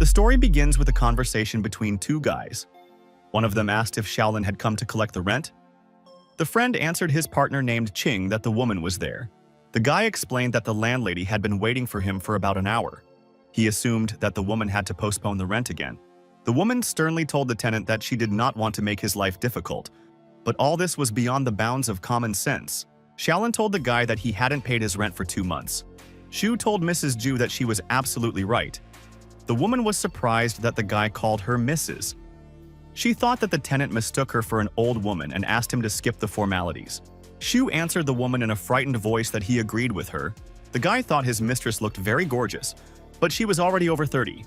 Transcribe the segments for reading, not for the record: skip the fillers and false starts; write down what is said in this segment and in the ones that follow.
The story begins with a conversation between two guys. One of them asked if Xiaolin had come to collect the rent. The friend answered his partner named Qing that the woman was there. The guy explained that the landlady had been waiting for him for about an hour. He assumed that the woman had to postpone the rent again. The woman sternly told the tenant that she did not want to make his life difficult, but all this was beyond the bounds of common sense. Xiaolin told the guy that he hadn't paid his rent for 2 months. Xu told Mrs. Zhu that she was absolutely right. The woman was surprised that the guy called her Mrs. She thought that the tenant mistook her for an old woman and asked him to skip the formalities. Xu answered the woman in a frightened voice that he agreed with her. The guy thought his mistress looked very gorgeous, but she was already over 30.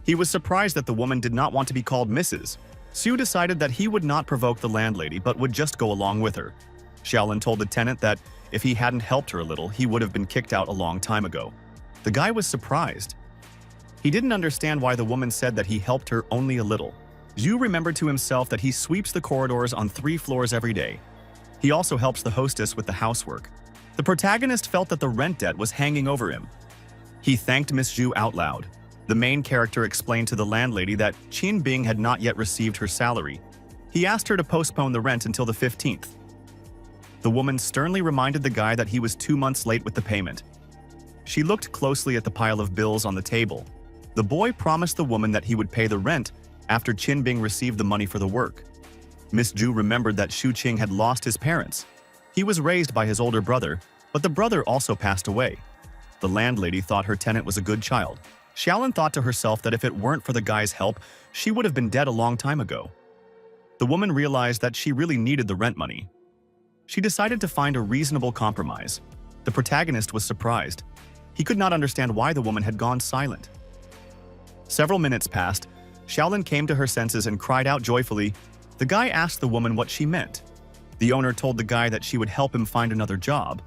He was surprised that the woman did not want to be called Mrs. Xu decided that he would not provoke the landlady but would just go along with her. Xiaolin told the tenant that if he hadn't helped her a little, he would have been kicked out a long time ago. The guy was surprised. He didn't understand why the woman said that he helped her only a little. Zhu remembered to himself that he sweeps the corridors on 3 floors every day. He also helps the hostess with the housework. The protagonist felt that the rent debt was hanging over him. He thanked Miss Zhu out loud. The main character explained to the landlady that Qin Bing had not yet received her salary. He asked her to postpone the rent until the 15th. The woman sternly reminded the guy that he was 2 months late with the payment. She looked closely at the pile of bills on the table. The boy promised the woman that he would pay the rent after Qin Bing received the money for the work. Miss Zhu remembered that Xu Qing had lost his parents. He was raised by his older brother, but the brother also passed away. The landlady thought her tenant was a good child. Xiaolin thought to herself that if it weren't for the guy's help, she would have been dead a long time ago. The woman realized that she really needed the rent money. She decided to find a reasonable compromise. The protagonist was surprised. He could not understand why the woman had gone silent. Several minutes passed. Xiaolin came to her senses and cried out joyfully. The guy asked the woman what she meant. The owner told the guy that she would help him find another job.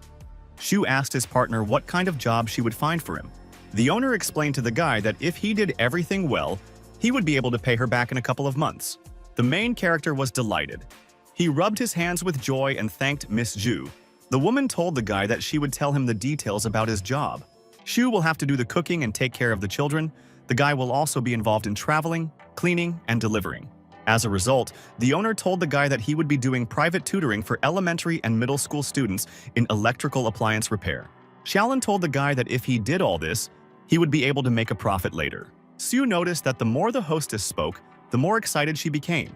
Xu asked his partner what kind of job she would find for him. The owner explained to the guy that if he did everything well, he would be able to pay her back in a couple of months. The main character was delighted. He rubbed his hands with joy and thanked Miss Zhu. The woman told the guy that she would tell him the details about his job. Xu will have to do the cooking and take care of the children. The guy will also be involved in traveling, cleaning, and delivering. As a result, the owner told the guy that he would be doing private tutoring for elementary and middle school students in electrical appliance repair. Xiaolin told the guy that if he did all this, he would be able to make a profit later. Xu noticed that the more the hostess spoke, the more excited she became.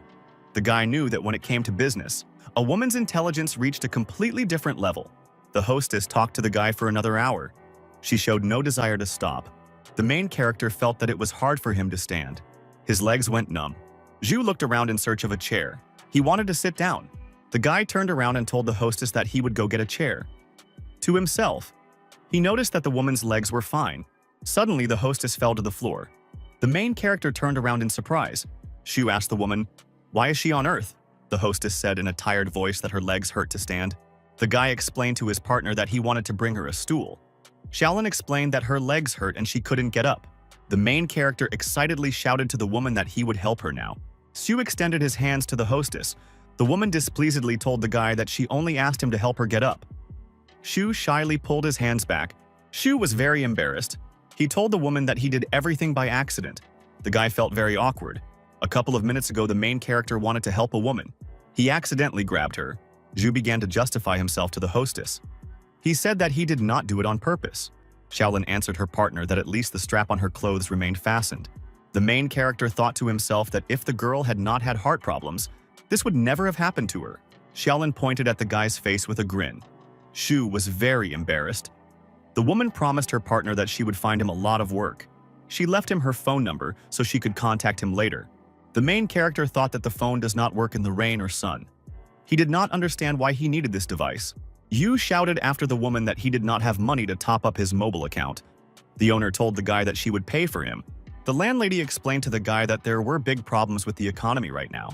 The guy knew that when it came to business, a woman's intelligence reached a completely different level. The hostess talked to the guy for another hour. She showed no desire to stop. The main character felt that it was hard for him to stand. His legs went numb. Zhu looked around in search of a chair. He wanted to sit down. The guy turned around and told the hostess that he would go get a chair. To himself, he noticed that the woman's legs were fine. Suddenly, the hostess fell to the floor. The main character turned around in surprise. Xu asked the woman, "Why is she on Earth?" The hostess said in a tired voice that her legs hurt to stand. The guy explained to his partner that he wanted to bring her a stool. Xiaolin explained that her legs hurt and she couldn't get up. The main character excitedly shouted to the woman that he would help her now. Xu extended his hands to the hostess. The woman displeasedly told the guy that she only asked him to help her get up. Xu shyly pulled his hands back. Xu was very embarrassed. He told the woman that he did everything by accident. The guy felt very awkward. A couple of minutes ago, the main character wanted to help a woman. He accidentally grabbed her. Xu began to justify himself to the hostess. He said that he did not do it on purpose. Xiaolin answered her partner that at least the strap on her clothes remained fastened. The main character thought to himself that if the girl had not had heart problems, this would never have happened to her. Xiaolin pointed at the guy's face with a grin. Xu was very embarrassed. The woman promised her partner that she would find him a lot of work. She left him her phone number so she could contact him later. The main character thought that the phone does not work in the rain or sun. He did not understand why he needed this device. Yu shouted after the woman that he did not have money to top up his mobile account. The owner told the guy that she would pay for him. The landlady explained to the guy that there were big problems with the economy right now.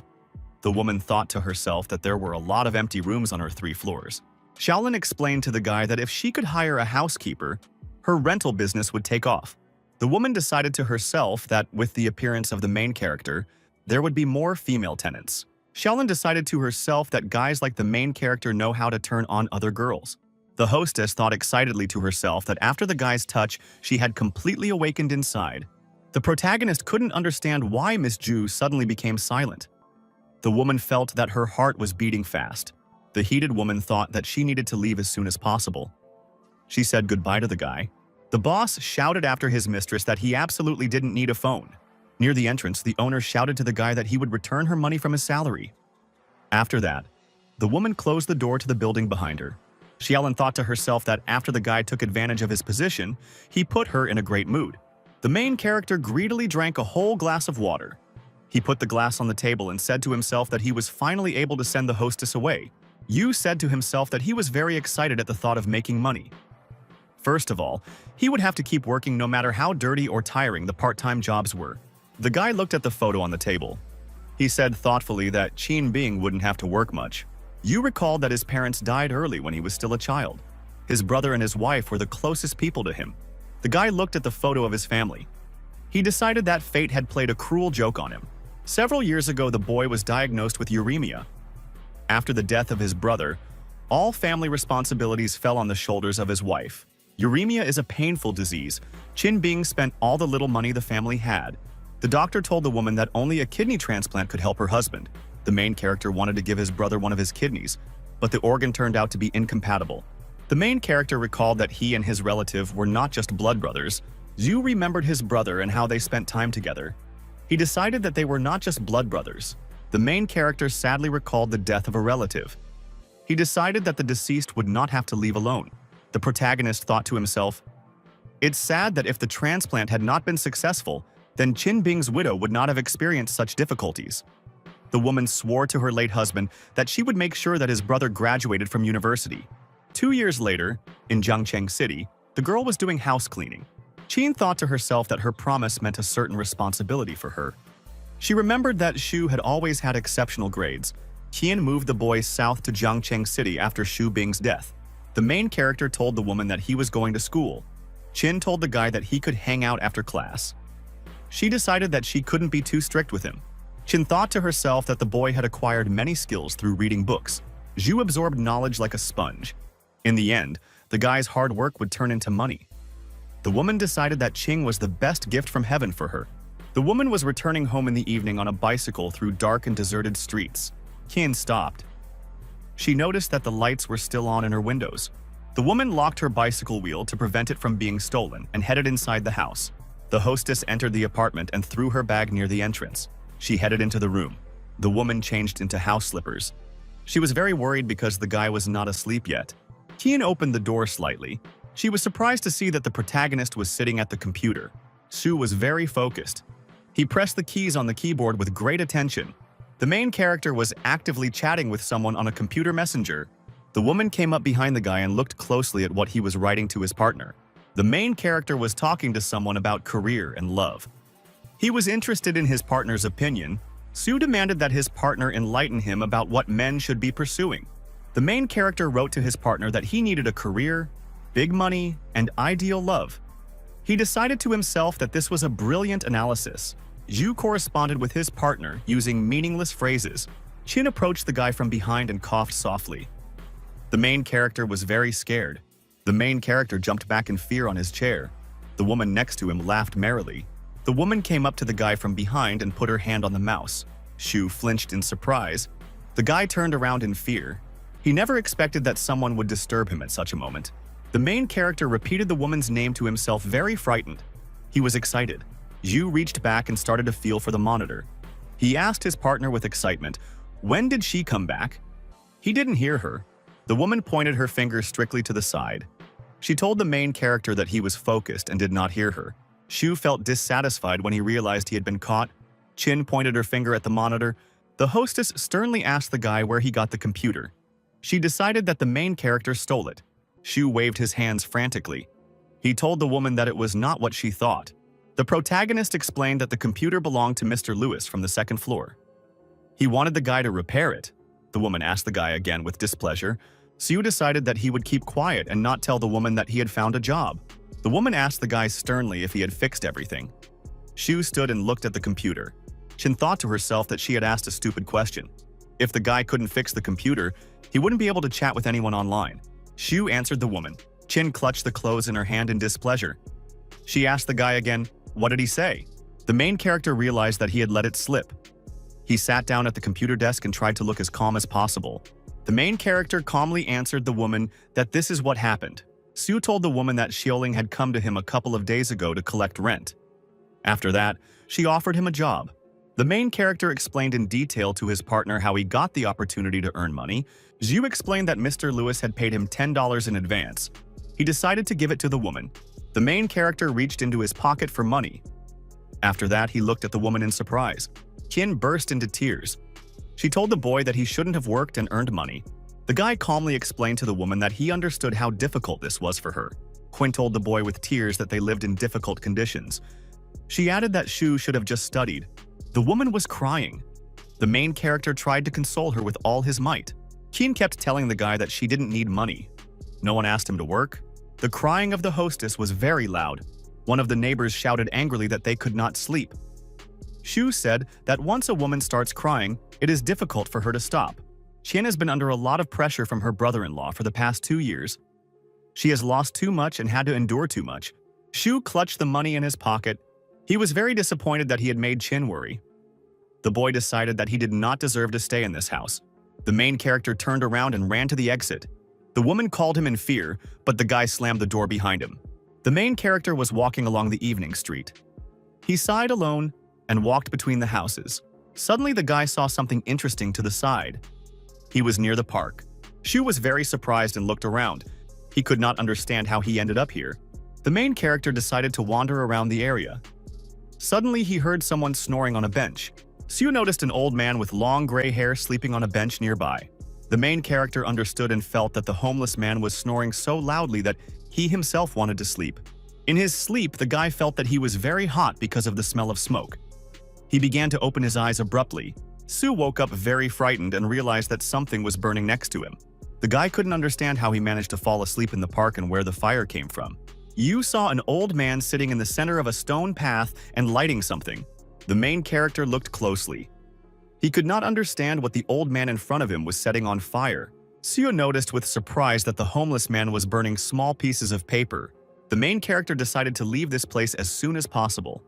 The woman thought to herself that there were a lot of empty rooms on her 3 floors. Xiaolin explained to the guy that if she could hire a housekeeper, her rental business would take off. The woman decided to herself that with the appearance of the main character, there would be more female tenants. Xiaolin decided to herself that guys like the main character know how to turn on other girls. The hostess thought excitedly to herself that after the guy's touch, she had completely awakened inside. The protagonist couldn't understand why Miss Ju suddenly became silent. The woman felt that her heart was beating fast. The heated woman thought that she needed to leave as soon as possible. She said goodbye to the guy. The boss shouted after his mistress that he absolutely didn't need a phone. Near the entrance, the owner shouted to the guy that he would return her money from his salary. After that, the woman closed the door to the building behind her. Xiaolin thought to herself that after the guy took advantage of his position, he put her in a great mood. The main character greedily drank a whole glass of water. He put the glass on the table and said to himself that he was finally able to send the hostess away. Yu said to himself that he was very excited at the thought of making money. First of all, he would have to keep working no matter how dirty or tiring the part-time jobs were. The guy looked at the photo on the table. He said thoughtfully that Qin Bing wouldn't have to work much. Yu recalled that his parents died early when he was still a child. His brother and his wife were the closest people to him. The guy looked at the photo of his family. He decided that fate had played a cruel joke on him. Several years ago, the boy was diagnosed with uremia. After the death of his brother, all family responsibilities fell on the shoulders of his wife. Uremia is a painful disease. Qin Bing spent all the little money the family had. The doctor told the woman that only a kidney transplant could help her husband. The main character wanted to give his brother one of his kidneys, but the organ turned out to be incompatible. The main character recalled that he and his relative were not just blood brothers. Zhu remembered his brother and how they spent time together. He decided that they were not just blood brothers. The main character sadly recalled the death of a relative. He decided that the deceased would not have to leave alone. The protagonist thought to himself, "It's sad that if the transplant had not been successful, then Qin Bing's widow would not have experienced such difficulties." The woman swore to her late husband that she would make sure that his brother graduated from university. 2 years later, in Jiangcheng City, the girl was doing house cleaning. Qin thought to herself that her promise meant a certain responsibility for her. She remembered that Shu had always had exceptional grades. Qian moved the boys south to Jiangcheng City after Shu Bing's death. The main character told the woman that he was going to school. Qin told the guy that he could hang out after class. She decided that she couldn't be too strict with him. Qin thought to herself that the boy had acquired many skills through reading books. Zhu absorbed knowledge like a sponge. In the end, the guy's hard work would turn into money. The woman decided that Qing was the best gift from heaven for her. The woman was returning home in the evening on a bicycle through dark and deserted streets. Qin stopped. She noticed that the lights were still on in her windows. The woman locked her bicycle wheel to prevent it from being stolen and headed inside the house. The hostess entered the apartment and threw her bag near the entrance. She headed into the room. The woman changed into house slippers. She was very worried because the guy was not asleep yet. Qian opened the door slightly. She was surprised to see that the protagonist was sitting at the computer. Shu was very focused. He pressed the keys on the keyboard with great attention. The main character was actively chatting with someone on a computer messenger. The woman came up behind the guy and looked closely at what he was writing to his partner. The main character was talking to someone about career and love. He was interested in his partner's opinion. Sue demanded that his partner enlighten him about what men should be pursuing. The main character wrote to his partner that he needed a career, big money, and ideal love. He decided to himself that this was a brilliant analysis. Zhu corresponded with his partner using meaningless phrases. Qin approached the guy from behind and coughed softly. The main character was very scared. The main character jumped back in fear on his chair. The woman next to him laughed merrily. The woman came up to the guy from behind and put her hand on the mouse. Shu flinched in surprise. The guy turned around in fear. He never expected that someone would disturb him at such a moment. The main character repeated the woman's name to himself, very frightened. He was excited. Zhu reached back and started to feel for the monitor. He asked his partner with excitement, "When did she come back?" He didn't hear her. The woman pointed her finger strictly to the side. She told the main character that he was focused and did not hear her. Shu felt dissatisfied when he realized he had been caught. Qin pointed her finger at the monitor. The hostess sternly asked the guy where he got the computer. She decided that the main character stole it. Shu waved his hands frantically. He told the woman that it was not what she thought. The protagonist explained that the computer belonged to Mr. Lewis from the second floor. He wanted the guy to repair it. The woman asked the guy again with displeasure. Sue decided that he would keep quiet and not tell the woman that he had found a job. The woman asked the guy sternly if he had fixed everything. Shu stood and looked at the computer. Qin thought to herself that she had asked a stupid question. If the guy couldn't fix the computer, he wouldn't be able to chat with anyone online. Shu answered the woman. Qin clutched the clothes in her hand in displeasure. She asked the guy again, "What did he say?" The main character realized that he had let it slip. He sat down at the computer desk and tried to look as calm as possible. The main character calmly answered the woman that this is what happened. Sue told the woman that Xiaoling had come to him a couple of days ago to collect rent. After that, she offered him a job. The main character explained in detail to his partner how he got the opportunity to earn money. Zhu explained that Mr. Lewis had paid him $10 in advance. He decided to give it to the woman. The main character reached into his pocket for money. After that, he looked at the woman in surprise. Qin burst into tears. She told the boy that he shouldn't have worked and earned money. The guy calmly explained to the woman that he understood how difficult this was for her. Quinn told the boy with tears that they lived in difficult conditions. She added that Shu should have just studied. The woman was crying. The main character tried to console her with all his might. Qin kept telling the guy that she didn't need money. No one asked him to work. The crying of the hostess was very loud. One of the neighbors shouted angrily that they could not sleep. Shu said that once a woman starts crying, it is difficult for her to stop. Qian has been under a lot of pressure from her brother-in-law for the past 2 years. She has lost too much and had to endure too much. Shu clutched the money in his pocket. He was very disappointed that he had made Qin worry. The boy decided that he did not deserve to stay in this house. The main character turned around and ran to the exit. The woman called him in fear, but the guy slammed the door behind him. The main character was walking along the evening street. He sighed alone and walked between the houses. Suddenly, the guy saw something interesting to the side. He was near the park. Shu was very surprised and looked around. He could not understand how he ended up here. The main character decided to wander around the area. Suddenly, he heard someone snoring on a bench. Sue noticed an old man with long gray hair sleeping on a bench nearby. The main character understood and felt that the homeless man was snoring so loudly that he himself wanted to sleep. In his sleep, the guy felt that he was very hot because of the smell of smoke. He began to open his eyes abruptly. Sue woke up very frightened and realized that something was burning next to him. The guy couldn't understand how he managed to fall asleep in the park and where the fire came from. Yu saw an old man sitting in the center of a stone path and lighting something. The main character looked closely. He could not understand what the old man in front of him was setting on fire. Sue noticed with surprise that the homeless man was burning small pieces of paper. The main character decided to leave this place as soon as possible.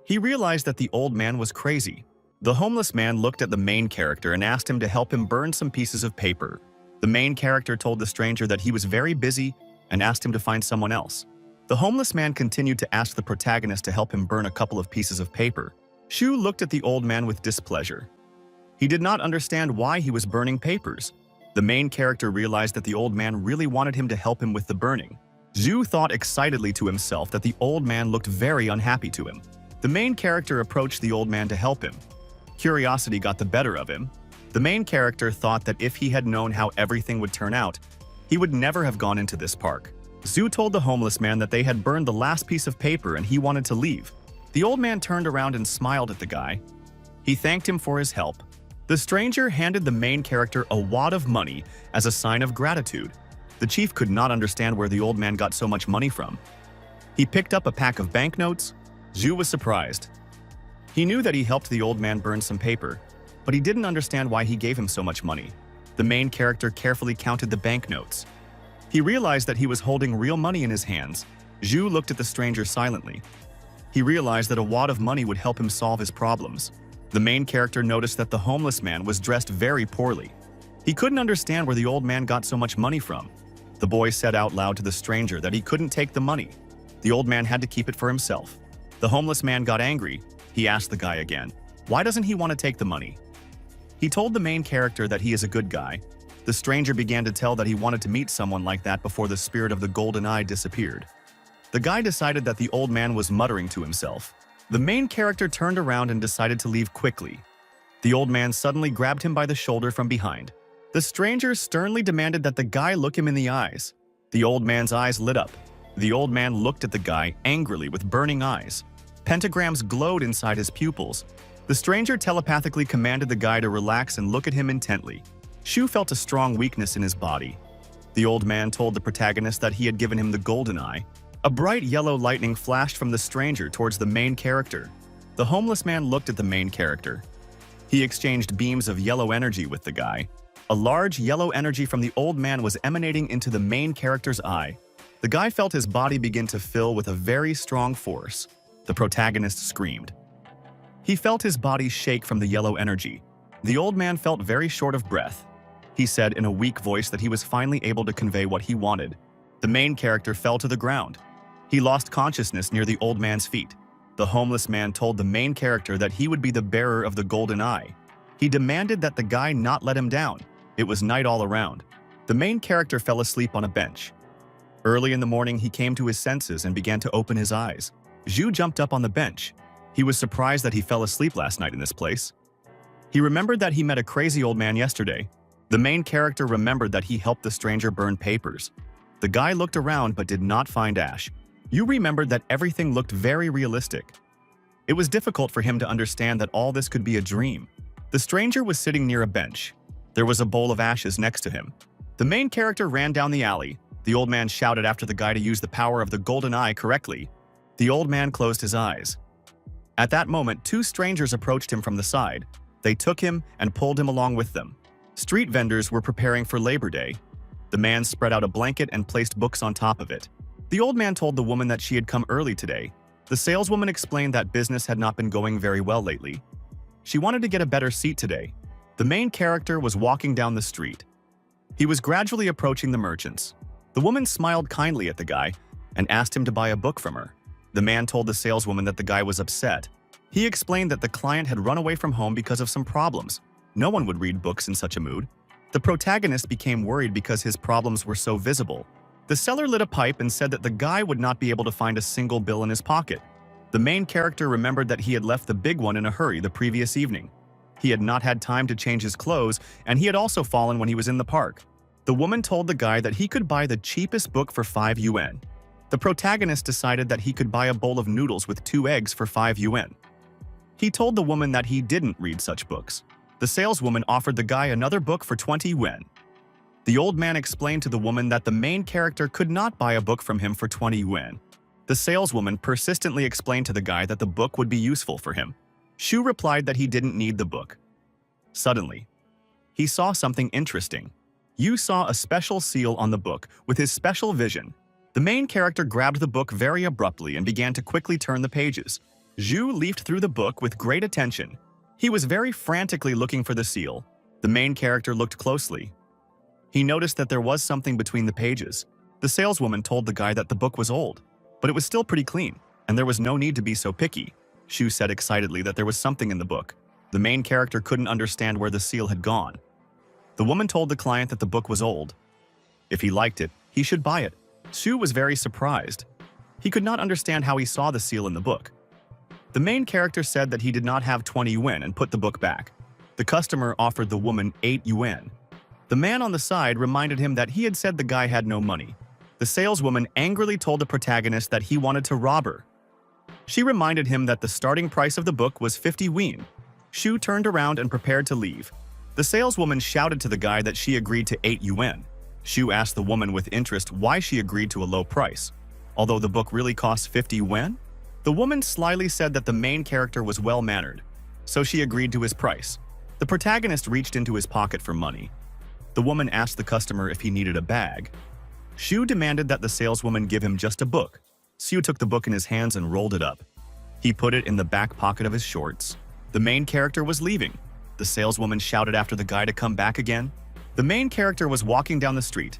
He realized that the old man was crazy. The homeless man looked at the main character and asked him to help him burn some pieces of paper. The main character told the stranger that he was very busy and asked him to find someone else. The homeless man continued to ask the protagonist to help him burn a couple of pieces of paper. Shu looked at the old man with displeasure. He did not understand why he was burning papers. The main character realized that the old man really wanted him to help him with the burning. Zhu thought excitedly to himself that the old man looked very unhappy to him. The main character approached the old man to help him. Curiosity got the better of him. The main character thought that if he had known how everything would turn out, he would never have gone into this park. Zhu told the homeless man that they had burned the last piece of paper and he wanted to leave. The old man turned around and smiled at the guy. He thanked him for his help. The stranger handed the main character a wad of money as a sign of gratitude. The chief could not understand where the old man got so much money from. He picked up a pack of banknotes. Zhu was surprised. He knew that he helped the old man burn some paper, but he didn't understand why he gave him so much money. The main character carefully counted the banknotes. He realized that he was holding real money in his hands. Zhu looked at the stranger silently. He realized that a wad of money would help him solve his problems. The main character noticed that the homeless man was dressed very poorly. He couldn't understand where the old man got so much money from. The boy said out loud to the stranger that he couldn't take the money. The old man had to keep it for himself. The homeless man got angry. He asked the guy again, why doesn't he want to take the money? He told the main character that he is a good guy. The stranger began to tell that he wanted to meet someone like that before the spirit of the golden eye disappeared. The guy decided that the old man was muttering to himself. The main character turned around and decided to leave quickly. The old man suddenly grabbed him by the shoulder from behind. The stranger sternly demanded that the guy look him in the eyes. The old man's eyes lit up. The old man looked at the guy angrily with burning eyes. Pentagrams glowed inside his pupils. The stranger telepathically commanded the guy to relax and look at him intently. Shu felt a strong weakness in his body. The old man told the protagonist that he had given him the golden eye. A bright yellow lightning flashed from the stranger towards the main character. The homeless man looked at the main character. He exchanged beams of yellow energy with the guy. A large yellow energy from the old man was emanating into the main character's eye. The guy felt his body begin to fill with a very strong force. The protagonist screamed. He felt his body shake from the yellow energy. The old man felt very short of breath. He said in a weak voice that he was finally able to convey what he wanted. The main character fell to the ground. He lost consciousness near the old man's feet. The homeless man told the main character that he would be the bearer of the golden eye. He demanded that the guy not let him down. It was night all around. The main character fell asleep on a bench. Early in the morning, he came to his senses and began to open his eyes. Zhu jumped up on the bench. He was surprised that he fell asleep last night in this place. He remembered that he met a crazy old man yesterday. The main character remembered that he helped the stranger burn papers. The guy looked around but did not find ash. Yu remembered that everything looked very realistic. It was difficult for him to understand that all this could be a dream. The stranger was sitting near a bench. There was a bowl of ashes next to him. The main character ran down the alley. The old man shouted after the guy to use the power of the golden eye correctly. The old man closed his eyes. At that moment, two strangers approached him from the side. They took him and pulled him along with them. Street vendors were preparing for Labor Day. The man spread out a blanket and placed books on top of it. The old man told the woman that she had come early today. The saleswoman explained that business had not been going very well lately. She wanted to get a better seat today. The main character was walking down the street. He was gradually approaching the merchants. The woman smiled kindly at the guy and asked him to buy a book from her. The man told the saleswoman that the guy was upset. He explained that the client had run away from home because of some problems. No one would read books in such a mood. The protagonist became worried because his problems were so visible. The seller lit a pipe and said that the guy would not be able to find a single bill in his pocket. The main character remembered that he had left the big one in a hurry the previous evening. He had not had time to change his clothes, and he had also fallen when he was in the park. The woman told the guy that he could buy the cheapest book for 5 yuan. The protagonist decided that he could buy a bowl of noodles with 2 eggs for 5 yuan. He told the woman that he didn't read such books. The saleswoman offered the guy another book for 20 yuan. The old man explained to the woman that the main character could not buy a book from him for 20 yuan. The saleswoman persistently explained to the guy that the book would be useful for him. Shu replied that he didn't need the book. Suddenly, he saw something interesting. Yu saw a special seal on the book with his special vision. The main character grabbed the book very abruptly and began to quickly turn the pages. Zhu leafed through the book with great attention. He was very frantically looking for the seal. The main character looked closely. He noticed that there was something between the pages. The saleswoman told the guy that the book was old, but it was still pretty clean, and there was no need to be so picky. Shu said excitedly that there was something in the book. The main character couldn't understand where the seal had gone. The woman told the client that the book was old. If he liked it, he should buy it. Shu was very surprised. He could not understand how he saw the seal in the book. The main character said that he did not have 20 yuan and put the book back. The customer offered the woman 8 yuan. The man on the side reminded him that he had said the guy had no money. The saleswoman angrily told the protagonist that he wanted to rob her. She reminded him that the starting price of the book was 50 yuan. Shu turned around and prepared to leave. The saleswoman shouted to the guy that she agreed to 8 yuan. Shu asked the woman with interest why she agreed to a low price. Although the book really costs 50 yuan? The woman slyly said that the main character was well-mannered, so she agreed to his price. The protagonist reached into his pocket for money. The woman asked the customer if he needed a bag. Shu demanded that the saleswoman give him just a book. Shu took the book in his hands and rolled it up. He put it in the back pocket of his shorts. The main character was leaving. The saleswoman shouted after the guy to come back again. The main character was walking down the street.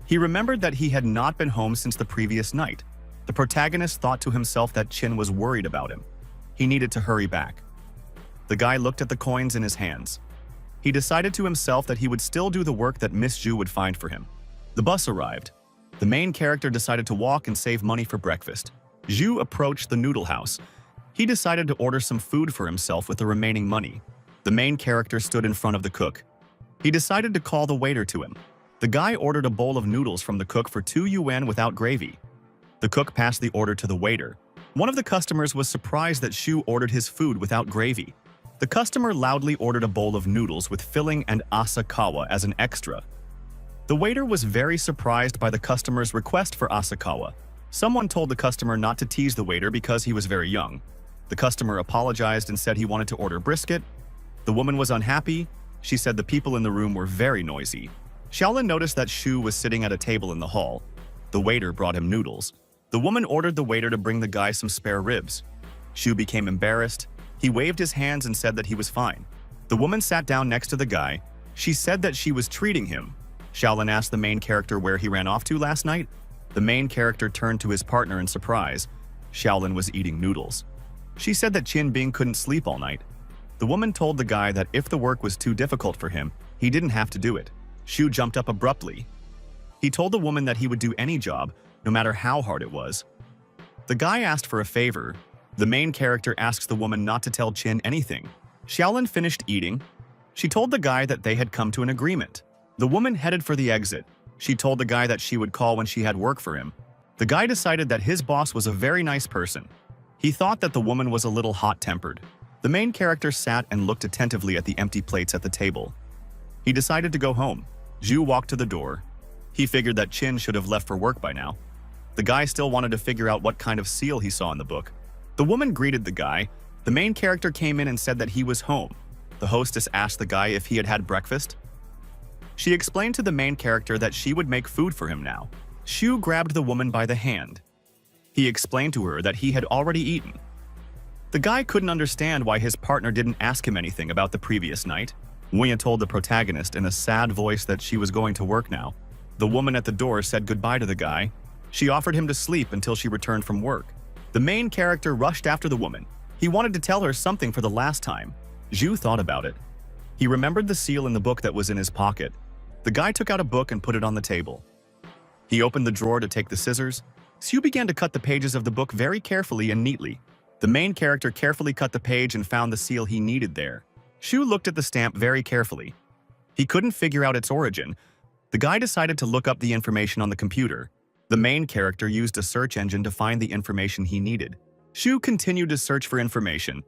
He remembered that he had not been home since the previous night. The protagonist thought to himself that Chin was worried about him. He needed to hurry back. The guy looked at the coins in his hands. He decided to himself that he would still do the work that Miss Zhu would find for him. The bus arrived. The main character decided to walk and save money for breakfast. Zhu approached the noodle house. He decided to order some food for himself with the remaining money. The main character stood in front of the cook. He decided to call the waiter to him. The guy ordered a bowl of noodles from the cook for 2 yuan without gravy. The cook passed the order to the waiter. One of the customers was surprised that Shu ordered his food without gravy. The customer loudly ordered a bowl of noodles with filling and asakawa as an extra. The waiter was very surprised by the customer's request for asakawa. Someone told the customer not to tease the waiter because he was very young. The customer apologized and said he wanted to order brisket. The woman was unhappy. She said the people in the room were very noisy. Shaolin noticed that Shu was sitting at a table in the hall. The waiter brought him noodles. The woman ordered the waiter to bring the guy some spare ribs. Shu became embarrassed. He waved his hands and said that he was fine. The woman sat down next to the guy. She said that she was treating him. Shaolin asked the main character where he ran off to last night. The main character turned to his partner in surprise. Shaolin was eating noodles. She said that Qin Bing couldn't sleep all night. The woman told the guy that if the work was too difficult for him, he didn't have to do it. Shu jumped up abruptly. He told the woman that he would do any job, no matter how hard it was. The guy asked for a favor. The main character asks the woman not to tell Qin anything. Shaolin finished eating. She told the guy that they had come to an agreement. The woman headed for the exit. She told the guy that she would call when she had work for him. The guy decided that his boss was a very nice person. He thought that the woman was a little hot-tempered. The main character sat and looked attentively at the empty plates at the table. He decided to go home. Zhu walked to the door. He figured that Qin should have left for work by now. The guy still wanted to figure out what kind of seal he saw in the book. The woman greeted the guy. The main character came in and said that he was home. The hostess asked the guy if he had had breakfast. She explained to the main character that she would make food for him now. Shu grabbed the woman by the hand. He explained to her that he had already eaten. The guy couldn't understand why his partner didn't ask him anything about the previous night. Wuya told the protagonist in a sad voice that she was going to work now. The woman at the door said goodbye to the guy. She offered him to sleep until she returned from work. The main character rushed after the woman. He wanted to tell her something for the last time. Zhu thought about it. He remembered the seal in the book that was in his pocket. The guy took out a book and put it on the table. He opened the drawer to take the scissors. Xu began to cut the pages of the book very carefully and neatly. The main character carefully cut the page and found the seal he needed there. Shu looked at the stamp very carefully. He couldn't figure out its origin. The guy decided to look up the information on the computer. The main character used a search engine to find the information he needed. Shu continued to search for information.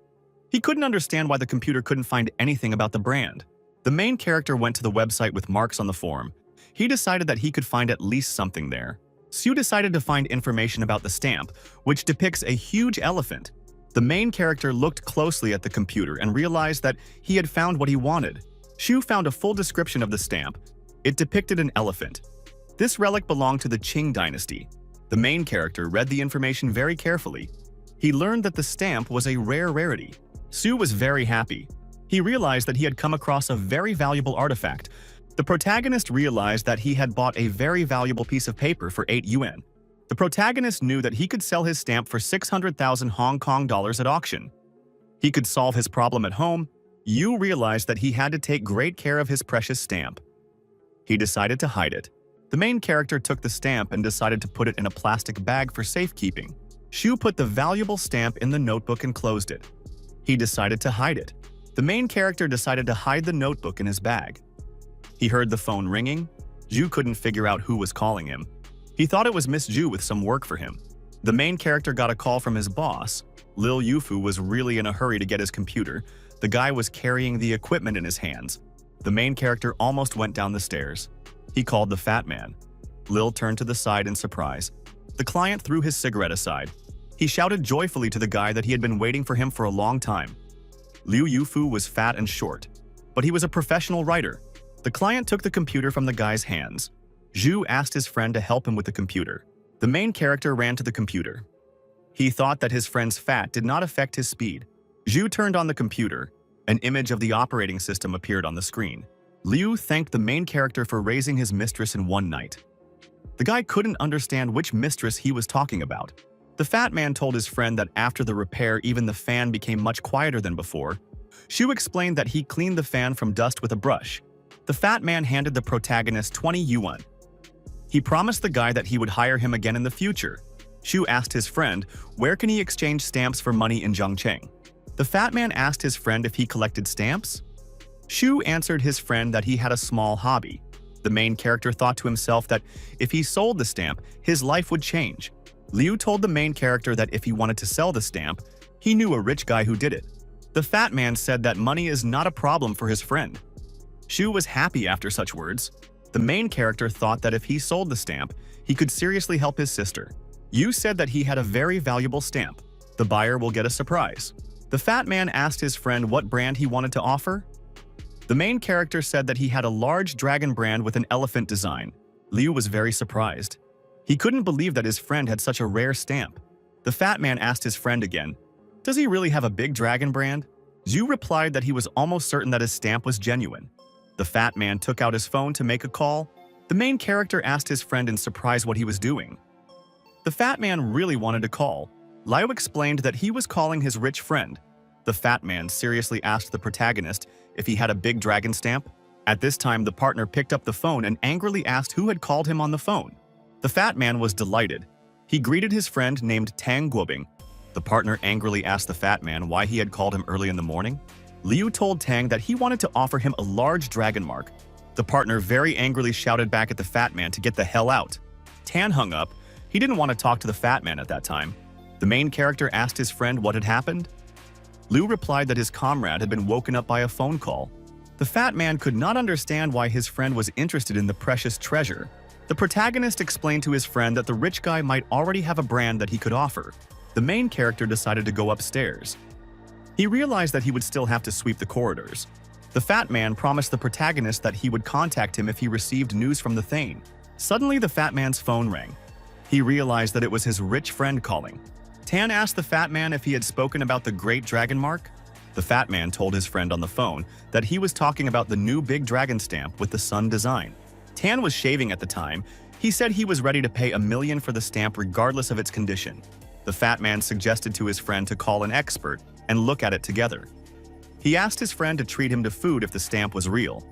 He couldn't understand why the computer couldn't find anything about the brand. The main character went to the website with marks on the form. He decided that he could find at least something there. Sue decided to find information about the stamp, which depicts a huge elephant. The main character looked closely at the computer and realized that he had found what he wanted. Shu found a full description of the stamp. It depicted an elephant. This relic belonged to the Qing dynasty. The main character read the information very carefully. He learned that the stamp was a rare rarity. Sue was very happy. He realized that he had come across a very valuable artifact. The protagonist realized that he had bought a very valuable piece of paper for 8 yuan. The protagonist knew that he could sell his stamp for 600,000 Hong Kong dollars at auction. He could solve his problem at home. Yu realized that he had to take great care of his precious stamp. He decided to hide it. The main character took the stamp and decided to put it in a plastic bag for safekeeping. Shu put the valuable stamp in the notebook and closed it. He decided to hide it. The main character decided to hide the notebook in his bag. He heard the phone ringing. Zhu couldn't figure out who was calling him. He thought it was Miss Zhu with some work for him. The main character got a call from his boss. Lil Yufu was really in a hurry to get his computer. The guy was carrying the equipment in his hands. The main character almost went down the stairs. He called the fat man. Lil turned to the side in surprise. The client threw his cigarette aside. He shouted joyfully to the guy that he had been waiting for him for a long time. Liu Yufu was fat and short, but he was a professional writer. The client took the computer from the guy's hands. Zhu asked his friend to help him with the computer. The main character ran to the computer. He thought that his friend's fat did not affect his speed. Zhu turned on the computer. An image of the operating system appeared on the screen. Liu thanked the main character for raising his mistress in one night. The guy couldn't understand which mistress he was talking about. The fat man told his friend that after the repair, even the fan became much quieter than before. Shu explained that he cleaned the fan from dust with a brush. The fat man handed the protagonist 20 yuan. He promised the guy that he would hire him again in the future. Shu asked his friend, where can he exchange stamps for money in Zhongcheng? The fat man asked his friend if he collected stamps. Shu answered his friend that he had a small hobby. The main character thought to himself that if he sold the stamp, his life would change. Liu told the main character that if he wanted to sell the stamp, he knew a rich guy who did it. The fat man said that money is not a problem for his friend. Shu was happy after such words. The main character thought that if he sold the stamp, he could seriously help his sister. Yu said that he had a very valuable stamp. The buyer will get a surprise. The fat man asked his friend what brand he wanted to offer. The main character said that he had a large dragon brand with an elephant design. Liu was very surprised. He couldn't believe that his friend had such a rare stamp. The fat man asked his friend again, Does he really have a big dragon brand? Zhu replied that he was almost certain that his stamp was genuine. The fat man took out his phone to make a call. The main character asked his friend in surprise what he was doing. The fat man really wanted to call. Liu explained that he was calling his rich friend. The fat man seriously asked the protagonist if he had a big dragon stamp. At this time, the partner picked up the phone and angrily asked who had called him on the phone. The fat man was delighted. He greeted his friend named Tang Guobing. The partner angrily asked the fat man why he had called him early in the morning. Liu told Tang that he wanted to offer him a large dragon mark. The partner very angrily shouted back at the fat man to get the hell out. Tan hung up. He didn't want to talk to the fat man at that time. The main character asked his friend what had happened. Liu replied that his comrade had been woken up by a phone call. The fat man could not understand why his friend was interested in the precious treasure. The protagonist explained to his friend that the rich guy might already have a brand that he could offer. The main character decided to go upstairs. He realized that he would still have to sweep the corridors. The fat man promised the protagonist that he would contact him if he received news from the Thane. Suddenly, the fat man's phone rang. He realized that it was his rich friend calling. Tan asked the fat man if he had spoken about the Great Dragon Mark. The fat man told his friend on the phone that he was talking about the new big dragon stamp with the sun design. Tan was shaving at the time. He said he was ready to pay $1 million for the stamp regardless of its condition. The fat man suggested to his friend to call an expert and look at it together. He asked his friend to treat him to food if the stamp was real.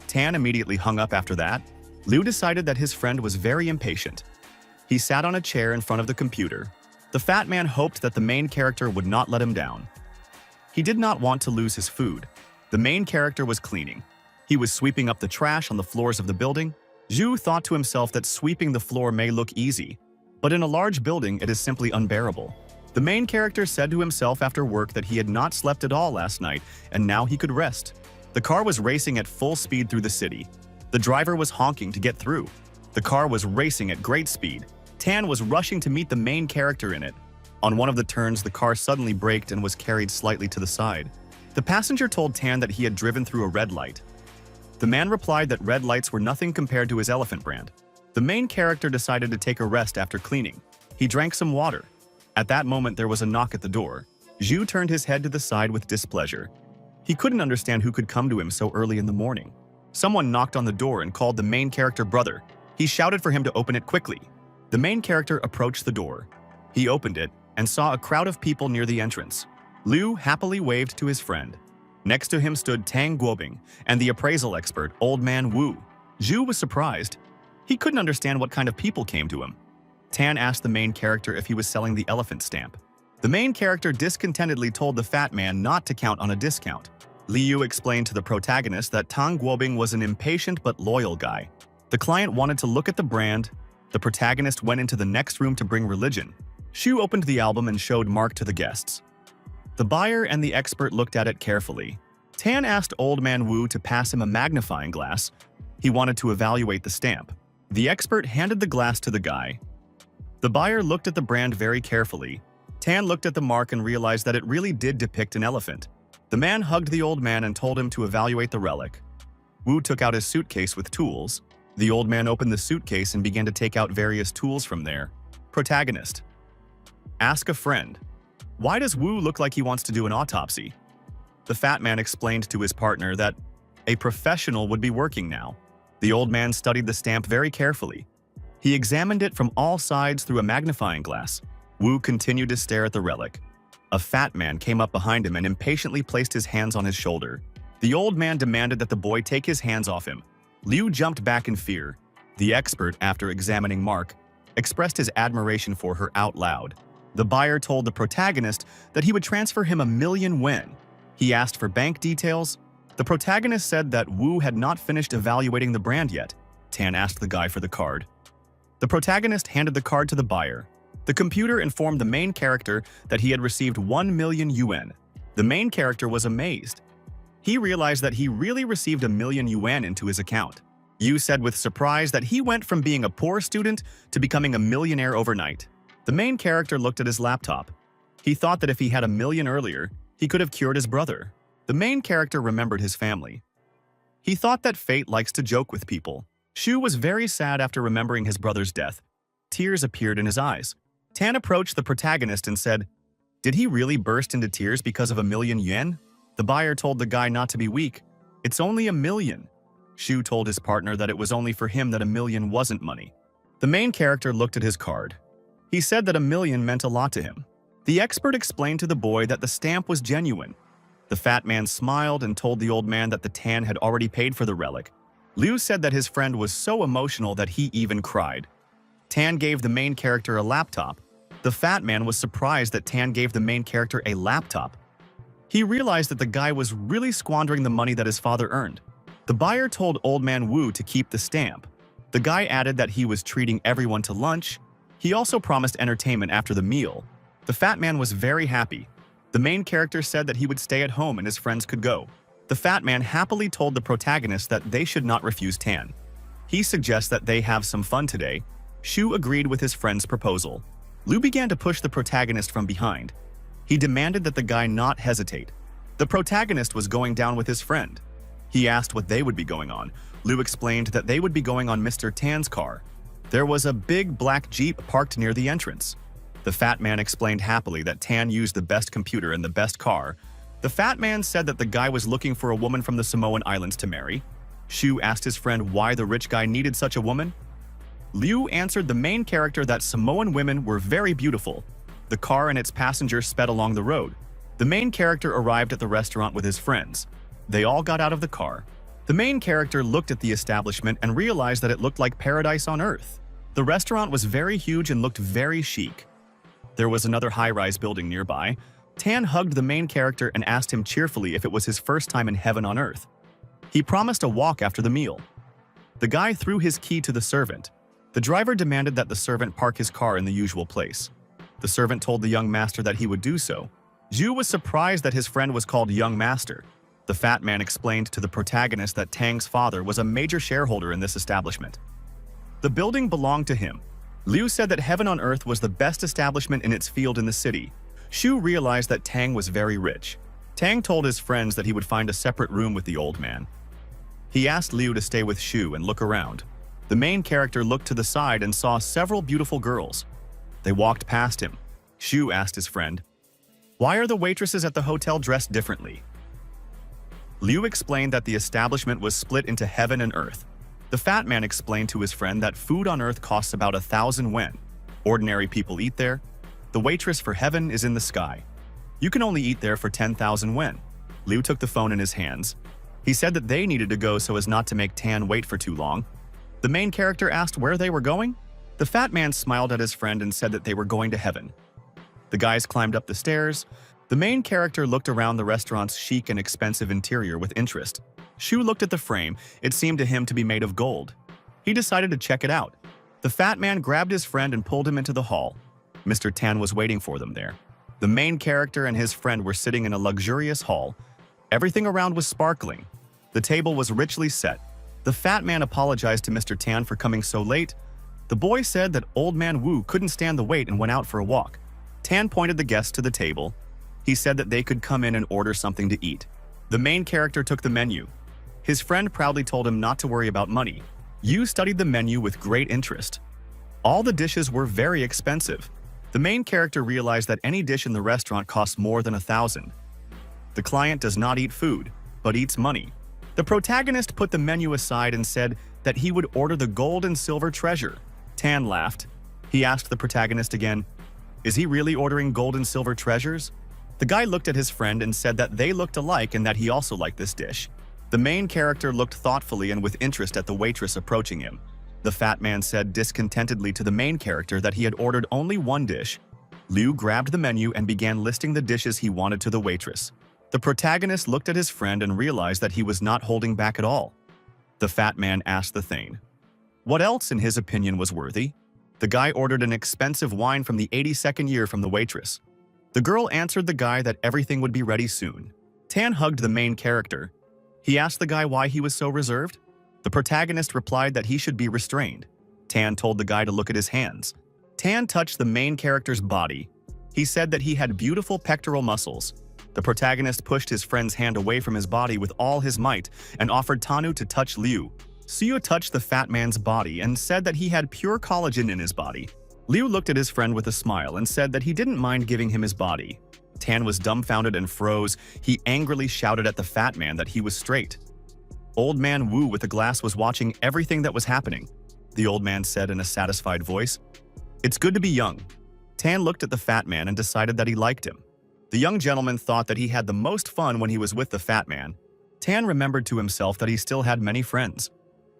Tan immediately hung up after that. Liu decided that his friend was very impatient. He sat on a chair in front of the computer. The fat man hoped that the main character would not let him down. He did not want to lose his food. The main character was cleaning. He was sweeping up the trash on the floors of the building. Zhu thought to himself that sweeping the floor may look easy, but in a large building it is simply unbearable. The main character said to himself after work that he had not slept at all last night and now he could rest. The car was racing at full speed through the city. The driver was honking to get through. The car was racing at great speed. Tan was rushing to meet the main character in it. On one of the turns, the car suddenly braked and was carried slightly to the side. The passenger told Tan that he had driven through a red light. The man replied that red lights were nothing compared to his elephant brand. The main character decided to take a rest after cleaning. He drank some water. At that moment, there was a knock at the door. Zhu turned his head to the side with displeasure. He couldn't understand who could come to him so early in the morning. Someone knocked on the door and called the main character brother. He shouted for him to open it quickly. The main character approached the door. He opened it and saw a crowd of people near the entrance. Liu happily waved to his friend. Next to him stood Tang Guobing and the appraisal expert, Old Man Wu. Zhu was surprised. He couldn't understand what kind of people came to him. Tan asked the main character if he was selling the elephant stamp. The main character discontentedly told the fat man not to count on a discount. Liu explained to the protagonist that Tang Guobing was an impatient but loyal guy. The client wanted to look at the brand. The protagonist went into the next room to bring religion. Shu opened the album and showed Mark to the guests. The buyer and the expert looked at it carefully. Tan asked Old Man Wu to pass him a magnifying glass. He wanted to evaluate the stamp. The expert handed the glass to the guy. The buyer looked at the brand very carefully. Tan looked at the mark and realized that it really did depict an elephant. The man hugged the old man and told him to evaluate the relic. Wu took out his suitcase with tools. The old man opened the suitcase and began to take out various tools from there. Protagonist: ask a friend. Why does Wu look like he wants to do an autopsy? The fat man explained to his partner that a professional would be working now. The old man studied the stamp very carefully. He examined it from all sides through a magnifying glass. Wu continued to stare at the relic. A fat man came up behind him and impatiently placed his hands on his shoulder. The old man demanded that the boy take his hands off him. Liu jumped back in fear. The expert, after examining Mark, expressed his admiration for her out loud. The buyer told the protagonist that he would transfer him $1 million when. He asked for bank details. The protagonist said that Wu had not finished evaluating the brand yet. Tan asked the guy for the card. The protagonist handed the card to the buyer. The computer informed the main character that he had received 1 million yuan. The main character was amazed. He realized that he really received 1 million yuan into his account. Yu said with surprise that he went from being a poor student to becoming a millionaire overnight. The main character looked at his laptop. He thought that if he had 1 million earlier, he could have cured his brother. The main character remembered his family. He thought that fate likes to joke with people. Shu was very sad after remembering his brother's death. Tears appeared in his eyes. Tan approached the protagonist and said, Did he really burst into tears because of $1,000,000? The buyer told the guy not to be weak. It's only $1,000,000. Shu told his partner that it was only for him that $1,000,000 wasn't money. The main character looked at his card. He said that $1,000,000 meant a lot to him. The expert explained to the boy that the stamp was genuine. The fat man smiled and told the old man that the Tan had already paid for the relic. Liu said that his friend was so emotional that he even cried. Tan gave the main character a laptop. The fat man was surprised that Tan gave the main character a laptop. He realized that the guy was really squandering the money that his father earned. The buyer told Old Man Wu to keep the stamp. The guy added that he was treating everyone to lunch. He also promised entertainment after the meal. The fat man was very happy. The main character said that he would stay at home and his friends could go. The fat man happily told the protagonist that they should not refuse Tan. He suggests that they have some fun today. Shu agreed with his friend's proposal. Liu began to push the protagonist from behind. He demanded that the guy not hesitate. The protagonist was going down with his friend. He asked what they would be going on. Liu explained that they would be going on Mr. Tan's car. There was a big black Jeep parked near the entrance. The fat man explained happily that Tan used the best computer and the best car. The fat man said that the guy was looking for a woman from the Samoan Islands to marry. Shu asked his friend why the rich guy needed such a woman. Liu answered the main character that Samoan women were very beautiful. The car and its passengers sped along the road. The main character arrived at the restaurant with his friends. They all got out of the car. The main character looked at the establishment and realized that it looked like paradise on earth. The restaurant was very huge and looked very chic. There was another high-rise building nearby. Tan hugged the main character and asked him cheerfully if it was his first time in heaven on earth. He promised a walk after the meal. The guy threw his key to the servant. The driver demanded that the servant park his car in the usual place. The servant told the young master that he would do so. Zhu was surprised that his friend was called Young Master. The fat man explained to the protagonist that Tang's father was a major shareholder in this establishment. The building belonged to him. Liu said that Heaven on Earth was the best establishment in its field in the city. Shu realized that Tang was very rich. Tang told his friends that he would find a separate room with the old man. He asked Liu to stay with Shu and look around. The main character looked to the side and saw several beautiful girls. They walked past him. Shu asked his friend, "Why are the waitresses at the hotel dressed differently?" Liu explained that the establishment was split into heaven and earth. The fat man explained to his friend that food on earth costs about 1,000 wen. Ordinary people eat there. The waitress for heaven is in the sky. You can only eat there for 10,000 wen. Liu took the phone in his hands. He said that they needed to go so as not to make Tan wait for too long. The main character asked where they were going. The fat man smiled at his friend and said that they were going to heaven. The guys climbed up the stairs. The main character looked around the restaurant's chic and expensive interior with interest. Shu looked at the frame. It seemed to him to be made of gold. He decided to check it out. The fat man grabbed his friend and pulled him into the hall. Mr. Tan was waiting for them there. The main character and his friend were sitting in a luxurious hall. Everything around was sparkling. The table was richly set. The fat man apologized to Mr. Tan for coming so late. The boy said that Old Man Wu couldn't stand the wait and went out for a walk. Tan pointed the guests to the table. He said that they could come in and order something to eat. The main character took the menu. His friend proudly told him not to worry about money. Yu studied the menu with great interest. All the dishes were very expensive. The main character realized that any dish in the restaurant costs more than 1,000. The client does not eat food, but eats money. The protagonist put the menu aside and said that he would order the gold and silver treasure. Tan laughed. He asked the protagonist again, "Is he really ordering gold and silver treasures?" The guy looked at his friend and said that they looked alike and that he also liked this dish. The main character looked thoughtfully and with interest at the waitress approaching him. The fat man said discontentedly to the main character that he had ordered only one dish. Liu grabbed the menu and began listing the dishes he wanted to the waitress. The protagonist looked at his friend and realized that he was not holding back at all. The fat man asked the Thane, what else in his opinion was worthy? The guy ordered an expensive wine from the 82nd year from the waitress. The girl answered the guy that everything would be ready soon. Tan hugged the main character. He asked the guy why he was so reserved. The protagonist replied that he should be restrained. Tan told the guy to look at his hands. Tan touched the main character's body. He said that he had beautiful pectoral muscles. The protagonist pushed his friend's hand away from his body with all his might and offered Tanu to touch Liu. Liu touched the fat man's body and said that he had pure collagen in his body. Liu looked at his friend with a smile and said that he didn't mind giving him his body. Tan was dumbfounded and froze. He angrily shouted at the fat man that he was straight. Old man Wu with the glass was watching everything that was happening. The old man said in a satisfied voice, "It's good to be young." Tan looked at the fat man and decided that he liked him. The young gentleman thought that he had the most fun when he was with the fat man. Tan remembered to himself that he still had many friends,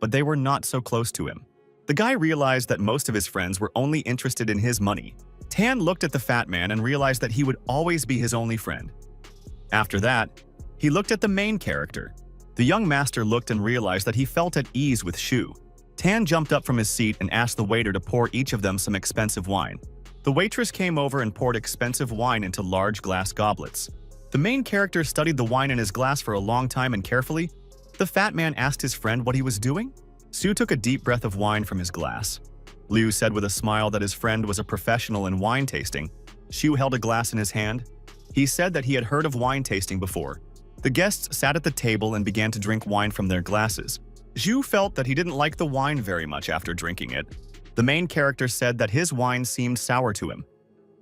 but they were not so close to him. The guy realized that most of his friends were only interested in his money. Tan looked at the fat man and realized that he would always be his only friend. After that, he looked at the main character. The young master looked and realized that he felt at ease with Shu. Tan jumped up from his seat and asked the waiter to pour each of them some expensive wine. The waitress came over and poured expensive wine into large glass goblets. The main character studied the wine in his glass for a long time and carefully. The fat man asked his friend what he was doing. Sue took a deep breath of wine from his glass. Liu said with a smile that his friend was a professional in wine tasting. Shu held a glass in his hand. He said that he had heard of wine tasting before. The guests sat at the table and began to drink wine from their glasses. Zhu felt that he didn't like the wine very much after drinking it. The main character said that his wine seemed sour to him.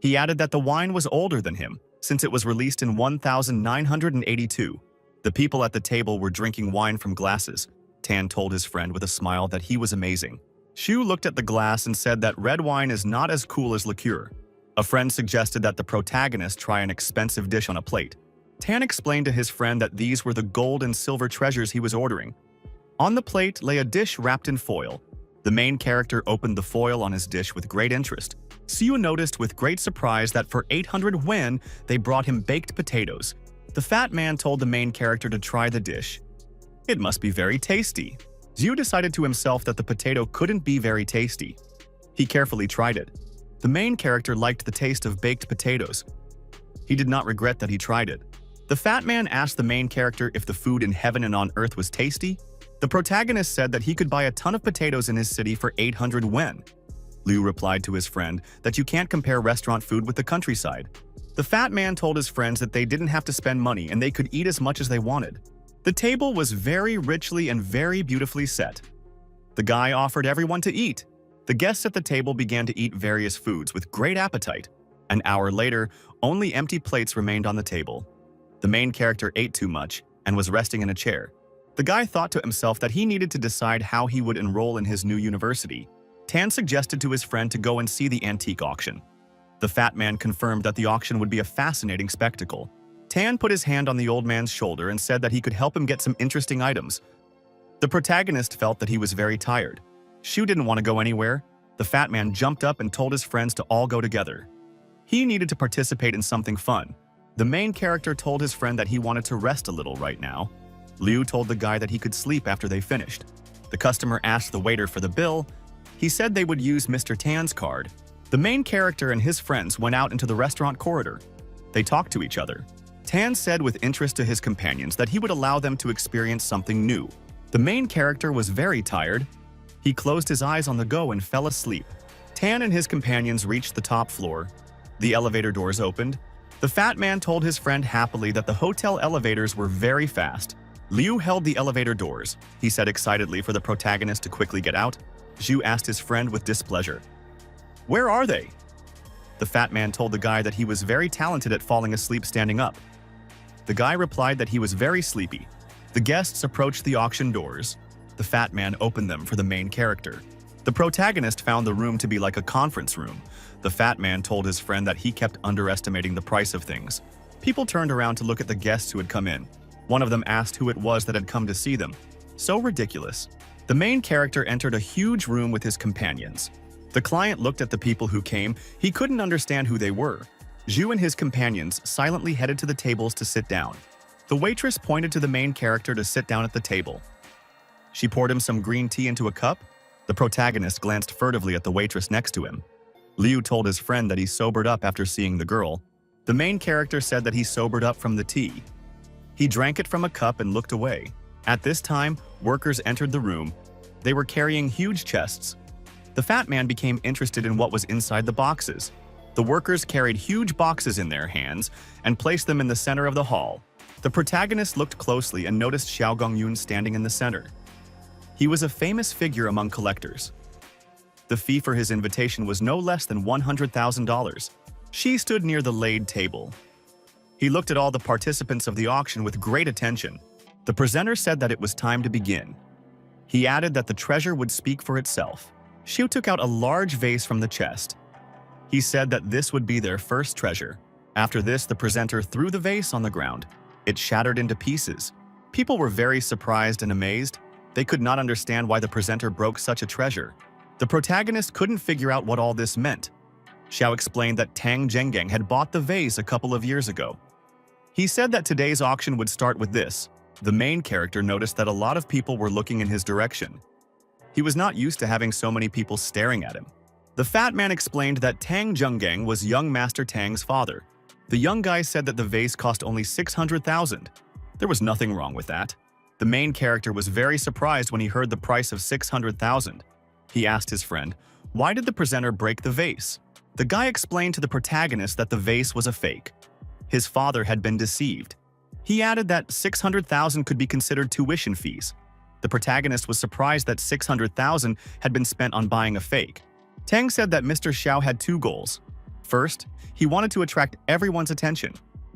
He added that the wine was older than him, since it was released in 1982. The people at the table were drinking wine from glasses. Tan told his friend with a smile that he was amazing. Shu looked at the glass and said that red wine is not as cool as liqueur. A friend suggested that the protagonist try an expensive dish on a plate. Tan explained to his friend that these were the gold and silver treasures he was ordering. On the plate lay a dish wrapped in foil. The main character opened the foil on his dish with great interest. Siu noticed with great surprise that for 800 yuan, they brought him baked potatoes. The fat man told the main character to try the dish. It must be very tasty. Zhu decided to himself that the potato couldn't be very tasty. He carefully tried it. The main character liked the taste of baked potatoes. He did not regret that he tried it. The fat man asked the main character if the food in heaven and on earth was tasty. The protagonist said that he could buy a ton of potatoes in his city for 800 yuan. Liu replied to his friend that you can't compare restaurant food with the countryside. The fat man told his friends that they didn't have to spend money and they could eat as much as they wanted. The table was very richly and very beautifully set. The guy offered everyone to eat. The guests at the table began to eat various foods with great appetite. An hour later, only empty plates remained on the table. The main character ate too much and was resting in a chair. The guy thought to himself that he needed to decide how he would enroll in his new university. Tan suggested to his friend to go and see the antique auction. The fat man confirmed that the auction would be a fascinating spectacle. Tan put his hand on the old man's shoulder and said that he could help him get some interesting items. The protagonist felt that he was very tired. Shu didn't want to go anywhere. The fat man jumped up and told his friends to all go together. He needed to participate in something fun. The main character told his friend that he wanted to rest a little right now. Liu told the guy that he could sleep after they finished. The customer asked the waiter for the bill. He said they would use Mr. Tan's card. The main character and his friends went out into the restaurant corridor. They talked to each other. Tan said with interest to his companions that he would allow them to experience something new. The main character was very tired. He closed his eyes on the go and fell asleep. Tan and his companions reached the top floor. The elevator doors opened. The fat man told his friend happily that the hotel elevators were very fast. Liu held the elevator doors. He said excitedly for the protagonist to quickly get out. Zhu asked his friend with displeasure, "Where are they?" The fat man told the guy that he was very talented at falling asleep standing up. The guy replied that he was very sleepy. The guests approached the auction doors. The fat man opened them for the main character. The protagonist found the room to be like a conference room. The fat man told his friend that he kept underestimating the price of things. People turned around to look at the guests who had come in. One of them asked who it was that had come to see them. So ridiculous. The main character entered a huge room with his companions. The client looked at the people who came. He couldn't understand who they were. Zhu and his companions silently headed to the tables to sit down. The waitress pointed to the main character to sit down at the table. She poured him some green tea into a cup. The protagonist glanced furtively at the waitress next to him. Liu told his friend that he sobered up after seeing the girl. The main character said that he sobered up from the tea. He drank it from a cup and looked away. At this time, workers entered the room. They were carrying huge chests. The fat man became interested in what was inside the boxes. The workers carried huge boxes in their hands and placed them in the center of the hall. The protagonist looked closely and noticed Xiao Gongyun standing in the center. He was a famous figure among collectors. The fee for his invitation was no less than $100,000. She stood near the laid table. He looked at all the participants of the auction with great attention. The presenter said that it was time to begin. He added that the treasure would speak for itself. Xiu took out a large vase from the chest. He said that this would be their first treasure. After this, the presenter threw the vase on the ground. It shattered into pieces. People were very surprised and amazed. They could not understand why the presenter broke such a treasure. The protagonist couldn't figure out what all this meant. Xiao explained that Tang Zhengang had bought the vase a couple of years ago. He said that today's auction would start with this. The main character noticed that a lot of people were looking in his direction. He was not used to having so many people staring at him. The fat man explained that Tang Zhengang was young Master Tang's father. The young guy said that the vase cost only 600,000. There was nothing wrong with that. The main character was very surprised when he heard the price of 600,000. He asked his friend, why did the presenter break the vase? The guy explained to the protagonist that the vase was a fake. His father had been deceived. He added that 600,000 could be considered tuition fees. The protagonist was surprised that 600,000 had been spent on buying a fake. Tang said that Mr. Xiao had two goals. First, he wanted to attract everyone's attention.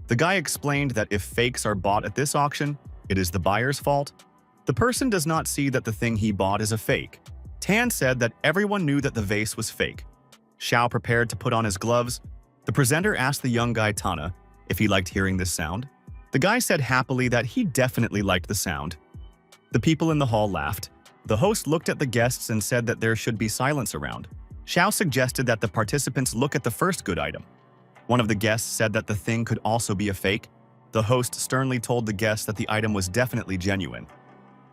The guy explained that if fakes are bought at this auction, it is the buyer's fault. The person does not see that the thing he bought is a fake. Tan said that everyone knew that the vase was fake. Xiao prepared to put on his gloves. The presenter asked the young guy Tana if he liked hearing this sound. The guy said happily that he definitely liked the sound. The people in the hall laughed. The host looked at the guests and said that there should be silence around. Xiao suggested that the participants look at the first good item. One of the guests said that the thing could also be a fake. The host sternly told the guests that the item was definitely genuine.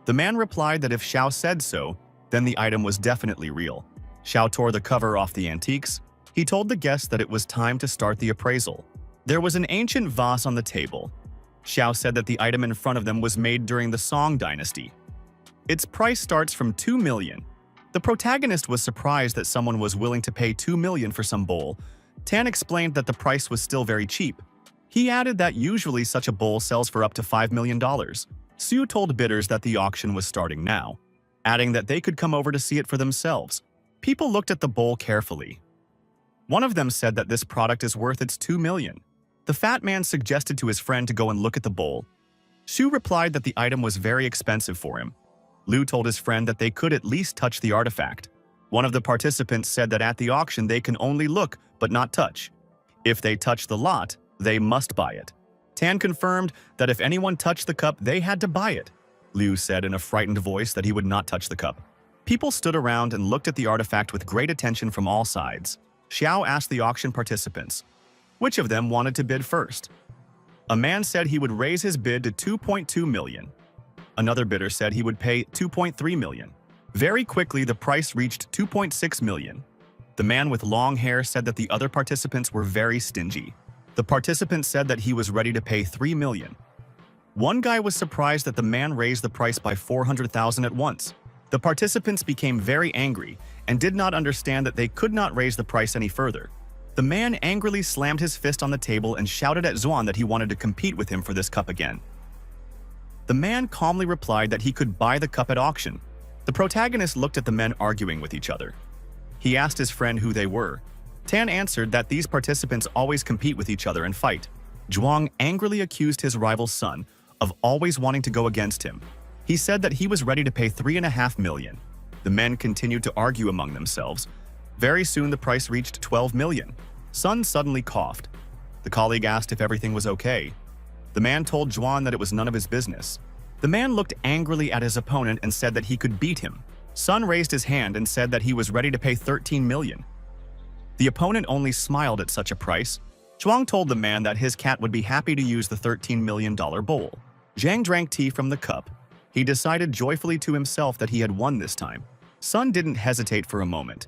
The man replied that if Xiao said so, then the item was definitely real. Xiao tore the cover off the antiques. He told the guests that it was time to start the appraisal. There was an ancient vase on the table. Xiao said that the item in front of them was made during the Song dynasty. Its price starts from 2 million. The protagonist was surprised that someone was willing to pay 2 million for some bowl. Tan explained that the price was still very cheap. He added that usually such a bowl sells for up to $5 million. Su told bidders that the auction was starting now, adding that they could come over to see it for themselves. People looked at the bowl carefully. One of them said that this product is worth its 2 million. The fat man suggested to his friend to go and look at the bowl. Shu replied that the item was very expensive for him. Liu told his friend that they could at least touch the artifact. One of the participants said that at the auction they can only look but not touch. If they touch the lot, they must buy it. Tan confirmed that if anyone touched the cup, they had to buy it. Liu said in a frightened voice that he would not touch the cup. People stood around and looked at the artifact with great attention from all sides. Xiao asked the auction participants, which of them wanted to bid first? A man said he would raise his bid to 2.2 million. Another bidder said he would pay 2.3 million. Very quickly, the price reached 2.6 million. The man with long hair said that the other participants were very stingy. The participant said that he was ready to pay 3 million. One guy was surprised that the man raised the price by 400,000 at once. The participants became very angry and did not understand that they could not raise the price any further. The man angrily slammed his fist on the table and shouted at Zuan that he wanted to compete with him for this cup again. The man calmly replied that he could buy the cup at auction. The protagonist looked at the men arguing with each other. He asked his friend who they were. Tan answered that these participants always compete with each other and fight. Zhuang angrily accused his rival's son of always wanting to go against him. He said that he was ready to pay 3.5 million. The men continued to argue among themselves. Very soon the price reached 12 million. Sun suddenly coughed. The colleague asked if everything was okay. The man told Zhuan that it was none of his business. The man looked angrily at his opponent and said that he could beat him. Sun raised his hand and said that he was ready to pay 13 million. The opponent only smiled at such a price. Zhuang told the man that his cat would be happy to use the $13 million bowl. Zhang drank tea from the cup. He decided joyfully to himself that he had won this time. Sun didn't hesitate for a moment.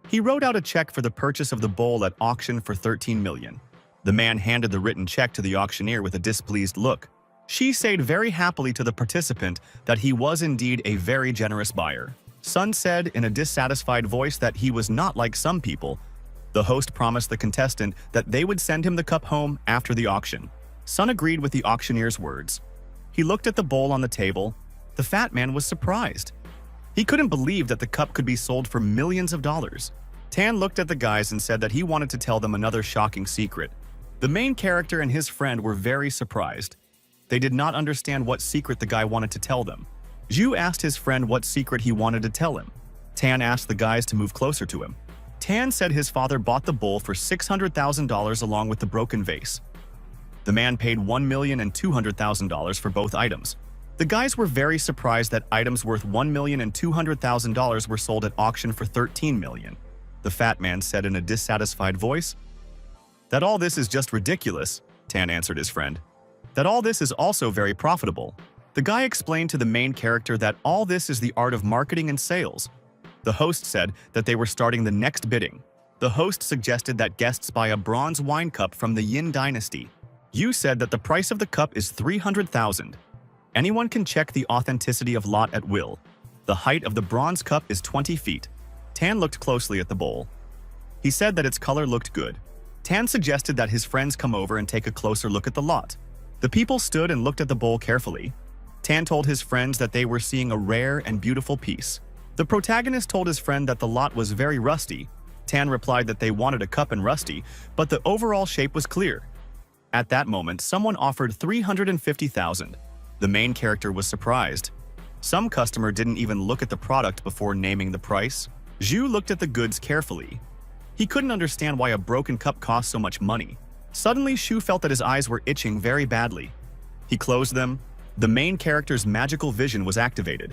He wrote out a check for the purchase of the bowl at auction for 13 million. The man handed the written check to the auctioneer with a displeased look. She said very happily to the participant that he was indeed a very generous buyer. Sun said in a dissatisfied voice that he was not like some people. The host promised the contestant that they would send him the cup home after the auction. Sun agreed with the auctioneer's words. He looked at the bowl on the table. The fat man was surprised. He couldn't believe that the cup could be sold for millions of dollars. Tan looked at the guys and said that he wanted to tell them another shocking secret. The main character and his friend were very surprised. They did not understand what secret the guy wanted to tell them. Zhu asked his friend what secret he wanted to tell him. Tan asked the guys to move closer to him. Tan said his father bought the bowl for $600,000 along with the broken vase. The man paid $1,200,000 for both items. The guys were very surprised that items worth $1,200,000 were sold at auction for $13 million. The fat man said in a dissatisfied voice, "That all this is just ridiculous," Tan answered his friend. "That all this is also very profitable." The guy explained to the main character that all this is the art of marketing and sales. The host said that they were starting the next bidding. The host suggested that guests buy a bronze wine cup from the Yin dynasty. Yu said that the price of the cup is $300,000. Anyone can check the authenticity of lot at will. The height of the bronze cup is 20 feet. Tan looked closely at the bowl. He said that its color looked good. Tan suggested that his friends come over and take a closer look at the lot. The people stood and looked at the bowl carefully. Tan told his friends that they were seeing a rare and beautiful piece. The protagonist told his friend that the lot was very rusty. Tan replied that they wanted a cup and rusty, but the overall shape was clear. At that moment, someone offered $350,000. The main character was surprised. Some customer didn't even look at the product before naming the price. Zhu looked at the goods carefully. He couldn't understand why a broken cup cost so much money. Suddenly, Shu felt that his eyes were itching very badly. He closed them. The main character's magical vision was activated.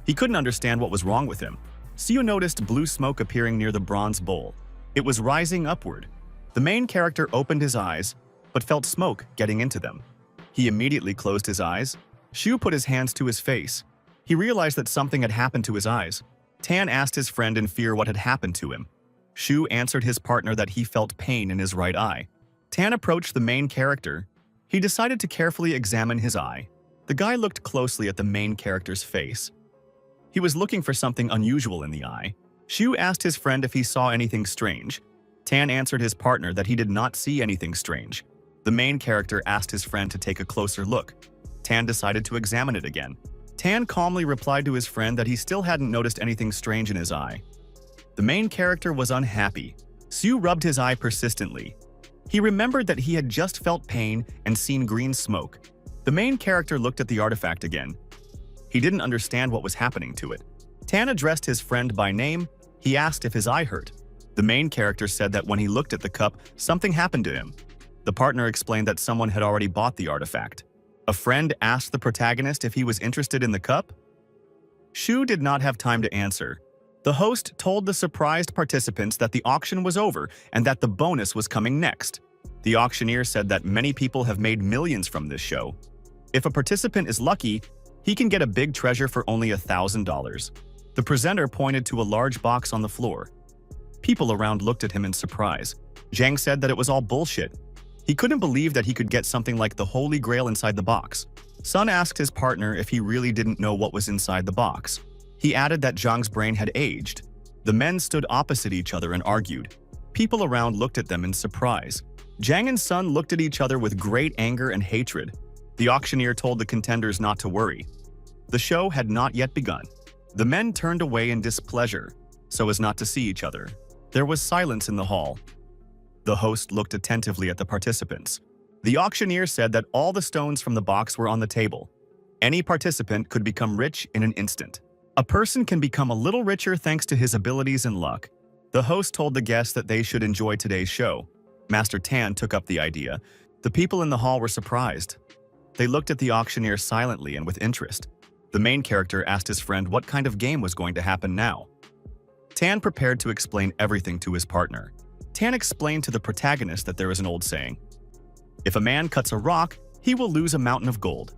He couldn't understand what was wrong with him. Siu noticed blue smoke appearing near the bronze bowl. It was rising upward. The main character opened his eyes, but felt smoke getting into them. He immediately closed his eyes. Shu put his hands to his face. He realized that something had happened to his eyes. Tan asked his friend in fear what had happened to him. Shu answered his partner that he felt pain in his right eye. Tan approached the main character. He decided to carefully examine his eye. The guy looked closely at the main character's face. He was looking for something unusual in the eye. Shu asked his friend if he saw anything strange. Tan answered his partner that he did not see anything strange. The main character asked his friend to take a closer look. Tan decided to examine it again. Tan calmly replied to his friend that he still hadn't noticed anything strange in his eye. The main character was unhappy. Siu rubbed his eye persistently. He remembered that he had just felt pain and seen green smoke. The main character looked at the artifact again. He didn't understand what was happening to it. Tan addressed his friend by name. He asked if his eye hurt. The main character said that when he looked at the cup, something happened to him. The partner explained that someone had already bought the artifact. A friend asked the protagonist if he was interested in the cup. Shu did not have time to answer. The host told the surprised participants that the auction was over and that the bonus was coming next. The auctioneer said that many people have made millions from this show. If a participant is lucky, he can get a big treasure for only $1,000. The presenter pointed to a large box on the floor. People around looked at him in surprise. Zhang said that it was all bullshit. He couldn't believe that he could get something like the Holy Grail inside the box. Sun asked his partner if he really didn't know what was inside the box. He added that Zhang's brain had aged. The men stood opposite each other and argued. People around looked at them in surprise. Zhang and Sun looked at each other with great anger and hatred. The auctioneer told the contenders not to worry. The show had not yet begun. The men turned away in displeasure, so as not to see each other. There was silence in the hall. The host looked attentively at the participants. The auctioneer said that all the stones from the box were on the table. Any participant could become rich in an instant. A person can become a little richer thanks to his abilities and luck. The host told the guests that they should enjoy today's show. Master Tan took up the idea. The people in the hall were surprised. They looked at the auctioneer silently and with interest. The main character asked his friend what kind of game was going to happen now. Tan prepared to explain everything to his partner. Tan explained to the protagonist that there is an old saying. If a man cuts a rock, he will lose a mountain of gold.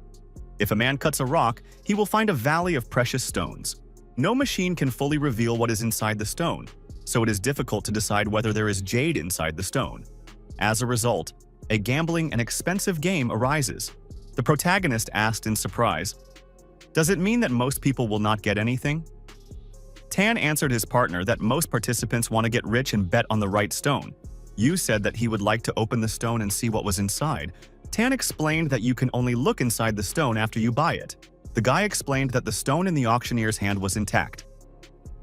If a man cuts a rock, he will find a valley of precious stones. No machine can fully reveal what is inside the stone, so it is difficult to decide whether there is jade inside the stone. As a result, a gambling and expensive game arises. The protagonist asked in surprise, "Does it mean that most people will not get anything?" Tan answered his partner that most participants want to get rich and bet on the right stone. Yu said that he would like to open the stone and see what was inside. Tan explained that you can only look inside the stone after you buy it. The guy explained that the stone in the auctioneer's hand was intact.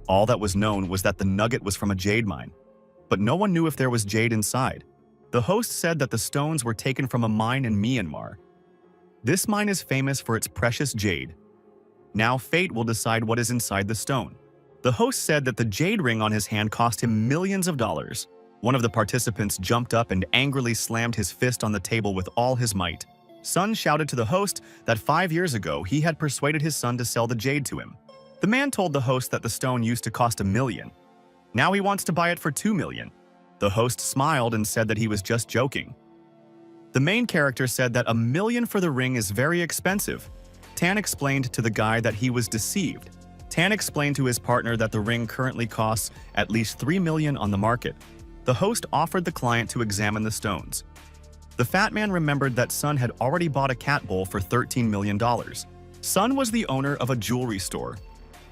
All that was known was that the nugget was from a jade mine, but no one knew if there was jade inside. The host said that the stones were taken from a mine in Myanmar. This mine is famous for its precious jade. Now fate will decide what is inside the stone. The host said that the jade ring on his hand cost him millions of dollars. One of the participants jumped up and angrily slammed his fist on the table with all his might. Son shouted to the host that 5 years ago he had persuaded his son to sell the jade to him. The man told the host that the stone used to cost $1 million. Now he wants to buy it for $2 million. The host smiled and said that he was just joking. The main character said that $1 million for the ring is very expensive. Tan explained to the guy that he was deceived. Tan explained to his partner that the ring currently costs at least $3 million on the market. The host offered the client to examine the stones. The fat man remembered that Sun had already bought a cat bowl for $13 million. Sun was the owner of a jewelry store.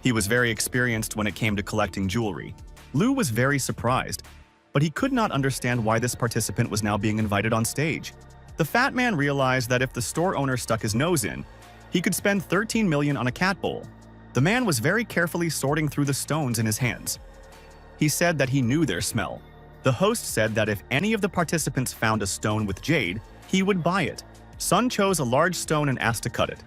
He was very experienced when it came to collecting jewelry. Lu was very surprised, but he could not understand why this participant was now being invited on stage. The fat man realized that if the store owner stuck his nose in, he could spend $13 million on a cat bowl. The man was very carefully sorting through the stones in his hands. He said that he knew their smell. The host said that if any of the participants found a stone with jade, he would buy it. Sun chose a large stone and asked to cut it.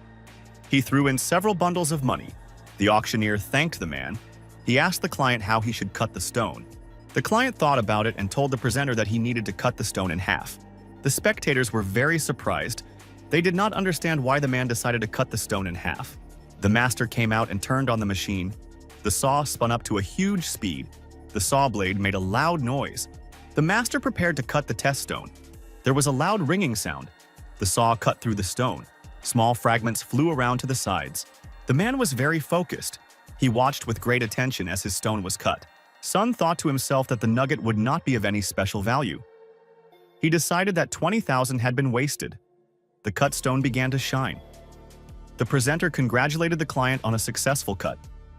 He threw in several bundles of money. The auctioneer thanked the man. He asked the client how he should cut the stone. The client thought about it and told the presenter that he needed to cut the stone in half. The spectators were very surprised. They did not understand why the man decided to cut the stone in half. The master came out and turned on the machine. The saw spun up to a huge speed. The saw blade made a loud noise. The master prepared to cut the test stone. There was a loud ringing sound. The saw cut through the stone. Small fragments flew around to the sides. The man was very focused. He watched with great attention as his stone was cut. Sun thought to himself that the nugget would not be of any special value. He decided that 20,000 had been wasted. The cut stone began to shine. The presenter congratulated the client on a successful cut.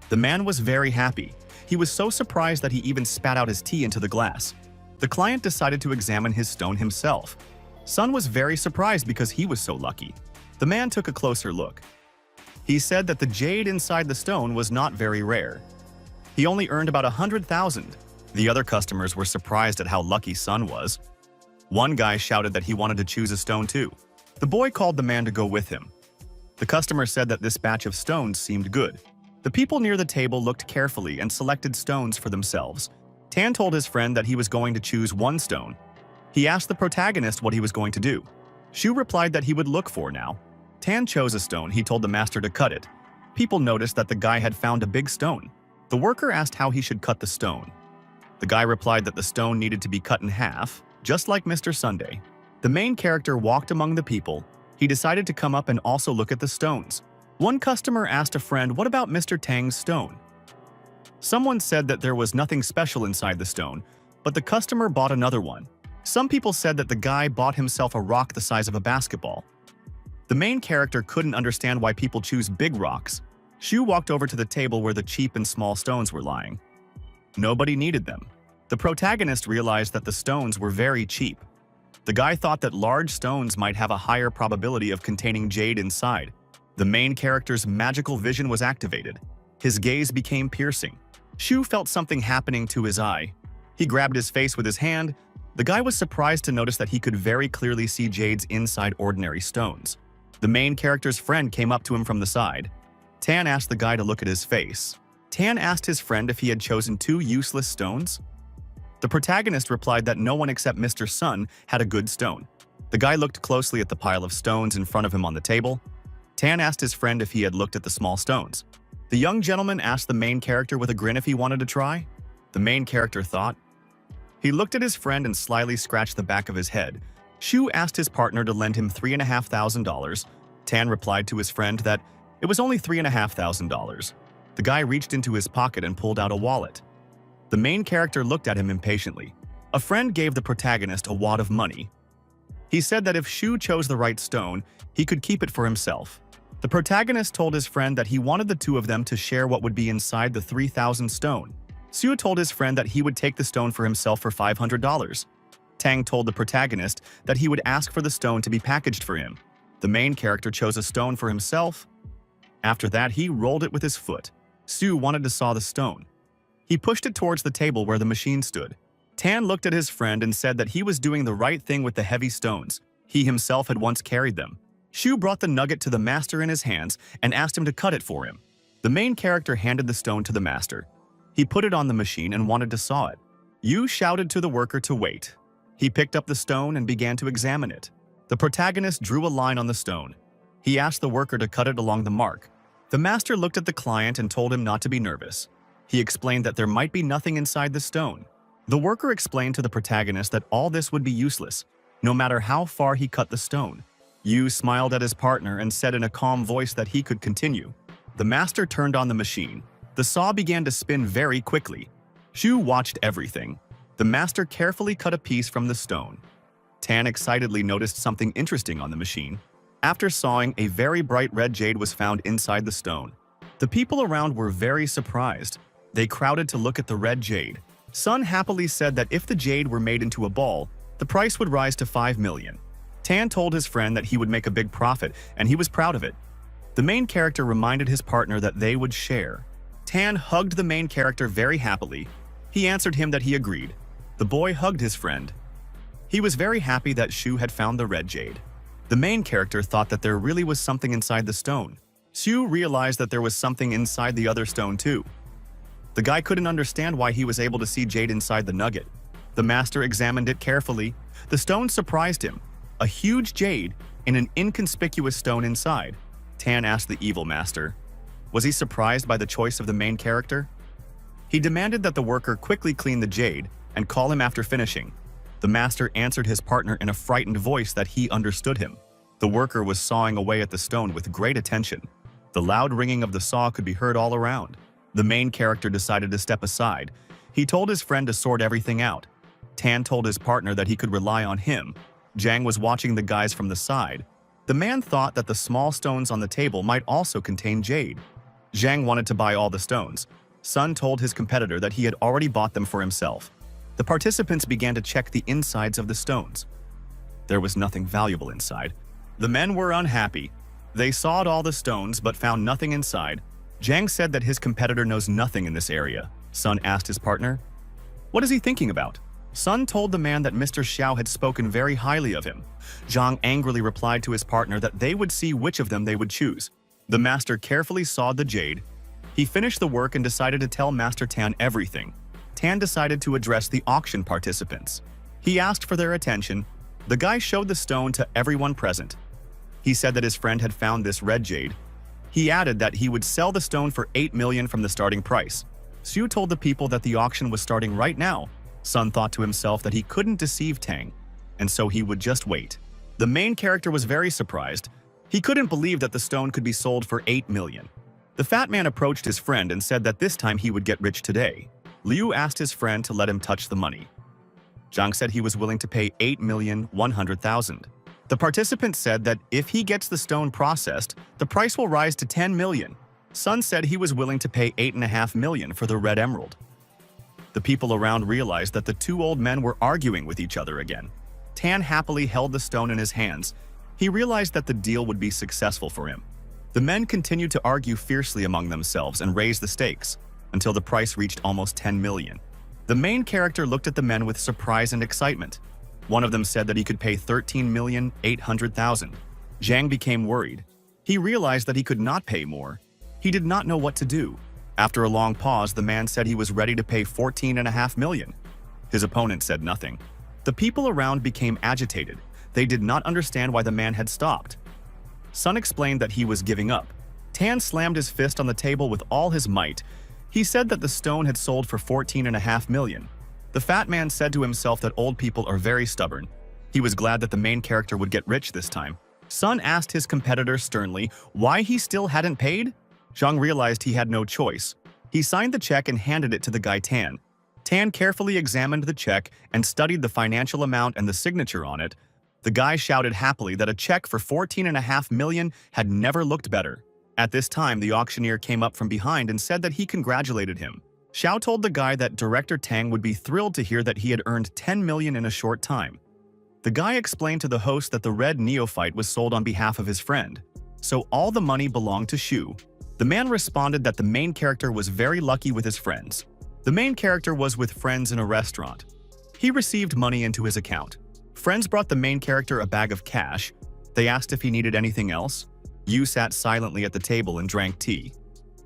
The man was very happy. He was so surprised that he even spat out his tea into the glass. The client decided to examine his stone himself. Sun was very surprised because he was so lucky. The man took a closer look. He said that the jade inside the stone was not very rare. He only earned about 100,000. The other customers were surprised at how lucky Sun was. One guy shouted that he wanted to choose a stone too. The boy called the man to go with him. The customer said that this batch of stones seemed good. The people near the table looked carefully and selected stones for themselves. Tan told his friend that he was going to choose one stone. He asked the protagonist what he was going to do. Shu replied that he would look for now. Tan chose a stone. He told the master to cut it. People noticed that the guy had found a big stone. The worker asked how he should cut the stone. The guy replied that the stone needed to be cut in half, just like Mr. Sunday. The main character walked among the people. He decided to come up and also look at the stones. One customer asked a friend, "What about Mr. Tang's stone?" Someone said that there was nothing special inside the stone, but the customer bought another one. Some people said that the guy bought himself a rock the size of a basketball. The main character couldn't understand why people choose big rocks. Shu walked over to the table where the cheap and small stones were lying. Nobody needed them. The protagonist realized that the stones were very cheap. The guy thought that large stones might have a higher probability of containing jade inside. The main character's magical vision was activated. His gaze became piercing. Shu felt something happening to his eye. He grabbed his face with his hand. The guy was surprised to notice that he could very clearly see jades inside ordinary stones. The main character's friend came up to him from the side. Tan asked the guy to look at his face. Tan asked his friend if he had chosen 2 useless stones. The protagonist replied that no one except Mr. Sun had a good stone. The guy looked closely at the pile of stones in front of him on the table. Tan asked his friend if he had looked at the small stones. The young gentleman asked the main character with a grin if he wanted to try. The main character thought. He looked at his friend and slyly scratched the back of his head. Shu asked his partner to lend him $3,500. Tan replied to his friend that it was only $3,500. The guy reached into his pocket and pulled out a wallet. The main character looked at him impatiently. A friend gave the protagonist a wad of money. He said that if Shu chose the right stone, he could keep it for himself. The protagonist told his friend that he wanted the two of them to share what would be inside the 3,000 stone. Shu told his friend that he would take the stone for himself for $500. Tang told the protagonist that he would ask for the stone to be packaged for him. The main character chose a stone for himself. After that, he rolled it with his foot. Sue wanted to saw the stone. He pushed it towards the table where the machine stood. Tan looked at his friend and said that he was doing the right thing with the heavy stones. He himself had once carried them. Shu brought the nugget to the master in his hands and asked him to cut it for him. The main character handed the stone to the master. He put it on the machine and wanted to saw it. Yu shouted to the worker to wait. He picked up the stone and began to examine it. The protagonist drew a line on the stone. He asked the worker to cut it along the mark. The master looked at the client and told him not to be nervous. He explained that there might be nothing inside the stone. The worker explained to the protagonist that all this would be useless, no matter how far he cut the stone. Yu smiled at his partner and said in a calm voice that he could continue. The master turned on the machine. The saw began to spin very quickly. Shu watched everything. The master carefully cut a piece from the stone. Tan excitedly noticed something interesting on the machine. After sawing, a very bright red jade was found inside the stone. The people around were very surprised. They crowded to look at the red jade. Sun happily said that if the jade were made into a ball, the price would rise to 5 million. Tan told his friend that he would make a big profit, and he was proud of it. The main character reminded his partner that they would share. Tan hugged the main character very happily. He answered him that he agreed. The boy hugged his friend. He was very happy that Shu had found the red jade. The main character thought that there really was something inside the stone. Shu realized that there was something inside the other stone too. The guy couldn't understand why he was able to see jade inside the nugget. The master examined it carefully. The stone surprised him. A huge jade in an inconspicuous stone inside. Tan asked the evil master. Was he surprised by the choice of the main character? He demanded that the worker quickly clean the jade and call him after finishing. The master answered his partner in a frightened voice that he understood him. The worker was sawing away at the stone with great attention. The loud ringing of the saw could be heard all around. The main character decided to step aside. He told his friend to sort everything out. Tan told his partner that he could rely on him. Zhang was watching the guys from the side. The man thought that the small stones on the table might also contain jade. Zhang wanted to buy all the stones. Sun told his competitor that he had already bought them for himself. The participants began to check the insides of the stones. There was nothing valuable inside. The men were unhappy. They sawed all the stones but found nothing inside. Zhang said that his competitor knows nothing in this area. Sun asked his partner, "What is he thinking about?" Sun told the man that Mr. Xiao had spoken very highly of him. Zhang angrily replied to his partner that they would see which of them they would choose. The master carefully sawed the jade. He finished the work and decided to tell Master Tan everything. Tan decided to address the auction participants. He asked for their attention. The guy showed the stone to everyone present. He said that his friend had found this red jade. He added that he would sell the stone for 8 million from the starting price. Xu told the people that the auction was starting right now. Sun thought to himself that he couldn't deceive Tang, and so he would just wait. The main character was very surprised. He couldn't believe that the stone could be sold for 8 million. The fat man approached his friend and said that this time he would get rich today. Liu asked his friend to let him touch the money. Zhang said he was willing to pay 8,100,000. The participant said that if he gets the stone processed, the price will rise to 10 million. Sun said he was willing to pay 8.5 million for the red emerald. The people around realized that the two old men were arguing with each other again. Tan happily held the stone in his hands. He realized that the deal would be successful for him. The men continued to argue fiercely among themselves and raise the stakes until the price reached almost 10 million. The main character looked at the men with surprise and excitement. One of them said that he could pay 13,800,000. Zhang became worried. He realized that he could not pay more. He did not know what to do. After a long pause, the man said he was ready to pay 14.5 million. His opponent said nothing. The people around became agitated. They did not understand why the man had stopped. Sun explained that he was giving up. Tan slammed his fist on the table with all his might. He said that the stone had sold for 14.5 million. The fat man said to himself that old people are very stubborn. He was glad that the main character would get rich this time. Sun asked his competitor sternly why he still hadn't paid. Zhang realized he had no choice. He signed the check and handed it to the guy Tan. Tan carefully examined the check and studied the financial amount and the signature on it. The guy shouted happily that a check for 14.5 million had never looked better. At this time, the auctioneer came up from behind and said that he congratulated him. Xiao told the guy that Director Tang would be thrilled to hear that he had earned 10 million in a short time. The guy explained to the host that the red neophyte was sold on behalf of his friend, so all the money belonged to Shu. The man responded that the main character was very lucky with his friends. The main character was with friends in a restaurant. He received money into his account. Friends brought the main character a bag of cash. They asked if he needed anything else. Yu sat silently at the table and drank tea.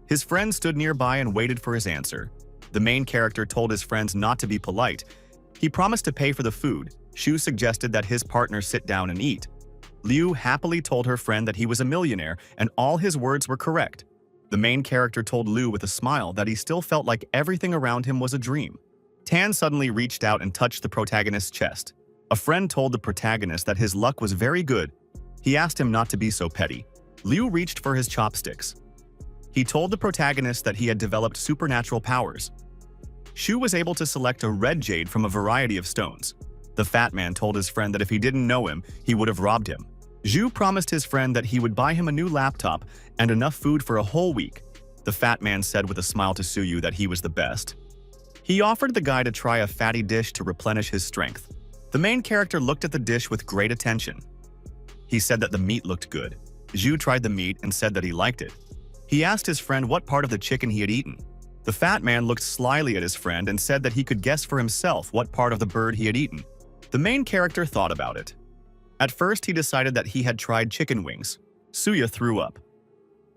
His friend stood nearby and waited for his answer. The main character told his friends not to be polite. He promised to pay for the food. Shu suggested that his partner sit down and eat. Liu happily told her friend that he was a millionaire and all his words were correct. The main character told Liu with a smile that he still felt like everything around him was a dream. Tan suddenly reached out and touched the protagonist's chest. A friend told the protagonist that his luck was very good. He asked him not to be so petty. Liu reached for his chopsticks. He told the protagonist that he had developed supernatural powers. Shu was able to select a red jade from a variety of stones. The fat man told his friend that if he didn't know him, he would have robbed him. Zhu promised his friend that he would buy him a new laptop and enough food for a whole week. The fat man said with a smile to Suyu that he was the best. He offered the guy to try a fatty dish to replenish his strength. The main character looked at the dish with great attention. He said that the meat looked good. Zhu tried the meat and said that he liked it. He asked his friend what part of the chicken he had eaten. The fat man looked slyly at his friend and said that he could guess for himself what part of the bird he had eaten. The main character thought about it. At first, he decided that he had tried chicken wings. Suya threw up.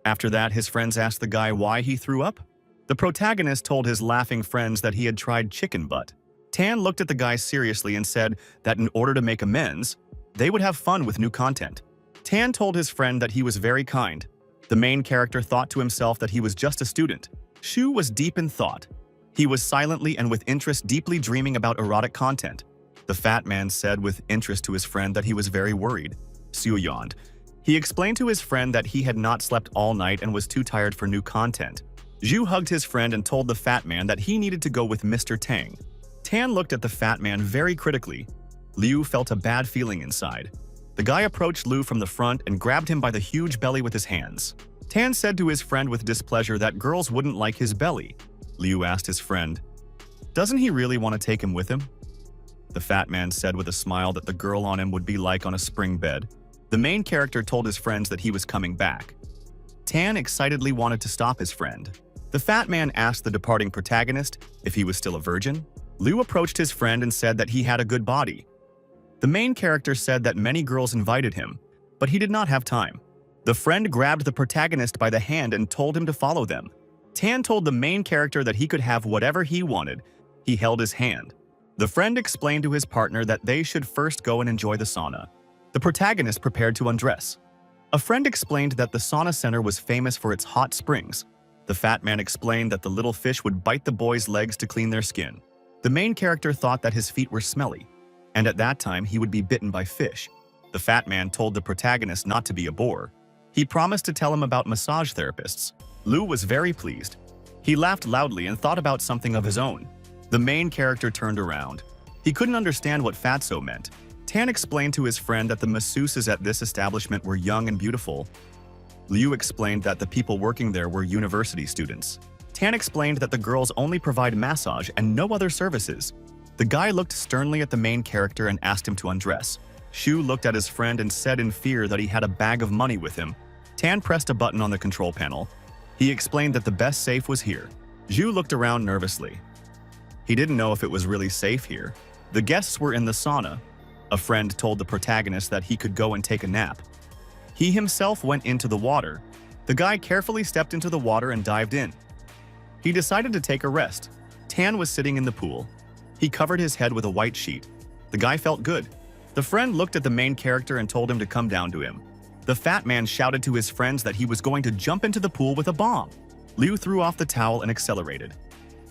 After that, his friends asked the guy why he threw up. The protagonist told his laughing friends that he had tried chicken butt. Tan looked at the guy seriously and said that in order to make amends, they would have fun with new content. Tan told his friend that he was very kind. The main character thought to himself that he was just a student. Shu was deep in thought. He was silently and with interest deeply dreaming about erotic content. The fat man said with interest to his friend that he was very worried. Sue yawned. He explained to his friend that he had not slept all night and was too tired for new content. Zhu hugged his friend and told the fat man that he needed to go with Mr. Tang. Tan looked at the fat man very critically. Liu felt a bad feeling inside. The guy approached Liu from the front and grabbed him by the huge belly with his hands. Tan said to his friend with displeasure that girls wouldn't like his belly. Liu asked his friend, "Doesn't he really want to take him with him?" The fat man said with a smile that the girl on him would be like on a spring bed. The main character told his friends that he was coming back. Tan excitedly wanted to stop his friend. The fat man asked the departing protagonist if he was still a virgin. Liu approached his friend and said that he had a good body. The main character said that many girls invited him, but he did not have time. The friend grabbed the protagonist by the hand and told him to follow them. Tan told the main character that he could have whatever he wanted. He held his hand. The friend explained to his partner that they should first go and enjoy the sauna. The protagonist prepared to undress. A friend explained that the sauna center was famous for its hot springs. The fat man explained that the little fish would bite the boys' legs to clean their skin. The main character thought that his feet were smelly, and at that time he would be bitten by fish. The fat man told the protagonist not to be a bore. He promised to tell him about massage therapists. Liu was very pleased. He laughed loudly and thought about something of his own. The main character turned around. He couldn't understand what fatso meant. Tan explained to his friend that the masseuses at this establishment were young and beautiful. Liu explained that the people working there were university students. Tan explained that the girls only provide massage and no other services. The guy looked sternly at the main character and asked him to undress. Shu looked at his friend and said in fear that he had a bag of money with him. Tan pressed a button on the control panel. He explained that the best safe was here. Zhu looked around nervously. He didn't know if it was really safe here. The guests were in the sauna. A friend told the protagonist that he could go and take a nap. He himself went into the water. The guy carefully stepped into the water and dived in. He decided to take a rest. Tan was sitting in the pool. He covered his head with a white sheet. The guy felt good. The friend looked at the main character and told him to come down to him. The fat man shouted to his friends that he was going to jump into the pool with a bomb. Liu threw off the towel and accelerated.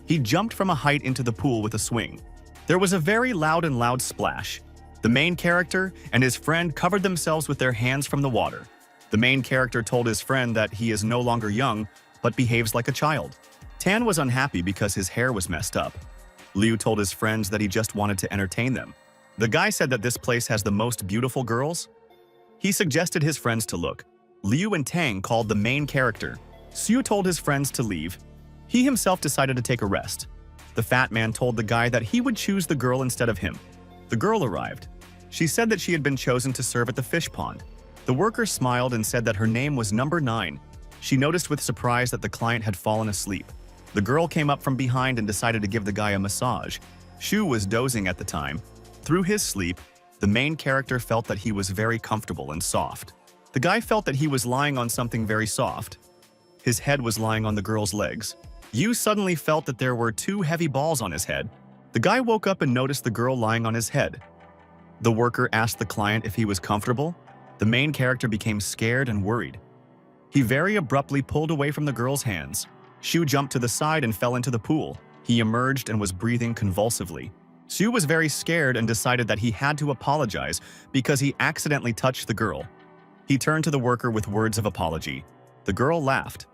He jumped from a height into the pool with a swing. There was a very loud splash. The main character and his friend covered themselves with their hands from the water. The main character told his friend that he is no longer young, but behaves like a child. Tan was unhappy because his hair was messed up. Liu told his friends that he just wanted to entertain them. The guy said that this place has the most beautiful girls. He suggested his friends to look. Liu and Tang called the main character. Su told his friends to leave. He himself decided to take a rest. The fat man told the guy that he would choose the girl instead of him. The girl arrived. She said that she had been chosen to serve at the fish pond. The worker smiled and said that her name was number 9. She noticed with surprise that the client had fallen asleep. The girl came up from behind and decided to give the guy a massage. Shu was dozing at the time. Through his sleep, the main character felt that he was very comfortable and soft. The guy felt that he was lying on something very soft. His head was lying on the girl's legs. Yu suddenly felt that there were two heavy balls on his head. The guy woke up and noticed the girl lying on his head. The worker asked the client if he was comfortable. The main character became scared and worried. He very abruptly pulled away from the girl's hands. Shu jumped to the side and fell into the pool. He emerged and was breathing convulsively. Shu was very scared and decided that he had to apologize because he accidentally touched the girl. He turned to the worker with words of apology. The girl laughed.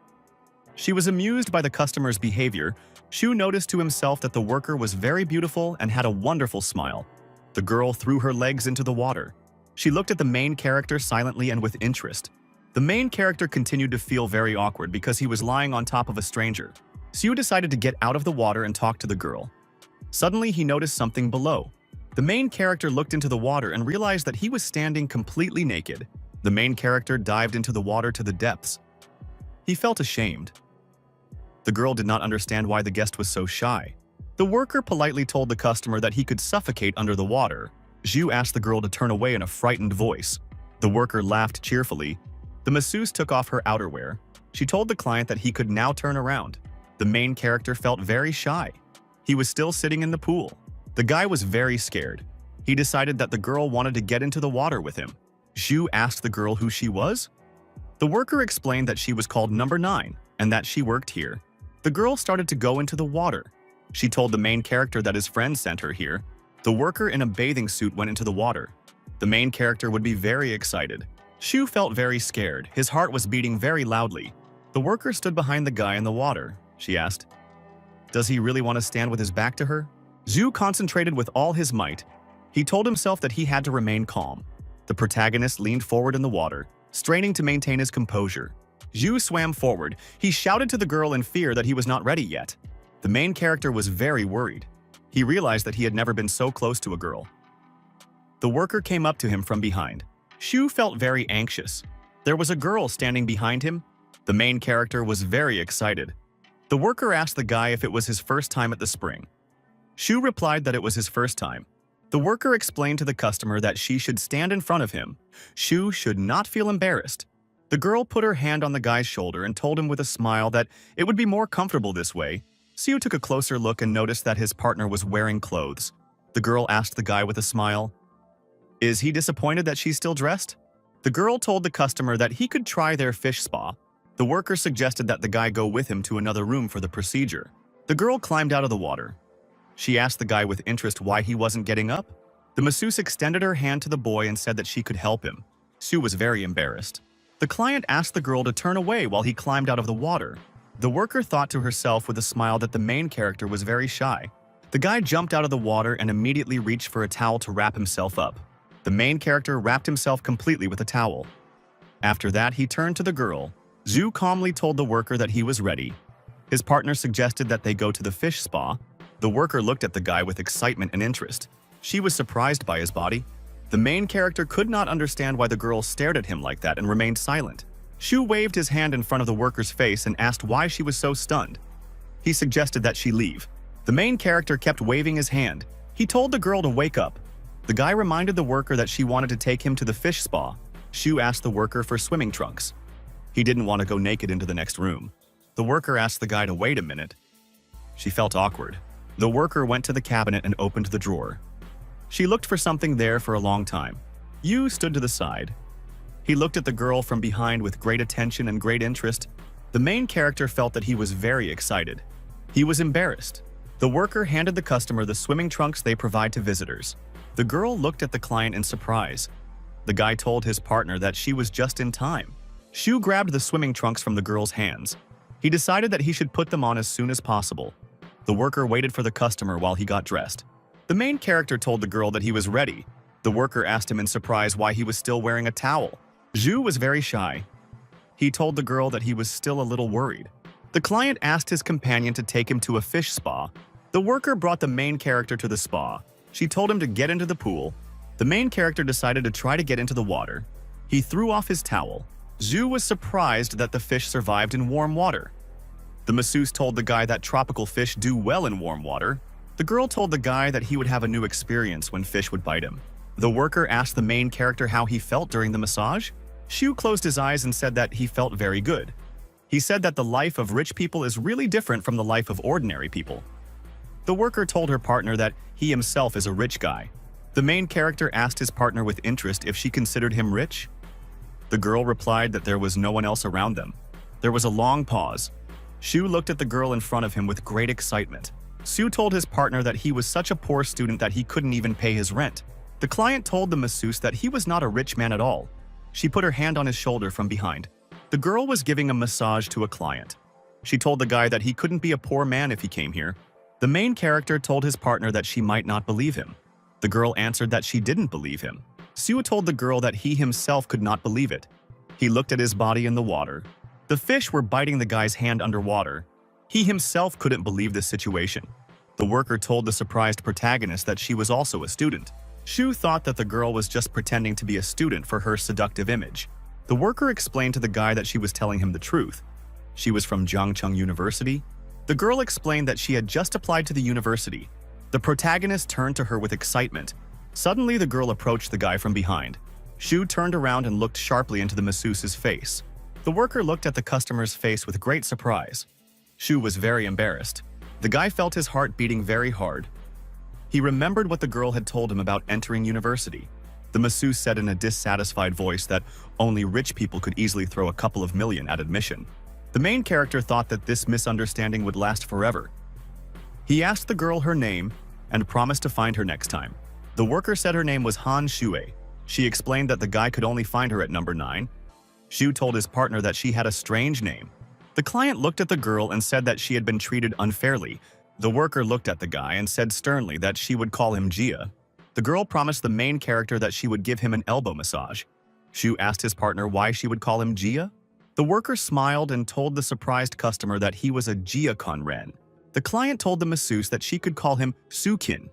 She was amused by the customer's behavior. Shu noticed to himself that the worker was very beautiful and had a wonderful smile. The girl threw her legs into the water. She looked at the main character silently and with interest. The main character continued to feel very awkward because he was lying on top of a stranger. Shu decided to get out of the water and talk to the girl. Suddenly, he noticed something below. The main character looked into the water and realized that he was standing completely naked. The main character dived into the water to the depths. He felt ashamed. The girl did not understand why the guest was so shy. The worker politely told the customer that he could suffocate under the water. Zhu asked the girl to turn away in a frightened voice. The worker laughed cheerfully. The masseuse took off her outerwear. She told the client that he could now turn around. The main character felt very shy. He was still sitting in the pool. The guy was very scared. He decided that the girl wanted to get into the water with him. Zhu asked the girl who she was. The worker explained that she was called Number 9 and that she worked here. The girl started to go into the water. She told the main character that his friend sent her here. The worker in a bathing suit went into the water. The main character would be very excited. Shu felt very scared. His heart was beating very loudly. The worker stood behind the guy in the water. She asked, "Does he really want to stand with his back to her?" Zhu concentrated with all his might. He told himself that he had to remain calm. The protagonist leaned forward in the water, straining to maintain his composure. Zhu swam forward. He shouted to the girl in fear that he was not ready yet. The main character was very worried. He realized that he had never been so close to a girl. The worker came up to him from behind. Shu felt very anxious. There was a girl standing behind him. The main character was very excited. The worker asked the guy if it was his first time at the spring. Shu replied that it was his first time. The worker explained to the customer that she should stand in front of him. Shu should not feel embarrassed. The girl put her hand on the guy's shoulder and told him with a smile that it would be more comfortable this way. Shu took a closer look and noticed that his partner was wearing clothes. The girl asked the guy with a smile, "Is he disappointed that she's still dressed?" The girl told the customer that he could try their fish spa. The worker suggested that the guy go with him to another room for the procedure. The girl climbed out of the water. She asked the guy with interest why he wasn't getting up. The masseuse extended her hand to the boy and said that she could help him. Shu was very embarrassed. The client asked the girl to turn away while he climbed out of the water. The worker thought to herself with a smile that the main character was very shy. The guy jumped out of the water and immediately reached for a towel to wrap himself up. The main character wrapped himself completely with a towel. After that, he turned to the girl. Zhu calmly told the worker that he was ready. His partner suggested that they go to the fish spa. The worker looked at the guy with excitement and interest. She was surprised by his body. The main character could not understand why the girl stared at him like that and remained silent. Shu waved his hand in front of the worker's face and asked why she was so stunned. He suggested that she leave. The main character kept waving his hand. He told the girl to wake up. The guy reminded the worker that she wanted to take him to the fish spa. Shu asked the worker for swimming trunks. He didn't want to go naked into the next room. The worker asked the guy to wait a minute. She felt awkward. The worker went to the cabinet and opened the drawer. She looked for something there for a long time. Yu stood to the side. He looked at the girl from behind with great attention and great interest. The main character felt that he was very excited. He was embarrassed. The worker handed the customer the swimming trunks they provide to visitors. The girl looked at the client in surprise. The guy told his partner that she was just in time. Shu grabbed the swimming trunks from the girl's hands. He decided that he should put them on as soon as possible. The worker waited for the customer while he got dressed. The main character told the girl that he was ready. The worker asked him in surprise why he was still wearing a towel. Zhu was very shy. He told the girl that he was still a little worried. The client asked his companion to take him to a fish spa. The worker brought the main character to the spa. She told him to get into the pool. The main character decided to try to get into the water. He threw off his towel. Zhu was surprised that the fish survived in warm water. The masseuse told the guy that tropical fish do well in warm water. The girl told the guy that he would have a new experience when fish would bite him. The worker asked the main character how he felt during the massage. Shu closed his eyes and said that he felt very good. He said that the life of rich people is really different from the life of ordinary people. The worker told her partner that he himself is a rich guy. The main character asked his partner with interest if she considered him rich. The girl replied that there was no one else around them. There was a long pause. Shu looked at the girl in front of him with great excitement. Sue told his partner that he was such a poor student that he couldn't even pay his rent. The client told the masseuse that he was not a rich man at all. She put her hand on his shoulder from behind. The girl was giving a massage to a client. She told the guy that he couldn't be a poor man if he came here. The main character told his partner that she might not believe him. The girl answered that she didn't believe him. Sue told the girl that he himself could not believe it. He looked at his body in the water. The fish were biting the guy's hand underwater. He himself couldn't believe this situation. The worker told the surprised protagonist that she was also a student. Shu thought that the girl was just pretending to be a student for her seductive image. The worker explained to the guy that she was telling him the truth. She was from Jiangcheng University. The girl explained that she had just applied to the university. The protagonist turned to her with excitement. Suddenly, the girl approached the guy from behind. Shu turned around and looked sharply into the masseuse's face. The worker looked at the customer's face with great surprise. Shu was very embarrassed. The guy felt his heart beating very hard. He remembered what the girl had told him about entering university. The masseuse said in a dissatisfied voice that only rich people could easily throw a couple of million at admission. The main character thought that this misunderstanding would last forever. He asked the girl her name and promised to find her next time. The worker said her name was Han Shui. She explained that the guy could only find her at number 9. Shu told his partner that she had a strange name. The client looked at the girl and said that she had been treated unfairly. The worker looked at the guy and said sternly that she would call him Jia. The girl promised the main character that she would give him an elbow massage. Shu asked his partner why she would call him Jia. The worker smiled and told the surprised customer that he was a Jia Conren. The client told the masseuse that she could call him Sukin.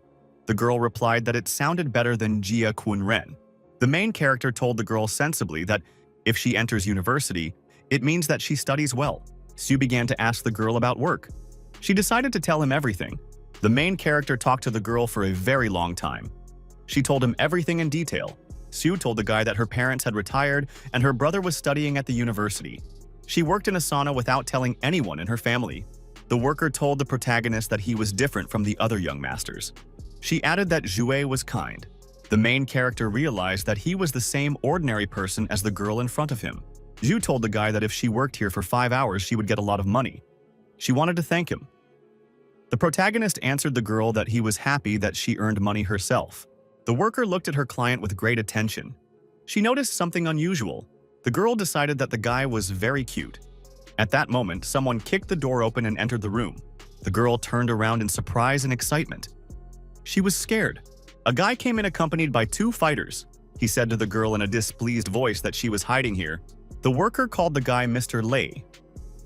The girl replied that it sounded better than Jia Kunren. The main character told the girl sensibly that if she enters university, it means that she studies well. Sue began to ask the girl about work. She decided to tell him everything. The main character talked to the girl for a very long time. She told him everything in detail. Sue told the guy that her parents had retired and her brother was studying at the university. She worked in a sauna without telling anyone in her family. The worker told the protagonist that he was different from the other young masters. She added that Zhue was kind. The main character realized that he was the same ordinary person as the girl in front of him. Zhu told the guy that if she worked here for 5 hours, she would get a lot of money. She wanted to thank him. The protagonist answered the girl that he was happy that she earned money herself. The worker looked at her client with great attention. She noticed something unusual. The girl decided that the guy was very cute. At that moment, someone kicked the door open and entered the room. The girl turned around in surprise and excitement. She was scared. A guy came in accompanied by 2 fighters. He said to the girl in a displeased voice that she was hiding here. The worker called the guy Mr. Lei.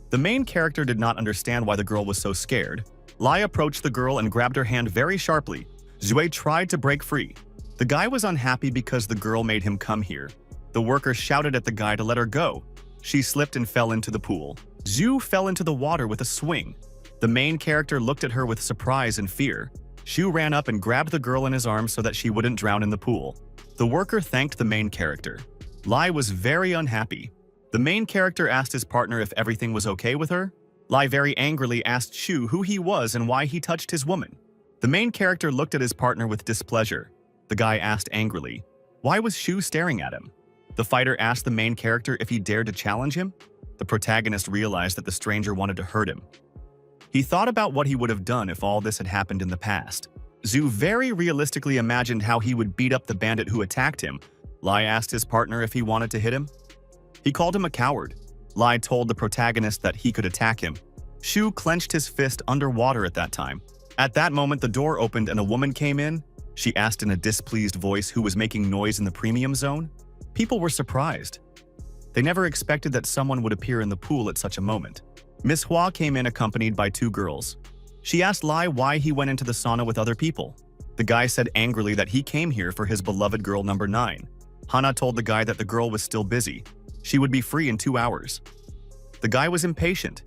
The main character did not understand why the girl was so scared. Lai approached the girl and grabbed her hand very sharply. Zue tried to break free. The guy was unhappy because the girl made him come here. The worker shouted at the guy to let her go. She slipped and fell into the pool. Zhu fell into the water with a swing. The main character looked at her with surprise and fear. Shu ran up and grabbed the girl in his arms so that she wouldn't drown in the pool. The worker thanked the main character. Lai was very unhappy. The main character asked his partner if everything was okay with her. Lai very angrily asked Shu who he was and why he touched his woman. The main character looked at his partner with displeasure. The guy asked angrily, why was Shu staring at him? The fighter asked the main character if he dared to challenge him. The protagonist realized that the stranger wanted to hurt him. He thought about what he would have done if all this had happened in the past. Zhu very realistically imagined how he would beat up the bandit who attacked him. Lai asked his partner if he wanted to hit him. He called him a coward. Lai told the protagonist that he could attack him. Shu clenched his fist underwater at that time. At that moment, the door opened and a woman came in. She asked in a displeased voice who was making noise in the premium zone. People were surprised. They never expected that someone would appear in the pool at such a moment. Miss Hua came in accompanied by 2 girls. She asked Lai why he went into the sauna with other people. The guy said angrily that he came here for his beloved girl number 9. Hana told the guy that the girl was still busy. She would be free in 2 hours. The guy was impatient.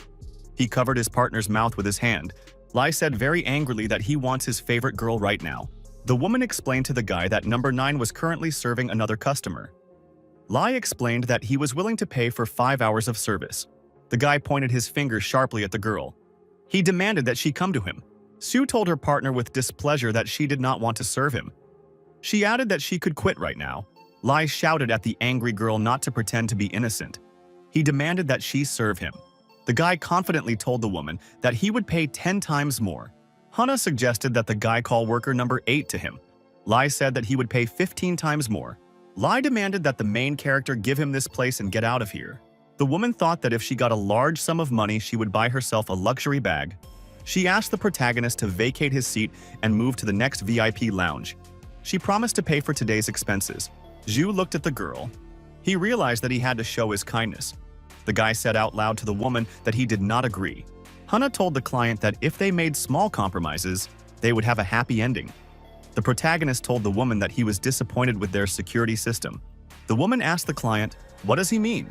He covered his partner's mouth with his hand. Lai said very angrily that he wants his favorite girl right now. The woman explained to the guy that number 9 was currently serving another customer. Lai explained that he was willing to pay for 5 hours of service. The guy pointed his finger sharply at the girl. He demanded that she come to him. Sue told her partner with displeasure that she did not want to serve him. She added that she could quit right now. Lai shouted at the angry girl not to pretend to be innocent. He demanded that she serve him. The guy confidently told the woman that he would pay 10 times more. Hana suggested that the guy call worker number 8 to him. Lai said that he would pay 15 times more. Lai demanded that the main character give him this place and get out of here. The woman thought that if she got a large sum of money, she would buy herself a luxury bag. She asked the protagonist to vacate his seat and move to the next VIP lounge. She promised to pay for today's expenses. Zhu looked at the girl. He realized that he had to show his kindness. The guy said out loud to the woman that he did not agree. Hana told the client that if they made small compromises, they would have a happy ending. The protagonist told the woman that he was disappointed with their security system. The woman asked the client, "What does he mean?"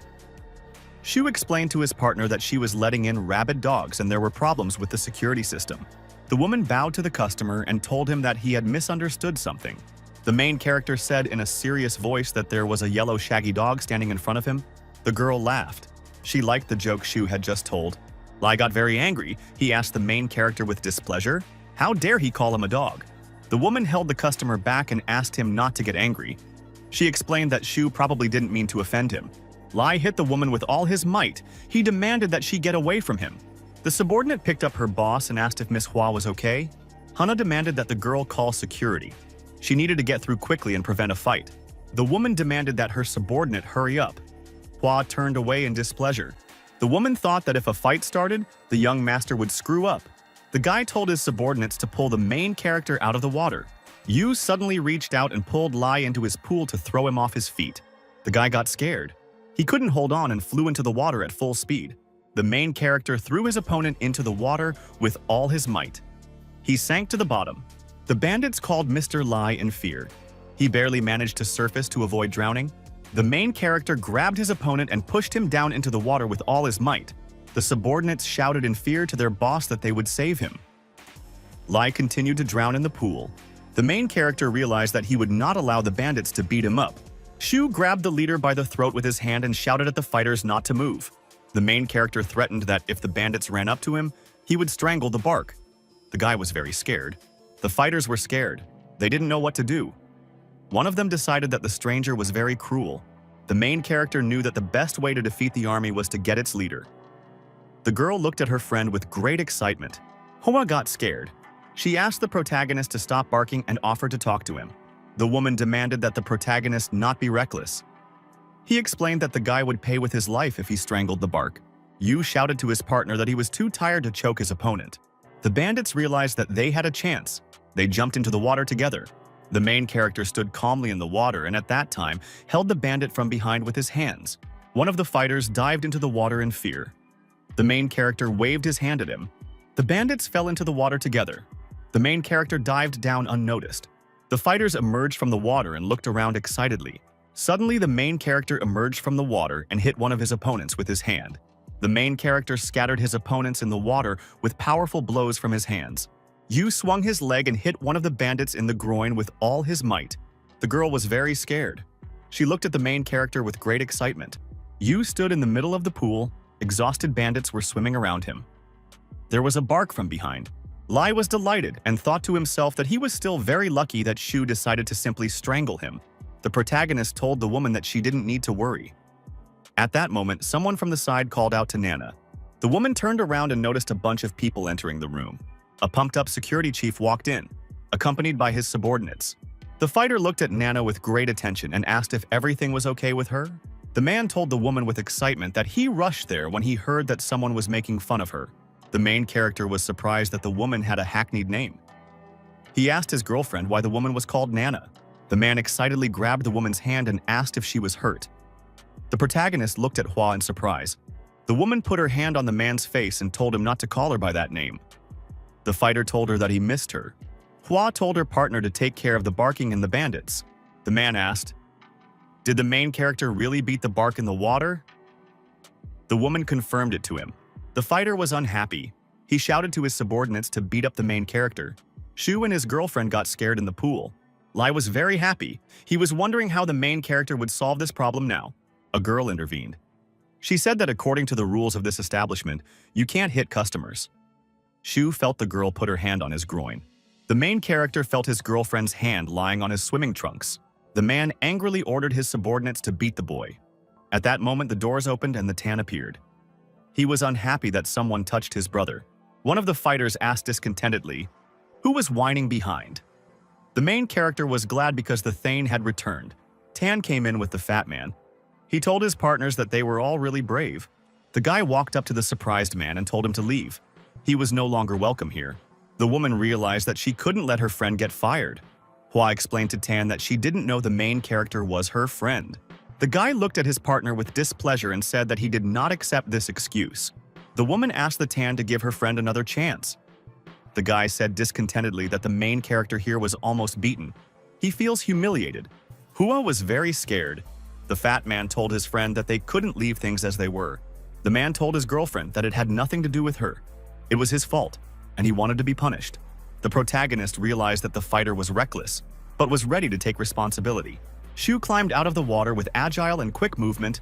Shu explained to his partner that she was letting in rabid dogs and there were problems with the security system. The woman bowed to the customer and told him that he had misunderstood something. The main character said in a serious voice that there was a yellow shaggy dog standing in front of him. The girl laughed. She liked the joke Shu had just told. Lai got very angry. He asked the main character with displeasure, "How dare he call him a dog?" The woman held the customer back and asked him not to get angry. She explained that Shu probably didn't mean to offend him. Lai hit the woman with all his might. He demanded that she get away from him. The subordinate picked up her boss and asked if Miss Hua was okay. Hana demanded that the girl call security. She needed to get through quickly and prevent a fight. The woman demanded that her subordinate hurry up. Hua turned away in displeasure. The woman thought that if a fight started, the young master would screw up. The guy told his subordinates to pull the main character out of the water. Yu suddenly reached out and pulled Lai into his pool to throw him off his feet. The guy got scared. He couldn't hold on and flew into the water at full speed. The main character threw his opponent into the water with all his might. He sank to the bottom. The bandits called Mr. Lai in fear. He barely managed to surface to avoid drowning. The main character grabbed his opponent and pushed him down into the water with all his might. The subordinates shouted in fear to their boss that they would save him. Lai continued to drown in the pool. The main character realized that he would not allow the bandits to beat him up. Shu grabbed the leader by the throat with his hand and shouted at the fighters not to move. The main character threatened that if the bandits ran up to him, he would strangle the bark. The guy was very scared. The fighters were scared. They didn't know what to do. One of them decided that the stranger was very cruel. The main character knew that the best way to defeat the army was to get its leader. The girl looked at her friend with great excitement. Hoa got scared. She asked the protagonist to stop barking and offered to talk to him. The woman demanded that the protagonist not be reckless. He explained that the guy would pay with his life if he strangled the bark. Yu shouted to his partner that he was too tired to choke his opponent. The bandits realized that they had a chance. They jumped into the water together. The main character stood calmly in the water and at that time held the bandit from behind with his hands. One of the fighters dived into the water in fear. The main character waved his hand at him. The bandits fell into the water together. The main character dived down unnoticed. The fighters emerged from the water and looked around excitedly. Suddenly, the main character emerged from the water and hit one of his opponents with his hand. The main character scattered his opponents in the water with powerful blows from his hands. Yu swung his leg and hit one of the bandits in the groin with all his might. The girl was very scared. She looked at the main character with great excitement. Yu stood in the middle of the pool. Exhausted bandits were swimming around him. There was a bark from behind. Lai was delighted and thought to himself that he was still very lucky that Shu decided to simply strangle him. The protagonist told the woman that she didn't need to worry. At that moment, someone from the side called out to Nana. The woman turned around and noticed a bunch of people entering the room. A pumped-up security chief walked in, accompanied by his subordinates. The fighter looked at Nana with great attention and asked if everything was okay with her. The man told the woman with excitement that he rushed there when he heard that someone was making fun of her. The main character was surprised that the woman had a hackneyed name. He asked his girlfriend why the woman was called Nana. The man excitedly grabbed the woman's hand and asked if she was hurt. The protagonist looked at Hua in surprise. The woman put her hand on the man's face and told him not to call her by that name. The fighter told her that he missed her. Hua told her partner to take care of the barking and the bandits. The man asked, "Did the main character really beat the bark in the water?" The woman confirmed it to him. The fighter was unhappy. He shouted to his subordinates to beat up the main character. Shu and his girlfriend got scared in the pool. Lai was very happy. He was wondering how the main character would solve this problem now. A girl intervened. She said that according to the rules of this establishment, you can't hit customers. Shu felt the girl put her hand on his groin. The main character felt his girlfriend's hand lying on his swimming trunks. The man angrily ordered his subordinates to beat the boy. At that moment, the doors opened and the Tan appeared. He was unhappy that someone touched his brother. One of the fighters asked discontentedly, "Who was whining behind?" The main character was glad because the Thane had returned. Tan came in with the fat man. He told his partners that they were all really brave. The guy walked up to the surprised man and told him to leave. He was no longer welcome here. The woman realized that she couldn't let her friend get fired. Hua explained to Tan that she didn't know the main character was her friend. The guy looked at his partner with displeasure and said that he did not accept this excuse. The woman asked the Tan to give her friend another chance. The guy said discontentedly that the main character here was almost beaten. He feels humiliated. Hua was very scared. The fat man told his friend that they couldn't leave things as they were. The man told his girlfriend that it had nothing to do with her. It was his fault, and he wanted to be punished. The protagonist realized that the fighter was reckless, but was ready to take responsibility. Shu climbed out of the water with agile and quick movement.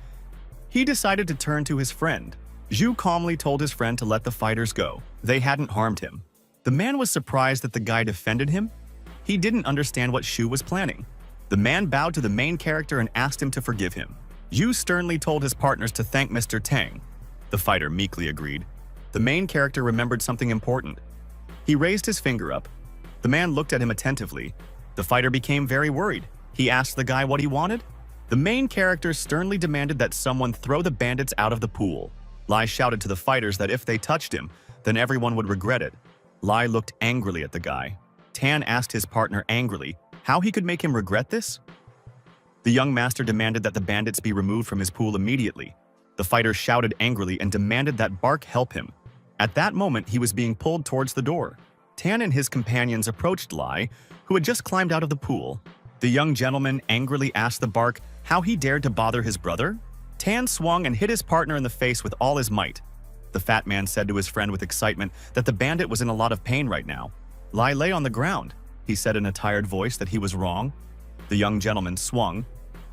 He decided to turn to his friend. Zhu calmly told his friend to let the fighters go. They hadn't harmed him. The man was surprised that the guy defended him. He didn't understand what Shu was planning. The man bowed to the main character and asked him to forgive him. Zhu sternly told his partners to thank Mr. Tang. The fighter meekly agreed. The main character remembered something important. He raised his finger up. The man looked at him attentively. The fighter became very worried. He asked the guy what he wanted. The main character sternly demanded that someone throw the bandits out of the pool. Lai shouted to the fighters that if they touched him, then everyone would regret it. Lai looked angrily at the guy. Tan asked his partner angrily how he could make him regret this. The young master demanded that the bandits be removed from his pool immediately. The fighter shouted angrily and demanded that Bark help him. At that moment, he was being pulled towards the door. Tan and his companions approached Lai, who had just climbed out of the pool. The young gentleman angrily asked the Bark how he dared to bother his brother. Tan swung and hit his partner in the face with all his might. The fat man said to his friend with excitement that the bandit was in a lot of pain right now. Lai lay on the ground. He said in a tired voice that he was wrong. The young gentleman swung.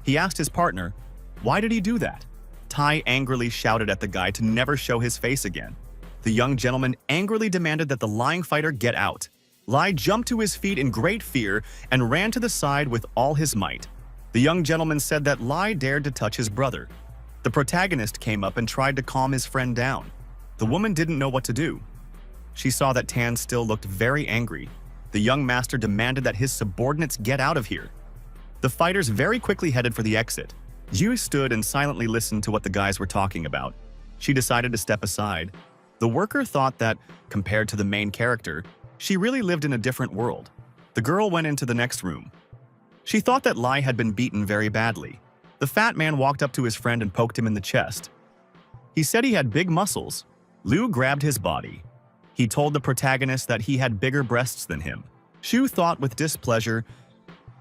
He asked his partner, "Why did he do that?" Tai angrily shouted at the guy to never show his face again. The young gentleman angrily demanded that the lying fighter get out. Lai jumped to his feet in great fear and ran to the side with all his might. The young gentleman said that Lai dared to touch his brother. The protagonist came up and tried to calm his friend down. The woman didn't know what to do. She saw that Tan still looked very angry. The young master demanded that his subordinates get out of here. The fighters very quickly headed for the exit. Yu stood and silently listened to what the guys were talking about. She decided to step aside. The worker thought that, compared to the main character, she really lived in a different world. The girl went into the next room. She thought that Lai had been beaten very badly. The fat man walked up to his friend and poked him in the chest. He said he had big muscles. Liu grabbed his body. He told the protagonist that he had bigger breasts than him. Shu thought with displeasure.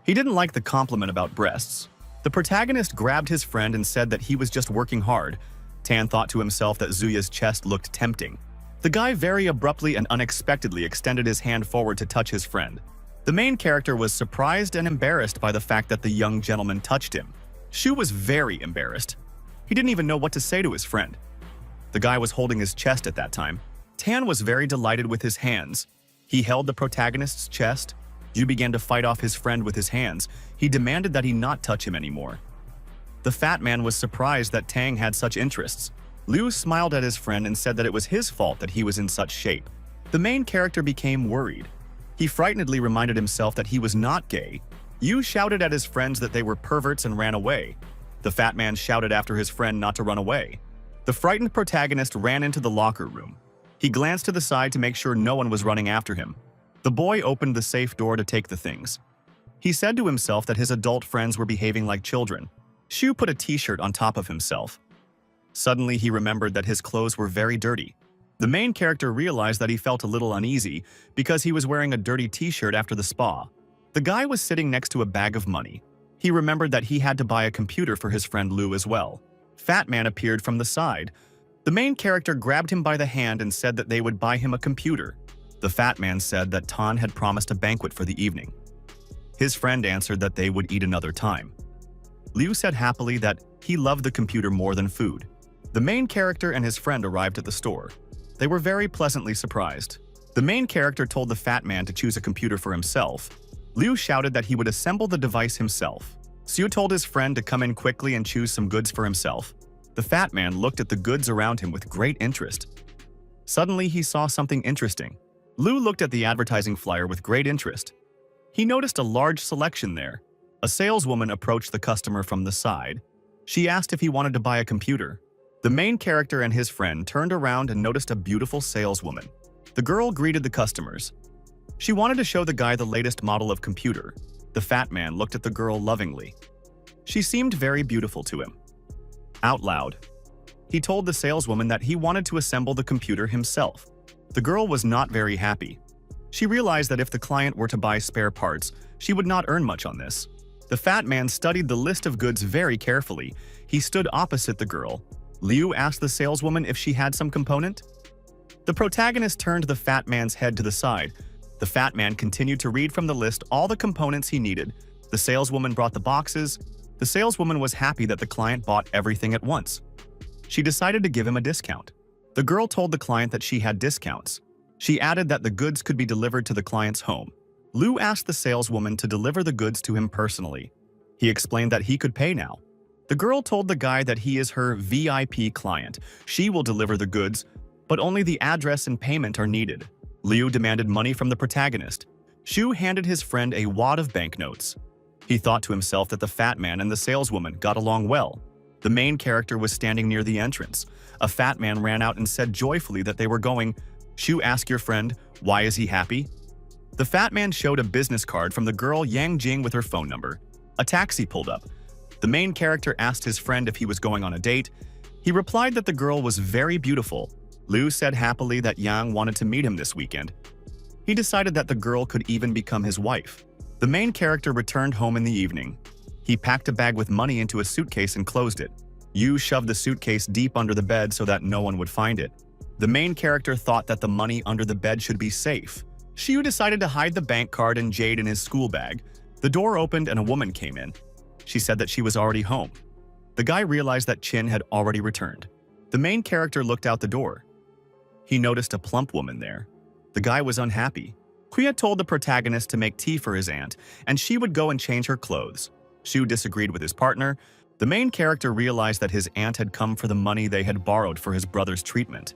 He didn't like the compliment about breasts. The protagonist grabbed his friend and said that he was just working hard. Tan thought to himself that Zuya's chest looked tempting. The guy very abruptly and unexpectedly extended his hand forward to touch his friend. The main character was surprised and embarrassed by the fact that the young gentleman touched him. Shu was very embarrassed. He didn't even know what to say to his friend. The guy was holding his chest at that time. Tan was very delighted with his hands. He held the protagonist's chest. Yu began to fight off his friend with his hands. He demanded that he not touch him anymore. The fat man was surprised that Tang had such interests. Liu smiled at his friend and said that it was his fault that he was in such shape. The main character became worried. He frightenedly reminded himself that he was not gay. Yu shouted at his friends that they were perverts and ran away. The fat man shouted after his friend not to run away. The frightened protagonist ran into the locker room. He glanced to the side to make sure no one was running after him. The boy opened the safe door to take the things. He said to himself that his adult friends were behaving like children. Shu put a t-shirt on top of himself. Suddenly, he remembered that his clothes were very dirty. The main character realized that he felt a little uneasy because he was wearing a dirty t-shirt after the spa. The guy was sitting next to a bag of money. He remembered that he had to buy a computer for his friend Liu as well. Fat man appeared from the side. The main character grabbed him by the hand and said that they would buy him a computer. The fat man said that Tan had promised a banquet for the evening. His friend answered that they would eat another time. Liu said happily that he loved the computer more than food. The main character and his friend arrived at the store. They were very pleasantly surprised. The main character told the fat man to choose a computer for himself. Liu shouted that he would assemble the device himself. Xiu told his friend to come in quickly and choose some goods for himself. The fat man looked at the goods around him with great interest. Suddenly, he saw something interesting. Liu looked at the advertising flyer with great interest. He noticed a large selection there. A saleswoman approached the customer from the side. She asked if he wanted to buy a computer. The main character and his friend turned around and noticed a beautiful saleswoman. The girl greeted the customers. She wanted to show the guy the latest model of computer. The fat man looked at the girl lovingly. She seemed very beautiful to him. Out loud, he told the saleswoman that he wanted to assemble the computer himself. The girl was not very happy. She realized that if the client were to buy spare parts, she would not earn much on this. The fat man studied the list of goods very carefully. He stood opposite the girl. Liu asked the saleswoman if she had some component. The protagonist turned the fat man's head to the side. The fat man continued to read from the list all the components he needed. The saleswoman brought the boxes. The saleswoman was happy that the client bought everything at once. She decided to give him a discount. The girl told the client that she had discounts. She added that the goods could be delivered to the client's home. Liu asked the saleswoman to deliver the goods to him personally. He explained that he could pay now. The girl told the guy that he is her VIP client. She will deliver the goods, but only the address and payment are needed. Liu demanded money from the protagonist. Xu handed his friend a wad of banknotes. He thought to himself that the fat man and the saleswoman got along well. The main character was standing near the entrance. A fat man ran out and said joyfully that they were going. Xu asked your friend, why is he happy? The fat man showed a business card from the girl Yang Jing with her phone number. A taxi pulled up. The main character asked his friend if he was going on a date. He replied that the girl was very beautiful. Liu said happily that Yang wanted to meet him this weekend. He decided that the girl could even become his wife. The main character returned home in the evening. He packed a bag with money into a suitcase and closed it. Yu shoved the suitcase deep under the bed so that no one would find it. The main character thought that the money under the bed should be safe. Xiu decided to hide the bank card and jade in his school bag. The door opened and a woman came in. She said that she was already home. The guy realized that Qin had already returned. The main character looked out the door. He noticed a plump woman there. The guy was unhappy. Kuya told the protagonist to make tea for his aunt, and she would go and change her clothes. Xu disagreed with his partner. The main character realized that his aunt had come for the money they had borrowed for his brother's treatment.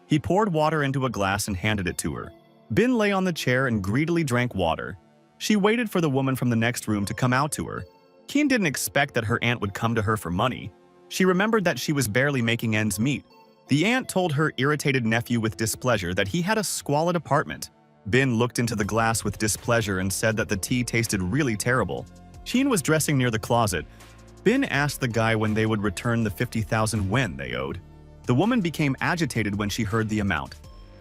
He poured water into a glass and handed it to her. Bin lay on the chair and greedily drank water. She waited for the woman from the next room to come out to her. Qin didn't expect that her aunt would come to her for money. She remembered that she was barely making ends meet. The aunt told her irritated nephew with displeasure that he had a squalid apartment. Bin looked into the glass with displeasure and said that the tea tasted really terrible. Qin was dressing near the closet. Bin asked the guy when they would return the 50,000 yen they owed. The woman became agitated when she heard the amount.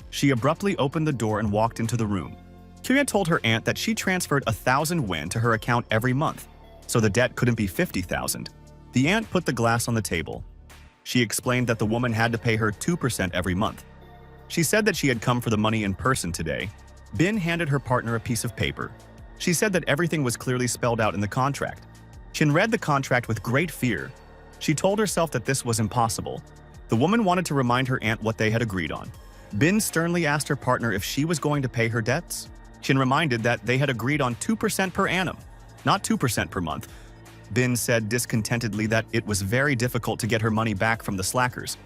She abruptly opened the door and walked into the room. Kuya told her aunt that she transferred 1,000 yen to her account every month, so the debt couldn't be 50,000. The aunt put the glass on the table. She explained that the woman had to pay her 2% every month. She said that she had come for the money in person today. Bin handed her partner a piece of paper. She said that everything was clearly spelled out in the contract. Qin read the contract with great fear. She told herself that this was impossible. The woman wanted to remind her aunt what they had agreed on. Bin sternly asked her partner if she was going to pay her debts. Qin reminded that they had agreed on 2% per annum, not 2% per month. Bin said discontentedly that it was very difficult to get her money back from the slackers.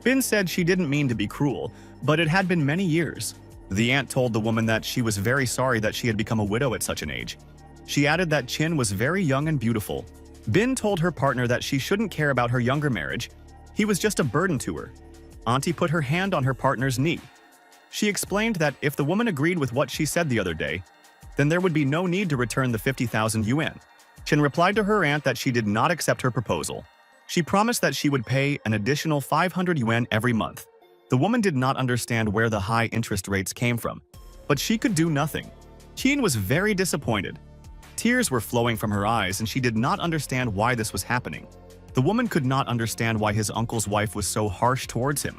Bin said she didn't mean to be cruel, but it had been many years. The aunt told the woman that she was very sorry that she had become a widow at such an age. She added that Qin was very young and beautiful. Bin told her partner that she shouldn't care about her younger marriage. He was just a burden to her. Auntie put her hand on her partner's knee. She explained that if the woman agreed with what she said the other day, then there would be no need to return the 50,000 yuan. Qin replied to her aunt that she did not accept her proposal. She promised that she would pay an additional 500 yuan every month. The woman did not understand where the high interest rates came from, but she could do nothing. Qin was very disappointed. Tears were flowing from her eyes and she did not understand why this was happening. The woman could not understand why his uncle's wife was so harsh towards him.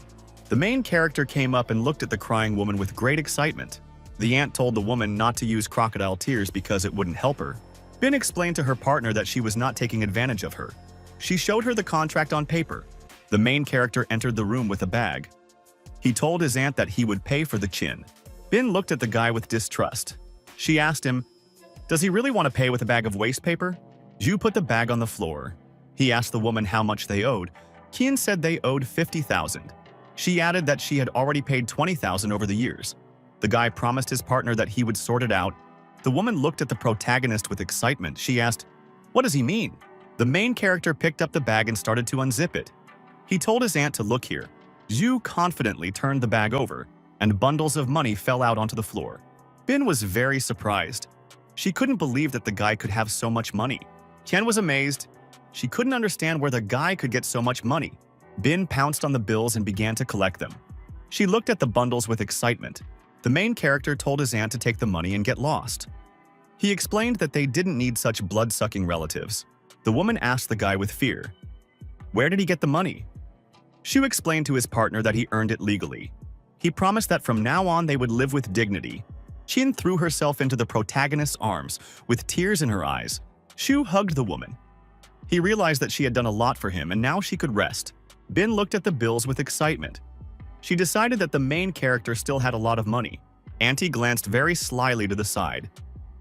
The main character came up and looked at the crying woman with great excitement. The aunt told the woman not to use crocodile tears because it wouldn't help her. Bin explained to her partner that she was not taking advantage of her. She showed her the contract on paper. The main character entered the room with a bag. He told his aunt that he would pay for the chin. Bin looked at the guy with distrust. She asked him, "Does he really want to pay with a bag of waste paper?" Zhu put the bag on the floor. He asked the woman how much they owed. Qian said they owed 50,000. She added that she had already paid 20,000 over the years. The guy promised his partner that he would sort it out. The woman looked at the protagonist with excitement. She asked, "What does he mean?" The main character picked up the bag and started to unzip it. He told his aunt to look here. Zhu confidently turned the bag over, and bundles of money fell out onto the floor. Bin was very surprised. She couldn't believe that the guy could have so much money. Qian was amazed. She couldn't understand where the guy could get so much money. Bin pounced on the bills and began to collect them. She looked at the bundles with excitement. The main character told his aunt to take the money and get lost. He explained that they didn't need such blood-sucking relatives. The woman asked the guy with fear, "Where did he get the money?" Shu explained to his partner that he earned it legally. He promised that from now on they would live with dignity. Qin threw herself into the protagonist's arms with tears in her eyes. Shu hugged the woman. He realized that she had done a lot for him and now she could rest. Bin looked at the bills with excitement. She decided that the main character still had a lot of money. Auntie glanced very slyly to the side.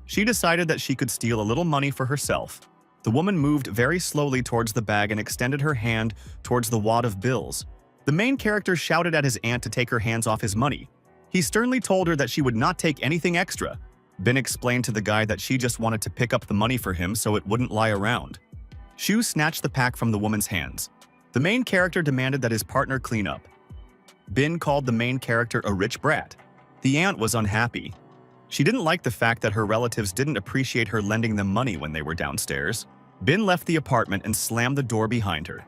She decided that she could steal a little money for herself. The woman moved very slowly towards the bag and extended her hand towards the wad of bills. The main character shouted at his aunt to take her hands off his money. He sternly told her that she would not take anything extra. Bin explained to the guy that she just wanted to pick up the money for him so it wouldn't lie around. Shu snatched the pack from the woman's hands. The main character demanded that his partner clean up. Bin called the main character a rich brat. The aunt was unhappy. She didn't like the fact that her relatives didn't appreciate her lending them money when they were downstairs. Bin left the apartment and slammed the door behind her.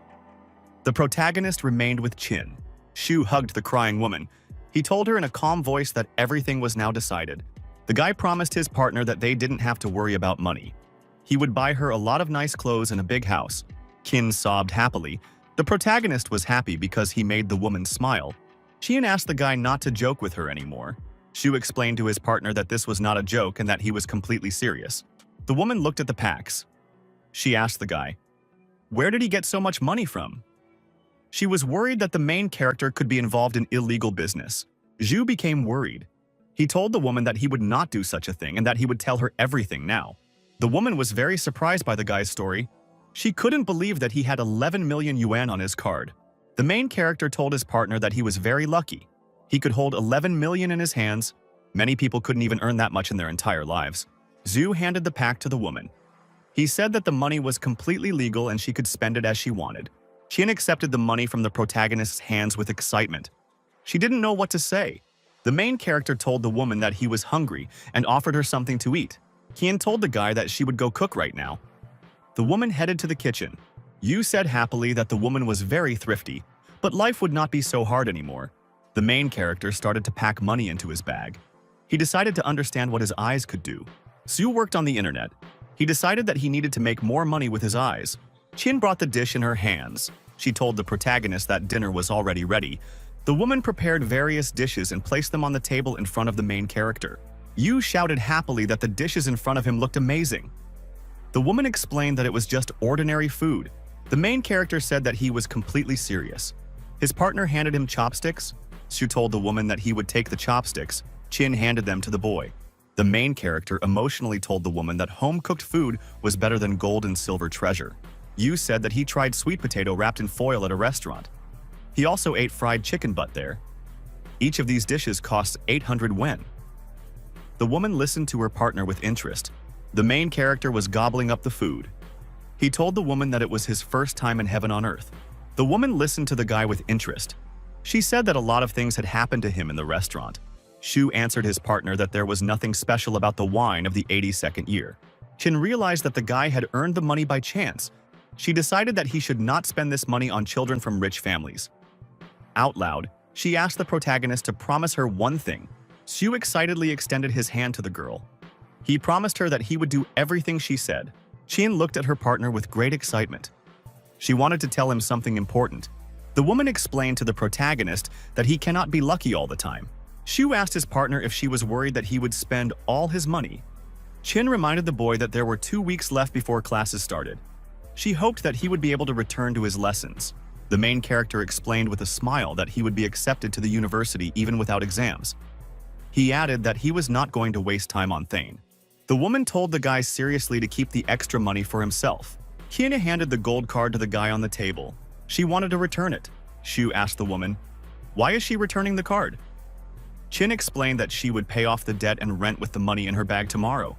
The protagonist remained with Qin. Shu hugged the crying woman. He told her in a calm voice that everything was now decided. The guy promised his partner that they didn't have to worry about money. He would buy her a lot of nice clothes and a big house. Qin sobbed happily. The protagonist was happy because he made the woman smile. Qian asked the guy not to joke with her anymore. Shu explained to his partner that this was not a joke and that he was completely serious. The woman looked at the packs. She asked the guy, "Where did he get so much money from?" She was worried that the main character could be involved in illegal business. Zhu became worried. He told the woman that he would not do such a thing and that he would tell her everything now. The woman was very surprised by the guy's story. She couldn't believe that he had 11 million yuan on his card. The main character told his partner that he was very lucky. He could hold 11 million in his hands. Many people couldn't even earn that much in their entire lives. Zhu handed the pack to the woman. He said that the money was completely legal and she could spend it as she wanted. Qian accepted the money from the protagonist's hands with excitement. She didn't know what to say. The main character told the woman that he was hungry and offered her something to eat. Qian told the guy that she would go cook right now. The woman headed to the kitchen. Yu said happily that the woman was very thrifty, but life would not be so hard anymore. The main character started to pack money into his bag. He decided to understand what his eyes could do. Zhu worked on the internet. He decided that he needed to make more money with his eyes. Qin brought the dish in her hands. She told the protagonist that dinner was already ready. The woman prepared various dishes and placed them on the table in front of the main character. Yu shouted happily that the dishes in front of him looked amazing. The woman explained that it was just ordinary food. The main character said that he was completely serious. His partner handed him chopsticks. Shu told the woman that he would take the chopsticks. Qin handed them to the boy. The main character emotionally told the woman that home-cooked food was better than gold and silver treasure. Yu said that he tried sweet potato wrapped in foil at a restaurant. He also ate fried chicken butt there. Each of these dishes cost 800 yuan. The woman listened to her partner with interest. The main character was gobbling up the food. He told the woman that it was his first time in heaven on earth. The woman listened to the guy with interest. She said that a lot of things had happened to him in the restaurant. Shu answered his partner that there was nothing special about the wine of the 82nd year. Qin realized that the guy had earned the money by chance. She decided that he should not spend this money on children from rich families. Out loud, she asked the protagonist to promise her one thing. Shu excitedly extended his hand to the girl. He promised her that he would do everything she said. Qin looked at her partner with great excitement. She wanted to tell him something important. The woman explained to the protagonist that he cannot be lucky all the time. Shu asked his partner if she was worried that he would spend all his money. Chin reminded the boy that there were 2 weeks left before classes started. She hoped that he would be able to return to his lessons. The main character explained with a smile that he would be accepted to the university even without exams. He added that he was not going to waste time on Thane. The woman told the guy seriously to keep the extra money for himself. Chin handed the gold card to the guy on the table. She wanted to return it. Shu asked the woman, "Why is she returning the card?" Chin explained that she would pay off the debt and rent with the money in her bag tomorrow.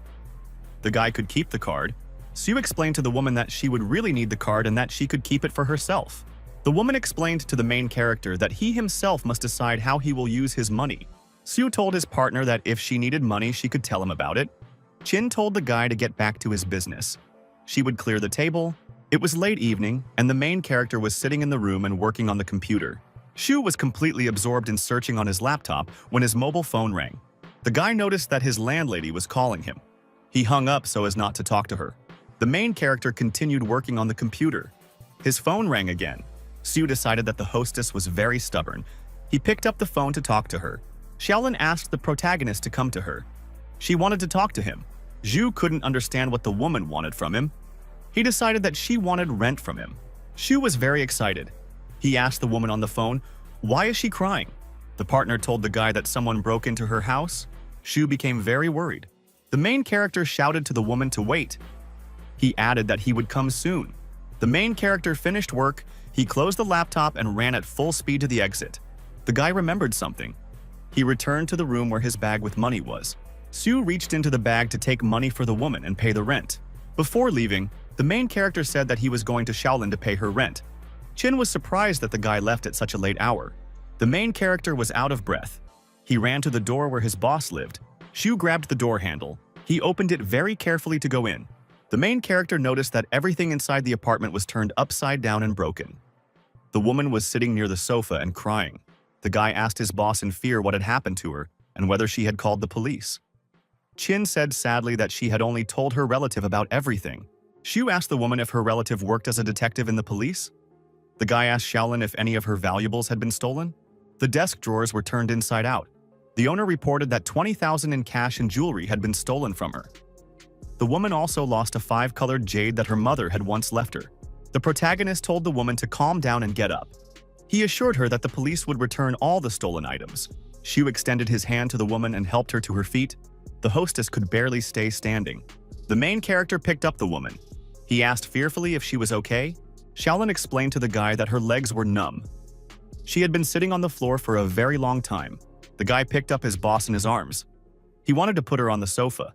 The guy could keep the card. Sue explained to the woman that she would really need the card and that she could keep it for herself. The woman explained to the main character that he himself must decide how he will use his money. Sue told his partner that if she needed money, she could tell him about it. Chin told the guy to get back to his business. She would clear the table. It was late evening, and the main character was sitting in the room and working on the computer. Shu was completely absorbed in searching on his laptop when his mobile phone rang. The guy noticed that his landlady was calling him. He hung up so as not to talk to her. The main character continued working on the computer. His phone rang again. Sue decided that the hostess was very stubborn. He picked up the phone to talk to her. Xiaolin asked the protagonist to come to her. She wanted to talk to him. Zhu couldn't understand what the woman wanted from him. He decided that she wanted rent from him. Shu was very excited. He asked the woman on the phone, "Why is she crying?" The partner told the guy that someone broke into her house. Shu became very worried. The main character shouted to the woman to wait. He added that he would come soon. The main character finished work. He closed the laptop and ran at full speed to the exit. The guy remembered something. He returned to the room where his bag with money was. Sue reached into the bag to take money for the woman and pay the rent. Before leaving, the main character said that he was going to Shaolin to pay her rent. Chin was surprised that the guy left at such a late hour. The main character was out of breath. He ran to the door where his boss lived. Shu grabbed the door handle. He opened it very carefully to go in. The main character noticed that everything inside the apartment was turned upside down and broken. The woman was sitting near the sofa and crying. The guy asked his boss in fear what had happened to her and whether she had called the police. Chin said sadly that she had only told her relative about everything. Shu asked the woman if her relative worked as a detective in the police. The guy asked Shaolin if any of her valuables had been stolen. The desk drawers were turned inside out. The owner reported that 20,000 in cash and jewelry had been stolen from her. The woman also lost a 5-colored jade that her mother had once left her. The protagonist told the woman to calm down and get up. He assured her that the police would return all the stolen items. Shu extended his hand to the woman and helped her to her feet. The hostess could barely stay standing. The main character picked up the woman. He asked fearfully if she was okay. Shaolin explained to the guy that her legs were numb. She had been sitting on the floor for a very long time. The guy picked up his boss in his arms. He wanted to put her on the sofa.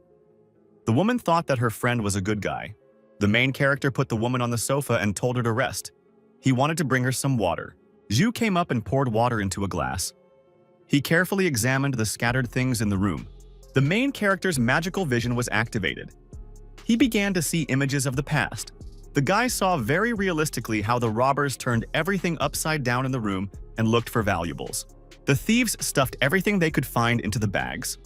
The woman thought that her friend was a good guy. The main character put the woman on the sofa and told her to rest. He wanted to bring her some water. Zhu came up and poured water into a glass. He carefully examined the scattered things in the room. The main character's magical vision was activated. He began to see images of the past. The guy saw very realistically how the robbers turned everything upside down in the room and looked for valuables. The thieves stuffed everything they could find into the bags.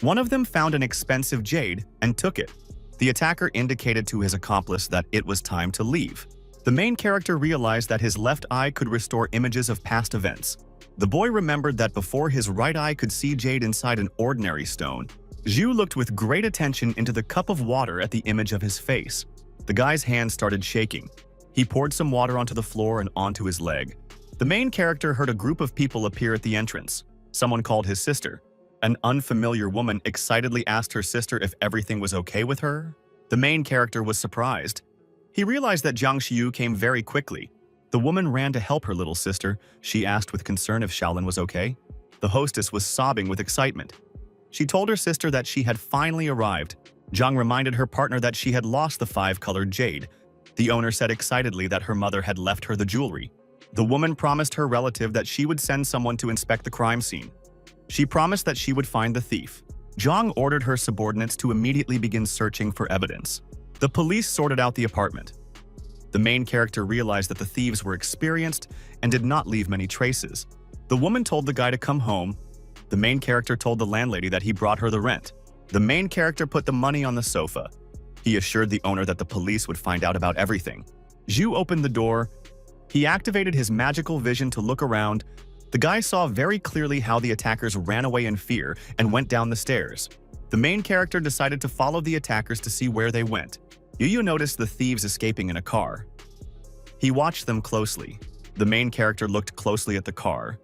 One of them found an expensive jade and took it. The attacker indicated to his accomplice that it was time to leave. The main character realized that his left eye could restore images of past events. The boy remembered that before his right eye could see jade inside an ordinary stone. Zhu looked with great attention into the cup of water at the image of his face. The guy's hand started shaking. He poured some water onto the floor and onto his leg. The main character heard a group of people appear at the entrance. Someone called his sister. An unfamiliar woman excitedly asked her sister if everything was okay with her. The main character was surprised. He realized that Jiang Xiu came very quickly. The woman ran to help her little sister. She asked with concern if Shaolin was okay. The hostess was sobbing with excitement. She told her sister that she had finally arrived. Jiang reminded her partner that she had lost the 5-colored jade. The owner said excitedly that her mother had left her the jewelry. The woman promised her relative that she would send someone to inspect the crime scene. She promised that she would find the thief. Jiang ordered her subordinates to immediately begin searching for evidence. The police sorted out the apartment. The main character realized that the thieves were experienced and did not leave many traces. The woman told the guy to come home. The main character told the landlady that he brought her the rent. The main character put the money on the sofa. He assured the owner that the police would find out about everything. Zhu opened the door. He activated his magical vision to look around. The guy saw very clearly how the attackers ran away in fear and went down the stairs. The main character decided to follow the attackers to see where they went. Yu noticed the thieves escaping in a car. He watched them closely. The main character looked closely at the car.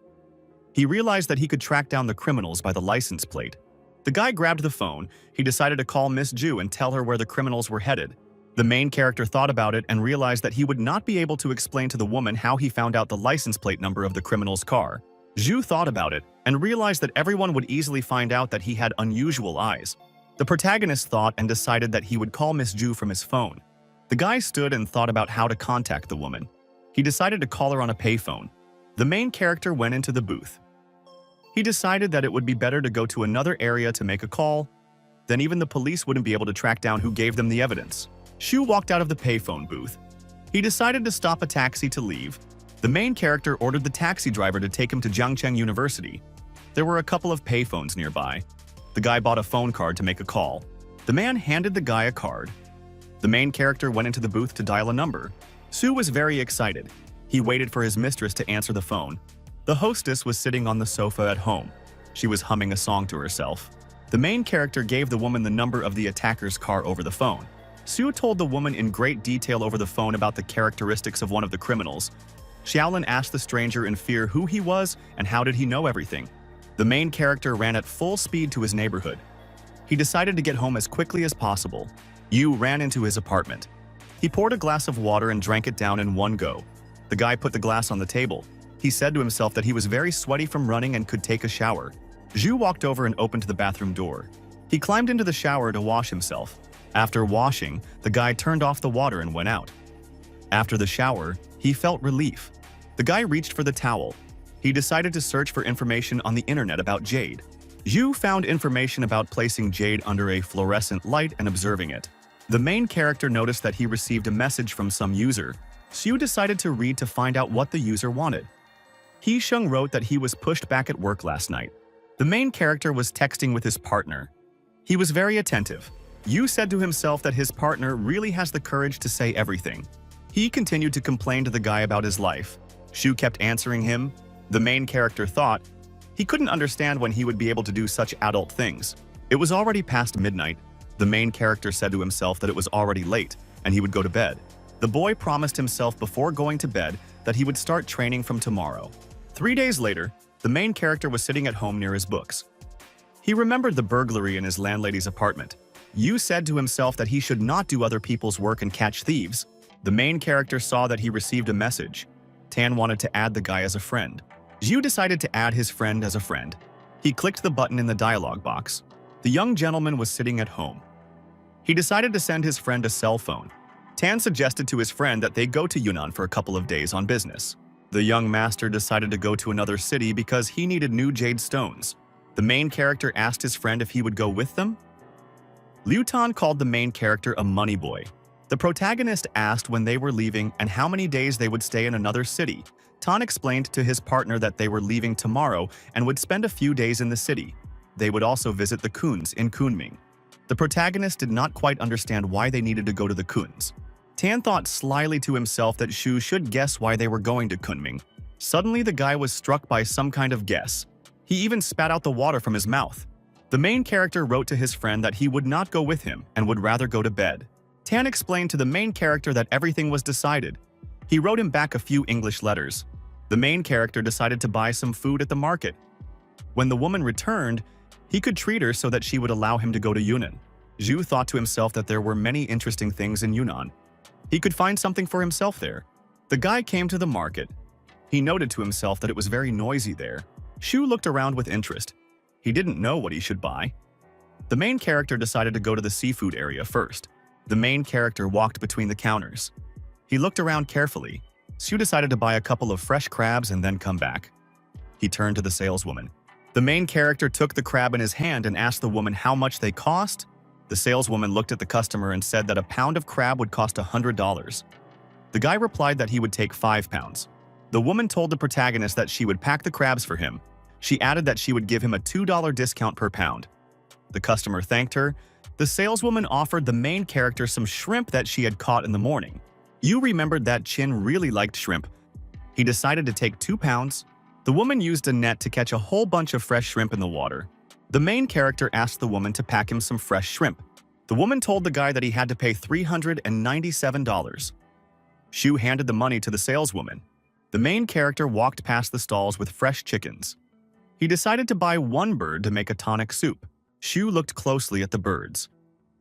He realized that he could track down the criminals by the license plate. The guy grabbed the phone. He decided to call Miss Ju and tell her where the criminals were headed. The main character thought about it and realized that he would not be able to explain to the woman how he found out the license plate number of the criminal's car. Zhu thought about it and realized that everyone would easily find out that he had unusual eyes. The protagonist thought and decided that he would call Miss Ju from his phone. The guy stood and thought about how to contact the woman. He decided to call her on a payphone. The main character went into the booth. He decided that it would be better to go to another area to make a call. Then even the police wouldn't be able to track down who gave them the evidence. Shu walked out of the payphone booth. He decided to stop a taxi to leave. The main character ordered the taxi driver to take him to Jiangcheng University. There were a couple of payphones nearby. The guy bought a phone card to make a call. The man handed the guy a card. The main character went into the booth to dial a number. Su was very excited. He waited for his mistress to answer the phone. The hostess was sitting on the sofa at home. She was humming a song to herself. The main character gave the woman the number of the attacker's car over the phone. Su told the woman in great detail over the phone about the characteristics of one of the criminals. Xiaolin asked the stranger in fear who he was and how did he know everything. The main character ran at full speed to his neighborhood. He decided to get home as quickly as possible. Yu ran into his apartment. He poured a glass of water and drank it down in one go. The guy put the glass on the table. He said to himself that he was very sweaty from running and could take a shower. Zhu walked over and opened the bathroom door. He climbed into the shower to wash himself. After washing, the guy turned off the water and went out. After the shower, he felt relief. The guy reached for the towel. He decided to search for information on the internet about jade. Zhu found information about placing jade under a fluorescent light and observing it. The main character noticed that he received a message from some user. Xu decided to read to find out what the user wanted. He Sheng wrote that he was pushed back at work last night. The main character was texting with his partner. He was very attentive. Yu said to himself that his partner really has the courage to say everything. He continued to complain to the guy about his life. Shu kept answering him. The main character thought he couldn't understand when he would be able to do such adult things. It was already past midnight. The main character said to himself that it was already late and he would go to bed. The boy promised himself before going to bed that he would start training from tomorrow. 3 days later, the main character was sitting at home near his books. He remembered the burglary in his landlady's apartment. Yu said to himself that he should not do other people's work and catch thieves. The main character saw that he received a message. Tan wanted to add the guy as a friend. Yu decided to add his friend as a friend. He clicked the button in the dialog box. The young gentleman was sitting at home. He decided to send his friend a cell phone. Tan suggested to his friend that they go to Yunnan for a couple of days on business. The young master decided to go to another city because he needed new jade stones. The main character asked his friend if he would go with them. Liu Tan called the main character a money boy. The protagonist asked when they were leaving and how many days they would stay in another city. Tan explained to his partner that they were leaving tomorrow and would spend a few days in the city. They would also visit the Kuns in Kunming. The protagonist did not quite understand why they needed to go to the Kuns. Tan thought slyly to himself that Shu should guess why they were going to Kunming. Suddenly, the guy was struck by some kind of guess. He even spat out the water from his mouth. The main character wrote to his friend that he would not go with him and would rather go to bed. Tan explained to the main character that everything was decided. He wrote him back a few English letters. The main character decided to buy some food at the market. When the woman returned, he could treat her so that she would allow him to go to Yunnan. Zhu thought to himself that there were many interesting things in Yunnan. He could find something for himself there. The guy came to the market. He noted to himself that it was very noisy there. Shu looked around with interest. He didn't know what he should buy. The main character decided to go to the seafood area first. The main character walked between the counters. He looked around carefully. Shu decided to buy a couple of fresh crabs and then come back. He turned to the saleswoman. The main character took the crab in his hand and asked the woman how much they cost. The saleswoman looked at the customer and said that a pound of crab would cost $100. The guy replied that he would take 5 pounds. The woman told the protagonist that she would pack the crabs for him. She added that she would give him a $2 discount per pound. The customer thanked her. The saleswoman offered the main character some shrimp that she had caught in the morning. Yu remembered that Chin really liked shrimp. He decided to take 2 pounds. The woman used a net to catch a whole bunch of fresh shrimp in the water. The main character asked the woman to pack him some fresh shrimp. The woman told the guy that he had to pay $397. Shu handed the money to the saleswoman. The main character walked past the stalls with fresh chickens. He decided to buy one bird to make a tonic soup. Shu looked closely at the birds.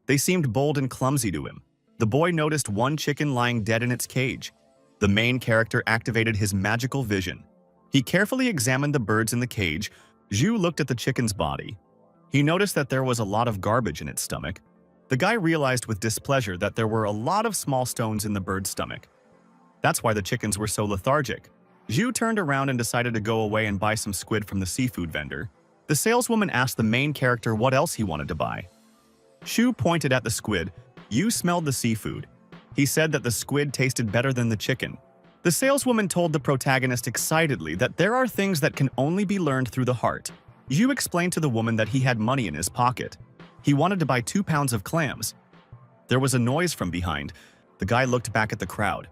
They seemed bold and clumsy to him. The boy noticed one chicken lying dead in its cage. The main character activated his magical vision. He carefully examined the birds in the cage. Zhu looked at the chicken's body. He noticed that there was a lot of garbage in its stomach. The guy realized with displeasure that there were a lot of small stones in the bird's stomach. That's why the chickens were so lethargic. Zhu turned around and decided to go away and buy some squid from the seafood vendor. The saleswoman asked the main character what else he wanted to buy. Shu pointed at the squid. You smelled the seafood. He said that the squid tasted better than the chicken. The saleswoman told the protagonist excitedly that there are things that can only be learned through the heart. Zhu explained to the woman that he had money in his pocket. He wanted to buy 2 pounds of clams. There was a noise from behind. The guy looked back at the crowd.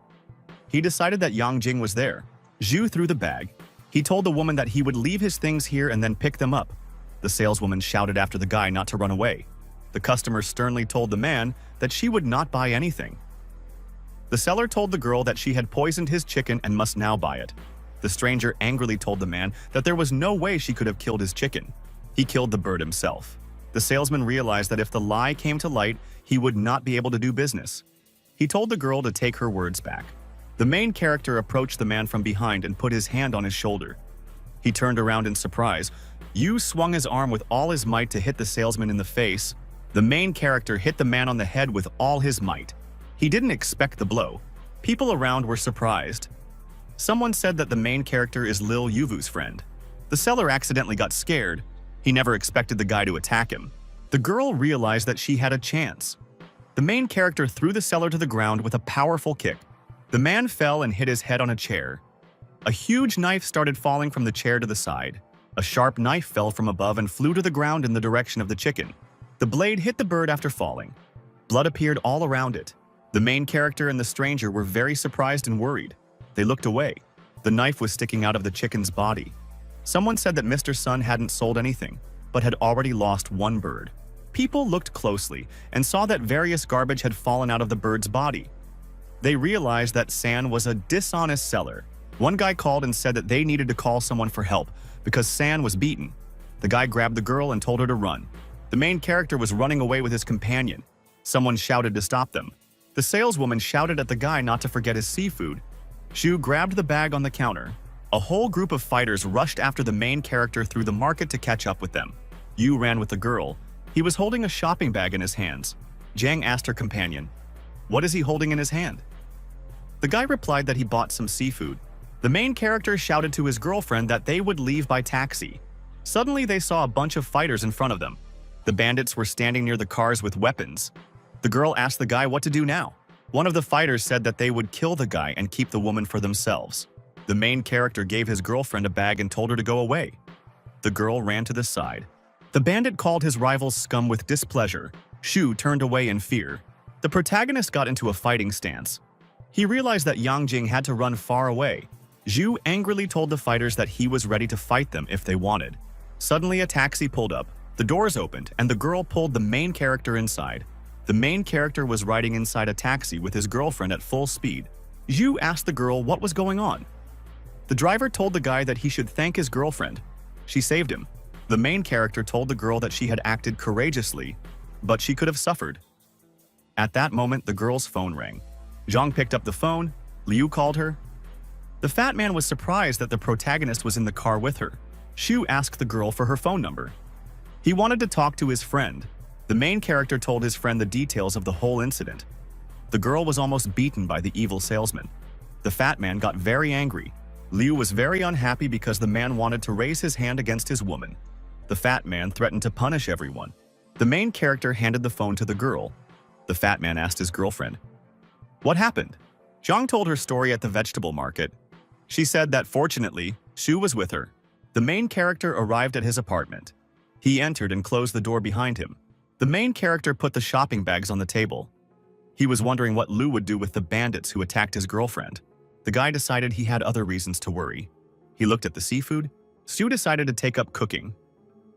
He decided that Yang Jing was there. Zhu threw the bag. He told the woman that he would leave his things here and then pick them up. The saleswoman shouted after the guy not to run away. The customer sternly told the man that she would not buy anything. The seller told the girl that she had poisoned his chicken and must now buy it. The stranger angrily told the man that there was no way she could have killed his chicken. He killed the bird himself. The salesman realized that if the lie came to light, he would not be able to do business. He told the girl to take her words back. The main character approached the man from behind and put his hand on his shoulder. He turned around in surprise. Yu swung his arm with all his might to hit the salesman in the face. The main character hit the man on the head with all his might. He didn't expect the blow. People around were surprised. Someone said that the main character is Lil Yuvu's friend. The seller accidentally got scared. He never expected the guy to attack him. The girl realized that she had a chance. The main character threw the seller to the ground with a powerful kick. The man fell and hit his head on a chair. A huge knife started falling from the chair to the side. A sharp knife fell from above and flew to the ground in the direction of the chicken. The blade hit the bird after falling. Blood appeared all around it. The main character and the stranger were very surprised and worried. They looked away. The knife was sticking out of the chicken's body. Someone said that Mr. Sun hadn't sold anything, but had already lost one bird. People looked closely and saw that various garbage had fallen out of the bird's body. They realized that San was a dishonest seller. One guy called and said that they needed to call someone for help because San was beaten. The guy grabbed the girl and told her to run. The main character was running away with his companion. Someone shouted to stop them. The saleswoman shouted at the guy not to forget his seafood. Shu grabbed the bag on the counter. A whole group of fighters rushed after the main character through the market to catch up with them. Yu ran with the girl. He was holding a shopping bag in his hands. Jiang asked her companion, "What is he holding in his hand?" The guy replied that he bought some seafood. The main character shouted to his girlfriend that they would leave by taxi. Suddenly, they saw a bunch of fighters in front of them. The bandits were standing near the cars with weapons. The girl asked the guy what to do now. One of the fighters said that they would kill the guy and keep the woman for themselves. The main character gave his girlfriend a bag and told her to go away. The girl ran to the side. The bandit called his rivals scum with displeasure. Shu turned away in fear. The protagonist got into a fighting stance. He realized that Yang Jing had to run far away. Zhu angrily told the fighters that he was ready to fight them if they wanted. Suddenly, a taxi pulled up. The doors opened, and the girl pulled the main character inside. The main character was riding inside a taxi with his girlfriend at full speed. Zhu asked the girl what was going on. The driver told the guy that he should thank his girlfriend. She saved him. The main character told the girl that she had acted courageously, but she could have suffered. At that moment, the girl's phone rang. Zhang picked up the phone. Liu called her. The fat man was surprised that the protagonist was in the car with her. Shu asked the girl for her phone number. He wanted to talk to his friend. The main character told his friend the details of the whole incident. The girl was almost beaten by the evil salesman. The fat man got very angry. Liu was very unhappy because the man wanted to raise his hand against his woman. The fat man threatened to punish everyone. The main character handed the phone to the girl. The fat man asked his girlfriend, "What happened?" Zhang told her story at the vegetable market. She said that fortunately, Shu was with her. The main character arrived at his apartment. He entered and closed the door behind him. The main character put the shopping bags on the table. He was wondering what Liu would do with the bandits who attacked his girlfriend. The guy decided he had other reasons to worry. He looked at the seafood. Sue decided to take up cooking.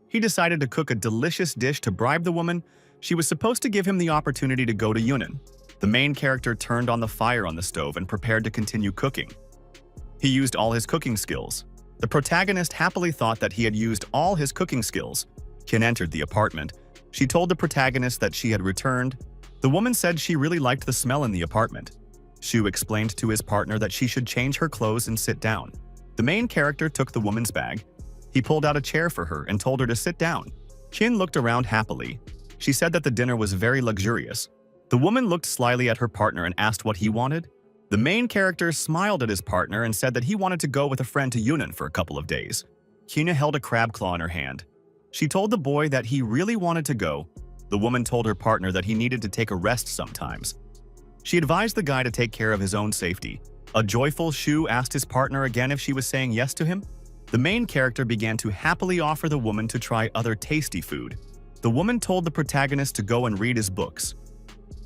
He decided to cook a delicious dish to bribe the woman. She was supposed to give him the opportunity to go to Yunnan. The main character turned on the fire on the stove and prepared to continue cooking. He used all his cooking skills. The protagonist happily thought that he had used all his cooking skills. Kin entered the apartment. She told the protagonist that she had returned. The woman said she really liked the smell in the apartment. Shu explained to his partner that she should change her clothes and sit down. The main character took the woman's bag. He pulled out a chair for her and told her to sit down. Kin looked around happily. She said that the dinner was very luxurious. The woman looked slyly at her partner and asked what he wanted. The main character smiled at his partner and said that he wanted to go with a friend to Yunnan for a couple of days. Kina held a crab claw in her hand. She told the boy that he really wanted to go. The woman told her partner that he needed to take a rest sometimes. She advised the guy to take care of his own safety. A joyful Shu asked his partner again if she was saying yes to him. The main character began to happily offer the woman to try other tasty food. The woman told the protagonist to go and read his books.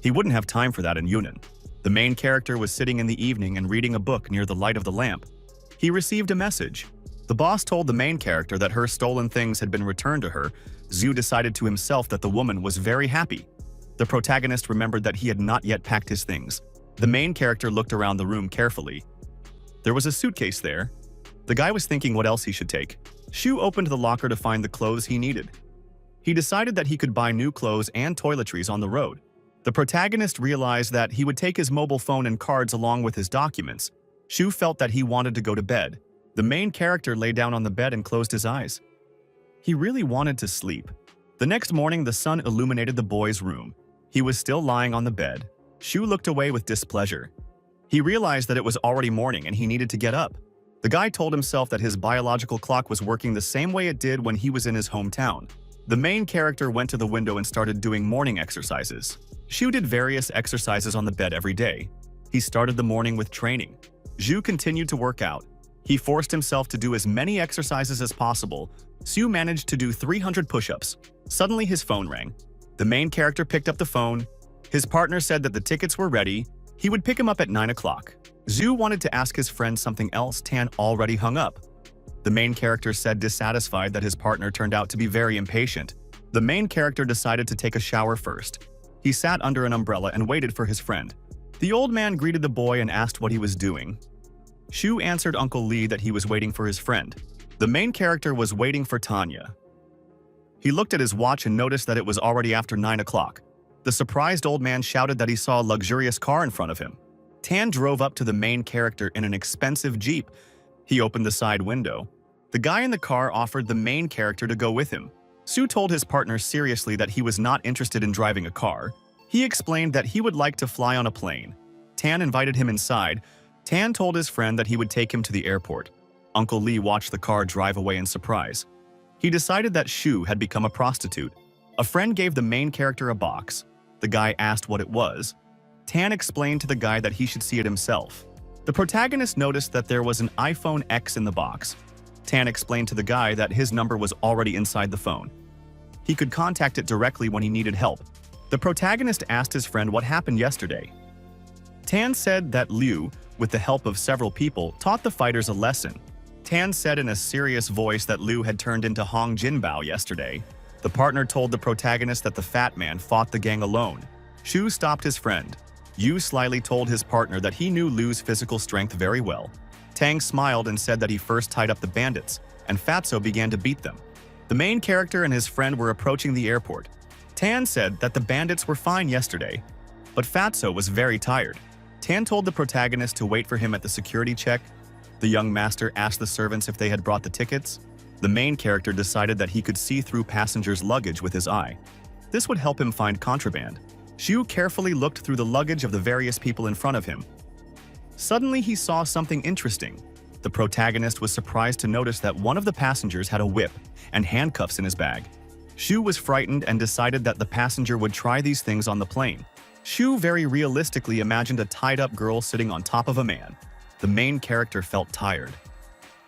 He wouldn't have time for that in Yunnan. The main character was sitting in the evening and reading a book near the light of the lamp. He received a message. The boss told the main character that her stolen things had been returned to her. Zhu decided to himself that the woman was very happy. The protagonist remembered that he had not yet packed his things. The main character looked around the room carefully. There was a suitcase there. The guy was thinking what else he should take. Shu opened the locker to find the clothes he needed. He decided that he could buy new clothes and toiletries on the road. The protagonist realized that he would take his mobile phone and cards along with his documents. Shu felt that he wanted to go to bed. The main character lay down on the bed and closed his eyes. He really wanted to sleep. The next morning, the sun illuminated the boy's room. He was still lying on the bed. Shu looked away with displeasure. He realized that it was already morning and he needed to get up. The guy told himself that his biological clock was working the same way it did when he was in his hometown. The main character went to the window and started doing morning exercises. Shu did various exercises on the bed every day. He started the morning with training. Zhu continued to work out. He forced himself to do as many exercises as possible. Sue managed to do 300 push-ups. Suddenly his phone rang. The main character picked up the phone. His partner said that the tickets were ready. He would pick him up at 9 o'clock. Zhu wanted to ask his friend something else. Tan already hung up. The main character said dissatisfied that his partner turned out to be very impatient. The main character decided to take a shower first. He sat under an umbrella and waited for his friend. The old man greeted the boy and asked what he was doing. Shu answered Uncle Lee that he was waiting for his friend. The main character was waiting for Tanya. He looked at his watch and noticed that it was already after 9 o'clock. The surprised old man shouted that he saw a luxurious car in front of him. Tan drove up to the main character in an expensive Jeep. He opened the side window. The guy in the car offered the main character to go with him. Sue told his partner seriously that he was not interested in driving a car. He explained that he would like to fly on a plane. Tan invited him inside. Tan told his friend that he would take him to the airport. Uncle Lee watched the car drive away in surprise. He decided that Shu had become a prostitute. A friend gave the main character a box. The guy asked what it was. Tan explained to the guy that he should see it himself. The protagonist noticed that there was an iPhone X in the box. Tan explained to the guy that his number was already inside the phone. He could contact it directly when he needed help. The protagonist asked his friend what happened yesterday. Tan said that Liu, with the help of several people, taught the fighters a lesson. Tan said in a serious voice that Liu had turned into Hong Jinbao yesterday. The partner told the protagonist that the fat man fought the gang alone. Shu stopped his friend. Yu slyly told his partner that he knew Liu's physical strength very well. Tang smiled and said that he first tied up the bandits, and Fatso began to beat them. The main character and his friend were approaching the airport. Tan said that the bandits were fine yesterday, but Fatso was very tired. Tan told the protagonist to wait for him at the security check. The young master asked the servants if they had brought the tickets. The main character decided that he could see through passengers' luggage with his eye. This would help him find contraband. Shu carefully looked through the luggage of the various people in front of him. Suddenly, he saw something interesting. The protagonist was surprised to notice that one of the passengers had a whip and handcuffs in his bag. Shu was frightened and decided that the passenger would try these things on the plane. Shu very realistically imagined a tied-up girl sitting on top of a man. The main character felt tired.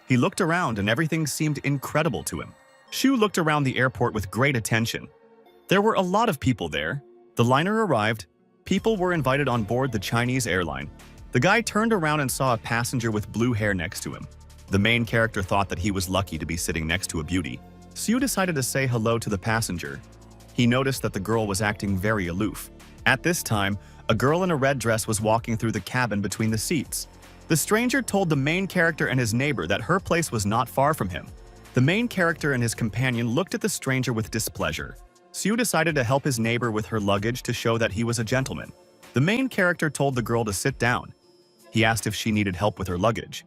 He looked around and everything seemed incredible to him. Shu looked around the airport with great attention. There were a lot of people there. The liner arrived. People were invited on board the Chinese airline. The guy turned around and saw a passenger with blue hair next to him. The main character thought that he was lucky to be sitting next to a beauty. Sue decided to say hello to the passenger. He noticed that the girl was acting very aloof. At this time, a girl in a red dress was walking through the cabin between the seats. The stranger told the main character and his neighbor that her place was not far from him. The main character and his companion looked at the stranger with displeasure. Sue decided to help his neighbor with her luggage to show that he was a gentleman. The main character told the girl to sit down. He asked if she needed help with her luggage.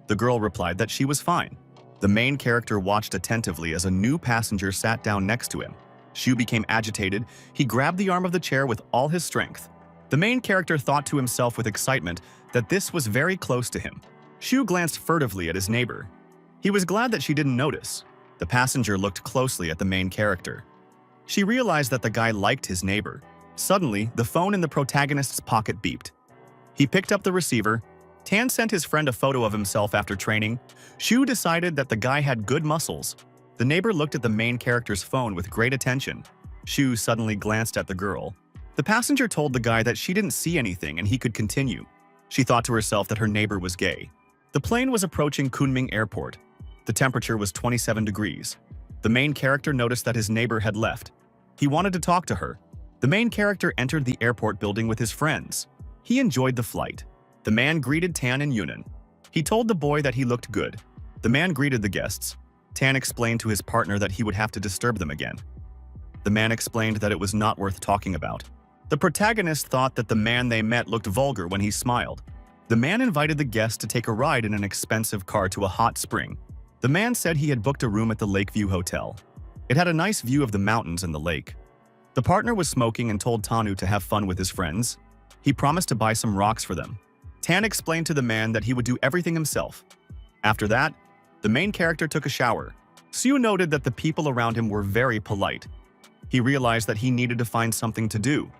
The girl replied that she was fine. The main character watched attentively as a new passenger sat down next to him. Shu became agitated. He grabbed the arm of the chair with all his strength. The main character thought to himself with excitement that this was very close to him. Shu glanced furtively at his neighbor. He was glad that she didn't notice. The passenger looked closely at the main character. She realized that the guy liked his neighbor. Suddenly, the phone in the protagonist's pocket beeped. He picked up the receiver. Tan sent his friend a photo of himself after training. Shu decided that the guy had good muscles. The neighbor looked at the main character's phone with great attention. Shu suddenly glanced at the girl. The passenger told the guy that she didn't see anything and he could continue. She thought to herself that her neighbor was gay. The plane was approaching Kunming Airport. The temperature was 27 degrees. The main character noticed that his neighbor had left. He wanted to talk to her. The main character entered the airport building with his friends. He enjoyed the flight. The man greeted Tan and Yunan. He told the boy that he looked good. The man greeted the guests. Tan explained to his partner that he would have to disturb them again. The man explained that it was not worth talking about. The protagonist thought that the man they met looked vulgar when he smiled. The man invited the guests to take a ride in an expensive car to a hot spring. The man said he had booked a room at the Lakeview Hotel. It had a nice view of the mountains and the lake. The partner was smoking and told Tanu to have fun with his friends. He promised to buy some rocks for them. Tan explained to the man that he would do everything himself. After that, the main character took a shower. Sue noted that the people around him were very polite. He realized that he needed to find something to do.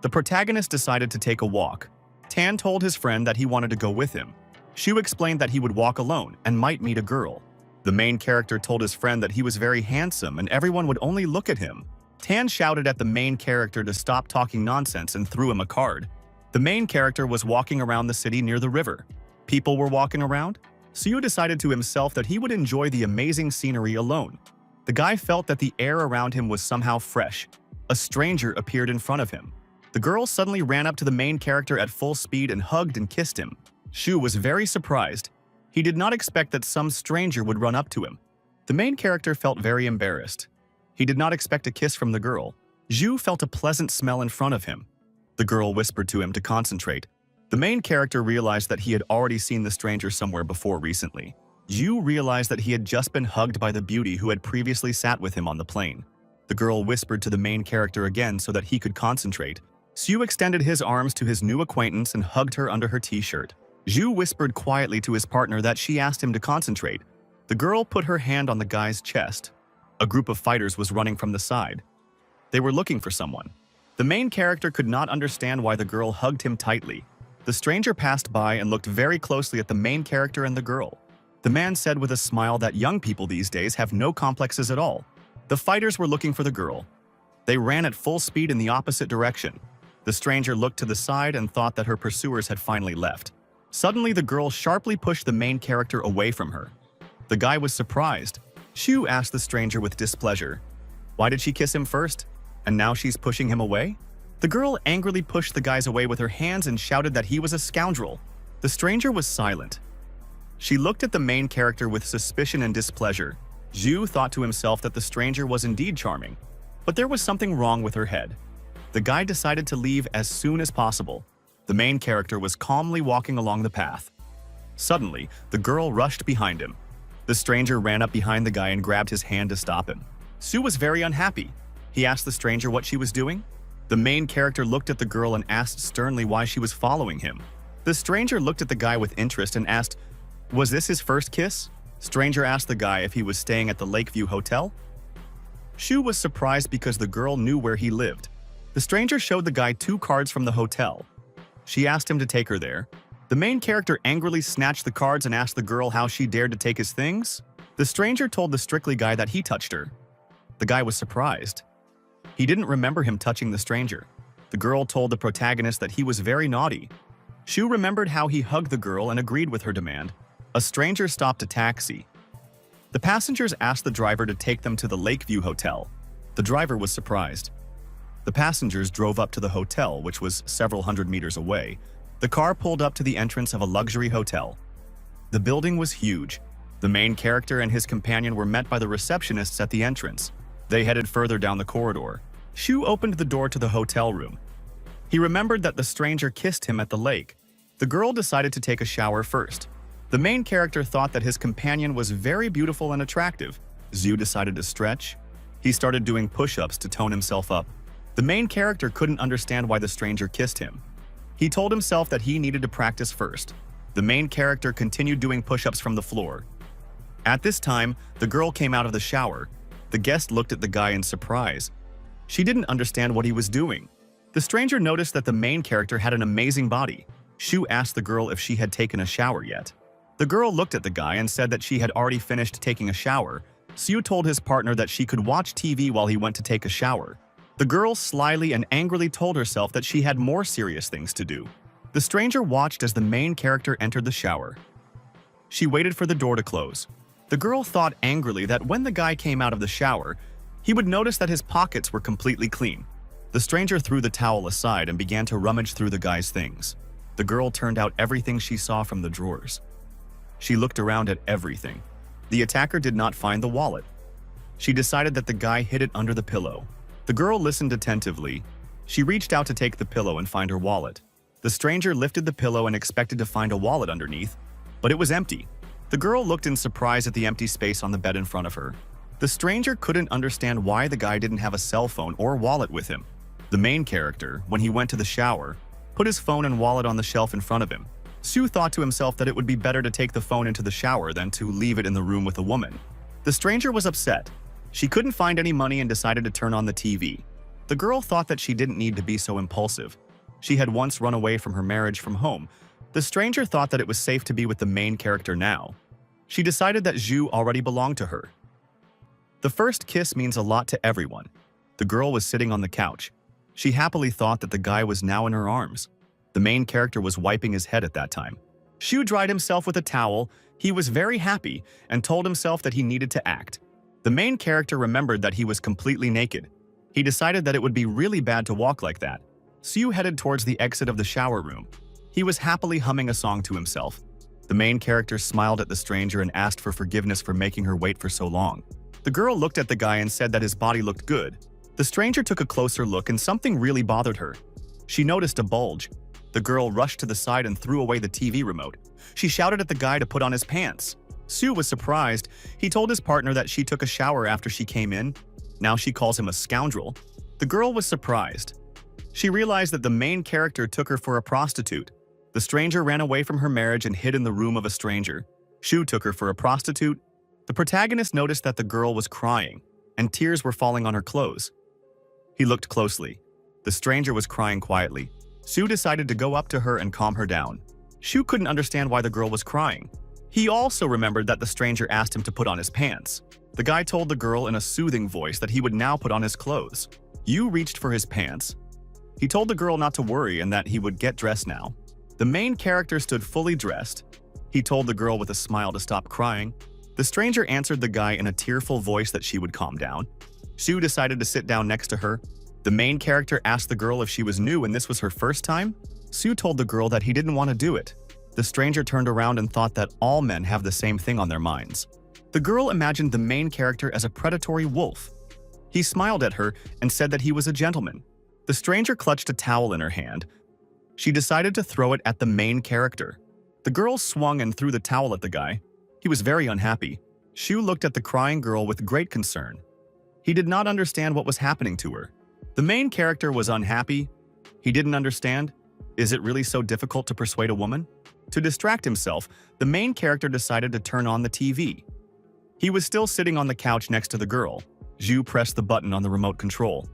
The protagonist decided to take a walk. Tan told his friend that he wanted to go with him. Shu explained that he would walk alone and might meet a girl. The main character told his friend that he was very handsome and everyone would only look at him. Tan shouted at the main character to stop talking nonsense and threw him a card. The main character was walking around the city near the river. People were walking around. Sue decided to himself that he would enjoy the amazing scenery alone. The guy felt that the air around him was somehow fresh. A stranger appeared in front of him. The girl suddenly ran up to the main character at full speed and hugged and kissed him. Shu was very surprised. He did not expect that some stranger would run up to him. The main character felt very embarrassed. He did not expect a kiss from the girl. Zhu felt a pleasant smell in front of him. The girl whispered to him to concentrate. The main character realized that he had already seen the stranger somewhere before recently. Zhu realized that he had just been hugged by the beauty who had previously sat with him on the plane. The girl whispered to the main character again so that he could concentrate. Sue extended his arms to his new acquaintance and hugged her under her t-shirt. Zhu whispered quietly to his partner that she asked him to concentrate. The girl put her hand on the guy's chest. A group of fighters was running from the side. They were looking for someone. The main character could not understand why the girl hugged him tightly. The stranger passed by and looked very closely at the main character and the girl. The man said with a smile that young people these days have no complexes at all. The fighters were looking for the girl. They ran at full speed in the opposite direction. The stranger looked to the side and thought that her pursuers had finally left. Suddenly, the girl sharply pushed the main character away from her. The guy was surprised. Shu asked the stranger with displeasure, "Why did she kiss him first? And now she's pushing him away?" The girl angrily pushed the guys away with her hands and shouted that he was a scoundrel. The stranger was silent. She looked at the main character with suspicion and displeasure. Zhu thought to himself that the stranger was indeed charming, but there was something wrong with her head. The guy decided to leave as soon as possible. The main character was calmly walking along the path. Suddenly, the girl rushed behind him. The stranger ran up behind the guy and grabbed his hand to stop him. Sue was very unhappy. He asked the stranger what she was doing. The main character looked at the girl and asked sternly why she was following him. The stranger looked at the guy with interest and asked, "Was this his first kiss?" Stranger asked the guy if he was staying at the Lakeview Hotel. Shu was surprised because the girl knew where he lived. The stranger showed the guy 2 cards from the hotel. She asked him to take her there. The main character angrily snatched the cards and asked the girl how she dared to take his things. The stranger told the Strictly guy that he touched her. The guy was surprised. He didn't remember him touching the stranger. The girl told the protagonist that he was very naughty. Shu remembered how he hugged the girl and agreed with her demand. A stranger stopped a taxi. The passengers asked the driver to take them to the Lakeview Hotel. The driver was surprised. The passengers drove up to the hotel, which was several hundred meters away. The car pulled up to the entrance of a luxury hotel. The building was huge. The main character and his companion were met by the receptionists at the entrance. They headed further down the corridor. Shu opened the door to the hotel room. He remembered that the stranger kissed him at the lake. The girl decided to take a shower first. The main character thought that his companion was very beautiful and attractive. Zhu decided to stretch. He started doing push-ups to tone himself up. The main character couldn't understand why the stranger kissed him. He told himself that he needed to practice first. The main character continued doing push-ups from the floor. At this time, the girl came out of the shower. The guest looked at the guy in surprise. She didn't understand what he was doing. The stranger noticed that the main character had an amazing body. Shu asked the girl if she had taken a shower yet. The girl looked at the guy and said that she had already finished taking a shower. Shu told his partner that she could watch TV while he went to take a shower. The girl slyly and angrily told herself that she had more serious things to do. The stranger watched as the main character entered the shower. She waited for the door to close. The girl thought angrily that when the guy came out of the shower, he would notice that his pockets were completely clean. The stranger threw the towel aside and began to rummage through the guy's things. The girl turned out everything she saw from the drawers. She looked around at everything. The attacker did not find the wallet. She decided that the guy hid it under the pillow. The girl listened attentively. She reached out to take the pillow and find her wallet. The stranger lifted the pillow and expected to find a wallet underneath, but it was empty. The girl looked in surprise at the empty space on the bed in front of her. The stranger couldn't understand why the guy didn't have a cell phone or wallet with him. The main character, when he went to the shower, put his phone and wallet on the shelf in front of him. Shu thought to himself that it would be better to take the phone into the shower than to leave it in the room with a woman. The stranger was upset. She couldn't find any money and decided to turn on the TV. The girl thought that she didn't need to be so impulsive. She had once run away from her marriage from home. The stranger thought that it was safe to be with the main character now. She decided that Zhu already belonged to her. The first kiss means a lot to everyone. The girl was sitting on the couch. She happily thought that the guy was now in her arms. The main character was wiping his head at that time. Shu dried himself with a towel. He was very happy and told himself that he needed to act. The main character remembered that he was completely naked. He decided that it would be really bad to walk like that. Shu headed towards the exit of the shower room. He was happily humming a song to himself. The main character smiled at the stranger and asked for forgiveness for making her wait for so long. The girl looked at the guy and said that his body looked good. The stranger took a closer look and something really bothered her. She noticed a bulge. The girl rushed to the side and threw away the TV remote. She shouted at the guy to put on his pants. Sue was surprised. He told his partner that she took a shower after she came in. Now she calls him a scoundrel. The girl was surprised. She realized that the main character took her for a prostitute. The stranger ran away from her marriage and hid in the room of a stranger. Shu took her for a prostitute. The protagonist noticed that the girl was crying, and tears were falling on her clothes. He looked closely. The stranger was crying quietly. Sue decided to go up to her and calm her down. Shu couldn't understand why the girl was crying. He also remembered that the stranger asked him to put on his pants. The guy told the girl in a soothing voice that he would now put on his clothes. Yu reached for his pants. He told the girl not to worry and that he would get dressed now. The main character stood fully dressed. He told the girl with a smile to stop crying. The stranger answered the guy in a tearful voice that she would calm down. Sue decided to sit down next to her. The main character asked the girl if she was new and this was her first time. Sue told the girl that he didn't want to do it. The stranger turned around and thought that all men have the same thing on their minds. The girl imagined the main character as a predatory wolf. He smiled at her and said that he was a gentleman. The stranger clutched a towel in her hand. She decided to throw it at the main character. The girl swung and threw the towel at the guy. He was very unhappy. Shu looked at the crying girl with great concern. He did not understand what was happening to her. The main character was unhappy. He didn't understand. Is it really so difficult to persuade a woman? To distract himself, the main character decided to turn on the TV. He was still sitting on the couch next to the girl. Zhu pressed the button on the remote control.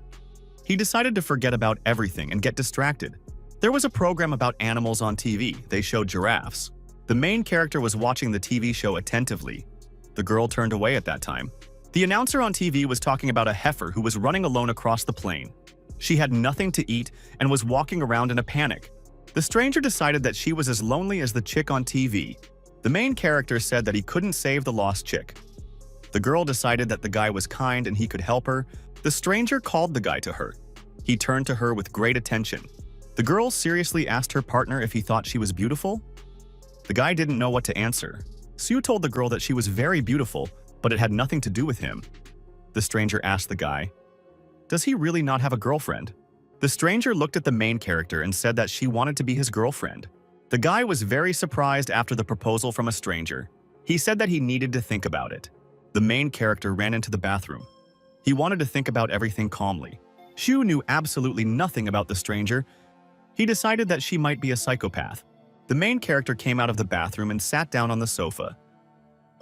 He decided to forget about everything and get distracted. There was a program about animals on TV. They showed giraffes. The main character was watching the TV show attentively. The girl turned away at that time. The announcer on TV was talking about a heifer who was running alone across the plain. She had nothing to eat and was walking around in a panic. The stranger decided that she was as lonely as the chick on TV. The main character said that he couldn't save the lost chick. The girl decided that the guy was kind and he could help her. The stranger called the guy to her. He turned to her with great attention. The girl seriously asked her partner if he thought she was beautiful. The guy didn't know what to answer. Sue told the girl that she was very beautiful, but it had nothing to do with him. The stranger asked the guy, "Does he really not have a girlfriend?" The stranger looked at the main character and said that she wanted to be his girlfriend. The guy was very surprised after the proposal from a stranger. He said that he needed to think about it. The main character ran into the bathroom. He wanted to think about everything calmly. Shu knew absolutely nothing about the stranger. He decided that she might be a psychopath. The main character came out of the bathroom and sat down on the sofa.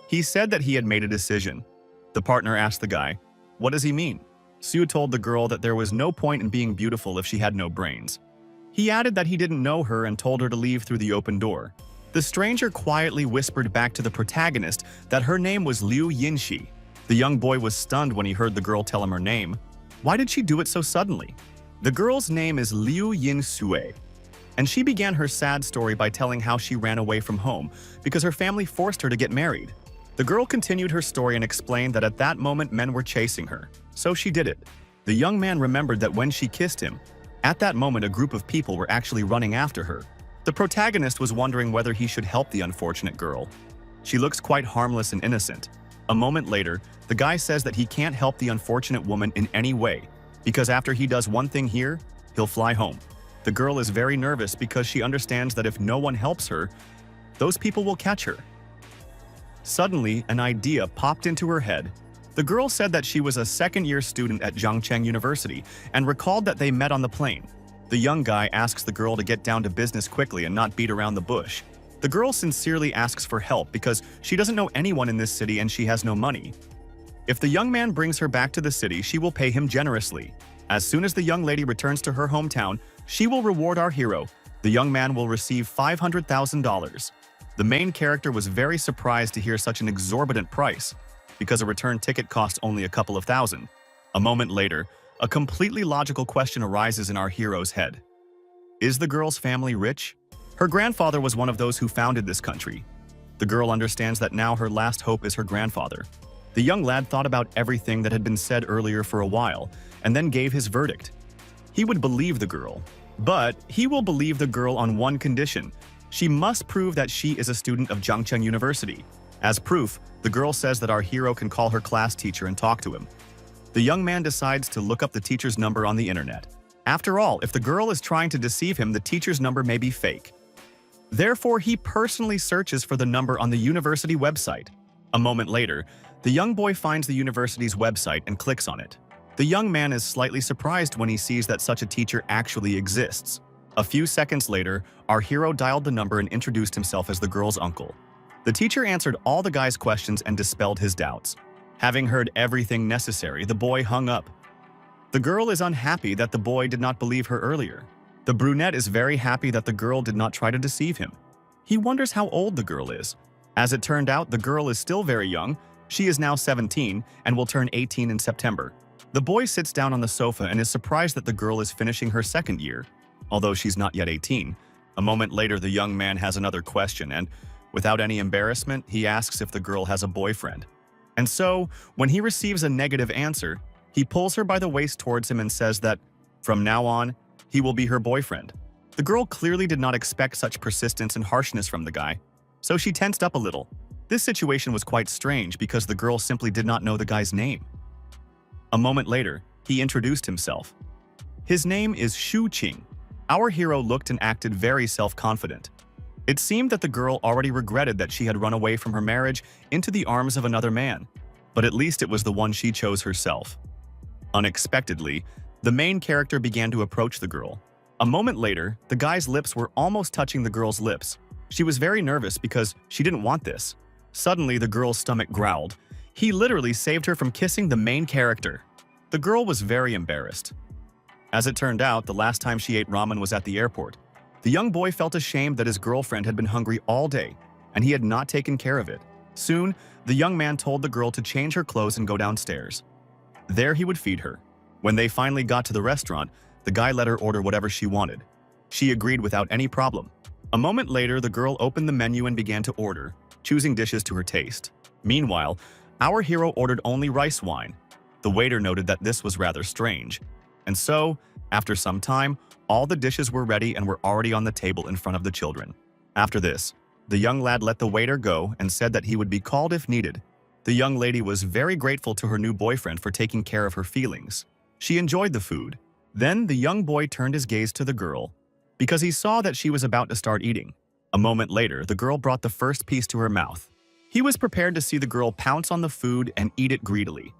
He said that he had made a decision. The partner asked the guy, "What does he mean?" Sue told the girl that there was no point in being beautiful if she had no brains. He added that he didn't know her and told her to leave through the open door. The stranger quietly whispered back to the protagonist that her name was Liu Yinxi. The young boy was stunned when he heard the girl tell him her name. Why did she do it so suddenly? The girl's name is Liu Yinsue, and she began her sad story by telling how she ran away from home because her family forced her to get married. The girl continued her story and explained that at that moment men were chasing her, so she did it. The young man remembered that when she kissed him, at that moment a group of people were actually running after her. The protagonist was wondering whether he should help the unfortunate girl. She looks quite harmless and innocent. A moment later, the guy says that he can't help the unfortunate woman in any way, because after he does one thing here, he'll fly home. The girl is very nervous because she understands that if no one helps her, those people will catch her. Suddenly, an idea popped into her head. The girl said that she was a second-year student at Zhangcheng University and recalled that they met on the plane. The young guy asks the girl to get down to business quickly and not beat around the bush. The girl sincerely asks for help because she doesn't know anyone in this city and she has no money. If the young man brings her back to the city, she will pay him generously. As soon as the young lady returns to her hometown, she will reward our hero. The young man will receive $500,000. The main character was very surprised to hear such an exorbitant price, because a return ticket costs only a couple of thousand. A moment later, a completely logical question arises in our hero's head. Is the girl's family rich? Her grandfather was one of those who founded this country. The girl understands that now her last hope is her grandfather. The young lad thought about everything that had been said earlier for a while, and then gave his verdict. He would believe the girl, but he will believe the girl on one condition. She must prove that she is a student of Zhangcheng University. As proof, the girl says that our hero can call her class teacher and talk to him. The young man decides to look up the teacher's number on the internet. After all, if the girl is trying to deceive him, the teacher's number may be fake. Therefore, he personally searches for the number on the university website. A moment later, the young boy finds the university's website and clicks on it. The young man is slightly surprised when he sees that such a teacher actually exists. A few seconds later, our hero dialed the number and introduced himself as the girl's uncle. The teacher answered all the guy's questions and dispelled his doubts. Having heard everything necessary, the boy hung up. The girl is unhappy that the boy did not believe her earlier. The brunette is very happy that the girl did not try to deceive him. He wonders how old the girl is. As it turned out, the girl is still very young. She is now 17 and will turn 18 in September. The boy sits down on the sofa and is surprised that the girl is finishing her second year, although she's not yet 18. A moment later, the young man has another question and, without any embarrassment, he asks if the girl has a boyfriend. And so, when he receives a negative answer, he pulls her by the waist towards him and says that, from now on, he will be her boyfriend. The girl clearly did not expect such persistence and harshness from the guy, so she tensed up a little. This situation was quite strange because the girl simply did not know the guy's name. A moment later, he introduced himself. His name is Shu Qing. Our hero looked and acted very self-confident. It seemed that the girl already regretted that she had run away from her marriage into the arms of another man, but at least it was the one she chose herself. Unexpectedly, the main character began to approach the girl. A moment later, the guy's lips were almost touching the girl's lips. She was very nervous because she didn't want this. Suddenly, the girl's stomach growled. He literally saved her from kissing the main character. The girl was very embarrassed. As it turned out, the last time she ate ramen was at the airport. The young boy felt ashamed that his girlfriend had been hungry all day, and he had not taken care of it. Soon, the young man told the girl to change her clothes and go downstairs. There he would feed her. When they finally got to the restaurant, the guy let her order whatever she wanted. She agreed without any problem. A moment later, the girl opened the menu and began to order, choosing dishes to her taste. Meanwhile, our hero ordered only rice wine. The waiter noted that this was rather strange. And so, after some time, all the dishes were ready and were already on the table in front of the children. After this, the young lad let the waiter go and said that he would be called if needed. The young lady was very grateful to her new boyfriend for taking care of her feelings. She enjoyed the food. Then the young boy turned his gaze to the girl, because he saw that she was about to start eating. A moment later, the girl brought the first piece to her mouth. He was prepared to see the girl pounce on the food and eat it greedily.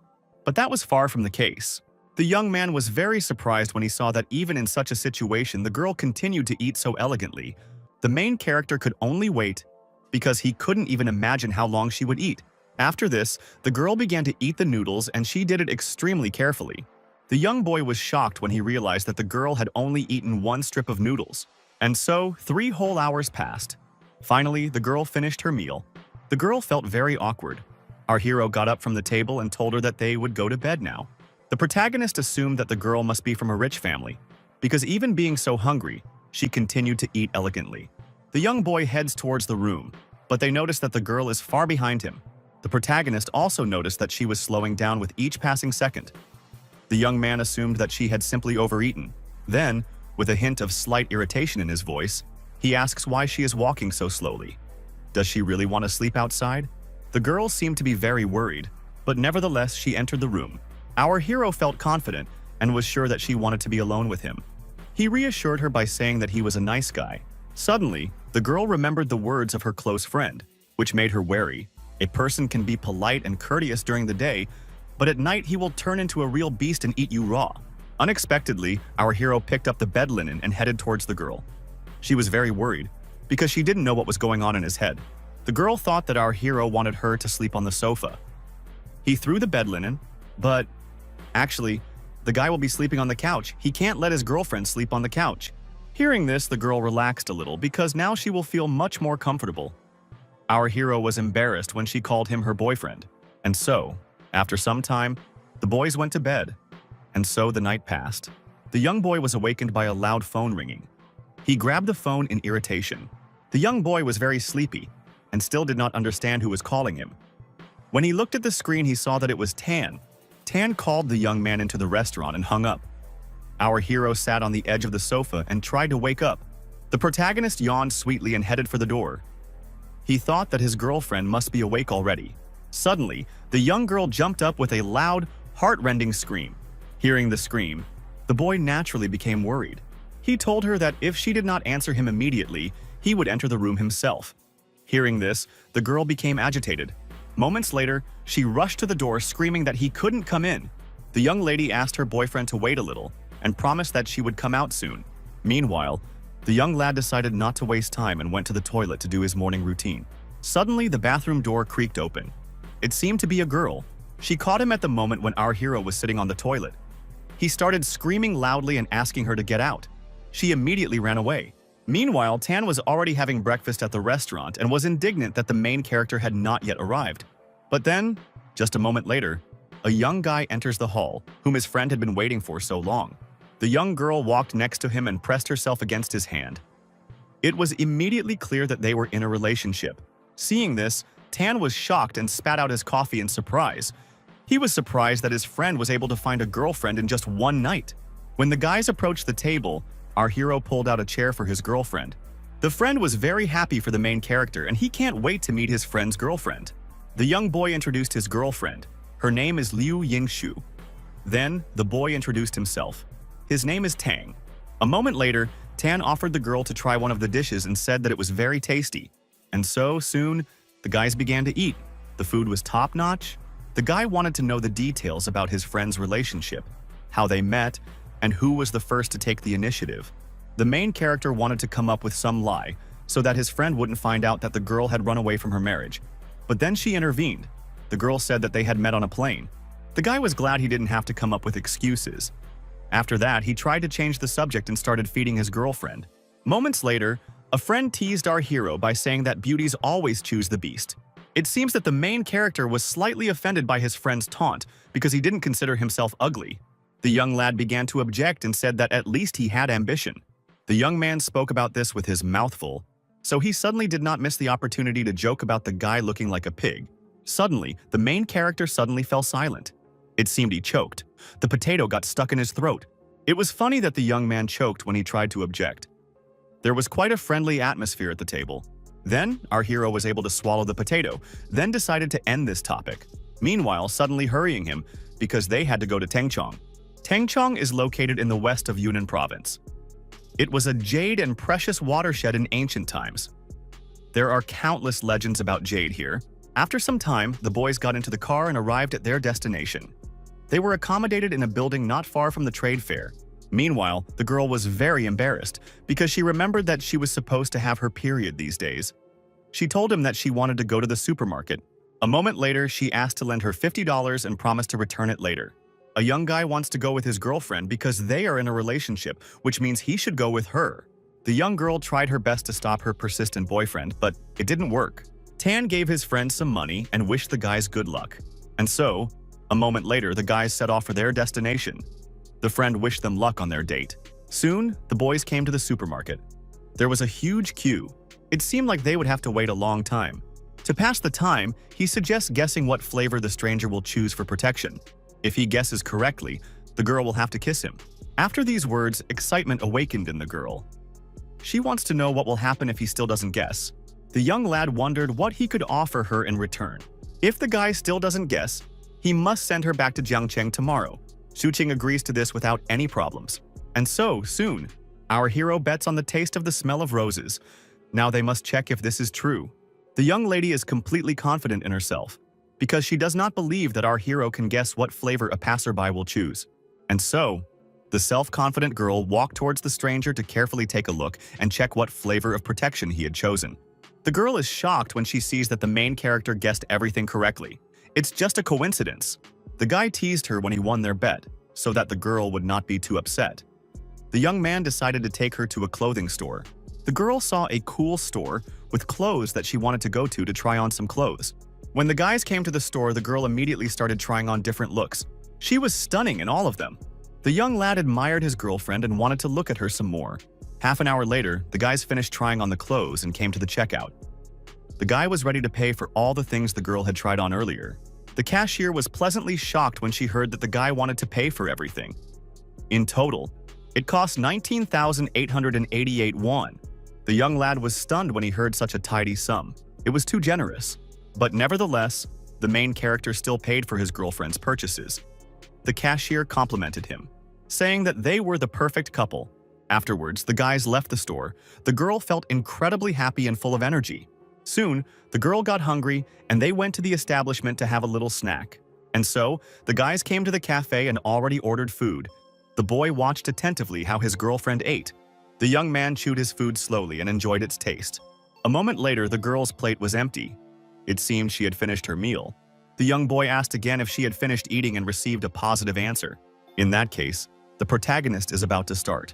But that was far from the case. The young man was very surprised when he saw that even in such a situation, the girl continued to eat so elegantly. The main character could only wait because he couldn't even imagine how long she would eat. After this, the girl began to eat the noodles and she did it extremely carefully. The young boy was shocked when he realized that the girl had only eaten one strip of noodles. And so, 3 whole hours passed. Finally, the girl finished her meal. The girl felt very awkward. Our hero got up from the table and told her that they would go to bed now. The protagonist assumed that the girl must be from a rich family, because even being so hungry, she continued to eat elegantly. The young boy heads towards the room, but they notice that the girl is far behind him. The protagonist also noticed that she was slowing down with each passing second. The young man assumed that she had simply overeaten. Then, with a hint of slight irritation in his voice, he asks why she is walking so slowly. Does she really want to sleep outside? The girl seemed to be very worried, but nevertheless she entered the room. Our hero felt confident and was sure that she wanted to be alone with him. He reassured her by saying that he was a nice guy. Suddenly, the girl remembered the words of her close friend, which made her wary. A person can be polite and courteous during the day, but at night he will turn into a real beast and eat you raw. Unexpectedly, our hero picked up the bed linen and headed towards the girl. She was very worried, because she didn't know what was going on in his head. The girl thought that our hero wanted her to sleep on the sofa. He threw the bed linen, but actually, the guy will be sleeping on the couch. He can't let his girlfriend sleep on the couch. Hearing this, the girl relaxed a little because now she will feel much more comfortable. Our hero was embarrassed when she called him her boyfriend. And so, after some time, the boys went to bed. And so the night passed. The young boy was awakened by a loud phone ringing. He grabbed the phone in irritation. The young boy was very sleepy and still did not understand who was calling him. When he looked at the screen, he saw that it was Tan. Tan called the young man into the restaurant and hung up. Our hero sat on the edge of the sofa and tried to wake up. The protagonist yawned sweetly and headed for the door. He thought that his girlfriend must be awake already. Suddenly, the young girl jumped up with a loud, heart-rending scream. Hearing the scream, the boy naturally became worried. He told her that if she did not answer him immediately, he would enter the room himself. Hearing this, the girl became agitated. Moments later, she rushed to the door screaming that he couldn't come in. The young lady asked her boyfriend to wait a little and promised that she would come out soon. Meanwhile, the young lad decided not to waste time and went to the toilet to do his morning routine. Suddenly, the bathroom door creaked open. It seemed to be a girl. She caught him at the moment when our hero was sitting on the toilet. He started screaming loudly and asking her to get out. She immediately ran away. Meanwhile, Tan was already having breakfast at the restaurant and was indignant that the main character had not yet arrived. But then, just a moment later, a young guy enters the hall, whom his friend had been waiting for so long. The young girl walked next to him and pressed herself against his hand. It was immediately clear that they were in a relationship. Seeing this, Tan was shocked and spat out his coffee in surprise. He was surprised that his friend was able to find a girlfriend in just one night. When the guys approached the table, our hero pulled out a chair for his girlfriend. The friend was very happy for the main character and he can't wait to meet his friend's girlfriend. The young boy introduced his girlfriend. Her name is Liu Yingshu. Then, the boy introduced himself. His name is Tang. A moment later, Tan offered the girl to try one of the dishes and said that it was very tasty. And so, soon, the guys began to eat. The food was top-notch. The guy wanted to know the details about his friend's relationship, how they met, and who was the first to take the initiative. The main character wanted to come up with some lie so that his friend wouldn't find out that the girl had run away from her marriage. But then she intervened. The girl said that they had met on a plane. The guy was glad he didn't have to come up with excuses. After that, he tried to change the subject and started feeding his girlfriend. Moments later, a friend teased our hero by saying that beauties always choose the beast. It seems that the main character was slightly offended by his friend's taunt because he didn't consider himself ugly. The young lad began to object and said that at least he had ambition. The young man spoke about this with his mouth full, so he suddenly did not miss the opportunity to joke about the guy looking like a pig. Suddenly, the main character suddenly fell silent. It seemed he choked. The potato got stuck in his throat. It was funny that the young man choked when he tried to object. There was quite a friendly atmosphere at the table. Then, our hero was able to swallow the potato, then decided to end this topic. Meanwhile, suddenly hurrying him, because they had to go to Tengchong. Tengchong is located in the west of Yunnan province. It was a jade and precious watershed in ancient times. There are countless legends about jade here. After some time, the boys got into the car and arrived at their destination. They were accommodated in a building not far from the trade fair. Meanwhile, the girl was very embarrassed because she remembered that she was supposed to have her period these days. She told him that she wanted to go to the supermarket. A moment later, she asked to lend her $50 and promised to return it later. A young guy wants to go with his girlfriend because they are in a relationship, which means he should go with her. The young girl tried her best to stop her persistent boyfriend, but it didn't work. Tan gave his friend some money and wished the guys good luck. And so, a moment later, the guys set off for their destination. The friend wished them luck on their date. Soon, the boys came to the supermarket. There was a huge queue. It seemed like they would have to wait a long time. To pass the time, he suggests guessing what flavor the stranger will choose for protection. If he guesses correctly, the girl will have to kiss him. After these words, excitement awakened in the girl. She wants to know what will happen if he still doesn't guess. The young lad wondered what he could offer her in return. If the guy still doesn't guess, he must send her back to Jiangcheng tomorrow. Shuqing agrees to this without any problems. And so, soon, our hero bets on the taste of the smell of roses. Now they must check if this is true. The young lady is completely confident in herself, because she does not believe that our hero can guess what flavor a passerby will choose. And so, the self-confident girl walked towards the stranger to carefully take a look and check what flavor of protection he had chosen. The girl is shocked when she sees that the main character guessed everything correctly. It's just a coincidence. The guy teased her when he won their bet, so that the girl would not be too upset. The young man decided to take her to a clothing store. The girl saw a cool store with clothes that she wanted to go to try on some clothes. When the guys came to the store, the girl immediately started trying on different looks. She was stunning in all of them. The young lad admired his girlfriend and wanted to look at her some more. Half an hour later, the guys finished trying on the clothes and came to the checkout. The guy was ready to pay for all the things the girl had tried on earlier. The cashier was pleasantly shocked when she heard that the guy wanted to pay for everything. In total, it cost 19,888 won. The young lad was stunned when he heard such a tidy sum. It was too generous. But nevertheless, the main character still paid for his girlfriend's purchases. The cashier complimented him, saying that they were the perfect couple. Afterwards, the guys left the store. The girl felt incredibly happy and full of energy. Soon, the girl got hungry and they went to the establishment to have a little snack. And so, the guys came to the cafe and already ordered food. The boy watched attentively how his girlfriend ate. The young man chewed his food slowly and enjoyed its taste. A moment later, the girl's plate was empty. It seemed she had finished her meal. The young boy asked again if she had finished eating and received a positive answer. In that case, the protagonist is about to start.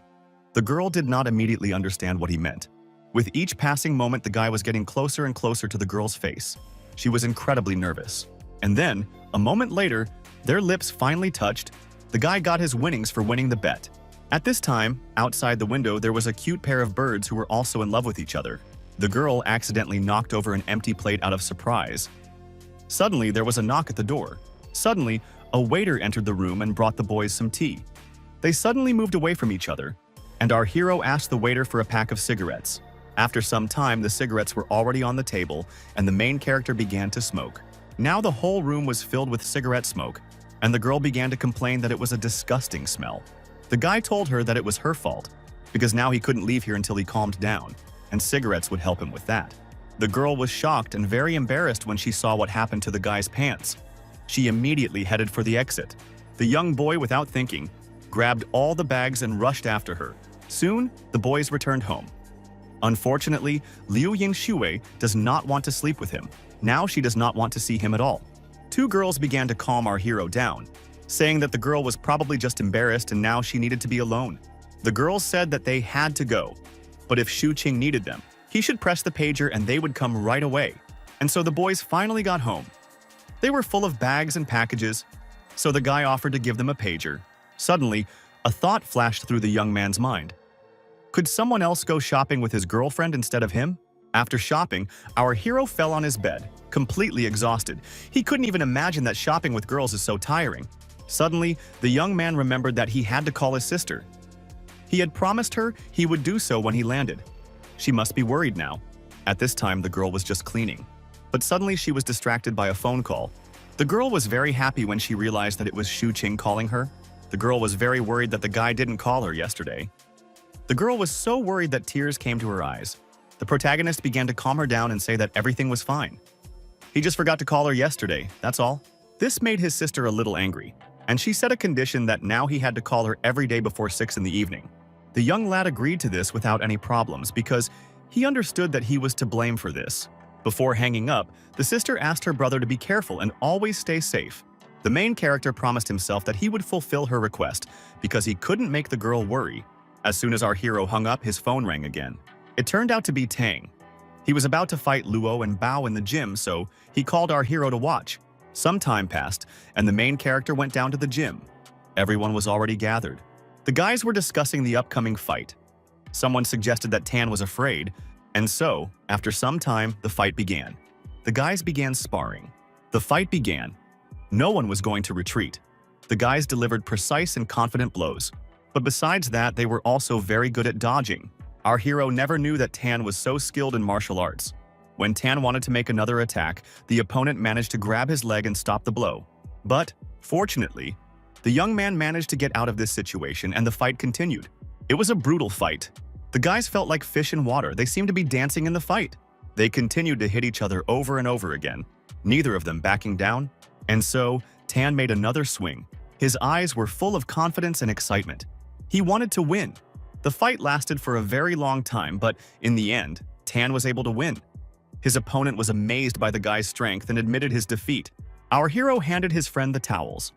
The girl did not immediately understand what he meant. With each passing moment, the guy was getting closer and closer to the girl's face. She was incredibly nervous. And then, a moment later, their lips finally touched. The guy got his winnings for winning the bet. At this time, outside the window, there was a cute pair of birds who were also in love with each other. The girl accidentally knocked over an empty plate out of surprise. Suddenly, there was a knock at the door. Suddenly, a waiter entered the room and brought the boys some tea. They suddenly moved away from each other, and our hero asked the waiter for a pack of cigarettes. After some time, the cigarettes were already on the table, and the main character began to smoke. Now the whole room was filled with cigarette smoke, and the girl began to complain that it was a disgusting smell. The guy told her that it was her fault, because now he couldn't leave here until he calmed down, and cigarettes would help him with that. The girl was shocked and very embarrassed when she saw what happened to the guy's pants. She immediately headed for the exit. The young boy, without thinking, grabbed all the bags and rushed after her. Soon, the boys returned home. Unfortunately, Liu Yingxue does not want to sleep with him. Now she does not want to see him at all. Two girls began to calm our hero down, saying that the girl was probably just embarrassed and now she needed to be alone. The girls said that they had to go, but if Shu Qing needed them, he should press the pager and they would come right away. And so the boys finally got home. They were full of bags and packages, so the guy offered to give them a pager. Suddenly, a thought flashed through the young man's mind. Could someone else go shopping with his girlfriend instead of him? After shopping, our hero fell on his bed, completely exhausted. He couldn't even imagine that shopping with girls is so tiring. Suddenly, the young man remembered that he had to call his sister. He had promised her he would do so when he landed. She must be worried now. At this time, the girl was just cleaning. But suddenly she was distracted by a phone call. The girl was very happy when she realized that it was Shu Qing calling her. The girl was very worried that the guy didn't call her yesterday. The girl was so worried that tears came to her eyes. The protagonist began to calm her down and say that everything was fine. He just forgot to call her yesterday, that's all. This made his sister a little angry, and she set a condition that now he had to call her every day before 6 in the evening. The young lad agreed to this without any problems because he understood that he was to blame for this. Before hanging up, the sister asked her brother to be careful and always stay safe. The main character promised himself that he would fulfill her request because he couldn't make the girl worry. As soon as our hero hung up, his phone rang again. It turned out to be Tang. He was about to fight Luo and Bao in the gym, so he called our hero to watch. Some time passed, and the main character went down to the gym. Everyone was already gathered. The guys were discussing the upcoming fight. Someone suggested that Tan was afraid, and so, after some time, the fight began. The guys began sparring. The fight began. No one was going to retreat. The guys delivered precise and confident blows. But besides that, they were also very good at dodging. Our hero never knew that Tan was so skilled in martial arts. When Tan wanted to make another attack, the opponent managed to grab his leg and stop the blow. But, fortunately, the young man managed to get out of this situation and the fight continued. It was a brutal fight. The guys felt like fish in water. They seemed to be dancing in the fight. They continued to hit each other over and over again, neither of them backing down. And so, Tan made another swing. His eyes were full of confidence and excitement. He wanted to win. The fight lasted for a very long time, but in the end, Tan was able to win. His opponent was amazed by the guy's strength and admitted his defeat. Our hero handed his friend the towels.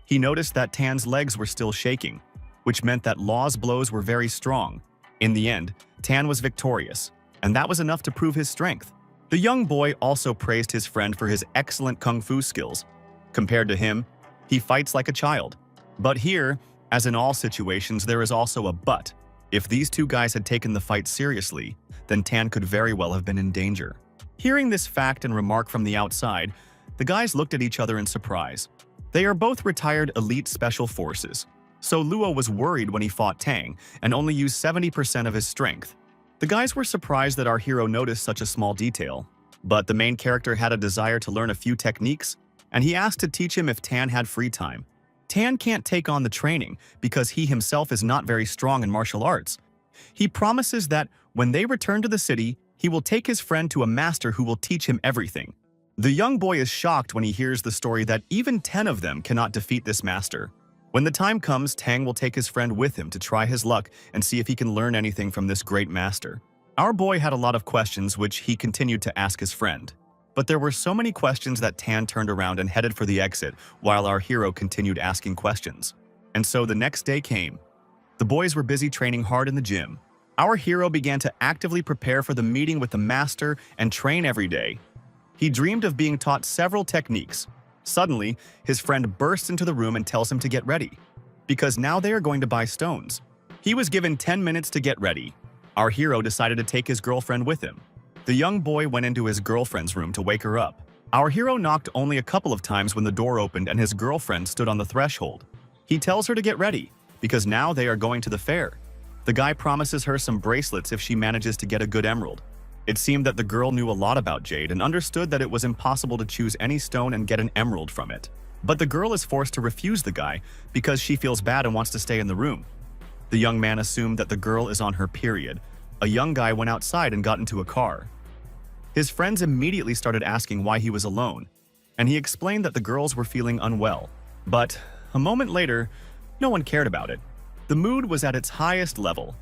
He noticed that Tan's legs were still shaking, which meant that Law's blows were very strong. In the end, Tan was victorious, and that was enough to prove his strength. The young boy also praised his friend for his excellent kung fu skills. Compared to him, he fights like a child. But here, as in all situations, there is also a but. If these two guys had taken the fight seriously, then Tan could very well have been in danger. Hearing this fact and remark from the outside, the guys looked at each other in surprise. They are both retired elite special forces, so Luo was worried when he fought Tang and only used 70% of his strength. The guys were surprised that our hero noticed such a small detail, but the main character had a desire to learn a few techniques, and he asked to teach him if Tan had free time. Tan can't take on the training because he himself is not very strong in martial arts. He promises that when they return to the city, he will take his friend to a master who will teach him everything. The young boy is shocked when he hears the story that even 10 of them cannot defeat this master. When the time comes, Tang will take his friend with him to try his luck and see if he can learn anything from this great master. Our boy had a lot of questions which he continued to ask his friend. But there were so many questions that Tan turned around and headed for the exit while our hero continued asking questions. And so the next day came. The boys were busy training hard in the gym. Our hero began to actively prepare for the meeting with the master and train every day. He dreamed of being taught several techniques. Suddenly, his friend bursts into the room and tells him to get ready, because now they are going to buy stones. He was given 10 minutes to get ready. Our hero decided to take his girlfriend with him. The young boy went into his girlfriend's room to wake her up. Our hero knocked only a couple of times when the door opened and his girlfriend stood on the threshold. He tells her to get ready, because now they are going to the fair. The guy promises her some bracelets if she manages to get a good emerald. It seemed that the girl knew a lot about jade and understood that it was impossible to choose any stone and get an emerald from it. But the girl is forced to refuse the guy because she feels bad and wants to stay in the room. The young man assumed that the girl is on her period. A young guy went outside and got into a car. His friends immediately started asking why he was alone, and he explained that the girls were feeling unwell. But a moment later, no one cared about it. The mood was at its highest level.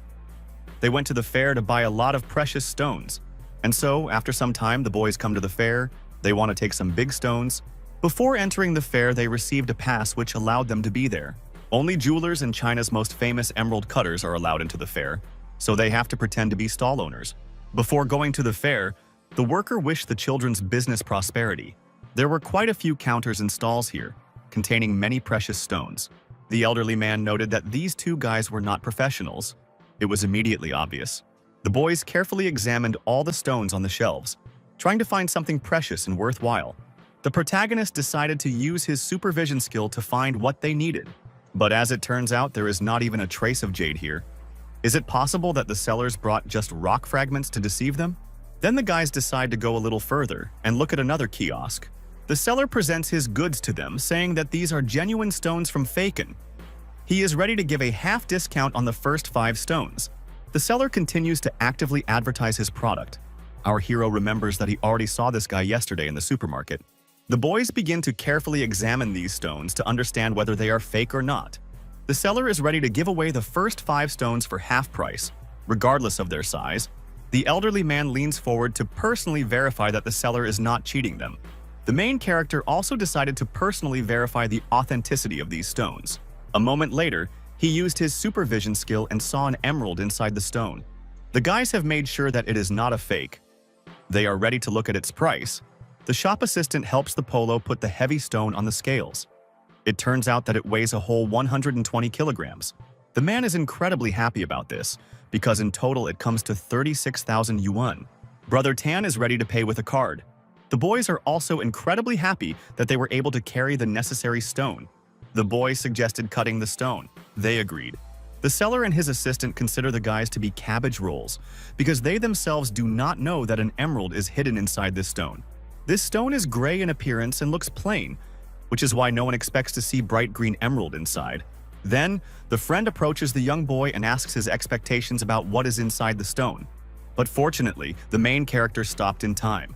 They went to the fair to buy a lot of precious stones. And so, after some time, the boys come to the fair. They want to take some big stones. Before entering the fair, they received a pass which allowed them to be there. Only jewelers and China's most famous emerald cutters are allowed into the fair, so they have to pretend to be stall owners. Before going to the fair, the worker wished the children's business prosperity. There were quite a few counters and stalls here, containing many precious stones. The elderly man noted that these two guys were not professionals. It was immediately obvious. The boys carefully examined all the stones on the shelves, trying to find something precious and worthwhile. The protagonist decided to use his supervision skill to find what they needed. But as it turns out, there is not even a trace of jade here. Is it possible that the sellers brought just rock fragments to deceive them? Then the guys decide to go a little further and look at another kiosk. The seller presents his goods to them, saying that these are genuine stones from Faken. He is ready to give a half discount on the first 5 stones. The seller continues to actively advertise his product. Our hero remembers that he already saw this guy yesterday in the supermarket. The boys begin to carefully examine these stones to understand whether they are fake or not. The seller is ready to give away the first 5 stones for half price, regardless of their size. The elderly man leans forward to personally verify that the seller is not cheating them. The main character also decided to personally verify the authenticity of these stones. A moment later, he used his supervision skill and saw an emerald inside the stone. The guys have made sure that it is not a fake. They are ready to look at its price. The shop assistant helps the polo put the heavy stone on the scales. It turns out that it weighs a whole 120 kilograms. The man is incredibly happy about this, because in total it comes to 36,000 yuan. Brother Tan is ready to pay with a card. The boys are also incredibly happy that they were able to carry the necessary stone. The boy suggested cutting the stone. They agreed. The seller and his assistant consider the guys to be cabbage rolls, because they themselves do not know that an emerald is hidden inside this stone. This stone is gray in appearance and looks plain, which is why no one expects to see bright green emerald inside. Then, the friend approaches the young boy and asks his expectations about what is inside the stone. But fortunately, the main character stopped in time.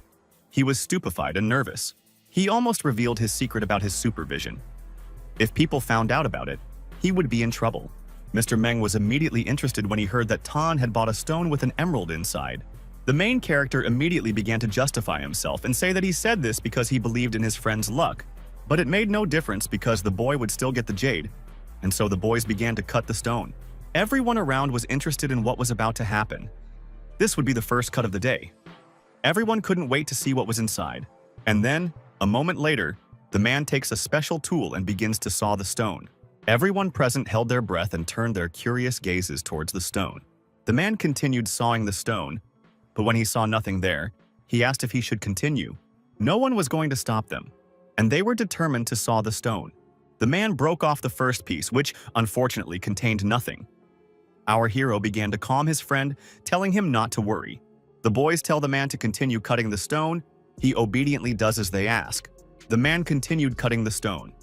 He was stupefied and nervous. He almost revealed his secret about his supervision. If people found out about it, he would be in trouble. Mr. Meng was immediately interested when he heard that Tan had bought a stone with an emerald inside. The main character immediately began to justify himself and say that he said this because he believed in his friend's luck. But it made no difference because the boy would still get the jade, and so the boys began to cut the stone. Everyone around was interested in what was about to happen. This would be the first cut of the day. Everyone couldn't wait to see what was inside. And then, a moment later, the man takes a special tool and begins to saw the stone. Everyone present held their breath and turned their curious gazes towards the stone. The man continued sawing the stone, but when he saw nothing there, he asked if he should continue. No one was going to stop them, and they were determined to saw the stone. The man broke off the first piece, which unfortunately contained nothing. Our hero began to calm his friend, telling him not to worry. The boys tell the man to continue cutting the stone. He obediently does as they ask. The man continued cutting the stone.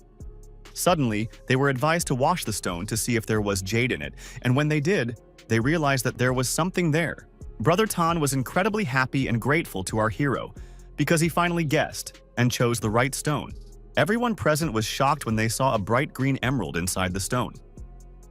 Suddenly, they were advised to wash the stone to see if there was jade in it, and when they did, they realized that there was something there. Brother Tan was incredibly happy and grateful to our hero, because he finally guessed and chose the right stone. Everyone present was shocked when they saw a bright green emerald inside the stone.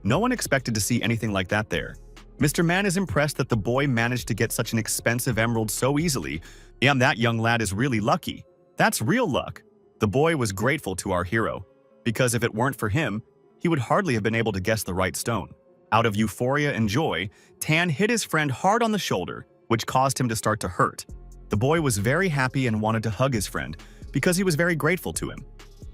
No one expected to see anything like that there. Mr. Man is impressed that the boy managed to get such an expensive emerald so easily. Yeah, that young lad is really lucky. That's real luck. The boy was grateful to our hero, because if it weren't for him, he would hardly have been able to guess the right stone. Out of euphoria and joy, Tan hit his friend hard on the shoulder, which caused him to start to hurt. The boy was very happy and wanted to hug his friend, because he was very grateful to him.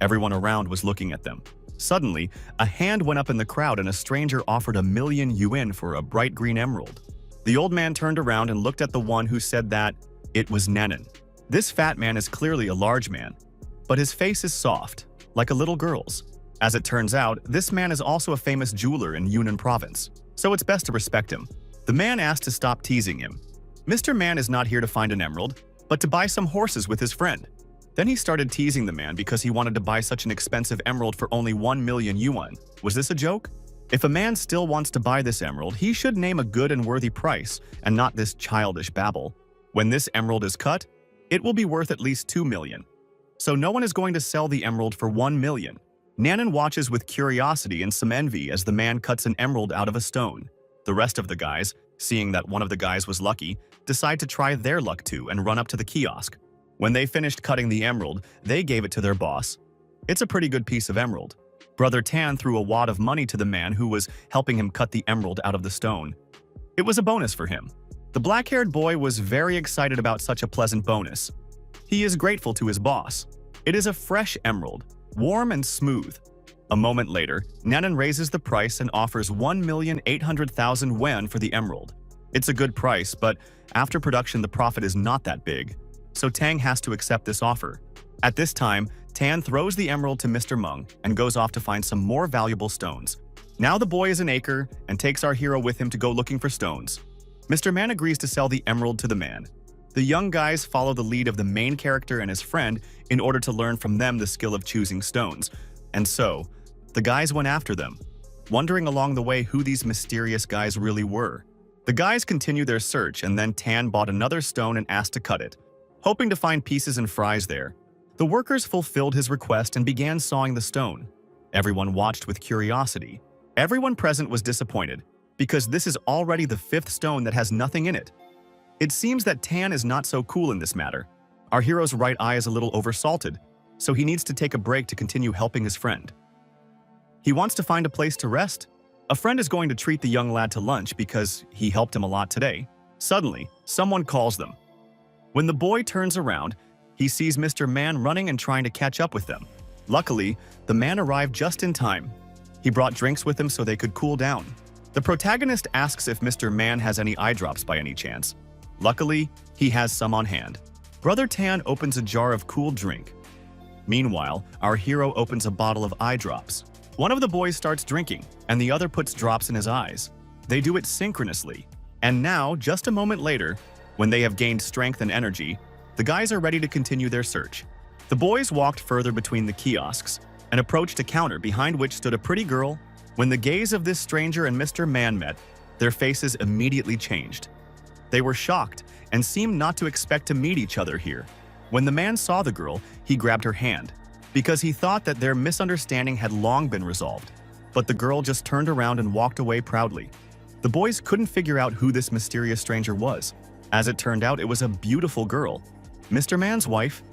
Everyone around was looking at them. Suddenly, a hand went up in the crowd and a stranger offered 1,000,000 yuan for a bright green emerald. The old man turned around and looked at the one who said that it was Nanan. This fat man is clearly a large man, but his face is soft, like a little girl's. As it turns out, this man is also a famous jeweler in Yunnan province, so it's best to respect him. The man asked to stop teasing him. Mr. Man is not here to find an emerald, but to buy some horses with his friend. Then he started teasing the man because he wanted to buy such an expensive emerald for only 1,000,000 yuan. Was this a joke? If a man still wants to buy this emerald, he should name a good and worthy price, and not this childish babble. When this emerald is cut, it will be worth at least 2 million. So no one is going to sell the emerald for 1 million. Nanan watches with curiosity and some envy as the man cuts an emerald out of a stone. The rest of the guys, seeing that one of the guys was lucky, decide to try their luck too and run up to the kiosk. When they finished cutting the emerald, they gave it to their boss. It's a pretty good piece of emerald. Brother Tan threw a wad of money to the man who was helping him cut the emerald out of the stone. It was a bonus for him. The black-haired boy was very excited about such a pleasant bonus. He is grateful to his boss. It is a fresh emerald, warm and smooth. A moment later, Nanan raises the price and offers 1,800,000 yuan for the emerald. It's a good price, but after production the profit is not that big, so Tang has to accept this offer. At this time, Tan throws the emerald to Mr. Meng and goes off to find some more valuable stones. Now the boy is an acre and takes our hero with him to go looking for stones. Mr. Man agrees to sell the emerald to the man. The young guys follow the lead of the main character and his friend in order to learn from them the skill of choosing stones. And so, the guys went after them, wondering along the way who these mysterious guys really were. The guys continue their search, and then Tan bought another stone and asked to cut it, hoping to find pieces and fries there. The workers fulfilled his request and began sawing the stone. Everyone watched with curiosity. Everyone present was disappointed, because this is already the fifth stone that has nothing in it. It seems that Tan is not so cool in this matter. Our hero's right eye is a little oversalted, so he needs to take a break to continue helping his friend. He wants to find a place to rest. A friend is going to treat the young lad to lunch because he helped him a lot today. Suddenly, someone calls them. When the boy turns around, he sees Mr. Man running and trying to catch up with them. Luckily, the man arrived just in time. He brought drinks with him so they could cool down. The protagonist asks if Mr. Man has any eye drops by any chance. Luckily, he has some on hand. Brother Tan opens a jar of cool drink. Meanwhile, our hero opens a bottle of eye drops. One of the boys starts drinking, and the other puts drops in his eyes. They do it synchronously. And now, just a moment later, when they have gained strength and energy, the guys are ready to continue their search. The boys walked further between the kiosks and approached a counter behind which stood a pretty girl. When the gaze of this stranger and Mr. Man met, their faces immediately changed. They were shocked and seemed not to expect to meet each other here. When the man saw the girl, he grabbed her hand, because he thought that their misunderstanding had long been resolved. But the girl just turned around and walked away proudly. The boys couldn't figure out who this mysterious stranger was. As it turned out, it was a beautiful girl. Mr. Man's wife?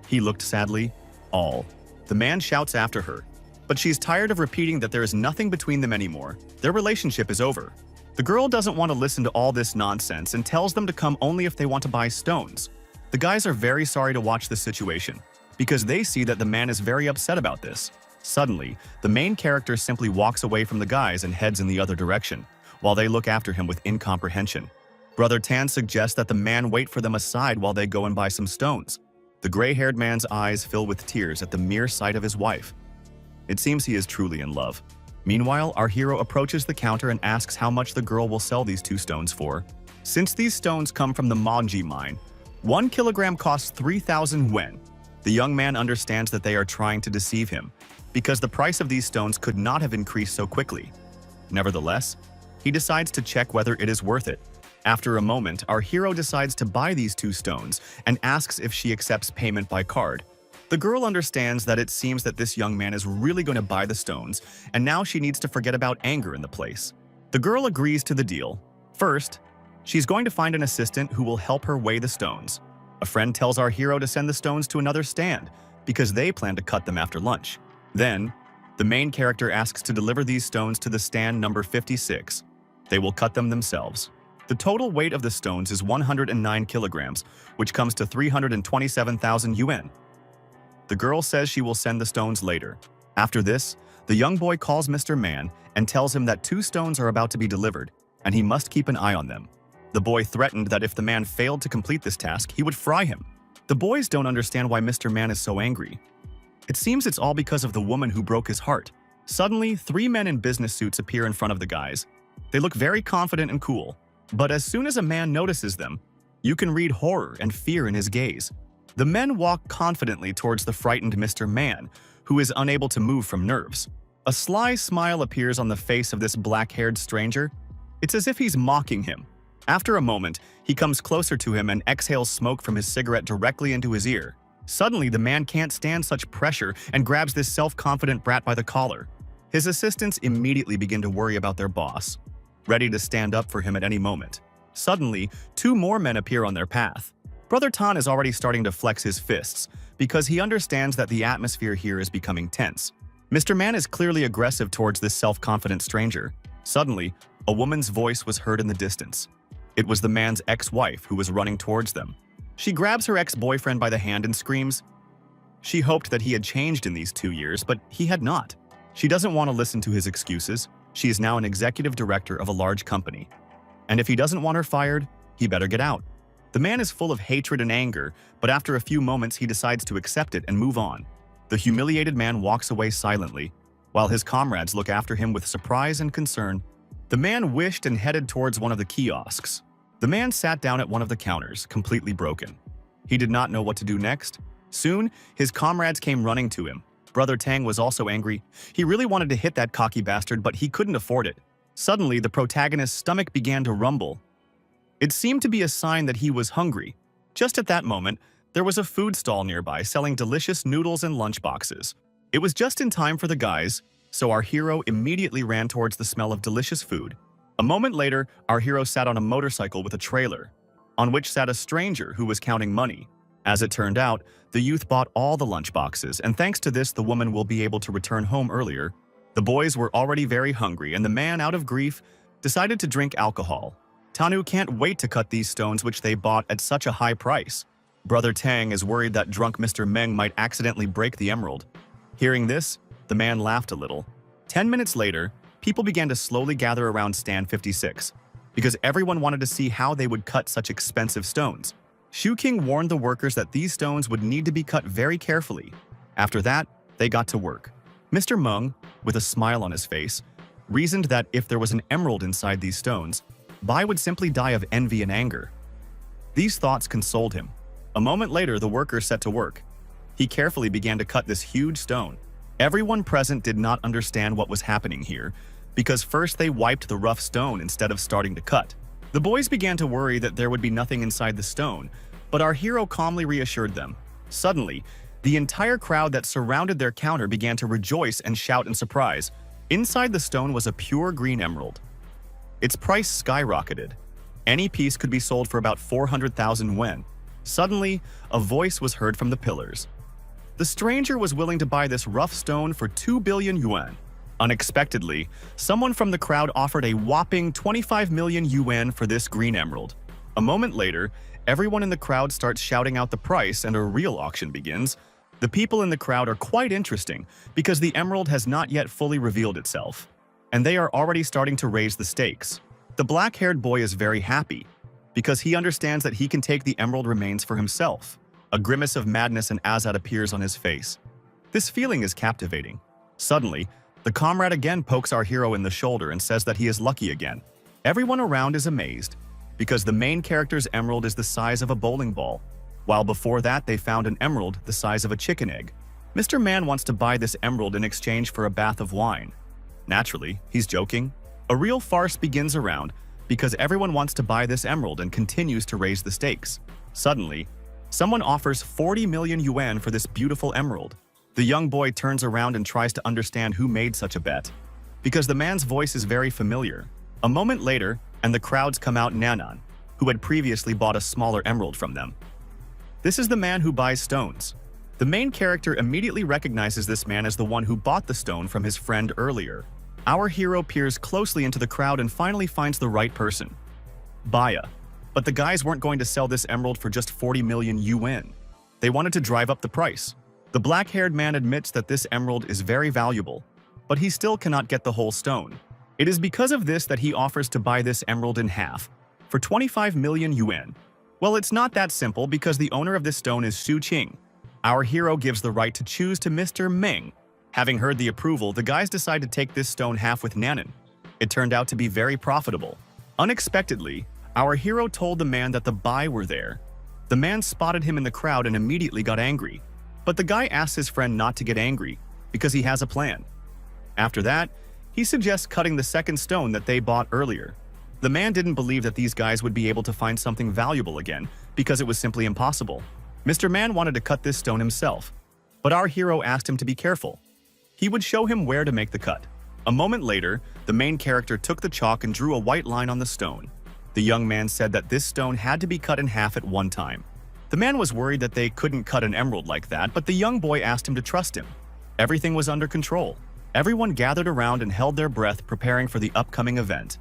He looked sadly. All. The man shouts after her, but she's tired of repeating that there is nothing between them anymore. Their relationship is over. The girl doesn't want to listen to all this nonsense and tells them to come only if they want to buy stones. The guys are very sorry to watch this situation, because they see that the man is very upset about this. Suddenly, the main character simply walks away from the guys and heads in the other direction, while they look after him with incomprehension. Brother Tan suggests that the man wait for them aside while they go and buy some stones. The gray-haired man's eyes fill with tears at the mere sight of his wife. It seems he is truly in love. Meanwhile, our hero approaches the counter and asks how much the girl will sell these 2 stones for. Since these stones come from the Manji mine, 1 kilogram costs 3,000 yuan. The young man understands that they are trying to deceive him, because the price of these stones could not have increased so quickly. Nevertheless, he decides to check whether it is worth it. After a moment, our hero decides to buy these 2 stones and asks if she accepts payment by card. The girl understands that it seems that this young man is really going to buy the stones, and now she needs to forget about anger in the place. The girl agrees to the deal. First, she's going to find an assistant who will help her weigh the stones. A friend tells our hero to send the stones to another stand, because they plan to cut them after lunch. Then, the main character asks to deliver these stones to the stand number 56. They will cut them themselves. The total weight of the stones is 109 kilograms, which comes to 327,000 yuan. The girl says she will send the stones later. After this, the young boy calls Mr. Man and tells him that 2 stones are about to be delivered, and he must keep an eye on them. The boy threatened that if the man failed to complete this task, he would fry him. The boys don't understand why Mr. Man is so angry. It seems it's all because of the woman who broke his heart. Suddenly, 3 men in business suits appear in front of the guys. They look very confident and cool, but as soon as a man notices them, you can read horror and fear in his gaze. The men walk confidently towards the frightened Mr. Man, who is unable to move from nerves. A sly smile appears on the face of this black-haired stranger. It's as if he's mocking him. After a moment, he comes closer to him and exhales smoke from his cigarette directly into his ear. Suddenly, the man can't stand such pressure and grabs this self-confident brat by the collar. His assistants immediately begin to worry about their boss, ready to stand up for him at any moment. Suddenly, 2 more men appear on their path. Brother Tan is already starting to flex his fists because he understands that the atmosphere here is becoming tense. Mr. Man is clearly aggressive towards this self-confident stranger. Suddenly, a woman's voice was heard in the distance. It was the man's ex-wife who was running towards them. She grabs her ex-boyfriend by the hand and screams. She hoped that he had changed in these 2 years, but he had not. She doesn't want to listen to his excuses. She is now an executive director of a large company. And if he doesn't want her fired, he better get out. The man is full of hatred and anger, but after a few moments he decides to accept it and move on. The humiliated man walks away silently, while his comrades look after him with surprise and concern. The man wished and headed towards one of the kiosks. The man sat down at one of the counters, completely broken. He did not know what to do next. Soon, his comrades came running to him. Brother Tang was also angry. He really wanted to hit that cocky bastard, but he couldn't afford it. Suddenly, the protagonist's stomach began to rumble. It seemed to be a sign that he was hungry. Just at that moment, there was a food stall nearby selling delicious noodles and lunchboxes. It was just in time for the guys, so our hero immediately ran towards the smell of delicious food. A moment later, our hero sat on a motorcycle with a trailer, on which sat a stranger who was counting money. As it turned out, the youth bought all the lunchboxes, and thanks to this, the woman will be able to return home earlier. The boys were already very hungry, and the man, out of grief, decided to drink alcohol. Tanu can't wait to cut these stones which they bought at such a high price. Brother Tang is worried that drunk Mr. Meng might accidentally break the emerald. Hearing this, the man laughed a little. 10 minutes later, people began to slowly gather around stand 56, because everyone wanted to see how they would cut such expensive stones. Shu King warned the workers that these stones would need to be cut very carefully. After that, they got to work. Mr. Meng, with a smile on his face, reasoned that if there was an emerald inside these stones, Bai would simply die of envy and anger. These thoughts consoled him. A moment later, the workers set to work. He carefully began to cut this huge stone. Everyone present did not understand what was happening here, because first they wiped the rough stone instead of starting to cut. The boys began to worry that there would be nothing inside the stone, but our hero calmly reassured them. Suddenly, the entire crowd that surrounded their counter began to rejoice and shout in surprise. Inside the stone was a pure green emerald. Its price skyrocketed. Any piece could be sold for about 400,000 yuan. Suddenly, a voice was heard from the pillars. The stranger was willing to buy this rough stone for 2 billion yuan. Unexpectedly, someone from the crowd offered a whopping 25 million yuan for this green emerald. A moment later, everyone in the crowd starts shouting out the price and a real auction begins. The people in the crowd are quite interesting because the emerald has not yet fully revealed itself, and they are already starting to raise the stakes. The black-haired boy is very happy because he understands that he can take the emerald remains for himself. A grimace of madness and azat appears on his face. This feeling is captivating. Suddenly, the comrade again pokes our hero in the shoulder and says that he is lucky again. Everyone around is amazed because the main character's emerald is the size of a bowling ball, while before that they found an emerald the size of a chicken egg. Mr. Man wants to buy this emerald in exchange for a bath of wine. Naturally, he's joking. A real farce begins around because everyone wants to buy this emerald and continues to raise the stakes. Suddenly, someone offers 40 million yuan for this beautiful emerald. The young boy turns around and tries to understand who made such a bet, because the man's voice is very familiar. A moment later, and the crowds come out Nanan, who had previously bought a smaller emerald from them. This is the man who buys stones. The main character immediately recognizes this man as the one who bought the stone from his friend earlier. Our hero peers closely into the crowd and finally finds the right person, Baya. But the guys weren't going to sell this emerald for just 40 million yuan. They wanted to drive up the price. The black-haired man admits that this emerald is very valuable, but he still cannot get the whole stone. It is because of this that he offers to buy this emerald in half, for 25 million yuan. Well, it's not that simple because the owner of this stone is Xu Qing. Our hero gives the right to choose to Mr. Meng. Having heard the approval, the guys decide to take this stone half with Nanan. It turned out to be very profitable. Unexpectedly, our hero told the man that the Bai were there. The man spotted him in the crowd and immediately got angry. But the guy asks his friend not to get angry because he has a plan. After that, he suggests cutting the second stone that they bought earlier. The man didn't believe that these guys would be able to find something valuable again because it was simply impossible. Mr. Man wanted to cut this stone himself, but our hero asked him to be careful. He would show him where to make the cut. A moment later, the main character took the chalk and drew a white line on the stone. The young man said that this stone had to be cut in half at one time. The man was worried that they couldn't cut an emerald like that, but the young boy asked him to trust him. Everything was under control. Everyone gathered around and held their breath, preparing for the upcoming event.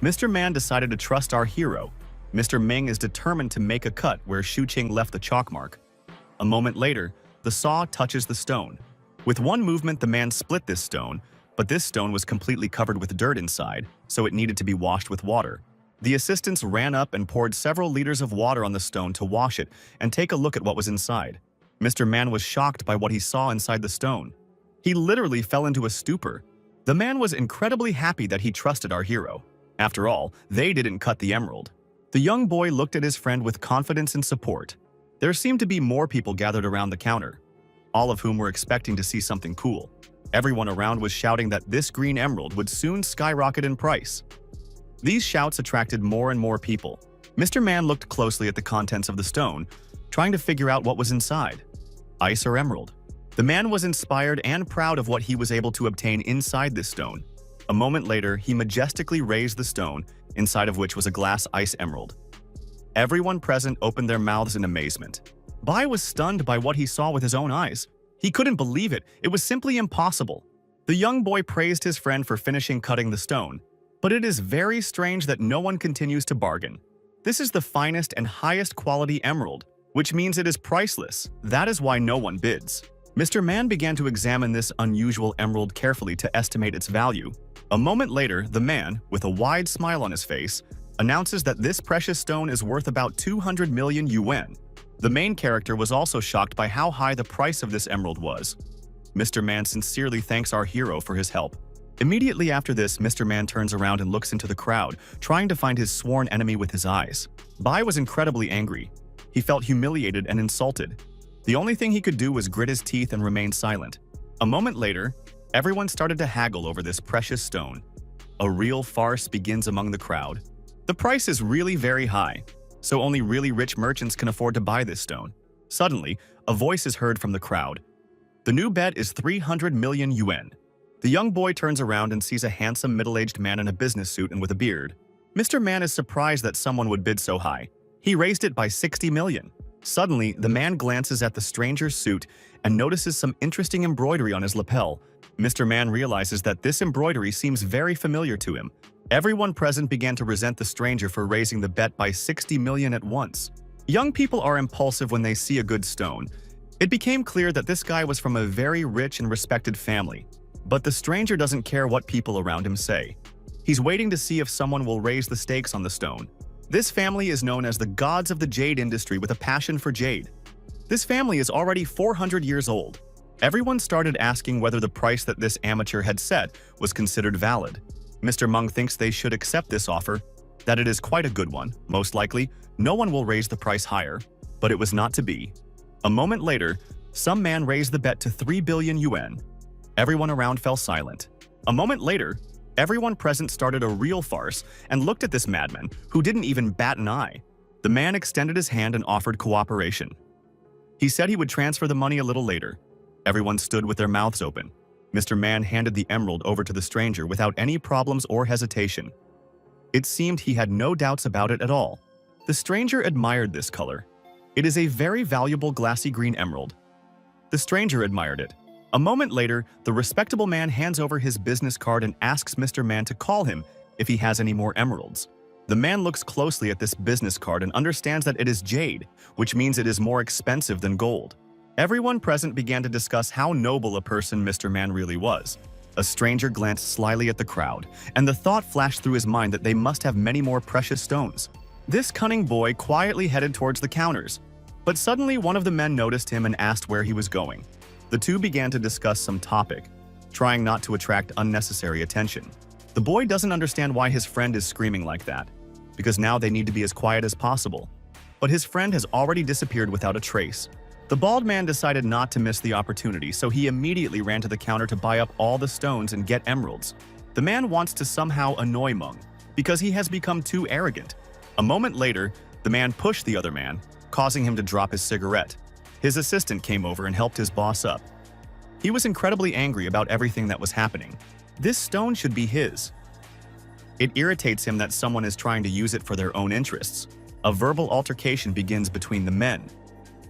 Mr. Man decided to trust our hero. Mr. Ming is determined to make a cut where Xu Qing left the chalk mark. A moment later, the saw touches the stone. With one movement, the man split this stone, but this stone was completely covered with dirt inside, so it needed to be washed with water. The assistants ran up and poured several liters of water on the stone to wash it and take a look at what was inside. Mr. Man was shocked by what he saw inside the stone. He literally fell into a stupor. The man was incredibly happy that he trusted our hero. After all, they didn't cut the emerald. The young boy looked at his friend with confidence and support. There seemed to be more people gathered around the counter, all of whom were expecting to see something cool. Everyone around was shouting that this green emerald would soon skyrocket in price. These shouts attracted more and more people. Mr. Man looked closely at the contents of the stone, trying to figure out what was inside. Ice or emerald? The man was inspired and proud of what he was able to obtain inside this stone. A moment later, he majestically raised the stone, inside of which was a glass ice emerald. Everyone present opened their mouths in amazement. Bai was stunned by what he saw with his own eyes. He couldn't believe it. It was simply impossible. The young boy praised his friend for finishing cutting the stone. But it is very strange that no one continues to bargain. This is the finest and highest quality emerald, which means it is priceless. That is why no one bids. Mr. Man began to examine this unusual emerald carefully to estimate its value. A moment later, the man, with a wide smile on his face, announces that this precious stone is worth about 200 million yuan. The main character was also shocked by how high the price of this emerald was. Mr. Man sincerely thanks our hero for his help. Immediately after this, Mr. Man turns around and looks into the crowd, trying to find his sworn enemy with his eyes. Bai was incredibly angry. He felt humiliated and insulted. The only thing he could do was grit his teeth and remain silent. A moment later, everyone started to haggle over this precious stone. A real farce begins among the crowd. The price is really very high, so only really rich merchants can afford to buy this stone. Suddenly, a voice is heard from the crowd. The new bet is 300 million yuan. The young boy turns around and sees a handsome middle-aged man in a business suit and with a beard. Mr. Man is surprised that someone would bid so high. He raised it by 60 million. Suddenly, the man glances at the stranger's suit and notices some interesting embroidery on his lapel. Mr. Man realizes that this embroidery seems very familiar to him. Everyone present began to resent the stranger for raising the bet by 60 million at once. Young people are impulsive when they see a good stone. It became clear that this guy was from a very rich and respected family. But the stranger doesn't care what people around him say. He's waiting to see if someone will raise the stakes on the stone. This family is known as the gods of the jade industry with a passion for jade. This family is already 400 years old. Everyone started asking whether the price that this amateur had set was considered valid. Mr. Meng thinks they should accept this offer, that it is quite a good one. Most likely, no one will raise the price higher, but it was not to be. A moment later, some man raised the bet to 3 billion yuan. Everyone around fell silent. A moment later, everyone present started a real farce and looked at this madman, who didn't even bat an eye. The man extended his hand and offered cooperation. He said he would transfer the money a little later. Everyone stood with their mouths open. Mr. Man handed the emerald over to the stranger without any problems or hesitation. It seemed he had no doubts about it at all. The stranger admired this color. It is a very valuable glassy green emerald. The stranger admired it. A moment later, the respectable man hands over his business card and asks Mr. Man to call him if he has any more emeralds. The man looks closely at this business card and understands that it is jade, which means it is more expensive than gold. Everyone present began to discuss how noble a person Mr. Man really was. A stranger glanced slyly at the crowd, and the thought flashed through his mind that they must have many more precious stones. This cunning boy quietly headed towards the counters, but suddenly one of the men noticed him and asked where he was going. The two began to discuss some topic, trying not to attract unnecessary attention. The boy doesn't understand why his friend is screaming like that, because now they need to be as quiet as possible. But his friend has already disappeared without a trace. The bald man decided not to miss the opportunity, so he immediately ran to the counter to buy up all the stones and get emeralds. The man wants to somehow annoy Meng, because he has become too arrogant. A moment later, the man pushed the other man, causing him to drop his cigarette. His assistant came over and helped his boss up. He was incredibly angry about everything that was happening. This stone should be his. It irritates him that someone is trying to use it for their own interests. A verbal altercation begins between the men.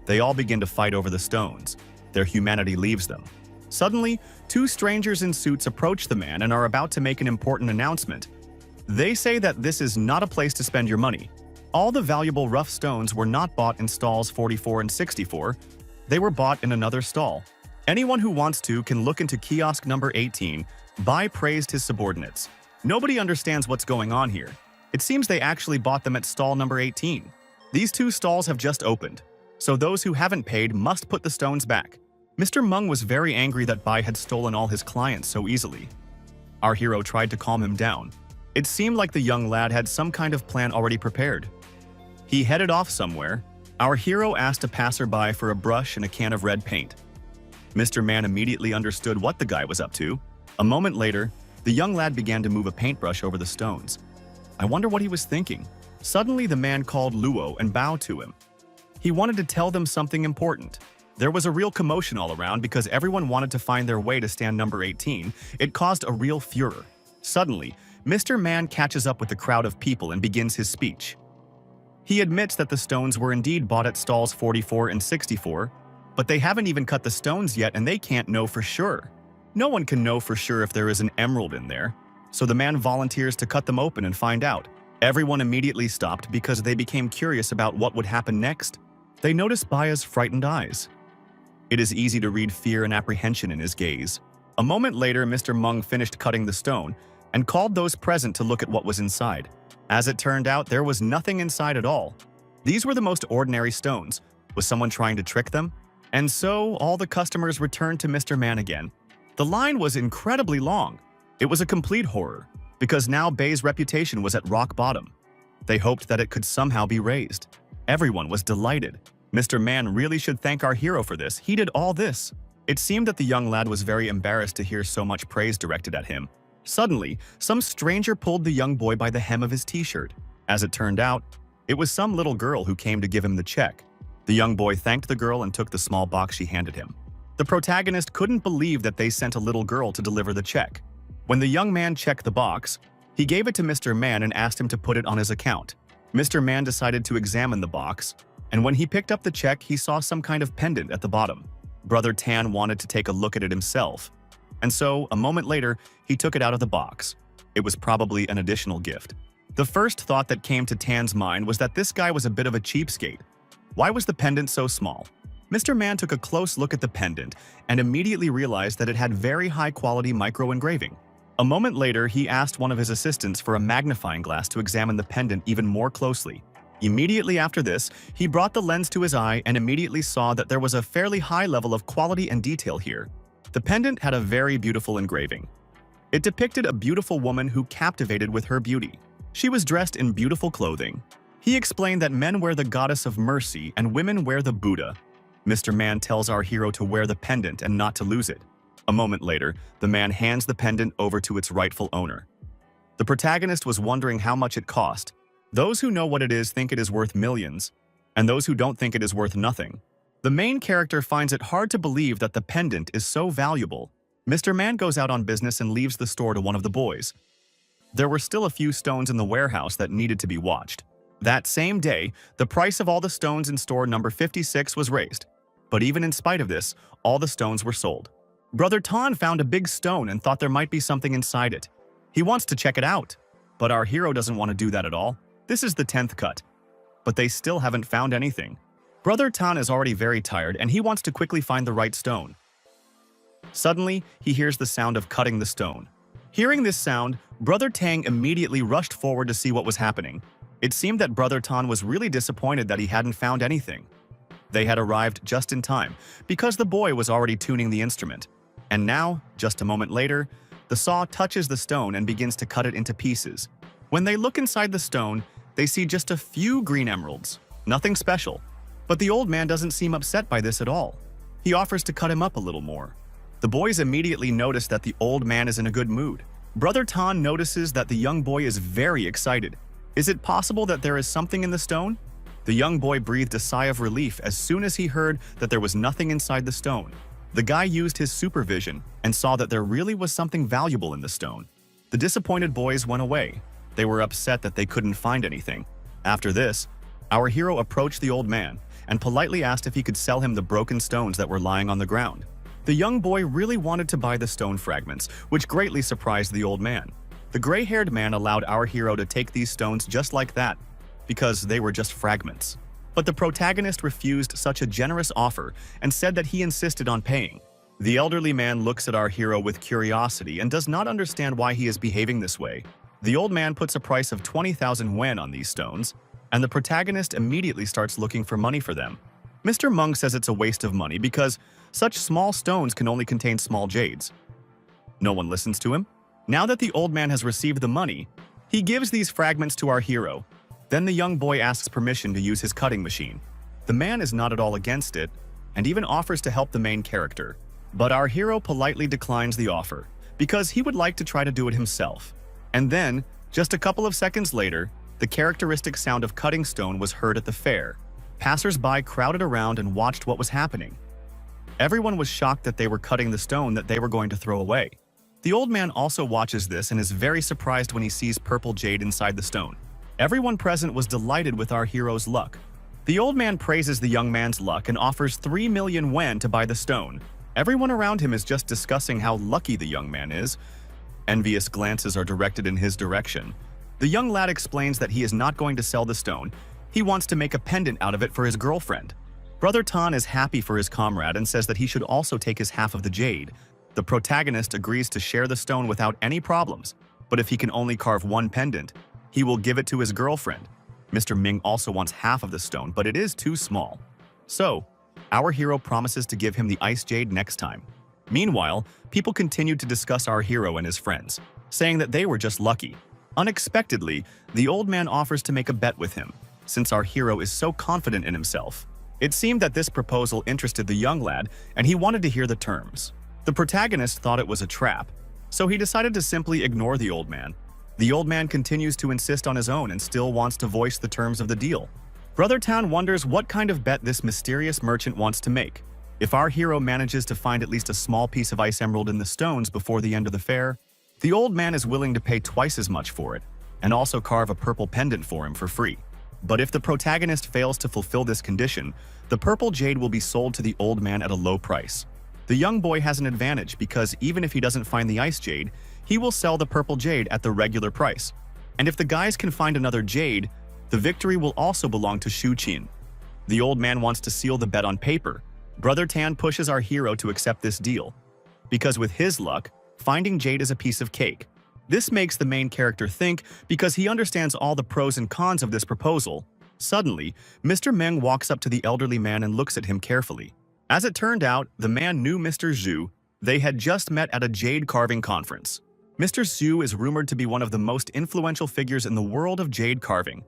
They all begin to fight over the stones. Their humanity leaves them. Suddenly, two strangers in suits approach the man and are about to make an important announcement. They say that this is not a place to spend your money. All the valuable rough stones were not bought in stalls 44 and 64. They were bought in another stall. Anyone who wants to can look into kiosk number 18. Bai praised his subordinates. Nobody understands what's going on here. It seems they actually bought them at stall number 18. These two stalls have just opened, so those who haven't paid must put the stones back. Mr. Meng was very angry that Bai had stolen all his clients so easily. Our hero tried to calm him down. It seemed like the young lad had some kind of plan already prepared. He headed off somewhere. Our hero asked a passerby for a brush and a can of red paint. Mr. Man immediately understood what the guy was up to. A moment later, the young lad began to move a paintbrush over the stones. I wonder what he was thinking. Suddenly, the man called Luo and bowed to him. He wanted to tell them something important. There was a real commotion all around because everyone wanted to find their way to stand number 18. It caused a real furor. Suddenly, Mr. Man catches up with the crowd of people and begins his speech. He admits that the stones were indeed bought at stalls 44 and 64, but they haven't even cut the stones yet and they can't know for sure. No one can know for sure if there is an emerald in there, so the man volunteers to cut them open and find out. Everyone immediately stopped because they became curious about what would happen next. They noticed Baya's frightened eyes. It is easy to read fear and apprehension in his gaze. A moment later, Mr. Meng finished cutting the stone and called those present to look at what was inside. As it turned out, there was nothing inside at all. These were the most ordinary stones. Was someone trying to trick them? And so, all the customers returned to Mr. Man again. The line was incredibly long. It was a complete horror, because now Bei's reputation was at rock bottom. They hoped that it could somehow be raised. Everyone was delighted. Mr. Man really should thank our hero for this. He did all this. It seemed that the young lad was very embarrassed to hear so much praise directed at him. Suddenly, some stranger pulled the young boy by the hem of his t-shirt. As it turned out, it was some little girl who came to give him the check. The young boy thanked the girl and took the small box she handed him. The protagonist couldn't believe that they sent a little girl to deliver the check. When the young man checked the box, he gave it to Mr. Man and asked him to put it on his account. Mr. Man decided to examine the box, and when he picked up the check, he saw some kind of pendant at the bottom. Brother Tan wanted to take a look at it himself, and so, a moment later, he took it out of the box. It was probably an additional gift. The first thought that came to Tan's mind was that this guy was a bit of a cheapskate. Why was the pendant so small? Mr. Man took a close look at the pendant and immediately realized that it had very high-quality micro-engraving. A moment later, he asked one of his assistants for a magnifying glass to examine the pendant even more closely. Immediately after this, he brought the lens to his eye and immediately saw that there was a fairly high level of quality and detail here. The pendant had a very beautiful engraving. It depicted a beautiful woman who captivated with her beauty. She was dressed in beautiful clothing. He explained that men wear the goddess of mercy and women wear the Buddha. Mr. Man tells our hero to wear the pendant and not to lose it. A moment later, the man hands the pendant over to its rightful owner. The protagonist was wondering how much it cost. Those who know what it is think it is worth millions, and those who don't think it is worth nothing. The main character finds it hard to believe that the pendant is so valuable. Mr. Man goes out on business and leaves the store to one of the boys. There were still a few stones in the warehouse that needed to be watched. That same day, the price of all the stones in store number 56 was raised. But even in spite of this, all the stones were sold. Brother Tan found a big stone and thought there might be something inside it. He wants to check it out, but our hero doesn't want to do that at all. This is the 10th cut, but they still haven't found anything. Brother Tan is already very tired and he wants to quickly find the right stone. Suddenly, he hears the sound of cutting the stone. Hearing this sound, Brother Tang immediately rushed forward to see what was happening. It seemed that Brother Tan was really disappointed that he hadn't found anything. They had arrived just in time, because the boy was already tuning the instrument. And now, just a moment later, the saw touches the stone and begins to cut it into pieces. When they look inside the stone, they see just a few green emeralds. Nothing special. But the old man doesn't seem upset by this at all. He offers to cut him up a little more. The boys immediately notice that the old man is in a good mood. Brother Tan notices that the young boy is very excited. Is it possible that there is something in the stone? The young boy breathed a sigh of relief as soon as he heard that there was nothing inside the stone. The guy used his supervision and saw that there really was something valuable in the stone. The disappointed boys went away. They were upset that they couldn't find anything. After this, our hero approached the old man and politely asked if he could sell him the broken stones that were lying on the ground. The young boy really wanted to buy the stone fragments, which greatly surprised the old man. The gray-haired man allowed our hero to take these stones just like that, because they were just fragments. But the protagonist refused such a generous offer and said that he insisted on paying. The elderly man looks at our hero with curiosity and does not understand why he is behaving this way. The old man puts a price of 20,000 yen on these stones, and the protagonist immediately starts looking for money for them. Mr. Meng says it's a waste of money because such small stones can only contain small jades. No one listens to him. Now that the old man has received the money, he gives these fragments to our hero. Then the young boy asks permission to use his cutting machine. The man is not at all against it, and even offers to help the main character. But our hero politely declines the offer, because he would like to try to do it himself. And then, just a couple of seconds later, the characteristic sound of cutting stone was heard at the fair. Passers-by crowded around and watched what was happening. Everyone was shocked that they were cutting the stone that they were going to throw away. The old man also watches this and is very surprised when he sees purple jade inside the stone. Everyone present was delighted with our hero's luck. The old man praises the young man's luck and offers 3 million yen to buy the stone. Everyone around him is just discussing how lucky the young man is. Envious glances are directed in his direction. The young lad explains that he is not going to sell the stone. He wants to make a pendant out of it for his girlfriend. Brother Tan is happy for his comrade and says that he should also take his half of the jade. The protagonist agrees to share the stone without any problems, but if he can only carve one pendant, he will give it to his girlfriend. Mr. Ming also wants half of the stone, but it is too small. So, our hero promises to give him the ice jade next time. Meanwhile, people continued to discuss our hero and his friends, saying that they were just lucky. Unexpectedly, the old man offers to make a bet with him, since our hero is so confident in himself. It seemed that this proposal interested the young lad, and he wanted to hear the terms. The protagonist thought it was a trap, so he decided to simply ignore the old man. The old man continues to insist on his own and still wants to voice the terms of the deal. Brother Town wonders what kind of bet this mysterious merchant wants to make. If our hero manages to find at least a small piece of ice emerald in the stones before the end of the fair, the old man is willing to pay twice as much for it, and also carve a purple pendant for him for free. But if the protagonist fails to fulfill this condition, the purple jade will be sold to the old man at a low price. The young boy has an advantage because even if he doesn't find the ice jade, he will sell the purple jade at the regular price. And if the guys can find another jade, the victory will also belong to Shu Qin. The old man wants to seal the bet on paper. Brother Tan pushes our hero to accept this deal, because with his luck, finding jade is a piece of cake. This makes the main character think because he understands all the pros and cons of this proposal. Suddenly, Mr. Meng walks up to the elderly man and looks at him carefully. As it turned out, the man knew Mr. Zhu. They had just met at a jade carving conference. Mr. Zhu is rumored to be one of the most influential figures in the world of jade carving,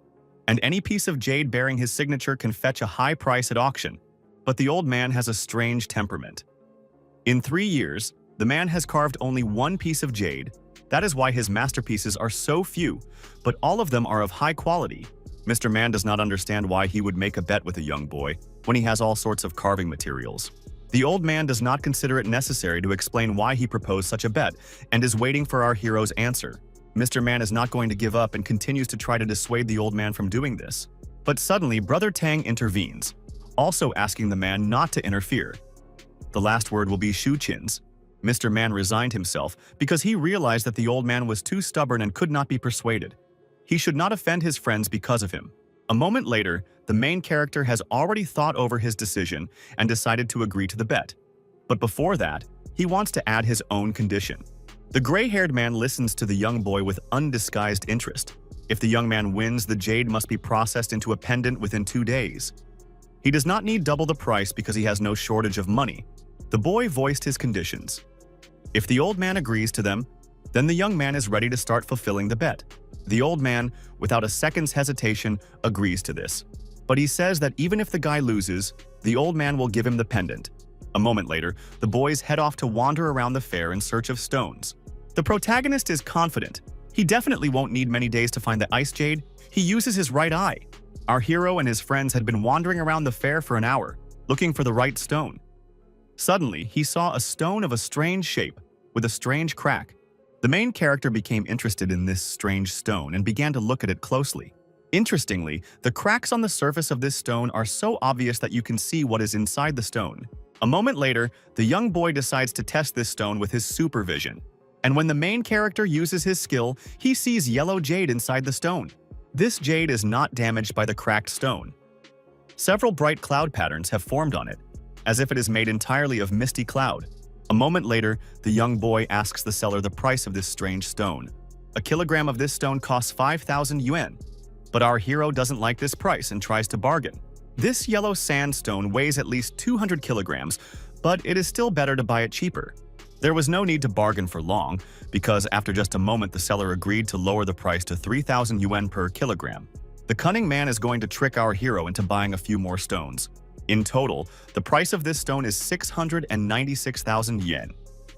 and any piece of jade bearing his signature can fetch a high price at auction. But the old man has a strange temperament. In 3 years, the man has carved only one piece of jade. That is why his masterpieces are so few, but all of them are of high quality. Mr. Man does not understand why he would make a bet with a young boy when he has all sorts of carving materials. The old man does not consider it necessary to explain why he proposed such a bet and is waiting for our hero's answer. Mr. Man is not going to give up and continues to try to dissuade the old man from doing this. But suddenly, Brother Tang intervenes, also asking the man not to interfere. The last word will be Shu Qin's. Mr. Man resigned himself because he realized that the old man was too stubborn and could not be persuaded. He should not offend his friends because of him. A moment later, the main character has already thought over his decision and decided to agree to the bet. But before that, he wants to add his own condition. The gray-haired man listens to the young boy with undisguised interest. If the young man wins, the jade must be processed into a pendant within 2 days. He does not need double the price because he has no shortage of money. The boy voiced his conditions. If the old man agrees to them, then the young man is ready to start fulfilling the bet. The old man, without a second's hesitation, agrees to this. But he says that even if the guy loses, the old man will give him the pendant. A moment later, the boys head off to wander around the fair in search of stones. The protagonist is confident. He definitely won't need many days to find the ice jade. He uses his right eye. Our hero and his friends had been wandering around the fair for an hour, looking for the right stone. Suddenly, he saw a stone of a strange shape, with a strange crack. The main character became interested in this strange stone and began to look at it closely. Interestingly, the cracks on the surface of this stone are so obvious that you can see what is inside the stone. A moment later, the young boy decides to test this stone with his supervision. And when the main character uses his skill, he sees yellow jade inside the stone. This jade is not damaged by the cracked stone. Several bright cloud patterns have formed on it, as if it is made entirely of misty cloud. A moment later, the young boy asks the seller the price of this strange stone. A kilogram of this stone costs 5,000 yuan. But our hero doesn't like this price and tries to bargain. This yellow sandstone weighs at least 200 kilograms, but it is still better to buy it cheaper. There was no need to bargain for long, because after just a moment the seller agreed to lower the price to 3,000 yuan per kilogram. The cunning man is going to trick our hero into buying a few more stones. In total, the price of this stone is 696,000 yen.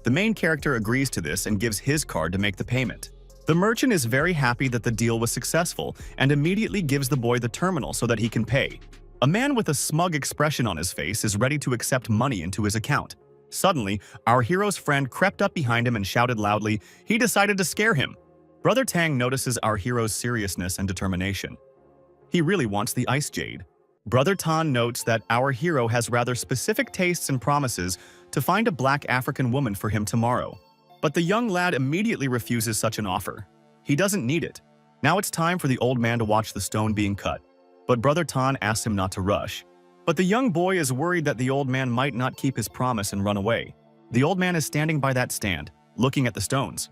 The main character agrees to this and gives his card to make the payment. The merchant is very happy that the deal was successful and immediately gives the boy the terminal so that he can pay. A man with a smug expression on his face is ready to accept money into his account. Suddenly, our hero's friend crept up behind him and shouted loudly. He decided to scare him. Brother Tang notices our hero's seriousness and determination. He really wants the ice jade. Brother Tan notes that our hero has rather specific tastes and promises to find a black African woman for him tomorrow. But the young lad immediately refuses such an offer. He doesn't need it. Now it's time for the old man to watch the stone being cut. But Brother Tan asks him not to rush. But the young boy is worried that the old man might not keep his promise and run away. The old man is standing by that stand, looking at the stones.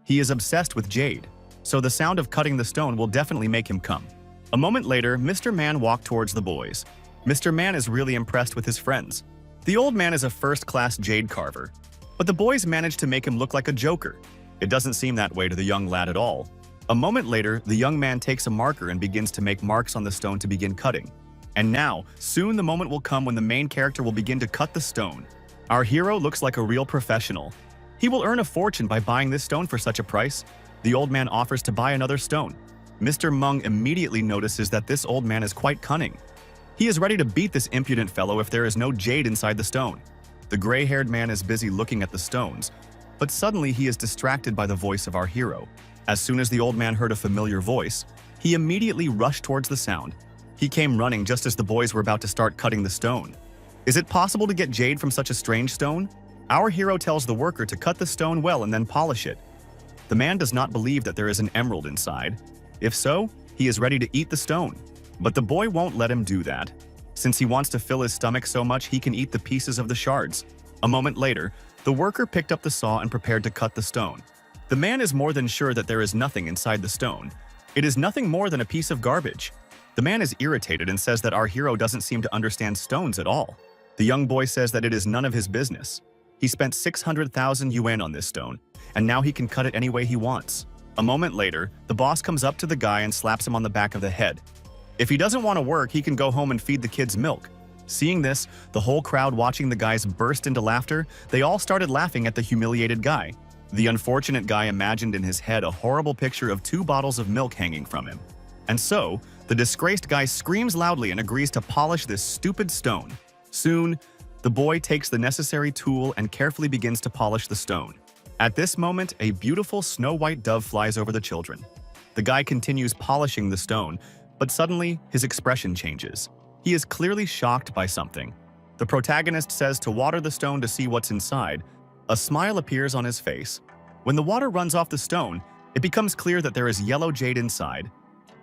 He is obsessed with jade, so the sound of cutting the stone will definitely make him come. A moment later, Mr. Man walked towards the boys. Mr. Man is really impressed with his friends. The old man is a first-class jade carver, but the boys manage to make him look like a joker. It doesn't seem that way to the young lad at all. A moment later, the young man takes a marker and begins to make marks on the stone to begin cutting. And now, soon the moment will come when the main character will begin to cut the stone. Our hero looks like a real professional. He will earn a fortune by buying this stone for such a price. The old man offers to buy another stone. Mr. Meng immediately notices that this old man is quite cunning. He is ready to beat this impudent fellow if there is no jade inside the stone. The gray-haired man is busy looking at the stones, but suddenly he is distracted by the voice of our hero. As soon as the old man heard a familiar voice, he immediately rushed towards the sound. He came running just as the boys were about to start cutting the stone. Is it possible to get jade from such a strange stone? Our hero tells the worker to cut the stone well and then polish it. The man does not believe that there is an emerald inside. If so, he is ready to eat the stone. But the boy won't let him do that. Since he wants to fill his stomach so much, he can eat the pieces of the shards. A moment later, the worker picked up the saw and prepared to cut the stone. The man is more than sure that there is nothing inside the stone. It is nothing more than a piece of garbage. The man is irritated and says that our hero doesn't seem to understand stones at all. The young boy says that it is none of his business. He spent 600,000 yuan on this stone, and now he can cut it any way he wants. A moment later, the boss comes up to the guy and slaps him on the back of the head. If he doesn't want to work, he can go home and feed the kids milk. Seeing this, the whole crowd watching the guys burst into laughter. They all started laughing at the humiliated guy. The unfortunate guy imagined in his head a horrible picture of 2 bottles of milk hanging from him. And so, the disgraced guy screams loudly and agrees to polish this stupid stone. Soon, the boy takes the necessary tool and carefully begins to polish the stone. At this moment, a beautiful snow-white dove flies over the children. The guy continues polishing the stone, but suddenly, his expression changes. He is clearly shocked by something. The protagonist says to water the stone to see what's inside. A smile appears on his face. When the water runs off the stone, it becomes clear that there is yellow jade inside.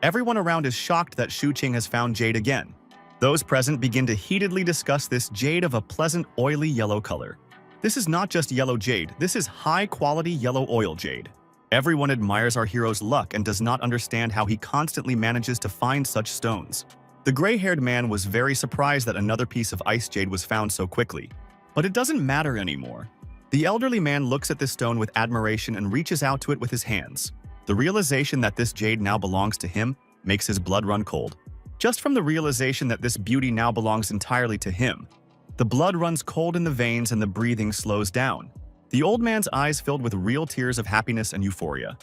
Everyone around is shocked that Shu Qing has found jade again. Those present begin to heatedly discuss this jade of a pleasant, oily yellow color. This is not just yellow jade, this is high-quality yellow oil jade. Everyone admires our hero's luck and does not understand how he constantly manages to find such stones. The gray-haired man was very surprised that another piece of ice jade was found so quickly. But it doesn't matter anymore. The elderly man looks at this stone with admiration and reaches out to it with his hands. The realization that this jade now belongs to him makes his blood run cold. Just from the realization that this beauty now belongs entirely to him, the blood runs cold in the veins and the breathing slows down. The old man's eyes filled with real tears of happiness and euphoria.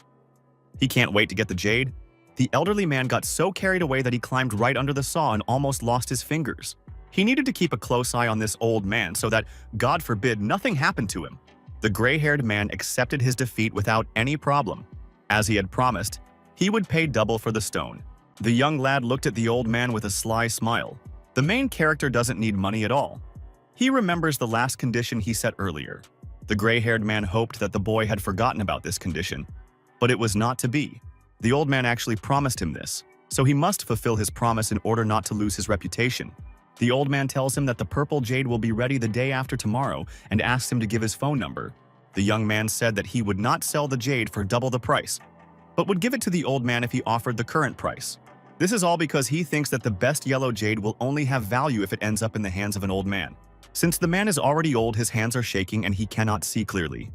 He can't wait to get the jade. The elderly man got so carried away that he climbed right under the saw and almost lost his fingers. He needed to keep a close eye on this old man so that, God forbid, nothing happened to him. The gray-haired man accepted his defeat without any problem. As he had promised, he would pay double for the stone. The young lad looked at the old man with a sly smile. The main character doesn't need money at all. He remembers the last condition he set earlier. The gray-haired man hoped that the boy had forgotten about this condition, but it was not to be. The old man actually promised him this, so he must fulfill his promise in order not to lose his reputation. The old man tells him that the purple jade will be ready the day after tomorrow and asks him to give his phone number. The young man said that he would not sell the jade for double the price, but would give it to the old man if he offered the current price. This is all because he thinks that the best yellow jade will only have value if it ends up in the hands of an old man. Since the man is already old, his hands are shaking and he cannot see clearly.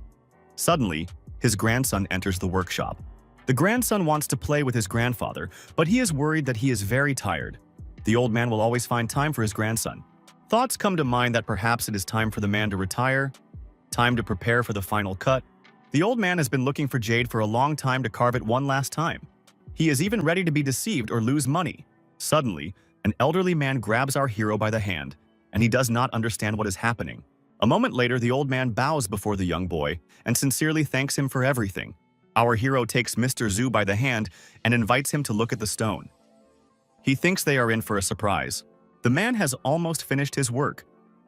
Suddenly, his grandson enters the workshop. The grandson wants to play with his grandfather, but he is worried that he is very tired. The old man will always find time for his grandson. Thoughts come to mind that perhaps it is time for the man to retire, time to prepare for the final cut. The old man has been looking for jade for a long time to carve it one last time. He is even ready to be deceived or lose money. Suddenly, an elderly man grabs our hero by the hand, and he does not understand what is happening. A moment later, the old man bows before the young boy and sincerely thanks him for everything. Our hero takes Mr. Zhu by the hand and invites him to look at the stone. He thinks they are in for a surprise. The man has almost finished his work.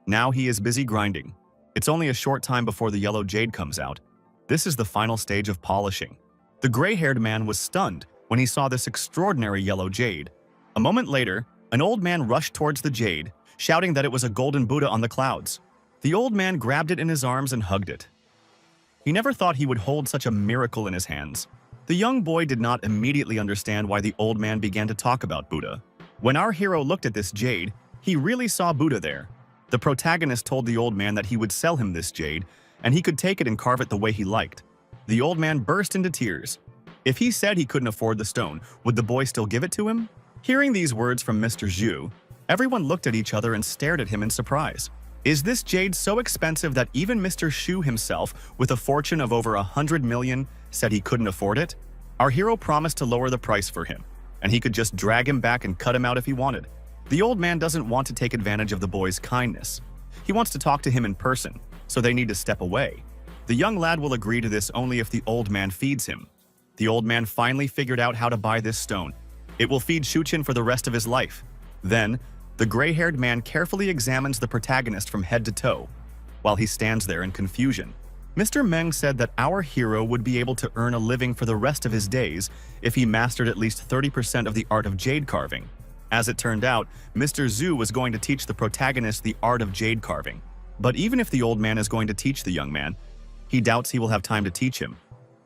Now he is busy grinding. It's only a short time before the yellow jade comes out. This is the final stage of polishing. The gray-haired man was stunned when he saw this extraordinary yellow jade. A moment later, an old man rushed towards the jade, shouting that it was a golden Buddha on the clouds. The old man grabbed it in his arms and hugged it. He never thought he would hold such a miracle in his hands. The young boy did not immediately understand why the old man began to talk about Buddha. When our hero looked at this jade, he really saw Buddha there. The protagonist told the old man that he would sell him this jade, and he could take it and carve it the way he liked. The old man burst into tears. If he said he couldn't afford the stone, would the boy still give it to him? Hearing these words from Mr. Zhu, everyone looked at each other and stared at him in surprise. Is this jade so expensive that even Mr. Shu himself, with a fortune of over 100 million, said he couldn't afford it? Our hero promised to lower the price for him, and he could just drag him back and cut him out if he wanted. The old man doesn't want to take advantage of the boy's kindness. He wants to talk to him in person, so they need to step away. The young lad will agree to this only if the old man feeds him. The old man finally figured out how to buy this stone. It will feed Shuchen for the rest of his life. Then, the gray-haired man carefully examines the protagonist from head to toe, while he stands there in confusion. Mr. Meng said that our hero would be able to earn a living for the rest of his days if he mastered at least 30% of the art of jade carving. As it turned out, Mr. Zhu was going to teach the protagonist the art of jade carving. But even if the old man is going to teach the young man, he doubts he will have time to teach him.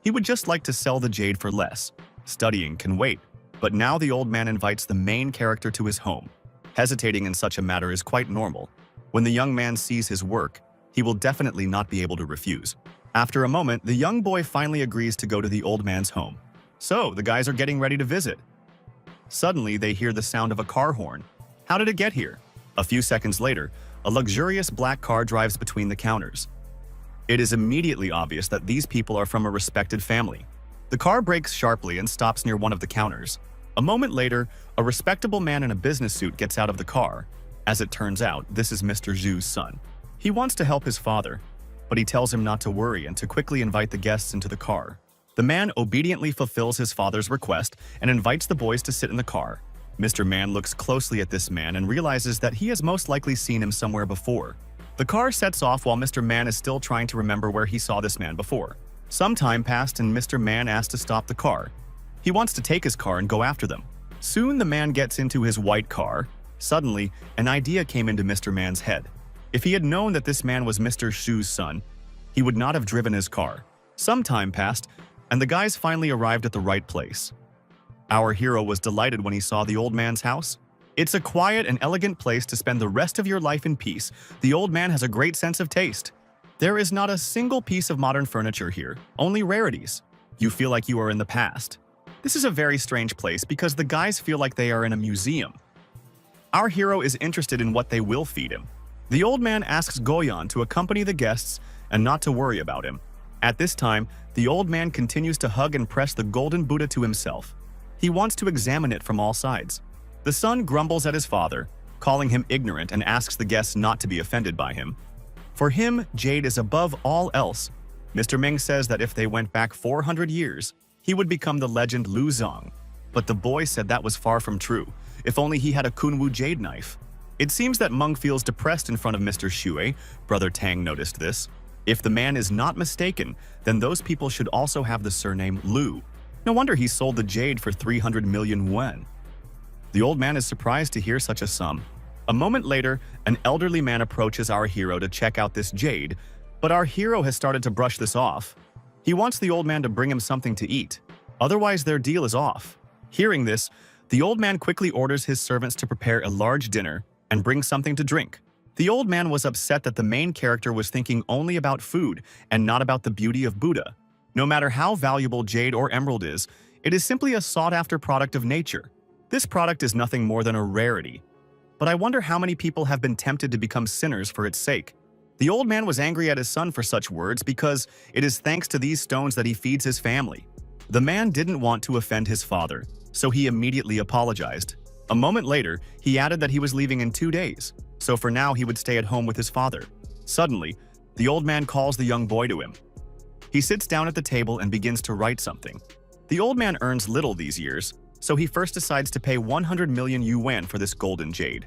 He would just like to sell the jade for less. Studying can wait. But now the old man invites the main character to his home. Hesitating in such a matter is quite normal. When the young man sees his work, he will definitely not be able to refuse. After a moment, the young boy finally agrees to go to the old man's home. So, the guys are getting ready to visit. Suddenly, they hear the sound of a car horn. How did it get here? A few seconds later, a luxurious black car drives between the counters. It is immediately obvious that these people are from a respected family. The car brakes sharply and stops near one of the counters. A moment later, a respectable man in a business suit gets out of the car. As it turns out, this is Mr. Zhu's son. He wants to help his father, but he tells him not to worry and to quickly invite the guests into the car. The man obediently fulfills his father's request and invites the boys to sit in the car. Mr. Man looks closely at this man and realizes that he has most likely seen him somewhere before. The car sets off while Mr. Man is still trying to remember where he saw this man before. Some time passed and Mr. Man asked to stop the car. He wants to take his car and go after them. Soon the man gets into his white car. Suddenly, an idea came into Mr. Man's head. If he had known that this man was Mr. Shu's son, he would not have driven his car. Some time passed, and the guys finally arrived at the right place. Our hero was delighted when he saw the old man's house. It's a quiet and elegant place to spend the rest of your life in peace. The old man has a great sense of taste. There is not a single piece of modern furniture here, only rarities. You feel like you are in the past. This is a very strange place because the guys feel like they are in a museum. Our hero is interested in what they will feed him. The old man asks Goyan to accompany the guests and not to worry about him. At this time, the old man continues to hug and press the golden Buddha to himself. He wants to examine it from all sides. The son grumbles at his father, calling him ignorant, and asks the guests not to be offended by him. For him, jade is above all else. Mr. Ming says that if they went back 400 years, he would become the legend Lu Zong. But the boy said that was far from true. If only he had a Kunwu jade knife. It seems that Meng feels depressed in front of Mr. Xue. Brother Tang noticed this. If the man is not mistaken, then those people should also have the surname Lu. No wonder he sold the jade for 300 million yuan. The old man is surprised to hear such a sum. A moment later, an elderly man approaches our hero to check out this jade, but our hero has started to brush this off. He wants the old man to bring him something to eat, otherwise their deal is off. Hearing this, the old man quickly orders his servants to prepare a large dinner and bring something to drink. The old man was upset that the main character was thinking only about food and not about the beauty of Buddha. No matter how valuable jade or emerald is, it is simply a sought-after product of nature. This product is nothing more than a rarity. But I wonder how many people have been tempted to become sinners for its sake. The old man was angry at his son for such words because it is thanks to these stones that he feeds his family. The man didn't want to offend his father, so he immediately apologized. A moment later, he added that he was leaving in 2 days, so for now he would stay at home with his father. Suddenly, the old man calls the young boy to him. He sits down at the table and begins to write something. The old man earns little these years, so he first decides to pay 100 million yuan for this golden jade.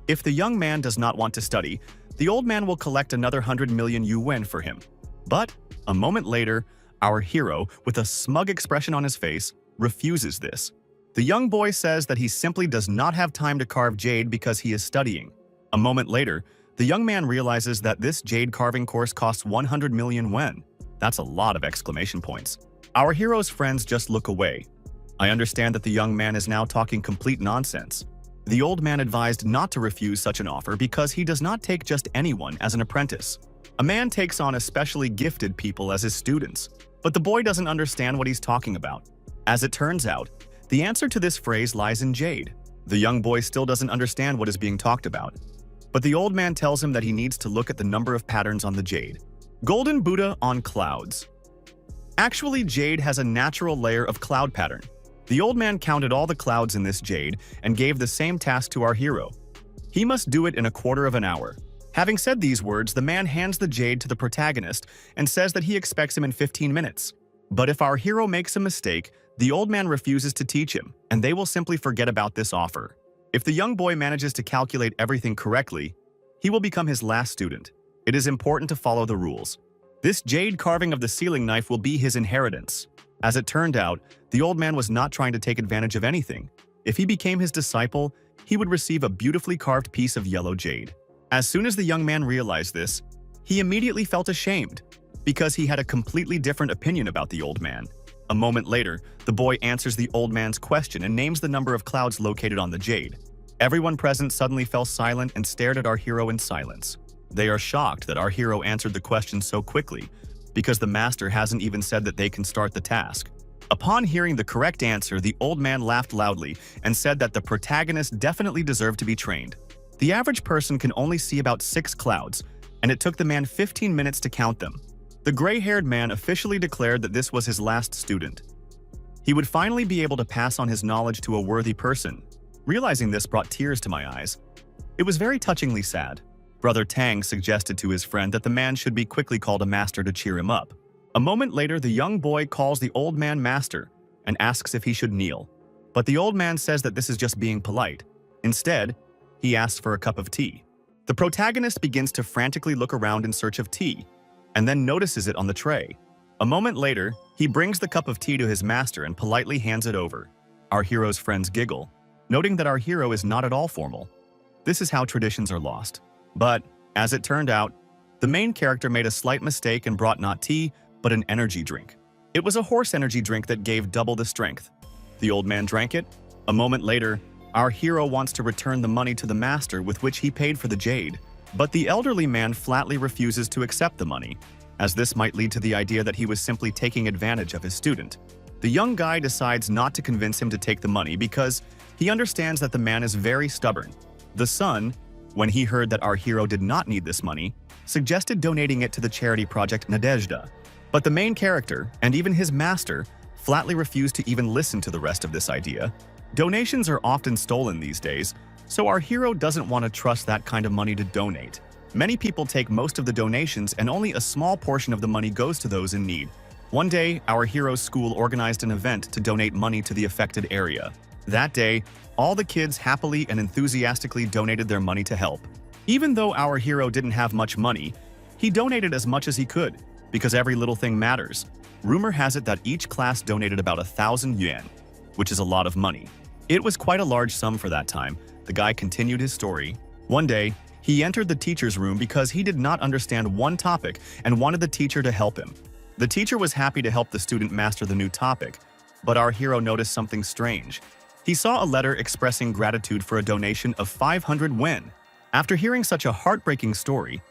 If the young man does not want to study, the old man will collect another 100 million yuan for him. But a moment later, our hero, with a smug expression on his face, refuses this. The young boy says that he simply does not have time to carve jade because he is studying. A moment later, the young man realizes that this jade carving course costs 100 million yuan. That's a lot of exclamation points. Our hero's friends just look away. I understand that the young man is now talking complete nonsense. The old man advised not to refuse such an offer because he does not take just anyone as an apprentice. A man takes on especially gifted people as his students, but the boy doesn't understand what he's talking about. As it turns out, the answer to this phrase lies in jade. The young boy still doesn't understand what is being talked about, but the old man tells him that he needs to look at the number of patterns on the jade. Golden Buddha on clouds. Actually, jade has a natural layer of cloud pattern. The old man counted all the clouds in this jade and gave the same task to our hero. He must do it in a quarter of an hour. Having said these words, the man hands the jade to the protagonist and says that he expects him in 15 minutes. But if our hero makes a mistake, the old man refuses to teach him, and they will simply forget about this offer. If the young boy manages to calculate everything correctly, he will become his last student. It is important to follow the rules. This jade carving of the sealing knife will be his inheritance. As it turned out, the old man was not trying to take advantage of anything. If he became his disciple, he would receive a beautifully carved piece of yellow jade. As soon as the young man realized this, he immediately felt ashamed because he had a completely different opinion about the old man. A moment later, the boy answers the old man's question and names the number of clouds located on the jade. Everyone present suddenly fell silent and stared at our hero in silence. They are shocked that our hero answered the question so quickly, because the master hasn't even said that they can start the task. Upon hearing the correct answer, the old man laughed loudly and said that the protagonist definitely deserved to be trained. The average person can only see about 6 clouds, and it took the man 15 minutes to count them. The gray-haired man officially declared that this was his last student. He would finally be able to pass on his knowledge to a worthy person. Realizing this brought tears to my eyes. It was very touchingly sad. Brother Tang suggested to his friend that the man should be quickly called a master to cheer him up. A moment later, the young boy calls the old man master and asks if he should kneel. But the old man says that this is just being polite. Instead, he asks for a cup of tea. The protagonist begins to frantically look around in search of tea, and then notices it on the tray. A moment later, he brings the cup of tea to his master and politely hands it over. Our hero's friends giggle, noting that our hero is not at all formal. This is how traditions are lost. But, as it turned out, the main character made a slight mistake and brought not tea, but an energy drink. It was a horse energy drink that gave double the strength. The old man drank it. A moment later, our hero wants to return the money to the master with which he paid for the jade. But the elderly man flatly refuses to accept the money, as this might lead to the idea that he was simply taking advantage of his student. The young guy decides not to convince him to take the money because he understands that the man is very stubborn. The son, when he heard that our hero did not need this money, suggested donating it to the charity project Nadezhda. But the main character, and even his master, flatly refused to even listen to the rest of this idea. Donations are often stolen these days, so our hero doesn't want to trust that kind of money to donate. Many people take most of the donations and only a small portion of the money goes to those in need. One day, our hero's school organized an event to donate money to the affected area. That day, all the kids happily and enthusiastically donated their money to help. Even though our hero didn't have much money, he donated as much as he could, because every little thing matters. Rumor has it that each class donated about 1,000 yuan, which is a lot of money. It was quite a large sum for that time. The guy continued his story. One day, he entered the teacher's room because he did not understand one topic and wanted the teacher to help him. The teacher was happy to help the student master the new topic, but our hero noticed something strange. He saw a letter expressing gratitude for a donation of 500 yen. After hearing such a heartbreaking story,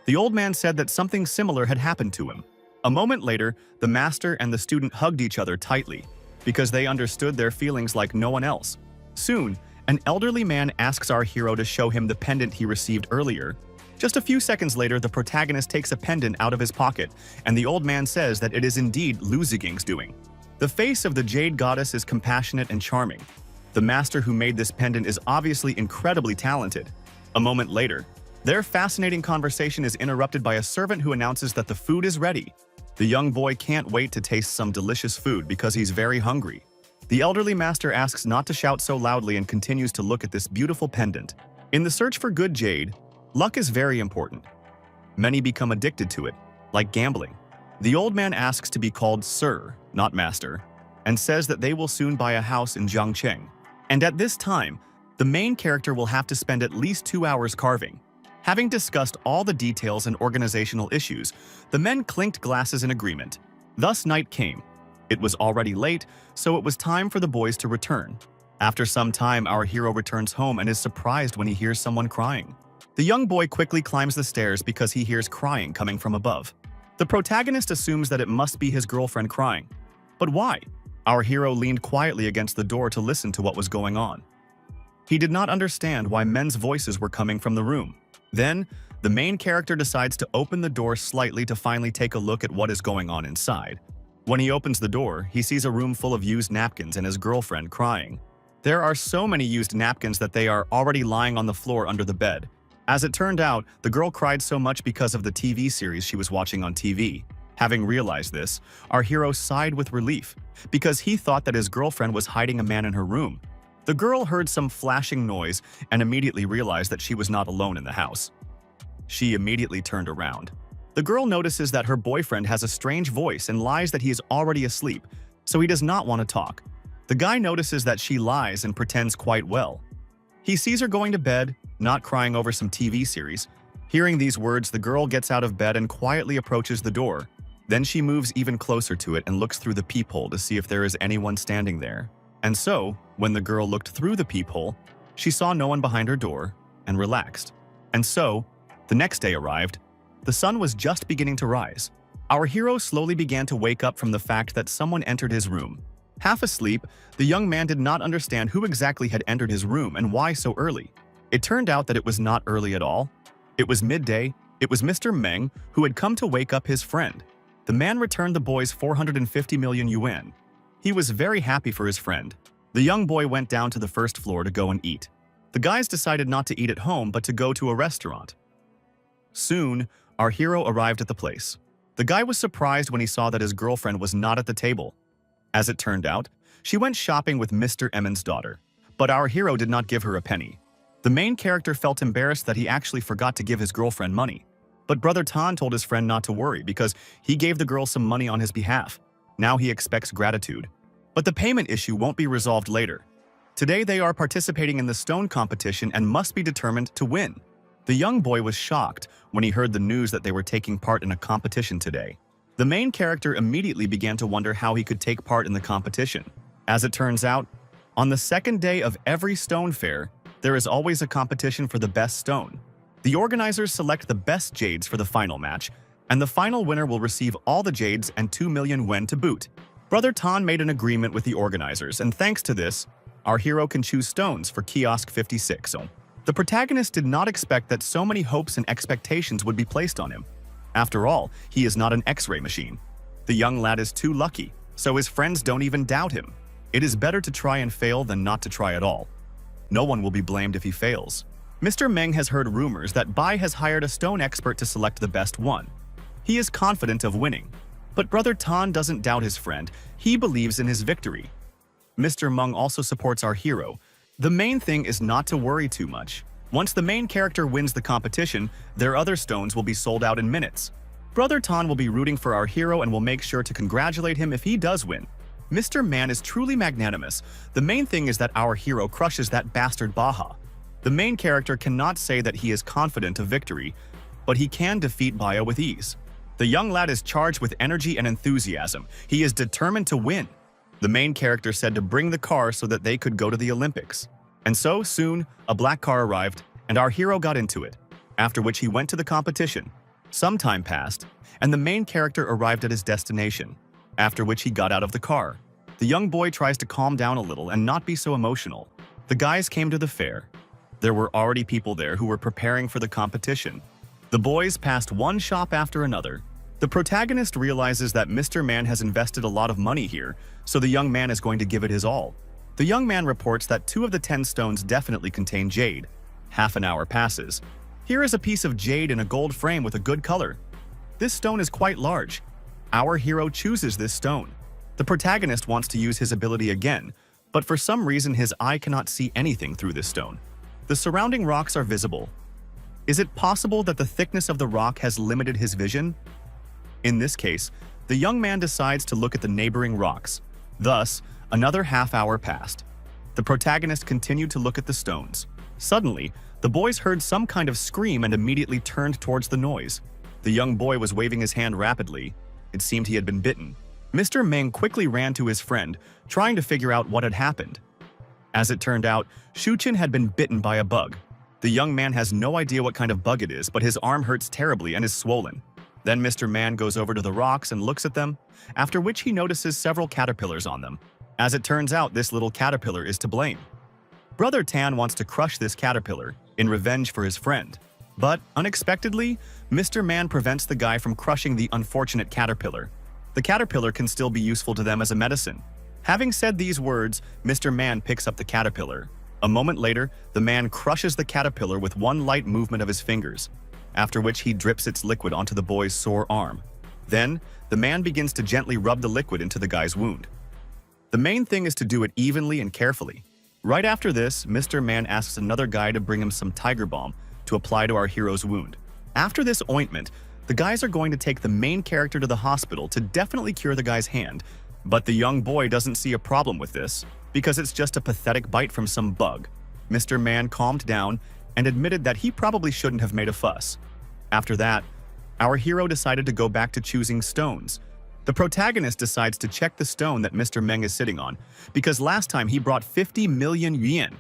the old man said that something similar had happened to him. A moment later, the master and the student hugged each other tightly because they understood their feelings like no one else. Soon, an elderly man asks our hero to show him the pendant he received earlier. Just a few seconds later, the protagonist takes a pendant out of his pocket, and the old man says that it is indeed Lu Ziging's doing. The face of the jade goddess is compassionate and charming. The master who made this pendant is obviously incredibly talented. A moment later, their fascinating conversation is interrupted by a servant who announces that the food is ready. The young boy can't wait to taste some delicious food because he's very hungry. The elderly master asks not to shout so loudly and continues to look at this beautiful pendant. In the search for good jade, luck is very important. Many become addicted to it, like gambling. The old man asks to be called Sir, not Master, and says that they will soon buy a house in Jiangcheng. And at this time, the main character will have to spend at least 2 hours carving. Having discussed all the details and organizational issues, the men clinked glasses in agreement. Thus night came. It was already late, so it was time for the boys to return. After some time, our hero returns home and is surprised when he hears someone crying. The young boy quickly climbs the stairs because he hears crying coming from above. The protagonist assumes that it must be his girlfriend crying. But why? Our hero leaned quietly against the door to listen to what was going on. He did not understand why men's voices were coming from the room. Then, the main character decides to open the door slightly to finally take a look at what is going on inside. When he opens the door, he sees a room full of used napkins and his girlfriend crying. There are so many used napkins that they are already lying on the floor under the bed. As it turned out, the girl cried so much because of the TV series she was watching on TV. Having realized this, our hero sighed with relief because he thought that his girlfriend was hiding a man in her room. The girl heard some flashing noise and immediately realized that she was not alone in the house. She immediately turned around. The girl notices that her boyfriend has a strange voice and lies that he is already asleep, so he does not want to talk. The guy notices that she lies and pretends quite well. He sees her going to bed, not crying over some TV series. Hearing these words, the girl gets out of bed and quietly approaches the door. Then she moves even closer to it and looks through the peephole to see if there is anyone standing there. And so, when the girl looked through the peephole, she saw no one behind her door and relaxed. And so, the next day arrived. The sun was just beginning to rise. Our hero slowly began to wake up from the fact that someone entered his room. Half asleep, the young man did not understand who exactly had entered his room and why so early. It turned out that it was not early at all. It was midday. It was Mr. Meng who had come to wake up his friend. The man returned the boy's 450 million yuan. He was very happy for his friend. The young boy went down to the first floor to go and eat. The guys decided not to eat at home but to go to a restaurant. Soon, our hero arrived at the place. The guy was surprised when he saw that his girlfriend was not at the table. As it turned out, she went shopping with Mr. Emin's daughter. But our hero did not give her a penny. The main character felt embarrassed that he actually forgot to give his girlfriend money. But Brother Tan told his friend not to worry because he gave the girl some money on his behalf. Now he expects gratitude. But the payment issue won't be resolved later. Today they are participating in the stone competition and must be determined to win. The young boy was shocked when he heard the news that they were taking part in a competition today. The main character immediately began to wonder how he could take part in the competition. As it turns out, on the second day of every stone fair, there is always a competition for the best stone. The organizers select the best jades for the final match, and the final winner will receive all the jades and 2 million yuan to boot. Brother Tan made an agreement with the organizers, and thanks to this, our hero can choose stones for Kiosk 56. The protagonist did not expect that so many hopes and expectations would be placed on him. After all, he is not an X-ray machine. The young lad is too lucky, so his friends don't even doubt him. It is better to try and fail than not to try at all. No one will be blamed if he fails. Mr. Meng has heard rumors that Bai has hired a stone expert to select the best one. He is confident of winning. But Brother Tan doesn't doubt his friend. He believes in his victory. Mr. Meng also supports our hero. The main thing is not to worry too much. Once the main character wins the competition, their other stones will be sold out in minutes. Brother Tan will be rooting for our hero and will make sure to congratulate him if he does win. Mr. Man is truly magnanimous. The main thing is that our hero crushes that bastard Baha. The main character cannot say that he is confident of victory, but he can defeat Bio with ease. The young lad is charged with energy and enthusiasm. He is determined to win. The main character said to bring the car so that they could go to the Olympics. And so, soon, a black car arrived, and our hero got into it, after which he went to the competition. Some time passed, and the main character arrived at his destination, after which he got out of the car. The young boy tries to calm down a little and not be so emotional. The guys came to the fair. There were already people there who were preparing for the competition. The boys passed one shop after another. The protagonist realizes that Mr. Man has invested a lot of money here, so the young man is going to give it his all. The young man reports that 2 of the 10 stones definitely contain jade. Half an hour passes. Here is a piece of jade in a gold frame with a good color. This stone is quite large. Our hero chooses this stone. The protagonist wants to use his ability again, but for some reason his eye cannot see anything through this stone. The surrounding rocks are visible. Is it possible that the thickness of the rock has limited his vision? In this case, the young man decides to look at the neighboring rocks. Thus, another half hour passed. The protagonist continued to look at the stones. Suddenly, the boys heard some kind of scream and immediately turned towards the noise. The young boy was waving his hand rapidly. It seemed he had been bitten. Mr. Meng quickly ran to his friend, trying to figure out what had happened. As it turned out, Shuchen had been bitten by a bug. The young man has no idea what kind of bug it is, but his arm hurts terribly and is swollen. Then Mr. Man goes over to the rocks and looks at them, after which he notices several caterpillars on them. As it turns out, this little caterpillar is to blame. Brother Tan wants to crush this caterpillar in revenge for his friend. But, unexpectedly, Mr. Man prevents the guy from crushing the unfortunate caterpillar. The caterpillar can still be useful to them as a medicine. Having said these words, Mr. Man picks up the caterpillar. A moment later, the man crushes the caterpillar with one light movement of his fingers, after which he drips its liquid onto the boy's sore arm. Then, the man begins to gently rub the liquid into the guy's wound. The main thing is to do it evenly and carefully. Right after this, Mr. Man asks another guy to bring him some tiger balm to apply to our hero's wound. After this ointment, the guys are going to take the main character to the hospital to definitely cure the guy's hand, but the young boy doesn't see a problem with this because it's just a pathetic bite from some bug. Mr. Man calmed down and admitted that he probably shouldn't have made a fuss. After that, our hero decided to go back to choosing stones. The protagonist decides to check the stone that Mr. Meng is sitting on, because last time he brought 50 million yen.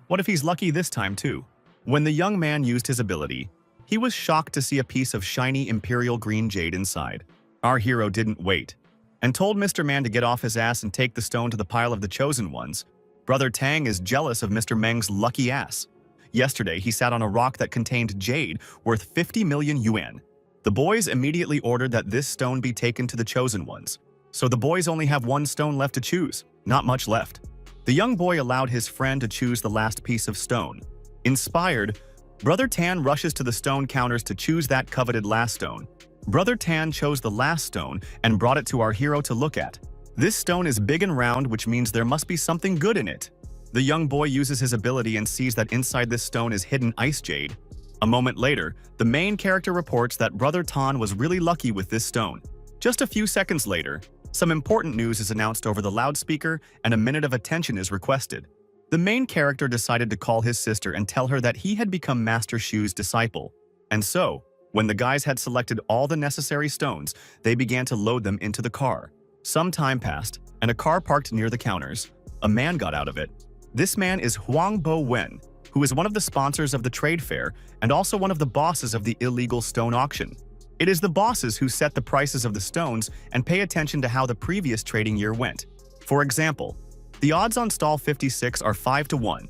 What if he's lucky this time too? When the young man used his ability, he was shocked to see a piece of shiny imperial green jade inside. Our hero didn't wait, and told Mr. Man to get off his ass and take the stone to the pile of the chosen ones. Brother Tang is jealous of Mr. Meng's lucky ass. Yesterday, he sat on a rock that contained jade worth 50 million yuan. The boys immediately ordered that this stone be taken to the chosen ones. So the boys only have one stone left to choose, not much left. The young boy allowed his friend to choose the last piece of stone. Inspired, Brother Tan rushes to the stone counters to choose that coveted last stone. Brother Tan chose the last stone and brought it to our hero to look at. This stone is big and round, which means there must be something good in it. The young boy uses his ability and sees that inside this stone is hidden ice jade. A moment later, the main character reports that Brother Tan was really lucky with this stone. Just a few seconds later, some important news is announced over the loudspeaker and a minute of attention is requested. The main character decided to call his sister and tell her that he had become Master Shu's disciple. And so, when the guys had selected all the necessary stones, they began to load them into the car. Some time passed, and a car parked near the counters. A man got out of it. This man is Huang Bo Wen, who is one of the sponsors of the trade fair and also one of the bosses of the illegal stone auction. It is the bosses who set the prices of the stones and pay attention to how the previous trading year went. For example, the odds on stall 56 are 5-1,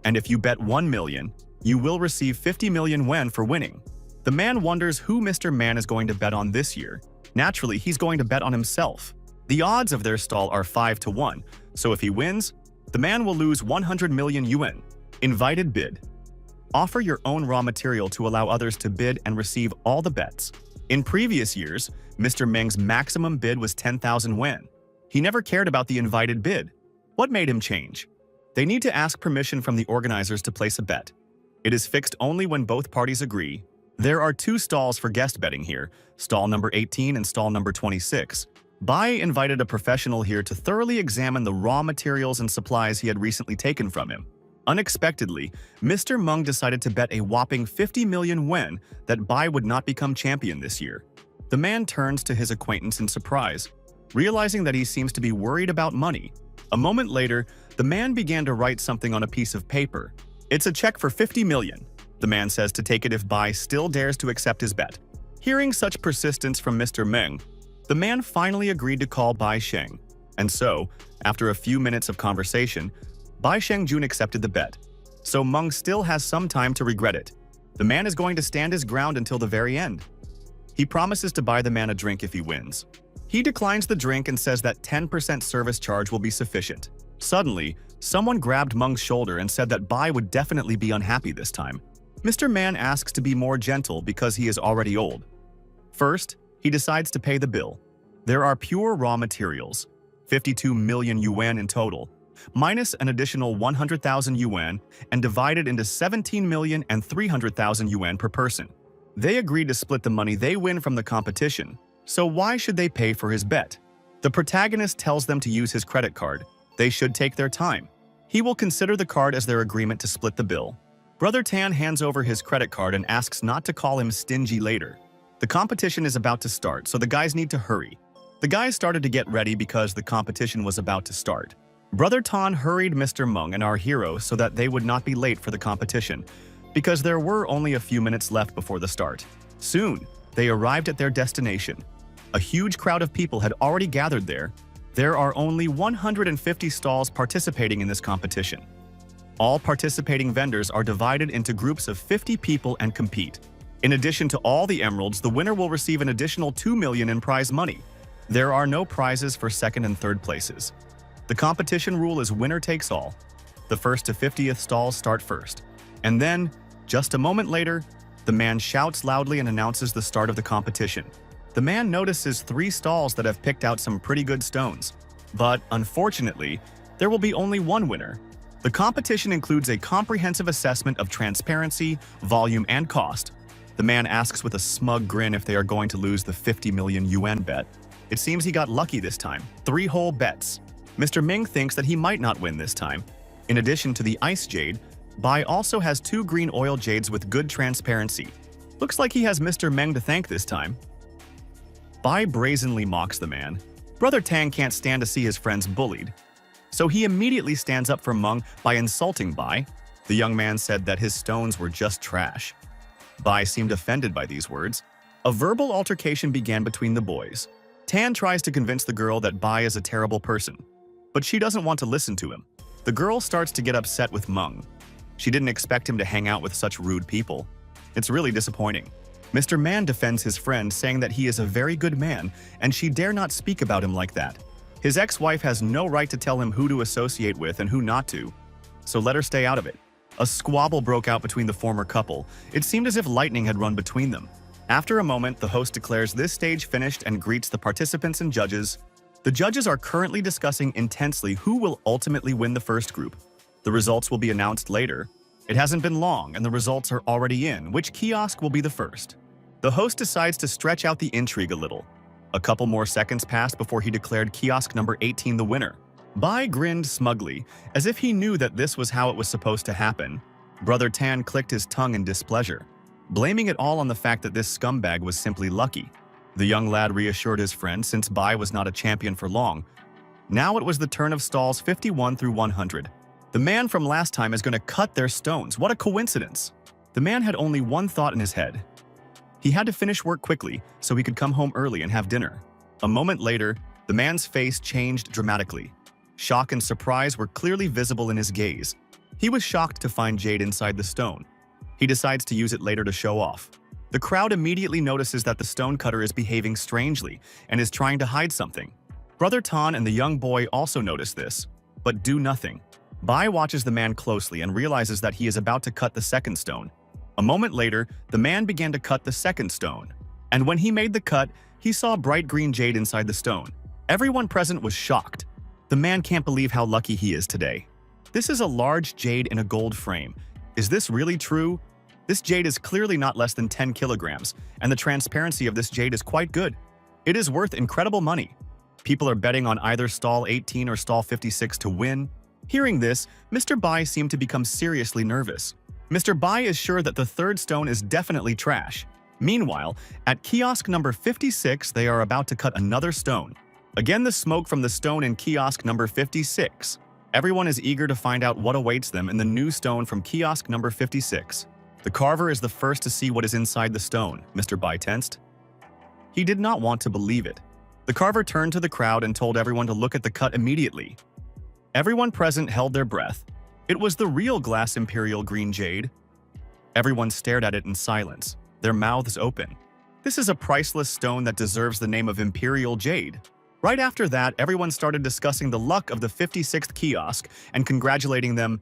and if you bet 1 million, you will receive 50 million yen for winning. The man wonders who Mr. Man is going to bet on this year. Naturally, he's going to bet on himself. The odds of their stall are 5-1, so if he wins, the man will lose 100 million yuan. Invited bid. Offer your own raw material to allow others to bid and receive all the bets. In previous years, Mr. Meng's maximum bid was 10,000 yuan. He never cared about the invited bid. What made him change? They need to ask permission from the organizers to place a bet. It is fixed only when both parties agree. There are 2 stalls for guest betting here, stall number 18 and stall number 26. Bai invited a professional here to thoroughly examine the raw materials and supplies he had recently taken from him. Unexpectedly, Mr. Meng decided to bet a whopping 50 million yuan that Bai would not become champion this year. The man turns to his acquaintance in surprise, realizing that he seems to be worried about money. A moment later, the man began to write something on a piece of paper. "It's a check for 50 million, the man says to take it if Bai still dares to accept his bet. Hearing such persistence from Mr. Meng, the man finally agreed to call Bai Sheng. And so, after a few minutes of conversation, Bai Shengjun accepted the bet. So Meng still has some time to regret it. The man is going to stand his ground until the very end. He promises to buy the man a drink if he wins. He declines the drink and says that 10% service charge will be sufficient. Suddenly, someone grabbed Meng's shoulder and said that Bai would definitely be unhappy this time. Mr. Man asks to be more gentle because he is already old. First, he decides to pay the bill. There are pure raw materials, 52 million yuan in total, minus an additional 100,000 yuan and divided into 17 million and 300,000 yuan per person. They agreed to split the money they win from the competition, so why should they pay for his bet? The protagonist tells them to use his credit card. They should take their time. He will consider the card as their agreement to split the bill. Brother Tan hands over his credit card and asks not to call him stingy later. The competition is about to start, so the guys need to hurry. The guys started to get ready because the competition was about to start. Brother Tan hurried Mr. Meng and our hero so that they would not be late for the competition, because there were only a few minutes left before the start. Soon, they arrived at their destination. A huge crowd of people had already gathered there. There are only 150 stalls participating in this competition. All participating vendors are divided into groups of 50 people and compete. In addition to all the emeralds, the winner will receive an additional 2 million in prize money. There are no prizes for second and third places. The competition rule is winner takes all. The 1st to 50th stalls start first. And then, just a moment later, the man shouts loudly and announces the start of the competition. The man notices 3 stalls that have picked out some pretty good stones. But, unfortunately, there will be only one winner. The competition includes a comprehensive assessment of transparency, volume, and cost. The man asks with a smug grin if they are going to lose the 50 million yuan bet. It seems he got lucky this time. 3 whole bets. Mr. Ming thinks that he might not win this time. In addition to the ice jade, Bai also has 2 green oil jades with good transparency. Looks like he has Mr. Meng to thank this time. Bai brazenly mocks the man. Brother Tang can't stand to see his friends bullied, so he immediately stands up for Meng by insulting Bai. The young man said that his stones were just trash. Bai seemed offended by these words. A verbal altercation began between the boys. Tan tries to convince the girl that Bai is a terrible person, but she doesn't want to listen to him. The girl starts to get upset with Meng. She didn't expect him to hang out with such rude people. It's really disappointing. Mr. Man defends his friend, saying that he is a very good man and she dare not speak about him like that. His ex-wife has no right to tell him who to associate with and who not to, so let her stay out of it. A squabble broke out between the former couple. It seemed as if lightning had run between them. After a moment, the host declares this stage finished and greets the participants and judges. The judges are currently discussing intensely who will ultimately win the first group. The results will be announced later. It hasn't been long and the results are already in. Which kiosk will be the first? The host decides to stretch out the intrigue a little. A couple more seconds passed before he declared kiosk number 18 the winner. Bai grinned smugly, as if he knew that this was how it was supposed to happen. Brother Tan clicked his tongue in displeasure, blaming it all on the fact that this scumbag was simply lucky. The young lad reassured his friend since Bai was not a champion for long. Now it was the turn of stalls 51 through 100. The man from last time is going to cut their stones. What a coincidence! The man had only one thought in his head. He had to finish work quickly so he could come home early and have dinner. A moment later, the man's face changed dramatically. Shock and surprise were clearly visible in his gaze. He was shocked to find jade inside the stone. He decides to use it later to show off. The crowd immediately notices that the stonecutter is behaving strangely and is trying to hide something. Brother Tan and the young boy also notice this, but do nothing. Bai watches the man closely and realizes that he is about to cut the second stone. A moment later, the man began to cut the second stone. And when he made the cut, he saw bright green jade inside the stone. Everyone present was shocked. The man can't believe how lucky he is today. This is a large jade in a gold frame. Is this really true? This jade is clearly not less than 10 kilograms, and the transparency of this jade is quite good. It is worth incredible money. People are betting on either stall 18 or stall 56 to win. Hearing this, Mr. Bai seemed to become seriously nervous. Mr. Bai is sure that the third stone is definitely trash. Meanwhile, at kiosk number 56, they are about to cut another stone. Again, the smoke from the stone in kiosk number 56. Everyone is eager to find out what awaits them in the new stone from kiosk number 56. The carver is the first to see what is inside the stone, Mr. Bai tensed. He did not want to believe it. The carver turned to the crowd and told everyone to look at the cut immediately. Everyone present held their breath. It was the real glass imperial green jade. Everyone stared at it in silence, their mouths open. This is a priceless stone that deserves the name of imperial jade. Right after that, everyone started discussing the luck of the 56th kiosk and congratulating them.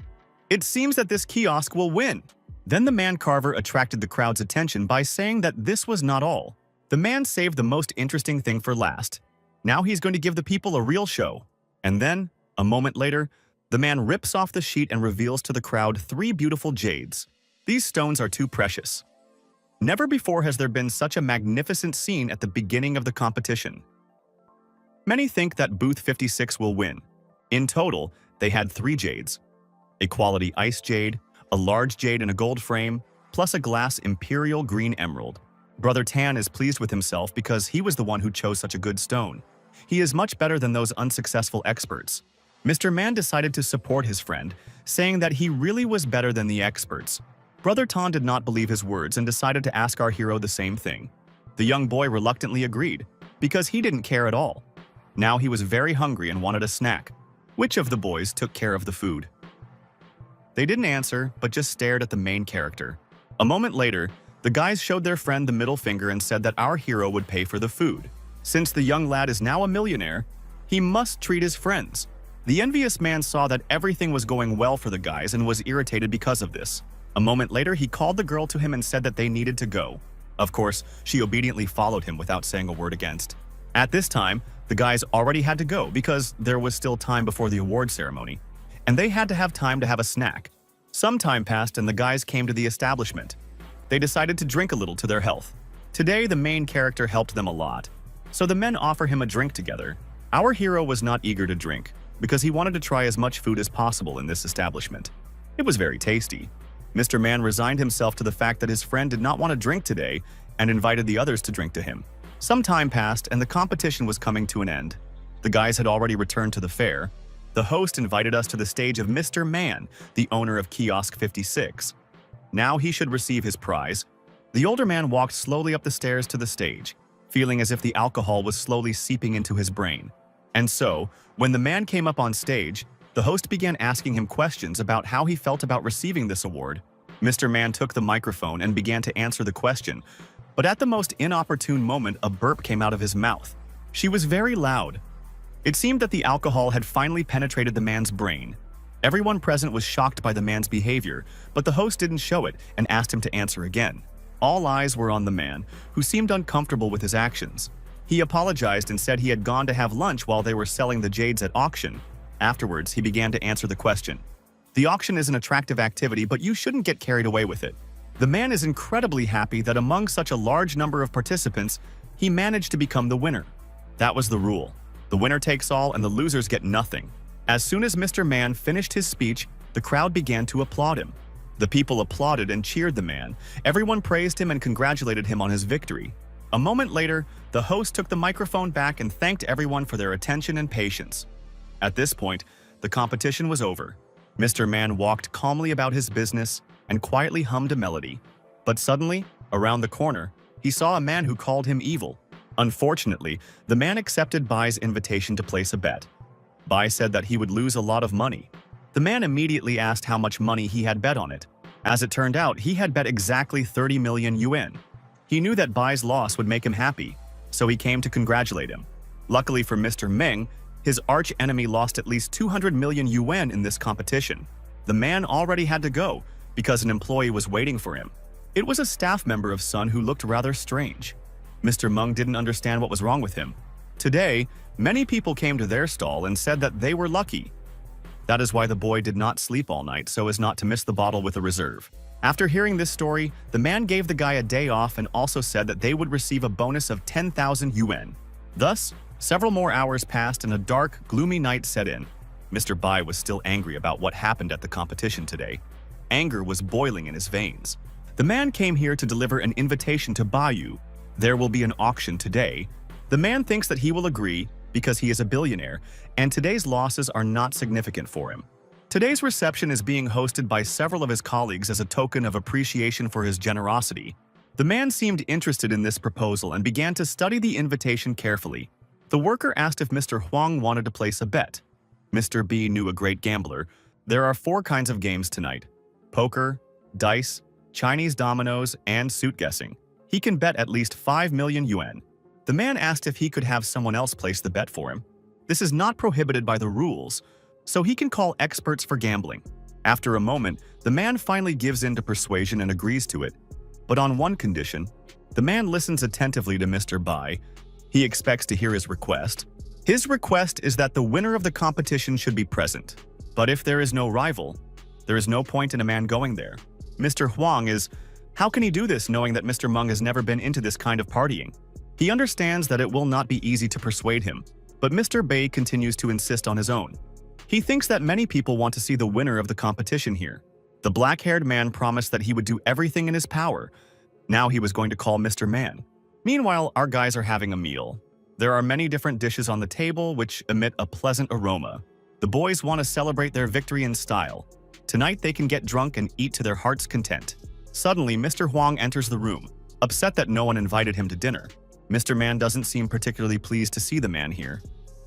It seems that this kiosk will win. Then the man carver attracted the crowd's attention by saying that this was not all. The man saved the most interesting thing for last. Now he's going to give the people a real show. And then, a moment later, the man rips off the sheet and reveals to the crowd 3 beautiful jades. These stones are too precious. Never before has there been such a magnificent scene at the beginning of the competition. Many think that booth 56 will win. In total, they had 3 jades. A quality ice jade, a large jade in a gold frame, plus a glass imperial green emerald. Brother Tan is pleased with himself because he was the one who chose such a good stone. He is much better than those unsuccessful experts. Mr. Man decided to support his friend, saying that he really was better than the experts. Brother Tan did not believe his words and decided to ask our hero the same thing. The young boy reluctantly agreed, because he didn't care at all. Now he was very hungry and wanted a snack. Which of the boys took care of the food? They didn't answer, but just stared at the main character. A moment later, the guys showed their friend the middle finger and said that our hero would pay for the food. Since the young lad is now a millionaire, he must treat his friends. The envious man saw that everything was going well for the guys and was irritated because of this. A moment later, he called the girl to him and said that they needed to go. Of course, she obediently followed him without saying a word against. At this time, the guys already had to go because there was still time before the award ceremony, and they had to have time to have a snack. Some time passed and the guys came to the establishment. They decided to drink a little to their health. Today, the main character helped them a lot, so the men offer him a drink together. Our hero was not eager to drink because he wanted to try as much food as possible in this establishment. It was very tasty. Mr. Man resigned himself to the fact that his friend did not want to drink today and invited the others to drink to him. Some time passed and the competition was coming to an end. The guys had already returned to the fair. The host invited us to the stage of Mr. Man, the owner of Kiosk 56. Now he should receive his prize. The older man walked slowly up the stairs to the stage, feeling as if the alcohol was slowly seeping into his brain. And so, when the man came up on stage, the host began asking him questions about how he felt about receiving this award. Mr. Man took the microphone and began to answer the question, but at the most inopportune moment, a burp came out of his mouth. She was very loud. It seemed that the alcohol had finally penetrated the man's brain. Everyone present was shocked by the man's behavior, but the host didn't show it and asked him to answer again. All eyes were on the man, who seemed uncomfortable with his actions. He apologized and said he had gone to have lunch while they were selling the jades at auction. Afterwards, he began to answer the question. The auction is an attractive activity, but you shouldn't get carried away with it. The man is incredibly happy that among such a large number of participants, he managed to become the winner. That was the rule. The winner takes all and the losers get nothing. As soon as Mr. Man finished his speech, the crowd began to applaud him. The people applauded and cheered the man. Everyone praised him and congratulated him on his victory. A moment later, the host took the microphone back and thanked everyone for their attention and patience. At this point, the competition was over. Mr. Man walked calmly about his business and quietly hummed a melody. But suddenly, around the corner, he saw a man who called him evil. Unfortunately, the man accepted Bai's invitation to place a bet. Bai said that he would lose a lot of money. The man immediately asked how much money he had bet on it. As it turned out, he had bet exactly 30 million yuan. He knew that Bai's loss would make him happy, so he came to congratulate him. Luckily for Mr. Meng, his arch-enemy lost at least 200 million yuan in this competition. The man already had to go because an employee was waiting for him. It was a staff member of Sun who looked rather strange. Mr. Meng didn't understand what was wrong with him. Today, many people came to their stall and said that they were lucky. That is why the boy did not sleep all night so as not to miss the bottle with a reserve. After hearing this story, the man gave the guy a day off and also said that they would receive a bonus of 10,000 yuan. Thus, several more hours passed and a dark, gloomy night set in. Mr. Bai was still angry about what happened at the competition today. Anger was boiling in his veins. The man came here to deliver an invitation to Bayu. There will be an auction today. The man thinks that he will agree because he is a billionaire, and today's losses are not significant for him. Today's reception is being hosted by several of his colleagues as a token of appreciation for his generosity. The man seemed interested in this proposal and began to study the invitation carefully. The worker asked if Mr. Huang wanted to place a bet. Mr. B knew a great gambler. There are 4 kinds of games tonight: poker, dice, Chinese dominoes, and suit guessing. He can bet at least 5 million yuan. The man asked if he could have someone else place the bet for him. This is not prohibited by the rules, so he can call experts for gambling. After a moment, the man finally gives in to persuasion and agrees to it. But on one condition. The man listens attentively to Mr. Bai. He expects to hear his request. His request is that the winner of the competition should be present. But if there is no rival, there is no point in a man going there. Mr. Huang is, how can he do this knowing that Mr. Meng has never been into this kind of partying? He understands that it will not be easy to persuade him, but Mr. Bai continues to insist on his own. He thinks that many people want to see the winner of the competition here. The black-haired man promised that he would do everything in his power. Now he was going to call Mr. Man. Meanwhile, our guys are having a meal. There are many different dishes on the table which emit a pleasant aroma. The boys want to celebrate their victory in style. Tonight they can get drunk and eat to their heart's content. Suddenly, Mr. Huang enters the room, upset that no one invited him to dinner. Mr. Man doesn't seem particularly pleased to see the man here.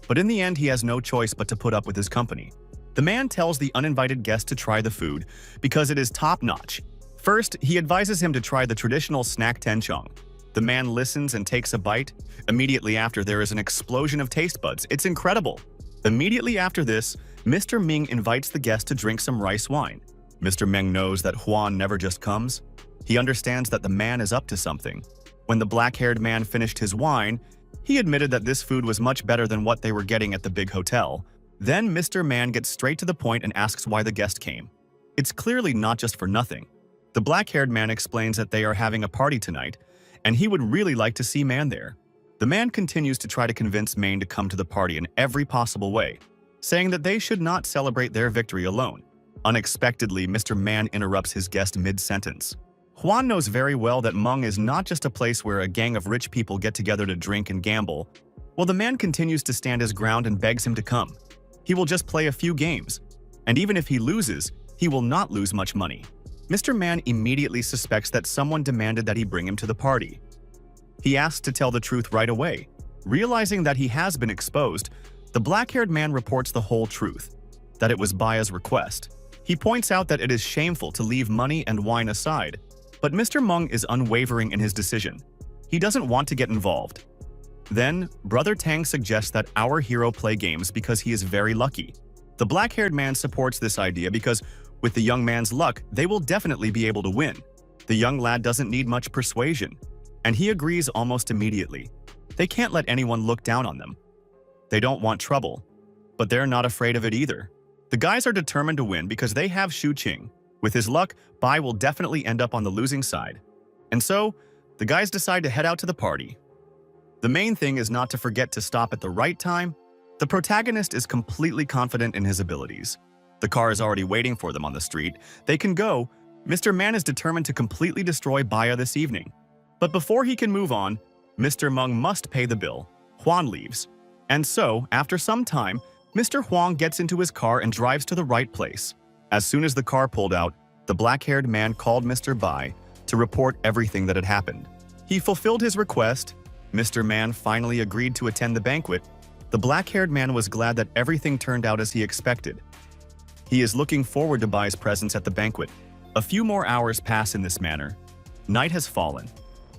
But in the end, he has no choice but to put up with his company. The man tells the uninvited guest to try the food because it is top-notch. First, he advises him to try the traditional snack tenchong. The man listens and takes a bite. Immediately after, there is an explosion of taste buds. It's incredible. Immediately after this, Mr. Ming invites the guest to drink some rice wine. Mr. Meng knows that Huan never just comes. He understands that the man is up to something. When the black-haired man finished his wine, he admitted that this food was much better than what they were getting at the big hotel. Then Mr. Man gets straight to the point and asks why the guest came. It's clearly not just for nothing. The black-haired man explains that they are having a party tonight, and he would really like to see Man there. The man continues to try to convince Maine to come to the party in every possible way, saying that they should not celebrate their victory alone. Unexpectedly, Mr. Man interrupts his guest mid-sentence. Huan knows very well that Meng is not just a place where a gang of rich people get together to drink and gamble. Well, the man continues to stand his ground and begs him to come. He will just play a few games, and even if he loses, he will not lose much money. Mr. Man immediately suspects that someone demanded that he bring him to the party. He asks to tell the truth right away. Realizing that he has been exposed, the black-haired man reports the whole truth, that it was Baya's request. He points out that it is shameful to leave money and wine aside, but Mr. Meng is unwavering in his decision. He doesn't want to get involved. Then, Brother Tang suggests that our hero play games because he is very lucky. The black-haired man supports this idea because, with the young man's luck, they will definitely be able to win. The young lad doesn't need much persuasion, and he agrees almost immediately. They can't let anyone look down on them. They don't want trouble, but they're not afraid of it either. The guys are determined to win because they have Shu Qing. With his luck, Bai will definitely end up on the losing side. And so, the guys decide to head out to the party. The main thing is not to forget to stop at the right time. The protagonist is completely confident in his abilities. The car is already waiting for them on the street. They can go. Mr. Man is determined to completely destroy Baya this evening. But before he can move on, Mr. Meng must pay the bill. Huan leaves. And so, after some time, Mr. Huang gets into his car and drives to the right place. As soon as the car pulled out, the black-haired man called Mr. Bai to report everything that had happened. He fulfilled his request. Mr. Man finally agreed to attend the banquet. The black-haired man was glad that everything turned out as he expected. He is looking forward to Bai's presence at the banquet. A few more hours pass in this manner. Night has fallen.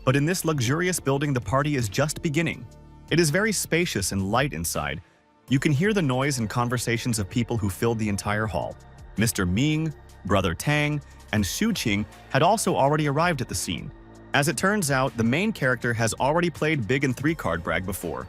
But in this luxurious building, the party is just beginning. It is very spacious and light inside. You can hear the noise and conversations of people who filled the entire hall. Mr. Ming, Brother Tang, and Shu Qing had also already arrived at the scene. As it turns out, the main character has already played big and three-card brag before.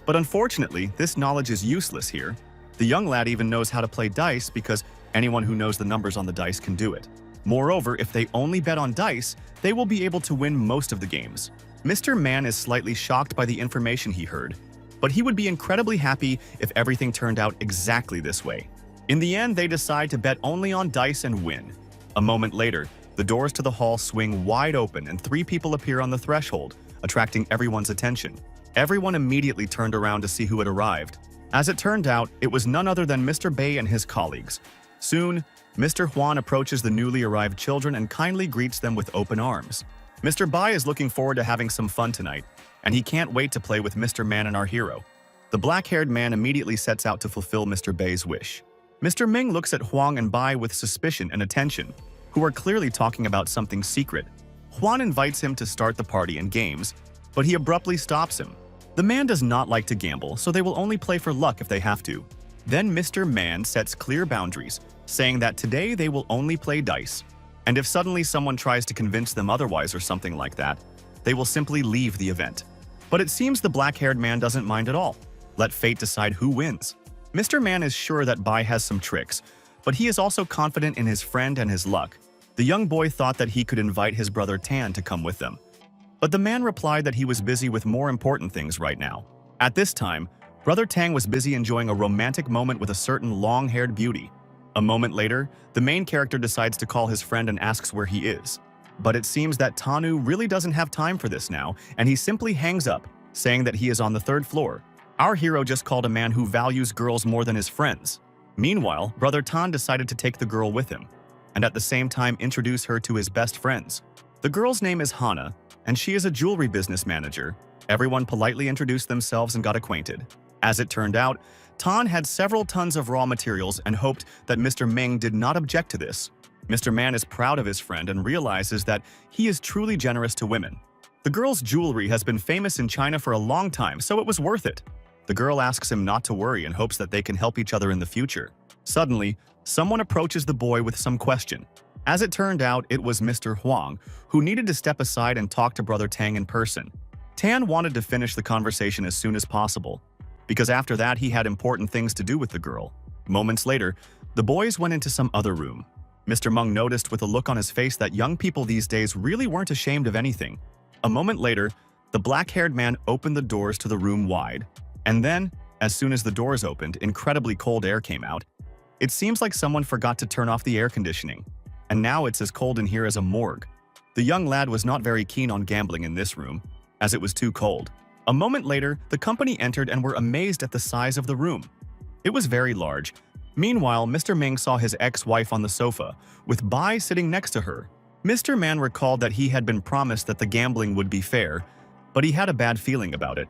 But unfortunately, this knowledge is useless here. The young lad even knows how to play dice because anyone who knows the numbers on the dice can do it. Moreover, if they only bet on dice, they will be able to win most of the games. Mr. Man is slightly shocked by the information he heard, but he would be incredibly happy if everything turned out exactly this way. In the end, they decide to bet only on dice and win. A moment later, the doors to the hall swing wide open and 3 people appear on the threshold, attracting everyone's attention. Everyone immediately turned around to see who had arrived. As it turned out, it was none other than Mr. Bei and his colleagues. Soon, Mr. Huan approaches the newly arrived children and kindly greets them with open arms. Mr. Bai is looking forward to having some fun tonight, and he can't wait to play with Mr. Man and our hero. The black-haired man immediately sets out to fulfill Mr. Bai's wish. Mr. Ming looks at Huang and Bai with suspicion and attention, who are clearly talking about something secret. Huan invites him to start the party and games, but he abruptly stops him. The man does not like to gamble, so they will only play for luck if they have to. Then Mr. Man sets clear boundaries, saying that today they will only play dice, and if suddenly someone tries to convince them otherwise or something like that, they will simply leave the event. But it seems the black-haired man doesn't mind at all. Let fate decide who wins. Mr. Man is sure that Bai has some tricks, but he is also confident in his friend and his luck. The young boy thought that he could invite his brother Tan to come with them. But the man replied that he was busy with more important things right now. At this time, Brother Tang was busy enjoying a romantic moment with a certain long-haired beauty. A moment later, the main character decides to call his friend and asks where he is. But it seems that Tanu really doesn't have time for this now, and he simply hangs up, saying that he is on the 3rd floor. Our hero just called a man who values girls more than his friends. Meanwhile, Brother Tan decided to take the girl with him, and at the same time introduce her to his best friends. The girl's name is Hana, and she is a jewelry business manager. Everyone politely introduced themselves and got acquainted. As it turned out, Tan had several tons of raw materials and hoped that Mr. Ming did not object to this. Mr. Man is proud of his friend and realizes that he is truly generous to women. The girl's jewelry has been famous in China for a long time, so it was worth it. The girl asks him not to worry and hopes that they can help each other in the future. Suddenly, someone approaches the boy with some question. As it turned out, it was Mr. Huang, who needed to step aside and talk to Brother Tang in person. Tan wanted to finish the conversation as soon as possible, because after that he had important things to do with the girl. Moments later, the boys went into some other room. Mr. Meng noticed with a look on his face that young people these days really weren't ashamed of anything. A moment later, the black-haired man opened the doors to the room wide. And then, as soon as the doors opened, incredibly cold air came out. It seems like someone forgot to turn off the air conditioning, and now it's as cold in here as a morgue. The young lad was not very keen on gambling in this room, as it was too cold. A moment later, the company entered and were amazed at the size of the room. It was very large. Meanwhile, Mr. Ming saw his ex-wife on the sofa, with Bai sitting next to her. Mr. Man recalled that he had been promised that the gambling would be fair, but he had a bad feeling about it.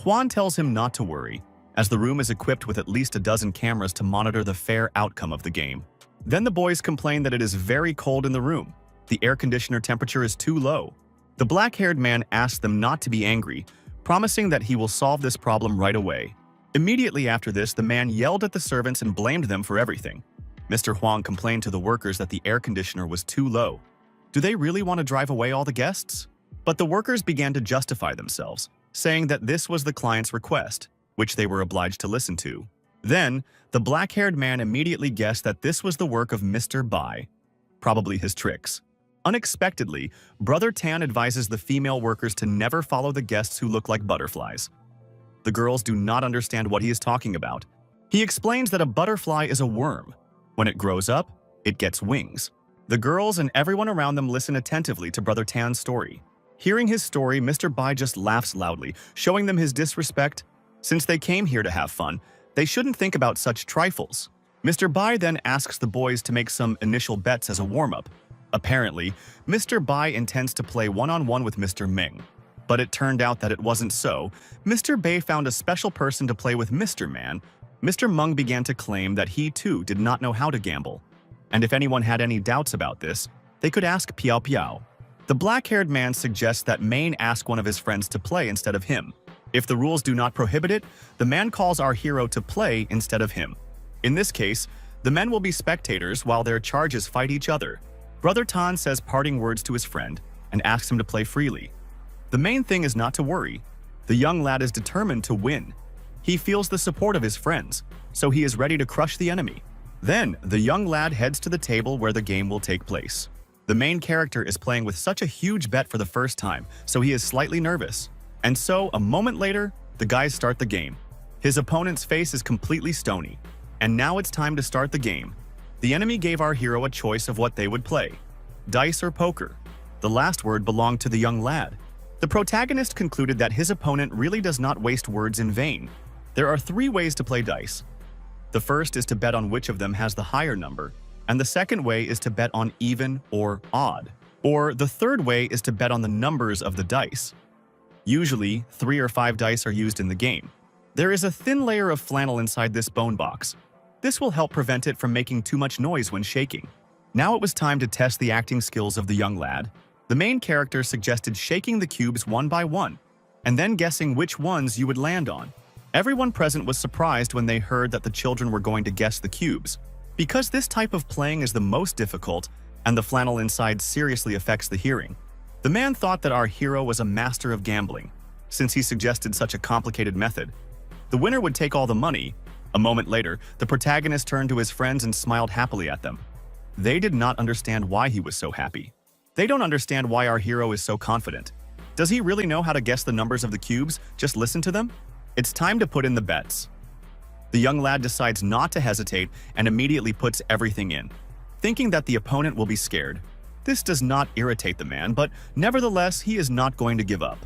Huan tells him not to worry, as the room is equipped with at least a dozen cameras to monitor the fair outcome of the game. Then the boys complain that it is very cold in the room. The air conditioner temperature is too low. The black-haired man asks them not to be angry, promising that he will solve this problem right away. Immediately after this, the man yelled at the servants and blamed them for everything. Mr. Huang complained to the workers that the air conditioner was too low. Do they really want to drive away all the guests? But the workers began to justify themselves, saying that this was the client's request, which they were obliged to listen to. Then, the black-haired man immediately guessed that this was the work of Mr. Bai, probably his tricks. Unexpectedly, Brother Tan advises the female workers to never follow the guests who look like butterflies. The girls do not understand what he is talking about. He explains that a butterfly is a worm. When it grows up, it gets wings. The girls and everyone around them listen attentively to Brother Tan's story. Hearing his story, Mr. Bai just laughs loudly, showing them his disrespect. Since they came here to have fun, they shouldn't think about such trifles. Mr. Bai then asks the boys to make some initial bets as a warm-up. Apparently, Mr. Bai intends to play one-on-one with Mr. Ming. But it turned out that it wasn't so. Mr. Bai found a special person to play with Mr. Man. Mr. Meng began to claim that he too did not know how to gamble. And if anyone had any doubts about this, they could ask Piao Piao. The black-haired man suggests that Maine ask one of his friends to play instead of him. If the rules do not prohibit it, the man calls our hero to play instead of him. In this case, the men will be spectators while their charges fight each other. Brother Tan says parting words to his friend and asks him to play freely. The main thing is not to worry. The young lad is determined to win. He feels the support of his friends, so he is ready to crush the enemy. Then, the young lad heads to the table where the game will take place. The main character is playing with such a huge bet for the first time, so he is slightly nervous. And so, a moment later, the guys start the game. His opponent's face is completely stony. And now it's time to start the game. The enemy gave our hero a choice of what they would play: dice or poker. The last word belonged to the young lad. The protagonist concluded that his opponent really does not waste words in vain. There are 3 ways to play dice. The first is to bet on which of them has the higher number, and the second way is to bet on even or odd. Or the third way is to bet on the numbers of the dice. Usually, 3 or 5 dice are used in the game. There is a thin layer of flannel inside this bone box. This will help prevent it from making too much noise when shaking. Now it was time to test the acting skills of the young lad. The main character suggested shaking the cubes one by one, and then guessing which ones you would land on. Everyone present was surprised when they heard that the children were going to guess the cubes. Because this type of playing is the most difficult, and the flannel inside seriously affects the hearing, the man thought that our hero was a master of gambling, since he suggested such a complicated method. The winner would take all the money. A moment later, the protagonist turned to his friends and smiled happily at them. They did not understand why he was so happy. They don't understand why our hero is so confident. Does he really know how to guess the numbers of the cubes? Just listen to them? It's time to put in the bets. The young lad decides not to hesitate and immediately puts everything in, thinking that the opponent will be scared. This does not irritate the man, but nevertheless, he is not going to give up.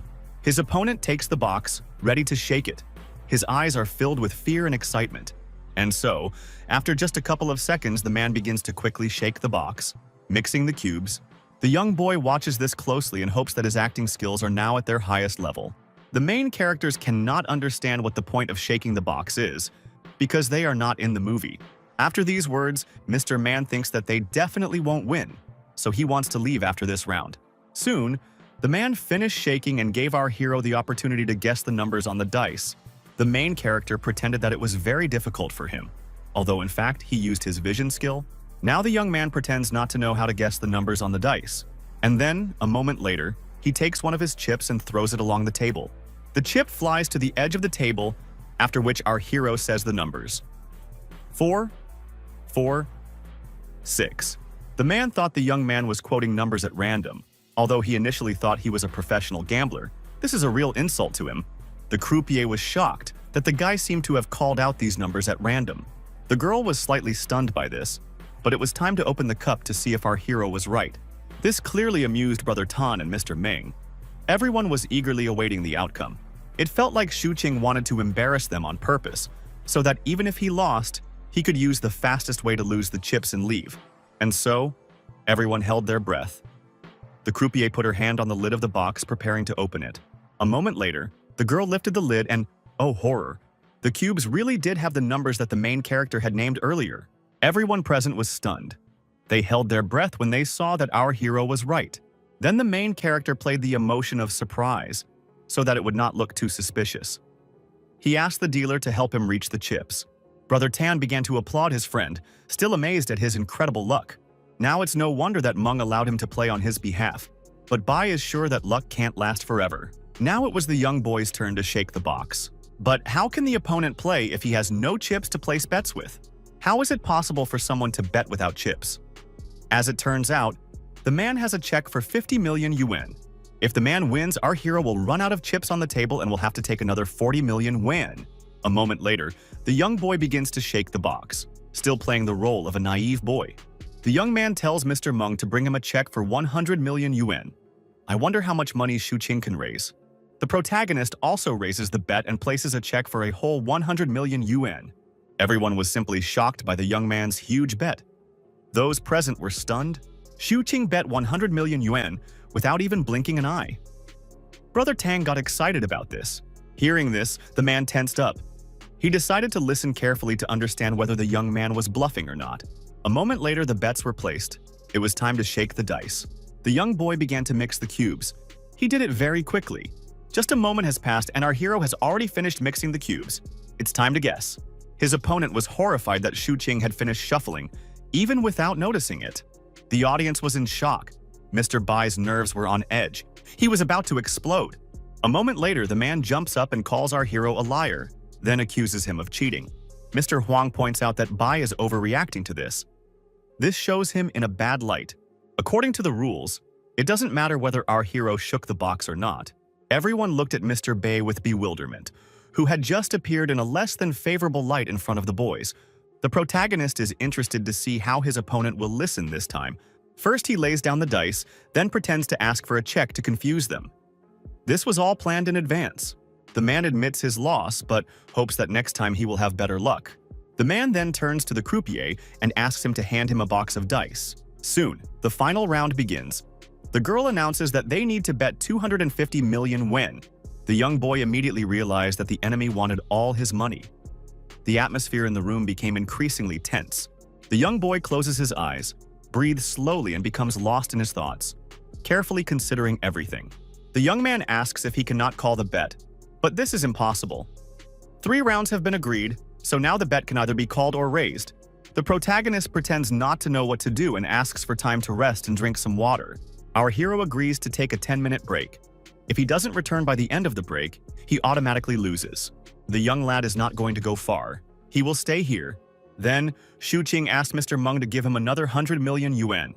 His opponent takes the box, ready to shake it. His eyes are filled with fear and excitement. And so, after just a couple of seconds, the man begins to quickly shake the box, mixing the cubes. The young boy watches this closely and hopes that his acting skills are now at their highest level. The main characters cannot understand what the point of shaking the box is, because they are not in the movie. After these words, Mr. Man thinks that they definitely won't win, so he wants to leave after this round. Soon, the man finished shaking and gave our hero the opportunity to guess the numbers on the dice. The main character pretended that it was very difficult for him, although in fact he used his vision skill. Now the young man pretends not to know how to guess the numbers on the dice. And then, a moment later, he takes one of his chips and throws it along the table. The chip flies to the edge of the table, after which our hero says the numbers. 4, 4, 6. The man thought the young man was quoting numbers at random, although he initially thought he was a professional gambler. This is a real insult to him. The croupier was shocked that the guy seemed to have called out these numbers at random. The girl was slightly stunned by this, but it was time to open the cup to see if our hero was right. This clearly amused Brother Tan and Mr. Ming. Everyone was eagerly awaiting the outcome. It felt like Shu Qing wanted to embarrass them on purpose, so that even if he lost, he could use the fastest way to lose the chips and leave. And so, everyone held their breath. The croupier put her hand on the lid of the box, preparing to open it. A moment later, the girl lifted the lid and, oh horror, the cubes really did have the numbers that the main character had named earlier. Everyone present was stunned. They held their breath when they saw that our hero was right. Then the main character played the emotion of surprise, so that it would not look too suspicious. He asked the dealer to help him reach the chips. Brother Tan began to applaud his friend, still amazed at his incredible luck. Now it's no wonder that Meng allowed him to play on his behalf. But Bai is sure that luck can't last forever. Now it was the young boy's turn to shake the box. But how can the opponent play if he has no chips to place bets with? How is it possible for someone to bet without chips? As it turns out, the man has a check for 50 million yuan. If the man wins, our hero will run out of chips on the table and will have to take another 40 million yuan. A moment later, the young boy begins to shake the box, still playing the role of a naive boy. The young man tells Mr. Meng to bring him a check for 100 million yuan. I wonder how much money Shu Qing can raise. The protagonist also raises the bet and places a check for a whole 100 million yuan. Everyone was simply shocked by the young man's huge bet. Those present were stunned. Shu Qing bet 100 million yuan without even blinking an eye. Brother Tang got excited about this. Hearing this, the man tensed up. He decided to listen carefully to understand whether the young man was bluffing or not. A moment later, the bets were placed. It was time to shake the dice. The young boy began to mix the cubes. He did it very quickly. Just a moment has passed and our hero has already finished mixing the cubes. It's time to guess. His opponent was horrified that Shu Qing had finished shuffling, even without noticing it. The audience was in shock. Mr. Bai's nerves were on edge. He was about to explode. A moment later, the man jumps up and calls our hero a liar, then accuses him of cheating. Mr. Huang points out that Bai is overreacting to this. This shows him in a bad light. According to the rules, it doesn't matter whether our hero shook the box or not. Everyone looked at Mr. Bai with bewilderment, who had just appeared in a less than favorable light in front of the boys. The protagonist is interested to see how his opponent will listen this time. First, he lays down the dice, then pretends to ask for a check to confuse them. This was all planned in advance. The man admits his loss, but hopes that next time he will have better luck. The man then turns to the croupier and asks him to hand him a box of dice. Soon, the final round begins. The girl announces that they need to bet 250 million yen. The young boy immediately realized that the enemy wanted all his money. The atmosphere in the room became increasingly tense. The young boy closes his eyes, breathes slowly, and becomes lost in his thoughts, carefully considering everything. The young man asks if he cannot call the bet, but this is impossible. 3 rounds have been agreed, so now the bet can either be called or raised. The protagonist pretends not to know what to do and asks for time to rest and drink some water. Our hero agrees to take a 10-minute break. If he doesn't return by the end of the break, he automatically loses. The young lad is not going to go far. He will stay here. Then, Shu Qing asks Mr. Meng to give him another 100 million yuan.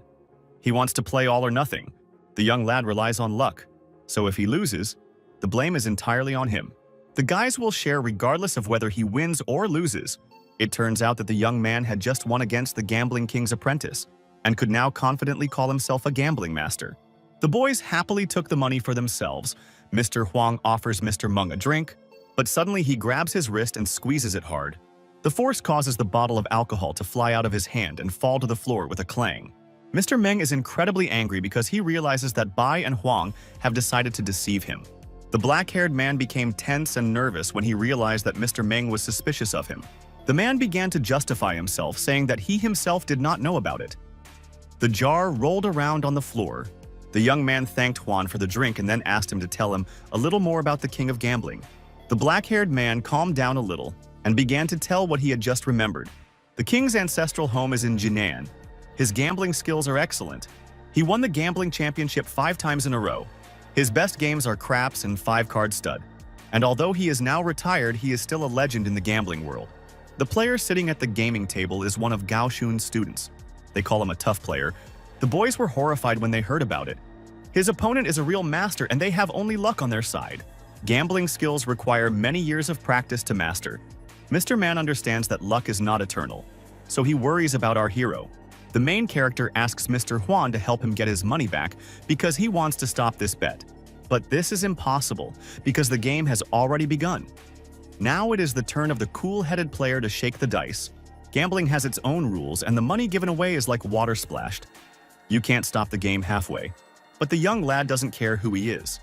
He wants to play all or nothing. The young lad relies on luck. So if he loses, the blame is entirely on him. The guys will share regardless of whether he wins or loses. It turns out that the young man had just won against the gambling king's apprentice and could now confidently call himself a gambling master. The boys happily took the money for themselves. Mr. Huang offers Mr. Meng a drink, but suddenly he grabs his wrist and squeezes it hard. The force causes the bottle of alcohol to fly out of his hand and fall to the floor with a clang. Mr. Meng is incredibly angry because he realizes that Bai and Huang have decided to deceive him. The black-haired man became tense and nervous when he realized that Mr. Meng was suspicious of him. The man began to justify himself, saying that he himself did not know about it. The jar rolled around on the floor. The young man thanked Huan for the drink and then asked him to tell him a little more about the king of gambling. The black-haired man calmed down a little and began to tell what he had just remembered. The king's ancestral home is in Jinan. His gambling skills are excellent. He won the gambling championship 5 times in a row. His best games are craps and 5-card stud. And although he is now retired, he is still a legend in the gambling world. The player sitting at the gaming table is one of Gao Shun's students. They call him a tough player. The boys were horrified when they heard about it. His opponent is a real master and they have only luck on their side. Gambling skills require many years of practice to master. Mr. Man understands that luck is not eternal, so he worries about our hero. The main character asks Mr. Huan to help him get his money back because he wants to stop this bet. But this is impossible because the game has already begun. Now it is the turn of the cool-headed player to shake the dice. Gambling has its own rules and the money given away is like water splashed. You can't stop the game halfway. But the young lad doesn't care who he is.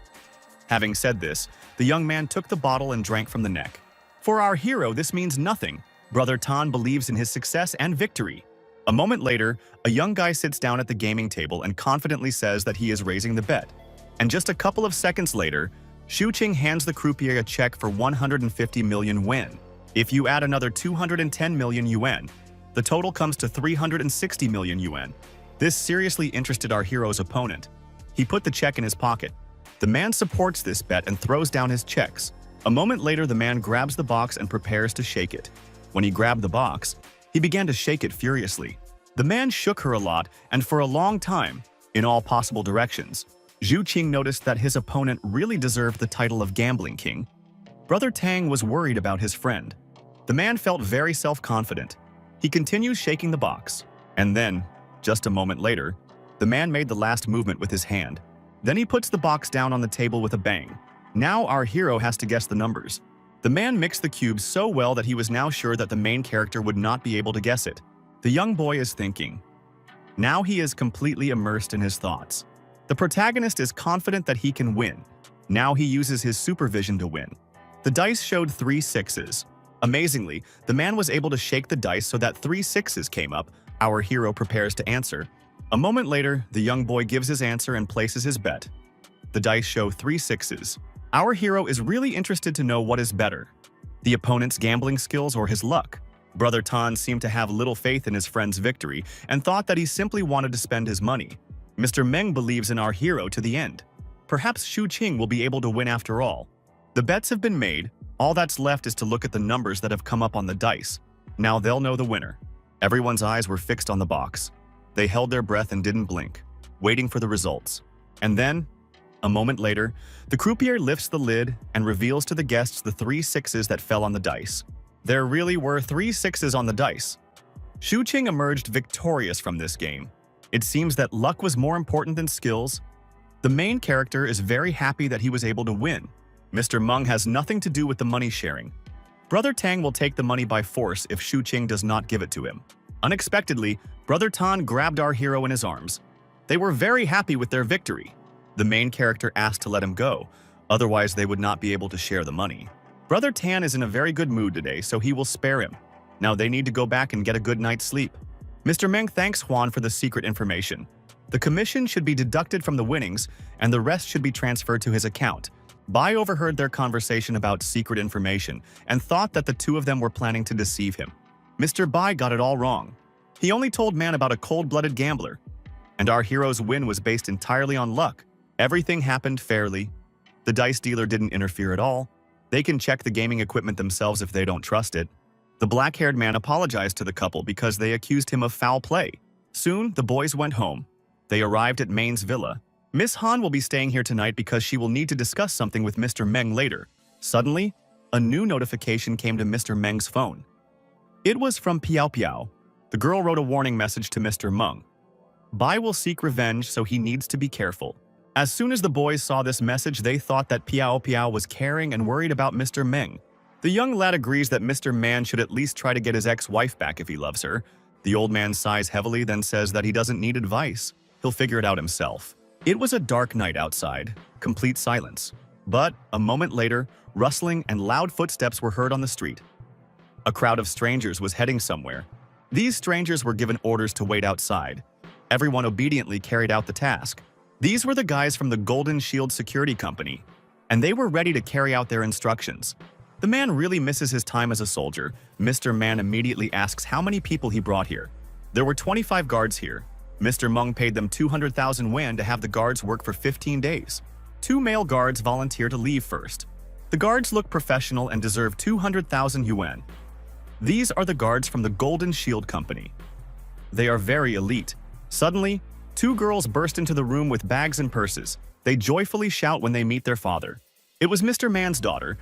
Having said this, the young man took the bottle and drank from the neck. For our hero, this means nothing. Brother Tan believes in his success and victory. A moment later, a young guy sits down at the gaming table and confidently says that he is raising the bet. And just a couple of seconds later, Shu Qing hands the croupier a check for 150 million yuan. If you add another 210 million yuan, the total comes to 360 million yuan. This seriously interested our hero's opponent. He put the check in his pocket. The man supports this bet and throws down his checks. A moment later, the man grabs the box and prepares to shake it. When he grabbed the box, he began to shake it furiously. The man shook her a lot and for a long time, in all possible directions. Shu Qing noticed that his opponent really deserved the title of Gambling King. Brother Tang was worried about his friend. The man felt very self-confident. He continues shaking the box. And then, just a moment later, the man made the last movement with his hand. Then he puts the box down on the table with a bang. Now our hero has to guess the numbers. The man mixed the cubes so well that he was now sure that the main character would not be able to guess it. The young boy is thinking. Now he is completely immersed in his thoughts. The protagonist is confident that he can win. Now he uses his supervision to win. The dice showed 3 sixes. Amazingly, the man was able to shake the dice so that 3 sixes came up. Our hero prepares to answer. A moment later, the young boy gives his answer and places his bet. The dice show 3 sixes. Our hero is really interested to know what is better, the opponent's gambling skills or his luck. Brother Tan seemed to have little faith in his friend's victory and thought that he simply wanted to spend his money. Mr. Meng believes in our hero to the end. Perhaps Shu Qing will be able to win after all. The bets have been made. All that's left is to look at the numbers that have come up on the dice. Now they'll know the winner. Everyone's eyes were fixed on the box. They held their breath and didn't blink, waiting for the results. And then, a moment later, the croupier lifts the lid and reveals to the guests the 3 sixes that fell on the dice. There really were 3 sixes on the dice. Shu Qing emerged victorious from this game. It seems that luck was more important than skills. The main character is very happy that he was able to win. Mr. Meng has nothing to do with the money sharing. Brother Tang will take the money by force if Shu Qing does not give it to him. Unexpectedly, Brother Tan grabbed our hero in his arms. They were very happy with their victory. The main character asked to let him go, otherwise they would not be able to share the money. Brother Tan is in a very good mood today, so he will spare him. Now they need to go back and get a good night's sleep. Mr. Meng thanks Huan for the secret information. The commission should be deducted from the winnings, and the rest should be transferred to his account. Bai overheard their conversation about secret information and thought that the two of them were planning to deceive him. Mr. Bai got it all wrong. He only told Man about a cold-blooded gambler. And our hero's win was based entirely on luck. Everything happened fairly. The dice dealer didn't interfere at all. They can check the gaming equipment themselves if they don't trust it. The black-haired man apologized to the couple because they accused him of foul play. Soon, the boys went home. They arrived at Main's villa. Miss Han will be staying here tonight because she will need to discuss something with Mr. Meng later. Suddenly, a new notification came to Mr. Meng's phone. It was from Piao Piao. The girl wrote a warning message to Mr. Meng. Bai will seek revenge, so he needs to be careful. As soon as the boys saw this message, they thought that Piao Piao was caring and worried about Mr. Meng. The young lad agrees that Mr. Man should at least try to get his ex-wife back if he loves her. The old man sighs heavily, then says that he doesn't need advice. He'll figure it out himself. It was a dark night outside, complete silence. But a moment later, rustling and loud footsteps were heard on the street. A crowd of strangers was heading somewhere. These strangers were given orders to wait outside. Everyone obediently carried out the task. These were the guys from the Golden Shield Security Company, and they were ready to carry out their instructions. The man really misses his time as a soldier. Mr. Man immediately asks how many people he brought here. There were 25 guards here. Mr. Meng paid them 200,000 yuan to have the guards work for 15 days. 2 male guards volunteer to leave first. The guards look professional and deserve 200,000 yuan. These are the guards from the Golden Shield Company. They are very elite. Suddenly, 2 girls burst into the room with bags and purses. They joyfully shout when they meet their father. It was Mr. Man's daughter.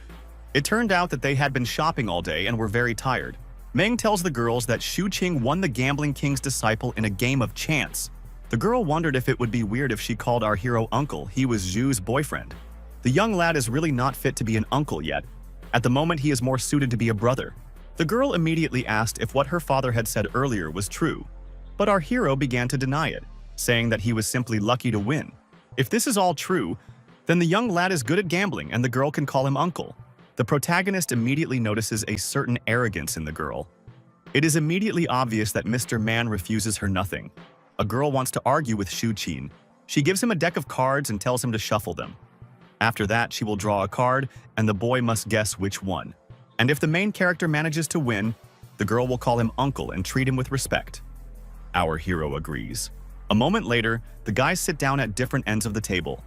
It turned out that they had been shopping all day and were very tired. Meng tells the girls that Shu Qing won the Gambling King's disciple in a game of chance. The girl wondered if it would be weird if she called our hero uncle. He was Zhu's boyfriend. The young lad is really not fit to be an uncle yet. At the moment, he is more suited to be a brother. The girl immediately asked if what her father had said earlier was true. But our hero began to deny it, saying that he was simply lucky to win. If this is all true, then the young lad is good at gambling and the girl can call him uncle. The protagonist immediately notices a certain arrogance in the girl. It is immediately obvious that Mr. Man refuses her nothing. A girl wants to argue with Shu Qing. She gives him a deck of cards and tells him to shuffle them. After that, she will draw a card, and the boy must guess which one. And if the main character manages to win, the girl will call him uncle and treat him with respect. Our hero agrees. A moment later, the guys sit down at different ends of the table.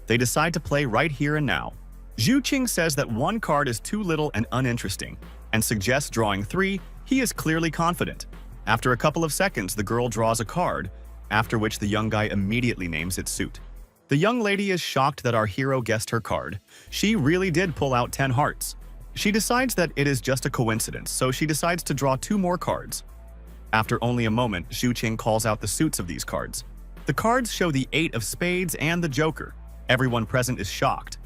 They decide to play right here and now. Zhu Qing says that 1 card is too little and uninteresting, and suggests drawing 3. He is clearly confident. After a couple of seconds, the girl draws a card, after which the young guy immediately names its suit. The young lady is shocked that our hero guessed her card. She really did pull out 10 hearts. She decides that it is just a coincidence, so she decides to draw 2 more cards. After only a moment, Zhu Qing calls out the suits of these cards. The cards show the 8 of spades and the Joker. Everyone present is shocked.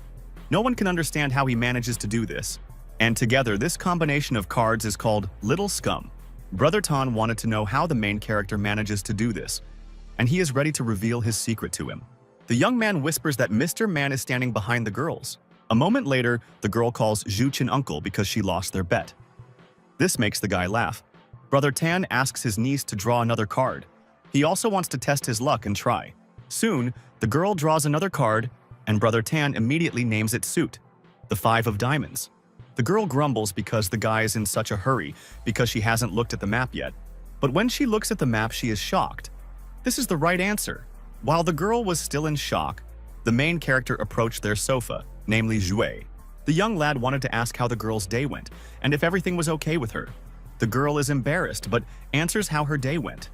No one can understand how he manages to do this. And together, this combination of cards is called Little Scum. Brother Tan wanted to know how the main character manages to do this, and he is ready to reveal his secret to him. The young man whispers that Mr. Man is standing behind the girls. A moment later, the girl calls Zhu Qin uncle because she lost their bet. This makes the guy laugh. Brother Tan asks his niece to draw another card. He also wants to test his luck and try. Soon, the girl draws another card, and Brother Tan immediately names its suit, the 5 of diamonds. The girl grumbles because the guy is in such a hurry because she hasn't looked at the map yet. But when she looks at the map, she is shocked. This is the right answer. While the girl was still in shock, the main character approached their sofa, namely Zhui. The young lad wanted to ask how the girl's day went and if everything was okay with her. The girl is embarrassed but answers how her day went.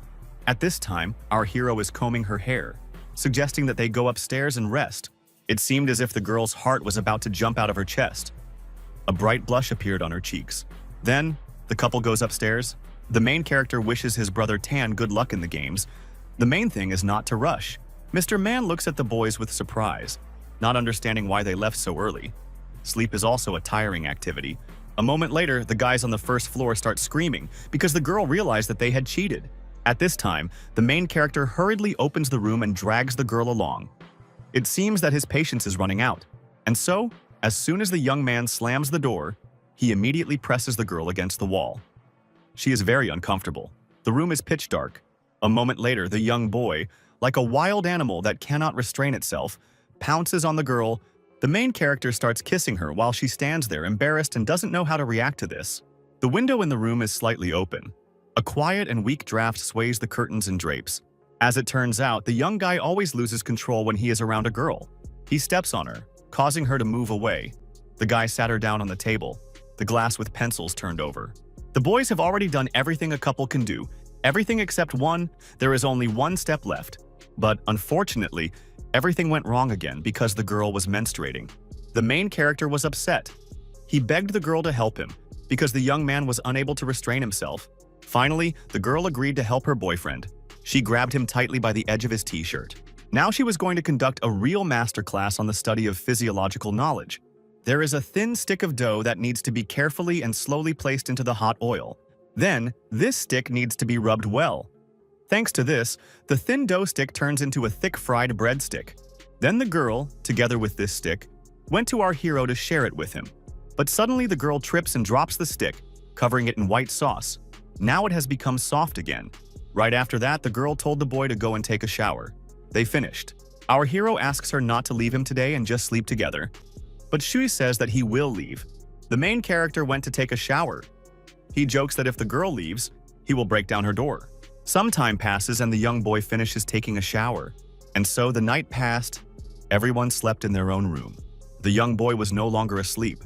At this time, our hero is combing her hair, suggesting that they go upstairs and rest. It seemed as if the girl's heart was about to jump out of her chest. A bright blush appeared on her cheeks. Then, the couple goes upstairs. The main character wishes his brother Tan good luck in the games. The main thing is not to rush. Mr. Man looks at the boys with surprise, not understanding why they left so early. Sleep is also a tiring activity. A moment later, the guys on the first floor start screaming because the girl realized that they had cheated. At this time, the main character hurriedly opens the room and drags the girl along. It seems that his patience is running out, and so, as soon as the young man slams the door, he immediately presses the girl against the wall. She is very uncomfortable. The room is pitch dark. A moment later, the young boy, like a wild animal that cannot restrain itself, pounces on the girl. The main character starts kissing her while she stands there embarrassed and doesn't know how to react to this. The window in the room is slightly open. A quiet and weak draft sways the curtains and drapes. As it turns out, the young guy always loses control when he is around a girl. He steps on her, causing her to move away. The guy sat her down on the table, the glass with pencils turned over. The boys have already done everything a couple can do, everything except one. There is only one step left. But unfortunately, everything went wrong again because the girl was menstruating. The main character was upset. He begged the girl to help him because the young man was unable to restrain himself. Finally, the girl agreed to help her boyfriend. She grabbed him tightly by the edge of his t-shirt. Now she was going to conduct a real masterclass on the study of physiological knowledge. There is a thin stick of dough that needs to be carefully and slowly placed into the hot oil. Then, this stick needs to be rubbed well. Thanks to this, the thin dough stick turns into a thick fried bread stick. Then the girl, together with this stick, went to our hero to share it with him. But suddenly the girl trips and drops the stick, covering it in white sauce. Now it has become soft again. Right after that, the girl told the boy to go and take a shower. They finished. Our hero asks her not to leave him today and just sleep together. But Shui says that he will leave. The main character went to take a shower. He jokes that if the girl leaves, he will break down her door. Some time passes and the young boy finishes taking a shower. And so the night passed. Everyone slept in their own room. The young boy was no longer asleep.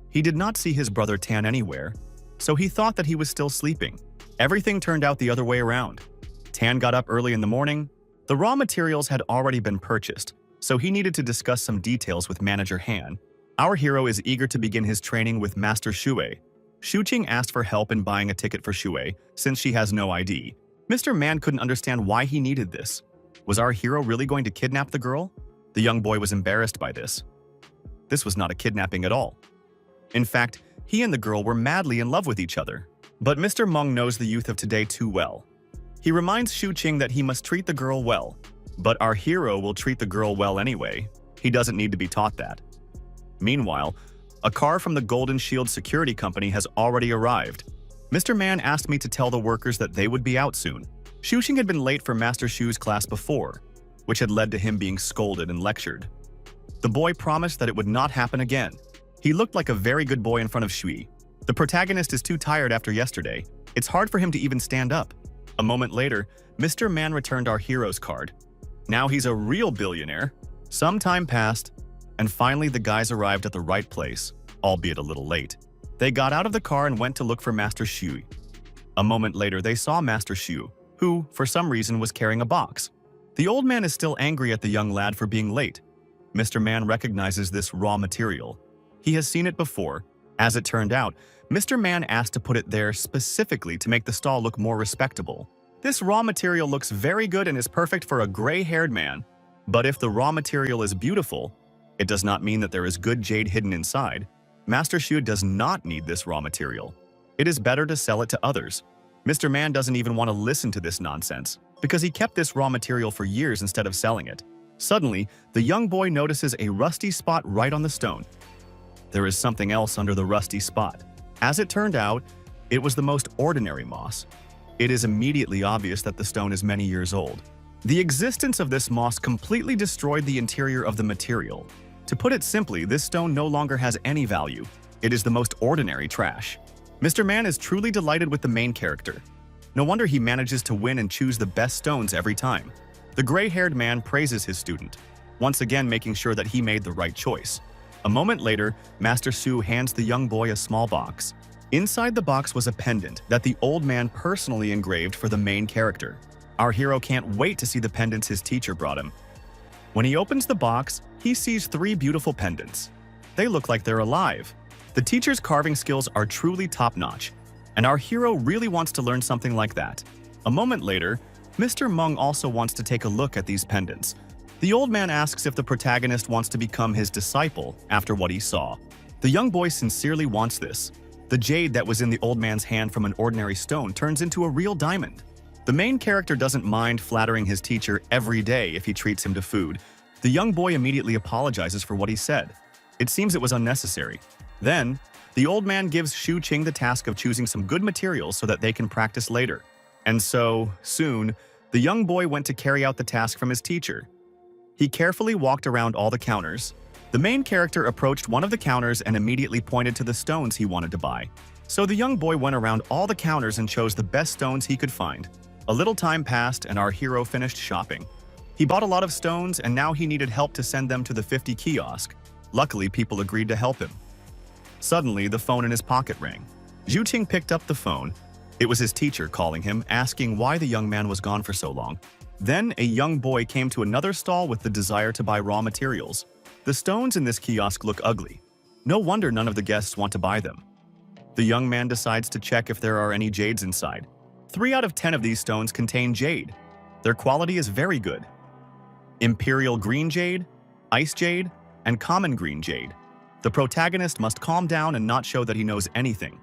He did not see his brother Tan anywhere, so he thought that he was still sleeping. Everything turned out the other way around. Tan got up early in the morning. The raw materials had already been purchased, so he needed to discuss some details with Manager Han. Our hero is eager to begin his training with Master Shui. Shuqing asked for help in buying a ticket for Shui, since she has no ID. Mr. Man couldn't understand why he needed this. Was our hero really going to kidnap the girl? The young boy was embarrassed by this. This was not a kidnapping at all. In fact, he and the girl were madly in love with each other. But Mr. Meng knows the youth of today too well. He reminds Shuqing that he must treat the girl well. But our hero will treat the girl well anyway. He doesn't need to be taught that. Meanwhile, a car from the Golden Shield Security Company has already arrived. Mr. Man asked me to tell the workers that they would be out soon. Shuqing had been late for Master Shu's class before, which had led to him being scolded and lectured. The boy promised that it would not happen again. He looked like a very good boy in front of Shui. The protagonist is too tired after yesterday. It's hard for him to even stand up. A moment later, Mr. Man returned our hero's card. Now he's a real billionaire. Some time passed, and finally the guys arrived at the right place, albeit a little late. They got out of the car and went to look for Master Shu. A moment later, they saw Master Shu, who, for some reason, was carrying a box. The old man is still angry at the young lad for being late. Mr. Man recognizes this raw material. He has seen it before. As it turned out, Mr. Man asked to put it there specifically to make the stall look more respectable. This raw material looks very good and is perfect for a gray-haired man. But if the raw material is beautiful, it does not mean that there is good jade hidden inside. Master Shu does not need this raw material. It is better to sell it to others. Mr. Man doesn't even want to listen to this nonsense, because he kept this raw material for years instead of selling it. Suddenly, the young boy notices a rusty spot right on the stone. There is something else under the rusty spot. As it turned out, it was the most ordinary moss. It is immediately obvious that the stone is many years old. The existence of this moss completely destroyed the interior of the material. To put it simply, this stone no longer has any value. It is the most ordinary trash. Mr. Man is truly delighted with the main character. No wonder he manages to win and choose the best stones every time. The gray-haired man praises his student, once again making sure that he made the right choice. A moment later, Master Su hands the young boy a small box. Inside the box was a pendant that the old man personally engraved for the main character. Our hero can't wait to see the pendants his teacher brought him. When he opens the box, he sees 3 beautiful pendants. They look like they're alive. The teacher's carving skills are truly top-notch. And our hero really wants to learn something like that. A moment later, Mr. Meng also wants to take a look at these pendants. The old man asks if the protagonist wants to become his disciple after what he saw. The young boy sincerely wants this. The jade that was in the old man's hand from an ordinary stone turns into a real diamond. The main character doesn't mind flattering his teacher every day if he treats him to food. The young boy immediately apologizes for what he said. It seems it was unnecessary. Then, the old man gives Shu Qing the task of choosing some good materials so that they can practice later. And so, soon, the young boy went to carry out the task from his teacher. He carefully walked around all the counters. The main character approached one of the counters and immediately pointed to the stones he wanted to buy. So the young boy went around all the counters and chose the best stones he could find. A little time passed and our hero finished shopping. He bought a lot of stones and now he needed help to send them to the 50 kiosk. Luckily, people agreed to help him. Suddenly, the phone in his pocket rang. Zhu Qing picked up the phone. It was his teacher calling him, asking why the young man was gone for so long. Then, a young boy came to another stall with the desire to buy raw materials. The stones in this kiosk look ugly. No wonder none of the guests want to buy them. The young man decides to check if there are any jades inside. 3 out of 10 of these stones contain jade. Their quality is very good. Imperial green jade, ice jade, and common green jade. The protagonist must calm down and not show that he knows anything.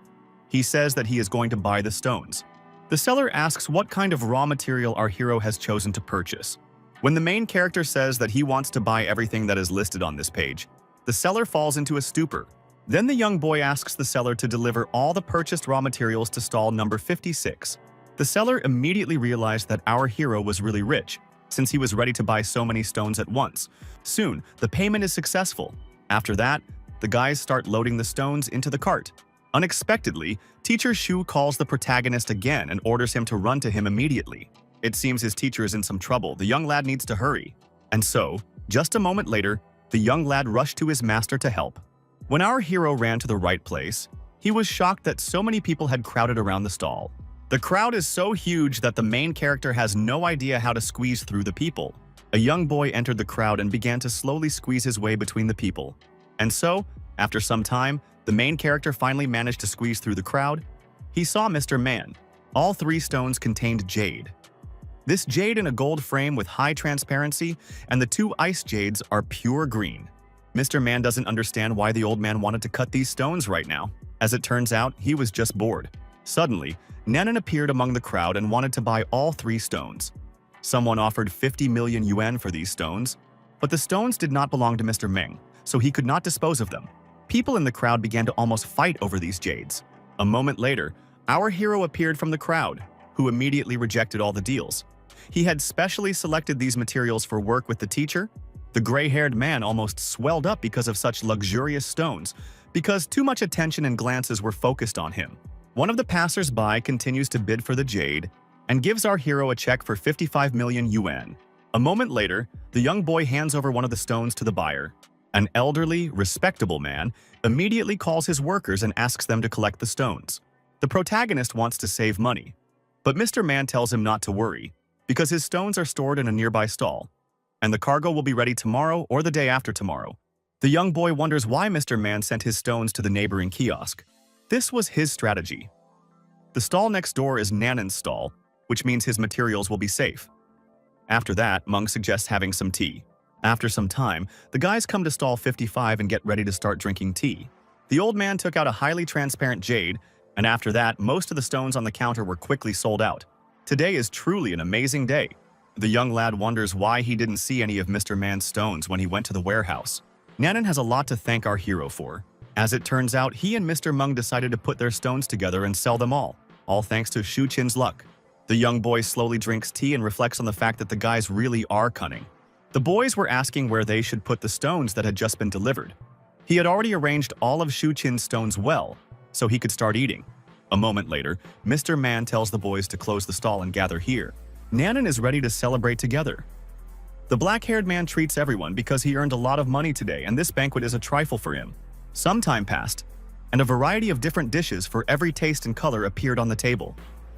He says that he is going to buy the stones. The seller asks what kind of raw material our hero has chosen to purchase. When the main character says that he wants to buy everything that is listed on this page, the seller falls into a stupor. Then the young boy asks the seller to deliver all the purchased raw materials to stall number 56. The seller immediately realized that our hero was really rich, since he was ready to buy so many stones at once. Soon, the payment is successful. After that, the guys start loading the stones into the cart. Unexpectedly, Teacher Shu calls the protagonist again and orders him to run to him immediately. It seems his teacher is in some trouble. The young lad needs to hurry. And so, just a moment later, the young lad rushed to his master to help. When our hero ran to the right place, he was shocked that so many people had crowded around the stall. The crowd is so huge that the main character has no idea how to squeeze through the people. A young boy entered the crowd and began to slowly squeeze his way between the people. And so, after some time, the main character finally managed to squeeze through the crowd. He saw Mr. Man. All 3 stones contained jade. This jade in a gold frame with high transparency, and the 2 ice jades are pure green. Mr. Man doesn't understand why the old man wanted to cut these stones right now. As it turns out, he was just bored. Suddenly, Nanan appeared among the crowd and wanted to buy all 3 stones. Someone offered 50 million yuan for these stones, but the stones did not belong to Mr. Ming, so he could not dispose of them. People in the crowd began to almost fight over these jades. A moment later, our hero appeared from the crowd, who immediately rejected all the deals. He had specially selected these materials for work with the teacher. The gray-haired man almost swelled up because of such luxurious stones, because too much attention and glances were focused on him. One of the passers-by continues to bid for the jade and gives our hero a check for 55 million yuan. A moment later, the young boy hands over one of the stones to the buyer. An elderly, respectable man immediately calls his workers and asks them to collect the stones. The protagonist wants to save money, but Mr. Man tells him not to worry, because his stones are stored in a nearby stall, and the cargo will be ready tomorrow or the day after tomorrow. The young boy wonders why Mr. Man sent his stones to the neighboring kiosk. This was his strategy. The stall next door is Nanan's stall, which means his materials will be safe. After that, Meng suggests having some tea. After some time, the guys come to stall 55 and get ready to start drinking tea. The old man took out a highly transparent jade, and after that, most of the stones on the counter were quickly sold out. Today is truly an amazing day. The young lad wonders why he didn't see any of Mr. Man's stones when he went to the warehouse. Nanan has a lot to thank our hero for. As it turns out, he and Mr. Meng decided to put their stones together and sell them all thanks to Shu Qin's luck. The young boy slowly drinks tea and reflects on the fact that the guys really are cunning. The boys were asking where they should put the stones that had just been delivered. He had already arranged all of Shu Qin's stones well, so he could start eating. A moment later, Mr. Man tells the boys to close the stall and gather here. Nanan is ready to celebrate together. The black-haired man treats everyone because he earned a lot of money today, and this banquet is a trifle for him. Some time passed, and a variety of different dishes for every taste and color appeared on the table.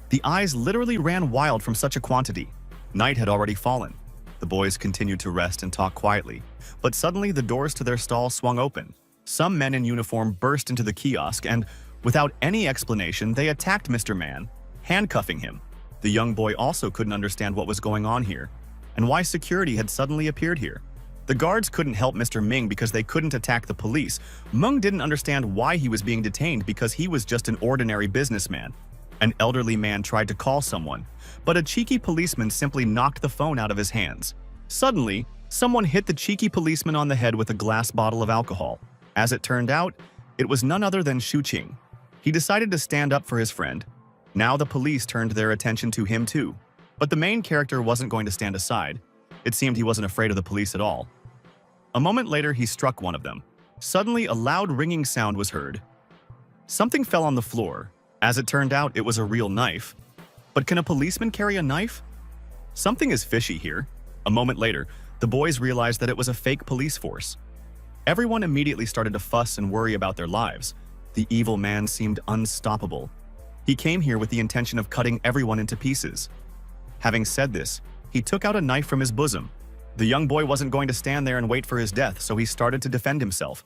The eyes literally ran wild from such a quantity. Night had already fallen. The boys continued to rest and talk quietly, but suddenly the doors to their stall swung open. Some men in uniform burst into the kiosk and, Without any explanation, they attacked Mr. Man, handcuffing him. The young boy also couldn't understand what was going on here, and why security had suddenly appeared here. The guards couldn't help Mr. Ming because they couldn't attack the police. Meng didn't understand why he was being detained because he was just an ordinary businessman. An elderly man tried to call someone, but a cheeky policeman simply knocked the phone out of his hands. Suddenly, someone hit the cheeky policeman on the head with a glass bottle of alcohol. As it turned out, it was none other than Shu Qing. He decided to stand up for his friend. Now the police turned their attention to him too. But the main character wasn't going to stand aside. It seemed he wasn't afraid of the police at all. A moment later, he struck one of them. Suddenly, a loud ringing sound was heard. Something fell on the floor. As it turned out, it was a real knife. But can a policeman carry a knife? Something is fishy here. A moment later, the boys realized that it was a fake police force. Everyone immediately started to fuss and worry about their lives. The evil man seemed unstoppable. He came here with the intention of cutting everyone into pieces. Having said this, he took out a knife from his bosom. The young boy wasn't going to stand there and wait for his death, so he started to defend himself.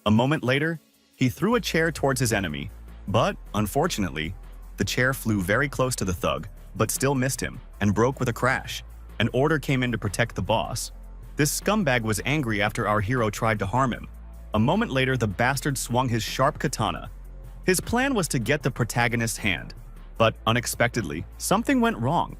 A moment later, he threw a chair towards his enemy, but, unfortunately, the chair flew very close to the thug, but still missed him, and broke with a crash. An order came in to protect the boss. This scumbag was angry after our hero tried to harm him. A moment later, the bastard swung his sharp katana. His plan was to get the protagonist's hand, but unexpectedly, something went wrong.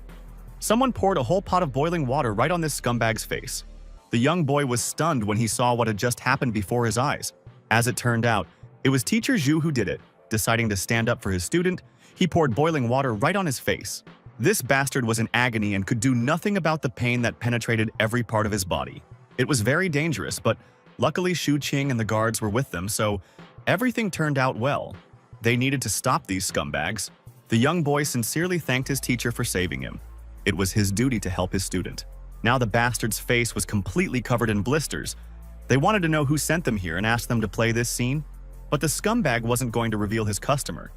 Someone poured a whole pot of boiling water right on this scumbag's face. The young boy was stunned when he saw what had just happened before his eyes. As it turned out, it was teacher Zhu who did it. Deciding to stand up for his student, he poured boiling water right on his face. This bastard was in agony and could do nothing about the pain that penetrated every part of his body. It was very dangerous, but luckily Shu Qing and the guards were with them, so everything turned out well. They needed to stop these scumbags. The young boy sincerely thanked his teacher for saving him. It was his duty to help his student. Now the bastard's face was completely covered in blisters. They wanted to know who sent them here and asked them to play this scene, but the scumbag wasn't going to reveal his customer.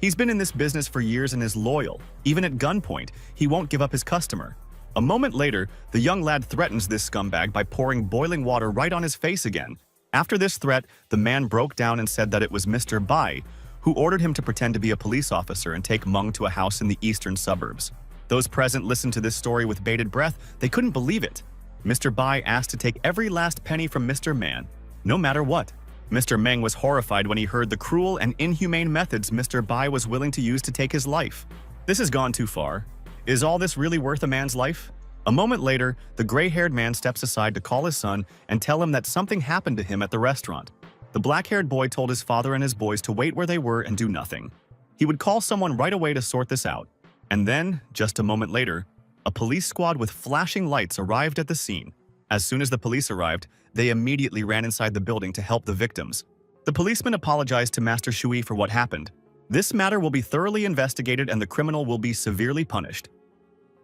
He's been in this business for years and is loyal. Even at gunpoint, he won't give up his customer. A moment later, the young lad threatens this scumbag by pouring boiling water right on his face again. After this threat, the man broke down and said that it was Mr. Bai, who ordered him to pretend to be a police officer and take Meng to a house in the eastern suburbs. Those present listened to this story with bated breath. They couldn't believe it. Mr. Bai asked to take every last penny from Mr. Man, no matter what. Mr. Meng was horrified when he heard the cruel and inhumane methods Mr. Bai was willing to use to take his life. This has gone too far. Is all this really worth a man's life? A moment later, the gray-haired man steps aside to call his son and tell him that something happened to him at the restaurant. The black-haired boy told his father and his boys to wait where they were and do nothing. He would call someone right away to sort this out. And then, just a moment later, a police squad with flashing lights arrived at the scene. As soon as the police arrived, they immediately ran inside the building to help the victims. The policeman apologized to Master Shui for what happened. This matter will be thoroughly investigated and the criminal will be severely punished.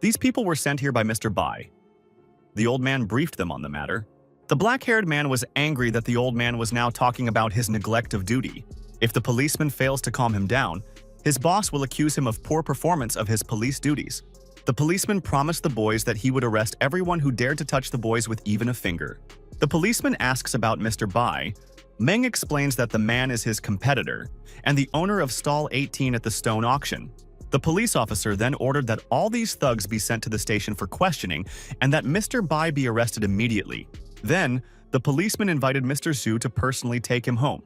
These people were sent here by Mr. Bai. The old man briefed them on the matter. The black-haired man was angry that the old man was now talking about his neglect of duty. If the policeman fails to calm him down, his boss will accuse him of poor performance of his police duties. The policeman promised the boys that he would arrest everyone who dared to touch the boys with even a finger. The policeman asks about Mr. Bai. Meng explains that the man is his competitor and the owner of stall 18 at the stone auction. The police officer then ordered that all these thugs be sent to the station for questioning and that Mr. Bai be arrested immediately. Then, the policeman invited Mr. Zhu to personally take him home.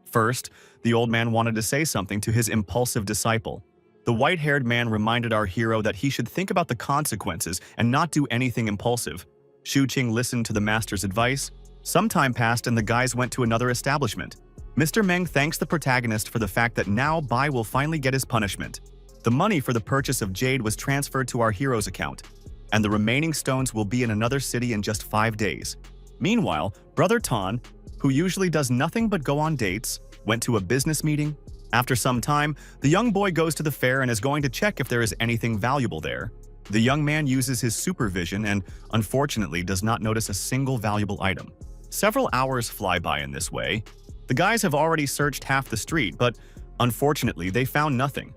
First, the old man wanted to say something to his impulsive disciple. The white-haired man reminded our hero that he should think about the consequences and not do anything impulsive. Shu Qing listened to the master's advice. Some time passed and the guys went to another establishment. Mr. Meng thanks the protagonist for the fact that now Bai will finally get his punishment. The money for the purchase of jade was transferred to our hero's account, and the remaining stones will be in another city in just 5 days. Meanwhile, Brother Tan, who usually does nothing but go on dates, went to a business meeting. After some time, the young boy goes to the fair and is going to check if there is anything valuable there. The young man uses his supervision and, unfortunately, does not notice a single valuable item. Several hours fly by in this way. The guys have already searched half the street, but unfortunately, they found nothing.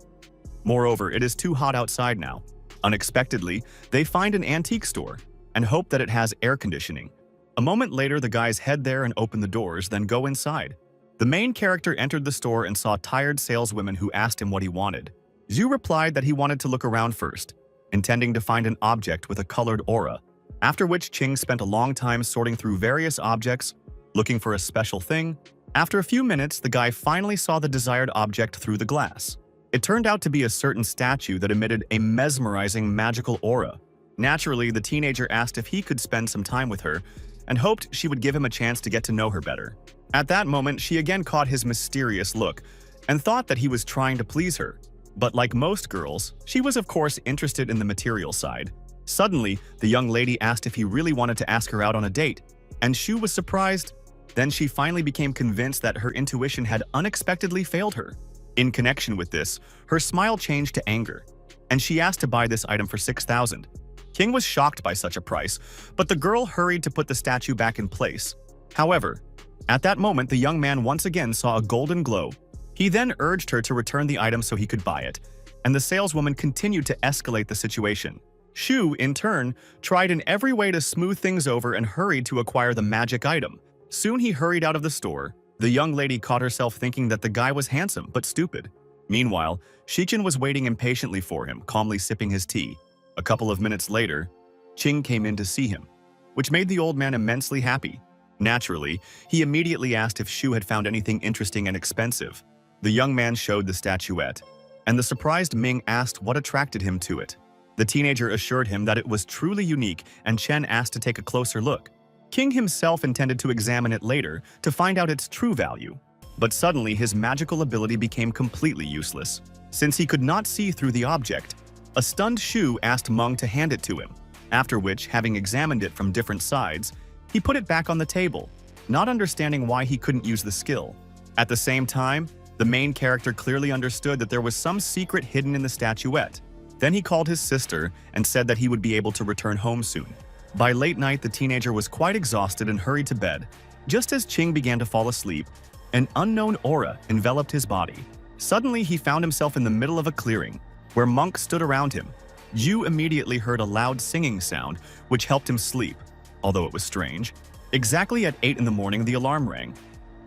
Moreover, it is too hot outside now. Unexpectedly, they find an antique store and hope that it has air conditioning. A moment later, the guys head there and open the doors, then go inside. The main character entered the store and saw tired saleswomen who asked him what he wanted. Zhu replied that he wanted to look around first, intending to find an object with a colored aura, after which Qing spent a long time sorting through various objects, looking for a special thing. After a few minutes, the guy finally saw the desired object through the glass. It turned out to be a certain statue that emitted a mesmerizing magical aura. Naturally, the teenager asked if he could spend some time with her and hoped she would give him a chance to get to know her better. At that moment, she again caught his mysterious look and thought that he was trying to please her. But like most girls, she was of course interested in the material side. Suddenly, the young lady asked if he really wanted to ask her out on a date, and Shu was surprised. Then she finally became convinced that her intuition had unexpectedly failed her. In connection with this, her smile changed to anger, and she asked to buy this item for 6,000. King was shocked by such a price, but the girl hurried to put the statue back in place. However, at that moment, the young man once again saw a golden glow. He then urged her to return the item so he could buy it, and the saleswoman continued to escalate the situation. Shu, in turn, tried in every way to smooth things over and hurried to acquire the magic item. Soon he hurried out of the store. The young lady caught herself thinking that the guy was handsome but stupid. Meanwhile, Shichen was waiting impatiently for him, calmly sipping his tea. A couple of minutes later, Qing came in to see him, which made the old man immensely happy. Naturally, he immediately asked if Shu had found anything interesting and expensive. The young man showed the statuette, and the surprised Ming asked what attracted him to it. The teenager assured him that it was truly unique, and Chen asked to take a closer look. King himself intended to examine it later to find out its true value. But suddenly his magical ability became completely useless. Since he could not see through the object, a stunned Shu asked Meng to hand it to him, after which, having examined it from different sides, he put it back on the table, not understanding why he couldn't use the skill. At the same time, the main character clearly understood that there was some secret hidden in the statuette. Then he called his sister and said that he would be able to return home soon. By late night, the teenager was quite exhausted and hurried to bed. Just as Qing began to fall asleep, an unknown aura enveloped his body. Suddenly, he found himself in the middle of a clearing, where monks stood around him. Yu immediately heard a loud singing sound, which helped him sleep, although it was strange. Exactly at 8 in the morning, the alarm rang,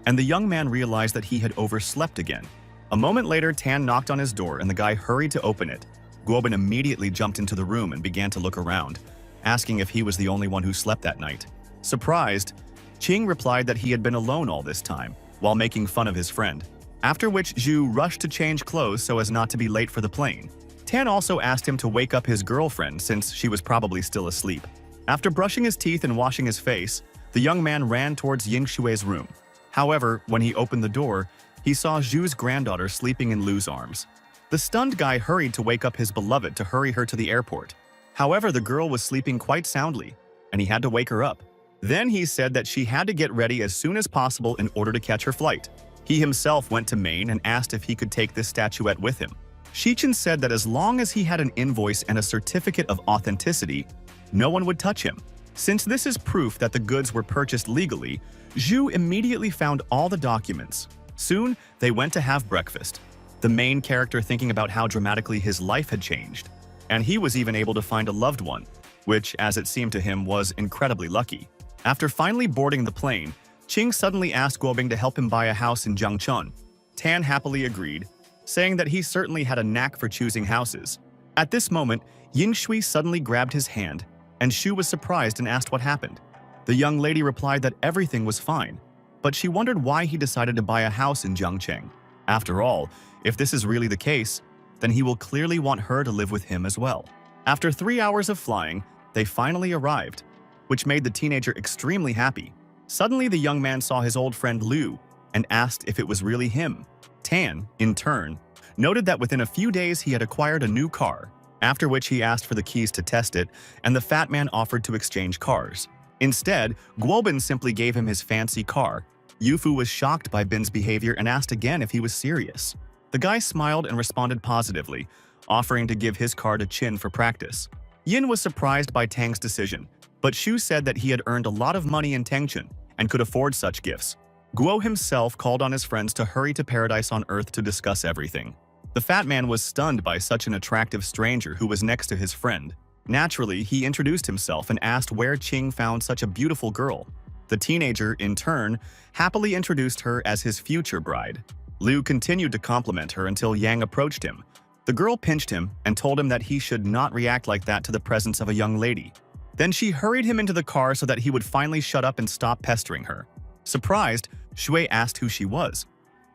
and the young man realized that he had overslept again. A moment later, Tan knocked on his door and the guy hurried to open it. Guobin immediately jumped into the room and began to look around, asking if he was the only one who slept that night. Surprised, Qing replied that he had been alone all this time, while making fun of his friend. After which, Zhu rushed to change clothes so as not to be late for the plane. Tan also asked him to wake up his girlfriend since she was probably still asleep. After brushing his teeth and washing his face, the young man ran towards Ying Shui's room. However, when he opened the door, he saw Zhu's granddaughter sleeping in Lu's arms. The stunned guy hurried to wake up his beloved to hurry her to the airport. However, the girl was sleeping quite soundly, and he had to wake her up. Then he said that she had to get ready as soon as possible in order to catch her flight. He himself went to Maine and asked if he could take this statuette with him. Shichen said that as long as he had an invoice and a certificate of authenticity, no one would touch him. Since this is proof that the goods were purchased legally, Zhu immediately found all the documents. Soon, they went to have breakfast, the main character thinking about how dramatically his life had changed. And he was even able to find a loved one, which, as it seemed to him, was incredibly lucky. After finally boarding the plane, Qing suddenly asked Guobing to help him buy a house in Jiangchun. Tan happily agreed, saying that he certainly had a knack for choosing houses. At this moment, Ying Shui suddenly grabbed his hand, and Shu was surprised and asked what happened. The young lady replied that everything was fine, but she wondered why he decided to buy a house in Jiangcheng. After all, if this is really the case, then he will clearly want her to live with him as well. After 3 hours of flying, they finally arrived, which made the teenager extremely happy. Suddenly, the young man saw his old friend Lu and asked if it was really him. Tan, in turn, noted that within a few days he had acquired a new car, after which he asked for the keys to test it, and the fat man offered to exchange cars. Instead, Guobin simply gave him his fancy car. Yufu was shocked by Bin's behavior and asked again if he was serious. The guy smiled and responded positively, offering to give his car to Qin for practice. Yin was surprised by Tang's decision, but Shu said that he had earned a lot of money in Tengchun and could afford such gifts. Guo himself called on his friends to hurry to Paradise on Earth to discuss everything. The fat man was stunned by such an attractive stranger who was next to his friend. Naturally, he introduced himself and asked where Qing found such a beautiful girl. The teenager, in turn, happily introduced her as his future bride. Liu continued to compliment her until Yang approached him. The girl pinched him and told him that he should not react like that to the presence of a young lady. Then she hurried him into the car so that he would finally shut up and stop pestering her. Surprised, Shui asked who she was.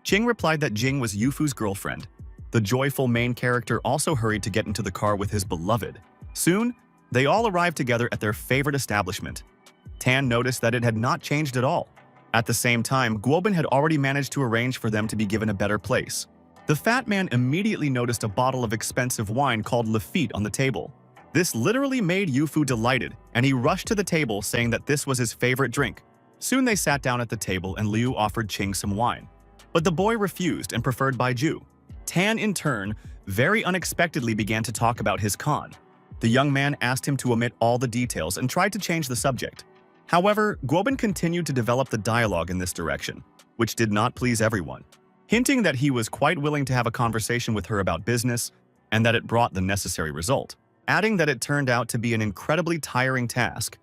Qing replied that Jing was Yufu's girlfriend. The joyful main character also hurried to get into the car with his beloved. Soon, they all arrived together at their favorite establishment. Tan noticed that it had not changed at all. At the same time, Guobin had already managed to arrange for them to be given a better place. The fat man immediately noticed a bottle of expensive wine called Lafitte on the table. This literally made Yufu delighted, and he rushed to the table saying that this was his favorite drink. Soon they sat down at the table and Liu offered Qing some wine. But the boy refused and preferred Baiju. Tan, in turn, very unexpectedly began to talk about his con. The young man asked him to omit all the details and tried to change the subject. However, Guobin continued to develop the dialogue in this direction, which did not please everyone, hinting that he was quite willing to have a conversation with her about business and that it brought the necessary result, adding that it turned out to be an incredibly tiring task.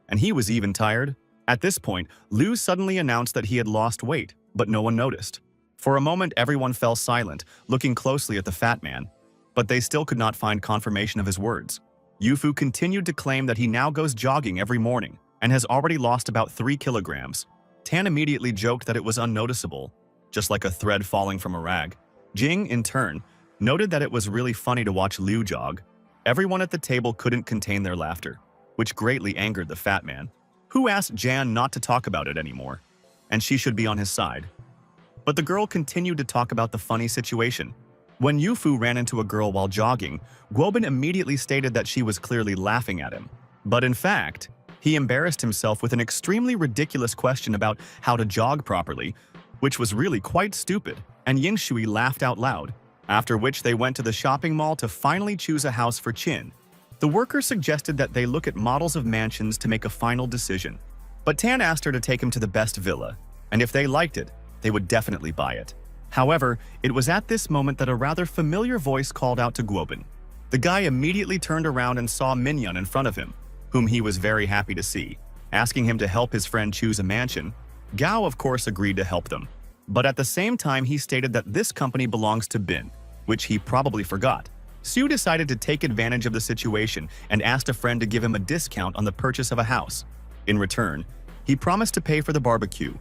And he was even tired. At this point, Liu suddenly announced that he had lost weight, but no one noticed. For a moment, everyone fell silent, looking closely at the fat man, but they still could not find confirmation of his words. Yufu continued to claim that he now goes jogging every morning and has already lost about 3 kilograms. Tan immediately joked that it was unnoticeable, just like a thread falling from a rag. Jing, in turn, noted that it was really funny to watch Liu jog. Everyone at the table couldn't contain their laughter, which greatly angered the fat man, who asked Jan not to talk about it anymore, and she should be on his side. But the girl continued to talk about the funny situation. When Yufu ran into a girl while jogging, Guobin immediately stated that she was clearly laughing at him. But in fact, he embarrassed himself with an extremely ridiculous question about how to jog properly, which was really quite stupid, and Yinshui laughed out loud, after which they went to the shopping mall to finally choose a house for Qin. The worker suggested that they look at models of mansions to make a final decision, but Tan asked her to take him to the best villa, and if they liked it, they would definitely buy it. However, it was at this moment that a rather familiar voice called out to Guobin. The guy immediately turned around and saw Minyan in front of him, whom he was very happy to see. Asking him to help his friend choose a mansion, Gao of course agreed to help them. But at the same time he stated that this company belongs to Bin, which he probably forgot. Su decided to take advantage of the situation and asked a friend to give him a discount on the purchase of a house. In return, he promised to pay for the barbecue.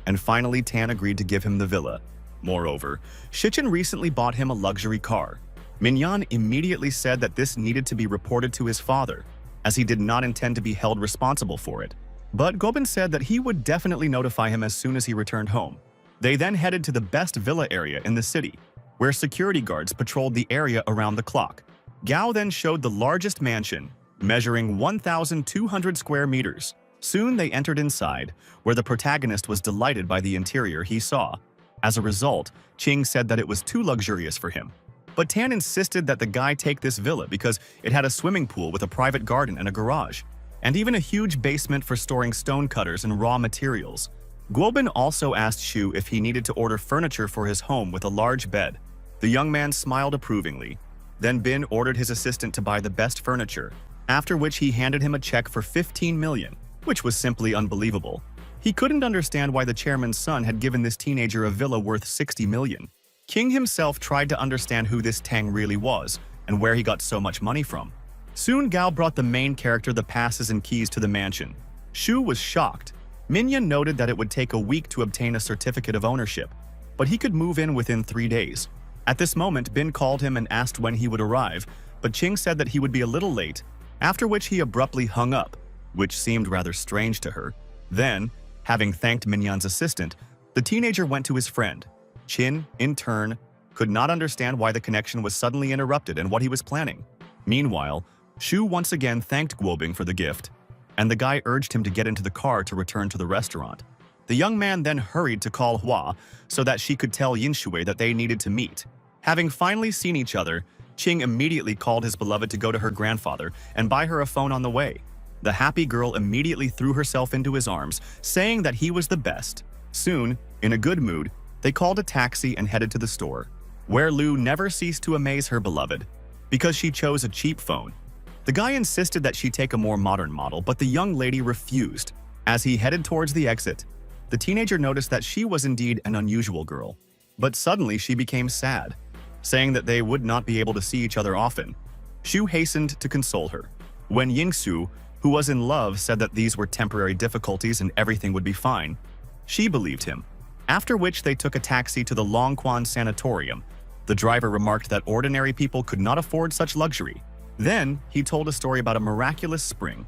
And finally Tan agreed to give him the villa. Moreover, Shichen recently bought him a luxury car. Minyan immediately said that this needed to be reported to his father, as he did not intend to be held responsible for it. But Guobin said that he would definitely notify him as soon as he returned home. They then headed to the best villa area in the city, where security guards patrolled the area around the clock. Gao then showed the largest mansion, measuring 1,200 square meters. Soon they entered inside, where the protagonist was delighted by the interior he saw. As a result, Qing said that it was too luxurious for him. But Tan insisted that the guy take this villa because it had a swimming pool with a private garden and a garage, and even a huge basement for storing stone cutters and raw materials. Guobin also asked Shu if he needed to order furniture for his home with a large bed. The young man smiled approvingly. Then Bin ordered his assistant to buy the best furniture, after which he handed him a check for 15 million, which was simply unbelievable. He couldn't understand why the chairman's son had given this teenager a villa worth 60 million. King himself tried to understand who this Tang really was and where he got so much money from. Soon Gao brought the main character the passes and keys to the mansion. Shu was shocked. Minyan noted that it would take a week to obtain a certificate of ownership, but he could move in within 3 days. At this moment, Bin called him and asked when he would arrive, but Qing said that he would be a little late, after which he abruptly hung up, which seemed rather strange to her. Then, having thanked Minyan's assistant, the teenager went to his friend. Qin, in turn, could not understand why the connection was suddenly interrupted and what he was planning. Meanwhile, Shu once again thanked Guobing for the gift, and the guy urged him to get into the car to return to the restaurant. The young man then hurried to call Hua so that she could tell Yinshui that they needed to meet. Having finally seen each other, Qing immediately called his beloved to go to her grandfather and buy her a phone on the way. The happy girl immediately threw herself into his arms, saying that he was the best. Soon, in a good mood, they called a taxi and headed to the store, where Liu never ceased to amaze her beloved, because she chose a cheap phone. The guy insisted that she take a more modern model, but the young lady refused. As he headed towards the exit, the teenager noticed that she was indeed an unusual girl. But suddenly she became sad, saying that they would not be able to see each other often. Shu hastened to console her. When Yingsu, who was in love, said that these were temporary difficulties and everything would be fine, she believed him. After which they took a taxi to the Longquan Sanatorium. The driver remarked that ordinary people could not afford such luxury. Then he told a story about a miraculous spring,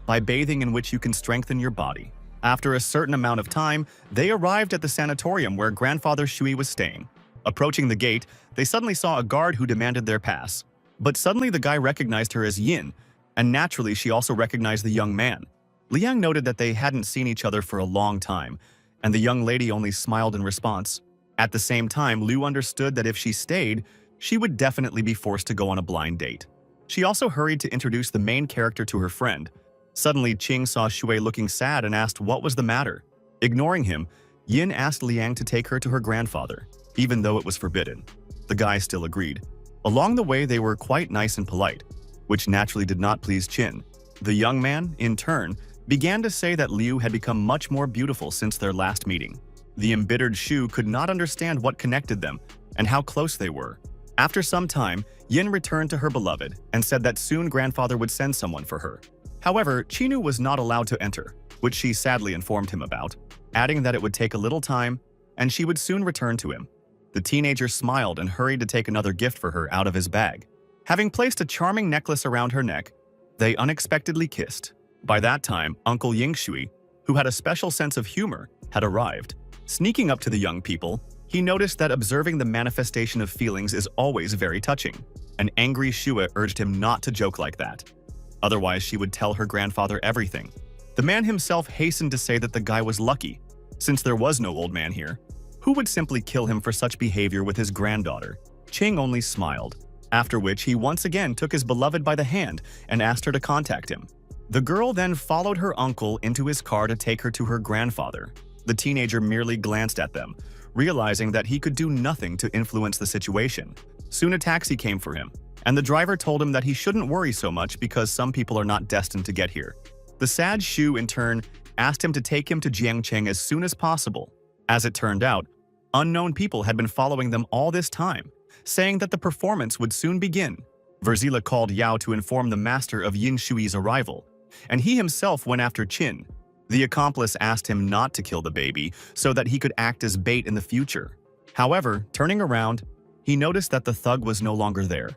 by bathing in which you can strengthen your body. After a certain amount of time, they arrived at the sanatorium where grandfather Shui was staying. Approaching the gate, they suddenly saw a guard who demanded their pass. But suddenly the guy recognized her as Yin, and naturally she also recognized the young man. Liang noted that they hadn't seen each other for a long time, and the young lady only smiled in response. At the same time, Liu understood that if she stayed, she would definitely be forced to go on a blind date. She also hurried to introduce the main character to her friend. Suddenly, Qing saw Shui looking sad and asked what was the matter. Ignoring him, Yin asked Liang to take her to her grandfather, even though it was forbidden. The guy still agreed. Along the way, they were quite nice and polite, which naturally did not please Qin. The young man, in turn, began to say that Liu had become much more beautiful since their last meeting. The embittered Shu could not understand what connected them and how close they were. After some time, Yin returned to her beloved and said that soon grandfather would send someone for her. However, Chinu was not allowed to enter, which she sadly informed him about, adding that it would take a little time and she would soon return to him. The teenager smiled and hurried to take another gift for her out of his bag. Having placed a charming necklace around her neck, they unexpectedly kissed. By that time, Uncle Yingshui, who had a special sense of humor, had arrived. Sneaking up to the young people, he noticed that observing the manifestation of feelings is always very touching. An angry Shua urged him not to joke like that. Otherwise, she would tell her grandfather everything. The man himself hastened to say that the guy was lucky, since there was no old man here. Who would simply kill him for such behavior with his granddaughter? Qing only smiled, after which he once again took his beloved by the hand and asked her to contact him. The girl then followed her uncle into his car to take her to her grandfather. The teenager merely glanced at them, realizing that he could do nothing to influence the situation. Soon a taxi came for him, and the driver told him that he shouldn't worry so much because some people are not destined to get here. The sad Shu, in turn, asked him to take him to Jiangcheng as soon as possible. As it turned out, unknown people had been following them all this time, saying that the performance would soon begin. Verzila called Yao to inform the master of Yin Shui's arrival, and he himself went after Qin. The accomplice asked him not to kill the baby so that he could act as bait in the future. However, turning around, he noticed that the thug was no longer there,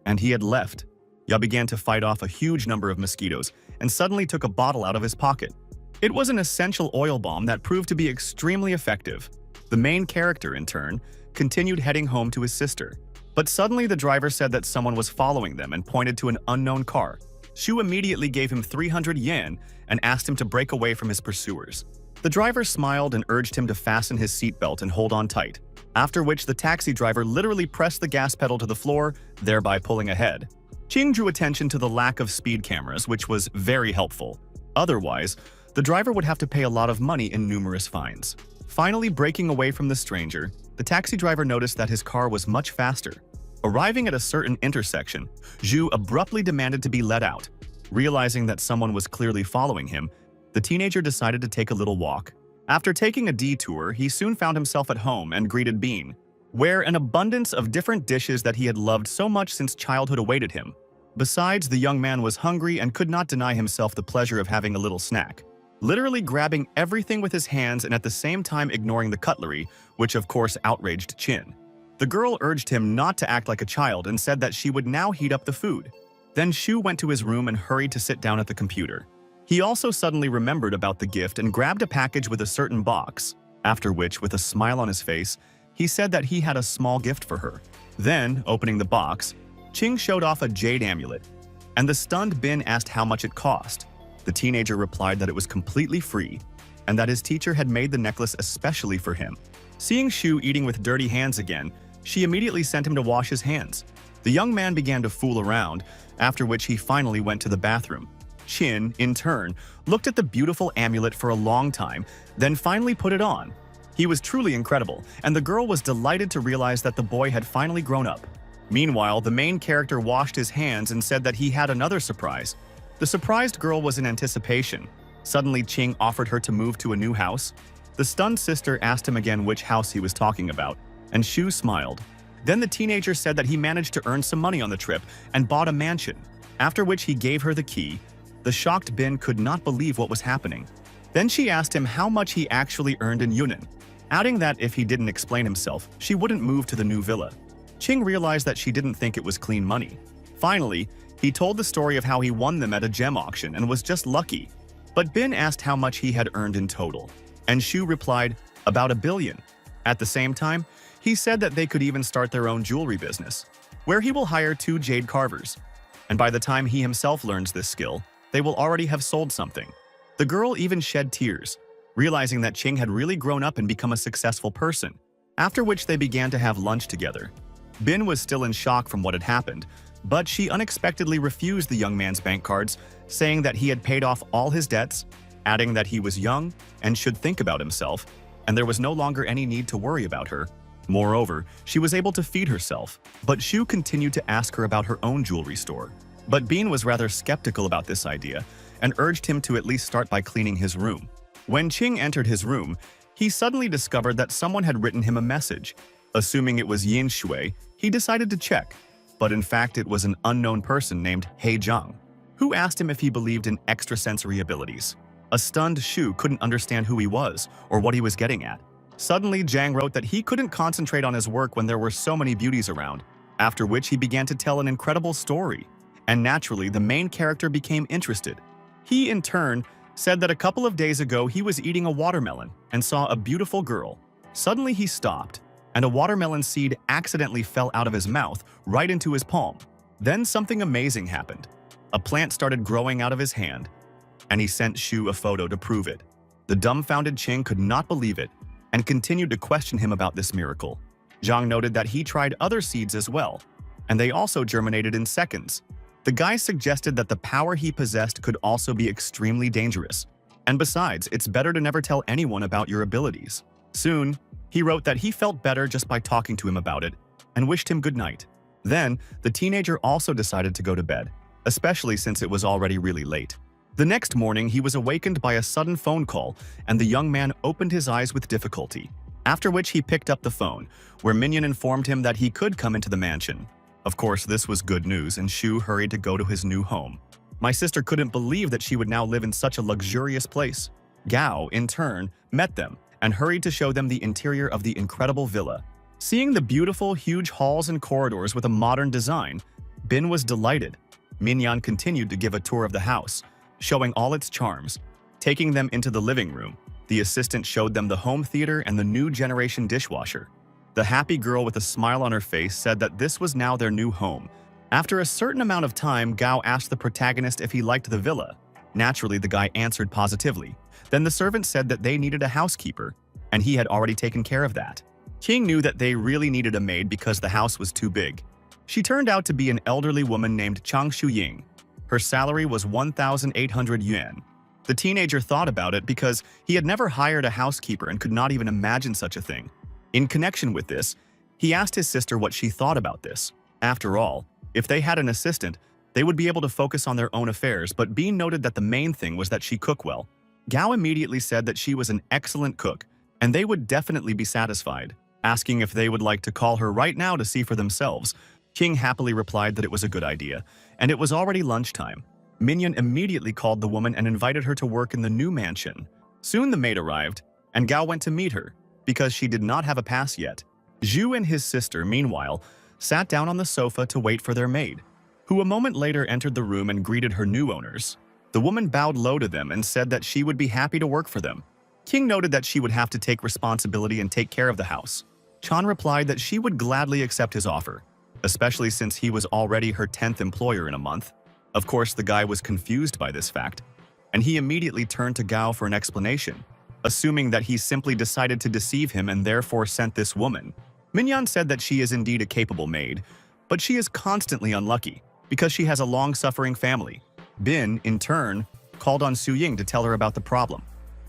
and he had left. Yao began to fight off a huge number of mosquitoes and suddenly took a bottle out of his pocket. It was an essential oil bomb that proved to be extremely effective. The main character, in turn, continued heading home to his sister. But suddenly the driver said that someone was following them and pointed to an unknown car. Shu immediately gave him 300 yen and asked him to break away from his pursuers. The driver smiled and urged him to fasten his seatbelt and hold on tight, after which the taxi driver literally pressed the gas pedal to the floor, thereby pulling ahead. Qing drew attention to the lack of speed cameras, which was very helpful. Otherwise, the driver would have to pay a lot of money in numerous fines. Finally breaking away from the stranger, the taxi driver noticed that his car was much faster. Arriving at a certain intersection, Zhu abruptly demanded to be let out. Realizing that someone was clearly following him, the teenager decided to take a little walk. After taking a detour, he soon found himself at home and greeted Bean, where an abundance of different dishes that he had loved so much since childhood awaited him. Besides, the young man was hungry and could not deny himself the pleasure of having a little snack. Literally grabbing everything with his hands and at the same time ignoring the cutlery, which of course outraged Qin. The girl urged him not to act like a child and said that she would now heat up the food. Then Shu went to his room and hurried to sit down at the computer. He also suddenly remembered about the gift and grabbed a package with a certain box, after which, with a smile on his face, he said that he had a small gift for her. Then, opening the box, Qing showed off a jade amulet, and the stunned Bin asked how much it cost. The teenager replied that it was completely free, and that his teacher had made the necklace especially for him. Seeing Shu eating with dirty hands again, she immediately sent him to wash his hands. The young man began to fool around, after which he finally went to the bathroom. Qin, in turn, looked at the beautiful amulet for a long time, then finally put it on. He was truly incredible, and the girl was delighted to realize that the boy had finally grown up. Meanwhile, the main character washed his hands and said that he had another surprise. The surprised girl was in anticipation, Suddenly, Ching offered her to move to a new house. The stunned sister asked him again which house he was talking about, and Shu smiled. Then the teenager said that he managed to earn some money on the trip and bought a mansion, after which he gave her the key. The shocked Bin could not believe what was happening. Then she asked him how much he actually earned in Yunnan, adding that if he didn't explain himself, she wouldn't move to the new villa. Ching realized that she didn't think it was clean money. Finally, he told the story of how he won them at a gem auction and was just lucky. But Bin asked how much he had earned in total, and Shu replied, about 1 billion. At the same time, he said that they could even start their own jewelry business, where he will hire 2 jade carvers. And by the time he himself learns this skill, they will already have sold something. The girl even shed tears, realizing that Ching had really grown up and become a successful person, after which they began to have lunch together. Bin was still in shock from what had happened, but she unexpectedly refused the young man's bank cards, saying that he had paid off all his debts, adding that he was young and should think about himself, and there was no longer any need to worry about her. Moreover, she was able to feed herself, but Shu continued to ask her about her own jewelry store. But Bean was rather skeptical about this idea and urged him to at least start by cleaning his room. When Ching entered his room, he suddenly discovered that someone had written him a message. Assuming it was Yin Shui, he decided to check, but in fact it was an unknown person named He Zhang, who asked him if he believed in extrasensory abilities. A stunned Shu couldn't understand who he was or what he was getting at. Suddenly, Zhang wrote that he couldn't concentrate on his work when there were so many beauties around, after which he began to tell an incredible story, and naturally the main character became interested. He, in turn, said that a couple of days ago he was eating a watermelon and saw a beautiful girl. Suddenly he stopped, and a watermelon seed accidentally fell out of his mouth right into his palm. Then something amazing happened. A plant started growing out of his hand, and he sent Shu a photo to prove it. The dumbfounded Ching could not believe it and continued to question him about this miracle. Zhang noted that he tried other seeds as well, and they also germinated in seconds. The guy suggested that the power he possessed could also be extremely dangerous, and besides, it's better to never tell anyone about your abilities. Soon, he wrote that he felt better just by talking to him about it and wished him good night. Then, the teenager also decided to go to bed, especially since it was already really late. The next morning, he was awakened by a sudden phone call, and the young man opened his eyes with difficulty, after which he picked up the phone, where Minyan informed him that he could come into the mansion. Of course, this was good news, and Shu hurried to go to his new home. My sister couldn't believe that she would now live in such a luxurious place. Gao, in turn, met them and hurried to show them the interior of the incredible villa. Seeing the beautiful, huge halls and corridors with a modern design, Bin was delighted. Minyan continued to give a tour of the house, showing all its charms. Taking them into the living room, the assistant showed them the home theater and the new generation dishwasher. The happy girl with a smile on her face said that this was now their new home. After a certain amount of time, Gao asked the protagonist if he liked the villa. Naturally, the guy answered positively. Then the servant said that they needed a housekeeper, and he had already taken care of that. King knew that they really needed a maid because the house was too big. She turned out to be an elderly woman named Chang Shuying. Her salary was 1,800 yuan. The teenager thought about it because he had never hired a housekeeper and could not even imagine such a thing. In connection with this, he asked his sister what she thought about this. After all, if they had an assistant, they would be able to focus on their own affairs, but Bean noted that the main thing was that she cooked well. Gao immediately said that she was an excellent cook, and they would definitely be satisfied. Asking if they would like to call her right now to see for themselves, King happily replied that it was a good idea, and it was already lunchtime. Minyan immediately called the woman and invited her to work in the new mansion. Soon the maid arrived, and Gao went to meet her, because she did not have a pass yet. Zhu and his sister, meanwhile, sat down on the sofa to wait for their maid, who a moment later entered the room and greeted her new owners. The woman bowed low to them and said that she would be happy to work for them. King noted that she would have to take responsibility and take care of the house. Chan replied that she would gladly accept his offer, especially since he was already her 10th employer in a month. Of course, the guy was confused by this fact, and he immediately turned to Gao for an explanation, assuming that he simply decided to deceive him and therefore sent this woman. Minyan said that she is indeed a capable maid, but she is constantly unlucky because she has a long-suffering family. Bin, in turn, called on Su Ying to tell her about the problem,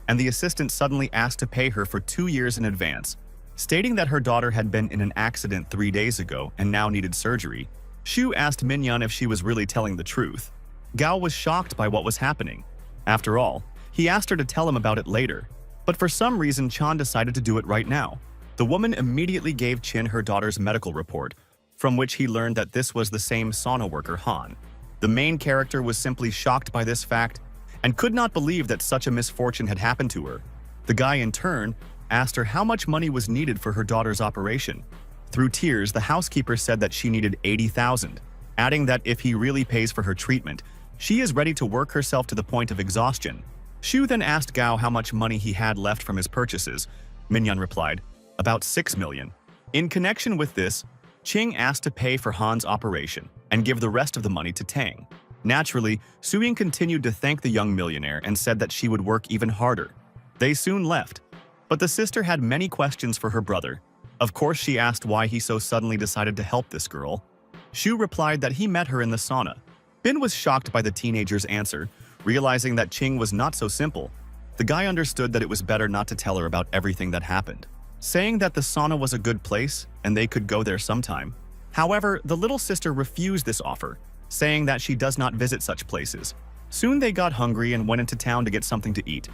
and the assistant suddenly asked to pay her for 2 years in advance. Stating that her daughter had been in an accident 3 days ago and now needed surgery, Shu asked Minyan if she was really telling the truth. Gao was shocked by what was happening. After all, He asked her to tell him about it later, but for some reason Chan decided to do it right now. The woman immediately gave Chin her daughter's medical report, from which he learned that this was the same sauna worker Han. The main character was simply shocked by this fact and could not believe that such a misfortune had happened to her. The guy in turn asked her how much money was needed for her daughter's operation. Through tears, the housekeeper said that she needed 80,000, adding that if he really pays for her treatment, she is ready to work herself to the point of exhaustion. Shu then asked Gao how much money he had left from his purchases. Minyan replied, about 6 million. In connection with this, Qing asked to pay for Han's operation and give the rest of the money to Tang. Naturally, Suying continued to thank the young millionaire and said that she would work even harder. They soon left, but the sister had many questions for her brother. Of course, she asked why he so suddenly decided to help this girl. Shu replied that he met her in the sauna. Bin was shocked by the teenager's answer, realizing that Qing was not so simple. The guy understood that it was better not to tell her about everything that happened, saying that the sauna was a good place and they could go there sometime. However, the little sister refused this offer, saying that she does not visit such places. Soon they got hungry and went into town to get something to eat,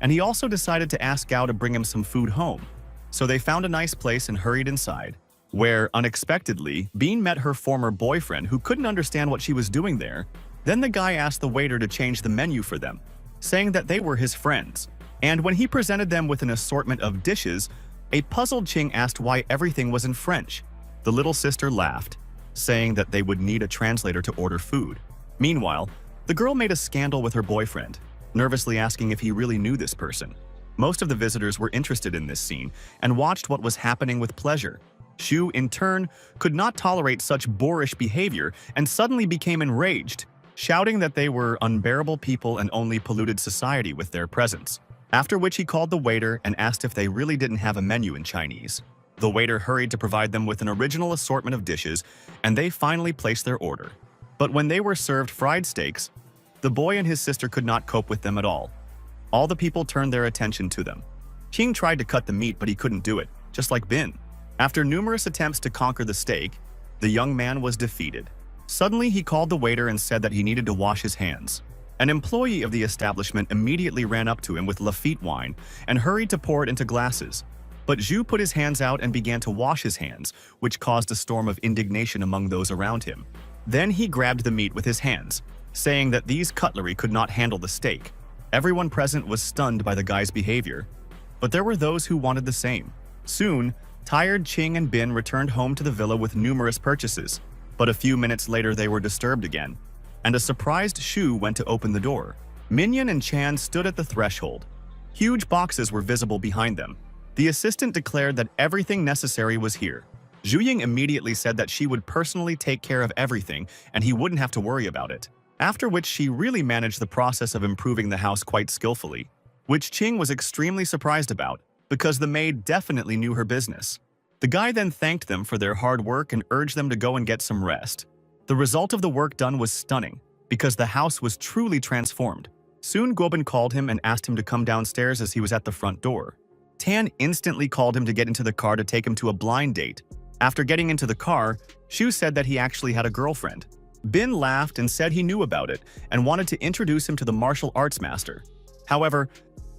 and he also decided to ask Gao to bring him some food home. So they found a nice place and hurried inside, where, unexpectedly, Bean met her former boyfriend who couldn't understand what she was doing there. Then the guy asked the waiter to change the menu for them, saying that they were his friends. And when he presented them with an assortment of dishes, a puzzled Qing asked why everything was in French. The little sister laughed, saying that they would need a translator to order food. Meanwhile, the girl made a scandal with her boyfriend, nervously asking if he really knew this person. Most of the visitors were interested in this scene and watched what was happening with pleasure. Shu, in turn, could not tolerate such boorish behavior and suddenly became enraged, shouting that they were unbearable people and only polluted society with their presence. After which he called the waiter and asked if they really didn't have a menu in Chinese. The waiter hurried to provide them with an original assortment of dishes, and they finally placed their order. But when they were served fried steaks, the boy and his sister could not cope with them at all. All the people turned their attention to them. Qing tried to cut the meat, but he couldn't do it, just like Bin. After numerous attempts to conquer the steak, the young man was defeated. Suddenly, he called the waiter and said that he needed to wash his hands. An employee of the establishment immediately ran up to him with Lafitte wine and hurried to pour it into glasses. But Zhu put his hands out and began to wash his hands, which caused a storm of indignation among those around him. Then he grabbed the meat with his hands, saying that these cutlery could not handle the steak. Everyone present was stunned by the guy's behavior, but there were those who wanted the same. Soon, tired Qing and Bin returned home to the villa with numerous purchases, but a few minutes later they were disturbed again, and a surprised Shu went to open the door. Minyan and Chan stood at the threshold. Huge boxes were visible behind them. The assistant declared that everything necessary was here. Zhuying immediately said that she would personally take care of everything and he wouldn't have to worry about it, after which she really managed the process of improving the house quite skillfully, which Qing was extremely surprised about because the maid definitely knew her business. The guy then thanked them for their hard work and urged them to go and get some rest. The result of the work done was stunning, because the house was truly transformed. Soon Guobin called him and asked him to come downstairs as he was at the front door. Tan instantly called him to get into the car to take him to a blind date. After getting into the car, Shu said that he actually had a girlfriend. Bin laughed and said he knew about it and wanted to introduce him to the martial arts master. However,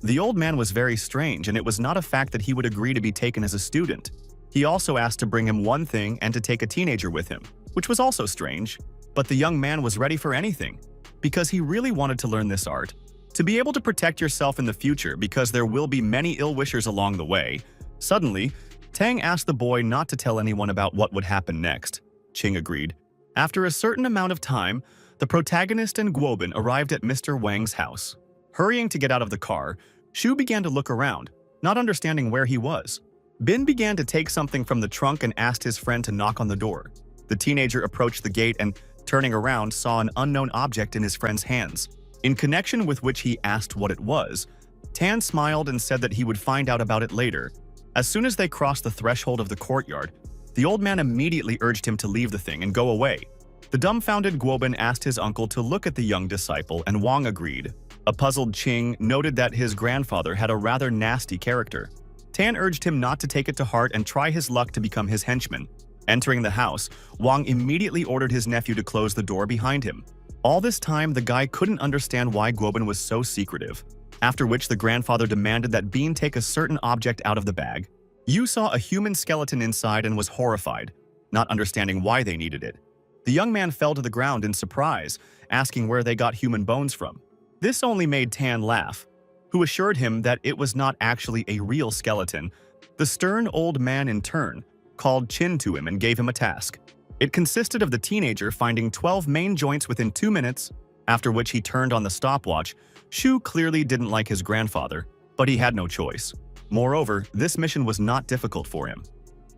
the old man was very strange, and it was not a fact that he would agree to be taken as a student. He also asked to bring him one thing and to take a teenager with him, which was also strange. But the young man was ready for anything, because he really wanted to learn this art. To be able to protect yourself in the future, because there will be many ill-wishers along the way. Suddenly, Tang asked the boy not to tell anyone about what would happen next. Qing agreed. After a certain amount of time, the protagonist and Guobin arrived at Mr. Wang's house. Hurrying to get out of the car, Shu began to look around, not understanding where he was. Bin began to take something from the trunk and asked his friend to knock on the door. The teenager approached the gate and, turning around, saw an unknown object in his friend's hands, in connection with which he asked what it was. Tan smiled and said that he would find out about it later. As soon as they crossed the threshold of the courtyard, the old man immediately urged him to leave the thing and go away. The dumbfounded Guobin asked his uncle to look at the young disciple, and Wang agreed. A puzzled Qing noted that his grandfather had a rather nasty character. Tan urged him not to take it to heart and try his luck to become his henchman. Entering the house, Wang immediately ordered his nephew to close the door behind him. All this time, the guy couldn't understand why Guobin was so secretive. after which the grandfather demanded that Bean take a certain object out of the bag. Yu saw a human skeleton inside and was horrified, not understanding why they needed it. The young man fell to the ground in surprise, asking where they got human bones from. This only made Tan laugh, who assured him that it was not actually a real skeleton. The stern old man in turn called Chin to him and gave him a task. It consisted of the teenager finding 12 main joints within 2 minutes, after which he turned on the stopwatch. Shu clearly didn't like his grandfather, but he had no choice. Moreover, this mission was not difficult for him,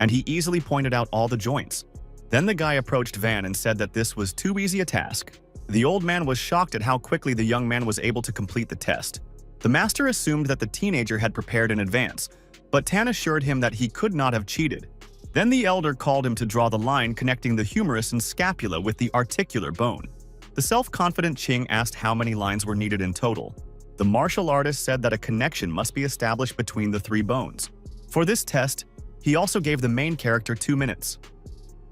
and he easily pointed out all the joints. Then the guy approached Van and said that this was too easy a task. The old man was shocked at how quickly the young man was able to complete the test. The master assumed that the teenager had prepared in advance, but Tan assured him that he could not have cheated. Then the elder called him to draw the line connecting the humerus and scapula with the articular bone. The self-confident Ching asked how many lines were needed in total. The martial artist said that a connection must be established between the 3 bones. For this test, he also gave the main character 2 minutes.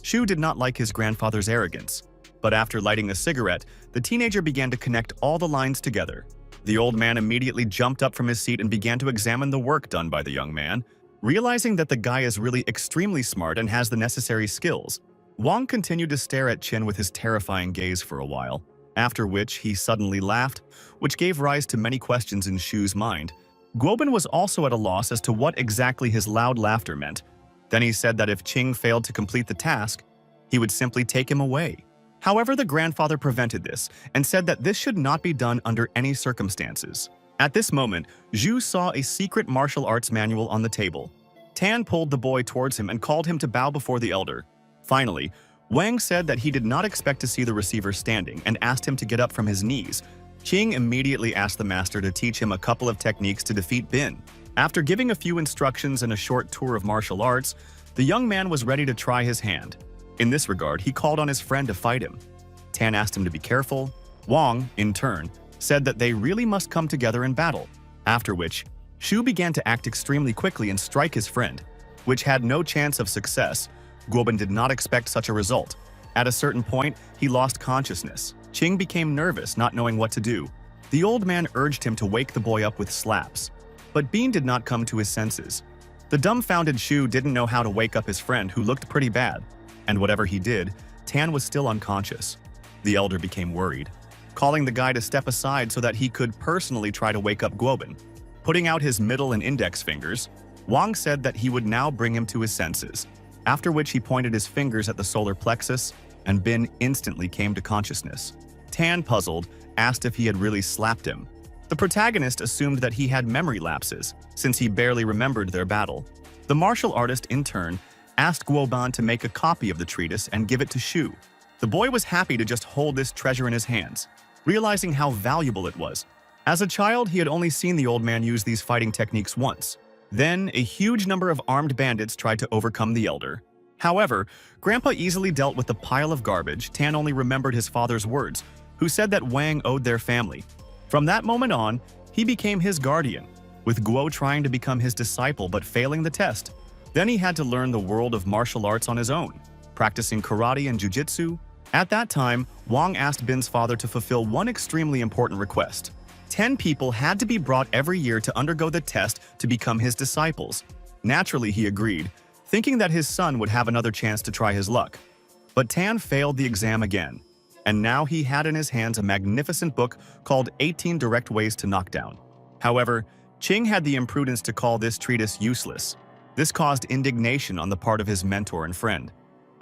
Shu did not like his grandfather's arrogance, but after lighting a cigarette, the teenager began to connect all the lines together. The old man immediately jumped up from his seat and began to examine the work done by the young man. Realizing that the guy is really extremely smart and has the necessary skills, Wang continued to stare at Chin with his terrifying gaze for a while, after which he suddenly laughed, which gave rise to many questions in Shu's mind. Guobin was also at a loss as to what exactly his loud laughter meant. Then he said that if Ching failed to complete the task, he would simply take him away. However, the grandfather prevented this and said that this should not be done under any circumstances. At this moment, Zhu saw a secret martial arts manual on the table. Tan pulled the boy towards him and called him to bow before the elder. Finally, Wang said that he did not expect to see the receiver standing and asked him to get up from his knees. Qing immediately asked the master to teach him a couple of techniques to defeat Bin. After giving a few instructions and a short tour of martial arts, the young man was ready to try his hand. In this regard, he called on his friend to fight him. Tan asked him to be careful. Wang, in turn, said that they really must come together in battle, after which Shu began to act extremely quickly and strike his friend, which had no chance of success. Guobin did not expect such a result. At a certain point, he lost consciousness. Qing became nervous, not knowing what to do. The old man urged him to wake the boy up with slaps, but Bean did not come to his senses. The dumbfounded Shu didn't know how to wake up his friend, who looked pretty bad, and whatever he did, Tan was still unconscious. The elder became worried, calling the guy to step aside so that he could personally try to wake up Guobin. Putting out his middle and index fingers, Wang said that he would now bring him to his senses, after which he pointed his fingers at the solar plexus, and Bin instantly came to consciousness. Tan, puzzled, asked if he had really slapped him. The protagonist assumed that he had memory lapses, since he barely remembered their battle. The martial artist, in turn, asked Guoban to make a copy of the treatise and give it to Shu. The boy was happy to just hold this treasure in his hands, realizing how valuable it was. As a child, he had only seen the old man use these fighting techniques once. Then, a huge number of armed bandits tried to overcome the elder. However, Grandpa easily dealt with the pile of garbage. Tan only remembered his father's words, who said that Wang owed their family. From that moment on, he became his guardian, with Guo trying to become his disciple but failing the test. Then he had to learn the world of martial arts on his own, practicing karate and jujitsu. At that time, Wang asked Bin's father to fulfill one extremely important request. 10 people had to be brought every year to undergo the test to become his disciples. Naturally, he agreed, thinking that his son would have another chance to try his luck. But Tan failed the exam again, and now he had in his hands a magnificent book called 18 Direct Ways to Knockdown. However, Qing had the imprudence to call this treatise useless. This caused indignation on the part of his mentor and friend,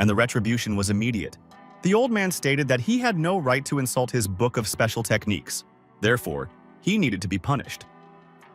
and the retribution was immediate. The old man stated that he had no right to insult his book of special techniques. Therefore, he needed to be punished.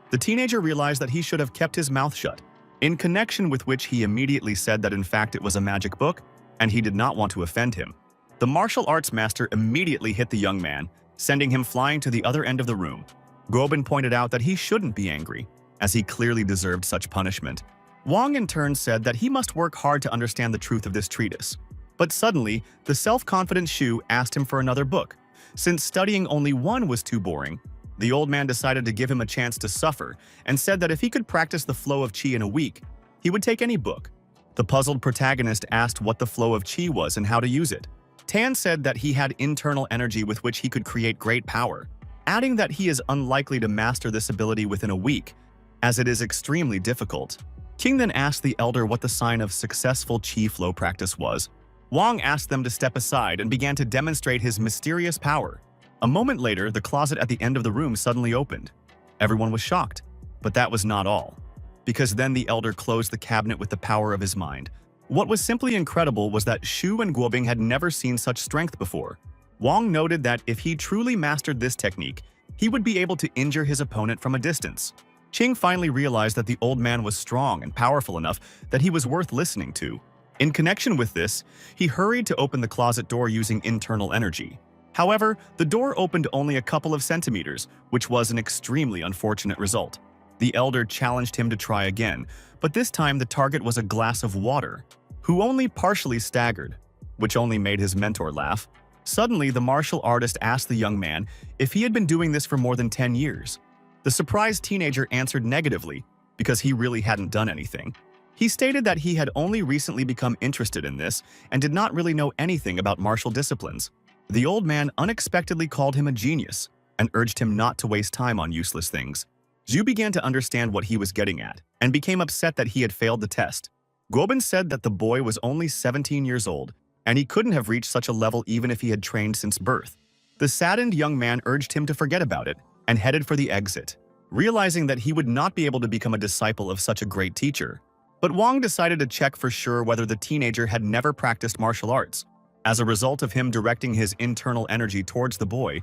The teenager realized that he should have kept his mouth shut, in connection with which he immediately said that in fact it was a magic book, and he did not want to offend him. The martial arts master immediately hit the young man, sending him flying to the other end of the room. Guobin pointed out that he shouldn't be angry, as he clearly deserved such punishment. Wang in turn said that he must work hard to understand the truth of this treatise. But suddenly, the self-confident Shu asked him for another book. Since studying only one was too boring, the old man decided to give him a chance to suffer and said that if he could practice the flow of qi in a week, he would take any book. The puzzled protagonist asked what the flow of qi was and how to use it. Tan said that he had internal energy with which he could create great power. adding that he is unlikely to master this ability within a week, as it is extremely difficult. King then asked the elder what the sign of successful chi flow practice was. Wang asked them to step aside and began to demonstrate his mysterious power. A moment later, the closet at the end of the room suddenly opened. Everyone was shocked, but that was not all, because then the elder closed the cabinet with the power of his mind. What was simply incredible was that Shu and Guobing had never seen such strength before. Wang noted that if he truly mastered this technique, he would be able to injure his opponent from a distance. Qing finally realized that the old man was strong and powerful enough that he was worth listening to. In connection with this, he hurried to open the closet door using internal energy. However, the door opened only a couple of centimeters, which was an extremely unfortunate result. The elder challenged him to try again, but this time the target was a glass of water, who only partially staggered, which only made his mentor laugh. Suddenly, the martial artist asked the young man if he had been doing this for more than 10 years. The surprised teenager answered negatively, because he really hadn't done anything. He stated that he had only recently become interested in this and did not really know anything about martial disciplines. The old man unexpectedly called him a genius and urged him not to waste time on useless things. Zhu began to understand what he was getting at and became upset that he had failed the test. Guobin said that the boy was only 17 years old and he couldn't have reached such a level even if he had trained since birth. The saddened young man urged him to forget about it and headed for the exit, realizing that he would not be able to become a disciple of such a great teacher. But Wang decided to check for sure whether the teenager had never practiced martial arts. As a result of him directing his internal energy towards the boy,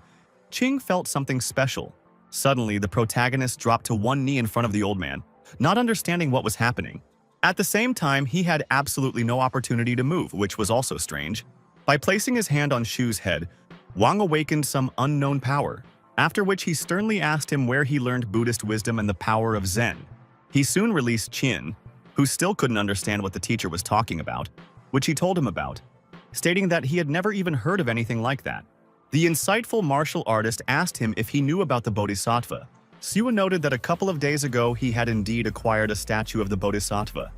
Qing felt something special. Suddenly, the protagonist dropped to one knee in front of the old man, not understanding what was happening. At the same time, he had absolutely no opportunity to move, which was also strange. By placing his hand on Shu's head, Wang awakened some unknown power, after which he sternly asked him where he learned Buddhist wisdom and the power of Zen. He soon released Qin, who still couldn't understand what the teacher was talking about, which he told him about, stating that he had never even heard of anything like that. The insightful martial artist asked him if he knew about the Bodhisattva. Siwa noted that a couple of days ago he had indeed acquired a statue of the Bodhisattva,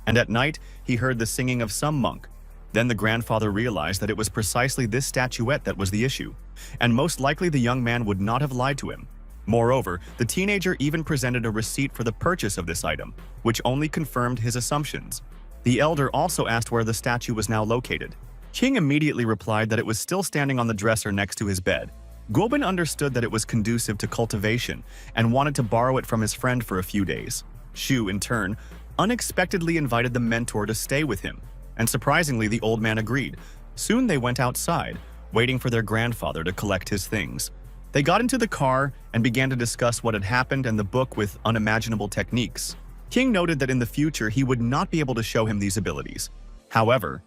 and at night he heard the singing of some monk. Then the grandfather realized that it was precisely this statuette that was the issue, and most likely the young man would not have lied to him. Moreover, the teenager even presented a receipt for the purchase of this item, which only confirmed his assumptions. The elder also asked where the statue was now located. Qing immediately replied that it was still standing on the dresser next to his bed. Guobin understood that it was conducive to cultivation and wanted to borrow it from his friend for a few days. Shu, in turn, unexpectedly invited the mentor to stay with him, and surprisingly the old man agreed. Soon they went outside, waiting for their grandfather to collect his things. They got into the car and began to discuss what had happened and the book with unimaginable techniques. King noted that in the future he would not be able to show him these abilities. However,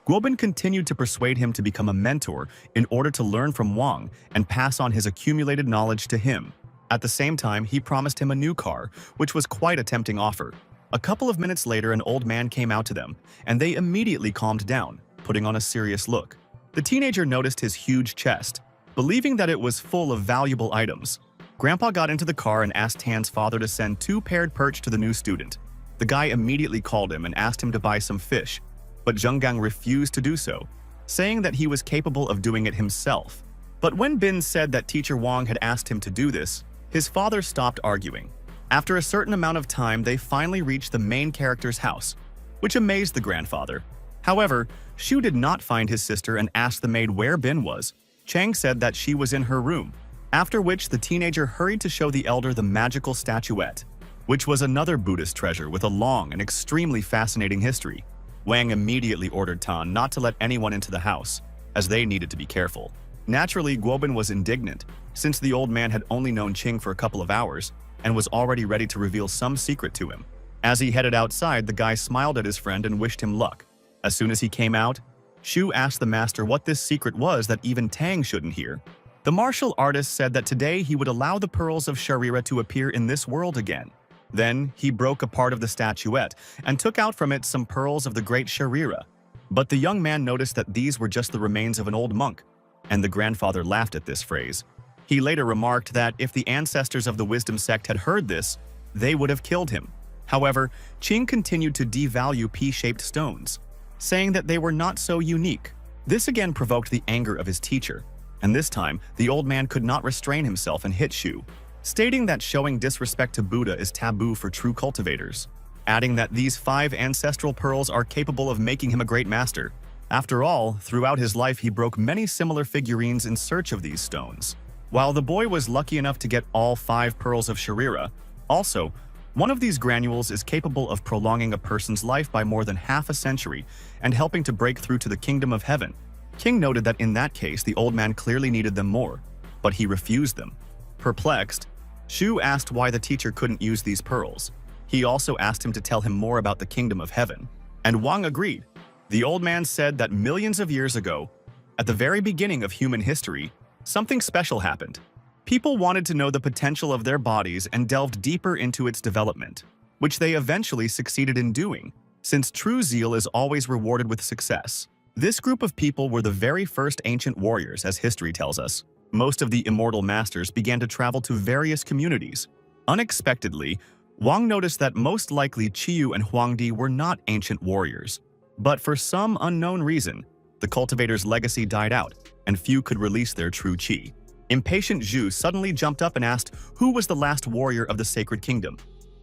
Guobin continued to persuade him to become a mentor in order to learn from Wang and pass on his accumulated knowledge to him. At the same time, he promised him a new car, which was quite a tempting offer. A couple of minutes later, an old man came out to them, and they immediately calmed down, putting on a serious look. The teenager noticed his huge chest, believing that it was full of valuable items. Grandpa got into the car and asked Tan's father to send 2 paired perch to the new student. The guy immediately called him and asked him to buy some fish, but Zhenggang refused to do so, saying that he was capable of doing it himself. But when Bin said that teacher Wang had asked him to do this, his father stopped arguing. After a certain amount of time, they finally reached the main character's house, which amazed the grandfather. However, Shu did not find his sister and asked the maid where Bin was. Chang said that she was in her room, after which the teenager hurried to show the elder the magical statuette, which was another Buddhist treasure with a long and extremely fascinating history. Wang immediately ordered Tan not to let anyone into the house, as they needed to be careful. Naturally, Guobin was indignant, since the old man had only known Qing for a couple of hours and was already ready to reveal some secret to him. As he headed outside, the guy smiled at his friend and wished him luck. As soon as he came out, Shu asked the master what this secret was that even Tang shouldn't hear. The martial artist said that today he would allow the pearls of Sharira to appear in this world again. Then he broke a part of the statuette and took out from it some pearls of the great Sharira. But the young man noticed that these were just the remains of an old monk, and the grandfather laughed at this phrase. He later remarked that if the ancestors of the wisdom sect had heard this, they would have killed him. However, Qing continued to devalue P-shaped stones, saying that they were not so unique. This again provoked the anger of his teacher. And this time, the old man could not restrain himself and hit Shu, stating that showing disrespect to Buddha is taboo for true cultivators, adding that these 5 ancestral pearls are capable of making him a great master. After all, throughout his life he broke many similar figurines in search of these stones. While the boy was lucky enough to get all 5 pearls of Sharira, also, one of these granules is capable of prolonging a person's life by more than half a century and helping to break through to the kingdom of heaven. King noted that in that case the old man clearly needed them more, but he refused them. Perplexed, Shu asked why the teacher couldn't use these pearls. He also asked him to tell him more about the kingdom of heaven, and Wang agreed. The old man said that millions of years ago, at the very beginning of human history, something special happened. People wanted to know the potential of their bodies and delved deeper into its development, which they eventually succeeded in doing, since true zeal is always rewarded with success. This group of people were the very first ancient warriors, as history tells us. Most of the immortal masters began to travel to various communities. Unexpectedly, Wang noticed that most likely Qiyu and Huangdi were not ancient warriors. But for some unknown reason, the cultivator's legacy died out, and few could release their true qi. Impatient Zhu suddenly jumped up and asked who was the last warrior of the sacred kingdom.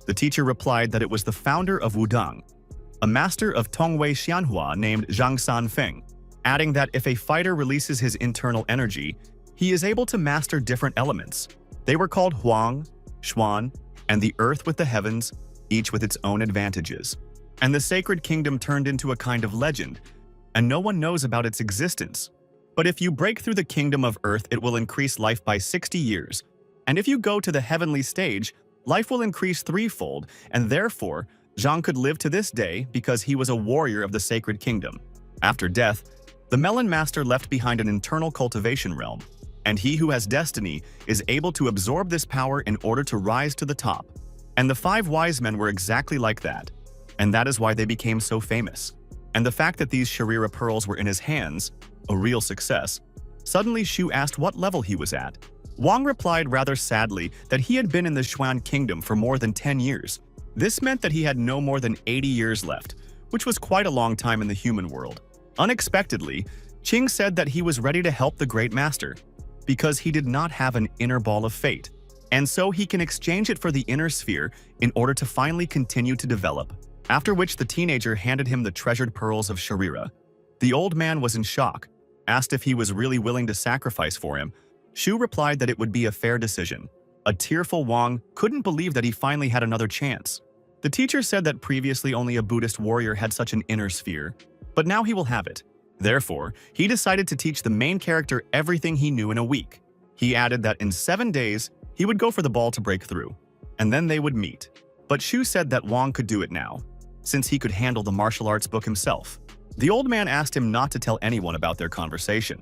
The teacher replied that it was the founder of Wudang, a master of Tongwei Xianhua named Zhang Sanfeng, adding that if a fighter releases his internal energy, he is able to master different elements. They were called Huang, Xuan, and the earth with the heavens, each with its own advantages. And the sacred kingdom turned into a kind of legend, and no one knows about its existence. But if you break through the kingdom of earth, it will increase life by 60 years. And if you go to the heavenly stage, life will increase threefold, and therefore, Zhang could live to this day because he was a warrior of the sacred kingdom. After death, the Melon Master left behind an internal cultivation realm, and he who has destiny is able to absorb this power in order to rise to the top. And the 5 wise men were exactly like that, and that is why they became so famous. And the fact that these Sharira pearls were in his hands, a real success. Suddenly Shu asked what level he was at. Wang replied rather sadly that he had been in the Xuan kingdom for more than 10 years. This meant that he had no more than 80 years left, which was quite a long time in the human world. Unexpectedly, Qing said that he was ready to help the great master, because he did not have an inner ball of fate, and so he can exchange it for the inner sphere in order to finally continue to develop. After which the teenager handed him the treasured pearls of Sharira. The old man was in shock, asked if he was really willing to sacrifice for him. Shu replied that it would be a fair decision. A tearful Wang couldn't believe that he finally had another chance. The teacher said that previously only a Buddhist warrior had such an inner sphere, but now he will have it. Therefore, he decided to teach the main character everything he knew in a week. He added that in 7 days, he would go for the ball to break through, and then they would meet. But Shu said that Wang could do it now, since he could handle the martial arts book himself. The old man asked him not to tell anyone about their conversation,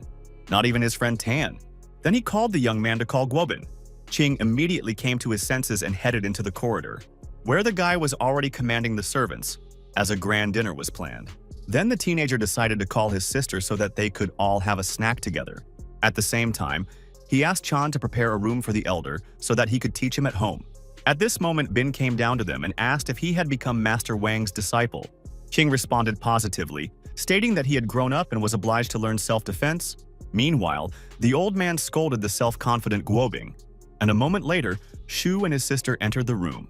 not even his friend Tan. Then he called the young man to call Guobin. Qing immediately came to his senses and headed into the corridor, where the guy was already commanding the servants, as a grand dinner was planned. Then the teenager decided to call his sister so that they could all have a snack together. At the same time, he asked Chan to prepare a room for the elder so that he could teach him at home. At this moment, Bin came down to them and asked if he had become Master Wang's disciple. Qing responded positively, stating that he had grown up and was obliged to learn self-defense. Meanwhile, the old man scolded the self-confident Guobing, and a moment later, Shu and his sister entered the room.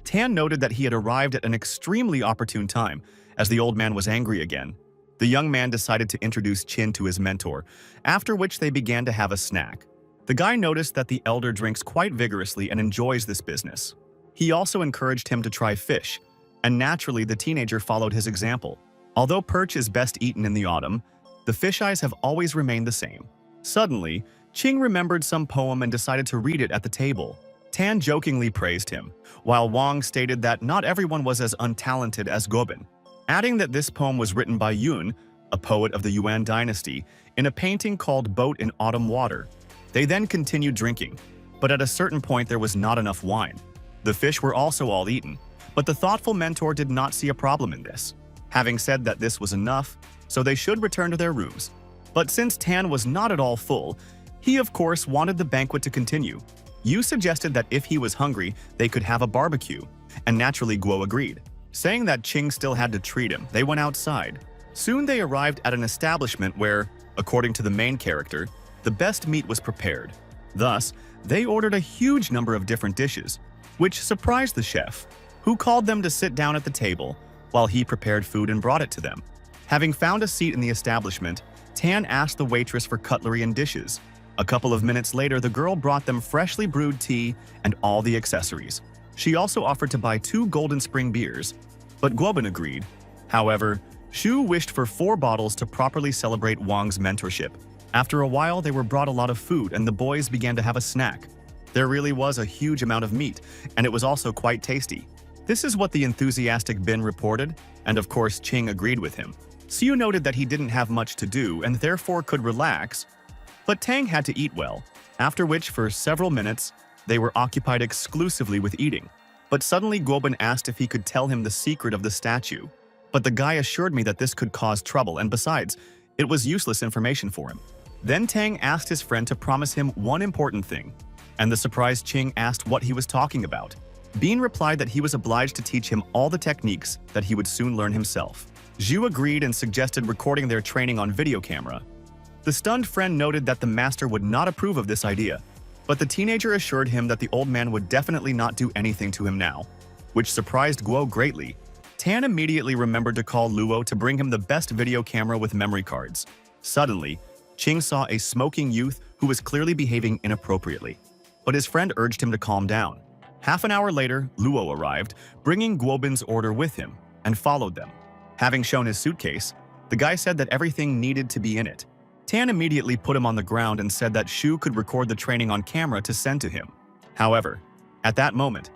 Tan noted that he had arrived at an extremely opportune time, as the old man was angry again. The young man decided to introduce Qin to his mentor, after which they began to have a snack. The guy noticed that the elder drinks quite vigorously and enjoys this business. He also encouraged him to try fish, and naturally the teenager followed his example. Although perch is best eaten in the autumn, the fish eyes have always remained the same. Suddenly, Qing remembered some poem and decided to read it at the table. Tan jokingly praised him, while Wang stated that not everyone was as untalented as Gobin, adding that this poem was written by Yun, a poet of the Yuan dynasty, in a painting called Boat in Autumn Water. They then continued drinking, but at a certain point there was not enough wine. The fish were also all eaten, but the thoughtful mentor did not see a problem in this, having said that this was enough, so they should return to their rooms. But since Tan was not at all full, he of course wanted the banquet to continue. Yu suggested that if he was hungry, they could have a barbecue, and naturally Guo agreed. Saying that Qing still had to treat him, they went outside. Soon they arrived at an establishment where, according to the main character, the best meat was prepared. Thus, they ordered a huge number of different dishes, which surprised the chef, who called them to sit down at the table while he prepared food and brought it to them. Having found a seat in the establishment, Tan asked the waitress for cutlery and dishes. A couple of minutes later, the girl brought them freshly brewed tea and all the accessories. She also offered to buy 2 Golden Spring beers, but Guobin agreed. However, Shu wished for 4 bottles to properly celebrate Wang's mentorship. After a while, they were brought a lot of food and the boys began to have a snack. There really was a huge amount of meat, and it was also quite tasty. This is what the enthusiastic Bin reported, and of course Qing agreed with him. Xiu noted that he didn't have much to do and therefore could relax, but Tang had to eat well, after which for several minutes they were occupied exclusively with eating. But suddenly Guobin asked if he could tell him the secret of the statue. But the guy assured me that this could cause trouble, and besides, it was useless information for him. Then Tang asked his friend to promise him one important thing, and the surprised Qing asked what he was talking about. Bean replied that he was obliged to teach him all the techniques that he would soon learn himself. Zhu agreed and suggested recording their training on video camera. The stunned friend noted that the master would not approve of this idea, but the teenager assured him that the old man would definitely not do anything to him now, which surprised Guo greatly. Tan immediately remembered to call Luo to bring him the best video camera with memory cards. Suddenly, Qing saw a smoking youth who was clearly behaving inappropriately, but his friend urged him to calm down. Half an hour later, Luo arrived, bringing Guobin's order with him, and followed them. Having shown his suitcase, the guy said that everything needed to be in it. Tan immediately put him on the ground and said that Shu could record the training on camera to send to him. However, at that moment,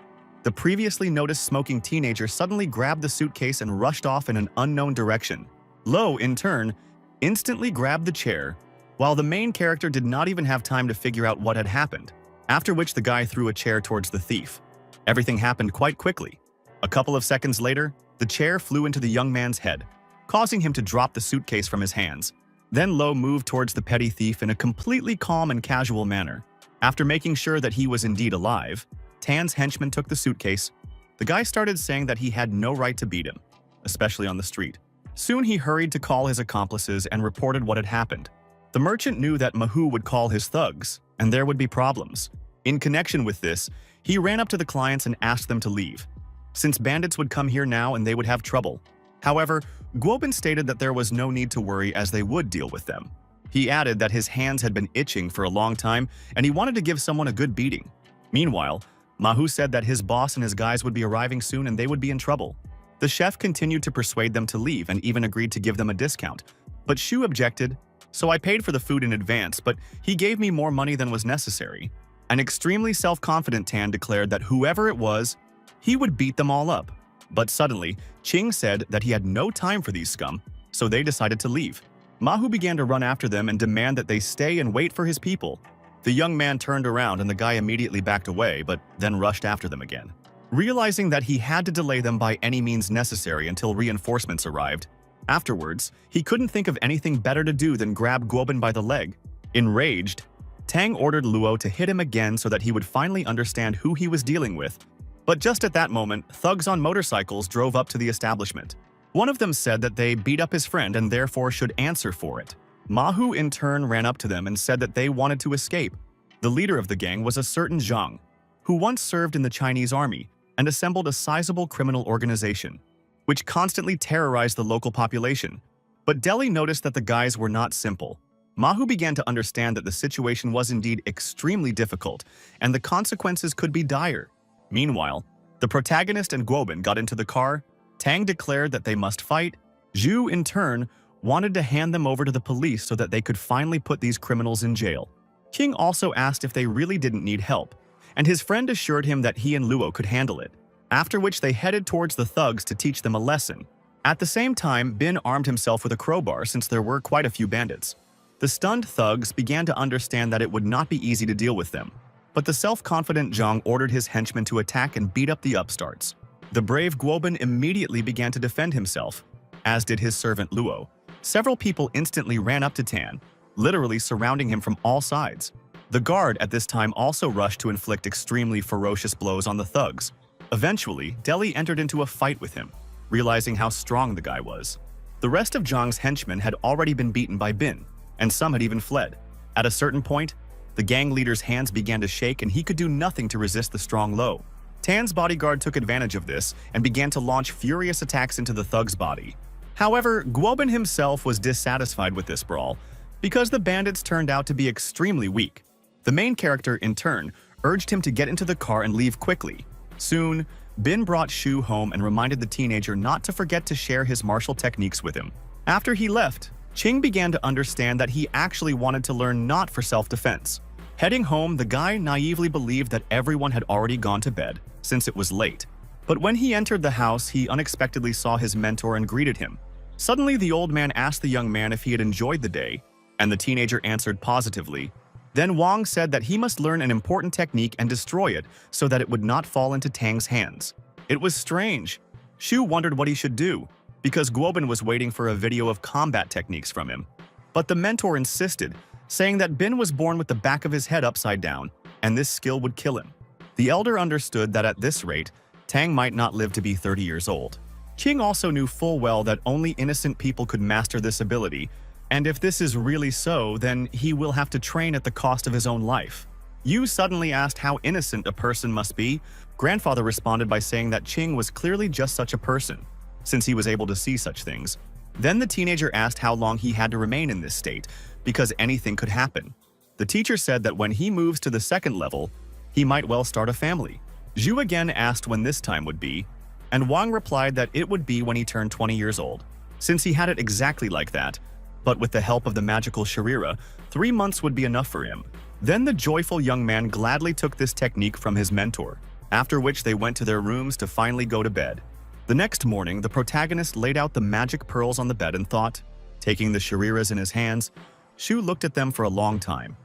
the previously noticed smoking teenager suddenly grabbed the suitcase and rushed off in an unknown direction. Lo, in turn, instantly grabbed the chair, while the main character did not even have time to figure out what had happened, after which the guy threw a chair towards the thief. Everything happened quite quickly. A couple of seconds later, the chair flew into the young man's head, causing him to drop the suitcase from his hands. Then Lo moved towards the petty thief in a completely calm and casual manner. After making sure that he was indeed alive, Tan's henchman took the suitcase. The guy started saying that he had no right to beat him, especially on the street. Soon he hurried to call his accomplices and reported what had happened. The merchant knew that Mahu would call his thugs, and there would be problems. In connection with this, he ran up to the clients and asked them to leave, since bandits would come here now and they would have trouble. However, Guobin stated that there was no need to worry as they would deal with them. He added that his hands had been itching for a long time and he wanted to give someone a good beating. Meanwhile, Mahu said that his boss and his guys would be arriving soon and they would be in trouble. The chef continued to persuade them to leave and even agreed to give them a discount. But Shu objected, so I paid for the food in advance, but he gave me more money than was necessary. An extremely self-confident Tan declared that whoever it was, he would beat them all up. But suddenly, Qing said that he had no time for these scum, so they decided to leave. Mahu began to run after them and demand that they stay and wait for his people. The young man turned around and the guy immediately backed away, but then rushed after them again. Realizing that he had to delay them by any means necessary until reinforcements arrived, afterwards, he couldn't think of anything better to do than grab Guobin by the leg. Enraged, Tang ordered Luo to hit him again so that he would finally understand who he was dealing with. But just at that moment, thugs on motorcycles drove up to the establishment. One of them said that they beat up his friend and therefore should answer for it. Mahu in turn ran up to them and said that they wanted to escape. The leader of the gang was a certain Zhang, who once served in the Chinese army and assembled a sizable criminal organization, which constantly terrorized the local population. But Delhi noticed that the guys were not simple. Mahu began to understand that the situation was indeed extremely difficult and the consequences could be dire. Meanwhile, the protagonist and Guobin got into the car. Tang declared that they must fight. Zhu, in turn, wanted to hand them over to the police so that they could finally put these criminals in jail. King also asked if they really didn't need help, and his friend assured him that he and Luo could handle it, after which they headed towards the thugs to teach them a lesson. At the same time, Bin armed himself with a crowbar since there were quite a few bandits. The stunned thugs began to understand that it would not be easy to deal with them, but the self-confident Zhang ordered his henchmen to attack and beat up the upstarts. The brave Guobin immediately began to defend himself, as did his servant Luo. Several people instantly ran up to Tan, literally surrounding him from all sides. The guard at this time also rushed to inflict extremely ferocious blows on the thugs. Eventually, Delhi entered into a fight with him, realizing how strong the guy was. The rest of Zhang's henchmen had already been beaten by Bin, and some had even fled. At a certain point, the gang leader's hands began to shake and he could do nothing to resist the strong blow. Tan's bodyguard took advantage of this and began to launch furious attacks into the thug's body. However, Guobin himself was dissatisfied with this brawl because the bandits turned out to be extremely weak. The main character, in turn, urged him to get into the car and leave quickly. Soon, Bin brought Shu home and reminded the teenager not to forget to share his martial techniques with him. After he left, Qing began to understand that he actually wanted to learn not for self-defense. Heading home, the guy naively believed that everyone had already gone to bed, since it was late. But when he entered the house, he unexpectedly saw his mentor and greeted him. Suddenly, the old man asked the young man if he had enjoyed the day, and the teenager answered positively. Then Wang said that he must learn an important technique and destroy it so that it would not fall into Tang's hands. It was strange. Shu wondered what he should do, because Guobin was waiting for a video of combat techniques from him. But the mentor insisted, saying that Bin was born with the back of his head upside down, and this skill would kill him. The elder understood that at this rate, Tang might not live to be 30 years old. Qing also knew full well that only innocent people could master this ability, and if this is really so, then he will have to train at the cost of his own life. Yu suddenly asked how innocent a person must be. Grandfather responded by saying that Qing was clearly just such a person, since he was able to see such things. Then the teenager asked how long he had to remain in this state, because anything could happen. The teacher said that when he moves to the second level, he might well start a family. Zhu again asked when this time would be, and Wang replied that it would be when he turned 20 years old. Since he had it exactly like that, but with the help of the magical Sharira, 3 months would be enough for him. Then the joyful young man gladly took this technique from his mentor, after which they went to their rooms to finally go to bed. The next morning, the protagonist laid out the magic pearls on the bed and thought, taking the Shariras in his hands, Shu looked at them for a long time,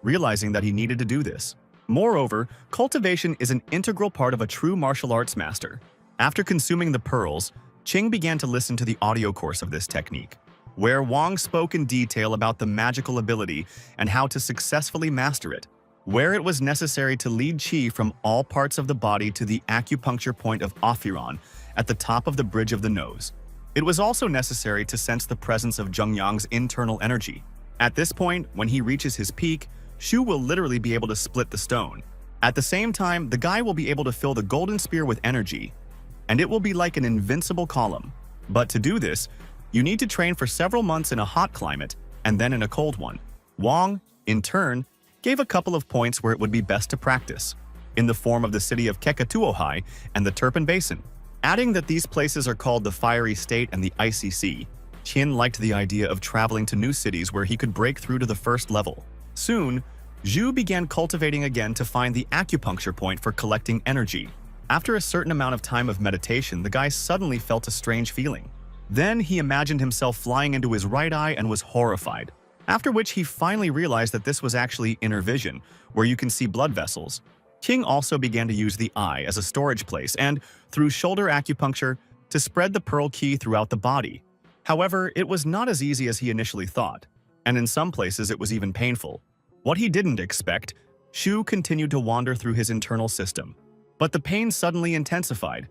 realizing that he needed to do this. Moreover, cultivation is an integral part of a true martial arts master. After consuming the pearls, Qing began to listen to the audio course of this technique, where Wang spoke in detail about the magical ability and how to successfully master it, where it was necessary to lead qi from all parts of the body to the acupuncture point of Ophiron at the top of the bridge of the nose. It was also necessary to sense the presence of Zhengyang's internal energy. At this point, when he reaches his peak, Shu will literally be able to split the stone. At the same time, the guy will be able to fill the golden spear with energy, and it will be like an invincible column. But to do this, you need to train for several months in a hot climate and then in a cold one. Wang, in turn, gave a couple of points where it would be best to practice, in the form of the city of Kekatuohai and the Turpan Basin, adding that these places are called the Fiery State and the Icy Sea. Qin liked the idea of traveling to new cities where he could break through to the first level. Soon, Zhu began cultivating again to find the acupuncture point for collecting energy. After a certain amount of time of meditation, the guy suddenly felt a strange feeling. Then he imagined himself flying into his right eye and was horrified. After which he finally realized that this was actually inner vision, where you can see blood vessels. Qing also began to use the eye as a storage place and, through shoulder acupuncture, to spread the pearl qi throughout the body. However, it was not as easy as he initially thought, and in some places it was even painful. What he didn't expect, Shu continued to wander through his internal system. But the pain suddenly intensified.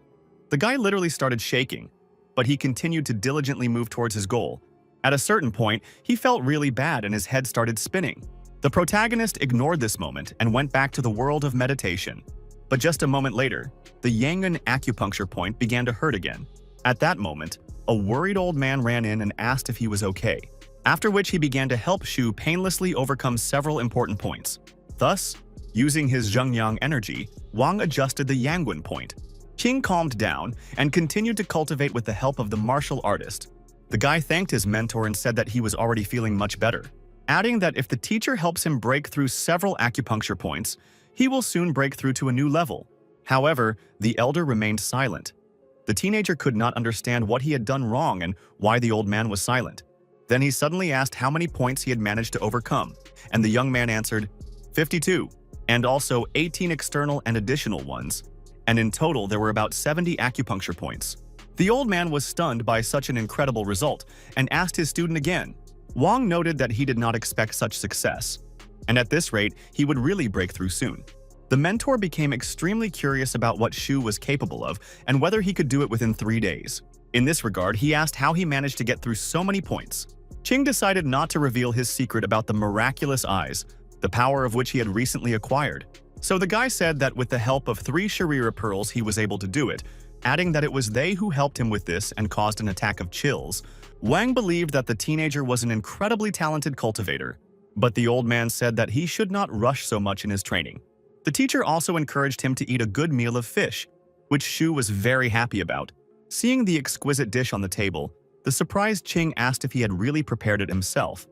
The guy literally started shaking, but he continued to diligently move towards his goal. At a certain point, he felt really bad and his head started spinning. The protagonist ignored this moment and went back to the world of meditation. But just a moment later, the Yangon acupuncture point began to hurt again. At that moment, a worried old man ran in and asked if he was okay, after which he began to help Shu painlessly overcome several important points. Thus, using his Zhengyang energy, Wang adjusted the Yangon point. Qing calmed down and continued to cultivate with the help of the martial artist. The guy thanked his mentor and said that he was already feeling much better, adding that if the teacher helps him break through several acupuncture points, he will soon break through to a new level. However, the elder remained silent. The teenager could not understand what he had done wrong and why the old man was silent. Then he suddenly asked how many points he had managed to overcome, and the young man answered, 52, and also 18 external and additional ones, and in total there were about 70 acupuncture points. The old man was stunned by such an incredible result and asked his student again. Wang noted that he did not expect such success, and at this rate, he would really break through soon. The mentor became extremely curious about what Shu was capable of and whether he could do it within 3 days. In this regard, he asked how he managed to get through so many points. Ching decided not to reveal his secret about the miraculous eyes, the power of which he had recently acquired. So the guy said that with the help of 3 Sharira pearls he was able to do it, adding that it was they who helped him with this and caused an attack of chills. Wang believed that the teenager was an incredibly talented cultivator, but the old man said that he should not rush so much in his training. The teacher also encouraged him to eat a good meal of fish, which Shu was very happy about. Seeing the exquisite dish on the table, the surprised Ching asked if he had really prepared it himself,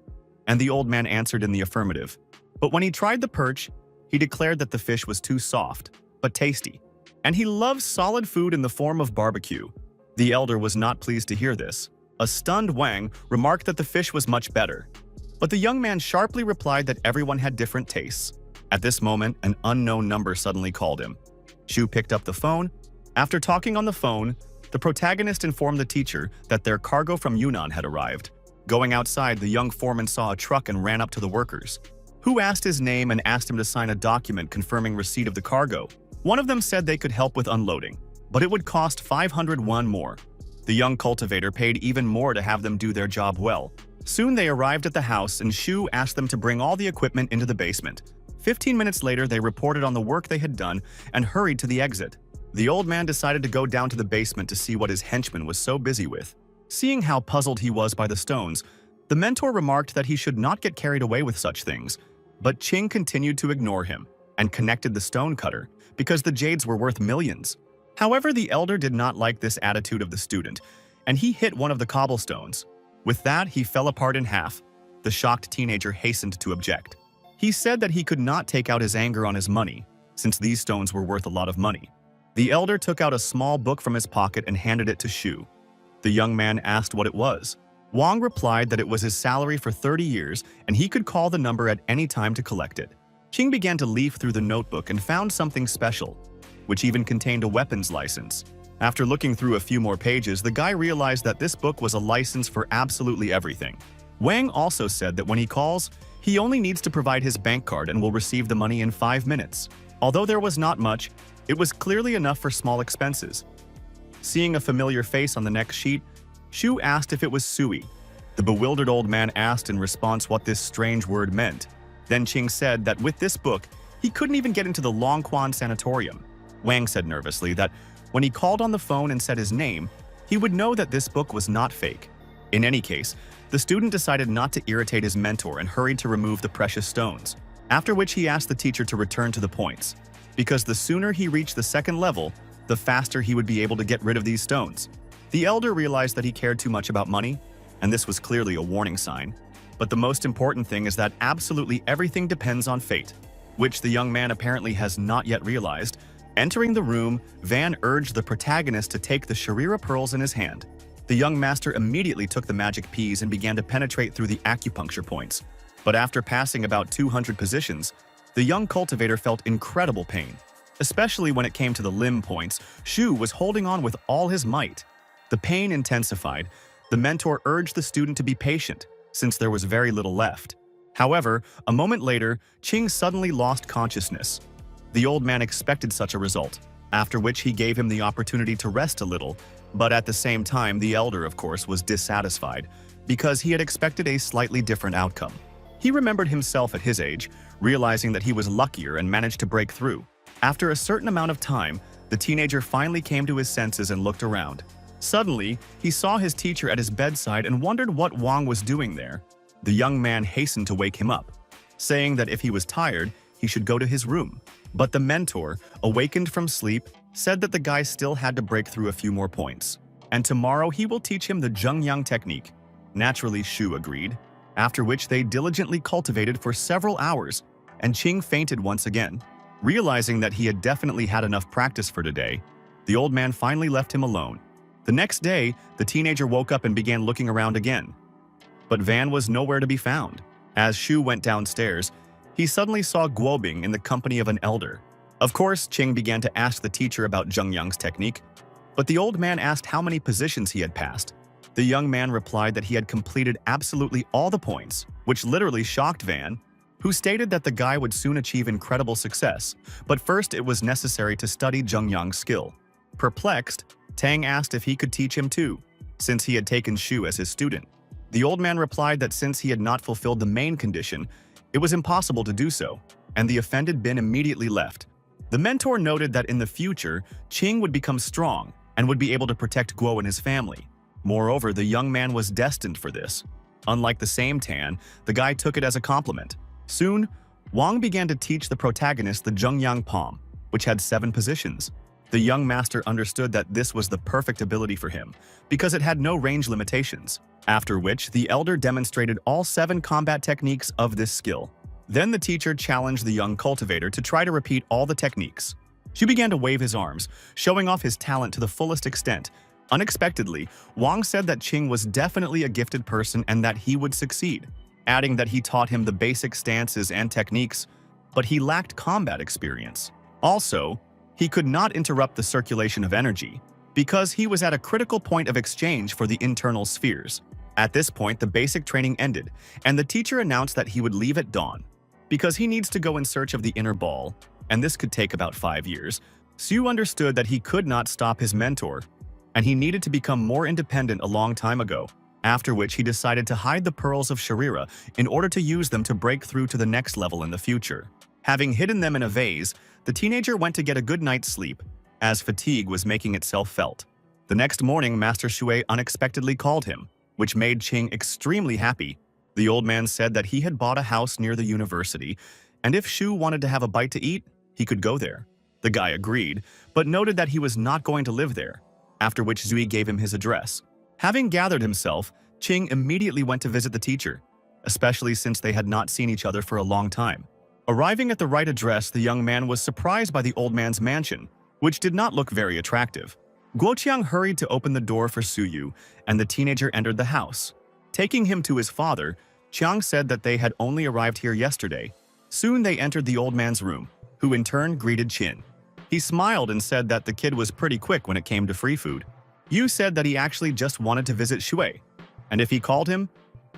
and the old man answered in the affirmative. But when he tried the perch, he declared that the fish was too soft, but tasty, and he loves solid food in the form of barbecue. The elder was not pleased to hear this. A stunned Wang remarked that the fish was much better, but the young man sharply replied that everyone had different tastes. At this moment, an unknown number suddenly called him. Shu picked up the phone. After talking on the phone, the protagonist informed the teacher that their cargo from Yunnan had arrived. Going outside, the young foreman saw a truck and ran up to the workers, who asked his name and asked him to sign a document confirming receipt of the cargo. One of them said they could help with unloading, but it would cost 500 won more. The young cultivator paid even more to have them do their job well. Soon they arrived at the house and Shu asked them to bring all the equipment into the basement. 15 minutes later, they reported on the work they had done and hurried to the exit. The old man decided to go down to the basement to see what his henchman was so busy with. Seeing how puzzled he was by the stones, the mentor remarked that he should not get carried away with such things. But Ching continued to ignore him and connected the stone cutter because the jades were worth millions. However, the elder did not like this attitude of the student, and he hit one of the cobblestones. With that, he fell apart in half. The shocked teenager hastened to object. He said that he could not take out his anger on his money, since these stones were worth a lot of money. The elder took out a small book from his pocket and handed it to Shu. The young man asked what it was. Wang replied that it was his salary for 30 years and he could call the number at any time to collect it. Ching began to leaf through the notebook and found something special, which even contained a weapons license. After looking through a few more pages, the guy realized that this book was a license for absolutely everything. Wang also said that when he calls, he only needs to provide his bank card and will receive the money in 5 minutes. Although there was not much, it was clearly enough for small expenses. Seeing a familiar face on the next sheet, Shu asked if it was Sui. The bewildered old man asked in response what this strange word meant. Then Ching said that with this book, he couldn't even get into the Longquan Sanatorium. Wang said nervously that when he called on the phone and said his name, he would know that this book was not fake. In any case, the student decided not to irritate his mentor and hurried to remove the precious stones, after which he asked the teacher to return to the points, because the sooner he reached the second level, the faster he would be able to get rid of these stones. The elder realized that he cared too much about money, and this was clearly a warning sign. But the most important thing is that absolutely everything depends on fate, which the young man apparently has not yet realized. Entering the room, Van urged the protagonist to take the Sharira pearls in his hand. The young master immediately took the magic peas and began to penetrate through the acupuncture points. But after passing about 200 positions, the young cultivator felt incredible pain. Especially when it came to the limb points, Shu was holding on with all his might. The pain intensified. The mentor urged the student to be patient, since there was very little left. However, a moment later, Ching suddenly lost consciousness. The old man expected such a result, after which he gave him the opportunity to rest a little, but at the same time, the elder, of course, was dissatisfied, because he had expected a slightly different outcome. He remembered himself at his age, realizing that he was luckier and managed to break through. After a certain amount of time, the teenager finally came to his senses and looked around. Suddenly, he saw his teacher at his bedside and wondered what Wang was doing there. The young man hastened to wake him up, saying that if he was tired, he should go to his room. But the mentor, awakened from sleep, said that the guy still had to break through a few more points, and tomorrow he will teach him the Zhengyang technique. Naturally, Shu agreed, after which they diligently cultivated for several hours, and Ching fainted once again. Realizing that he had definitely had enough practice for today, the old man finally left him alone. The next day, the teenager woke up and began looking around again. But Van was nowhere to be found. As Shu went downstairs, he suddenly saw Guobing in the company of an elder. Of course, Ching began to ask the teacher about Zhengyang's technique, but the old man asked how many positions he had passed. The young man replied that he had completed absolutely all the points, which literally shocked Van, who stated that the guy would soon achieve incredible success, but first it was necessary to study Zhengyang's skill. Perplexed, Tang asked if he could teach him too, since he had taken Shu as his student. The old man replied that since he had not fulfilled the main condition, it was impossible to do so, and the offended Bin immediately left. The mentor noted that in the future, Qing would become strong and would be able to protect Guo and his family. Moreover, the young man was destined for this. Unlike the same Tan, the guy took it as a compliment. Soon, Wang began to teach the protagonist the Zhengyang palm, which had 7 positions. The young master understood that this was the perfect ability for him, because it had no range limitations, after which the elder demonstrated all 7 combat techniques of this skill. Then the teacher challenged the young cultivator to try to repeat all the techniques. Xu began to wave his arms, showing off his talent to the fullest extent. Unexpectedly, Wang said that Qing was definitely a gifted person and that he would succeed, adding that he taught him the basic stances and techniques, but he lacked combat experience. Also, he could not interrupt the circulation of energy, because he was at a critical point of exchange for the internal spheres. At this point, the basic training ended, and the teacher announced that he would leave at dawn, because he needs to go in search of the inner ball, and this could take about 5 years. Xu understood that he could not stop his mentor, and he needed to become more independent a long time ago, after which he decided to hide the pearls of Sharira in order to use them to break through to the next level in the future. Having hidden them in a vase, the teenager went to get a good night's sleep, as fatigue was making itself felt. The next morning, Master Shui unexpectedly called him, which made Qing extremely happy. The old man said that he had bought a house near the university, and if Shu wanted to have a bite to eat, he could go there. The guy agreed, but noted that he was not going to live there, after which Zui gave him his address. Having gathered himself, Qing immediately went to visit the teacher, especially since they had not seen each other for a long time. Arriving at the right address, the young man was surprised by the old man's mansion, which did not look very attractive. Guoqiang hurried to open the door for Suyu, and the teenager entered the house. Taking him to his father, Qiang said that they had only arrived here yesterday. Soon they entered the old man's room, who in turn greeted Qin. He smiled and said that the kid was pretty quick when it came to free food. Yu said that he actually just wanted to visit Shui, and if he called him,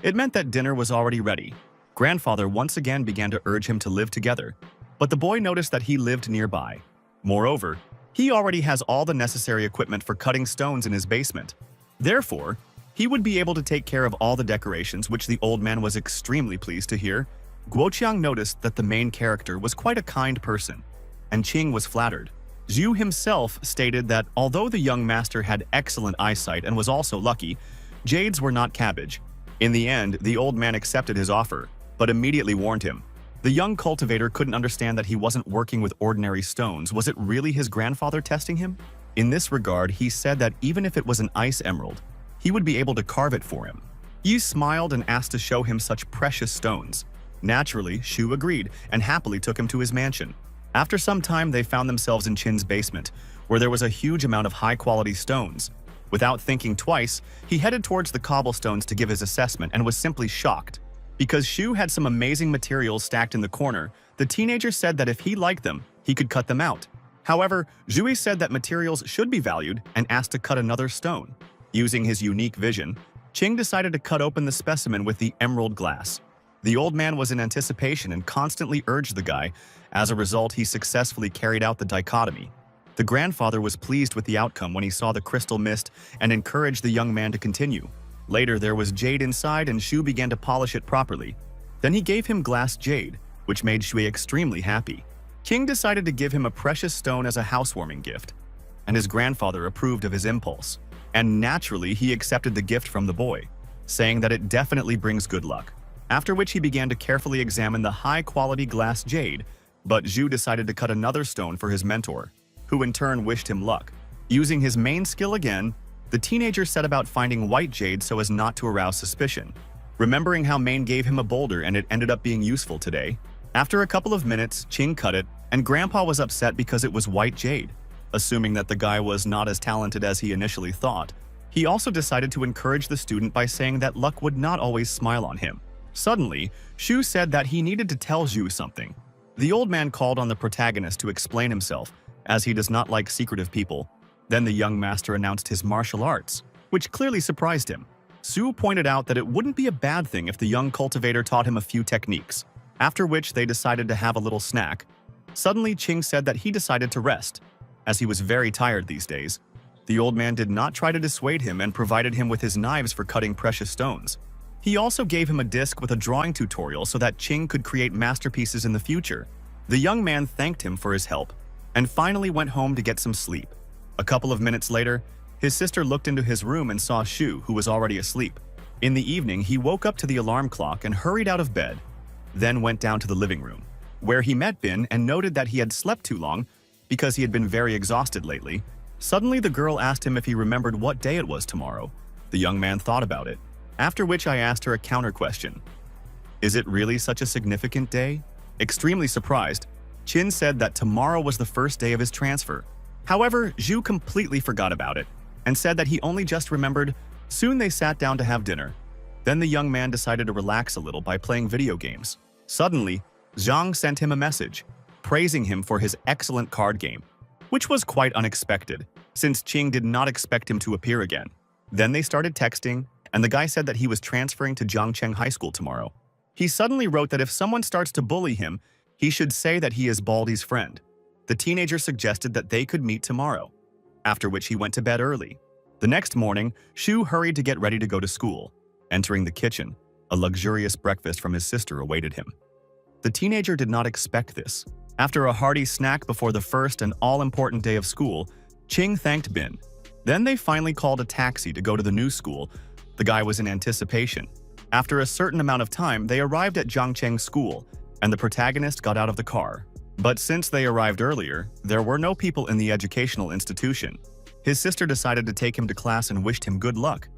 it meant that dinner was already ready. Grandfather once again began to urge him to live together, but the boy noticed that he lived nearby. Moreover, he already has all the necessary equipment for cutting stones in his basement. Therefore, he would be able to take care of all the decorations, which the old man was extremely pleased to hear. Guoqiang noticed that the main character was quite a kind person, and Qing was flattered. Zhu himself stated that although the young master had excellent eyesight and was also lucky, jades were not cabbage. In the end, the old man accepted his offer, but immediately warned him. The young cultivator couldn't understand that he wasn't working with ordinary stones. Was it really his grandfather testing him? In this regard, he said that even if it was an ice emerald, he would be able to carve it for him. Yi smiled and asked to show him such precious stones. Naturally, Shu agreed and happily took him to his mansion. After some time, they found themselves in Qin's basement, where there was a huge amount of high-quality stones. Without thinking twice, he headed towards the cobblestones to give his assessment and was simply shocked. Because Shu had some amazing materials stacked in the corner, the teenager said that if he liked them, he could cut them out. However, Zhui said that materials should be valued and asked to cut another stone. Using his unique vision, Qing decided to cut open the specimen with the emerald glass. The old man was in anticipation and constantly urged the guy. As a result, he successfully carried out the dichotomy. The grandfather was pleased with the outcome when he saw the crystal mist and encouraged the young man to continue. Later, there was jade inside and Shu began to polish it properly. Then he gave him glass jade, which made Shui extremely happy. King decided to give him a precious stone as a housewarming gift, and his grandfather approved of his impulse. And naturally, he accepted the gift from the boy, saying that it definitely brings good luck. After which he began to carefully examine the high-quality glass jade, but Zhu decided to cut another stone for his mentor, who in turn wished him luck. Using his main skill again, the teenager set about finding white jade so as not to arouse suspicion. Remembering how Main gave him a boulder and it ended up being useful today, after a couple of minutes, Qing cut it, and Grandpa was upset because it was white jade. Assuming that the guy was not as talented as he initially thought, he also decided to encourage the student by saying that luck would not always smile on him. Suddenly, Shu said that he needed to tell Zhu something. The old man called on the protagonist to explain himself, as he does not like secretive people. Then the young master announced his martial arts, which clearly surprised him. Su pointed out that it wouldn't be a bad thing if the young cultivator taught him a few techniques, after which they decided to have a little snack. Suddenly, Qing said that he decided to rest, as he was very tired these days. The old man did not try to dissuade him and provided him with his knives for cutting precious stones. He also gave him a disc with a drawing tutorial so that Ching could create masterpieces in the future. The young man thanked him for his help and finally went home to get some sleep. A couple of minutes later, his sister looked into his room and saw Shu, who was already asleep. In the evening, he woke up to the alarm clock and hurried out of bed, then went down to the living room, where he met Bin and noted that he had slept too long because he had been very exhausted lately. Suddenly, the girl asked him if he remembered what day it was tomorrow. The young man thought about it, after which I asked her a counter question. Is it really such a significant day? Extremely surprised, Chin said that tomorrow was the first day of his transfer. However, Zhu completely forgot about it and said that he only just remembered. Soon they sat down to have dinner. Then the young man decided to relax a little by playing video games. Suddenly, Zhang sent him a message, praising him for his excellent card game, which was quite unexpected, since Qing did not expect him to appear again. Then they started texting, and the guy said that he was transferring to Jiangcheng High School tomorrow. He suddenly wrote that if someone starts to bully him, he should say that he is Baldy's friend. The teenager suggested that they could meet tomorrow, after which he went to bed early. The next morning, Shu hurried to get ready to go to school. Entering the kitchen, a luxurious breakfast from his sister awaited him. The teenager did not expect this. After a hearty snack before the first and all-important day of school, Qing thanked Bin. Then they finally called a taxi to go to the new school. The guy was in anticipation. After a certain amount of time, they arrived at Jiangcheng School, and the protagonist got out of the car. But since they arrived earlier, there were no people in the educational institution. His sister decided to take him to class and wished him good luck,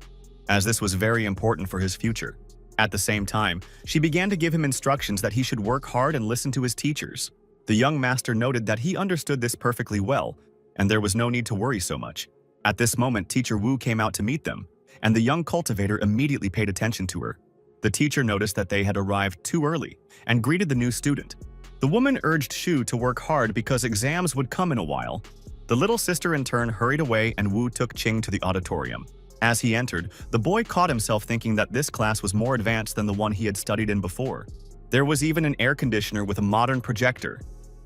as this was very important for his future. At the same time, she began to give him instructions that he should work hard and listen to his teachers. The young master noted that he understood this perfectly well, and there was no need to worry so much. At this moment, Teacher Wu came out to meet them, and the young cultivator immediately paid attention to her. The teacher noticed that they had arrived too early and greeted the new student. The woman urged Shu to work hard because exams would come in a while. The little sister in turn hurried away, and Wu took Qing to the auditorium. As he entered, the boy caught himself thinking that this class was more advanced than the one he had studied in before. There was even an air conditioner with a modern projector,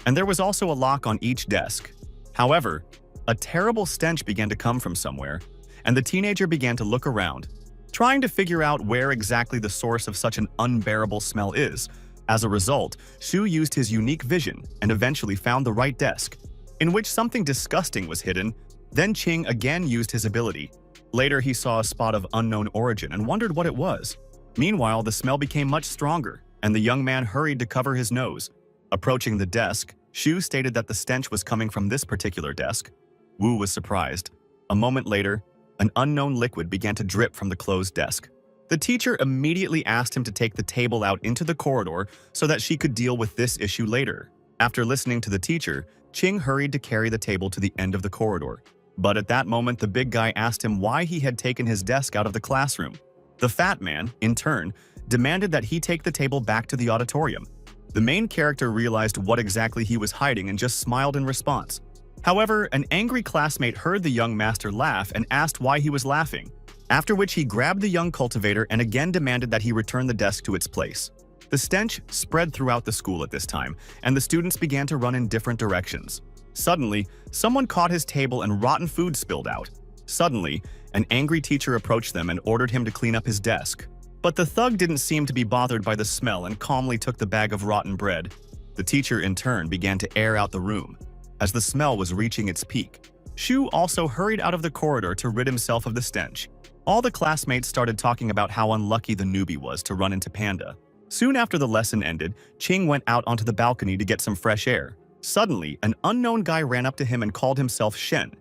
and there was also a lock on each desk. However, a terrible stench began to come from somewhere, and the teenager began to look around, trying to figure out where exactly the source of such an unbearable smell is. As a result, Shu used his unique vision and eventually found the right desk, in which something disgusting was hidden. Then Qing again used his ability. Later, he saw a spot of unknown origin and wondered what it was. Meanwhile, the smell became much stronger, and the young man hurried to cover his nose. Approaching the desk, Shu stated that the stench was coming from this particular desk. Wu was surprised. A moment later, an unknown liquid began to drip from the closed desk. The teacher immediately asked him to take the table out into the corridor so that she could deal with this issue later. After listening to the teacher, Qing hurried to carry the table to the end of the corridor. But at that moment, the big guy asked him why he had taken his desk out of the classroom. The fat man, in turn, demanded that he take the table back to the auditorium. The main character realized what exactly he was hiding and just smiled in response. However, an angry classmate heard the young master laugh and asked why he was laughing, after which he grabbed the young cultivator and again demanded that he return the desk to its place. The stench spread throughout the school at this time, and the students began to run in different directions. Suddenly, someone caught his table and rotten food spilled out. Suddenly, an angry teacher approached them and ordered him to clean up his desk. But the thug didn't seem to be bothered by the smell and calmly took the bag of rotten bread. The teacher, in turn, began to air out the room, as the smell was reaching its peak. Shu also hurried out of the corridor to rid himself of the stench. All the classmates started talking about how unlucky the newbie was to run into Panda. Soon after the lesson ended, Qing went out onto the balcony to get some fresh air. Suddenly, an unknown guy ran up to him and called himself Shen,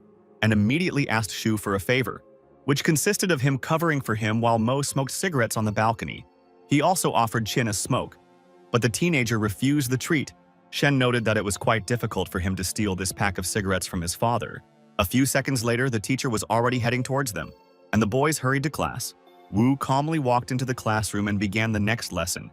and immediately asked Shu for a favor, which consisted of him covering for him while Mo smoked cigarettes on the balcony. He also offered Qin a smoke, but the teenager refused the treat. Shen noted that it was quite difficult for him to steal this pack of cigarettes from his father. A few seconds later, the teacher was already heading towards them, and the boys hurried to class. Wu calmly walked into the classroom and began the next lesson,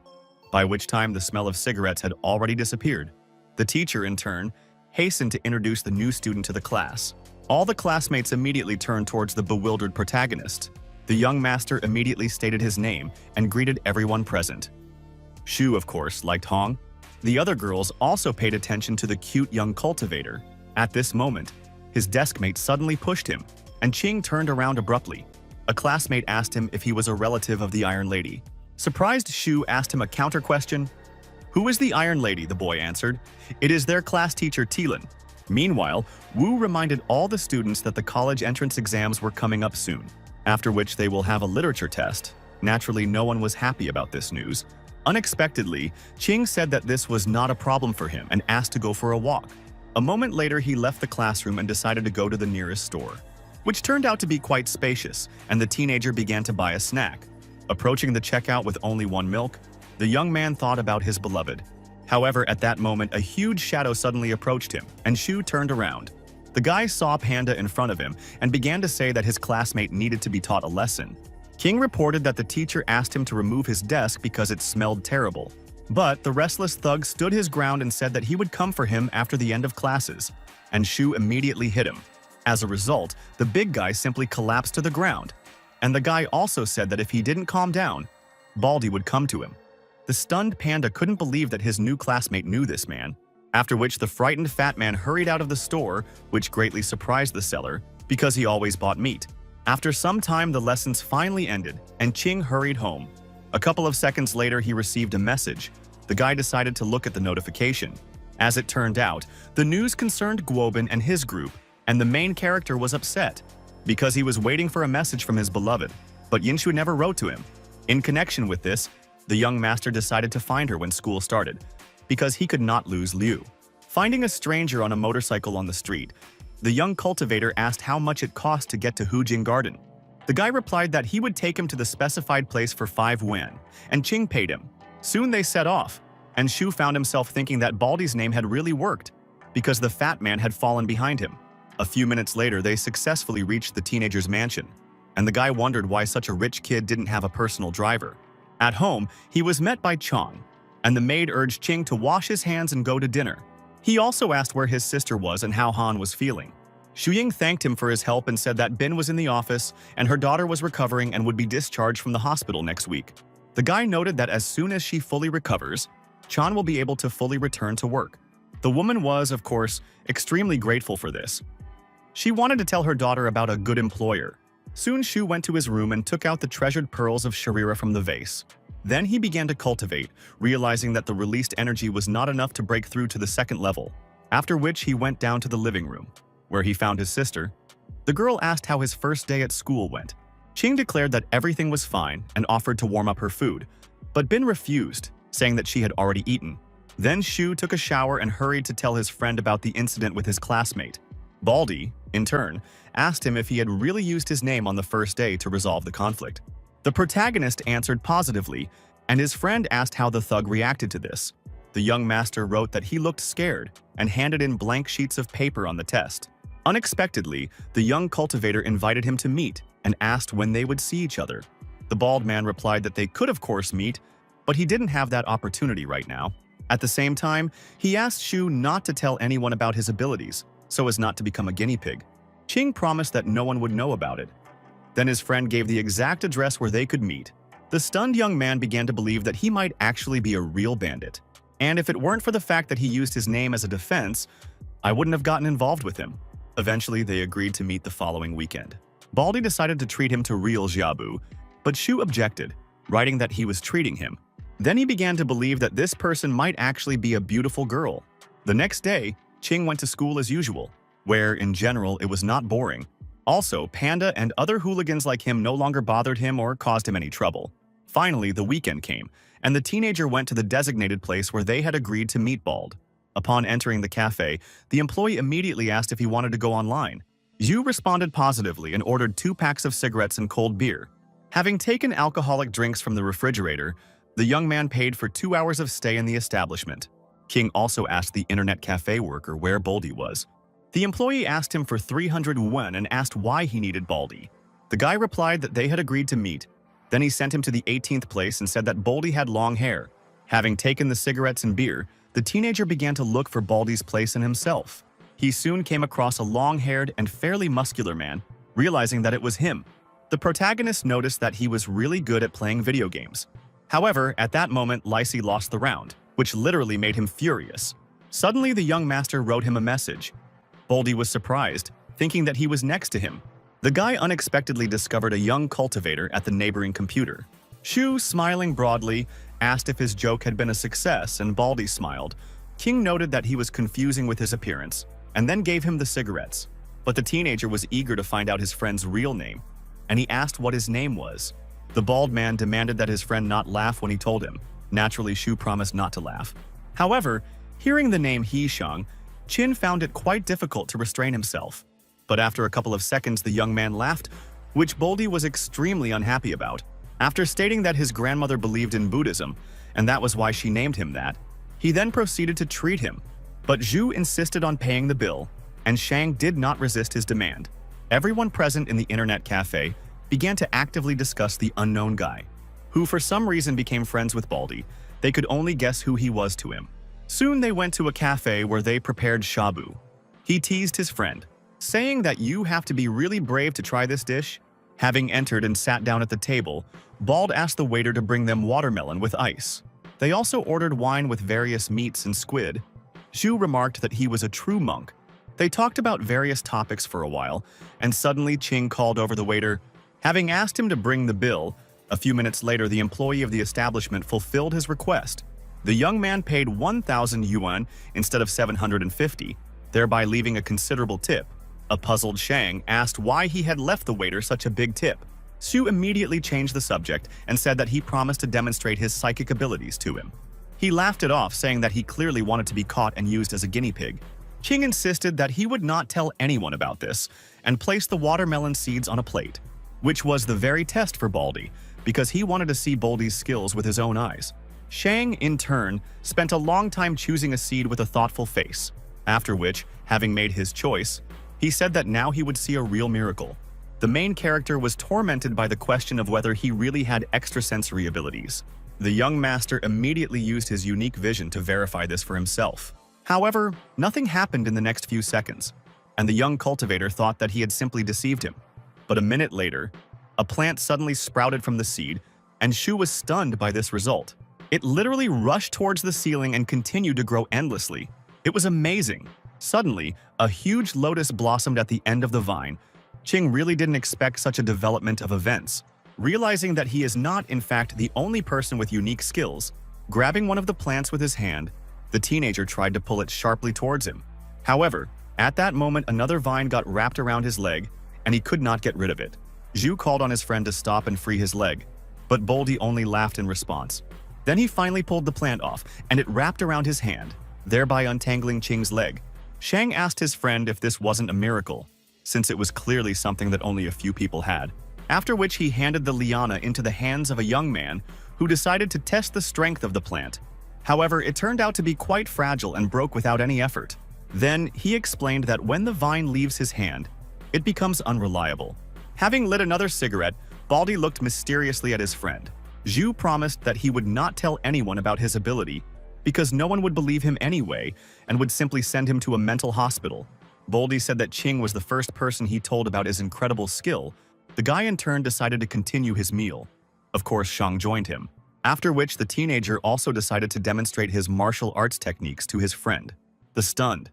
by which time the smell of cigarettes had already disappeared. The teacher, in turn, hastened to introduce the new student to the class. All the classmates immediately turned towards the bewildered protagonist. The young master immediately stated his name and greeted everyone present. Shu, of course, liked Hong. The other girls also paid attention to the cute young cultivator. At this moment, his deskmate suddenly pushed him, and Qing turned around abruptly. A classmate asked him if he was a relative of the Iron Lady. Surprised, Shu asked him a counter question. "Who is the Iron Lady?" the boy answered. "It is their class teacher, Tilan." Meanwhile, Wu reminded all the students that the college entrance exams were coming up soon, after which they will have a literature test. Naturally, no one was happy about this news. Unexpectedly, Qing said that this was not a problem for him and asked to go for a walk. A moment later, he left the classroom and decided to go to the nearest store, which turned out to be quite spacious, and the teenager began to buy a snack. Approaching the checkout with only one milk, the young man thought about his beloved. However, at that moment, a huge shadow suddenly approached him, and Shu turned around. The guy saw Panda in front of him and began to say that his classmate needed to be taught a lesson. King reported that the teacher asked him to remove his desk because it smelled terrible. But the restless thug stood his ground and said that he would come for him after the end of classes, and Shu immediately hit him. As a result, the big guy simply collapsed to the ground, and the guy also said that if he didn't calm down, Baldy would come to him. The stunned Panda couldn't believe that his new classmate knew this man, after which the frightened fat man hurried out of the store, which greatly surprised the seller because he always bought meat. After some time, the lessons finally ended, and Qing hurried home. A couple of seconds later, he received a message. The guy decided to look at the notification. As it turned out, the news concerned Guobin and his group, and the main character was upset because he was waiting for a message from his beloved, but Yinshu never wrote to him. In connection with this, the young master decided to find her when school started, because he could not lose Liu. Finding a stranger on a motorcycle on the street, the young cultivator asked how much it cost to get to Hujing Garden. The guy replied that he would take him to the specified place for 5 yuan, and Qing paid him. Soon they set off, and Shu found himself thinking that Baldy's name had really worked, because the fat man had fallen behind him. A few minutes later, they successfully reached the teenager's mansion, and the guy wondered why such a rich kid didn't have a personal driver. At home, he was met by Chang, and the maid urged Qing to wash his hands and go to dinner. He also asked where his sister was and how Han was feeling. Shuying thanked him for his help and said that Bin was in the office and her daughter was recovering and would be discharged from the hospital next week. The guy noted that as soon as she fully recovers, Chan will be able to fully return to work. The woman was, of course, extremely grateful for this. She wanted to tell her daughter about a good employer. Soon Shu went to his room and took out the treasured pearls of Sharira from the vase. Then he began to cultivate, realizing that the released energy was not enough to break through to the second level, after which he went down to the living room, where he found his sister. The girl asked how his first day at school went. Qing declared that everything was fine and offered to warm up her food, but Bin refused, saying that she had already eaten. Then Shu took a shower and hurried to tell his friend about the incident with his classmate. Baldy, in turn, asked him if he had really used his name on the first day to resolve the conflict. The protagonist answered positively, and his friend asked how the thug reacted to this. The young master wrote that he looked scared and handed in blank sheets of paper on the test. Unexpectedly, the young cultivator invited him to meet and asked when they would see each other. The bald man replied that they could of course meet, but he didn't have that opportunity right now. At the same time, he asked Shu not to tell anyone about his abilities, so as not to become a guinea pig. Qing promised that no one would know about it. Then his friend gave the exact address where they could meet. The stunned young man began to believe that he might actually be a real bandit. And if it weren't for the fact that he used his name as a defense, I wouldn't have gotten involved with him. Eventually, they agreed to meet the following weekend. Baldy decided to treat him to real Xiaobu, but Shu objected, writing that he was treating him. Then he began to believe that this person might actually be a beautiful girl. The next day, Qing went to school as usual, where, in general, it was not boring. Also, Panda and other hooligans like him no longer bothered him or caused him any trouble. Finally, the weekend came, and the teenager went to the designated place where they had agreed to meet Bald. Upon entering the cafe, the employee immediately asked if he wanted to go online. Yu responded positively and ordered 2 packs of cigarettes and cold beer. Having taken alcoholic drinks from the refrigerator, the young man paid for 2 hours of stay in the establishment. King also asked the internet cafe worker where Baldy was. The employee asked him for 300 yuan and asked why he needed Baldy. The guy replied that they had agreed to meet. Then he sent him to the 18th place and said that Baldy had long hair. Having taken the cigarettes and beer, the teenager began to look for Baldy's place in himself. He soon came across a long-haired and fairly muscular man, realizing that it was him. The protagonist noticed that he was really good at playing video games. However, at that moment, Lacey lost the round, which literally made him furious. Suddenly, the young master wrote him a message. Baldy was surprised, thinking that he was next to him. The guy unexpectedly discovered a young cultivator at the neighboring computer. Shu, smiling broadly, asked if his joke had been a success, and Baldy smiled. King noted that he was confusing with his appearance, and then gave him the cigarettes. But the teenager was eager to find out his friend's real name, and he asked what his name was. The bald man demanded that his friend not laugh when he told him. Naturally, Shu promised not to laugh. However, hearing the name Shang, Chin found it quite difficult to restrain himself. But after a couple of seconds, the young man laughed, which Baldy was extremely unhappy about. After stating that his grandmother believed in Buddhism, and that was why she named him that, he then proceeded to treat him. But Zhu insisted on paying the bill, and Shang did not resist his demand. Everyone present in the internet cafe began to actively discuss the unknown guy, who for some reason became friends with Baldy. They could only guess who he was to him. Soon they went to a cafe where they prepared shabu. He teased his friend, saying that you have to be really brave to try this dish. Having entered and sat down at the table, Bald asked the waiter to bring them watermelon with ice. They also ordered wine with various meats and squid. Zhu remarked that he was a true monk. They talked about various topics for a while, and suddenly Qing called over the waiter. Having asked him to bring the bill, a few minutes later the employee of the establishment fulfilled his request. The young man paid 1,000 yuan instead of 750, thereby leaving a considerable tip. A puzzled Shang asked why he had left the waiter such a big tip. Xu immediately changed the subject and said that he promised to demonstrate his psychic abilities to him. He laughed it off, saying that he clearly wanted to be caught and used as a guinea pig. Qing insisted that he would not tell anyone about this and placed the watermelon seeds on a plate, which was the very test for Baldy, because he wanted to see Baldy's skills with his own eyes. Shang, in turn, spent a long time choosing a seed with a thoughtful face, after which, having made his choice, he said that now he would see a real miracle. The main character was tormented by the question of whether he really had extrasensory abilities. The young master immediately used his unique vision to verify this for himself. However, nothing happened in the next few seconds, and the young cultivator thought that he had simply deceived him. But a minute later, a plant suddenly sprouted from the seed, and Shu was stunned by this result. It literally rushed towards the ceiling and continued to grow endlessly. It was amazing. Suddenly, a huge lotus blossomed at the end of the vine. Qing really didn't expect such a development of events. Realizing that he is not, in fact, the only person with unique skills, grabbing one of the plants with his hand, the teenager tried to pull it sharply towards him. However, at that moment another vine got wrapped around his leg, and he could not get rid of it. Zhu called on his friend to stop and free his leg, but Baldy only laughed in response. Then he finally pulled the plant off, and it wrapped around his hand, thereby untangling Qing's leg. Shang asked his friend if this wasn't a miracle, since it was clearly something that only a few people had, after which he handed the liana into the hands of a young man who decided to test the strength of the plant. However, it turned out to be quite fragile and broke without any effort. Then, he explained that when the vine leaves his hand, it becomes unreliable. Having lit another cigarette, Baldy looked mysteriously at his friend. Zhu promised that he would not tell anyone about his ability, because no one would believe him anyway and would simply send him to a mental hospital. Baldy said that Qing was the first person he told about his incredible skill. The guy in turn decided to continue his meal. Of course, Shang joined him, after which the teenager also decided to demonstrate his martial arts techniques to his friend, the stunned.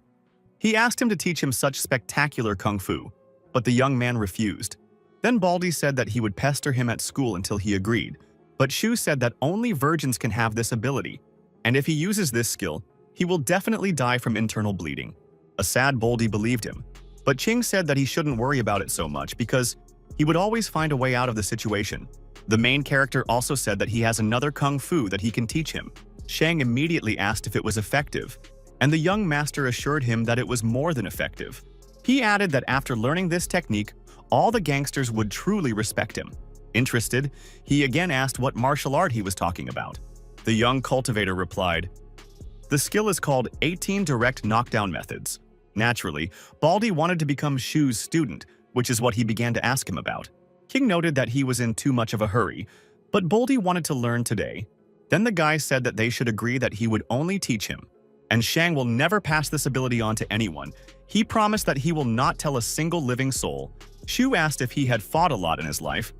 He asked him to teach him such spectacular kung fu, but the young man refused. Then Baldy said that he would pester him at school until he agreed, but Shu said that only virgins can have this ability, and if he uses this skill, he will definitely die from internal bleeding. A sad Baldy believed him, but Qing said that he shouldn't worry about it so much because he would always find a way out of the situation. The main character also said that he has another kung fu that he can teach him. Shang immediately asked if it was effective, and the young master assured him that it was more than effective. He added that after learning this technique, all the gangsters would truly respect him. Interested, he again asked what martial art he was talking about. The young cultivator replied, "The skill is called 18 direct knockdown methods." Naturally, Baldy wanted to become Shu's student, which is what he began to ask him about. King noted that he was in too much of a hurry, but Baldy wanted to learn today. Then the guy said that they should agree that he would only teach him, and Shang will never pass this ability on to anyone. He promised that he will not tell a single living soul. Shu asked if he had fought a lot in his life.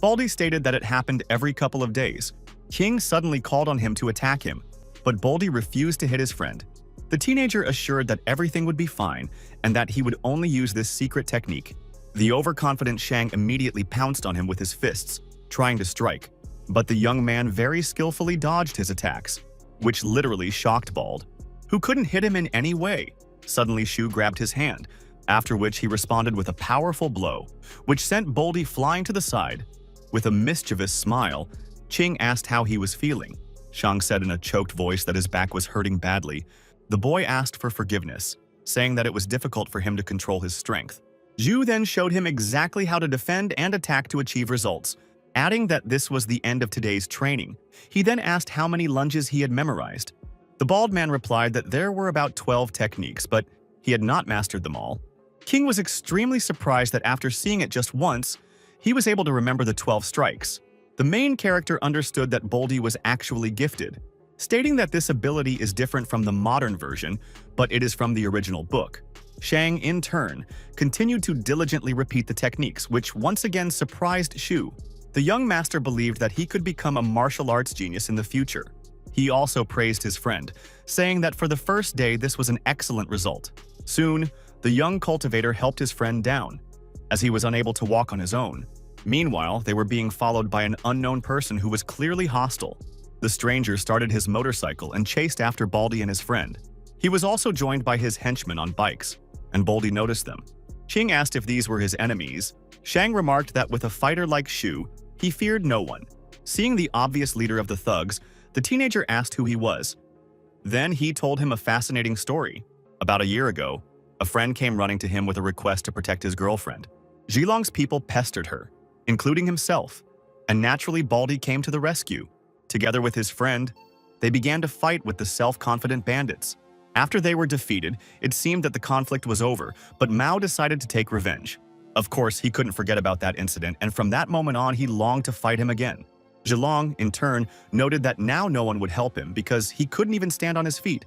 Baldy stated that it happened every couple of days. King suddenly called on him to attack him, but Baldy refused to hit his friend. The teenager assured that everything would be fine and that he would only use this secret technique. The overconfident Shang immediately pounced on him with his fists, trying to strike. But the young man very skillfully dodged his attacks, which literally shocked Bald, who couldn't hit him in any way. Suddenly, Shu grabbed his hand, after which he responded with a powerful blow, which sent Baldy flying to the side. With a mischievous smile, Qing asked how he was feeling. Shang said in a choked voice that his back was hurting badly. The boy asked for forgiveness, saying that it was difficult for him to control his strength. Zhu then showed him exactly how to defend and attack to achieve results, adding that this was the end of today's training. He then asked how many lunges he had memorized. The bald man replied that there were about 12 techniques, but he had not mastered them all. King was extremely surprised that after seeing it just once, he was able to remember the 12 strikes. The main character understood that Baldy was actually gifted, stating that this ability is different from the modern version, but it is from the original book. Shang, in turn, continued to diligently repeat the techniques, which once again surprised Shu. The young master believed that he could become a martial arts genius in the future. He also praised his friend, saying that for the first day this was an excellent result. Soon, the young cultivator helped his friend down, as he was unable to walk on his own. Meanwhile, they were being followed by an unknown person who was clearly hostile. The stranger started his motorcycle and chased after Baldy and his friend. He was also joined by his henchmen on bikes, and Baldy noticed them. Qing asked if these were his enemies. Shang remarked that with a fighter like Shu, he feared no one. Seeing the obvious leader of the thugs, the teenager asked who he was. Then he told him a fascinating story. About a year ago, a friend came running to him with a request to protect his girlfriend. Zhilong's people pestered her, including himself, and naturally Baldy came to the rescue. Together with his friend, they began to fight with the self-confident bandits. After they were defeated, it seemed that the conflict was over, but Mao decided to take revenge. Of course, he couldn't forget about that incident, and from that moment on, he longed to fight him again. Zhilong, in turn, noted that now no one would help him because he couldn't even stand on his feet.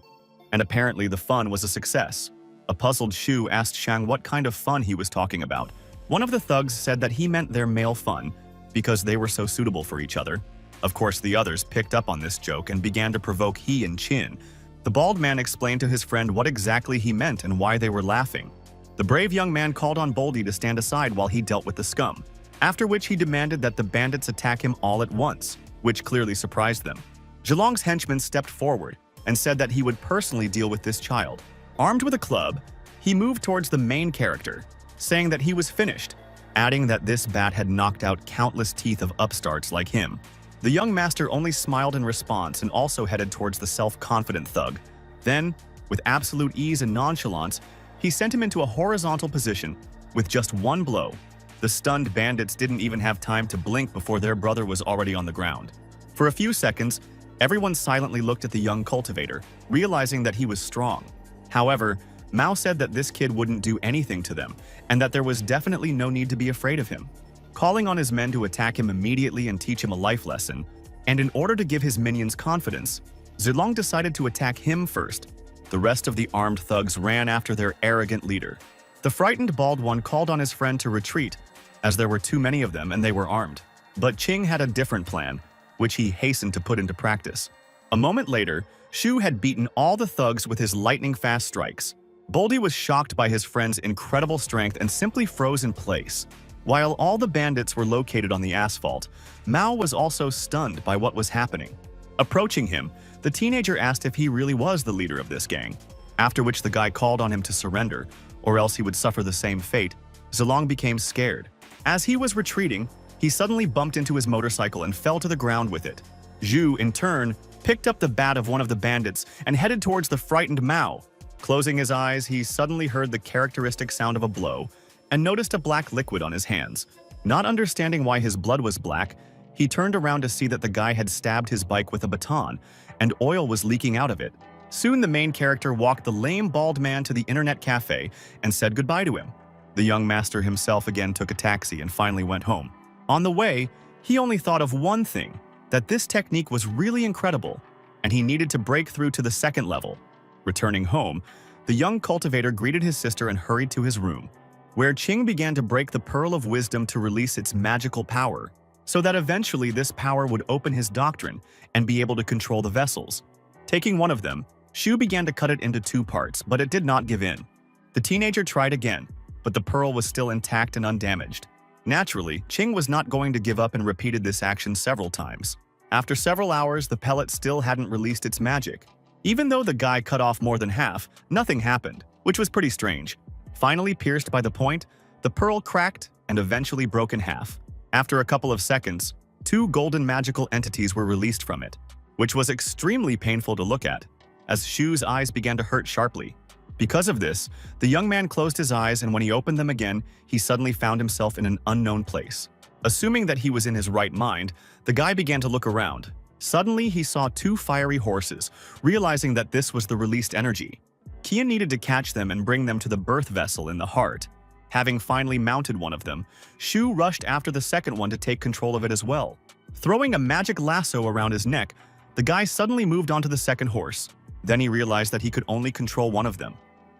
And apparently the fun was a success. A puzzled Shu asked Shang what kind of fun he was talking about. One of the thugs said that he meant their male fun because they were so suitable for each other. Of course, the others picked up on this joke and began to provoke he and Qin. The bald man explained to his friend what exactly he meant and why they were laughing. The brave young man called on Baldy to stand aside while he dealt with the scum, after which he demanded that the bandits attack him all at once, which clearly surprised them. Zhilong's henchman stepped forward and said that he would personally deal with this child. Armed with a club, he moved towards the main character, saying that he was finished, adding that this bat had knocked out countless teeth of upstarts like him. The young master only smiled in response and also headed towards the self-confident thug. Then, with absolute ease and nonchalance, he sent him into a horizontal position with just one blow. The stunned bandits didn't even have time to blink before their brother was already on the ground. For a few seconds, everyone silently looked at the young cultivator, realizing that he was strong. However, Mao said that this kid wouldn't do anything to them, and that there was definitely no need to be afraid of him. Calling on his men to attack him immediately and teach him a life lesson, and in order to give his minions confidence, Zilong decided to attack him first. The rest of the armed thugs ran after their arrogant leader. The frightened bald one called on his friend to retreat, as there were too many of them and they were armed. But Qing had a different plan, which he hastened to put into practice. A moment later, Shu had beaten all the thugs with his lightning-fast strikes. Baldy was shocked by his friend's incredible strength and simply froze in place. While all the bandits were located on the asphalt, Mao was also stunned by what was happening. Approaching him, the teenager asked if he really was the leader of this gang, after which the guy called on him to surrender, or else he would suffer the same fate. Zilong became scared. As he was retreating, he suddenly bumped into his motorcycle and fell to the ground with it. Zhu, in turn, picked up the bat of one of the bandits and headed towards the frightened Mao. Closing his eyes, he suddenly heard the characteristic sound of a blow and noticed a black liquid on his hands. Not understanding why his blood was black, he turned around to see that the guy had stabbed his bike with a baton, and oil was leaking out of it. Soon the main character walked the lame bald man to the internet cafe and said goodbye to him. The young master himself again took a taxi and finally went home. On the way, he only thought of one thing, that this technique was really incredible, and he needed to break through to the second level. Returning home, the young cultivator greeted his sister and hurried to his room, where Qing began to break the Pearl of Wisdom to release its magical power, so that eventually this power would open his doctrine and be able to control the vessels. Taking one of them, Shu began to cut it into two parts, but it did not give in. The teenager tried again, but the pearl was still intact and undamaged. Naturally, Ching was not going to give up and repeated this action several times. After several hours, the pellet still hadn't released its magic. Even though the guy cut off more than half, nothing happened, which was pretty strange. Finally pierced by the point, the pearl cracked and eventually broke in half. After a couple of seconds, 2 golden magical entities were released from it, which was extremely painful to look at, as Shu's eyes began to hurt sharply. Because of this, the young man closed his eyes, and when he opened them again, he suddenly found himself in an unknown place. Assuming that he was in his right mind, the guy began to look around. Suddenly, he saw 2 fiery horses, realizing that this was the released energy. Kian needed to catch them and bring them to the birth vessel in the heart. Having finally mounted one of them, Shu rushed after the second one to take control of it as well. Throwing a magic lasso around his neck, the guy suddenly moved onto the second horse. Then he realized that he could only control one of them.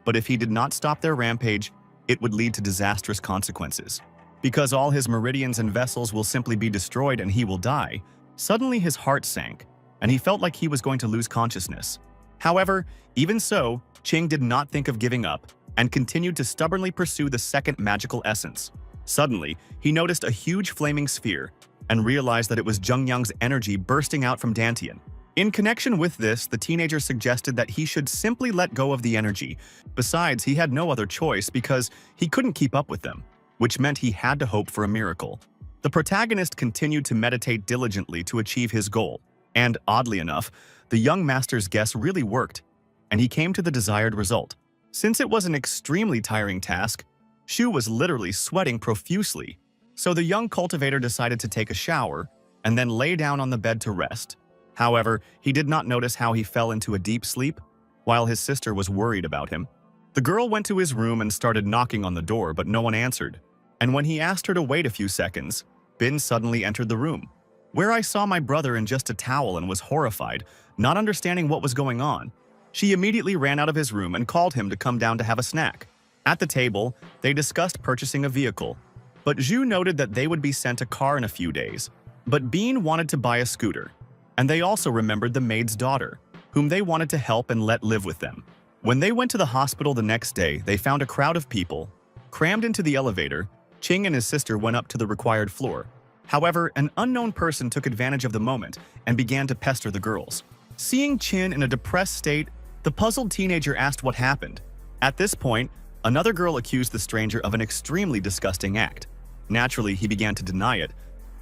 But if he did not stop their rampage, it would lead to disastrous consequences. Because all his meridians and vessels will simply be destroyed and he will die, suddenly his heart sank, and he felt like he was going to lose consciousness. However, even so, Ching did not think of giving up and continued to stubbornly pursue the second magical essence. Suddenly, he noticed a huge flaming sphere and realized that it was Zhengyang's energy bursting out from Dantian. In connection with this, the teenager suggested that he should simply let go of the energy. Besides, he had no other choice because he couldn't keep up with them, which meant he had to hope for a miracle. The protagonist continued to meditate diligently to achieve his goal, and oddly enough, the young master's guess really worked, and he came to the desired result. Since it was an extremely tiring task, Shu was literally sweating profusely, so the young cultivator decided to take a shower and then lay down on the bed to rest. However, he did not notice how he fell into a deep sleep, while his sister was worried about him. The girl went to his room and started knocking on the door, but no one answered. And when he asked her to wait a few seconds, Bin suddenly entered the room, where I saw my brother in just a towel and was horrified, not understanding what was going on. She immediately ran out of his room and called him to come down to have a snack. At the table, they discussed purchasing a vehicle, but Zhu noted that they would be sent a car in a few days. But Bean wanted to buy a scooter. And they also remembered the maid's daughter, whom they wanted to help and let live with them. When they went to the hospital the next day, they found a crowd of people. Crammed into the elevator, Ching and his sister went up to the required floor. However, an unknown person took advantage of the moment and began to pester the girls. Seeing Chin in a depressed state, the puzzled teenager asked what happened. At this point, another girl accused the stranger of an extremely disgusting act. Naturally, he began to deny it,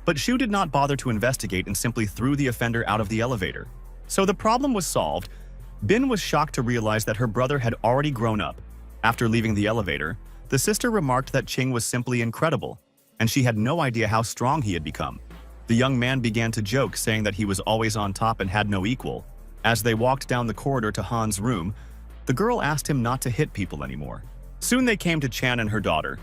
but Shu did not bother to investigate and simply threw the offender out of the elevator. So the problem was solved. Bin was shocked to realize that her brother had already grown up. After leaving the elevator, the sister remarked that Ching was simply incredible, and she had no idea how strong he had become. The young man began to joke, saying that he was always on top and had no equal. As they walked down the corridor to Han's room, the girl asked him not to hit people anymore. Soon they came to Chan and her daughter.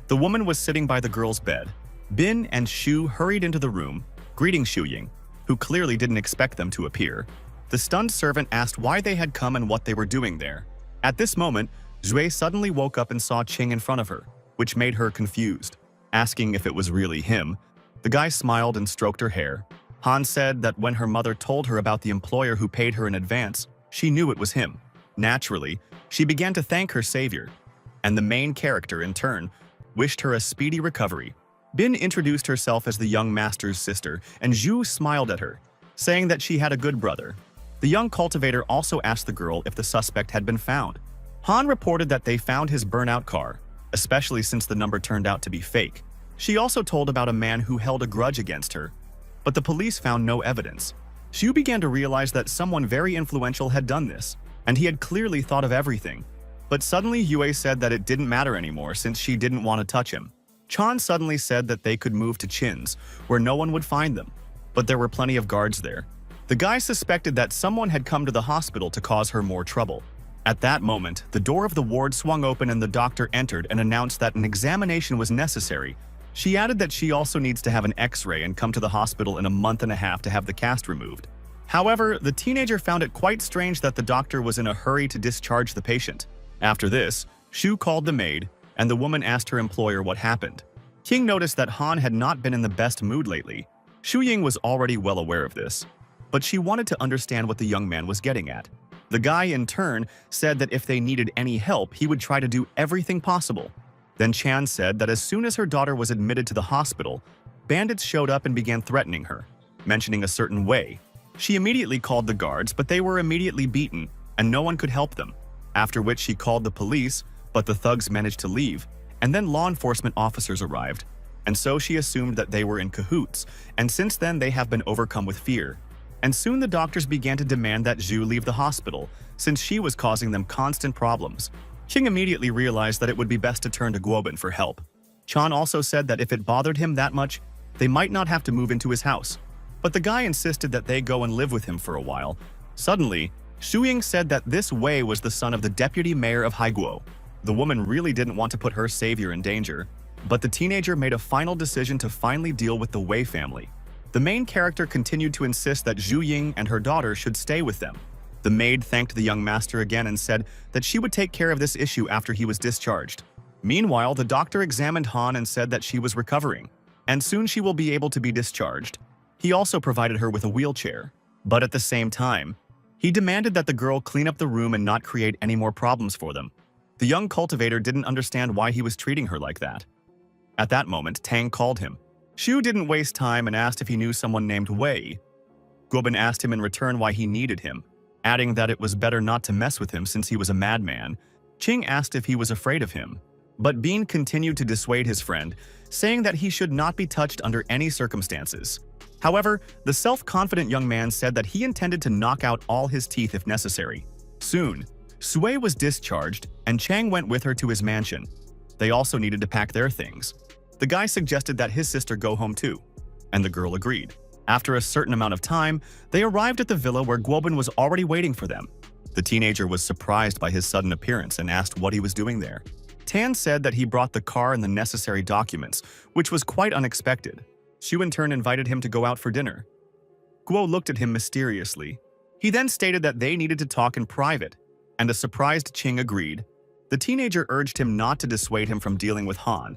The woman was sitting by the girl's bed. Bin and Shu hurried into the room, greeting Shu Ying, who clearly didn't expect them to appear. The stunned servant asked why they had come and what they were doing there. At this moment, Zhui suddenly woke up and saw Ching in front of her, which made her confused. Asking if it was really him, the guy smiled and stroked her hair. Han said that when her mother told her about the employer who paid her in advance, she knew it was him. Naturally, she began to thank her savior, and the main character, in turn, wished her a speedy recovery. Bin introduced herself as the young master's sister, and Zhu smiled at her, saying that she had a good brother. The young cultivator also asked the girl if the suspect had been found. Han reported that they found his burnout car, especially since the number turned out to be fake. She also told about a man who held a grudge against her, but the police found no evidence. Xu began to realize that someone very influential had done this, and he had clearly thought of everything. But suddenly Yue said that it didn't matter anymore since she didn't want to touch him. Chan suddenly said that they could move to Chin's, where no one would find them, but there were plenty of guards there. The guy suspected that someone had come to the hospital to cause her more trouble. At that moment, the door of the ward swung open and the doctor entered and announced that an examination was necessary. She added that she also needs to have an X-ray and come to the hospital in a month and a half to have the cast removed. However, the teenager found it quite strange that the doctor was in a hurry to discharge the patient. After this, Shu called the maid, and the woman asked her employer what happened. King noticed that Han had not been in the best mood lately. Shu Ying was already well aware of this, but she wanted to understand what the young man was getting at. The guy, in turn, said that if they needed any help, he would try to do everything possible. Then Chan said that as soon as her daughter was admitted to the hospital, bandits showed up and began threatening her, mentioning a certain Wei. She immediately called the guards, but they were immediately beaten, and no one could help them. After which she called the police, but the thugs managed to leave, and then law enforcement officers arrived. And so she assumed that they were in cahoots, and since then they have been overcome with fear. And soon the doctors began to demand that Zhu leave the hospital, since she was causing them constant problems. Qing immediately realized that it would be best to turn to Guobin for help. Chan also said that if it bothered him that much, they might not have to move into his house. But the guy insisted that they go and live with him for a while. Suddenly, Xu Ying said that this Wei was the son of the deputy mayor of Haiguo. The woman really didn't want to put her savior in danger, but the teenager made a final decision to finally deal with the Wei family. The main character continued to insist that Xu Ying and her daughter should stay with them. The maid thanked the young master again and said that she would take care of this issue after he was discharged. Meanwhile, the doctor examined Han and said that she was recovering, and soon she will be able to be discharged. He also provided her with a wheelchair, but at the same time, he demanded that the girl clean up the room and not create any more problems for them. The young cultivator didn't understand why he was treating her like that. At that moment, Tang called him. Xu didn't waste time and asked if he knew someone named Wei. Guobin asked him in return why he needed him, adding that it was better not to mess with him since he was a madman. Qing asked if he was afraid of him, but Bean continued to dissuade his friend, saying that he should not be touched under any circumstances. However, the self-confident young man said that he intended to knock out all his teeth if necessary. Soon, Sui was discharged, and Chang went with her to his mansion. They also needed to pack their things. The guy suggested that his sister go home too, and the girl agreed. After a certain amount of time, they arrived at the villa where Guobin was already waiting for them. The teenager was surprised by his sudden appearance and asked what he was doing there. Tan said that he brought the car and the necessary documents, which was quite unexpected. Xu in turn invited him to go out for dinner. Guo looked at him mysteriously. He then stated that they needed to talk in private, and a surprised Qing agreed. The teenager urged him not to dissuade him from dealing with Han.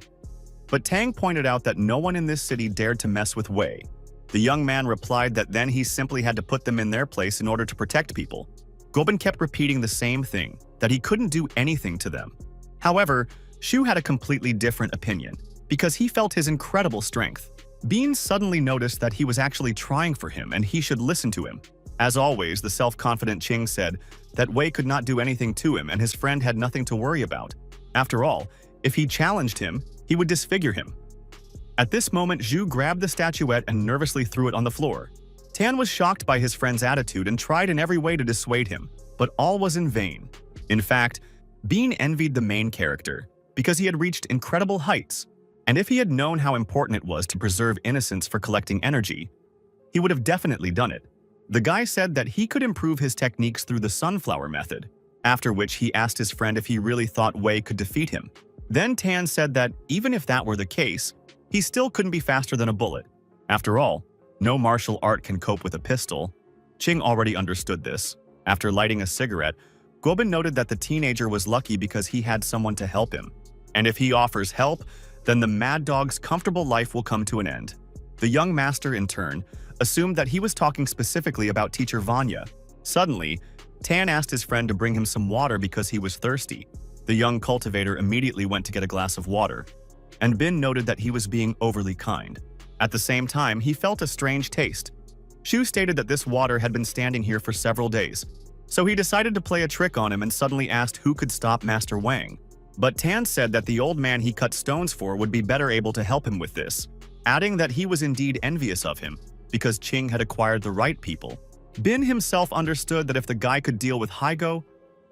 But Tang pointed out that no one in this city dared to mess with Wei. The young man replied that then he simply had to put them in their place in order to protect people. Guobin kept repeating the same thing, that he couldn't do anything to them. However, Xu had a completely different opinion, because he felt his incredible strength. Bean suddenly noticed that he was actually trying for him and he should listen to him. As always, the self-confident Qing said that Wei could not do anything to him and his friend had nothing to worry about. After all, if he challenged him, he would disfigure him. At this moment, Xu grabbed the statuette and nervously threw it on the floor. Tan was shocked by his friend's attitude and tried in every way to dissuade him, but all was in vain. In fact, Bean envied the main character because he had reached incredible heights, and if he had known how important it was to preserve innocence for collecting energy, he would have definitely done it. The guy said that he could improve his techniques through the sunflower method, after which he asked his friend if he really thought Wei could defeat him. Then Tan said that even if that were the case, he still couldn't be faster than a bullet. After all, no martial art can cope with a pistol. Qing already understood this. After lighting a cigarette, Guobin noted that the teenager was lucky because he had someone to help him. And if he offers help, then the mad dog's comfortable life will come to an end. The young master, in turn, assumed that he was talking specifically about teacher Vanya. Suddenly, Tan asked his friend to bring him some water because he was thirsty. The young cultivator immediately went to get a glass of water, and Bin noted that he was being overly kind. At the same time, he felt a strange taste. Xu stated that this water had been standing here for several days, so he decided to play a trick on him and suddenly asked who could stop Master Wang. But Tan said that the old man he cut stones for would be better able to help him with this, adding that he was indeed envious of him, because Qing had acquired the right people. Bin himself understood that if the guy could deal with Haigo,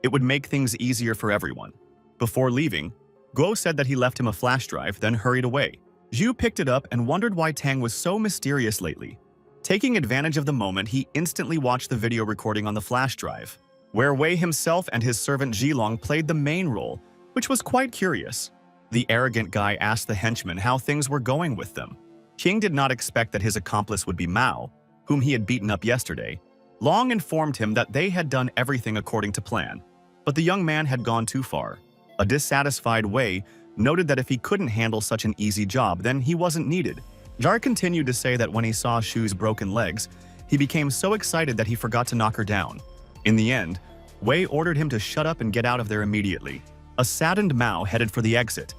it would make things easier for everyone. Before leaving, Guo said that he left him a flash drive, then hurried away. Zhu picked it up and wondered why Tang was so mysterious lately. Taking advantage of the moment, he instantly watched the video recording on the flash drive, where Wei himself and his servant Zhilong played the main role, which was quite curious. The arrogant guy asked the henchmen how things were going with them. Qing did not expect that his accomplice would be Mao, whom he had beaten up yesterday. Long informed him that they had done everything according to plan, but the young man had gone too far. A dissatisfied Wei noted that if he couldn't handle such an easy job, then he wasn't needed. Jar continued to say that when he saw Shu's broken legs, he became so excited that he forgot to knock her down. In the end, Wei ordered him to shut up and get out of there immediately. A saddened Mao headed for the exit.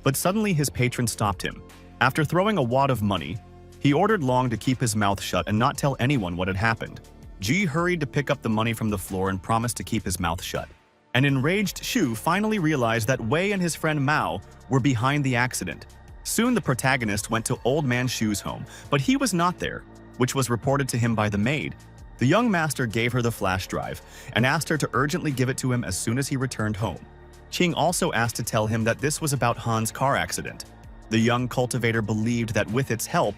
but suddenly his patron stopped him. After throwing a wad of money, he ordered Long to keep his mouth shut and not tell anyone what had happened. Ji hurried to pick up the money from the floor and promised to keep his mouth shut. An enraged Shu finally realized that Wei and his friend Mao were behind the accident. Soon the protagonist went to Old Man Shu's home, but he was not there, which was reported to him by the maid. The young master gave her the flash drive and asked her to urgently give it to him as soon as he returned home. Qing also asked to tell him that this was about Han's car accident. The young cultivator believed that with its help,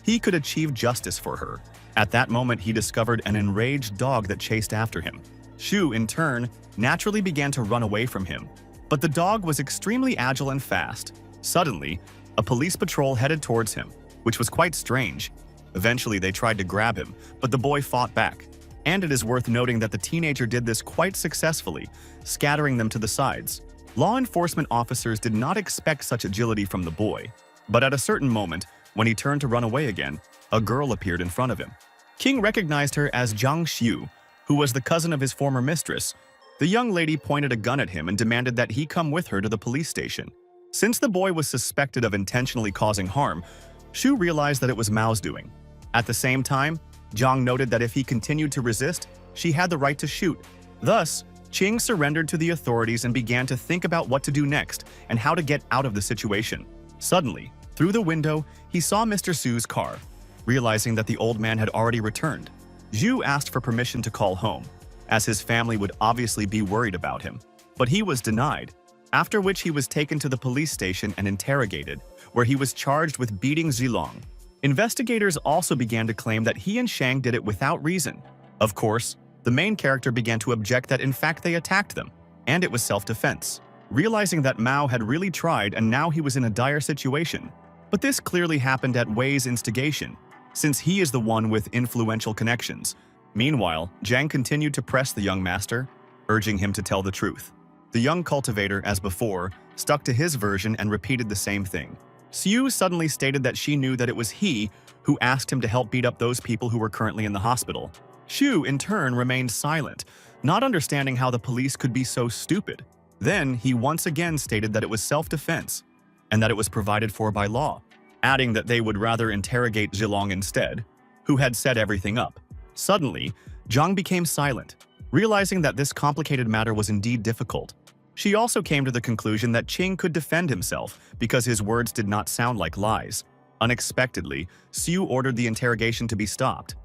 he could achieve justice for her. At that moment, he discovered an enraged dog that chased after him. Shu, in turn, naturally began to run away from him. But the dog was extremely agile and fast. Suddenly, a police patrol headed towards him, which was quite strange. Eventually, they tried to grab him, but the boy fought back. And it is worth noting that the teenager did this quite successfully, scattering them to the sides. Law enforcement officers did not expect such agility from the boy. But at a certain moment, when he turned to run away again, a girl appeared in front of him. King recognized her as Zhang Xiu, who was the cousin of his former mistress. The young lady pointed a gun at him and demanded that he come with her to the police station. Since the boy was suspected of intentionally causing harm, Shu realized that it was Mao's doing. At the same time, Zhang noted that if he continued to resist, she had the right to shoot. Thus, Qing surrendered to the authorities and began to think about what to do next and how to get out of the situation. Suddenly, through the window, he saw Mr. Su's car. Realizing that the old man had already returned, Zhu asked for permission to call home, as his family would obviously be worried about him. But he was denied, after which he was taken to the police station and interrogated, where he was charged with beating Zilong. Investigators also began to claim that he and Shang did it without reason. Of course, the main character began to object that in fact they attacked them, and it was self-defense. Realizing that Mao had really tried and now he was in a dire situation. But this clearly happened at Wei's instigation, since he is the one with influential connections. Meanwhile, Zhang continued to press the young master, urging him to tell the truth. The young cultivator, as before, stuck to his version and repeated the same thing. Xiu suddenly stated that she knew that it was he who asked him to help beat up those people who were currently in the hospital. Shu, in turn, remained silent, not understanding how the police could be so stupid. Then, he once again stated that it was self-defense, and that it was provided for by law, adding that they would rather interrogate Zilong instead, who had set everything up. Suddenly, Zhang became silent, realizing that this complicated matter was indeed difficult. She also came to the conclusion that Qing could defend himself because his words did not sound like lies. Unexpectedly, Xiu ordered the interrogation to be stopped,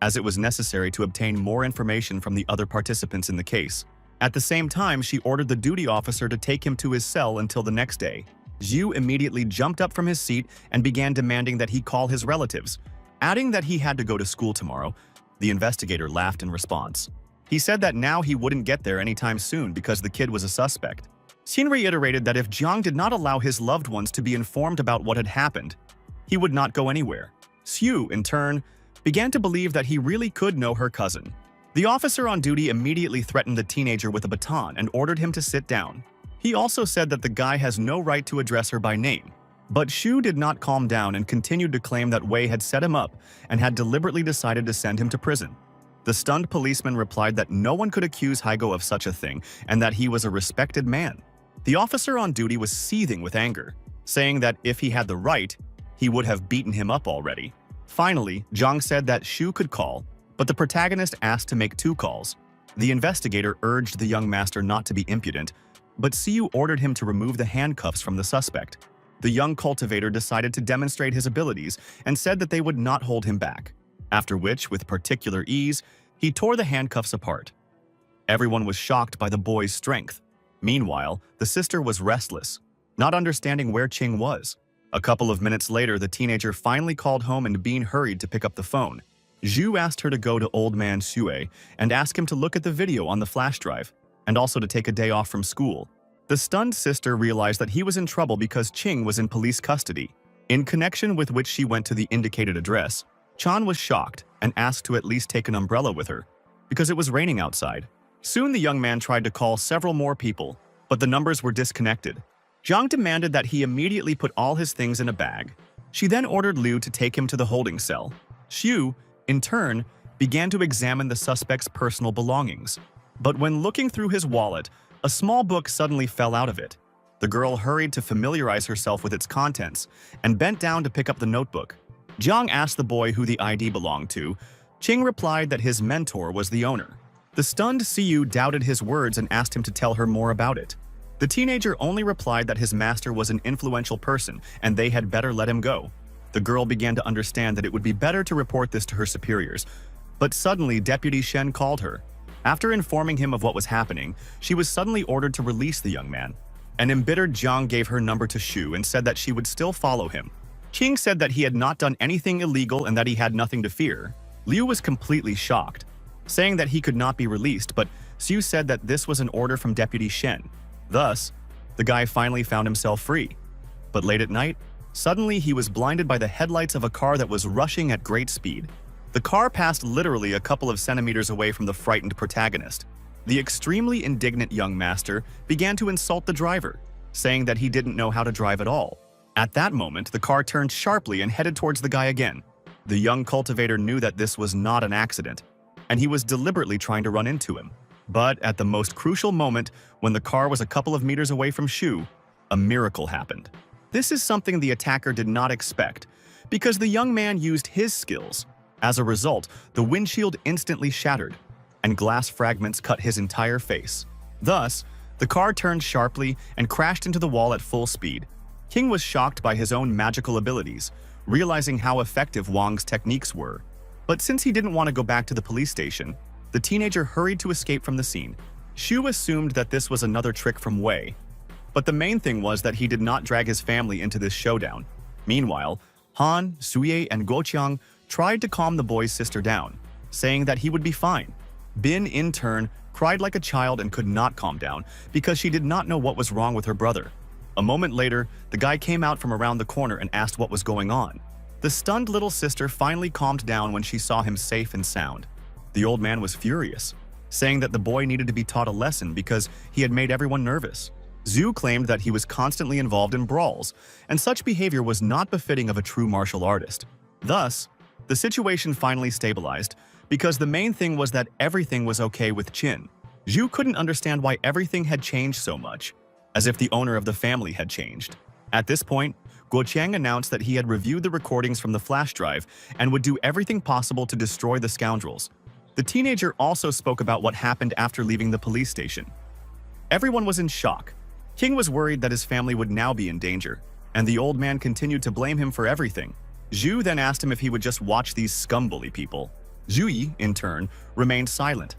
as it was necessary to obtain more information from the other participants in the case. At the same time, she ordered the duty officer to take him to his cell until the next day. Zhu immediately jumped up from his seat and began demanding that he call his relatives. Adding that he had to go to school tomorrow, the investigator laughed in response. He said that now he wouldn't get there anytime soon because the kid was a suspect. Xin reiterated that if Jiang did not allow his loved ones to be informed about what had happened, he would not go anywhere. Xiu, in turn, began to believe that he really could know her cousin. The officer on duty immediately threatened the teenager with a baton and ordered him to sit down. He also said that the guy has no right to address her by name. But Shu did not calm down and continued to claim that Wei had set him up and had deliberately decided to send him to prison. The stunned policeman replied that no one could accuse Haigo of such a thing and that he was a respected man. The officer on duty was seething with anger, saying that if he had the right, he would have beaten him up already. Finally, Zhang said that Shu could call, but the protagonist asked to make 2 calls. The investigator urged the young master not to be impudent, but Siyu ordered him to remove the handcuffs from the suspect. The young cultivator decided to demonstrate his abilities and said that they would not hold him back, after which, with particular ease, he tore the handcuffs apart. Everyone was shocked by the boy's strength. Meanwhile, the sister was restless, not understanding where Qing was. A couple of minutes later, the teenager finally called home and Bean hurried to pick up the phone. Zhu asked her to go to Old Man Xue and ask him to look at the video on the flash drive, and also to take a day off from school. The stunned sister realized that he was in trouble because Qing was in police custody, in connection with which she went to the indicated address. Chan was shocked and asked to at least take an umbrella with her, because it was raining outside. Soon the young man tried to call several more people, but the numbers were disconnected. Zhang demanded that he immediately put all his things in a bag. She then ordered Liu to take him to the holding cell. Xu, in turn, began to examine the suspect's personal belongings. But when looking through his wallet, a small book suddenly fell out of it. The girl hurried to familiarize herself with its contents and bent down to pick up the notebook. Jiang asked the boy who the ID belonged to. Qing replied that his mentor was the owner. The stunned Siyu doubted his words and asked him to tell her more about it. The teenager only replied that his master was an influential person and they had better let him go. The girl began to understand that it would be better to report this to her superiors. But suddenly, Deputy Shen called her. After informing him of what was happening, she was suddenly ordered to release the young man. An embittered Jiang gave her number to Shu and said that she would still follow him. Qing said that he had not done anything illegal and that he had nothing to fear. Liu was completely shocked, saying that he could not be released, but Xu said that this was an order from Deputy Shen. Thus, the guy finally found himself free. But late at night, suddenly he was blinded by the headlights of a car that was rushing at great speed. The car passed literally a couple of centimeters away from the frightened protagonist. The extremely indignant young master began to insult the driver, saying that he didn't know how to drive at all. At that moment, the car turned sharply and headed towards the guy again. The young cultivator knew that this was not an accident, and he was deliberately trying to run into him. But at the most crucial moment, when the car was a couple of meters away from Shu, a miracle happened. This is something the attacker did not expect, because the young man used his skills. As a result, the windshield instantly shattered, and glass fragments cut his entire face. Thus, the car turned sharply and crashed into the wall at full speed. King was shocked by his own magical abilities, realizing how effective Wang's techniques were. But since he didn't want to go back to the police station, the teenager hurried to escape from the scene. Shu assumed that this was another trick from Wei. But the main thing was that he did not drag his family into this showdown. Meanwhile, Han, Suye, and Guoqiang tried to calm the boy's sister down, saying that he would be fine. Bin, in turn, cried like a child and could not calm down because she did not know what was wrong with her brother. A moment later, the guy came out from around the corner and asked what was going on. The stunned little sister finally calmed down when she saw him safe and sound. The old man was furious, saying that the boy needed to be taught a lesson because he had made everyone nervous. Zhu claimed that he was constantly involved in brawls, and such behavior was not befitting of a true martial artist. Thus, the situation finally stabilized, because the main thing was that everything was okay with Qin. Zhu couldn't understand why everything had changed so much, as if the owner of the family had changed. At this point, Guoqiang announced that he had reviewed the recordings from the flash drive and would do everything possible to destroy the scoundrels. The teenager also spoke about what happened after leaving the police station. Everyone was in shock. King was worried that his family would now be in danger, and the old man continued to blame him for everything. Zhu then asked him if he would just watch these scumbully people. Zhuyi, in turn, remained silent,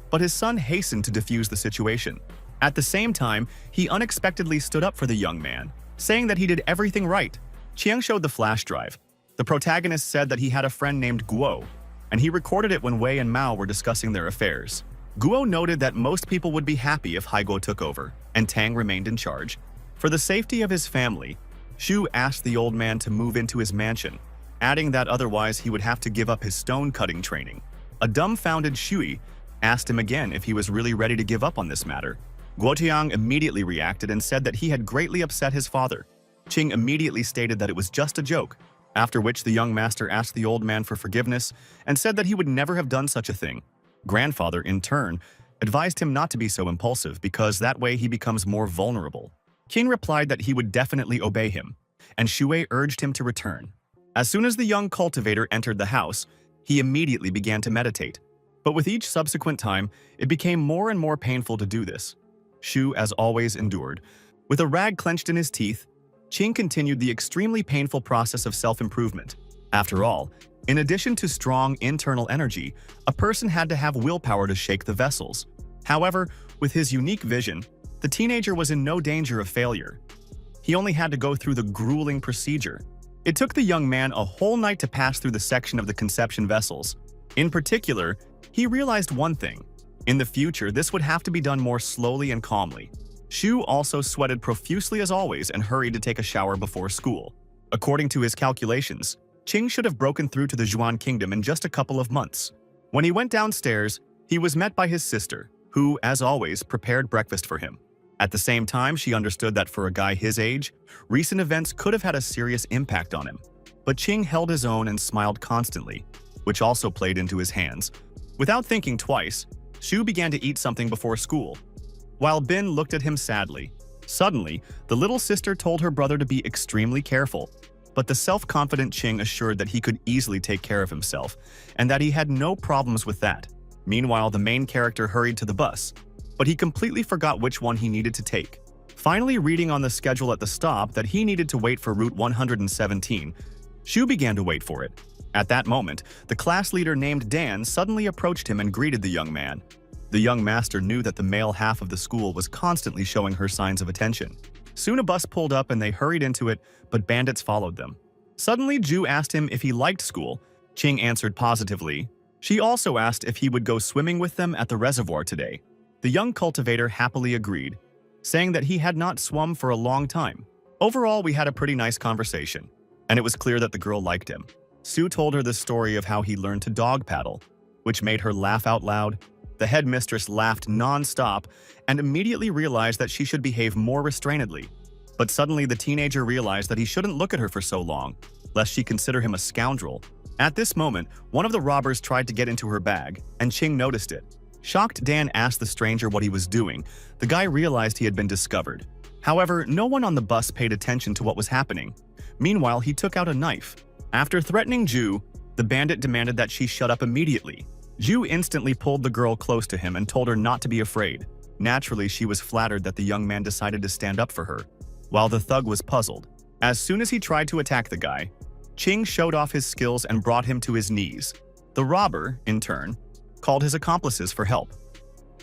but his son hastened to defuse the situation. At the same time, he unexpectedly stood up for the young man, saying that he did everything right. Chiang showed the flash drive. The protagonist said that he had a friend named Guo, and he recorded it when Wei and Mao were discussing their affairs. Guo noted that most people would be happy if Haigo took over, and Tang remained in charge. For the safety of his family, Shu asked the old man to move into his mansion, adding that otherwise he would have to give up his stone-cutting training. A dumbfounded Shui asked him again if he was really ready to give up on this matter. Guotiang immediately reacted and said that he had greatly upset his father. Qing immediately stated that it was just a joke, after which the young master asked the old man for forgiveness and said that he would never have done such a thing. Grandfather, in turn, advised him not to be so impulsive because that way he becomes more vulnerable. Qing replied that he would definitely obey him, and Shui urged him to return. As soon as the young cultivator entered the house, he immediately began to meditate. But with each subsequent time, it became more and more painful to do this. Shu, as always, endured. With a rag clenched in his teeth, Qing continued the extremely painful process of self-improvement. After all, in addition to strong internal energy, a person had to have willpower to shake the vessels. However, with his unique vision, the teenager was in no danger of failure. He only had to go through the grueling procedure. It took the young man a whole night to pass through the section of the conception vessels. In particular, he realized one thing. In the future, this would have to be done more slowly and calmly. Shu also sweated profusely as always and hurried to take a shower before school. According to his calculations, Qing should have broken through to the Zhuan kingdom in just a couple of months. When he went downstairs, he was met by his sister, who, as always, prepared breakfast for him. At the same time, she understood that for a guy his age, recent events could have had a serious impact on him. But Qing held his own and smiled constantly, which also played into his hands. Without thinking twice, Shu began to eat something before school. While Bin looked at him sadly, Suddenly, the little sister told her brother to be extremely careful, but the self-confident Ching assured that he could easily take care of himself and that he had no problems with that. Meanwhile, the main character hurried to the bus, but he completely forgot which one he needed to take. Finally, reading on the schedule at the stop that he needed to wait for route 117, Shu began to wait for it. At that moment, the class leader named Dan suddenly approached him and greeted the young man. The young master knew that the male half of the school was constantly showing her signs of attention. Soon a bus pulled up and they hurried into it, but bandits followed them. Suddenly, Ju asked him if he liked school. Ching answered positively. She also asked if he would go swimming with them at the reservoir today. The young cultivator happily agreed, saying that he had not swum for a long time. Overall, we had a pretty nice conversation, and it was clear that the girl liked him. Sue told her the story of how he learned to dog paddle, which made her laugh out loud. The headmistress laughed non-stop and immediately realized that she should behave more restrainedly. But suddenly the teenager realized that he shouldn't look at her for so long, lest she consider him a scoundrel. At this moment, one of the robbers tried to get into her bag, and Ching noticed it. Shocked, Dan asked the stranger what he was doing. The guy realized he had been discovered. However, no one on the bus paid attention to what was happening. Meanwhile, he took out a knife. After threatening Ju, the bandit demanded that she shut up immediately. Ju instantly pulled the girl close to him and told her not to be afraid. Naturally, she was flattered that the young man decided to stand up for her, while the thug was puzzled. As soon as he tried to attack the guy, Ching showed off his skills and brought him to his knees. The robber, in turn, called his accomplices for help.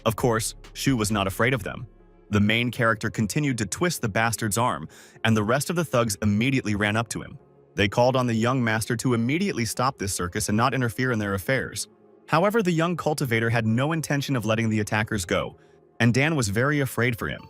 Of course, Shu was not afraid of them. The main character continued to twist the bastard's arm, and the rest of the thugs immediately ran up to him. They called on the young master to immediately stop this circus and not interfere in their affairs. However, the young cultivator had no intention of letting the attackers go, and Dan was very afraid for him.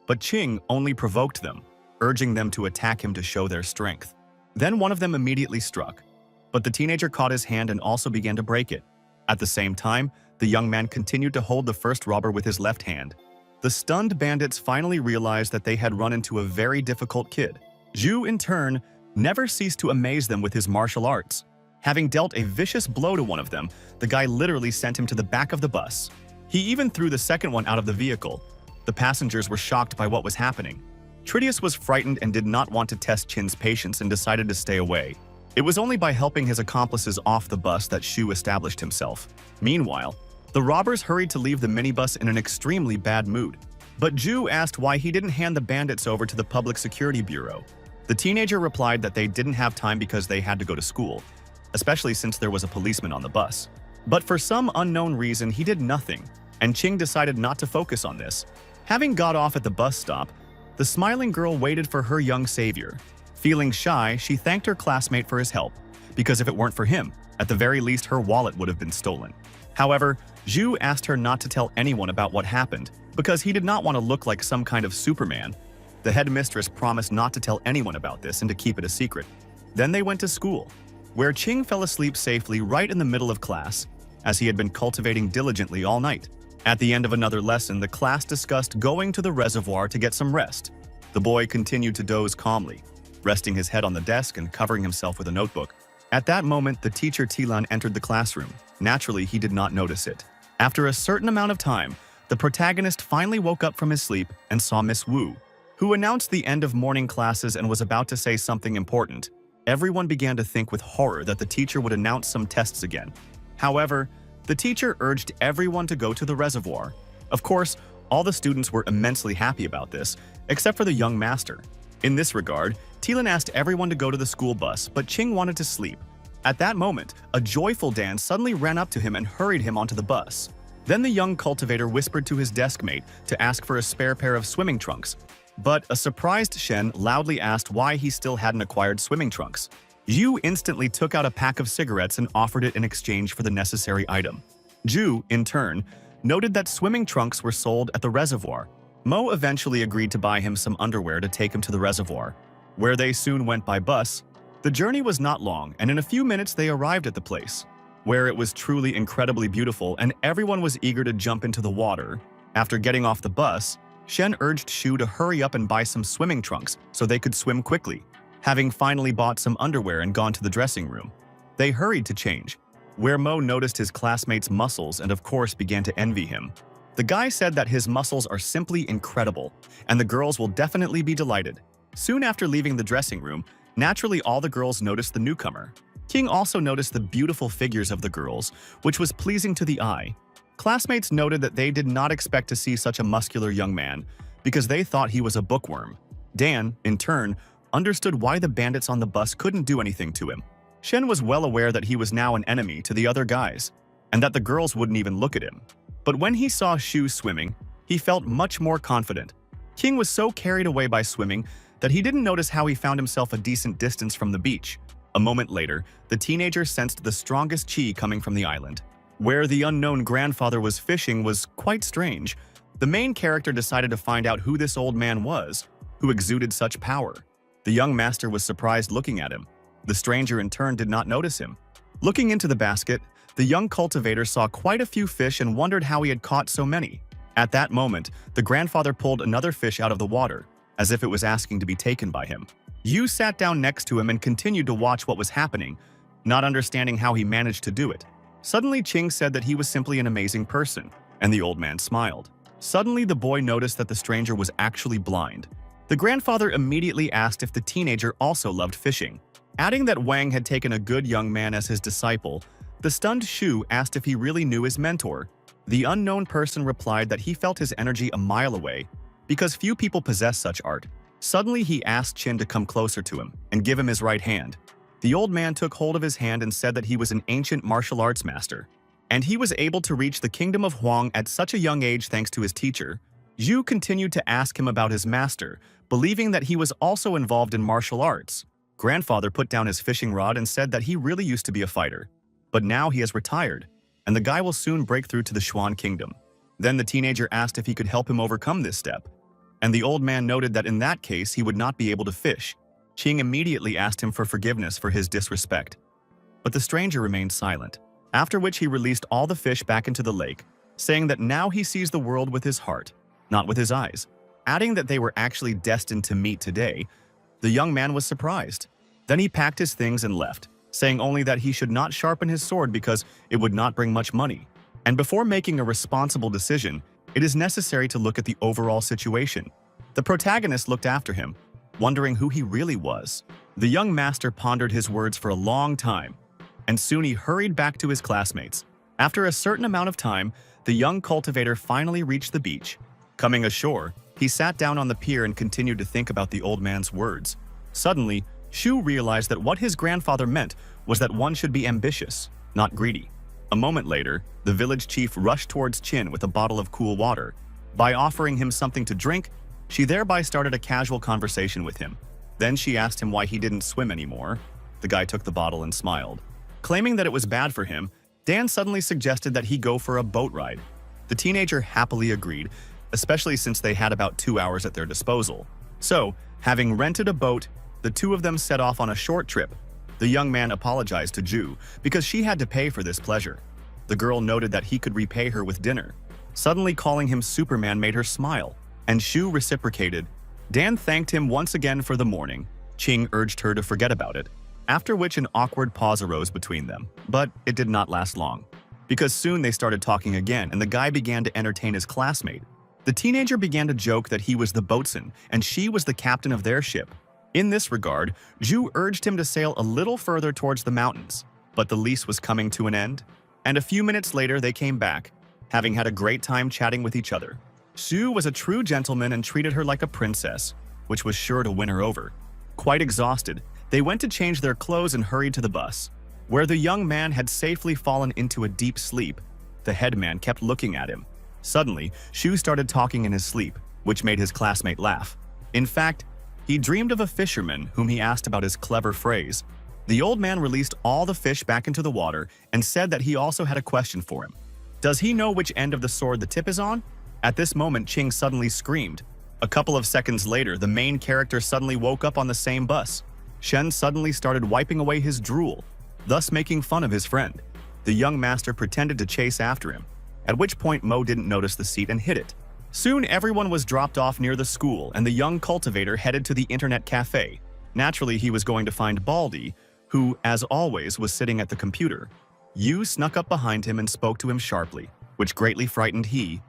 But Ching only provoked them, urging them to attack him to show their strength. Then one of them immediately struck, but the teenager caught his hand and also began to break it. At the same time, the young man continued to hold the first robber with his left hand. The stunned bandits finally realized that they had run into a very difficult kid. Ju, in turn, never ceased to amaze them with his martial arts. Having dealt a vicious blow to one of them, the guy literally sent him to the back of the bus. He even threw the second one out of the vehicle. The passengers were shocked by what was happening. Tritius was frightened and did not want to test Chin's patience and decided to stay away. It was only by helping his accomplices off the bus that Shu established himself. Meanwhile, the robbers hurried to leave the minibus in an extremely bad mood. But Ju asked why he didn't hand the bandits over to the Public Security Bureau. The teenager replied that they didn't have time because they had to go to school, especially since there was a policeman on the bus. But for some unknown reason, he did nothing, and Ching decided not to focus on this. Having got off at the bus stop, the smiling girl waited for her young savior. Feeling shy, she thanked her classmate for his help, because if it weren't for him, at the very least her wallet would have been stolen. However, Ju asked her not to tell anyone about what happened, because he did not want to look like some kind of Superman. The headmistress promised not to tell anyone about this and to keep it a secret. Then they went to school, where Ching fell asleep safely right in the middle of class, as he had been cultivating diligently all night. At the end of another lesson, the class discussed going to the reservoir to get some rest. The boy continued to doze calmly, resting his head on the desk and covering himself with a notebook. At that moment, the teacher Tilan entered the classroom. Naturally, he did not notice it. After a certain amount of time, the protagonist finally woke up from his sleep and saw Miss Wu, who announced the end of morning classes and was about to say something important. Everyone began to think with horror that the teacher would announce some tests again. However, the teacher urged everyone to go to the reservoir. Of course, all the students were immensely happy about this, except for the young master. In this regard, Tilan asked everyone to go to the school bus, but Ching wanted to sleep. At that moment, a joyful Dan suddenly ran up to him and hurried him onto the bus. Then the young cultivator whispered to his desk mate to ask for a spare pair of swimming trunks. But a surprised Shen loudly asked why he still hadn't acquired swimming trunks. Yu instantly took out a pack of cigarettes and offered it in exchange for the necessary item. Ju, in turn, noted that swimming trunks were sold at the reservoir. Mo eventually agreed to buy him some underwear to take him to the reservoir, where they soon went by bus. The journey was not long, and in a few minutes they arrived at the place, where it was truly incredibly beautiful and everyone was eager to jump into the water. After getting off the bus, Shen urged Shu to hurry up and buy some swimming trunks so they could swim quickly. Having finally bought some underwear and gone to the dressing room, they hurried to change, where Mo noticed his classmate's muscles and of course began to envy him. The guy said that his muscles are simply incredible, and the girls will definitely be delighted. Soon after leaving the dressing room, naturally all the girls noticed the newcomer. King also noticed the beautiful figures of the girls, which was pleasing to the eye. Classmates noted that they did not expect to see such a muscular young man, because they thought he was a bookworm. Dan, in turn, understood why the bandits on the bus couldn't do anything to him. Shen was well aware that he was now an enemy to the other guys, and that the girls wouldn't even look at him. But when he saw Shu swimming, he felt much more confident. King was so carried away by swimming that he didn't notice how he found himself a decent distance from the beach. A moment later, the teenager sensed the strongest chi coming from the island. Where the unknown grandfather was fishing was quite strange. The main character decided to find out who this old man was, who exuded such power. The young master was surprised looking at him. The stranger in turn did not notice him. Looking into the basket, the young cultivator saw quite a few fish and wondered how he had caught so many. At that moment, the grandfather pulled another fish out of the water, as if it was asking to be taken by him. Yu sat down next to him and continued to watch what was happening, not understanding how he managed to do it. Suddenly, Qing said that he was simply an amazing person, and the old man smiled. Suddenly, the boy noticed that the stranger was actually blind. The grandfather immediately asked if the teenager also loved fishing. Adding that Wang had taken a good young man as his disciple, the stunned Shu asked if he really knew his mentor. The unknown person replied that he felt his energy a mile away, because few people possess such art. Suddenly, he asked Qin to come closer to him and give him his right hand. The old man took hold of his hand and said that he was an ancient martial arts master, and he was able to reach the kingdom of Huang at such a young age thanks to his teacher. Zhu continued to ask him about his master, believing that he was also involved in martial arts. Grandfather put down his fishing rod and said that he really used to be a fighter, but now he has retired, and the guy will soon break through to the Xuan kingdom. Then the teenager asked if he could help him overcome this step, and the old man noted that in that case he would not be able to fish. Qing immediately asked him for forgiveness for his disrespect, but the stranger remained silent, after which he released all the fish back into the lake, saying that now he sees the world with his heart, not with his eyes. Adding that they were actually destined to meet today, the young man was surprised. Then he packed his things and left, saying only that he should not sharpen his sword because it would not bring much money. And before making a responsible decision, it is necessary to look at the overall situation. The protagonist looked after him, wondering who he really was. The young master pondered his words for a long time, and soon he hurried back to his classmates. After a certain amount of time, the young cultivator finally reached the beach. Coming ashore, he sat down on the pier and continued to think about the old man's words. Suddenly, Shu realized that what his grandfather meant was that one should be ambitious, not greedy. A moment later, the village chief rushed towards Qin with a bottle of cool water. By offering him something to drink, she thereby started a casual conversation with him. Then she asked him why he didn't swim anymore. The guy took the bottle and smiled. Claiming that it was bad for him, Dan suddenly suggested that he go for a boat ride. The teenager happily agreed, especially since they had about 2 hours at their disposal. So, having rented a boat, the two of them set off on a short trip. The young man apologized to Ju because she had to pay for this pleasure. The girl noted that he could repay her with dinner. Suddenly calling him Superman made her smile, and Shu reciprocated. Dan thanked him once again for the morning. Qing urged her to forget about it, after which an awkward pause arose between them. But it did not last long, because soon they started talking again and the guy began to entertain his classmate. The teenager began to joke that he was the boatswain and she was the captain of their ship. In this regard, Zhu urged him to sail a little further towards the mountains, but the lease was coming to an end, and a few minutes later they came back, having had a great time chatting with each other. Zhu was a true gentleman and treated her like a princess, which was sure to win her over. Quite exhausted, they went to change their clothes and hurried to the bus, where the young man had safely fallen into a deep sleep. The headman kept looking at him. Suddenly, Shu started talking in his sleep, which made his classmate laugh. In fact, he dreamed of a fisherman whom he asked about his clever phrase. The old man released all the fish back into the water and said that he also had a question for him. Does he know which end of the sword the tip is on? At this moment, Qing suddenly screamed. A couple of seconds later, the main character suddenly woke up on the same bus. Shen suddenly started wiping away his drool, thus making fun of his friend. The young master pretended to chase after him, at which point Mo didn't notice the seat and hit it. Soon everyone was dropped off near the school and the young cultivator headed to the internet cafe. Naturally, he was going to find Baldy, who, as always, was sitting at the computer. Yu snuck up behind him and spoke to him sharply, which greatly frightened he.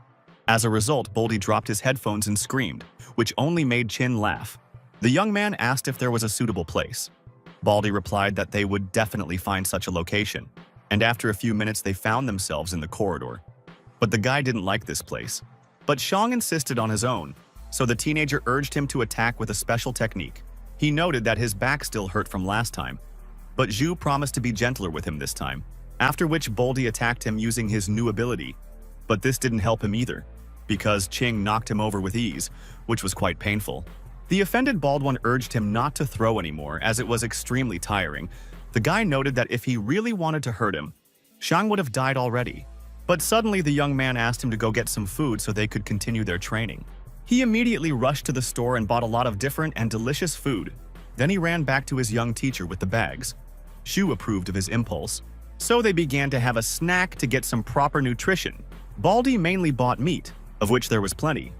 As a result, Boldy dropped his headphones and screamed, which only made Chin laugh. The young man asked if there was a suitable place. Baldy replied that they would definitely find such a location, and after a few minutes they found themselves in the corridor. But the guy didn't like this place. But Shang insisted on his own, so the teenager urged him to attack with a special technique. He noted that his back still hurt from last time, but Zhu promised to be gentler with him this time, after which Boldy attacked him using his new ability. But this didn't help him either, because Ching knocked him over with ease, which was quite painful. The offended bald one urged him not to throw anymore as it was extremely tiring. The guy noted that if he really wanted to hurt him, Shang would have died already. But suddenly the young man asked him to go get some food so they could continue their training. He immediately rushed to the store and bought a lot of different and delicious food. Then he ran back to his young teacher with the bags. Shu approved of his impulse, so they began to have a snack to get some proper nutrition. Baldy mainly bought meat, of which there was plenty,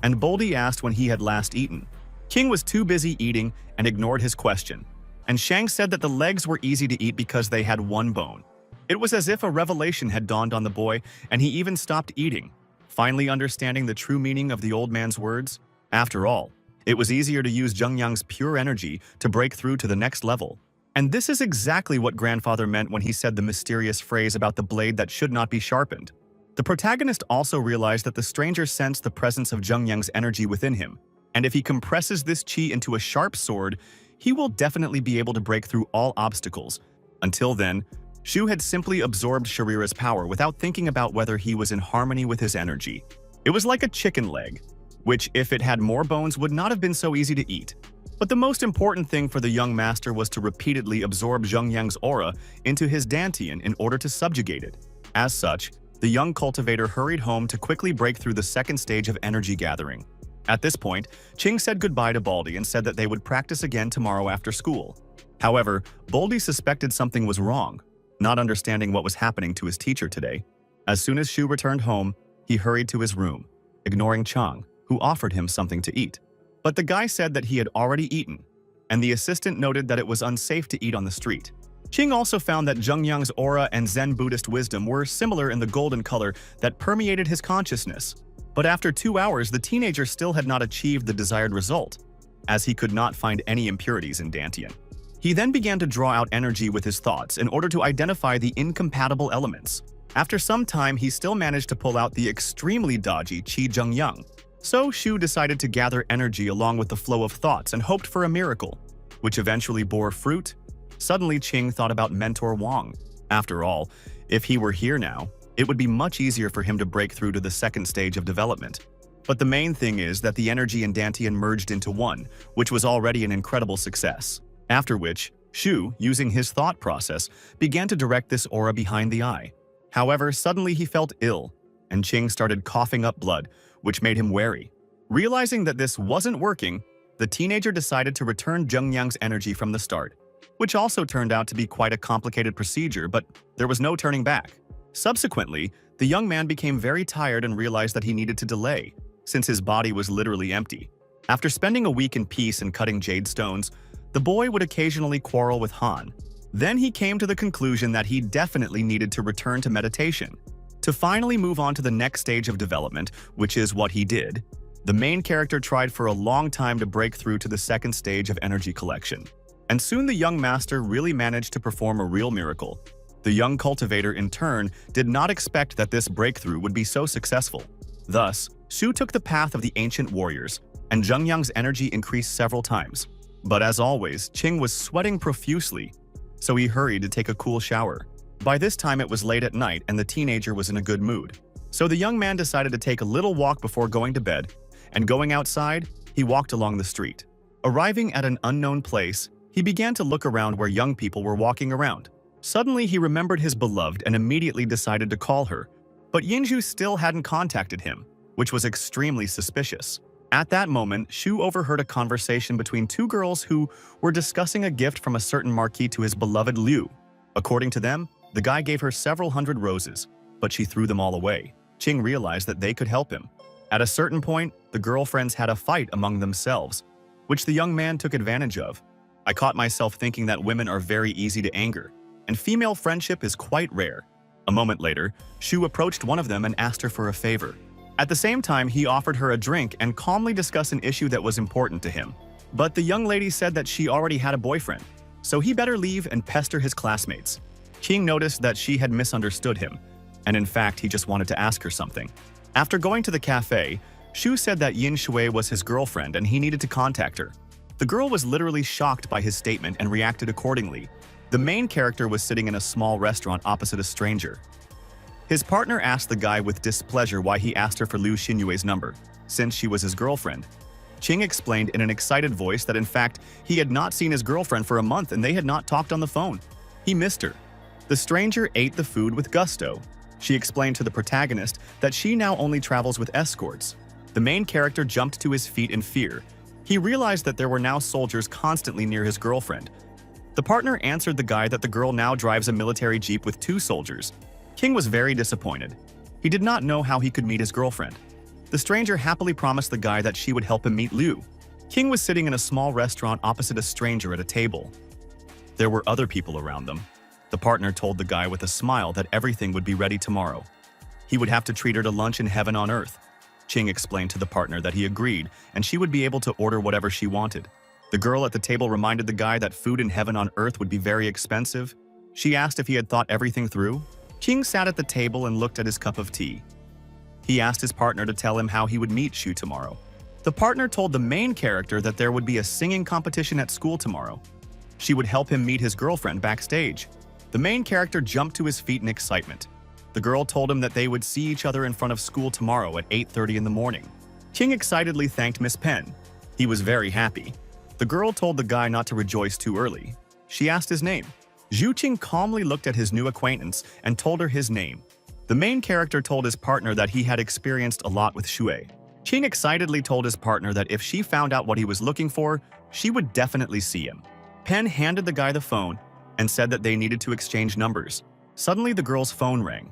and Boldy asked when he had last eaten. King was too busy eating and ignored his question, and Shang said that the legs were easy to eat because they had one bone. It was as if a revelation had dawned on the boy, and he even stopped eating, finally understanding the true meaning of the old man's words. After all, it was easier to use Zhengyang's pure energy to break through to the next level. And this is exactly what grandfather meant when he said the mysterious phrase about the blade that should not be sharpened. The protagonist also realized that the stranger sensed the presence of Zhengyang's energy within him, and if he compresses this chi into a sharp sword, he will definitely be able to break through all obstacles. Until then, Shu had simply absorbed Sharira's power without thinking about whether he was in harmony with his energy. It was like a chicken leg, which, if it had more bones, would not have been so easy to eat. But the most important thing for the young master was to repeatedly absorb Zhengyang's aura into his dantian in order to subjugate it. As such, the young cultivator hurried home to quickly break through the second stage of energy gathering. At this point, Ching said goodbye to Baldy and said that they would practice again tomorrow after school. However, Baldy suspected something was wrong, not understanding what was happening to his teacher today. As soon as Shu returned home, he hurried to his room, ignoring Chang, who offered him something to eat. But the guy said that he had already eaten, and the assistant noted that it was unsafe to eat on the street. Ching also found that Zhengyang's aura and Zen Buddhist wisdom were similar in the golden color that permeated his consciousness. But after 2 hours, the teenager still had not achieved the desired result, as he could not find any impurities in Dantian. He then began to draw out energy with his thoughts in order to identify the incompatible elements. After some time, he still managed to pull out the extremely dodgy Qi Zhengyang. So Shu decided to gather energy along with the flow of thoughts and hoped for a miracle, which eventually bore fruit. Suddenly, Ching thought about Mentor Wang. After all, if he were here now, it would be much easier for him to break through to the second stage of development. But the main thing is that the energy and Dantian merged into one, which was already an incredible success. After which, Shu, using his thought process, began to direct this aura behind the eye. However, suddenly he felt ill, and Ching started coughing up blood, which made him wary. Realizing that this wasn't working, the teenager decided to return Zhengyang's energy from the start, which also turned out to be quite a complicated procedure, but there was no turning back. Subsequently, the young man became very tired and realized that he needed to delay, since his body was literally empty. After spending a week in peace and cutting jade stones, the boy would occasionally quarrel with Han. Then he came to the conclusion that he definitely needed to return to meditation. To finally move on to the next stage of development, which is what he did, the main character tried for a long time to break through to the second stage of energy collection. And soon the young master really managed to perform a real miracle. The young cultivator, in turn, did not expect that this breakthrough would be so successful. Thus, Shu took the path of the ancient warriors, and Zhengyang's energy increased several times. But as always, Ching was sweating profusely, so he hurried to take a cool shower. By this time it was late at night and the teenager was in a good mood. So the young man decided to take a little walk before going to bed, and going outside, he walked along the street. Arriving at an unknown place, he began to look around where young people were walking around. Suddenly he remembered his beloved and immediately decided to call her. But Yinju still hadn't contacted him, which was extremely suspicious. At that moment, Shu overheard a conversation between two girls who were discussing a gift from a certain marquis to his beloved Liu. According to them, the guy gave her several hundred roses, but she threw them all away. Ching realized that they could help him. At a certain point, the girlfriends had a fight among themselves, which the young man took advantage of. I caught myself thinking that women are very easy to anger, and female friendship is quite rare. A moment later, Shu approached one of them and asked her for a favor. At the same time, he offered her a drink and calmly discussed an issue that was important to him. But the young lady said that she already had a boyfriend, so he better leave and pester his classmates. King noticed that she had misunderstood him, and in fact, he just wanted to ask her something. After going to the cafe, Shu said that Yin Shui was his girlfriend and he needed to contact her. The girl was literally shocked by his statement and reacted accordingly. The main character was sitting in a small restaurant opposite a stranger. His partner asked the guy with displeasure why he asked her for Liu Xinyue's number, since she was his girlfriend. Qing explained in an excited voice that in fact, he had not seen his girlfriend for a month and they had not talked on the phone. He missed her. The stranger ate the food with gusto. She explained to the protagonist that she now only travels with escorts. The main character jumped to his feet in fear. He realized that there were now soldiers constantly near his girlfriend. The partner answered the guy that the girl now drives a military jeep with 2 soldiers. King was very disappointed. He did not know how he could meet his girlfriend. The stranger happily promised the guy that she would help him meet Liu. King was sitting in a small restaurant opposite a stranger at a table. There were other people around them. The partner told the guy with a smile that everything would be ready tomorrow. He would have to treat her to lunch in heaven on earth. Qing explained to the partner that he agreed and she would be able to order whatever she wanted. The girl at the table reminded the guy that food in heaven on earth would be very expensive. She asked if he had thought everything through. Qing sat at the table and looked at his cup of tea. He asked his partner to tell him how he would meet Shu tomorrow. The partner told the main character that there would be a singing competition at school tomorrow. She would help him meet his girlfriend backstage. The main character jumped to his feet in excitement. The girl told him that they would see each other in front of school tomorrow at 8:30 in the morning. Qing excitedly thanked Miss Pen. He was very happy. The girl told the guy not to rejoice too early. She asked his name. Zhu Qing calmly looked at his new acquaintance and told her his name. The main character told his partner that he had experienced a lot with Shui. Qing excitedly told his partner that if she found out what he was looking for, she would definitely see him. Pen handed the guy the phone and said that they needed to exchange numbers. Suddenly, the girl's phone rang.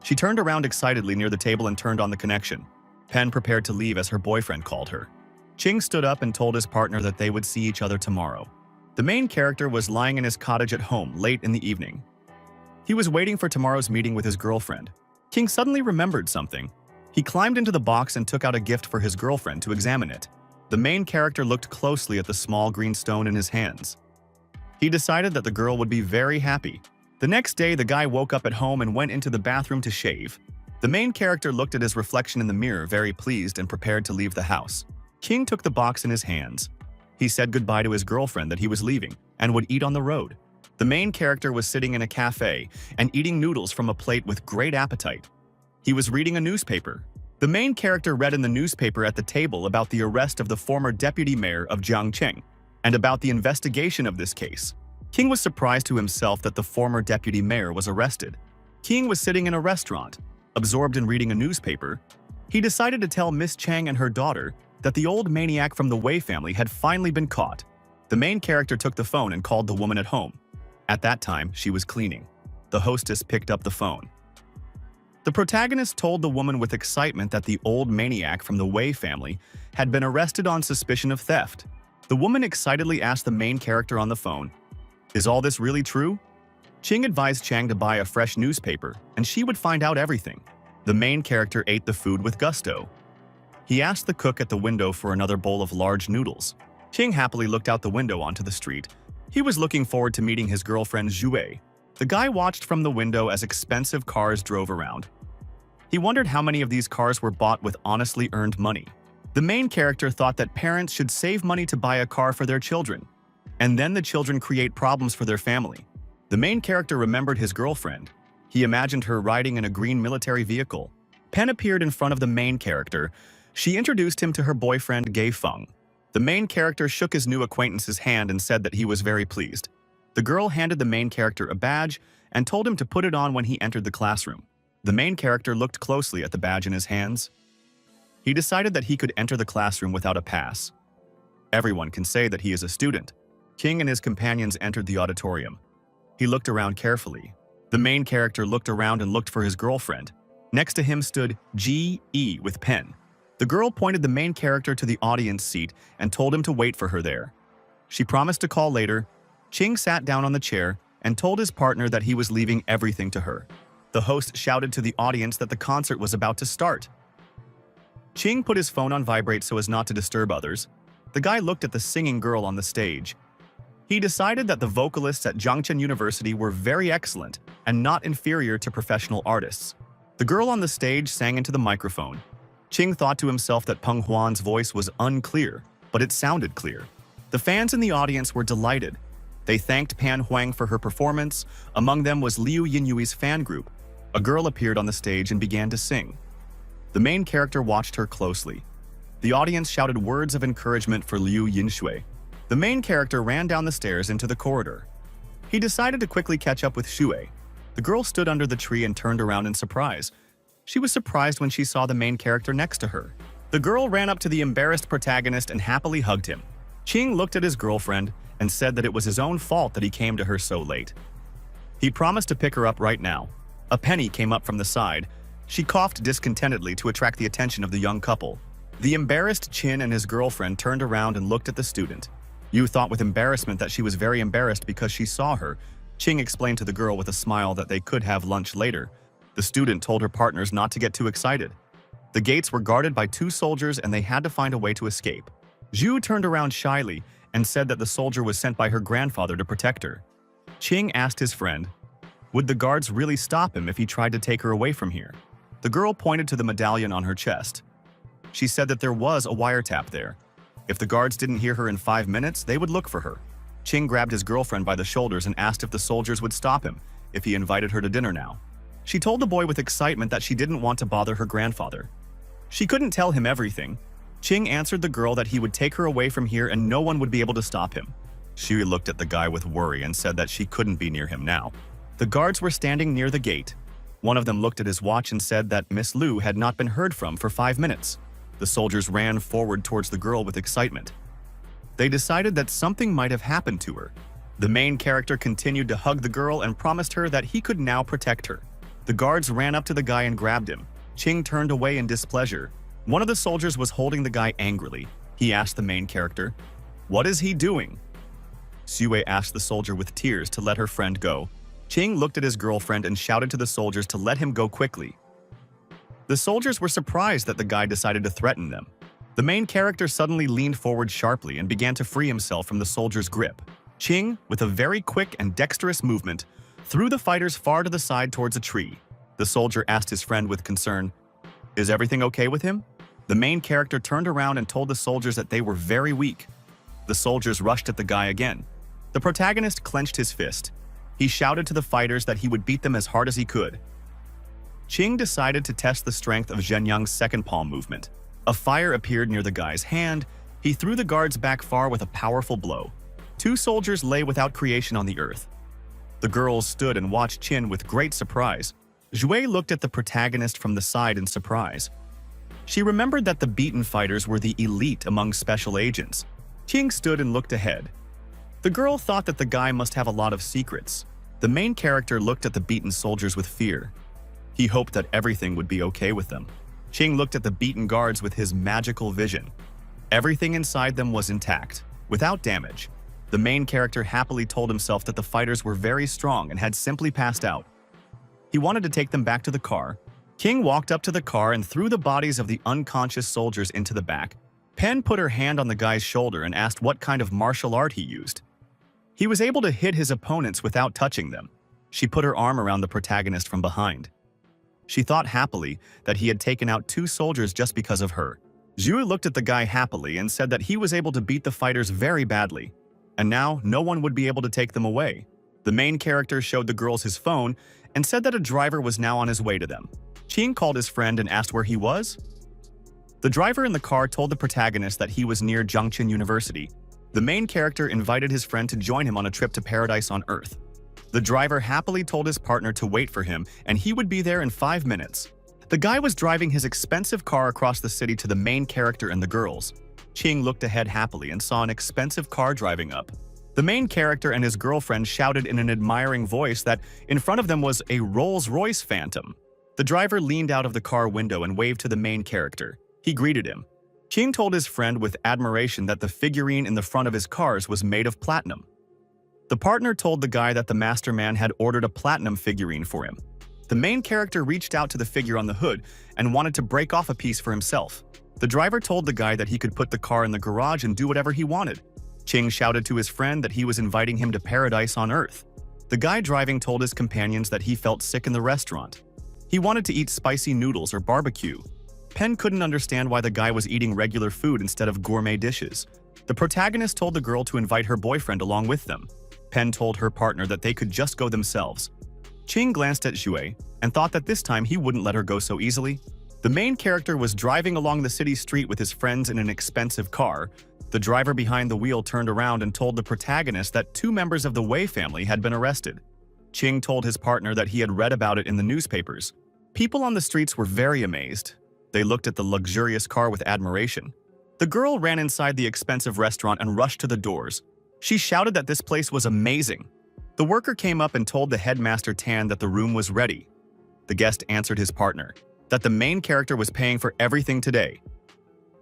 She turned around excitedly near the table and turned on the connection. Pen prepared to leave as her boyfriend called her. Qing stood up and told his partner that they would see each other tomorrow. The main character was lying in his cottage at home late in the evening. He was waiting for tomorrow's meeting with his girlfriend. King suddenly remembered something. He climbed into the box and took out a gift for his girlfriend to examine it. The main character looked closely at the small green stone in his hands. He decided that the girl would be very happy. The next day, the guy woke up at home and went into the bathroom to shave. The main character looked at his reflection in the mirror, very pleased and prepared to leave the house. King took the box in his hands. He said goodbye to his girlfriend that he was leaving and would eat on the road. The main character was sitting in a cafe and eating noodles from a plate with great appetite. He was reading a newspaper. The main character read in the newspaper at the table about the arrest of the former deputy mayor of Jiangcheng and about the investigation of this case. King was surprised to himself that the former deputy mayor was arrested. King was sitting in a restaurant, absorbed in reading a newspaper. He decided to tell Miss Chang and her daughter that the old maniac from the Wei family had finally been caught. The main character took the phone and called the woman at home. At that time, she was cleaning. The hostess picked up the phone. The protagonist told the woman with excitement that the old maniac from the Wei family had been arrested on suspicion of theft. The woman excitedly asked the main character on the phone, "Is all this really true?" Qing advised Chang to buy a fresh newspaper, and she would find out everything. The main character ate the food with gusto. He asked the cook at the window for another bowl of large noodles. Qing happily looked out the window onto the street. He was looking forward to meeting his girlfriend Zhu. The guy watched from the window as expensive cars drove around. He wondered how many of these cars were bought with honestly earned money. The main character thought that parents should save money to buy a car for their children, and then the children create problems for their family. The main character remembered his girlfriend. He imagined her riding in a green military vehicle. Pen appeared in front of the main character. She introduced him to her boyfriend, Gay Feng. The main character shook his new acquaintance's hand and said that he was very pleased. The girl handed the main character a badge and told him to put it on when he entered the classroom. The main character looked closely at the badge in his hands. He decided that he could enter the classroom without a pass. Everyone can say that he is a student. King and his companions entered the auditorium. He looked around carefully. The main character looked around and looked for his girlfriend. Next to him stood G.E. with Pen. The girl pointed the main character to the audience seat and told him to wait for her there. She promised to call later. Qing sat down on the chair and told his partner that he was leaving everything to her. The host shouted to the audience that the concert was about to start. Ching put his phone on vibrate so as not to disturb others. The guy looked at the singing girl on the stage. He decided that the vocalists at Zhangcheng University were very excellent and not inferior to professional artists. The girl on the stage sang into the microphone. Ching thought to himself that Peng Huan's voice was unclear, but it sounded clear. The fans in the audience were delighted. They thanked Pan Huang for her performance. Among them was Liu Yinyui's fan group. A girl appeared on the stage and began to sing. The main character watched her closely. The audience shouted words of encouragement for Liu Yinshui. The main character ran down the stairs into the corridor. He decided to quickly catch up with Shui. The girl stood under the tree and turned around in surprise. She was surprised when she saw the main character next to her. The girl ran up to the embarrassed protagonist and happily hugged him. Ching looked at his girlfriend and said that it was his own fault that he came to her so late. He promised to pick her up right now. A penny came up from the side. She coughed discontentedly to attract the attention of the young couple. The embarrassed Chin and his girlfriend turned around and looked at the student. Yu thought with embarrassment that she was very embarrassed because she saw her. Ching explained to the girl with a smile that they could have lunch later. The student told her partners not to get too excited. The gates were guarded by 2 soldiers and they had to find a way to escape. Zhu turned around shyly and said that the soldier was sent by her grandfather to protect her. Ching asked his friend, would the guards really stop him if he tried to take her away from here? The girl pointed to the medallion on her chest. She said that there was a wiretap there. If the guards didn't hear her in 5 minutes, they would look for her. Ching grabbed his girlfriend by the shoulders and asked if the soldiers would stop him if he invited her to dinner now. She told the boy with excitement that she didn't want to bother her grandfather. She couldn't tell him everything. Ching answered the girl that he would take her away from here and no one would be able to stop him. Shui looked at the guy with worry and said that she couldn't be near him now. The guards were standing near the gate. One of them looked at his watch and said that Miss Liu had not been heard from for 5 minutes. The soldiers ran forward towards the girl with excitement. They decided that something might have happened to her. The main character continued to hug the girl and promised her that he could now protect her. The guards ran up to the guy and grabbed him. Ching turned away in displeasure. One of the soldiers was holding the guy angrily. He asked the main character, "What is he doing?" Sue asked the soldier with tears to let her friend go. Ching looked at his girlfriend and shouted to the soldiers to let him go quickly. The soldiers were surprised that the guy decided to threaten them. The main character suddenly leaned forward sharply and began to free himself from the soldier's grip. Ching, with a very quick and dexterous movement, threw the fighters far to the side towards a tree. The soldier asked his friend with concern, "Is everything okay with him?" The main character turned around and told the soldiers that they were very weak. The soldiers rushed at the guy again. The protagonist clenched his fist. He shouted to the fighters that he would beat them as hard as he could. Ching decided to test the strength of Zhenyang's second palm movement. A fire appeared near the guy's hand. He threw the guards back far with a powerful blow. 2 soldiers lay without creation on the earth. The girls stood and watched Chin with great surprise. Zhui looked at the protagonist from the side in surprise. She remembered that the beaten fighters were the elite among special agents. Ching stood and looked ahead. The girl thought that the guy must have a lot of secrets. The main character looked at the beaten soldiers with fear. He hoped that everything would be okay with them. Ching looked at the beaten guards with his magical vision. Everything inside them was intact, without damage. The main character happily told himself that the fighters were very strong and had simply passed out. He wanted to take them back to the car. King walked up to the car and threw the bodies of the unconscious soldiers into the back. Pen put her hand on the guy's shoulder and asked what kind of martial art he used. He was able to hit his opponents without touching them. She put her arm around the protagonist from behind. She thought happily that he had taken out 2 soldiers just because of her. Zhu looked at the guy happily and said that he was able to beat the fighters very badly, and now no one would be able to take them away. The main character showed the girls his phone and said that a driver was now on his way to them. Ching called his friend and asked where he was. The driver in the car told the protagonist that he was near Zhangcheng University. The main character invited his friend to join him on a trip to paradise on Earth. The driver happily told his partner to wait for him and he would be there in 5 minutes. The guy was driving his expensive car across the city to the main character and the girls. Ching looked ahead happily and saw an expensive car driving up. The main character and his girlfriend shouted in an admiring voice that in front of them was a Rolls-Royce Phantom. The driver leaned out of the car window and waved to the main character. He greeted him. Ching told his friend with admiration that the figurine in the front of his cars was made of platinum. The partner told the guy that the master man had ordered a platinum figurine for him. The main character reached out to the figure on the hood and wanted to break off a piece for himself. The driver told the guy that he could put the car in the garage and do whatever he wanted. Ching shouted to his friend that he was inviting him to paradise on Earth. The guy driving told his companions that he felt sick in the restaurant. He wanted to eat spicy noodles or barbecue. Pen couldn't understand why the guy was eating regular food instead of gourmet dishes. The protagonist told the girl to invite her boyfriend along with them. Pen told her partner that they could just go themselves. Ching glanced at Xue and thought that this time he wouldn't let her go so easily. The main character was driving along the city street with his friends in an expensive car. The driver behind the wheel turned around and told the protagonist that 2 members of the Wei family had been arrested. Ching told his partner that he had read about it in the newspapers. People on the streets were very amazed. They looked at the luxurious car with admiration. The girl ran inside the expensive restaurant and rushed to the doors. She shouted that this place was amazing. The worker came up and told the headmaster Tan that the room was ready. The guest answered his partner that the main character was paying for everything today.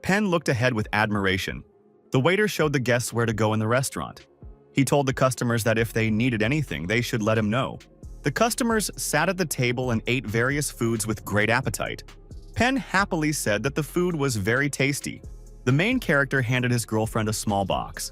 Pen looked ahead with admiration. The waiter showed the guests where to go in the restaurant. He told the customers that if they needed anything, they should let him know. The customers sat at the table and ate various foods with great appetite. Pen happily said that the food was very tasty. The main character handed his girlfriend a small box.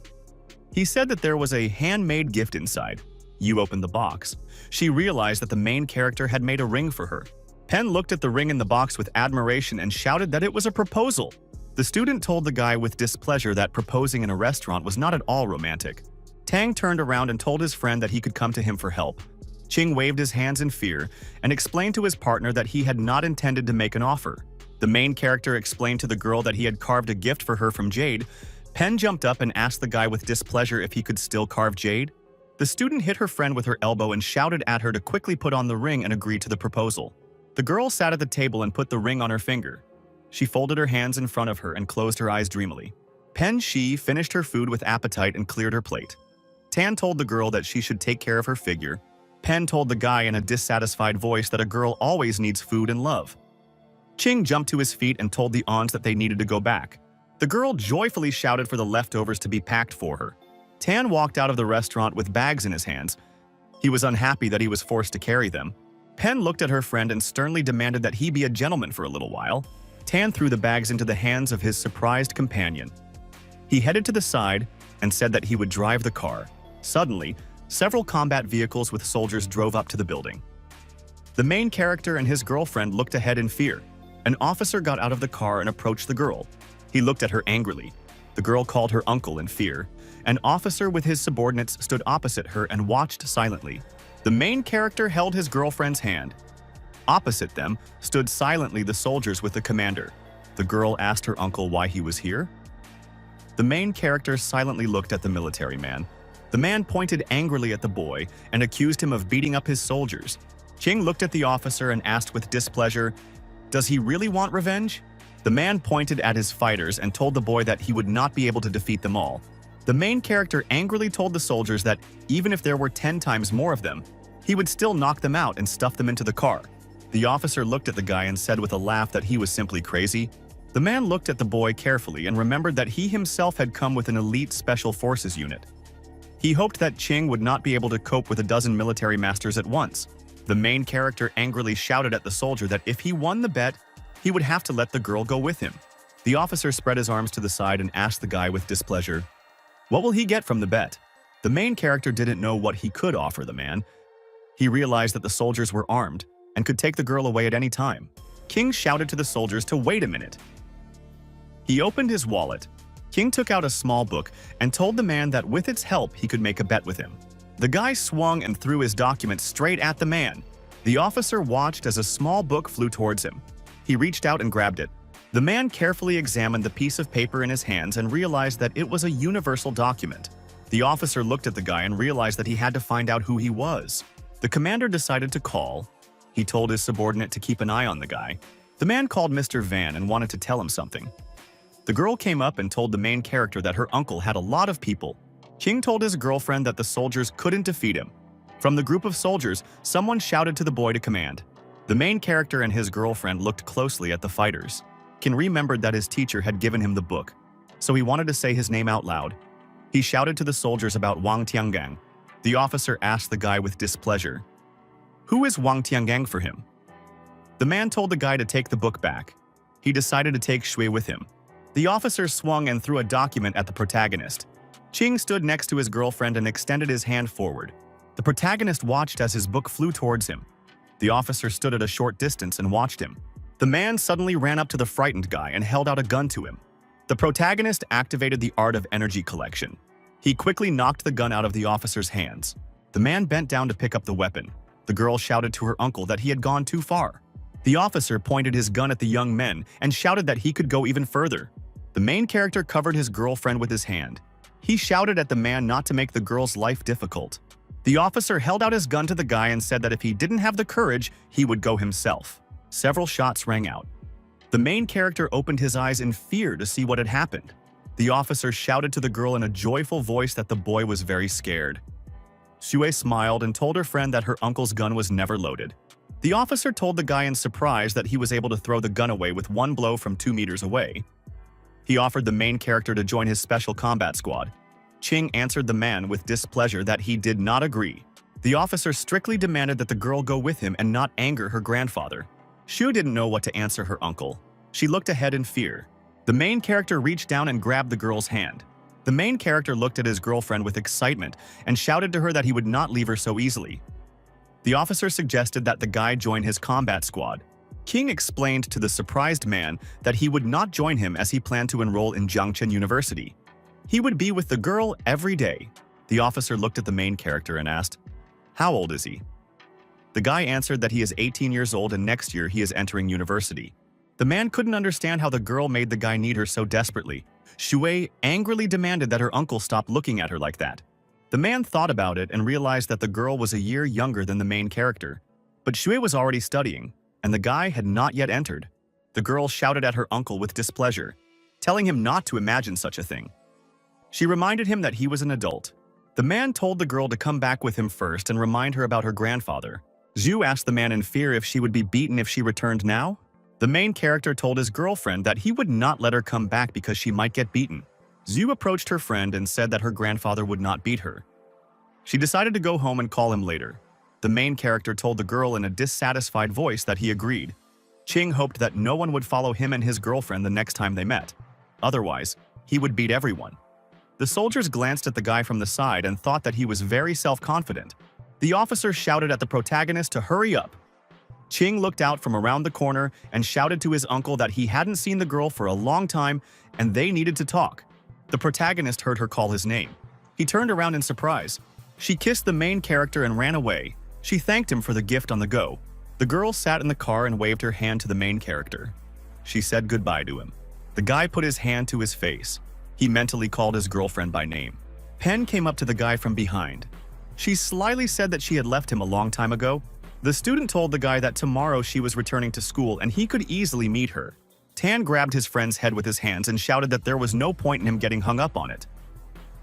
He said that there was a handmade gift inside. You opened the box. She realized that the main character had made a ring for her. Pen looked at the ring in the box with admiration and shouted that it was a proposal. The student told the guy with displeasure that proposing in a restaurant was not at all romantic. Tang turned around and told his friend that he could come to him for help. Ching waved his hands in fear and explained to his partner that he had not intended to make an offer. The main character explained to the girl that he had carved a gift for her from jade. Pen jumped up and asked the guy with displeasure if he could still carve jade. The student hit her friend with her elbow and shouted at her to quickly put on the ring and agree to the proposal. The girl sat at the table and put the ring on her finger. She folded her hands in front of her and closed her eyes dreamily. Pen Shi finished her food with appetite and cleared her plate. Tan told the girl that she should take care of her figure. Pen told the guy in a dissatisfied voice that a girl always needs food and love. Ching jumped to his feet and told the aunts that they needed to go back. The girl joyfully shouted for the leftovers to be packed for her. Tan walked out of the restaurant with bags in his hands. He was unhappy that he was forced to carry them. Pen looked at her friend and sternly demanded that he be a gentleman for a little while. Tan threw the bags into the hands of his surprised companion. He headed to the side and said that he would drive the car. Suddenly, several combat vehicles with soldiers drove up to the building. The main character and his girlfriend looked ahead in fear. An officer got out of the car and approached the girl. He looked at her angrily. The girl called her uncle in fear. An officer with his subordinates stood opposite her and watched silently. The main character held his girlfriend's hand. Opposite them stood silently the soldiers with the commander. The girl asked her uncle why he was here. The main character silently looked at the military man. The man pointed angrily at the boy and accused him of beating up his soldiers. Ching looked at the officer and asked with displeasure, "Does he really want revenge?" The man pointed at his fighters and told the boy that he would not be able to defeat them all. The main character angrily told the soldiers that even if there were 10 times more of them, he would still knock them out and stuff them into the car. The officer looked at the guy and said with a laugh that he was simply crazy. The man looked at the boy carefully and remembered that he himself had come with an elite special forces unit. He hoped that Ching would not be able to cope with a dozen military masters at once. The main character angrily shouted at the soldier that if he won the bet, he would have to let the girl go with him. The officer spread his arms to the side and asked the guy with displeasure, "What will he get from the bet?" The main character didn't know what he could offer the man. He realized that the soldiers were armed and could take the girl away at any time. King shouted to the soldiers to wait a minute. He opened his wallet. King took out a small book and told the man that with its help he could make a bet with him. The guy swung and threw his document straight at the man. The officer watched as a small book flew towards him. He reached out and grabbed it. The man carefully examined the piece of paper in his hands and realized that it was a universal document. The officer looked at the guy and realized that he had to find out who he was. The commander decided to call. He told his subordinate to keep an eye on the guy. The man called Mr. Van and wanted to tell him something. The girl came up and told the main character that her uncle had a lot of people. King told his girlfriend that the soldiers couldn't defeat him. From the group of soldiers, someone shouted to the boy to command. The main character and his girlfriend looked closely at the fighters. King remembered that his teacher had given him the book, so he wanted to say his name out loud. He shouted to the soldiers about Wang Tiangang. The officer asked the guy with displeasure, "Who is Wang Tiangang for him?" The man told the guy to take the book back. He decided to take Shui with him. The officer swung and threw a document at the protagonist. Ching stood next to his girlfriend and extended his hand forward. The protagonist watched as his book flew towards him. The officer stood at a short distance and watched him. The man suddenly ran up to the frightened guy and held out a gun to him. The protagonist activated the art of energy collection. He quickly knocked the gun out of the officer's hands. The man bent down to pick up the weapon. The girl shouted to her uncle that he had gone too far. The officer pointed his gun at the young men and shouted that he could go even further. The main character covered his girlfriend with his hand. He shouted at the man not to make the girl's life difficult. The officer held out his gun to the guy and said that if he didn't have the courage, he would go himself. Several shots rang out. The main character opened his eyes in fear to see what had happened. The officer shouted to the girl in a joyful voice that the boy was very scared. Sue smiled and told her friend that her uncle's gun was never loaded. The officer told the guy in surprise that he was able to throw the gun away with one blow from 2 meters away. He offered the main character to join his special combat squad. Ching answered the man with displeasure that he did not agree. The officer strictly demanded that the girl go with him and not anger her grandfather. Shu didn't know what to answer her uncle. She looked ahead in fear. The main character reached down and grabbed the girl's hand. The main character looked at his girlfriend with excitement and shouted to her that he would not leave her so easily. The officer suggested that the guy join his combat squad. King explained to the surprised man that he would not join him as he planned to enroll in Jiangchen University. He would be with the girl every day. The officer looked at the main character and asked, "How old is he?" The guy answered that he is 18 years old and next year he is entering university. The man couldn't understand how the girl made the guy need her so desperately. Shui angrily demanded that her uncle stop looking at her like that. The man thought about it and realized that the girl was a year younger than the main character. But Shui was already studying, and the guy had not yet entered. The girl shouted at her uncle with displeasure, telling him not to imagine such a thing. She reminded him that he was an adult. The man told the girl to come back with him first and remind her about her grandfather. Zhu asked the man in fear if she would be beaten if she returned now. The main character told his girlfriend that he would not let her come back because she might get beaten. Zhu approached her friend and said that her grandfather would not beat her. She decided to go home and call him later. The main character told the girl in a dissatisfied voice that he agreed. Ching hoped that no one would follow him and his girlfriend the next time they met. Otherwise, he would beat everyone. The soldiers glanced at the guy from the side and thought that he was very self-confident. The officer shouted at the protagonist to hurry up. Ching looked out from around the corner and shouted to his uncle that he hadn't seen the girl for a long time and they needed to talk. The protagonist heard her call his name. He turned around in surprise. She kissed the main character and ran away. She thanked him for the gift on the go. The girl sat in the car and waved her hand to the main character. She said goodbye to him. The guy put his hand to his face. He mentally called his girlfriend by name. Pen came up to the guy from behind. She slyly said that she had left him a long time ago. The student told the guy that tomorrow she was returning to school and he could easily meet her. Tan grabbed his friend's head with his hands and shouted that there was no point in him getting hung up on it.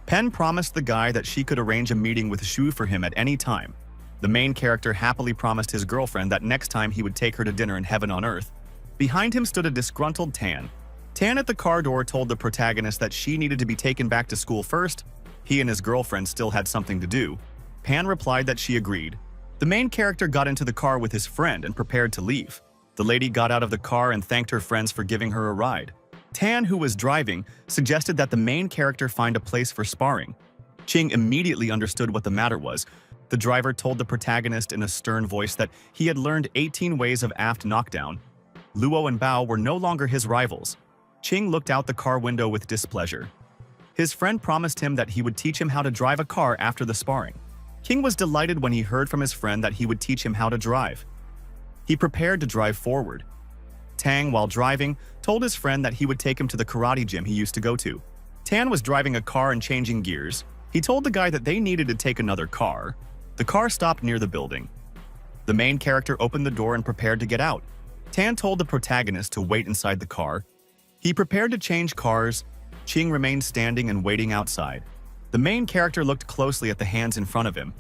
Pen promised the guy that she could arrange a meeting with Shu for him at any time. The main character happily promised his girlfriend that next time he would take her to dinner in heaven on earth. Behind him stood a disgruntled Tan. Tan at the car door told the protagonist that she needed to be taken back to school first. He and his girlfriend still had something to do. Pan replied that she agreed. The main character got into the car with his friend and prepared to leave. The lady got out of the car and thanked her friends for giving her a ride. Tan, who was driving, suggested that the main character find a place for sparring. Ching immediately understood what the matter was. The driver told the protagonist in a stern voice that he had learned 18 ways of aft knockdown. Luo and Bao were no longer his rivals. Ching looked out the car window with displeasure. His friend promised him that he would teach him how to drive a car after the sparring. King was delighted when he heard from his friend that he would teach him how to drive. He prepared to drive forward. Tang, while driving, told his friend that he would take him to the karate gym he used to go to. Tan was driving a car and changing gears. He told the guy that they needed to take another car. The car stopped near the building. The main character opened the door and prepared to get out. Tan told the protagonist to wait inside the car. He prepared to change cars. Ching remained standing and waiting outside. The main character looked closely at the hands in front of him.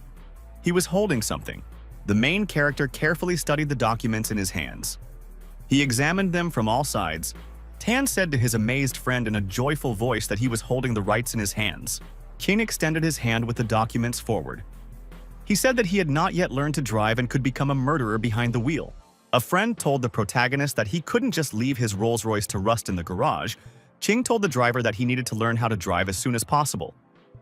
He was holding something. The main character carefully studied the documents in his hands. He examined them from all sides. Tan said to his amazed friend in a joyful voice that he was holding the rights in his hands. King extended his hand with the documents forward. He said that he had not yet learned to drive and could become a murderer behind the wheel. A friend told the protagonist that he couldn't just leave his Rolls-Royce to rust in the garage. Ching told the driver that he needed to learn how to drive as soon as possible.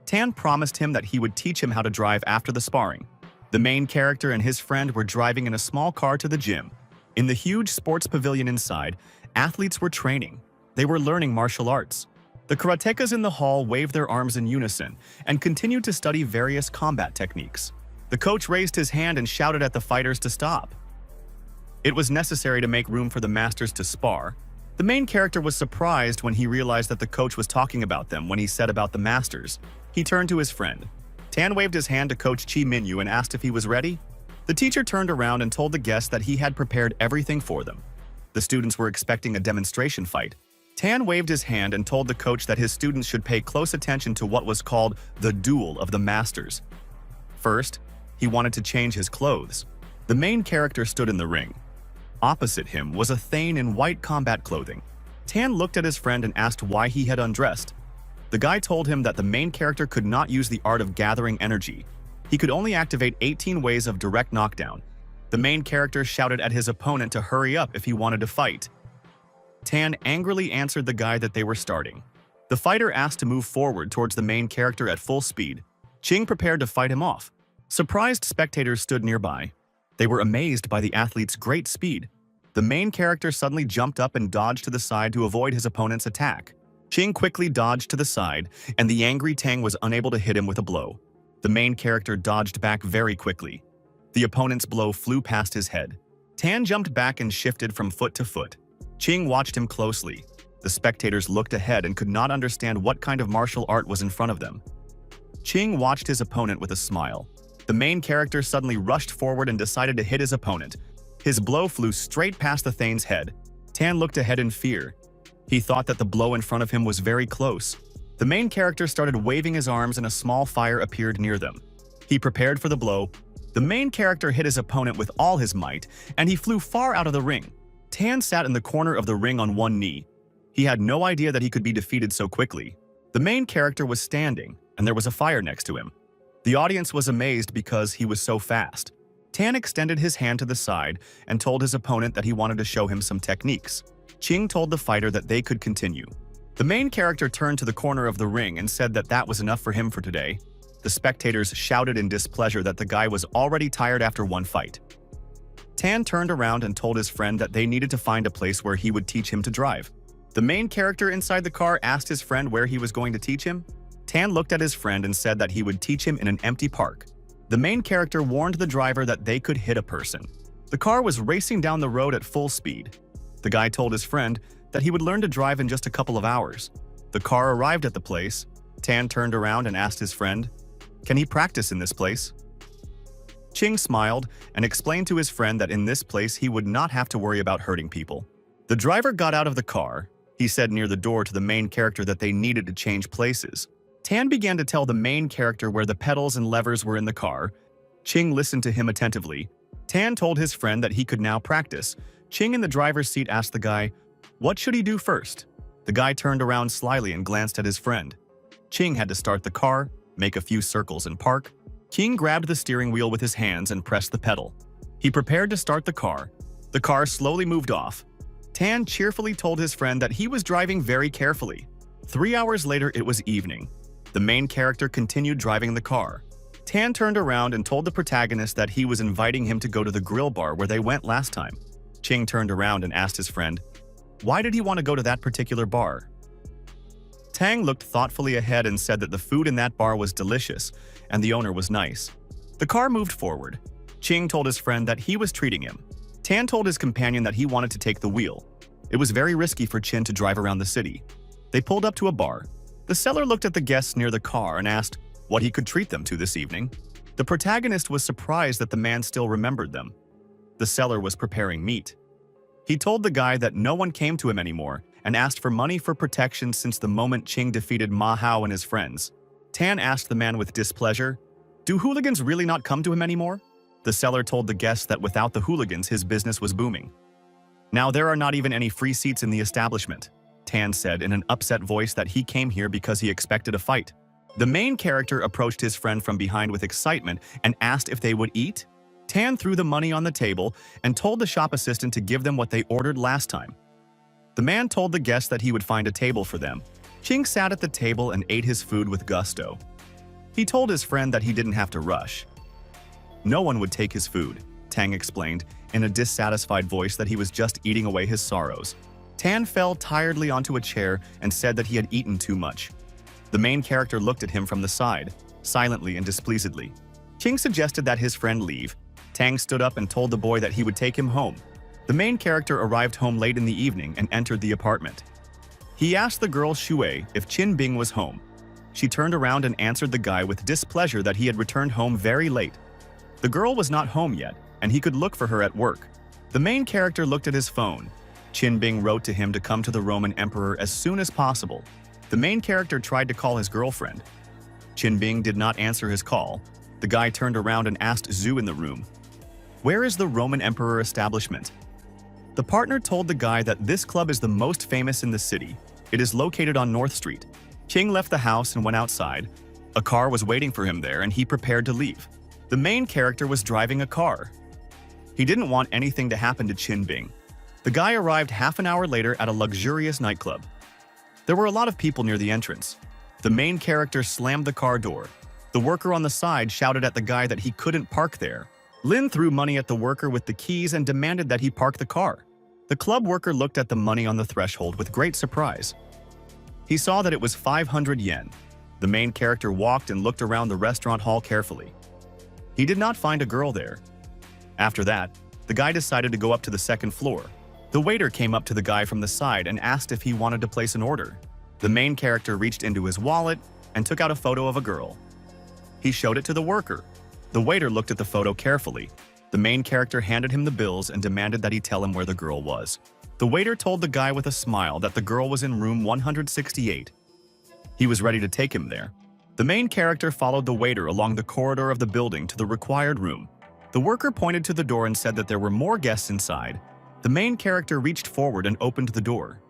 Tan promised him that he would teach him how to drive after the sparring. The main character and his friend were driving in a small car to the gym. In the huge sports pavilion inside, athletes were training. They were learning martial arts. The karatekas in the hall waved their arms in unison and continued to study various combat techniques. The coach raised his hand and shouted at the fighters to stop. It was necessary to make room for the masters to spar. The main character was surprised when he realized that the coach was talking about them when he said about the masters. He turned to his friend. Tan waved his hand to Coach Chi Minyu and asked if he was ready. The teacher turned around and told the guests that he had prepared everything for them. The students were expecting a demonstration fight. Tan waved his hand and told the coach that his students should pay close attention to what was called the Duel of the Masters. First, he wanted to change his clothes. The main character stood in the ring. Opposite him was a Thane in white combat clothing. Tan looked at his friend and asked why he had undressed. The guy told him that the main character could not use the art of gathering energy. He could only activate 18 ways of direct knockdown. The main character shouted at his opponent to hurry up if he wanted to fight. Tan angrily answered the guy that they were starting. The fighter asked to move forward towards the main character at full speed. Ching prepared to fight him off. Surprised spectators stood nearby. They were amazed by the athlete's great speed. The main character suddenly jumped up and dodged to the side to avoid his opponent's attack. Ching quickly dodged to the side, and the angry Tang was unable to hit him with a blow. The main character dodged back very quickly. The opponent's blow flew past his head. Tan jumped back and shifted from foot to foot. Ching watched him closely. The spectators looked ahead and could not understand what kind of martial art was in front of them. Ching watched his opponent with a smile. The main character suddenly rushed forward and decided to hit his opponent. His blow flew straight past the Thane's head. Tan looked ahead in fear. He thought that the blow in front of him was very close. The main character started waving his arms and a small fire appeared near them. He prepared for the blow. The main character hit his opponent with all his might, and he flew far out of the ring. Tan sat in the corner of the ring on one knee. He had no idea that he could be defeated so quickly. The main character was standing, and there was a fire next to him. The audience was amazed because he was so fast. Tan extended his hand to the side and told his opponent that he wanted to show him some techniques. Ching told the fighter that they could continue. The main character turned to the corner of the ring and said that that was enough for him for today. The spectators shouted in displeasure that the guy was already tired after one fight. Tan turned around and told his friend that they needed to find a place where he would teach him to drive. The main character inside the car asked his friend where he was going to teach him. Tan looked at his friend and said that he would teach him in an empty park. The main character warned the driver that they could hit a person. The car was racing down the road at full speed. The guy told his friend that he would learn to drive in just a couple of hours. The car arrived at the place. Tan turned around and asked his friend, "Can he practice in this place?" Ching smiled and explained to his friend that in this place he would not have to worry about hurting people. The driver got out of the car. He said near the door to the main character that they needed to change places. Tan began to tell the main character where the pedals and levers were in the car. Ching listened to him attentively. Tan told his friend that he could now practice. Ching in the driver's seat asked the guy, "What should he do first?" The guy turned around slyly and glanced at his friend. Ching had to start the car, make a few circles and park. Ching grabbed the steering wheel with his hands and pressed the pedal. He prepared to start the car. The car slowly moved off. Tan cheerfully told his friend that he was driving very carefully. 3 hours later, it was evening. The main character continued driving the car. Tan turned around and told the protagonist that he was inviting him to go to the grill bar where they went last time. Ching turned around and asked his friend, why did he want to go to that particular bar? Tang looked thoughtfully ahead and said that the food in that bar was delicious and the owner was nice. The car moved forward. Ching told his friend that he was treating him. Tan told his companion that he wanted to take the wheel. It was very risky for Chin to drive around the city. They pulled up to a bar. The seller looked at the guests near the car and asked what he could treat them to this evening. The protagonist was surprised that the man still remembered them. The seller was preparing meat. He told the guy that no one came to him anymore and asked for money for protection since the moment Ching defeated Ma Hao and his friends. Tan asked the man with displeasure, "Do hooligans really not come to him anymore?" The seller told the guests that without the hooligans, his business was booming. "Now there are not even any free seats in the establishment," Tan said in an upset voice that he came here because he expected a fight. The main character approached his friend from behind with excitement and asked if they would eat. Tan threw the money on the table and told the shop assistant to give them what they ordered last time. The man told the guests that he would find a table for them. Ching sat at the table and ate his food with gusto. He told his friend that he didn't have to rush. No one would take his food, Tang explained in a dissatisfied voice that he was just eating away his sorrows. Tan fell tiredly onto a chair and said that he had eaten too much. The main character looked at him from the side, silently and displeasedly. Ching suggested that his friend leave. Tang stood up and told the boy that he would take him home. The main character arrived home late in the evening and entered the apartment. He asked the girl Shui if Qin Bing was home. She turned around and answered the guy with displeasure that he had returned home very late. The girl was not home yet, and he could look for her at work. The main character looked at his phone. Qin Bing wrote to him to come to the Roman emperor as soon as possible. The main character tried to call his girlfriend. Qin Bing did not answer his call. The guy turned around and asked Zhu in the room, "Where is the Roman emperor establishment?" The partner told the guy that this club is the most famous in the city. It is located on North Street. King left the house and went outside. A car was waiting for him there and he prepared to leave. The main character was driving a car. He didn't want anything to happen to Qin Bing. The guy arrived half an hour later at a luxurious nightclub. There were a lot of people near the entrance. The main character slammed the car door. The worker on the side shouted at the guy that he couldn't park there. Lin threw money at the worker with the keys and demanded that he park the car. The club worker looked at the money on the threshold with great surprise. He saw that it was 500 yen. The main character walked and looked around the restaurant hall carefully. He did not find a girl there. After that, the guy decided to go up to the second floor. The waiter came up to the guy from the side and asked if he wanted to place an order. The main character reached into his wallet and took out a photo of a girl. He showed it to the worker. The waiter looked at the photo carefully. The main character handed him the bills and demanded that he tell him where the girl was. The waiter told the guy with a smile that the girl was in room 168. He was ready to take him there. The main character followed the waiter along the corridor of the building to the required room. The worker pointed to the door and said that there were more guests inside. The main character reached forward and opened the door.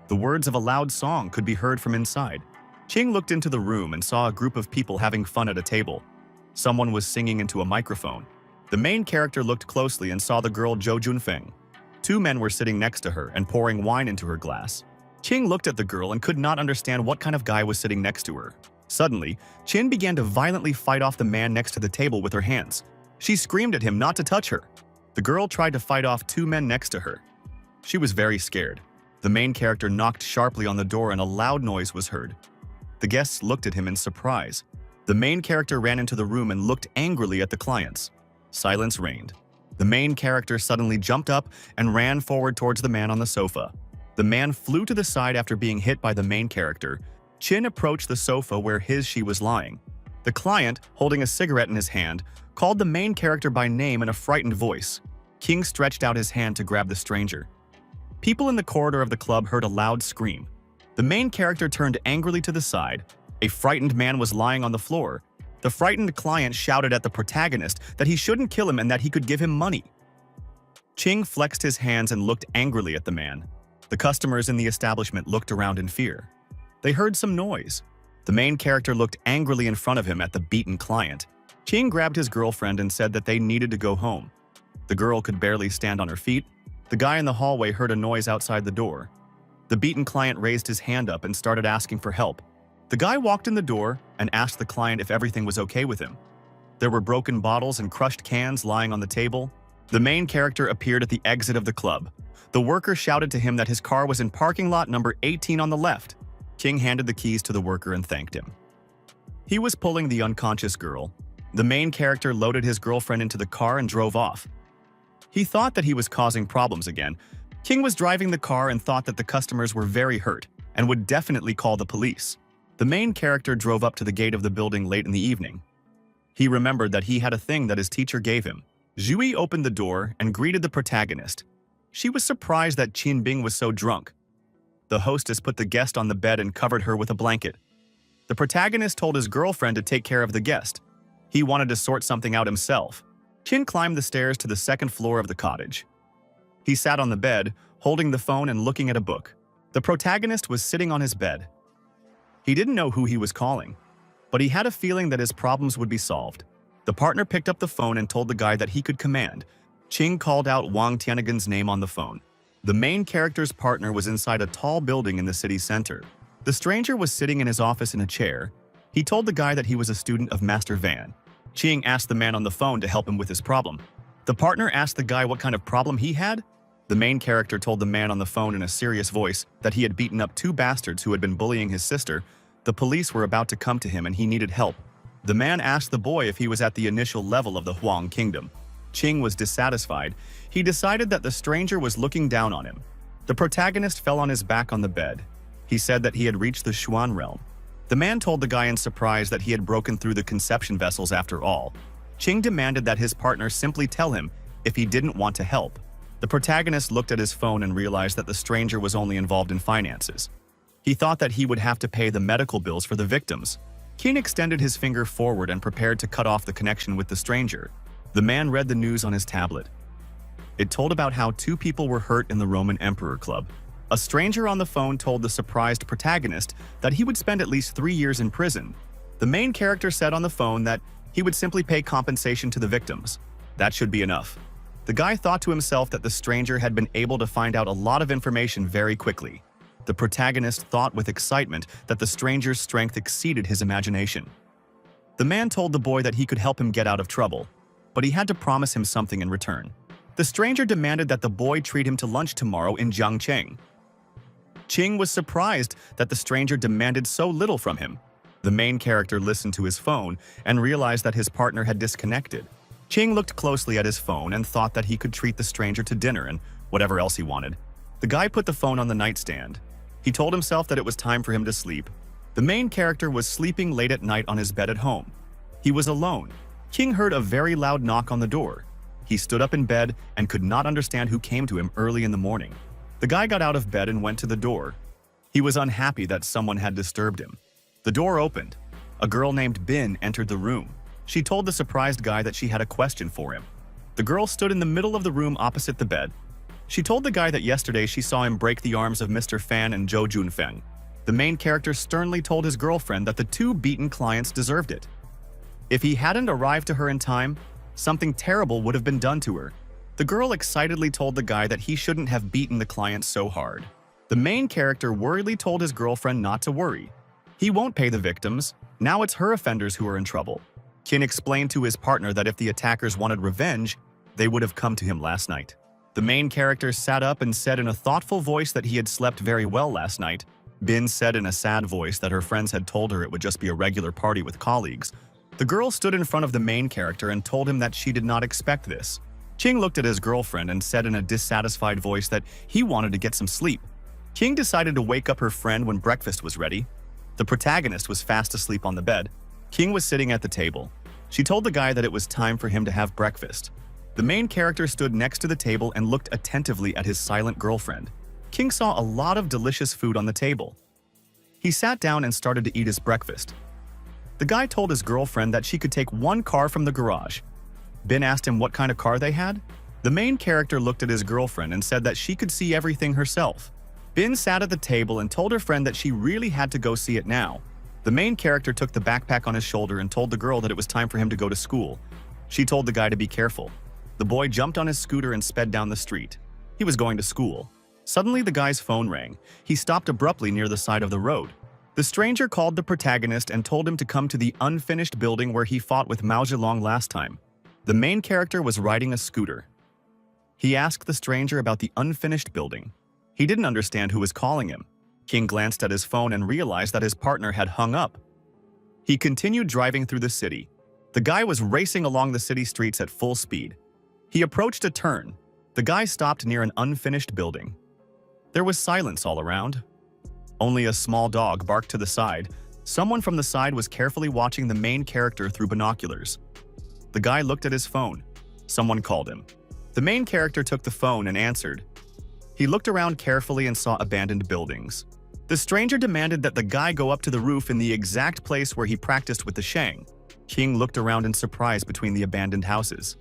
The words of a loud song could be heard from inside. Ching looked into the room and saw a group of people having fun at a table. Someone was singing into a microphone. The main character looked closely and saw the girl Zhou Junfeng. Two men were sitting next to her and pouring wine into her glass. Qing looked at the girl and could not understand what kind of guy was sitting next to her. Suddenly, Qin began to violently fight off the man next to the table with her hands. She screamed at him not to touch her. The girl tried to fight off two men next to her. She was very scared. The main character knocked sharply on the door and a loud noise was heard. The guests looked at him in surprise. The main character ran into the room and looked angrily at the clients. Silence reigned. The main character suddenly jumped up and ran forward towards the man on the sofa. The man flew to the side after being hit by the main character. Qin approached the sofa where she was lying. The client, holding a cigarette in his hand, called the main character by name in a frightened voice. King stretched out his hand to grab the stranger. People in the corridor of the club heard a loud scream. The main character turned angrily to the side. A frightened man was lying on the floor. The frightened client shouted at the protagonist that he shouldn't kill him and that he could give him money. Ching flexed his hands and looked angrily at the man. The customers in the establishment looked around in fear. They heard some noise. The main character looked angrily in front of him at the beaten client. Ching grabbed his girlfriend and said that they needed to go home. The girl could barely stand on her feet. The guy in the hallway heard a noise outside the door. The beaten client raised his hand up and started asking for help. The guy walked in the door and asked the client if everything was okay with him. There were broken bottles and crushed cans lying on the table. The main character appeared at the exit of the club. The worker shouted to him that his car was in parking lot number 18 on the left. King handed the keys to the worker and thanked him. He was pulling the unconscious girl. The main character loaded his girlfriend into the car and drove off. He thought that he was causing problems again. King was driving the car and thought that the customers were very hurt and would definitely call the police. The main character drove up to the gate of the building late in the evening. He remembered that he had a thing that his teacher gave him. Zhui opened the door and greeted the protagonist. She was surprised that Qin Bing was so drunk. The hostess put the guest on the bed and covered her with a blanket. The protagonist told his girlfriend to take care of the guest. He wanted to sort something out himself. Qin climbed the stairs to the second floor of the cottage. He sat on the bed, holding the phone and looking at a book. The protagonist was sitting on his bed. He didn't know who he was calling, but he had a feeling that his problems would be solved. The partner picked up the phone and told the guy that he could command. Ching called out Wang Tiangan's name on the phone. The main character's partner was inside a tall building in the city center. The stranger was sitting in his office in a chair. He told the guy that he was a student of Master Van. Ching asked the man on the phone to help him with his problem. The partner asked the guy what kind of problem he had. The main character told the man on the phone in a serious voice that he had beaten up two bastards who had been bullying his sister. The police were about to come to him and he needed help. The man asked the boy if he was at the initial level of the Huang Kingdom. Ching was dissatisfied. He decided that the stranger was looking down on him. The protagonist fell on his back on the bed. He said that he had reached the Xuan realm. The man told the guy in surprise that he had broken through the conception vessels after all. Ching demanded that his partner simply tell him if he didn't want to help. The protagonist looked at his phone and realized that the stranger was only involved in finances. He thought that he would have to pay the medical bills for the victims. Ching extended his finger forward and prepared to cut off the connection with the stranger. The man read the news on his tablet. It told about how two people were hurt in the Roman Emperor Club. A stranger on the phone told the surprised protagonist that he would spend at least 3 years in prison. The main character said on the phone that he would simply pay compensation to the victims. That should be enough. The guy thought to himself that the stranger had been able to find out a lot of information very quickly. The protagonist thought with excitement that the stranger's strength exceeded his imagination. The man told the boy that he could help him get out of trouble, but he had to promise him something in return. The stranger demanded that the boy treat him to lunch tomorrow in Jiangcheng. Ching was surprised that the stranger demanded so little from him. The main character listened to his phone and realized that his partner had disconnected. Ching looked closely at his phone and thought that he could treat the stranger to dinner and whatever else he wanted. The guy put the phone on the nightstand. He told himself that it was time for him to sleep. The main character was sleeping late at night on his bed at home. He was alone. Ching heard a very loud knock on the door. He stood up in bed and could not understand who came to him early in the morning. The guy got out of bed and went to the door. He was unhappy that someone had disturbed him. The door opened. A girl named Bin entered the room. She told the surprised guy that she had a question for him. The girl stood in the middle of the room opposite the bed. She told the guy that yesterday she saw him break the arms of Mr. Fan and Zhou Junfeng. The main character sternly told his girlfriend that the two beaten clients deserved it. If he hadn't arrived to her in time, something terrible would have been done to her. The girl excitedly told the guy that he shouldn't have beaten the client so hard. The main character worriedly told his girlfriend not to worry. He won't pay the victims. Now it's her offenders who are in trouble. Qin explained to his partner that if the attackers wanted revenge, they would have come to him last night. The main character sat up and said in a thoughtful voice that he had slept very well last night. Bin said in a sad voice that her friends had told her it would just be a regular party with colleagues. The girl stood in front of the main character and told him that she did not expect this. Ching looked at his girlfriend and said in a dissatisfied voice that he wanted to get some sleep. Ching decided to wake up her friend when breakfast was ready. The protagonist was fast asleep on the bed. Ching was sitting at the table. She told the guy that it was time for him to have breakfast. The main character stood next to the table and looked attentively at his silent girlfriend. Ching saw a lot of delicious food on the table. He sat down and started to eat his breakfast. The guy told his girlfriend that she could take one car from the garage. Bin asked him what kind of car they had. The main character looked at his girlfriend and said that she could see everything herself. Bin sat at the table and told her friend that she really had to go see it now. The main character took the backpack on his shoulder and told the girl that it was time for him to go to school. She told the guy to be careful. The boy jumped on his scooter and sped down the street. He was going to school. Suddenly, the guy's phone rang. He stopped abruptly near the side of the road. The stranger called the protagonist and told him to come to the unfinished building where he fought with Mao Zedong last time. The main character was riding a scooter. He asked the stranger about the unfinished building. He didn't understand who was calling him. King glanced at his phone and realized that his partner had hung up. He continued driving through the city. The guy was racing along the city streets at full speed. He approached a turn. The guy stopped near an unfinished building. There was silence all around. Only a small dog barked to the side. Someone from the side was carefully watching the main character through binoculars. The guy looked at his phone. Someone called him. The main character took the phone and answered. He looked around carefully and saw abandoned buildings. The stranger demanded that the guy go up to the roof in the exact place where he practiced with the Shang. King looked around in surprise between the abandoned houses.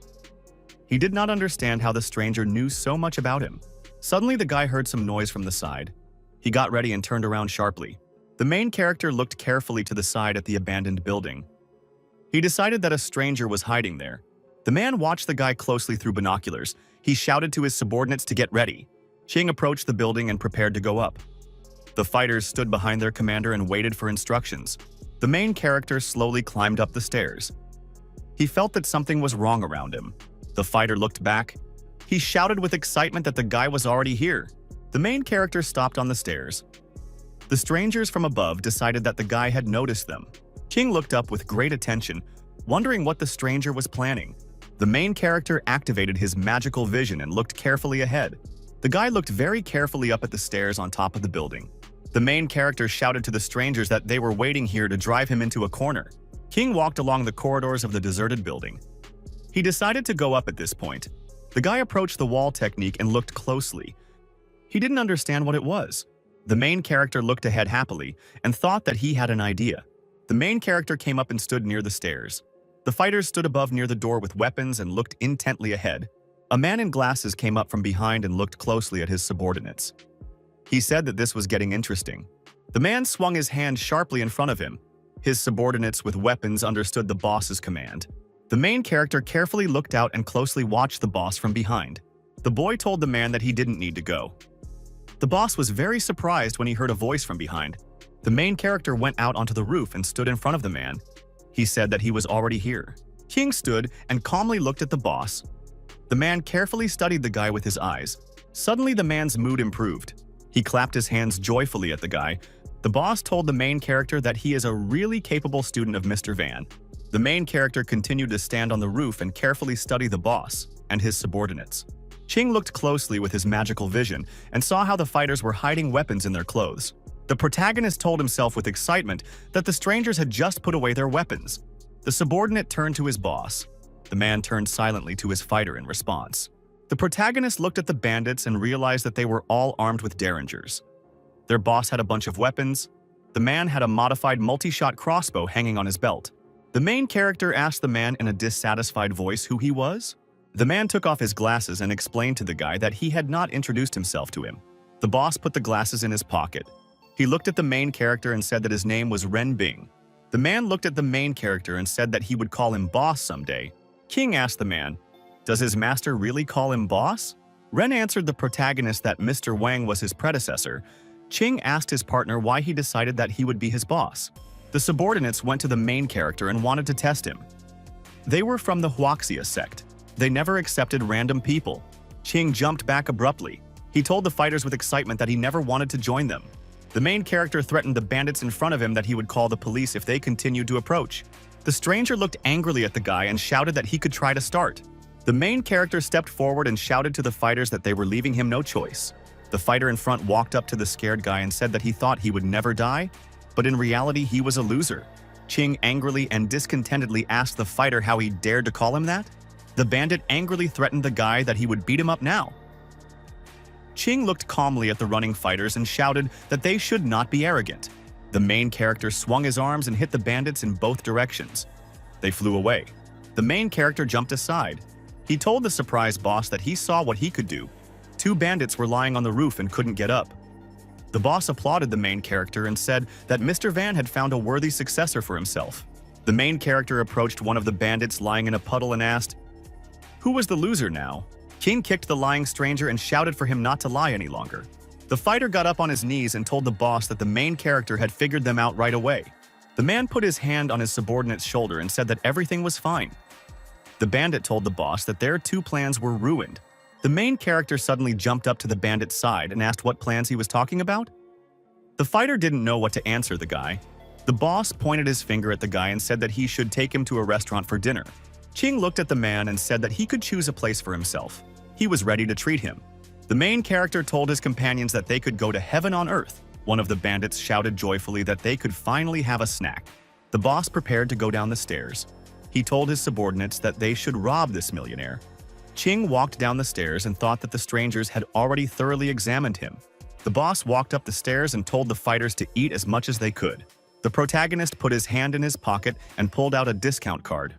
He did not understand how the stranger knew so much about him. Suddenly, the guy heard some noise from the side. He got ready and turned around sharply. The main character looked carefully to the side at the abandoned building. He decided that a stranger was hiding there. The man watched the guy closely through binoculars. He shouted to his subordinates to get ready. Ching approached the building and prepared to go up. The fighters stood behind their commander and waited for instructions. The main character slowly climbed up the stairs. He felt that something was wrong around him. The fighter looked back. He shouted with excitement that the guy was already here. The main character stopped on the stairs. The strangers from above decided that the guy had noticed them. Ching looked up with great attention, wondering what the stranger was planning. The main character activated his magical vision and looked carefully ahead. The guy looked very carefully up at the stairs on top of the building. The main character shouted to the strangers that they were waiting here to drive him into a corner. King walked along the corridors of the deserted building. He decided to go up at this point. The guy approached the wall technique and looked closely. He didn't understand what it was. The main character looked ahead happily and thought that he had an idea. The main character came up and stood near the stairs. The fighters stood above near the door with weapons and looked intently ahead. A man in glasses came up from behind and looked closely at his subordinates. He said that this was getting interesting. The man swung his hand sharply in front of him. His subordinates with weapons understood the boss's command. The main character carefully looked out and closely watched the boss from behind. The boy told the man that he didn't need to go. The boss was very surprised when he heard a voice from behind. The main character went out onto the roof and stood in front of the man. He said that he was already here. King stood and calmly looked at the boss. The man carefully studied the guy with his eyes. Suddenly, the man's mood improved. He clapped his hands joyfully at the guy. The boss told the main character that he is a really capable student of Mr. Van. The main character continued to stand on the roof and carefully study the boss and his subordinates. Ching looked closely with his magical vision and saw how the fighters were hiding weapons in their clothes. The protagonist told himself with excitement that the strangers had just put away their weapons. The subordinate turned to his boss. The man turned silently to his fighter in response. The protagonist looked at the bandits and realized that they were all armed with derringers. Their boss had a bunch of weapons. The man had a modified multi-shot crossbow hanging on his belt. The main character asked the man in a dissatisfied voice who he was. The man took off his glasses and explained to the guy that he had not introduced himself to him. The boss put the glasses in his pocket. He looked at the main character and said that his name was Ren Bing. The man looked at the main character and said that he would call him boss someday. King asked the man, "Does his master really call him boss?" Ren answered the protagonist that Mr. Wang was his predecessor. Ching asked his partner why he decided that he would be his boss. The subordinates went to the main character and wanted to test him. They were from the Huaxia sect. They never accepted random people. Ching jumped back abruptly. He told the fighters with excitement that he never wanted to join them. The main character threatened the bandits in front of him that he would call the police if they continued to approach. The stranger looked angrily at the guy and shouted that he could try to start. The main character stepped forward and shouted to the fighters that they were leaving him no choice. The fighter in front walked up to the scared guy and said that he thought he would never die, but in reality he was a loser. Ching angrily and discontentedly asked the fighter how he dared to call him that. The bandit angrily threatened the guy that he would beat him up now. Ching looked calmly at the running fighters and shouted that they should not be arrogant. The main character swung his arms and hit the bandits in both directions. They flew away. The main character jumped aside. He told the surprise boss that he saw what he could do. 2 bandits were lying on the roof and couldn't get up. The boss applauded the main character and said that Mr. Van had found a worthy successor for himself. The main character approached one of the bandits lying in a puddle and asked, "Who was the loser now?" King kicked the lying stranger and shouted for him not to lie any longer. The fighter got up on his knees and told the boss that the main character had figured them out right away. The man put his hand on his subordinate's shoulder and said that everything was fine. The bandit told the boss that their 2 plans were ruined. The main character suddenly jumped up to the bandit's side and asked what plans he was talking about. The fighter didn't know what to answer the guy. The boss pointed his finger at the guy and said that he should take him to a restaurant for dinner. Ching looked at the man and said that he could choose a place for himself. He was ready to treat him. The main character told his companions that they could go to heaven on earth. One of the bandits shouted joyfully that they could finally have a snack. The boss prepared to go down the stairs. He told his subordinates that they should rob this millionaire. Ching walked down the stairs and thought that the strangers had already thoroughly examined him. The boss walked up the stairs and told the fighters to eat as much as they could. The protagonist put his hand in his pocket and pulled out a discount card.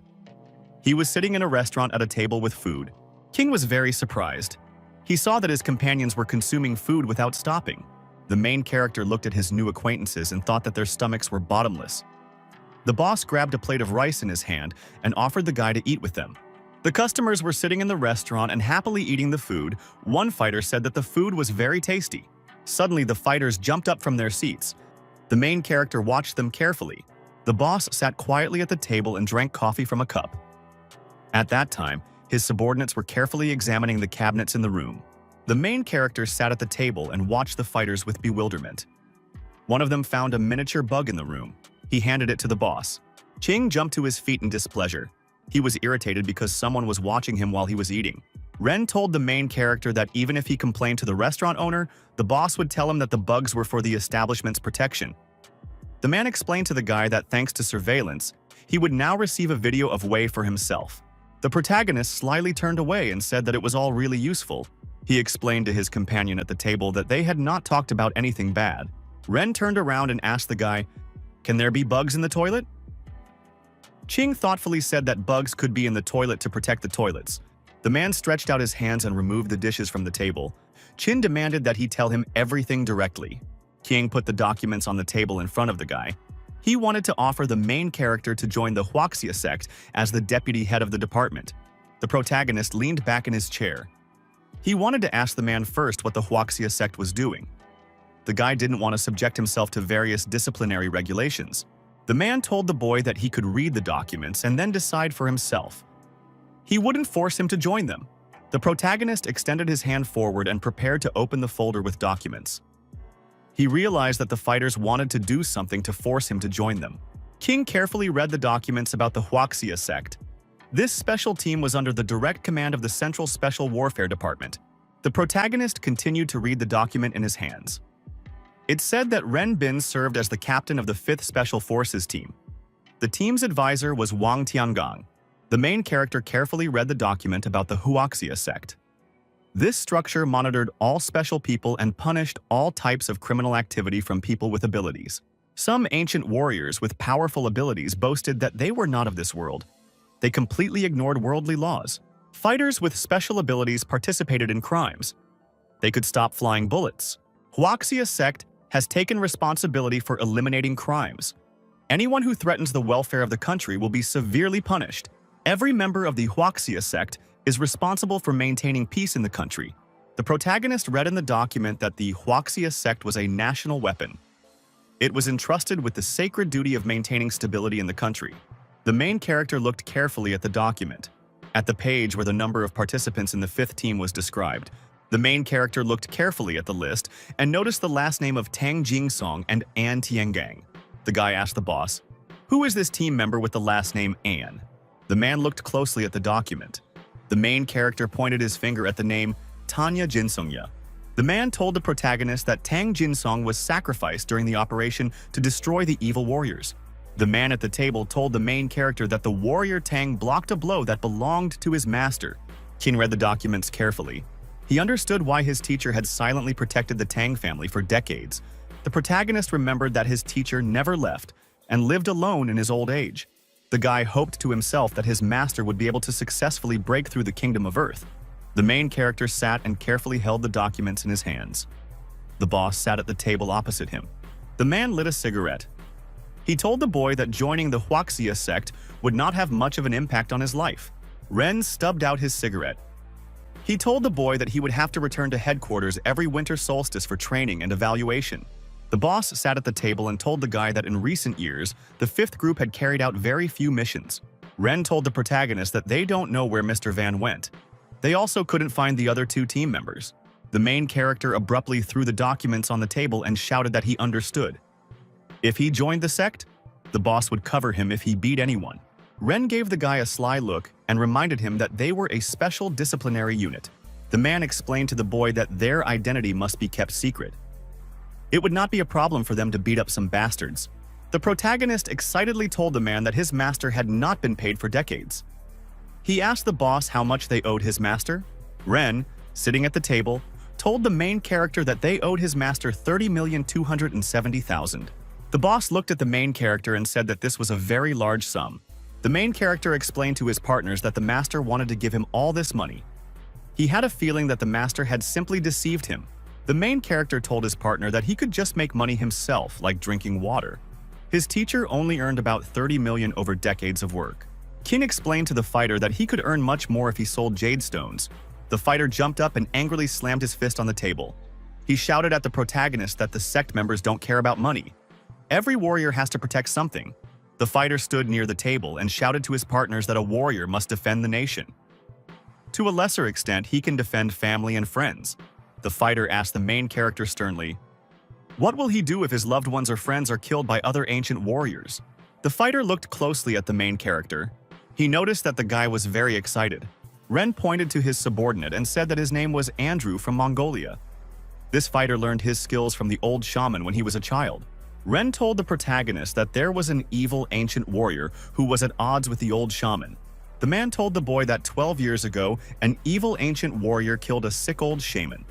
He was sitting in a restaurant at a table with food. King was very surprised. He saw that his companions were consuming food without stopping. The main character looked at his new acquaintances and thought that their stomachs were bottomless. The boss grabbed a plate of rice in his hand and offered the guy to eat with them. The customers were sitting in the restaurant and happily eating the food. One fighter said that the food was very tasty. Suddenly, the fighters jumped up from their seats. The main character watched them carefully. The boss sat quietly at the table and drank coffee from a cup. At that time, his subordinates were carefully examining the cabinets in the room. The main character sat at the table and watched the fighters with bewilderment. One of them found a miniature bug in the room. He handed it to the boss. Ching jumped to his feet in displeasure. He was irritated because someone was watching him while he was eating. Ren told the main character that even if he complained to the restaurant owner, the boss would tell him that the bugs were for the establishment's protection. The man explained to the guy that thanks to surveillance, he would now receive a video of Wei for himself. The protagonist slyly turned away and said that it was all really useful. He explained to his companion at the table that they had not talked about anything bad. Ren turned around and asked the guy, "Can there be bugs in the toilet?" Ching thoughtfully said that bugs could be in the toilet to protect the toilets. The man stretched out his hands and removed the dishes from the table. Chin demanded that he tell him everything directly. King put the documents on the table in front of the guy. He wanted to offer the main character to join the Huaxia sect as the deputy head of the department. The protagonist leaned back in his chair. He wanted to ask the man first what the Huaxia sect was doing. The guy didn't want to subject himself to various disciplinary regulations. The man told the boy that he could read the documents and then decide for himself. He wouldn't force him to join them. The protagonist extended his hand forward and prepared to open the folder with documents. He realized that the fighters wanted to do something to force him to join them. King carefully read the documents about the Huaxia sect. This special team was under the direct command of the Central Special Warfare Department. The protagonist continued to read the document in his hands. It said that Ren Bin served as the captain of the 5th Special Forces team. The team's advisor was Wang Tiangang. The main character carefully read the document about the Huaxia sect. This structure monitored all special people and punished all types of criminal activity from people with abilities. Some ancient warriors with powerful abilities boasted that they were not of this world. They completely ignored worldly laws. Fighters with special abilities participated in crimes. They could stop flying bullets. Huaxia sect has taken responsibility for eliminating crimes. Anyone who threatens the welfare of the country will be severely punished. Every member of the Huaxia sect is responsible for maintaining peace in the country. The protagonist read in the document that the Huaxia sect was a national weapon. It was entrusted with the sacred duty of maintaining stability in the country. The main character looked carefully at the document. At the page where the number of participants in the 5th team was described, the main character looked carefully at the list and noticed the last name of Tang Jingsong and An Tiangang. The guy asked the boss, "Who is this team member with the last name An?" The man looked closely at the document. The main character pointed his finger at the name Tanya Jinsongya. The man told the protagonist that Tang Jinsong was sacrificed during the operation to destroy the evil warriors. The man at the table told the main character that the warrior Tang blocked a blow that belonged to his master. Qin read the documents carefully. He understood why his teacher had silently protected the Tang family for decades. The protagonist remembered that his teacher never left and lived alone in his old age. The guy hoped to himself that his master would be able to successfully break through the kingdom of Earth. The main character sat and carefully held the documents in his hands. The boss sat at the table opposite him. The man lit a cigarette. He told the boy that joining the Huaxia sect would not have much of an impact on his life. Ren stubbed out his cigarette. He told the boy that he would have to return to headquarters every winter solstice for training and evaluation. The boss sat at the table and told the guy that in recent years, the 5th group had carried out very few missions. Ren told the protagonist that they don't know where Mr. Van went. They also couldn't find the other 2 team members. The main character abruptly threw the documents on the table and shouted that he understood. If he joined the sect, the boss would cover him if he beat anyone. Ren gave the guy a sly look and reminded him that they were a special disciplinary unit. The man explained to the boy that their identity must be kept secret. It would not be a problem for them to beat up some bastards. The protagonist excitedly told the man that his master had not been paid for decades. He asked the boss how much they owed his master. Ren, sitting at the table, told the main character that they owed his master 30,270,000. The boss looked at the main character and said that this was a very large sum. The main character explained to his partners that the master wanted to give him all this money. He had a feeling that the master had simply deceived him. The main character told his partner that he could just make money himself, like drinking water. His teacher only earned about 30 million over decades of work. King explained to the fighter that he could earn much more if he sold jade stones. The fighter jumped up and angrily slammed his fist on the table. He shouted at the protagonist that the sect members don't care about money. Every warrior has to protect something. The fighter stood near the table and shouted to his partners that a warrior must defend the nation. To a lesser extent, he can defend family and friends. The fighter asked the main character sternly, "What will he do if his loved ones or friends are killed by other ancient warriors?" The fighter looked closely at the main character. He noticed that the guy was very excited. Ren pointed to his subordinate and said that his name was Andrew from Mongolia. This fighter learned his skills from the old shaman when he was a child. Ren told the protagonist that there was an evil ancient warrior who was at odds with the old shaman. The man told the boy that 12 years ago, an evil ancient warrior killed a sick old shaman.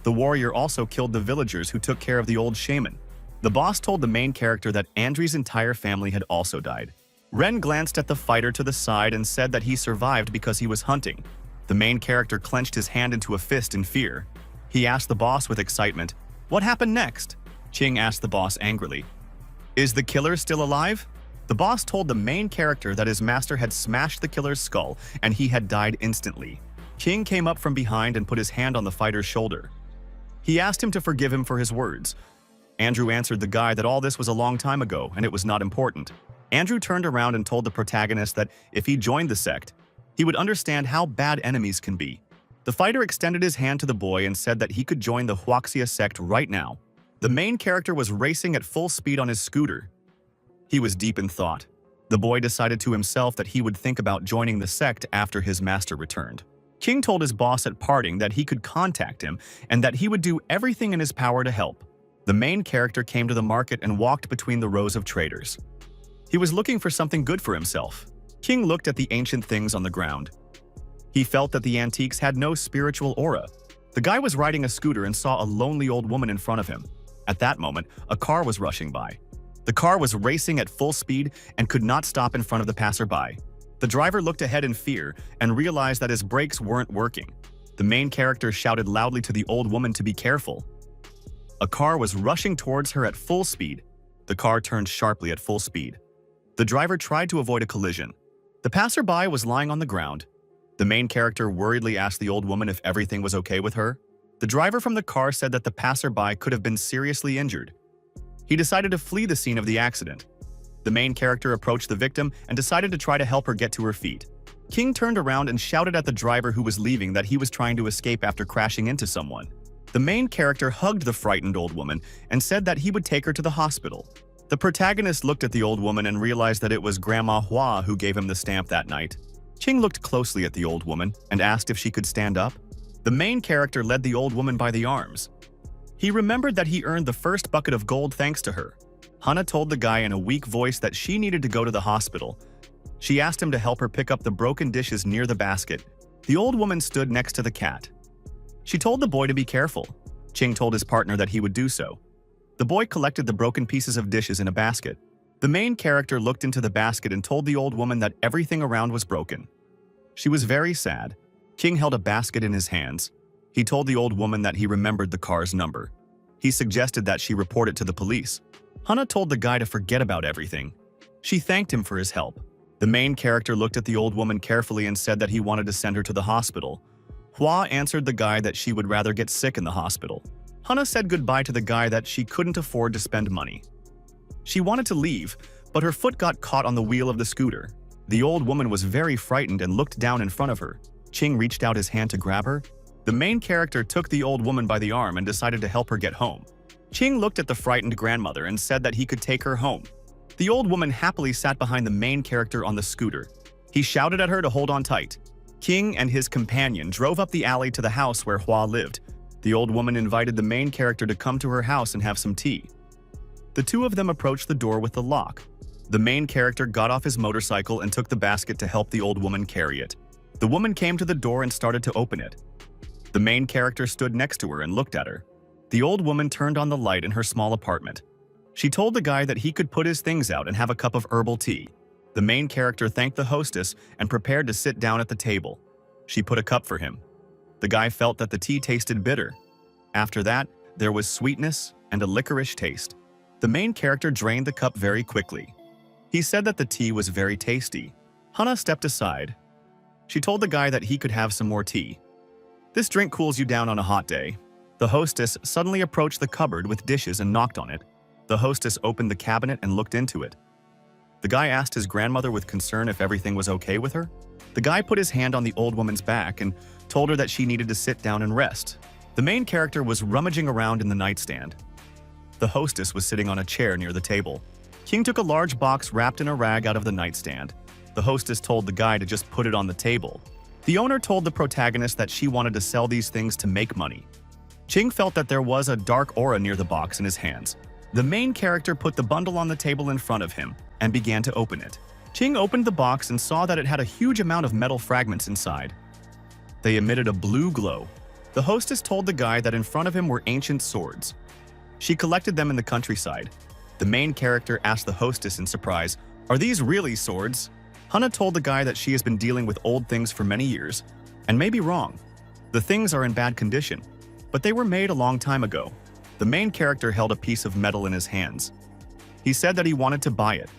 The warrior also killed the villagers who took care of the old shaman. The boss told the main character that Andrew's entire family had also died. Ren glanced at the fighter to the side and said that he survived because he was hunting. The main character clenched his hand into a fist in fear. He asked the boss with excitement, "What happened next?" Ching asked the boss angrily, "Is the killer still alive?" The boss told the main character that his master had smashed the killer's skull and he had died instantly. Ching came up from behind and put his hand on the fighter's shoulder. He asked him to forgive him for his words. Andrew answered the guy that all this was a long time ago and it was not important. Andrew turned around and told the protagonist that if he joined the sect, he would understand how bad enemies can be. The fighter extended his hand to the boy and said that he could join the Huaxia sect right now. The main character was racing at full speed on his scooter. He was deep in thought. The boy decided to himself that he would think about joining the sect after his master returned. King told his boss at parting that he could contact him and that he would do everything in his power to help. The main character came to the market and walked between the rows of traders. He was looking for something good for himself. King looked at the ancient things on the ground. He felt that the antiques had no spiritual aura. The guy was riding a scooter and saw a lonely old woman in front of him. At that moment, a car was rushing by. The car was racing at full speed and could not stop in front of the passerby. The driver looked ahead in fear and realized that his brakes weren't working. The main character shouted loudly to the old woman to be careful. A car was rushing towards her at full speed. The car turned sharply at full speed. The driver tried to avoid a collision. The passerby was lying on the ground. The main character worriedly asked the old woman if everything was okay with her. The driver from the car said that the passerby could have been seriously injured. He decided to flee the scene of the accident. The main character approached the victim and decided to try to help her get to her feet. King turned around and shouted at the driver who was leaving that he was trying to escape after crashing into someone. The main character hugged the frightened old woman and said that he would take her to the hospital. The protagonist looked at the old woman and realized that it was Grandma Hua who gave him the stamp that night. Ching looked closely at the old woman and asked if she could stand up. The main character led the old woman by the arms. He remembered that he earned the first bucket of gold thanks to her. Hana told the guy in a weak voice that she needed to go to the hospital. She asked him to help her pick up the broken dishes near the basket. The old woman stood next to the cat. She told the boy to be careful. Ching told his partner that he would do so. The boy collected the broken pieces of dishes in a basket. The main character looked into the basket and told the old woman that everything around was broken. She was very sad. King held a basket in his hands. He told the old woman that he remembered the car's number. He suggested that she report it to the police. Hana told the guy to forget about everything. She thanked him for his help. The main character looked at the old woman carefully and said that he wanted to send her to the hospital. Hua answered the guy that she would rather get sick in the hospital. Hana said goodbye to the guy that she couldn't afford to spend money. She wanted to leave, but her foot got caught on the wheel of the scooter. The old woman was very frightened and looked down in front of her. Ching reached out his hand to grab her. The main character took the old woman by the arm and decided to help her get home. Ching looked at the frightened grandmother and said that he could take her home. The old woman happily sat behind the main character on the scooter. He shouted at her to hold on tight. King and his companion drove up the alley to the house where Hua lived. The old woman invited the main character to come to her house and have some tea. The two of them approached the door with the lock. The main character got off his motorcycle and took the basket to help the old woman carry it. The woman came to the door and started to open it. The main character stood next to her and looked at her. The old woman turned on the light in her small apartment. She told the guy that he could put his things out and have a cup of herbal tea. The main character thanked the hostess and prepared to sit down at the table. She put a cup for him. The guy felt that the tea tasted bitter. After that, there was sweetness and a licorice taste. The main character drained the cup very quickly. He said that the tea was very tasty. Hana stepped aside. She told the guy that he could have some more tea. This drink cools you down on a hot day. The hostess suddenly approached the cupboard with dishes and knocked on it. The hostess opened the cabinet and looked into it. The guy asked his grandmother with concern if everything was okay with her. The guy put his hand on the old woman's back and told her that she needed to sit down and rest. The main character was rummaging around in the nightstand. The hostess was sitting on a chair near the table. King took a large box wrapped in a rag out of the nightstand. The hostess told the guy to just put it on the table. The owner told the protagonist that she wanted to sell these things to make money. Ching felt that there was a dark aura near the box in his hands. The main character put the bundle on the table in front of him and began to open it. Ching opened the box and saw that it had a huge amount of metal fragments inside. They emitted a blue glow. The hostess told the guy that in front of him were ancient swords. She collected them in the countryside. The main character asked the hostess in surprise, "Are these really swords?" Hana told the guy that she has been dealing with old things for many years, and may be wrong. The things are in bad condition, but they were made a long time ago. The main character held a piece of metal in his hands. He said that he wanted to buy it.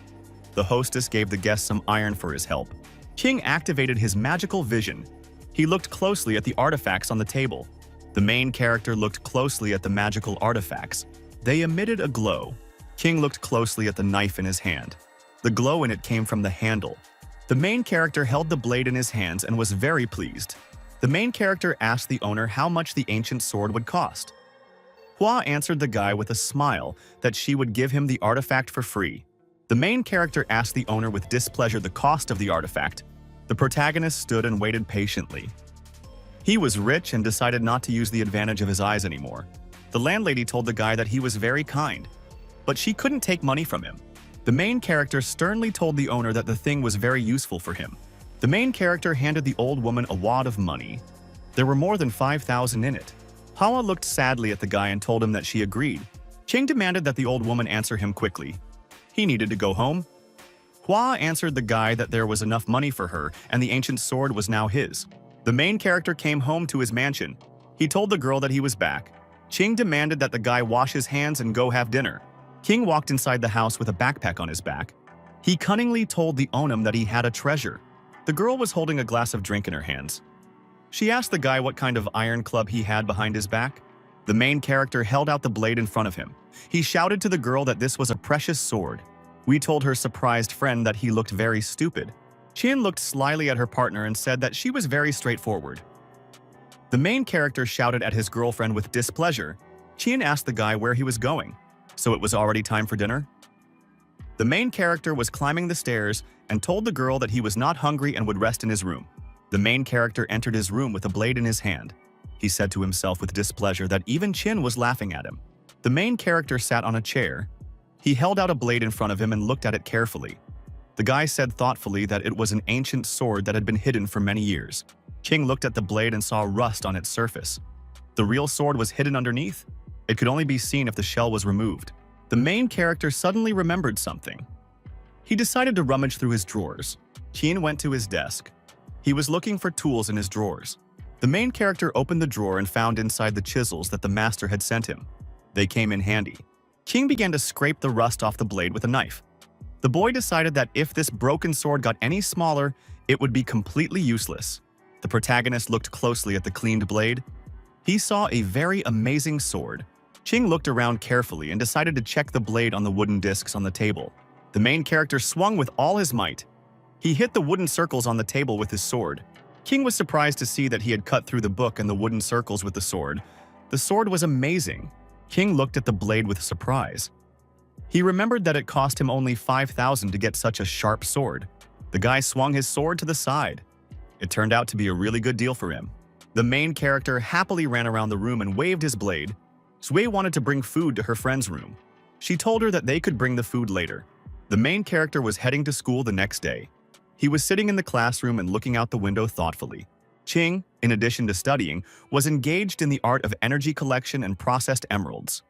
The hostess gave the guest some iron for his help. King activated his magical vision. He looked closely at the artifacts on the table. The main character looked closely at the magical artifacts. They emitted a glow. King looked closely at the knife in his hand. The glow in it came from the handle. The main character held the blade in his hands and was very pleased. The main character asked the owner how much the ancient sword would cost. Hua answered the guy with a smile that she would give him the artifact for free. The main character asked the owner with displeasure the cost of the artifact. The protagonist stood and waited patiently. He was rich and decided not to use the advantage of his eyes anymore. The landlady told the guy that he was very kind, but she couldn't take money from him. The main character sternly told the owner that the thing was very useful for him. The main character handed the old woman a wad of money. There were more than 5,000 in it. Hawa looked sadly at the guy and told him that she agreed. Ching demanded that the old woman answer him quickly. He needed to go home. Hua answered the guy that there was enough money for her and the ancient sword was now his. The main character came home to his mansion. He told the girl that he was back. Ching demanded that the guy wash his hands and go have dinner. King walked inside the house with a backpack on his back. He cunningly told the Onum that he had a treasure. The girl was holding a glass of drink in her hands. She asked the guy what kind of iron club he had behind his back. The main character held out the blade in front of him. He shouted to the girl that this was a precious sword. We told her surprised friend that he looked very stupid. Chien looked slyly at her partner and said that she was very straightforward. The main character shouted at his girlfriend with displeasure. Chien asked the guy where he was going. So it was already time for dinner? The main character was climbing the stairs and told the girl that he was not hungry and would rest in his room. The main character entered his room with a blade in his hand. He said to himself with displeasure that even Chin was laughing at him. The main character sat on a chair. He held out a blade in front of him and looked at it carefully. The guy said thoughtfully that it was an ancient sword that had been hidden for many years. King looked at the blade and saw rust on its surface. The real sword was hidden underneath. It could only be seen if the shell was removed. The main character suddenly remembered something. He decided to rummage through his drawers. Qian went to his desk. He was looking for tools in his drawers. The main character opened the drawer and found inside the chisels that the master had sent him. They came in handy. King began to scrape the rust off the blade with a knife. The boy decided that if this broken sword got any smaller, it would be completely useless. The protagonist looked closely at the cleaned blade. He saw a very amazing sword. Ching looked around carefully and decided to check the blade on the wooden discs on the table. The main character swung with all his might. He hit the wooden circles on the table with his sword. King was surprised to see that he had cut through the book and the wooden circles with the sword. The sword was amazing. King looked at the blade with surprise. He remembered that it cost him only 5,000 to get such a sharp sword. The guy swung his sword to the side. It turned out to be a really good deal for him. The main character happily ran around the room and waved his blade. Sui wanted to bring food to her friend's room. She told her that they could bring the food later. The main character was heading to school the next day. He was sitting in the classroom and looking out the window thoughtfully. Ching, in addition to studying, was engaged in the art of energy collection and processed emeralds.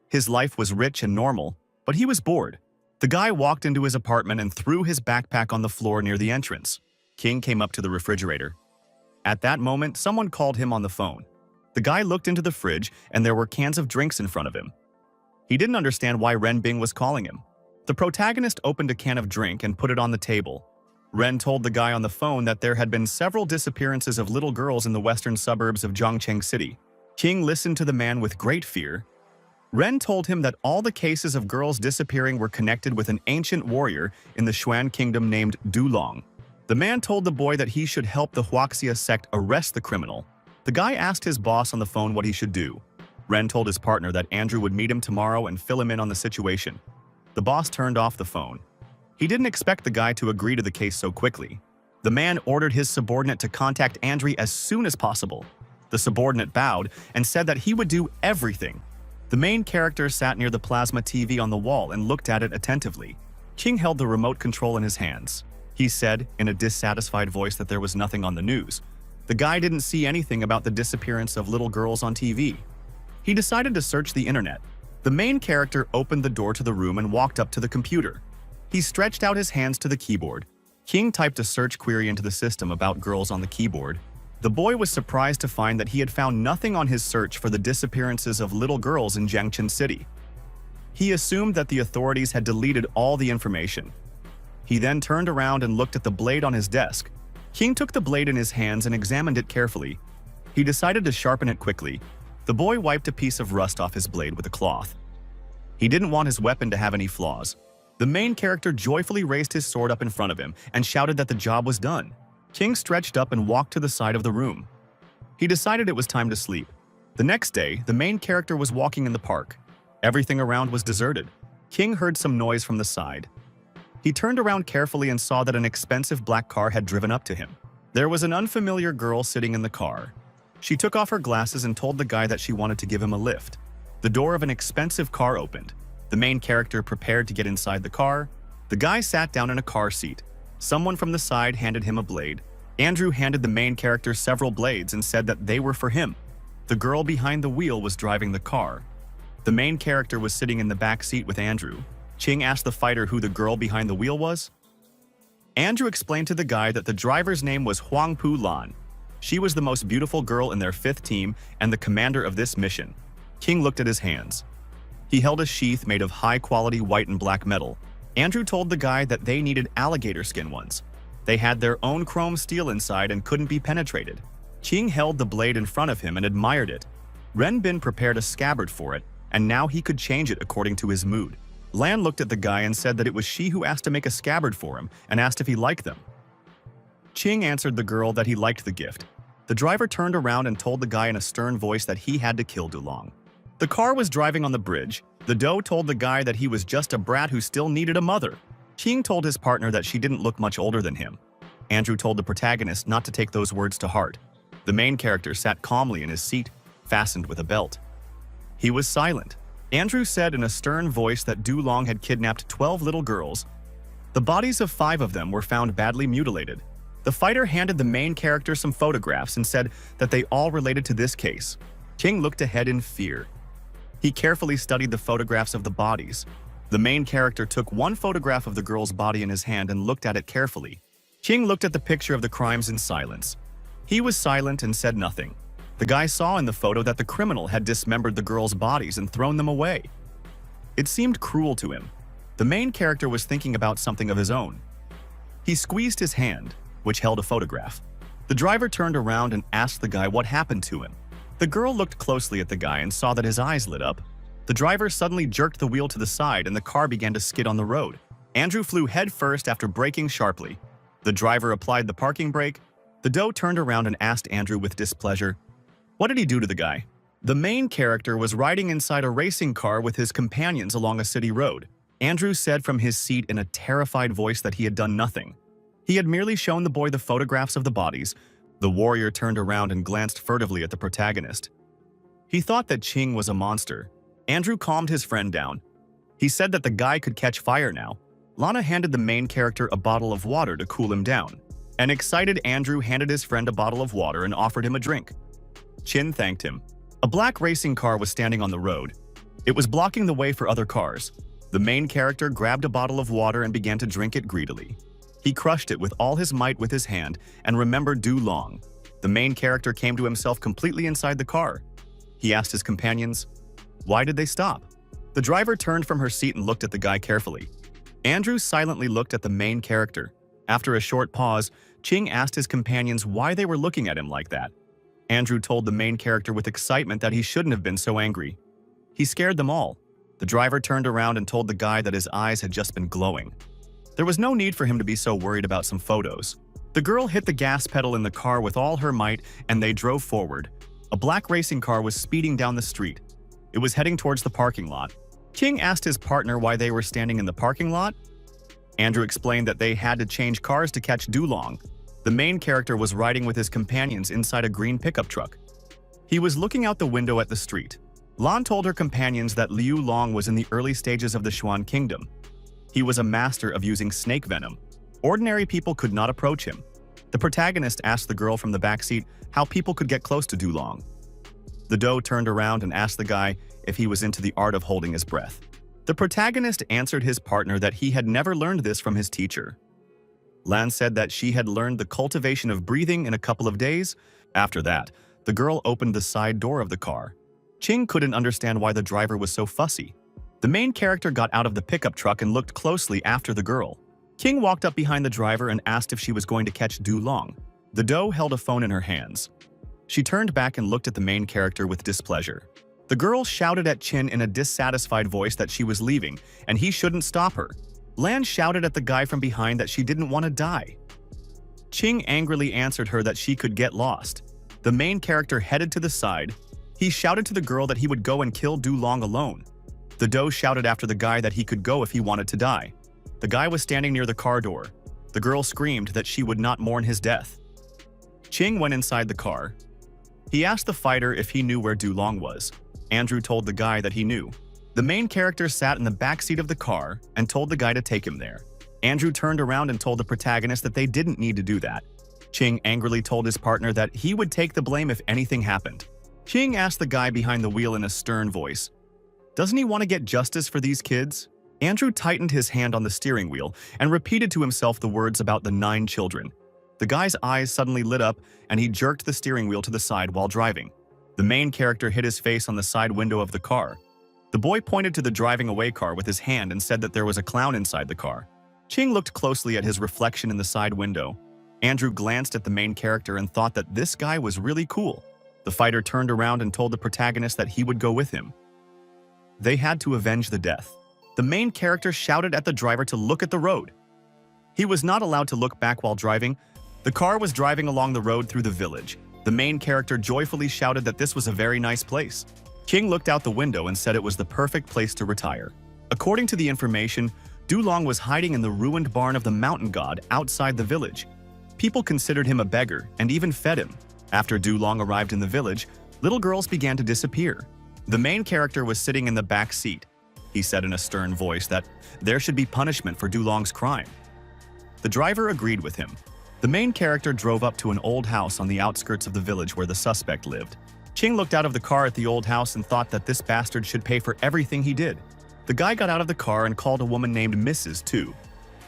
His life was rich and normal, but he was bored. The guy walked into his apartment and threw his backpack on the floor near the entrance. King came up to the refrigerator. At that moment, someone called him on the phone. The guy looked into the fridge and there were cans of drinks in front of him. He didn't understand why Ren Bing was calling him. The protagonist opened a can of drink and put it on the table. Ren told the guy on the phone that there had been several disappearances of little girls in the western suburbs of Zhongcheng City. King listened to the man with great fear. Ren told him that all the cases of girls disappearing were connected with an ancient warrior in the Xuan kingdom named Du Long. The man told the boy that he should help the Huaxia sect arrest the criminal. The guy asked his boss on the phone what he should do. Ren told his partner that Andrew would meet him tomorrow and fill him in on the situation. The boss turned off the phone. He didn't expect the guy to agree to the case so quickly. The man ordered his subordinate to contact Andrew as soon as possible. The subordinate bowed and said that he would do everything. The main character sat near the plasma TV on the wall and looked at it attentively. King held the remote control in his hands. He said, in a dissatisfied voice, that there was nothing on the news. The guy didn't see anything about the disappearance of little girls on TV. He decided to search the internet. The main character opened the door to the room and walked up to the computer. He stretched out his hands to the keyboard. King typed a search query into the system about girls on the keyboard. The boy was surprised to find that he had found nothing on his search for the disappearances of little girls in Jiangchen City. He assumed that the authorities had deleted all the information. He then turned around and looked at the blade on his desk. King took the blade in his hands and examined it carefully. He decided to sharpen it quickly. The boy wiped a piece of rust off his blade with a cloth. He didn't want his weapon to have any flaws. The main character joyfully raised his sword up in front of him and shouted that the job was done. King stretched up and walked to the side of the room. He decided it was time to sleep. The next day, the main character was walking in the park. Everything around was deserted. King heard some noise from the side. He turned around carefully and saw that an expensive black car had driven up to him. There was an unfamiliar girl sitting in the car. She took off her glasses and told the guy that she wanted to give him a lift. The door of an expensive car opened. The main character prepared to get inside the car. The guy sat down in a car seat. Someone from the side handed him a blade. Andrew handed the main character several blades and said that they were for him. The girl behind the wheel was driving the car. The main character was sitting in the back seat with Andrew. Ching asked the fighter who the girl behind the wheel was. Andrew explained to the guy that the driver's name was Huang Pu Lan. She was the most beautiful girl in their 5th team and the commander of this mission. King looked at his hands. He held a sheath made of high-quality white and black metal. Andrew told the guy that they needed alligator skin ones. They had their own chrome steel inside and couldn't be penetrated. King held the blade in front of him and admired it. Ren Bin prepared a scabbard for it, and now he could change it according to his mood. Lan looked at the guy and said that it was she who asked to make a scabbard for him and asked if he liked them. Ching answered the girl that he liked the gift. The driver turned around and told the guy in a stern voice that he had to kill Dulong. The car was driving on the bridge. The doe told the guy that he was just a brat who still needed a mother. King told his partner that she didn't look much older than him. Andrew told the protagonist not to take those words to heart. The main character sat calmly in his seat, fastened with a belt. He was silent. Andrew said in a stern voice that Du Long had kidnapped 12 little girls. The bodies of 5 of them were found badly mutilated. The fighter handed the main character some photographs and said that they all related to this case. King looked ahead in fear. He carefully studied the photographs of the bodies. The main character took one photograph of the girl's body in his hand and looked at it carefully. King looked at the picture of the crimes in silence. He was silent and said nothing. The guy saw in the photo that the criminal had dismembered the girls' bodies and thrown them away. It seemed cruel to him. The main character was thinking about something of his own. He squeezed his hand, which held a photograph. The driver turned around and asked the guy what happened to him. The girl looked closely at the guy and saw that his eyes lit up. The driver suddenly jerked the wheel to the side and the car began to skid on the road. Andrew flew head first after braking sharply. The driver applied the parking brake. The doe turned around and asked Andrew with displeasure, "What did he do to the guy?" The main character was riding inside a racing car with his companions along a city road. Andrew said from his seat in a terrified voice that he had done nothing. He had merely shown the boy the photographs of the bodies. The warrior turned around and glanced furtively at the protagonist. He thought that Ching was a monster. Andrew calmed his friend down. He said that the guy could catch fire now. Lana handed the main character a bottle of water to cool him down. An excited Andrew handed his friend a bottle of water and offered him a drink. Chin thanked him. A black racing car was standing on the road. It was blocking the way for other cars. The main character grabbed a bottle of water and began to drink it greedily. He crushed it with all his might with his hand and remembered Du Long. The main character came to himself completely inside the car. He asked his companions, "Why did they stop?" The driver turned from her seat and looked at the guy carefully. Andrew silently looked at the main character. After a short pause, Ching asked his companions why they were looking at him like that. Andrew told the main character with excitement that he shouldn't have been so angry. He scared them all. The driver turned around and told the guy that his eyes had just been glowing. There was no need for him to be so worried about some photos. The girl hit the gas pedal in the car with all her might and they drove forward. A black racing car was speeding down the street. It was heading towards the parking lot. King asked his partner why they were standing in the parking lot. Andrew explained that they had to change cars to catch Dulong. The main character was riding with his companions inside a green pickup truck. He was looking out the window at the street. Lan told her companions that Liu Long was in the early stages of the Xuan Kingdom. He was a master of using snake venom. Ordinary people could not approach him. The protagonist asked the girl from the backseat how people could get close to Dulong. The doe turned around and asked the guy if he was into the art of holding his breath. The protagonist answered his partner that he had never learned this from his teacher. Lan said that she had learned the cultivation of breathing in a couple of days. After that, the girl opened the side door of the car. Ching couldn't understand why the driver was so fussy. The main character got out of the pickup truck and looked closely after the girl. King walked up behind the driver and asked if she was going to catch Dulong. The doe held a phone in her hands. She turned back and looked at the main character with displeasure. The girl shouted at Chin in a dissatisfied voice that she was leaving, and he shouldn't stop her. Lan shouted at the guy from behind that she didn't want to die. Ching angrily answered her that she could get lost. The main character headed to the side. He shouted to the girl that he would go and kill Dulong alone. The doe shouted after the guy that he could go if he wanted to die. The guy was standing near the car door. The girl screamed that she would not mourn his death. Ching went inside the car. He asked the fighter if he knew where Dulong was. Andrew told the guy that he knew. The main character sat in the back seat of the car and told the guy to take him there. Andrew turned around and told the protagonist that they didn't need to do that. Ching angrily told his partner that he would take the blame if anything happened. Ching asked the guy behind the wheel in a stern voice, "Doesn't he want to get justice for these kids?" Andrew tightened his hand on the steering wheel and repeated to himself the words about the 9 children. The guy's eyes suddenly lit up and he jerked the steering wheel to the side while driving. The main character hit his face on the side window of the car. The boy pointed to the driving away car with his hand and said that there was a clown inside the car. Ching looked closely at his reflection in the side window. Andrew glanced at the main character and thought that this guy was really cool. The fighter turned around and told the protagonist that he would go with him. They had to avenge the death. The main character shouted at the driver to look at the road. He was not allowed to look back while driving. The car was driving along the road through the village. The main character joyfully shouted that this was a very nice place. King looked out the window and said it was the perfect place to retire. According to the information, Dulong was hiding in the ruined barn of the mountain god outside the village. People considered him a beggar and even fed him. After Dulong arrived in the village, little girls began to disappear. The main character was sitting in the back seat. He said in a stern voice that there should be punishment for Dulong's crime. The driver agreed with him. The main character drove up to an old house on the outskirts of the village where the suspect lived. Ching looked out of the car at the old house and thought that this bastard should pay for everything he did. The guy got out of the car and called a woman named Mrs. Tu.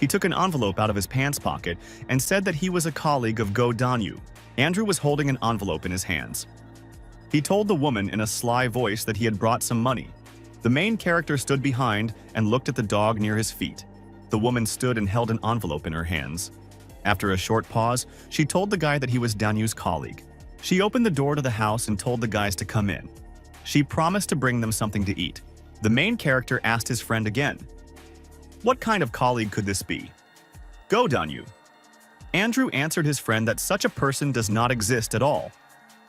He took an envelope out of his pants pocket and said that he was a colleague of Go Danyu. Andrew was holding an envelope in his hands. He told the woman in a sly voice that he had brought some money. The main character stood behind and looked at the dog near his feet. The woman stood and held an envelope in her hands. After a short pause, she told the guy that he was Danyu's colleague. She opened the door to the house and told the guys to come in. She promised to bring them something to eat. The main character asked his friend again, "What kind of colleague could this be?" "Go Danyu." Andrew answered his friend that such a person does not exist at all.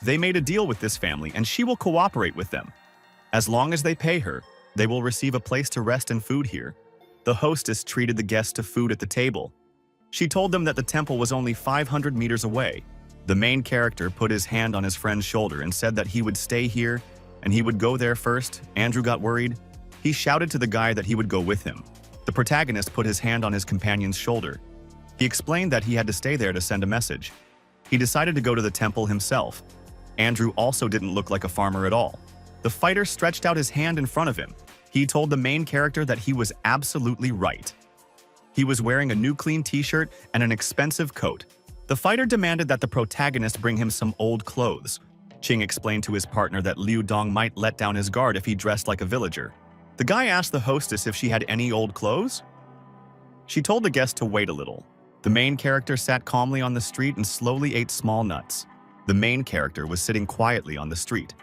They made a deal with this family and she will cooperate with them. As long as they pay her, they will receive a place to rest and food here. The hostess treated the guests to food at the table. She told them that the temple was only 500 meters away. The main character put his hand on his friend's shoulder and said that he would stay here and he would go there first. Andrew got worried. He shouted to the guy that he would go with him. The protagonist put his hand on his companion's shoulder. He explained that he had to stay there to send a message. He decided to go to the temple himself. Andrew also didn't look like a farmer at all. The fighter stretched out his hand in front of him. He told the main character that he was absolutely right. He was wearing a new clean t-shirt and an expensive coat. The fighter demanded that the protagonist bring him some old clothes. Ching explained to his partner that Liu Dong might let down his guard if he dressed like a villager. The guy asked the hostess if she had any old clothes. She told the guest to wait a little. The main character sat calmly on the street and slowly ate small nuts. The main character was sitting quietly on the street.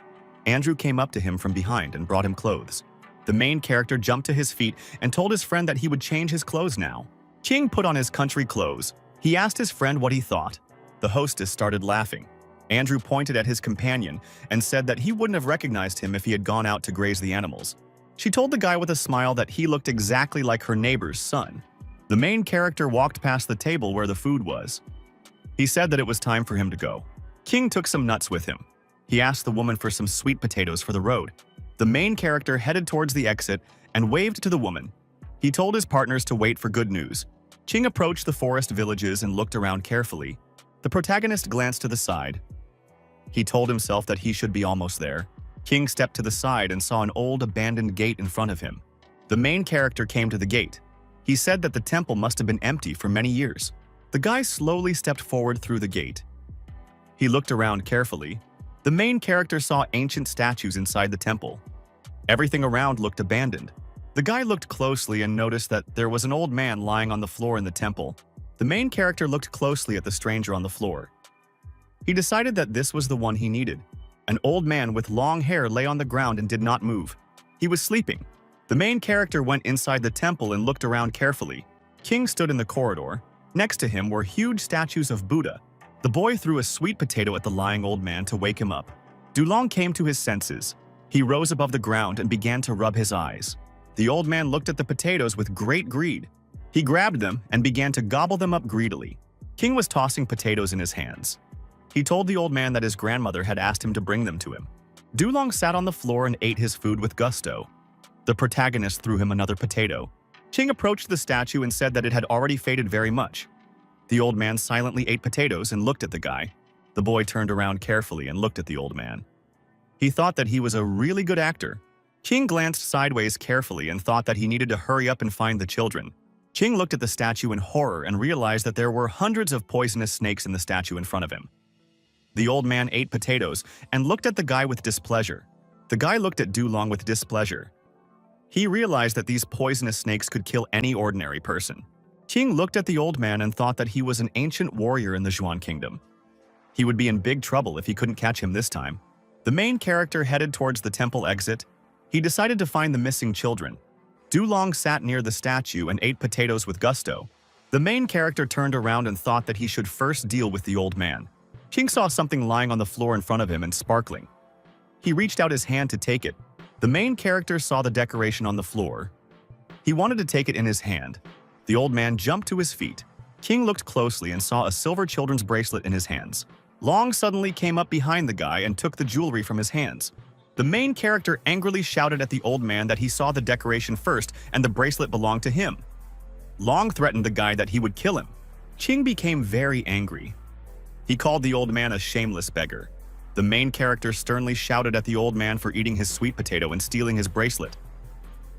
Andrew came up to him from behind and brought him clothes. The main character jumped to his feet and told his friend that he would change his clothes now. King put on his country clothes. He asked his friend what he thought. The hostess started laughing. Andrew pointed at his companion and said that he wouldn't have recognized him if he had gone out to graze the animals. She told the guy with a smile that he looked exactly like her neighbor's son. The main character walked past the table where the food was. He said that it was time for him to go. King took some nuts with him. He asked the woman for some sweet potatoes for the road. The main character headed towards the exit and waved to the woman. He told his partners to wait for good news. Ching approached the forest villages and looked around carefully. The protagonist glanced to the side. He told himself that he should be almost there. King stepped to the side and saw an old abandoned gate in front of him. The main character came to the gate. He said that the temple must have been empty for many years. The guy slowly stepped forward through the gate. He looked around carefully. The main character saw ancient statues inside the temple. Everything around looked abandoned. The guy looked closely and noticed that there was an old man lying on the floor in the temple. The main character looked closely at the stranger on the floor. He decided that this was the one he needed. An old man with long hair lay on the ground and did not move. He was sleeping. The main character went inside the temple and looked around carefully. King stood in the corridor. Next to him were huge statues of Buddha. The boy threw a sweet potato at the lying old man to wake him up. Dulong came to his senses. He rose above the ground and began to rub his eyes. The old man looked at the potatoes with great greed. He grabbed them and began to gobble them up greedily. King was tossing potatoes in his hands. He told the old man that his grandmother had asked him to bring them to him. Dulong sat on the floor and ate his food with gusto. The protagonist threw him another potato. King approached the statue and said that it had already faded very much. The old man silently ate potatoes and looked at the guy. The boy turned around carefully and looked at the old man. He thought that he was a really good actor. King glanced sideways carefully and thought that he needed to hurry up and find the children. King looked at the statue in horror and realized that there were hundreds of poisonous snakes in the statue in front of him. The old man ate potatoes and looked at the guy with displeasure. The guy looked at Dulong with displeasure. He realized that these poisonous snakes could kill any ordinary person. King looked at the old man and thought that he was an ancient warrior in the Zhuan Kingdom. He would be in big trouble if he couldn't catch him this time. The main character headed towards the temple exit. He decided to find the missing children. Dulong sat near the statue and ate potatoes with gusto. The main character turned around and thought that he should first deal with the old man. King saw something lying on the floor in front of him and sparkling. He reached out his hand to take it. The main character saw the decoration on the floor. He wanted to take it in his hand. The old man jumped to his feet. King looked closely and saw a silver children's bracelet in his hands. Long suddenly came up behind the guy and took the jewelry from his hands. The main character angrily shouted at the old man that he saw the decoration first and the bracelet belonged to him. Long threatened the guy that he would kill him. King became very angry. He called the old man a shameless beggar. The main character sternly shouted at the old man for eating his sweet potato and stealing his bracelet.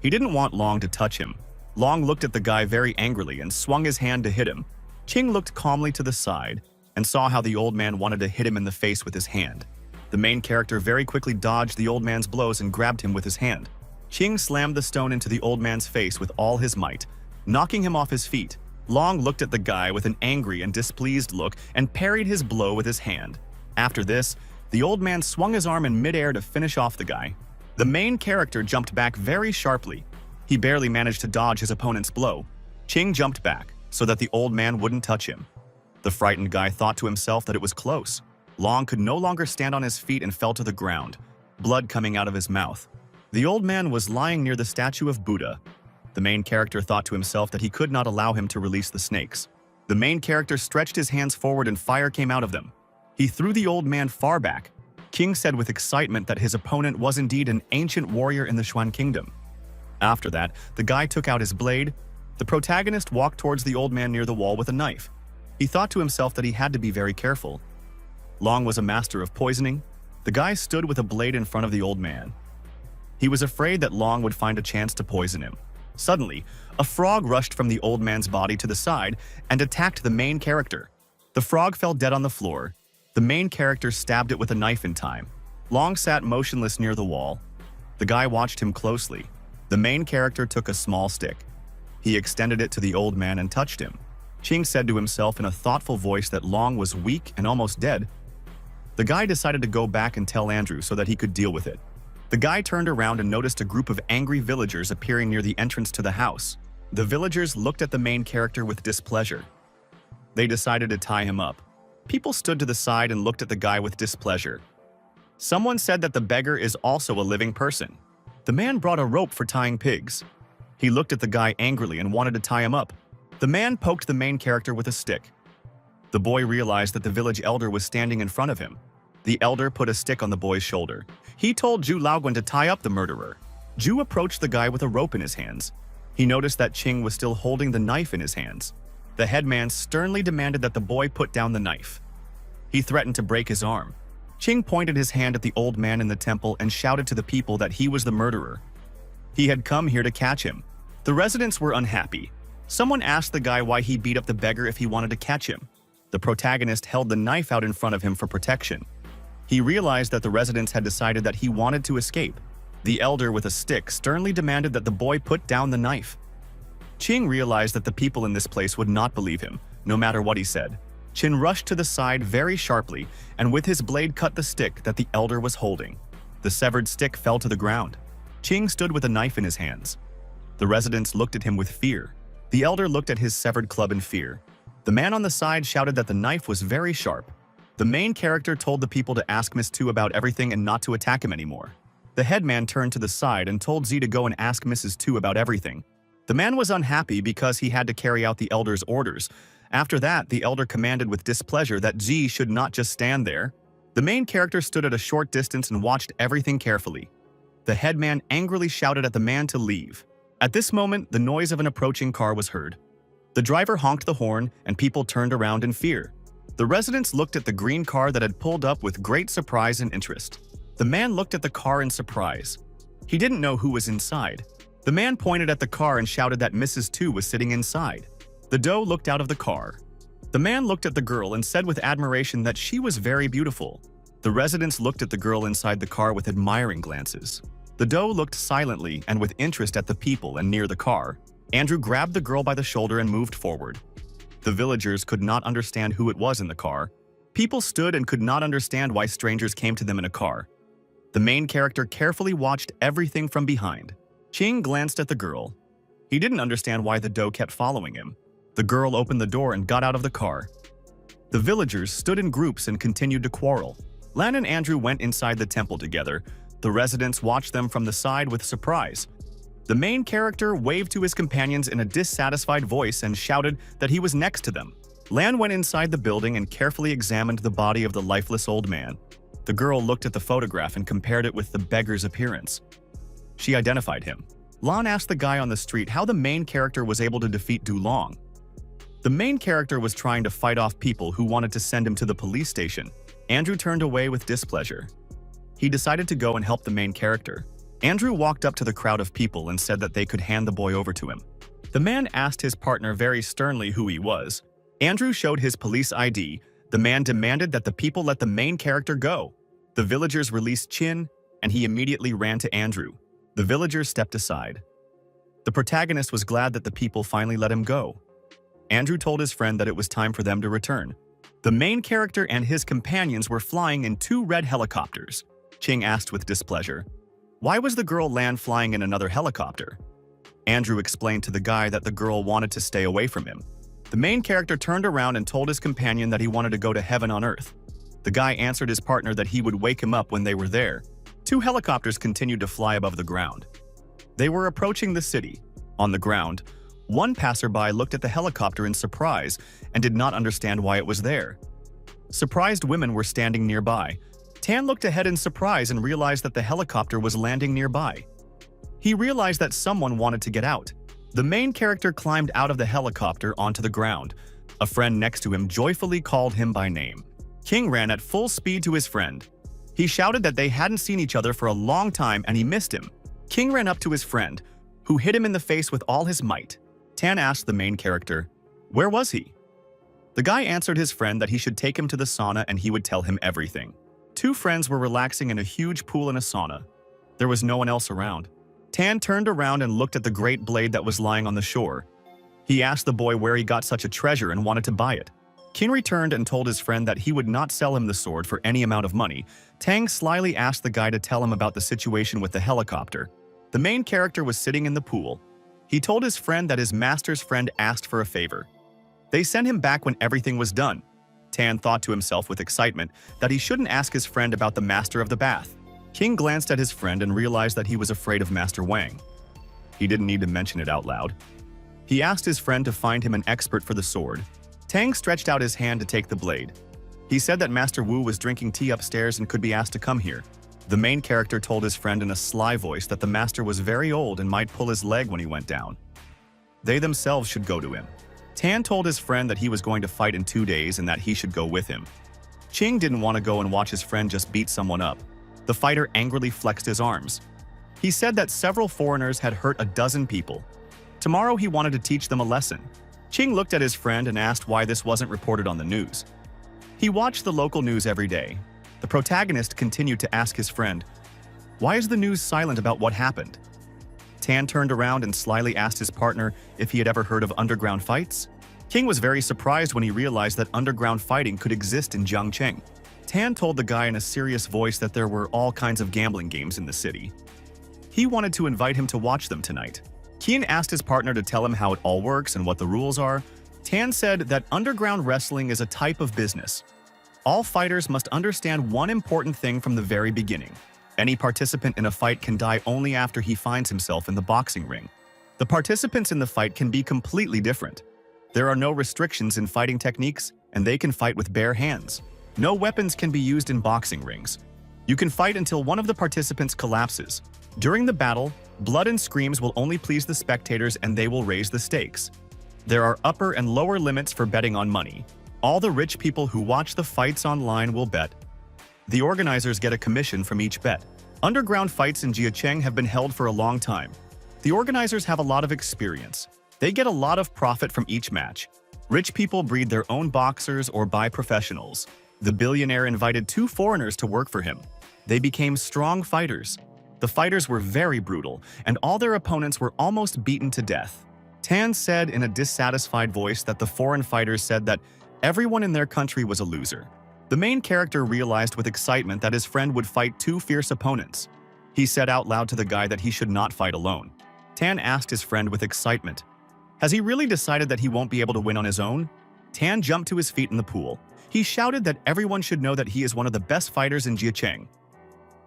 He didn't want Long to touch him. Long looked at the guy very angrily and swung his hand to hit him. King looked calmly to the side and saw how the old man wanted to hit him in the face with his hand. The main character very quickly dodged the old man's blows and grabbed him with his hand. King slammed the stone into the old man's face with all his might, knocking him off his feet. Long looked at the guy with an angry and displeased look and parried his blow with his hand. After this, the old man swung his arm in midair to finish off the guy. The main character jumped back very sharply. He barely managed to dodge his opponent's blow. King jumped back so that the old man wouldn't touch him. The frightened guy thought to himself that it was close. Long could no longer stand on his feet and fell to the ground, blood coming out of his mouth. The old man was lying near the statue of Buddha. The main character thought to himself that he could not allow him to release the snakes. The main character stretched his hands forward and fire came out of them. He threw the old man far back. King said with excitement that his opponent was indeed an ancient warrior in the Zhuan Kingdom. After that, the guy took out his blade. The protagonist walked towards the old man near the wall with a knife. He thought to himself that he had to be very careful. Long was a master of poisoning. The guy stood with a blade in front of the old man. He was afraid that Long would find a chance to poison him. Suddenly, a frog rushed from the old man's body to the side and attacked the main character. The frog fell dead on the floor. The main character stabbed it with a knife in time. Long sat motionless near the wall. The guy watched him closely. The main character took a small stick. He extended it to the old man and touched him. Ching said to himself in a thoughtful voice that Long was weak and almost dead. The guy decided to go back and tell Andrew so that he could deal with it. The guy turned around and noticed a group of angry villagers appearing near the entrance to the house. The villagers looked at the main character with displeasure. They decided to tie him up. People stood to the side and looked at the guy with displeasure. Someone said that the beggar is also a living person. The man brought a rope for tying pigs. He looked at the guy angrily and wanted to tie him up. The man poked the main character with a stick. The boy realized that the village elder was standing in front of him. The elder put a stick on the boy's shoulder. He told Zhu Laoguan to tie up the murderer. Zhu approached the guy with a rope in his hands. He noticed that Ching was still holding the knife in his hands. The headman sternly demanded that the boy put down the knife. He threatened to break his arm. Ching pointed his hand at the old man in the temple and shouted to the people that he was the murderer. He had come here to catch him. The residents were unhappy. Someone asked the guy why he beat up the beggar if he wanted to catch him. The protagonist held the knife out in front of him for protection. He realized that the residents had decided that he wanted to escape. The elder with a stick sternly demanded that the boy put down the knife. Ching realized that the people in this place would not believe him, no matter what he said. Chin rushed to the side very sharply and with his blade cut the stick that the elder was holding. The severed stick fell to the ground. Ching stood with a knife in his hands. The residents looked at him with fear. The elder looked at his severed club in fear. The man on the side shouted that the knife was very sharp. The main character told the people to ask Miss Tu about everything and not to attack him anymore. The headman turned to the side and told Z to go and ask Mrs. Tu about everything. The man was unhappy because he had to carry out the elder's orders. After that, the elder commanded with displeasure that Z should not just stand there. The main character stood at a short distance and watched everything carefully. The headman angrily shouted at the man to leave. At this moment, the noise of an approaching car was heard. The driver honked the horn and people turned around in fear. The residents looked at the green car that had pulled up with great surprise and interest. The man looked at the car in surprise. He didn't know who was inside. The man pointed at the car and shouted that Mrs. Tu was sitting inside. The doe looked out of the car. The man looked at the girl and said with admiration that she was very beautiful. The residents looked at the girl inside the car with admiring glances. The doe looked silently and with interest at the people and near the car. Andrew grabbed the girl by the shoulder and moved forward. The villagers could not understand who it was in the car. People stood and could not understand why strangers came to them in a car. The main character carefully watched everything from behind. Ching glanced at the girl. He didn't understand why the doe kept following him. The girl opened the door and got out of the car. The villagers stood in groups and continued to quarrel. Lan and Andrew went inside the temple together. The residents watched them from the side with surprise. The main character waved to his companions in a dissatisfied voice and shouted that he was next to them. Lan went inside the building and carefully examined the body of the lifeless old man. The girl looked at the photograph and compared it with the beggar's appearance. She identified him. Lan asked the guy on the street how the main character was able to defeat Dulong. The main character was trying to fight off people who wanted to send him to the police station. Andrew turned away with displeasure. He decided to go and help the main character. Andrew walked up to the crowd of people and said that they could hand the boy over to him. The man asked his partner very sternly who he was. Andrew showed his police ID. The man demanded that the people let the main character go. The villagers released Chin, and he immediately ran to Andrew. The villagers stepped aside. The protagonist was glad that the people finally let him go. Andrew told his friend that it was time for them to return. The main character and his companions were flying in 2 red helicopters. Ching asked with displeasure, "Why was the girl Lan flying in another helicopter?" Andrew explained to the guy that the girl wanted to stay away from him. The main character turned around and told his companion that he wanted to go to heaven on earth. The guy answered his partner that he would wake him up when they were there. 2 helicopters continued to fly above the ground. They were approaching the city. On the ground, one passerby looked at the helicopter in surprise and did not understand why it was there. Surprised women were standing nearby. Tan looked ahead in surprise and realized that the helicopter was landing nearby. He realized that someone wanted to get out. The main character climbed out of the helicopter onto the ground. A friend next to him joyfully called him by name. King ran at full speed to his friend. He shouted that they hadn't seen each other for a long time and he missed him. King ran up to his friend, who hit him in the face with all his might. Tan asked the main character, "Where was he?" The guy answered his friend that he should take him to the sauna and he would tell him everything. 2 friends were relaxing in a huge pool in a sauna. There was no one else around. Tan turned around and looked at the great blade that was lying on the shore. He asked the boy where he got such a treasure and wanted to buy it. King returned and told his friend that he would not sell him the sword for any amount of money. Tang slyly asked the guy to tell him about the situation with the helicopter. The main character was sitting in the pool. He told his friend that his master's friend asked for a favor. They sent him back when everything was done. Tan thought to himself with excitement that he shouldn't ask his friend about the master of the bath. King glanced at his friend and realized that he was afraid of Master Wang. He didn't need to mention it out loud. He asked his friend to find him an expert for the sword. Tang stretched out his hand to take the blade. He said that Master Wu was drinking tea upstairs and could be asked to come here. The main character told his friend in a sly voice that the master was very old and might pull his leg when he went down. They themselves should go to him. Tan told his friend that he was going to fight in 2 days and that he should go with him. Qing didn't want to go and watch his friend just beat someone up. The fighter angrily flexed his arms. He said that several foreigners had hurt a dozen people. Tomorrow he wanted to teach them a lesson. Qing looked at his friend and asked why this wasn't reported on the news. He watched the local news every day. The protagonist continued to ask his friend, "Why is the news silent about what happened?" Tan turned around and slyly asked his partner if he had ever heard of underground fights. King was very surprised when he realized that underground fighting could exist in Jiangcheng. Tan told the guy in a serious voice that there were all kinds of gambling games in the city. He wanted to invite him to watch them tonight. Keen asked his partner to tell him how it all works and what the rules are. Tan said that underground wrestling is a type of business. All fighters must understand one important thing from the very beginning. Any participant in a fight can die only after he finds himself in the boxing ring. The participants in the fight can be completely different. There are no restrictions in fighting techniques, and they can fight with bare hands. No weapons can be used in boxing rings. You can fight until one of the participants collapses. During the battle, blood and screams will only please the spectators and they will raise the stakes. There are upper and lower limits for betting on money. All the rich people who watch the fights online will bet. The organizers get a commission from each bet. Underground fights in Jiangcheng have been held for a long time. The organizers have a lot of experience. They get a lot of profit from each match. Rich people breed their own boxers or buy professionals. The billionaire invited 2 foreigners to work for him. They became strong fighters. The fighters were very brutal, and all their opponents were almost beaten to death. Tan said in a dissatisfied voice that the foreign fighters said that everyone in their country was a loser. The main character realized with excitement that his friend would fight 2 fierce opponents. He said out loud to the guy that he should not fight alone. Tan asked his friend with excitement, "Has he really decided that he won't be able to win on his own?" Tan jumped to his feet in the pool. He shouted that everyone should know that he is one of the best fighters in Jiangcheng.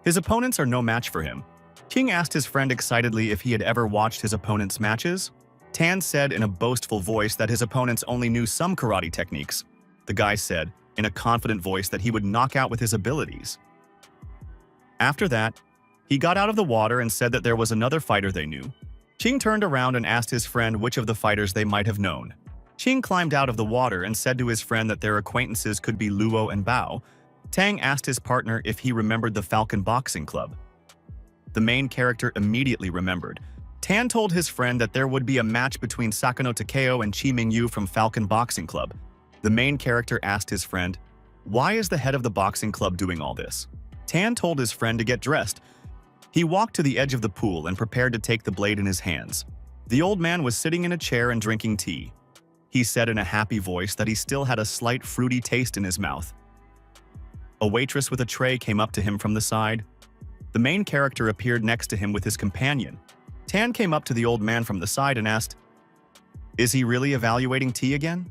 His opponents are no match for him. King asked his friend excitedly if he had ever watched his opponent's matches. Tan said in a boastful voice that his opponents only knew some karate techniques. The guy said, in a confident voice, that he would knock out with his abilities. After that, he got out of the water and said that there was another fighter they knew. Qing turned around and asked his friend which of the fighters they might have known. Qing climbed out of the water and said to his friend that their acquaintances could be Luo and Bao. Tang asked his partner if he remembered the Falcon Boxing Club. The main character immediately remembered. Tan told his friend that there would be a match between Sakano Takeo and Chi Mingyu from Falcon Boxing Club. The main character asked his friend, "Why is the head of the boxing club doing all this?" Tan told his friend to get dressed. He walked to the edge of the pool and prepared to take the blade in his hands. The old man was sitting in a chair and drinking tea. He said in a happy voice that he still had a slight fruity taste in his mouth. A waitress with a tray came up to him from the side. The main character appeared next to him with his companion. Tan came up to the old man from the side and asked, "Is he really evaluating tea again?"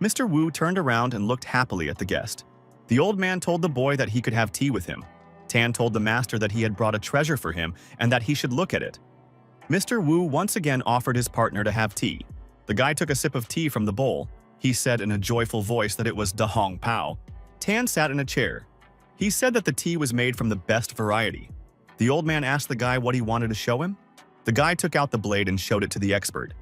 Mr. Wu turned around and looked happily at the guest. The old man told the boy that he could have tea with him. Tan told the master that he had brought a treasure for him and that he should look at it. Mr. Wu once again offered his partner to have tea. The guy took a sip of tea from the bowl. He said in a joyful voice that it was Da Hong Pao. Tan sat in a chair. He said that the tea was made from the best variety. The old man asked the guy what he wanted to show him. The guy took out the blade and showed it to the expert.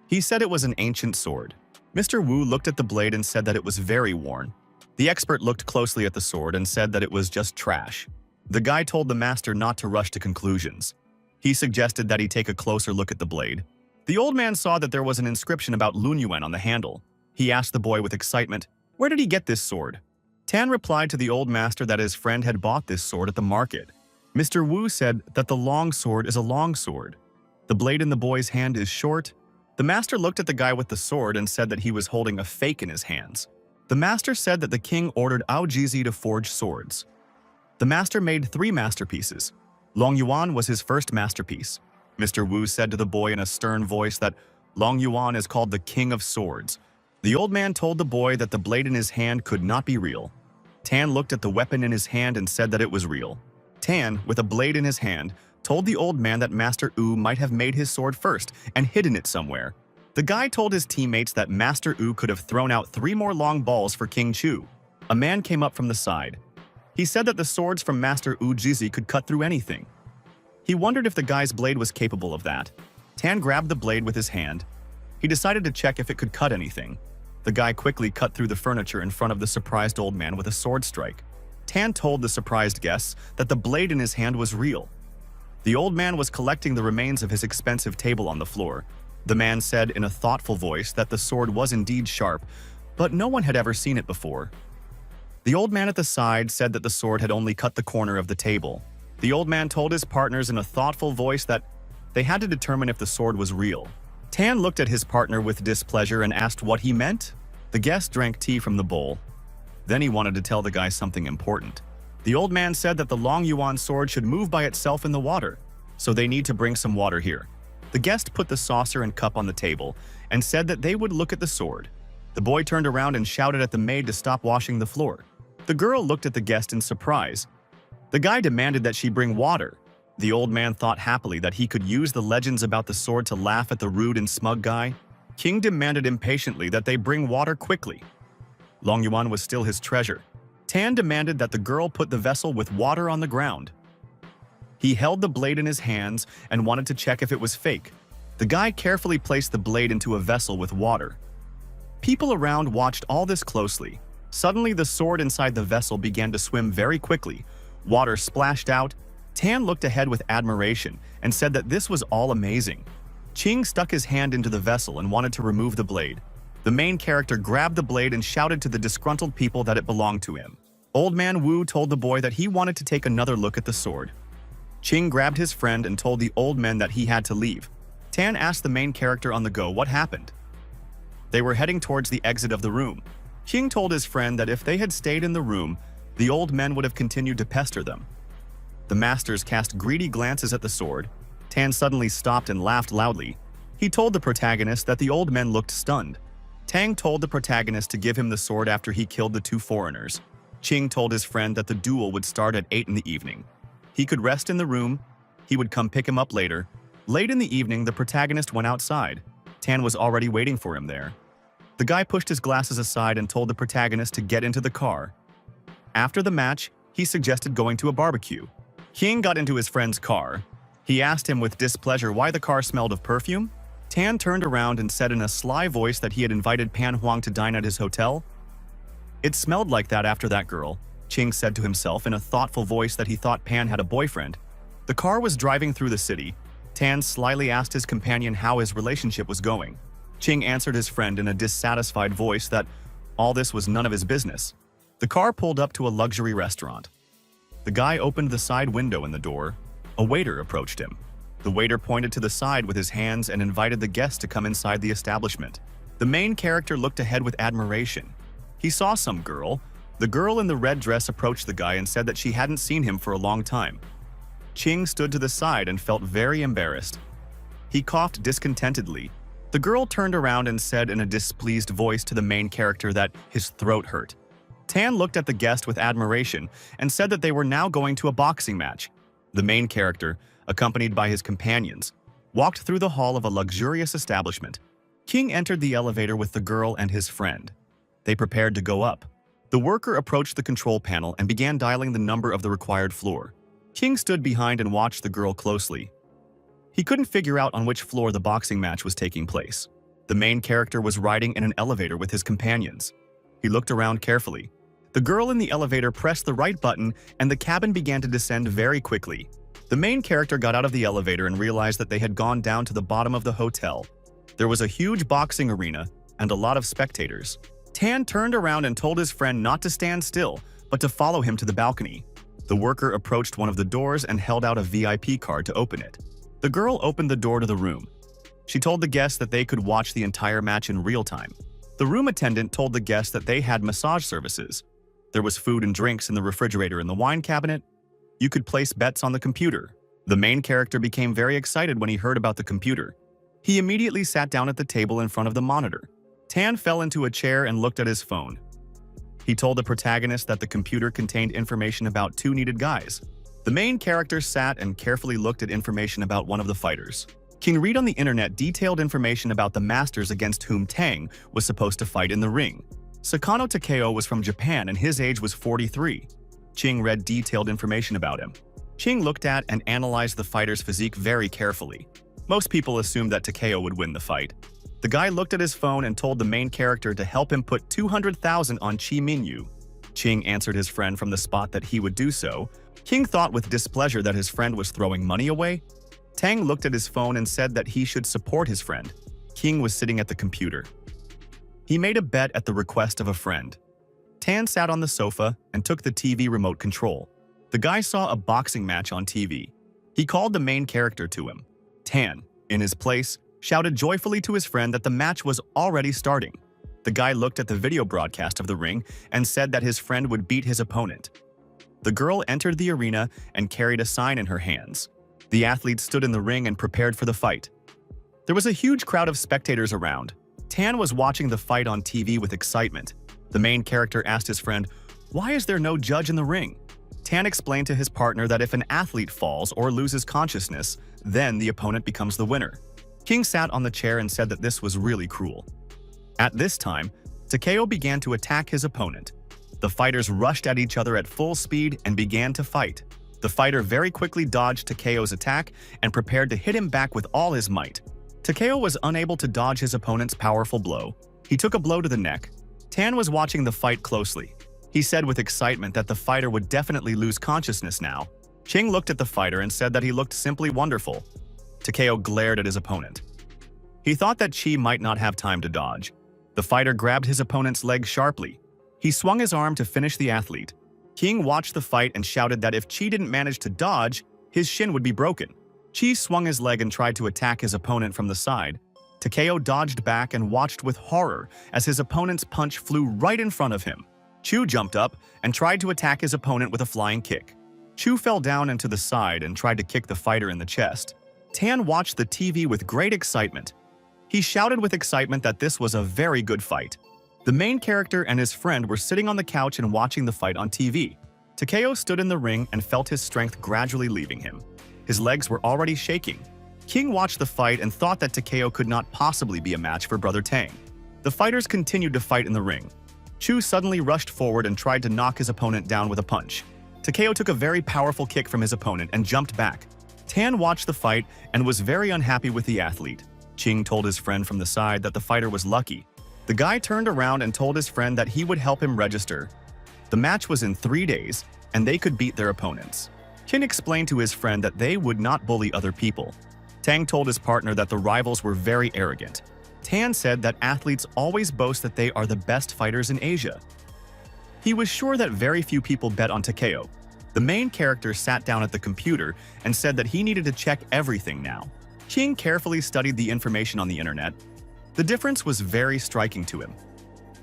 He said it was an ancient sword. Mr. Wu looked at the blade and said that it was very worn. The expert looked closely at the sword and said that it was just trash. The guy told the master not to rush to conclusions. He suggested that he take a closer look at the blade. The old man saw that there was an inscription about Lunyuan on the handle. He asked the boy with excitement, "Where did he get this sword?" Tan replied to the old master that his friend had bought this sword at the market. Mr. Wu said that the long sword is a long sword. The blade in the boy's hand is short. The master looked at the guy with the sword and said that he was holding a fake in his hands. The master said that the king ordered Aojizi to forge swords. The master made 3 masterpieces. Long Yuan was his first masterpiece. Mr. Wu said to the boy in a stern voice that Long Yuan is called the king of swords. The old man told the boy that the blade in his hand could not be real. Tan looked at the weapon in his hand and said that it was real. Tan, with a blade in his hand, told the old man that Master Wu might have made his sword first and hidden it somewhere. The guy told his teammates that Master Wu could have thrown out 3 more long balls for King Chu. A man came up from the side. He said that the swords from Master Wu Jizi could cut through anything. He wondered if the guy's blade was capable of that. Tan grabbed the blade with his hand. He decided to check if it could cut anything. The guy quickly cut through the furniture in front of the surprised old man with a sword strike. Tan told the surprised guests that the blade in his hand was real. The old man was collecting the remains of his expensive table on the floor. The man said in a thoughtful voice that the sword was indeed sharp, but no one had ever seen it before. The old man at the side said that the sword had only cut the corner of the table. The old man told his partners in a thoughtful voice that they had to determine if the sword was real. Tan looked at his partner with displeasure and asked what he meant. The guest drank tea from the bowl. Then he wanted to tell the guy something important. The old man said that the Long Yuan sword should move by itself in the water, so they need to bring some water here. The guest put the saucer and cup on the table and said that they would look at the sword. The boy turned around and shouted at the maid to stop washing the floor. The girl looked at the guest in surprise. The guy demanded that she bring water. The old man thought happily that he could use the legends about the sword to laugh at the rude and smug guy. King demanded impatiently that they bring water quickly. Long Yuan was still his treasure. Tan demanded that the girl put the vessel with water on the ground. He held the blade in his hands and wanted to check if it was fake. The guy carefully placed the blade into a vessel with water. People around watched all this closely. Suddenly, the sword inside the vessel began to swim very quickly. Water splashed out. Tan looked ahead with admiration and said that this was all amazing. Qing stuck his hand into the vessel and wanted to remove the blade. The main character grabbed the blade and shouted to the disgruntled people that it belonged to him. Old Man Wu told the boy that he wanted to take another look at the sword. Qing grabbed his friend and told the old men that he had to leave. Tan asked the main character on the go what happened. They were heading towards the exit of the room. Qing told his friend that if they had stayed in the room, the old men would have continued to pester them. The masters cast greedy glances at the sword. Tan suddenly stopped and laughed loudly. He told the protagonist that the old men looked stunned. Tang told the protagonist to give him the sword after he killed the 2 foreigners. Qing told his friend that the duel would start at 8 in the evening. He could rest in the room. He would come pick him up later. Late in the evening, the protagonist went outside. Tan was already waiting for him there. The guy pushed his glasses aside and told the protagonist to get into the car. After the match, he suggested going to a barbecue. Qing got into his friend's car. He asked him with displeasure why the car smelled of perfume. Tan turned around and said in a sly voice that he had invited Pan Huang to dine at his hotel. It smelled like that after that girl, Qing said to himself in a thoughtful voice that he thought Pan had a boyfriend. The car was driving through the city. Tan slyly asked his companion how his relationship was going. Qing answered his friend in a dissatisfied voice that all this was none of his business. The car pulled up to a luxury restaurant. The guy opened the side window in the door. A waiter approached him. The waiter pointed to the side with his hands and invited the guests to come inside the establishment. The main character looked ahead with admiration. He saw some girl. The girl in the red dress approached the guy and said that she hadn't seen him for a long time. Qing stood to the side and felt very embarrassed. He coughed discontentedly. The girl turned around and said in a displeased voice to the main character that his throat hurt. Tan looked at the guest with admiration and said that they were now going to a boxing match. The main character, accompanied by his companions, walked through the hall of a luxurious establishment. Qing entered the elevator with the girl and his friend. They prepared to go up. The worker approached the control panel and began dialing the number of the required floor. Qing stood behind and watched the girl closely. He couldn't figure out on which floor the boxing match was taking place. The main character was riding in an elevator with his companions. He looked around carefully. The girl in the elevator pressed the right button and the cabin began to descend very quickly. The main character got out of the elevator and realized that they had gone down to the bottom of the hotel. There was a huge boxing arena and a lot of spectators. Tan turned around and told his friend not to stand still, but to follow him to the balcony. The worker approached one of the doors and held out a VIP card to open it. The girl opened the door to the room. She told the guests that they could watch the entire match in real time. The room attendant told the guests that they had massage services. There was food and drinks in the refrigerator and the wine cabinet. You could place bets on the computer. The main character became very excited when he heard about the computer. He immediately sat down at the table in front of the monitor. Tan fell into a chair and looked at his phone. He told the protagonist that the computer contained information about two needed guys. The main character sat and carefully looked at information about one of the fighters. King read on the internet detailed information about the masters against whom Tang was supposed to fight in the ring. Sakano Takeo was from Japan and his age was 43. Ching read detailed information about him. Ching looked at and analyzed the fighter's physique very carefully. Most people assumed that Takeo would win the fight. The guy looked at his phone and told the main character to help him put 200,000 on Chi Minyu. Ching answered his friend from the spot that he would do so. King thought with displeasure that his friend was throwing money away. Tang looked at his phone and said that he should support his friend. King was sitting at the computer. He made a bet at the request of a friend. Tan sat on the sofa and took the TV remote control. The guy saw a boxing match on TV. He called the main character to him. Tan, in his place, shouted joyfully to his friend that the match was already starting. The guy looked at the video broadcast of the ring and said that his friend would beat his opponent. The girl entered the arena and carried a sign in her hands. The athlete stood in the ring and prepared for the fight. There was a huge crowd of spectators around. Tan was watching the fight on TV with excitement. The main character asked his friend, "Why is there no judge in the ring?" Tan explained to his partner that if an athlete falls or loses consciousness, then the opponent becomes the winner. King sat on the chair and said that this was really cruel. At this time, Takeo began to attack his opponent. The fighters rushed at each other at full speed and began to fight. The fighter very quickly dodged Takeo's attack and prepared to hit him back with all his might. Takeo was unable to dodge his opponent's powerful blow. He took a blow to the neck. Tan was watching the fight closely. He said with excitement that the fighter would definitely lose consciousness now. Ching looked at the fighter and said that he looked simply wonderful. Takeo glared at his opponent. He thought that Chi might not have time to dodge. The fighter grabbed his opponent's leg sharply. He swung his arm to finish the athlete. King watched the fight and shouted that if Chi didn't manage to dodge, his shin would be broken. Chi swung his leg and tried to attack his opponent from the side. Takeo dodged back and watched with horror as his opponent's punch flew right in front of him. Chu jumped up and tried to attack his opponent with a flying kick. Chu fell down and to the side and tried to kick the fighter in the chest. Tan watched the TV with great excitement. He shouted with excitement that this was a very good fight. The main character and his friend were sitting on the couch and watching the fight on TV. Takeo stood in the ring and felt his strength gradually leaving him. His legs were already shaking. King watched the fight and thought that Takeo could not possibly be a match for Brother Tang. The fighters continued to fight in the ring. Chu suddenly rushed forward and tried to knock his opponent down with a punch. Takeo took a very powerful kick from his opponent and jumped back. Tan watched the fight and was very unhappy with the athlete. Ching told his friend from the side that the fighter was lucky. The guy turned around and told his friend that he would help him register. The match was in 3 days, and they could beat their opponents. Qin explained to his friend that they would not bully other people. Tang told his partner that the rivals were very arrogant. Tan said that athletes always boast that they are the best fighters in Asia. He was sure that very few people bet on Takeo. The main character sat down at the computer and said that he needed to check everything now. King carefully studied the information on the internet. The difference was very striking to him.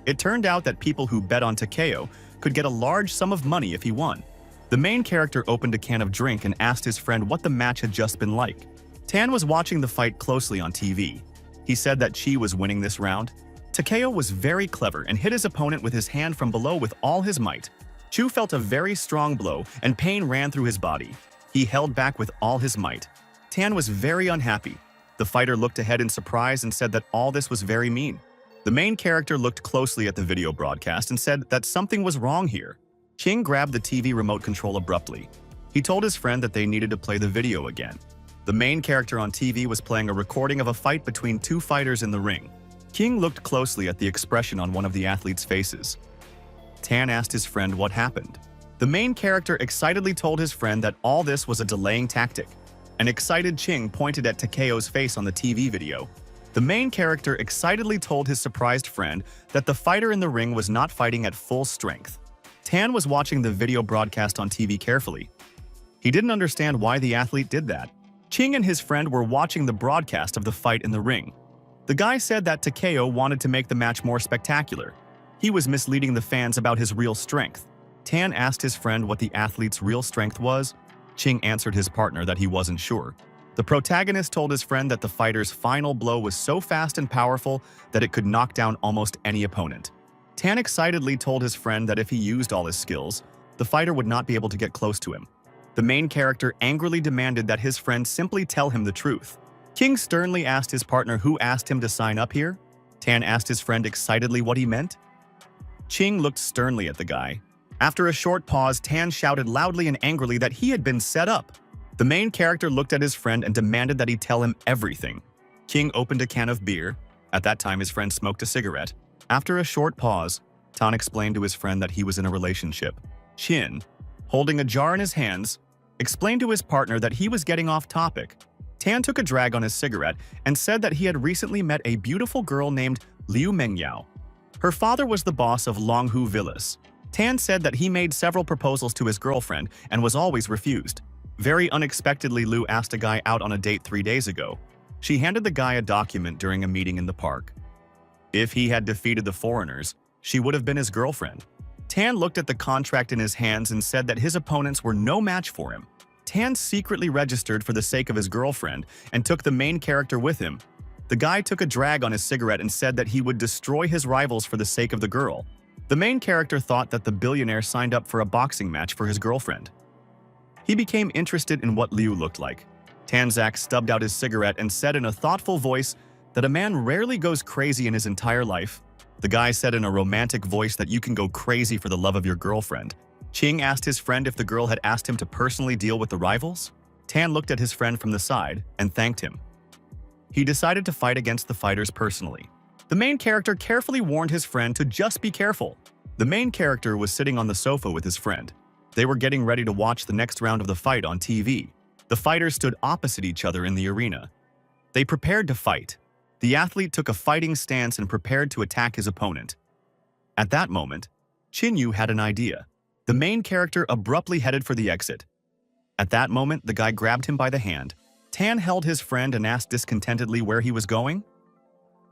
It turned out that people who bet on Takeo could get a large sum of money if he won. The main character opened a can of drink and asked his friend what the match had just been like. Tan was watching the fight closely on TV. He said that Chi was winning this round. Takeo was very clever and hit his opponent with his hand from below with all his might. Chu felt a very strong blow and pain ran through his body. He held back with all his might. Tan was very unhappy. The fighter looked ahead in surprise and said that all this was very mean. The main character looked closely at the video broadcast and said that something was wrong here. King grabbed the TV remote control abruptly. He told his friend that they needed to play the video again. The main character on TV was playing a recording of a fight between two fighters in the ring. King looked closely at the expression on one of the athletes' faces. Tan asked his friend what happened. The main character excitedly told his friend that all this was a delaying tactic. An excited Ching pointed at Takeo's face on the TV video. The main character excitedly told his surprised friend that the fighter in the ring was not fighting at full strength. Tan was watching the video broadcast on TV carefully. He didn't understand why the athlete did that. Ching and his friend were watching the broadcast of the fight in the ring. The guy said that Takeo wanted to make the match more spectacular. He was misleading the fans about his real strength. Tan asked his friend what the athlete's real strength was. Ching answered his partner that he wasn't sure. The protagonist told his friend that the fighter's final blow was so fast and powerful that it could knock down almost any opponent. Tan excitedly told his friend that if he used all his skills, the fighter would not be able to get close to him. The main character angrily demanded that his friend simply tell him the truth. King sternly asked his partner who asked him to sign up here. Tan asked his friend excitedly what he meant. Ching looked sternly at the guy. After a short pause, Tan shouted loudly and angrily that he had been set up. The main character looked at his friend and demanded that he tell him everything. King opened a can of beer. At that time, his friend smoked a cigarette. After a short pause, Tan explained to his friend that he was in a relationship. Chin, holding a jar in his hands, explained to his partner that he was getting off topic. Tan took a drag on his cigarette and said that he had recently met a beautiful girl named Liu Mengyao. Her father was the boss of Longhu Villas. Tan said that he made several proposals to his girlfriend and was always refused. Very unexpectedly, Liu asked a guy out on a date 3 days ago. She handed the guy a document during a meeting in the park. If he had defeated the foreigners, she would have been his girlfriend. Tan looked at the contract in his hands and said that his opponents were no match for him. Tan secretly registered for the sake of his girlfriend and took the main character with him. The guy took a drag on his cigarette and said that he would destroy his rivals for the sake of the girl. The main character thought that the billionaire signed up for a boxing match for his girlfriend. He became interested in what Liu looked like. Tanzak stubbed out his cigarette and said in a thoughtful voice that a man rarely goes crazy in his entire life. The guy said in a romantic voice that you can go crazy for the love of your girlfriend. Ching asked his friend if the girl had asked him to personally deal with the rivals. Tan looked at his friend from the side and thanked him. He decided to fight against the fighters personally. The main character carefully warned his friend to just be careful. The main character was sitting on the sofa with his friend. They were getting ready to watch the next round of the fight on TV. The fighters stood opposite each other in the arena. They prepared to fight. The athlete took a fighting stance and prepared to attack his opponent. At that moment, Chin-Yu had an idea. The main character abruptly headed for the exit. At that moment, the guy grabbed him by the hand. Tan held his friend and asked discontentedly where he was going.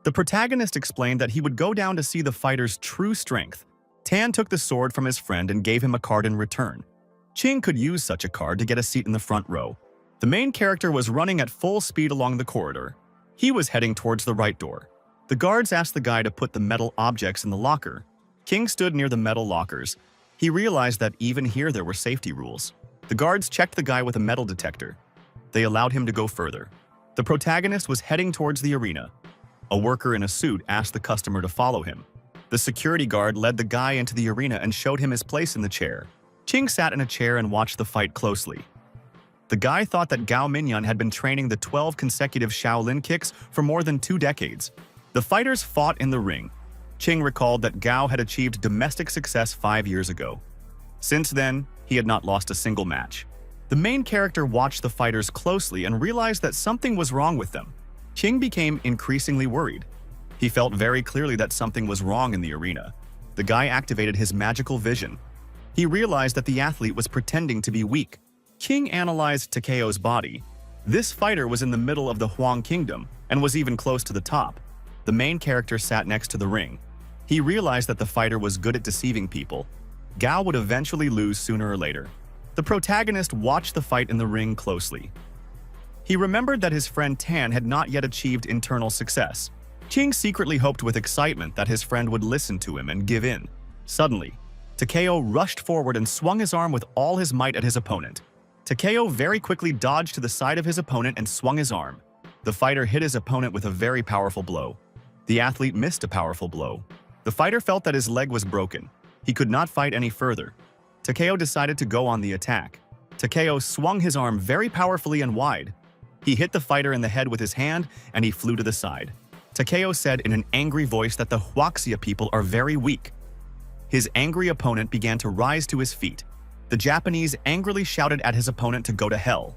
The protagonist explained that he would go down to see the fighter's true strength. Tan took the sword from his friend and gave him a card in return. Ching could use such a card to get a seat in the front row. The main character was running at full speed along the corridor. He was heading towards the right door. The guards asked the guy to put the metal objects in the locker. King stood near the metal lockers. He realized that even here there were safety rules. The guards checked the guy with a metal detector. They allowed him to go further. The protagonist was heading towards the arena. A worker in a suit asked the customer to follow him. The security guard led the guy into the arena and showed him his place in the chair. Ching sat in a chair and watched the fight closely. The guy thought that Gao Minyan had been training the 12 consecutive Shaolin kicks for more than 2 decades. The fighters fought in the ring. Ching recalled that Gao had achieved domestic success 5 years ago. Since then, he had not lost a single match. The main character watched the fighters closely and realized that something was wrong with them. Ching became increasingly worried. He felt very clearly that something was wrong in the arena. The guy activated his magical vision. He realized that the athlete was pretending to be weak. King analyzed Takeo's body. This fighter was in the middle of the Huang Kingdom and was even close to the top. The main character sat next to the ring. He realized that the fighter was good at deceiving people. Gao would eventually lose sooner or later. The protagonist watched the fight in the ring closely. He remembered that his friend Tan had not yet achieved internal success. King secretly hoped with excitement that his friend would listen to him and give in. Suddenly, Takeo rushed forward and swung his arm with all his might at his opponent. Takeo very quickly dodged to the side of his opponent and swung his arm. The fighter hit his opponent with a very powerful blow. The athlete missed a powerful blow. The fighter felt that his leg was broken. He could not fight any further. Takeo decided to go on the attack. Takeo swung his arm very powerfully and wide. He hit the fighter in the head with his hand and he flew to the side. Takeo said in an angry voice that the Huaxia people are very weak. His angry opponent began to rise to his feet. The Japanese angrily shouted at his opponent to go to hell.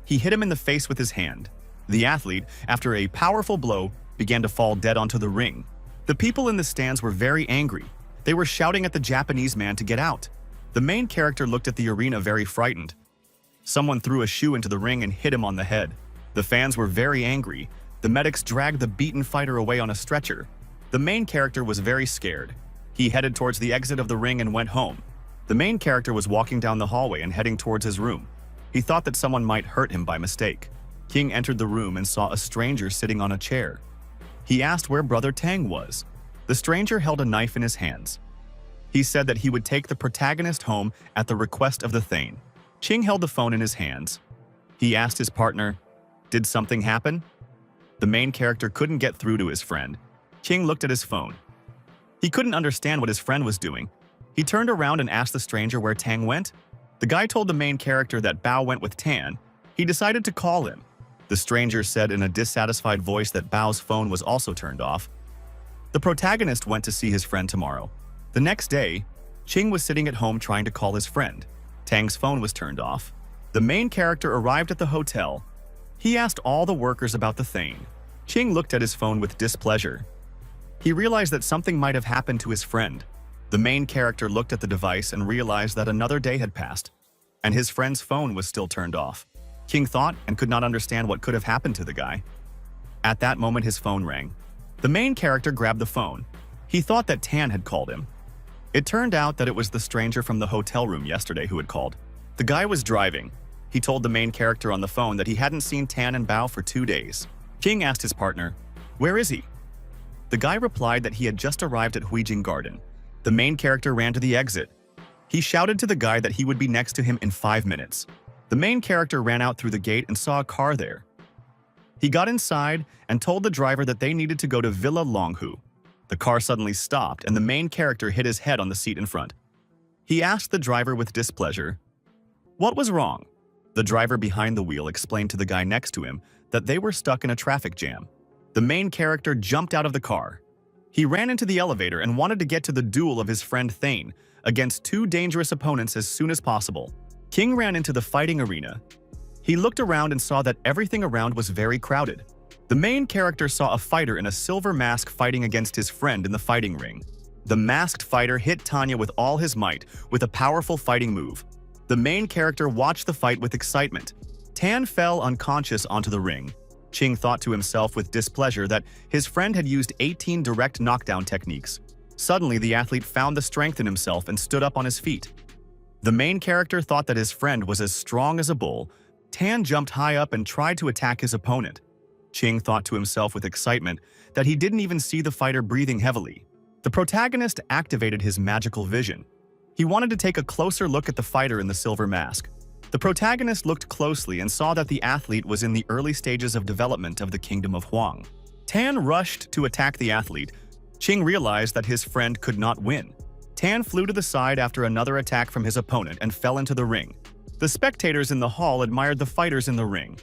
He hit him in the face with his hand. The athlete, after a powerful blow, began to fall dead onto the ring. The people in the stands were very angry. They were shouting at the Japanese man to get out. The main character looked at the arena very frightened. Someone threw a shoe into the ring and hit him on the head. The fans were very angry. The medics dragged the beaten fighter away on a stretcher. The main character was very scared. He headed towards the exit of the ring and went home. The main character was walking down the hallway and heading towards his room. He thought that someone might hurt him by mistake. King entered the room and saw a stranger sitting on a chair. He asked where Brother Tang was. The stranger held a knife in his hands. He said that he would take the protagonist home at the request of the Thane. Ching held the phone in his hands. He asked his partner, "Did something happen?" The main character couldn't get through to his friend. Ching looked at his phone. He couldn't understand what his friend was doing. He turned around and asked the stranger where Tang went. The guy told the main character that Bao went with Tan. He decided to call him. The stranger said in a dissatisfied voice that Bao's phone was also turned off. The protagonist went to see his friend tomorrow. The next day, Ching was sitting at home trying to call his friend. Tang's phone was turned off. The main character arrived at the hotel. He asked all the workers about the Thane. Ching looked at his phone with displeasure. He realized that something might have happened to his friend. The main character looked at the device and realized that another day had passed, and his friend's phone was still turned off. King thought and could not understand what could have happened to the guy. At that moment, his phone rang. The main character grabbed the phone. He thought that Tan had called him. It turned out that it was the stranger from the hotel room yesterday who had called. The guy was driving. He told the main character on the phone that he hadn't seen Tan and Bao for 2 days. King asked his partner, "Where is he?" The guy replied that he had just arrived at Huijing Garden. The main character ran to the exit. He shouted to the guy that he would be next to him in 5 minutes. The main character ran out through the gate and saw a car there. He got inside and told the driver that they needed to go to Villa Longhu. The car suddenly stopped and the main character hit his head on the seat in front. He asked the driver with displeasure, "What was wrong?" The driver behind the wheel explained to the guy next to him that they were stuck in a traffic jam. The main character jumped out of the car. He ran into the elevator and wanted to get to the duel of his friend Thane against 2 dangerous opponents as soon as possible. King ran into the fighting arena. He looked around and saw that everything around was very crowded. The main character saw a fighter in a silver mask fighting against his friend in the fighting ring. The masked fighter hit Tanya with all his might with a powerful fighting move. The main character watched the fight with excitement. Tan fell unconscious onto the ring. Ching thought to himself with displeasure that his friend had used 18 direct knockdown techniques. Suddenly, the athlete found the strength in himself and stood up on his feet. The main character thought that his friend was as strong as a bull. Tan jumped high up and tried to attack his opponent. Ching thought to himself with excitement that he didn't even see the fighter breathing heavily. The protagonist activated his magical vision. He wanted to take a closer look at the fighter in the silver mask. The protagonist looked closely and saw that the athlete was in the early stages of development of the Kingdom of Huang. Tan rushed to attack the athlete. Ching realized that his friend could not win. Tan flew to the side after another attack from his opponent and fell into the ring. The spectators in the hall admired the fighters in the ring.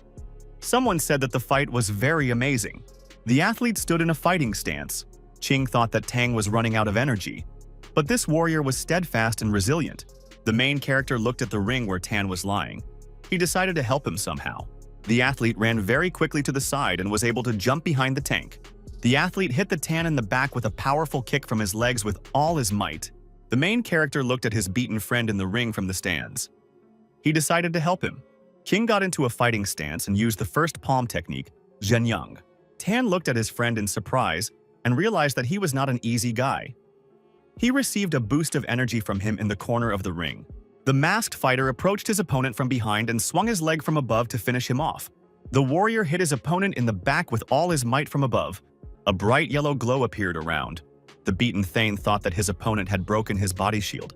Someone said that the fight was very amazing. The athlete stood in a fighting stance. Ching thought that Tang was running out of energy, but this warrior was steadfast and resilient. The main character looked at the ring where Tan was lying. He decided to help him somehow. The athlete ran very quickly to the side and was able to jump behind the tank. The athlete hit the Tan in the back with a powerful kick from his legs with all his might. The main character looked at his beaten friend in the ring from the stands. He decided to help him. King got into a fighting stance and used the first palm technique, Zhenyang. Tan looked at his friend in surprise and realized that he was not an easy guy. He received a boost of energy from him in the corner of the ring. The masked fighter approached his opponent from behind and swung his leg from above to finish him off. The warrior hit his opponent in the back with all his might from above. A bright yellow glow appeared around. The beaten Thane thought that his opponent had broken his body shield.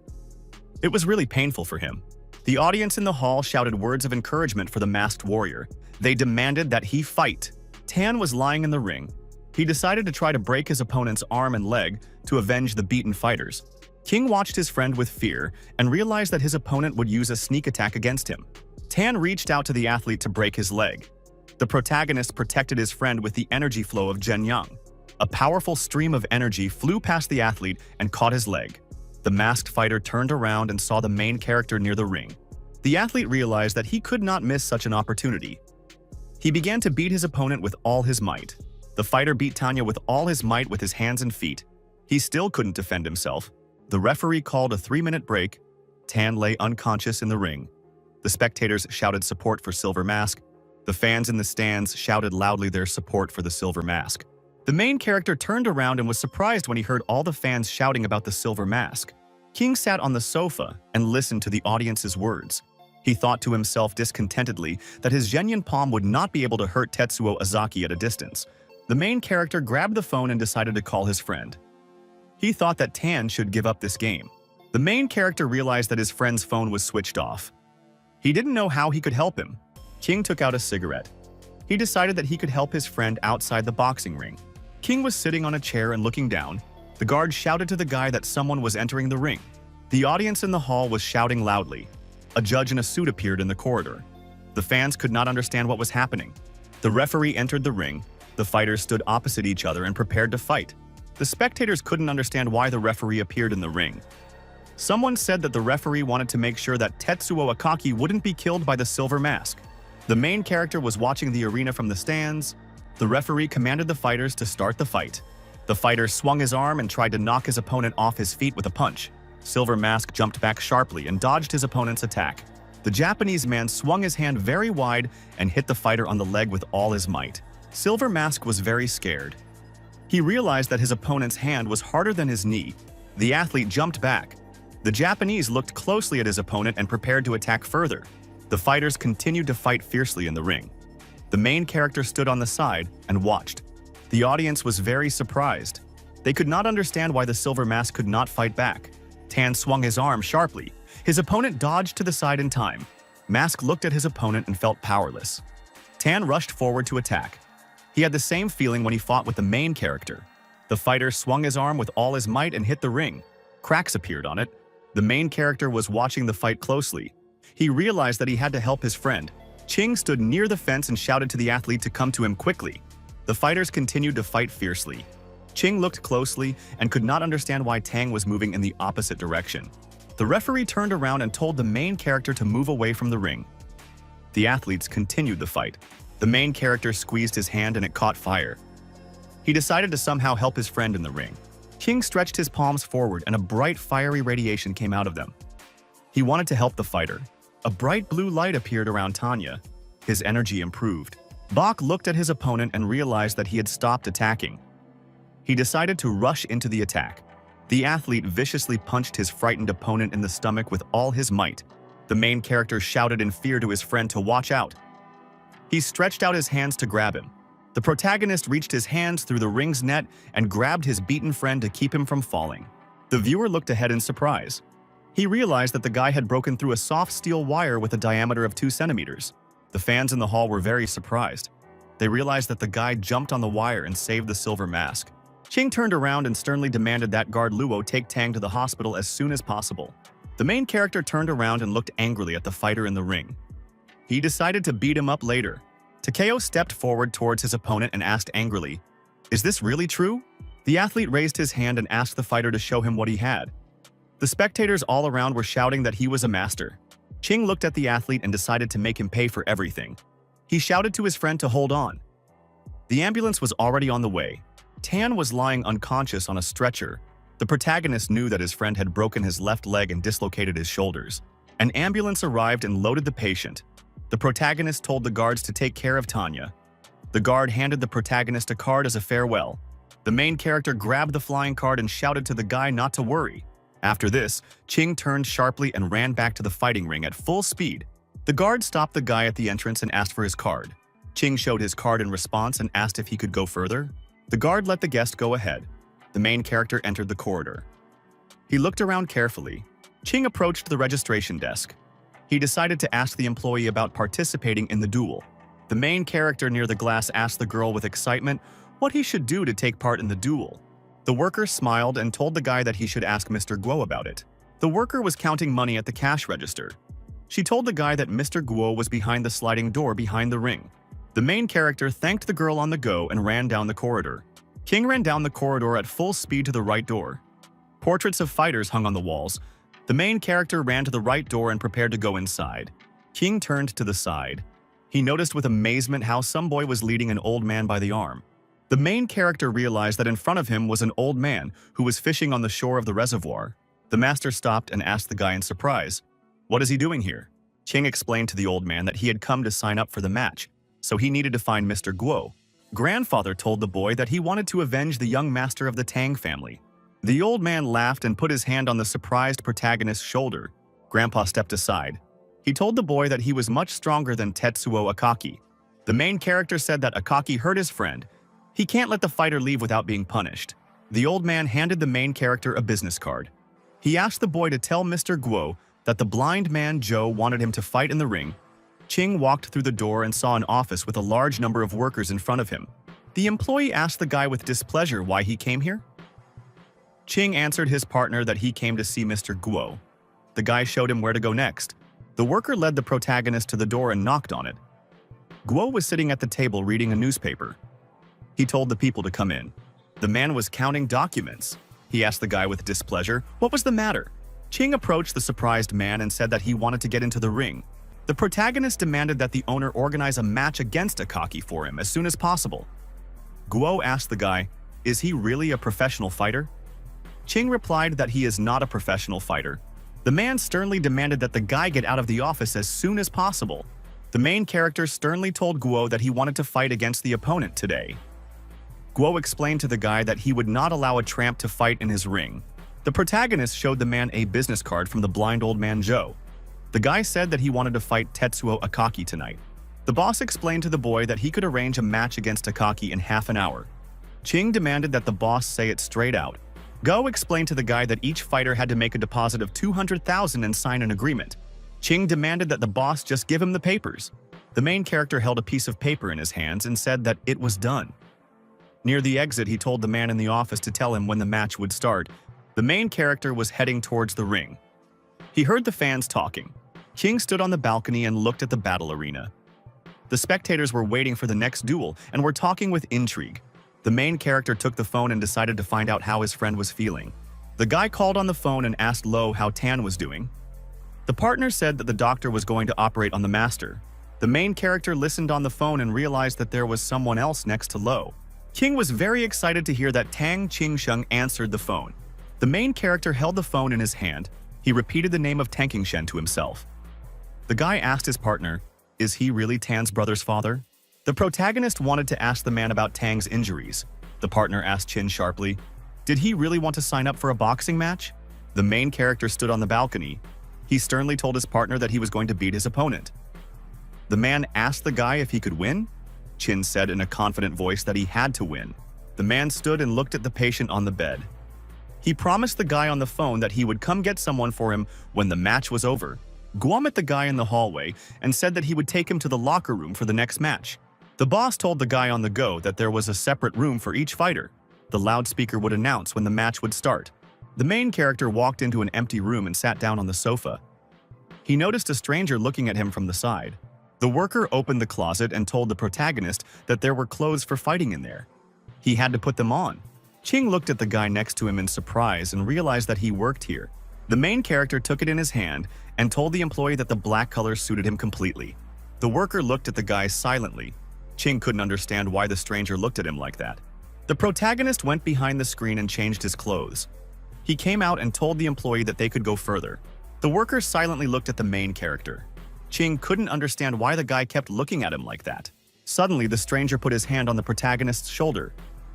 It was really painful for him. The audience in the hall shouted words of encouragement for the masked warrior. They demanded that he fight. Tan was lying in the ring. He decided to try to break his opponent's arm and leg to avenge the beaten fighters. King watched his friend with fear and realized that his opponent would use a sneak attack against him. Tan reached out to the athlete to break his leg. The protagonist protected his friend with the energy flow of Zhenyang. A powerful stream of energy flew past the athlete and caught his leg. The masked fighter turned around and saw the main character near the ring. The athlete realized that he could not miss such an opportunity. He began to beat his opponent with all his might. The fighter beat Tanya with all his might with his hands and feet. He still couldn't defend himself. The referee called a 3-minute break. Tan lay unconscious in the ring. The spectators shouted support for Silver Mask. The fans in the stands shouted loudly their support for the Silver Mask. The main character turned around and was surprised when he heard all the fans shouting about the Silver Mask. King sat on the sofa and listened to the audience's words. He thought to himself discontentedly that his genuine palm would not be able to hurt Tetsuo Azaki at a distance. The main character grabbed the phone and decided to call his friend. He thought that Tan should give up this game. The main character realized that his friend's phone was switched off. He didn't know how he could help him. King took out a cigarette. He decided that he could help his friend outside the boxing ring. King was sitting on a chair and looking down. The guard shouted to the guy that someone was entering the ring. The audience in the hall was shouting loudly. A judge in a suit appeared in the corridor. The fans could not understand what was happening. The referee entered the ring. The fighters stood opposite each other and prepared to fight. The spectators couldn't understand why the referee appeared in the ring. Someone said that the referee wanted to make sure that Tetsuo Akaki wouldn't be killed by the Silver Mask. The main character was watching the arena from the stands. The referee commanded the fighters to start the fight. The fighter swung his arm and tried to knock his opponent off his feet with a punch. Silver Mask jumped back sharply and dodged his opponent's attack. The Japanese man swung his hand very wide and hit the fighter on the leg with all his might. Silver Mask was very scared. He realized that his opponent's hand was harder than his knee. The athlete jumped back. The Japanese looked closely at his opponent and prepared to attack further. The fighters continued to fight fiercely in the ring. The main character stood on the side and watched. The audience was very surprised. They could not understand why the Silver Mask could not fight back. Tan swung his arm sharply. His opponent dodged to the side in time. Mask looked at his opponent and felt powerless. Tan rushed forward to attack. He had the same feeling when he fought with the main character. The fighter swung his arm with all his might and hit the ring. Cracks appeared on it. The main character was watching the fight closely. He realized that he had to help his friend. Ching stood near the fence and shouted to the athlete to come to him quickly. The fighters continued to fight fiercely. Ching looked closely and could not understand why Tang was moving in the opposite direction. The referee turned around and told the main character to move away from the ring. The athletes continued the fight. The main character squeezed his hand and it caught fire. He decided to somehow help his friend in the ring. King stretched his palms forward and a bright fiery radiation came out of them. He wanted to help the fighter. A bright blue light appeared around Tanya. His energy improved. Bach looked at his opponent and realized that he had stopped attacking. He decided to rush into the attack. The athlete viciously punched his frightened opponent in the stomach with all his might. The main character shouted in fear to his friend to watch out. He stretched out his hands to grab him. The protagonist reached his hands through the ring's net and grabbed his beaten friend to keep him from falling. The viewer looked ahead in surprise. He realized that the guy had broken through a soft steel wire with a diameter of 2 centimeters. The fans in the hall were very surprised. They realized that the guy jumped on the wire and saved the Silver Mask. Ching turned around and sternly demanded that guard Luo take Tang to the hospital as soon as possible. The main character turned around and looked angrily at the fighter in the ring. He decided to beat him up later. Takeo stepped forward towards his opponent and asked angrily, "Is this really true?" The athlete raised his hand and asked the fighter to show him what he had. The spectators all around were shouting that he was a master. Ching looked at the athlete and decided to make him pay for everything. He shouted to his friend to hold on. The ambulance was already on the way. Tan was lying unconscious on a stretcher. The protagonist knew that his friend had broken his left leg and dislocated his shoulders. An ambulance arrived and loaded the patient. The protagonist told the guards to take care of Tanya. The guard handed the protagonist a card as a farewell. The main character grabbed the flying card and shouted to the guy not to worry. After this, Ching turned sharply and ran back to the fighting ring at full speed. The guard stopped the guy at the entrance and asked for his card. Ching showed his card in response and asked if he could go further. The guard let the guest go ahead. The main character entered the corridor. He looked around carefully. Ching approached the registration desk. He decided to ask the employee about participating in the duel. The main character near the glass asked the girl with excitement what he should do to take part in the duel. The worker smiled and told the guy that he should ask Mr. Guo about it. The worker was counting money at the cash register. She told the guy that Mr. Guo was behind the sliding door behind the ring. The main character thanked the girl on the go and ran down the corridor. King ran down the corridor at full speed to the right door. Portraits of fighters hung on the walls. The main character ran to the right door and prepared to go inside. King turned to the side. He noticed with amazement how some boy was leading an old man by the arm. The main character realized that in front of him was an old man who was fishing on the shore of the reservoir. The master stopped and asked the guy in surprise, "What is he doing here?" Ching explained to the old man that he had come to sign up for the match, so he needed to find Mr. Guo. Grandfather told the boy that he wanted to avenge the young master of the Tang family. The old man laughed and put his hand on the surprised protagonist's shoulder. Grandpa stepped aside. He told the boy that he was much stronger than Tetsuo Akaki. The main character said that Akaki hurt his friend. He can't let the fighter leave without being punished. The old man handed the main character a business card. He asked the boy to tell Mr. Guo that the blind man Joe wanted him to fight in the ring. Ching walked through the door and saw an office with a large number of workers in front of him. The employee asked the guy with displeasure why he came here. Ching answered his partner that he came to see Mr. Guo. The guy showed him where to go next. The worker led the protagonist to the door and knocked on it. Guo was sitting at the table reading a newspaper. He told the people to come in. The man was counting documents. He asked the guy with displeasure what was the matter. Ching approached the surprised man and said that he wanted to get into the ring. The protagonist demanded that the owner organize a match against Akaki for him as soon as possible. Guo asked the guy, "Is he really a professional fighter?" Ching replied that he is not a professional fighter. The man sternly demanded that the guy get out of the office as soon as possible. The main character sternly told Guo that he wanted to fight against the opponent today. Guo explained to the guy that he would not allow a tramp to fight in his ring. The protagonist showed the man a business card from the blind old man Joe. The guy said that he wanted to fight Tetsuo Akaki tonight. The boss explained to the boy that he could arrange a match against Akaki in half an hour. Ching demanded that the boss say it straight out. Go explained to the guy that each fighter had to make a deposit of 200,000 and sign an agreement. Ching demanded that the boss just give him the papers. The main character held a piece of paper in his hands and said that it was done. Near the exit, he told the man in the office to tell him when the match would start. The main character was heading towards the ring. He heard the fans talking. Ching stood on the balcony and looked at the battle arena. The spectators were waiting for the next duel and were talking with intrigue. The main character took the phone and decided to find out how his friend was feeling. The guy called on the phone and asked Lo how Tan was doing. The partner said that the doctor was going to operate on the master. The main character listened on the phone and realized that there was someone else next to Lo. King was very excited to hear that Tang Qingsheng answered the phone. The main character held the phone in his hand. He repeated the name of Tang Qingshen to himself. The guy asked his partner, "Is he really Tan's brother's father?" The protagonist wanted to ask the man about Tang's injuries. The partner asked Chin sharply, "Did he really want to sign up for a boxing match?" The main character stood on the balcony. He sternly told his partner that he was going to beat his opponent. The man asked the guy if he could win. Chin said in a confident voice that he had to win. The man stood and looked at the patient on the bed. He promised the guy on the phone that he would come get someone for him when the match was over. Guo met the guy in the hallway and said that he would take him to the locker room for the next match. The boss told the guy on the go that there was a separate room for each fighter. The loudspeaker would announce when the match would start. The main character walked into an empty room and sat down on the sofa. He noticed a stranger looking at him from the side. The worker opened the closet and told the protagonist that there were clothes for fighting in there. He had to put them on. Ching looked at the guy next to him in surprise and realized that he worked here. The main character took it in his hand and told the employee that the black color suited him completely. The worker looked at the guy silently. Ching couldn't understand why the stranger looked at him like that. The protagonist went behind the screen and changed his clothes. He came out and told the employee that they could go further. The worker silently looked at the main character. Ching couldn't understand why the guy kept looking at him like that. Suddenly, the stranger put his hand on the protagonist's shoulder.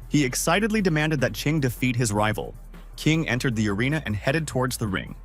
He excitedly demanded that Ching defeat his rival. King entered the arena and headed towards the ring.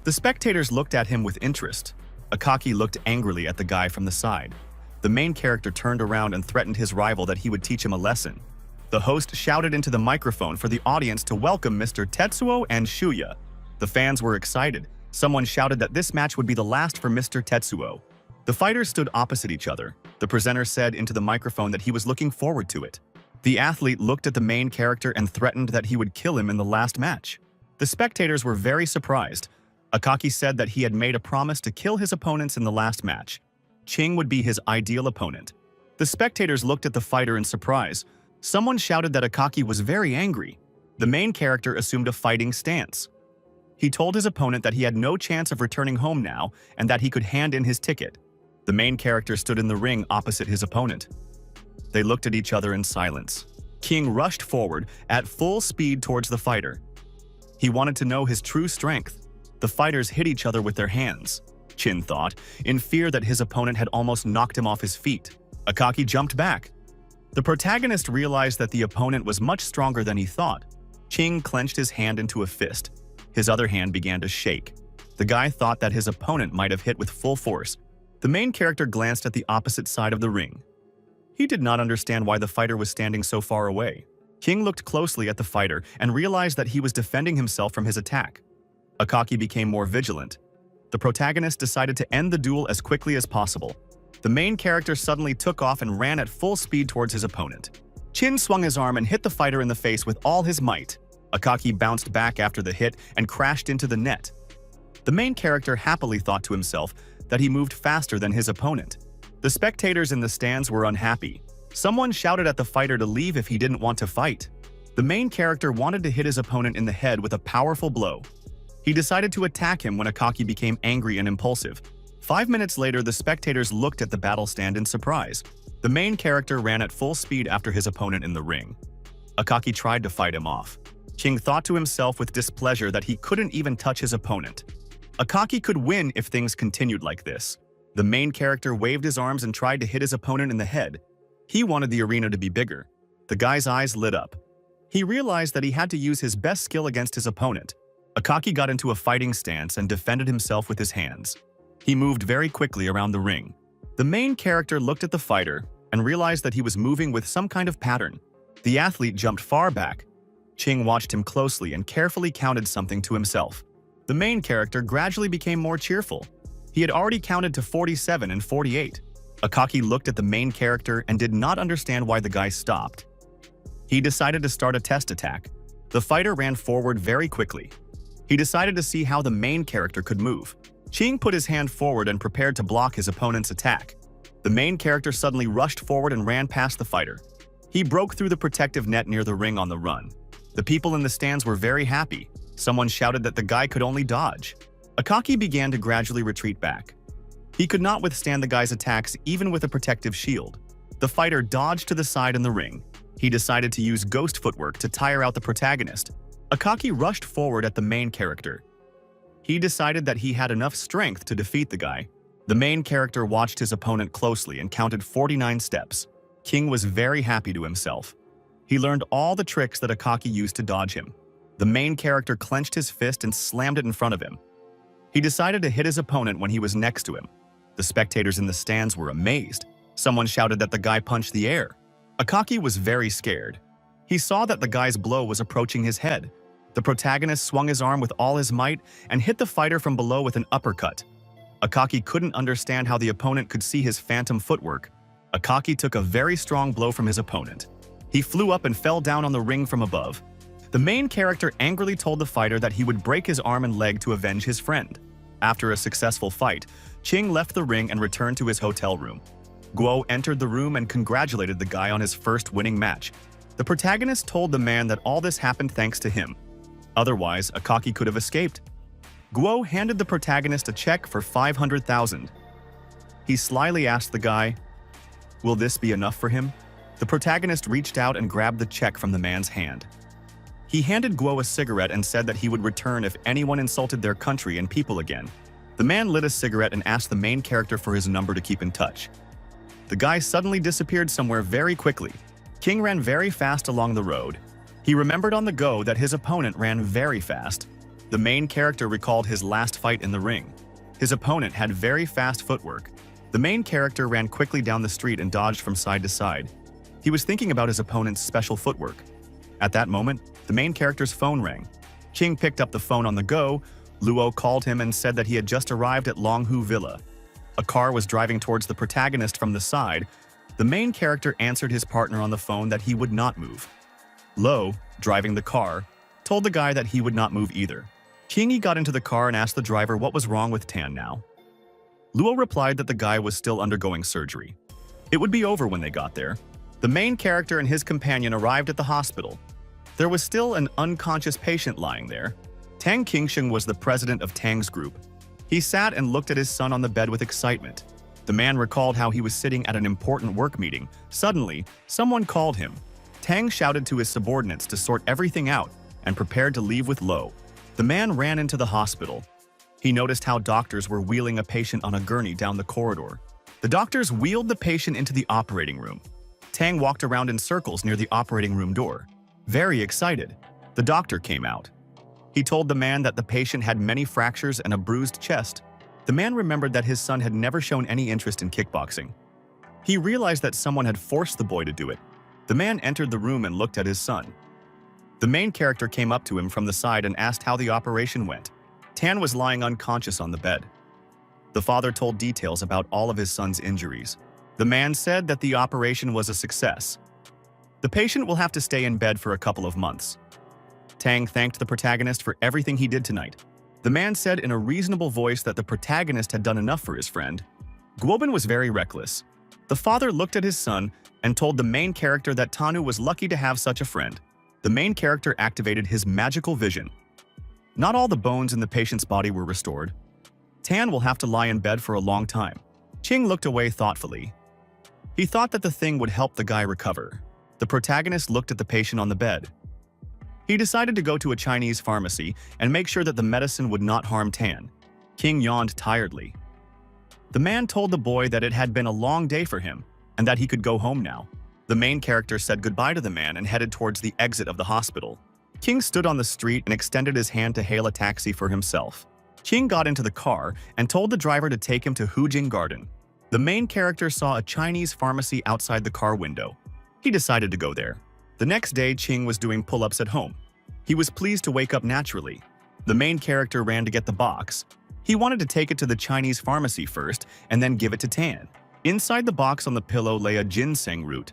The spectators looked at him with interest. Akaki looked angrily at the guy from the side. The main character turned around and threatened his rival that he would teach him a lesson. The host shouted into the microphone for the audience to welcome Mr. Tetsuo and Shuya. The fans were excited. Someone shouted that this match would be the last for Mr. Tetsuo. The fighters stood opposite each other. The presenter said into the microphone that he was looking forward to it. The athlete looked at the main character and threatened that he would kill him in the last match. The spectators were very surprised. Akaki said that he had made a promise to kill his opponents in the last match. Ching would be his ideal opponent. The spectators looked at the fighter in surprise. Someone shouted that Akaki was very angry. The main character assumed a fighting stance. He told his opponent that he had no chance of returning home now and that he could hand in his ticket. The main character stood in the ring opposite his opponent. They looked at each other in silence. King rushed forward at full speed towards the fighter. He wanted to know his true strength. The fighters hit each other with their hands, Chin thought, in fear that his opponent had almost knocked him off his feet. Akaki jumped back. The protagonist realized that the opponent was much stronger than he thought. Ching clenched his hand into a fist. His other hand began to shake. The guy thought that his opponent might have hit with full force. The main character glanced at the opposite side of the ring. He did not understand why the fighter was standing so far away. King looked closely at the fighter and realized that he was defending himself from his attack. Akaki became more vigilant. The protagonist decided to end the duel as quickly as possible. The main character suddenly took off and ran at full speed towards his opponent. Chin swung his arm and hit the fighter in the face with all his might. Akaki bounced back after the hit and crashed into the net. The main character happily thought to himself that he moved faster than his opponent. The spectators in the stands were unhappy. Someone shouted at the fighter to leave if he didn't want to fight. The main character wanted to hit his opponent in the head with a powerful blow. He decided to attack him when Akaki became angry and impulsive. 5 minutes later, the spectators looked at the battle stand in surprise. The main character ran at full speed after his opponent in the ring. Akaki tried to fight him off. King thought to himself with displeasure that he couldn't even touch his opponent. Akaki could win if things continued like this. The main character waved his arms and tried to hit his opponent in the head. He wanted the arena to be bigger. The guy's eyes lit up. He realized that he had to use his best skill against his opponent. Akaki got into a fighting stance and defended himself with his hands. He moved very quickly around the ring. The main character looked at the fighter and realized that he was moving with some kind of pattern. The athlete jumped far back. Ching watched him closely and carefully counted something to himself. The main character gradually became more cheerful. He had already counted to 47 and 48. Akaki looked at the main character and did not understand why the guy stopped. He decided to start a test attack. The fighter ran forward very quickly. He decided to see how the main character could move. Ching put his hand forward and prepared to block his opponent's attack. The main character suddenly rushed forward and ran past the fighter. He broke through the protective net near the ring on the run. The people in the stands were very happy. Someone shouted that the guy could only dodge. Akaki began to gradually retreat back. He could not withstand the guy's attacks even with a protective shield. The fighter dodged to the side in the ring. He decided to use ghost footwork to tire out the protagonist. Akaki rushed forward at the main character. He decided that he had enough strength to defeat the guy. The main character watched his opponent closely and counted 49 steps. King was very happy to himself. He learned all the tricks that Akaki used to dodge him. The main character clenched his fist and slammed it in front of him. He decided to hit his opponent when he was next to him. The spectators in the stands were amazed. Someone shouted that the guy punched the air. Akaki was very scared. He saw that the guy's blow was approaching his head. The protagonist swung his arm with all his might and hit the fighter from below with an uppercut. Akaki couldn't understand how the opponent could see his phantom footwork. Akaki took a very strong blow from his opponent. He flew up and fell down on the ring from above. The main character angrily told the fighter that he would break his arm and leg to avenge his friend. After a successful fight, Ching left the ring and returned to his hotel room. Guo entered the room and congratulated the guy on his first winning match. The protagonist told the man that all this happened thanks to him. Otherwise, Akaki could have escaped. Guo handed the protagonist a check for 500,000. He slyly asked the guy, "Will this be enough for him?" The protagonist reached out and grabbed the check from the man's hand. He handed Guo a cigarette and said that he would return if anyone insulted their country and people again. The man lit a cigarette and asked the main character for his number to keep in touch. The guy suddenly disappeared somewhere very quickly. King ran very fast along the road. He remembered on the go that his opponent ran very fast. The main character recalled his last fight in the ring. His opponent had very fast footwork. The main character ran quickly down the street and dodged from side to side. He was thinking about his opponent's special footwork. At that moment, the main character's phone rang. King picked up the phone on the go. Luo called him and said that he had just arrived at Longhu Villa. A car was driving towards the protagonist from the side. The main character answered his partner on the phone that he would not move. Lo, driving the car, told the guy that he would not move either. Qingyi got into the car and asked the driver what was wrong with Tan now. Luo replied that the guy was still undergoing surgery. It would be over when they got there. The main character and his companion arrived at the hospital. There was still an unconscious patient lying there. Tang Qingsheng was the president of Tang's group. He sat and looked at his son on the bed with excitement. The man recalled how he was sitting at an important work meeting. Suddenly, someone called him. Tang shouted to his subordinates to sort everything out and prepared to leave with Lo. The man ran into the hospital. He noticed how doctors were wheeling a patient on a gurney down the corridor. The doctors wheeled the patient into the operating room. Tang walked around in circles near the operating room door. Very excited, the doctor came out. He told the man that the patient had many fractures and a bruised chest. The man remembered that his son had never shown any interest in kickboxing. He realized that someone had forced the boy to do it. The man entered the room and looked at his son. The main character came up to him from the side and asked how the operation went. Tan was lying unconscious on the bed. The father told details about all of his son's injuries. The man said that the operation was a success. The patient will have to stay in bed for a couple of months. Tang thanked the protagonist for everything he did tonight. The man said in a reasonable voice that the protagonist had done enough for his friend. Guobin was very reckless. The father looked at his son and told the main character that Tanu was lucky to have such a friend. The main character activated his magical vision. Not all the bones in the patient's body were restored. Tan will have to lie in bed for a long time. Qing looked away thoughtfully. He thought that the thing would help the guy recover. The protagonist looked at the patient on the bed. He decided to go to a Chinese pharmacy and make sure that the medicine would not harm Tan. King yawned tiredly. The man told the boy that it had been a long day for him and that he could go home now. The main character said goodbye to the man and headed towards the exit of the hospital. King stood on the street and extended his hand to hail a taxi for himself. King got into the car and told the driver to take him to Hujing Garden. The main character saw a Chinese pharmacy outside the car window. He decided to go there. The next day, Qing was doing pull-ups at home. He was pleased to wake up naturally. The main character ran to get the box. He wanted to take it to the Chinese pharmacy first and then give it to Tan. Inside the box on the pillow lay a ginseng root.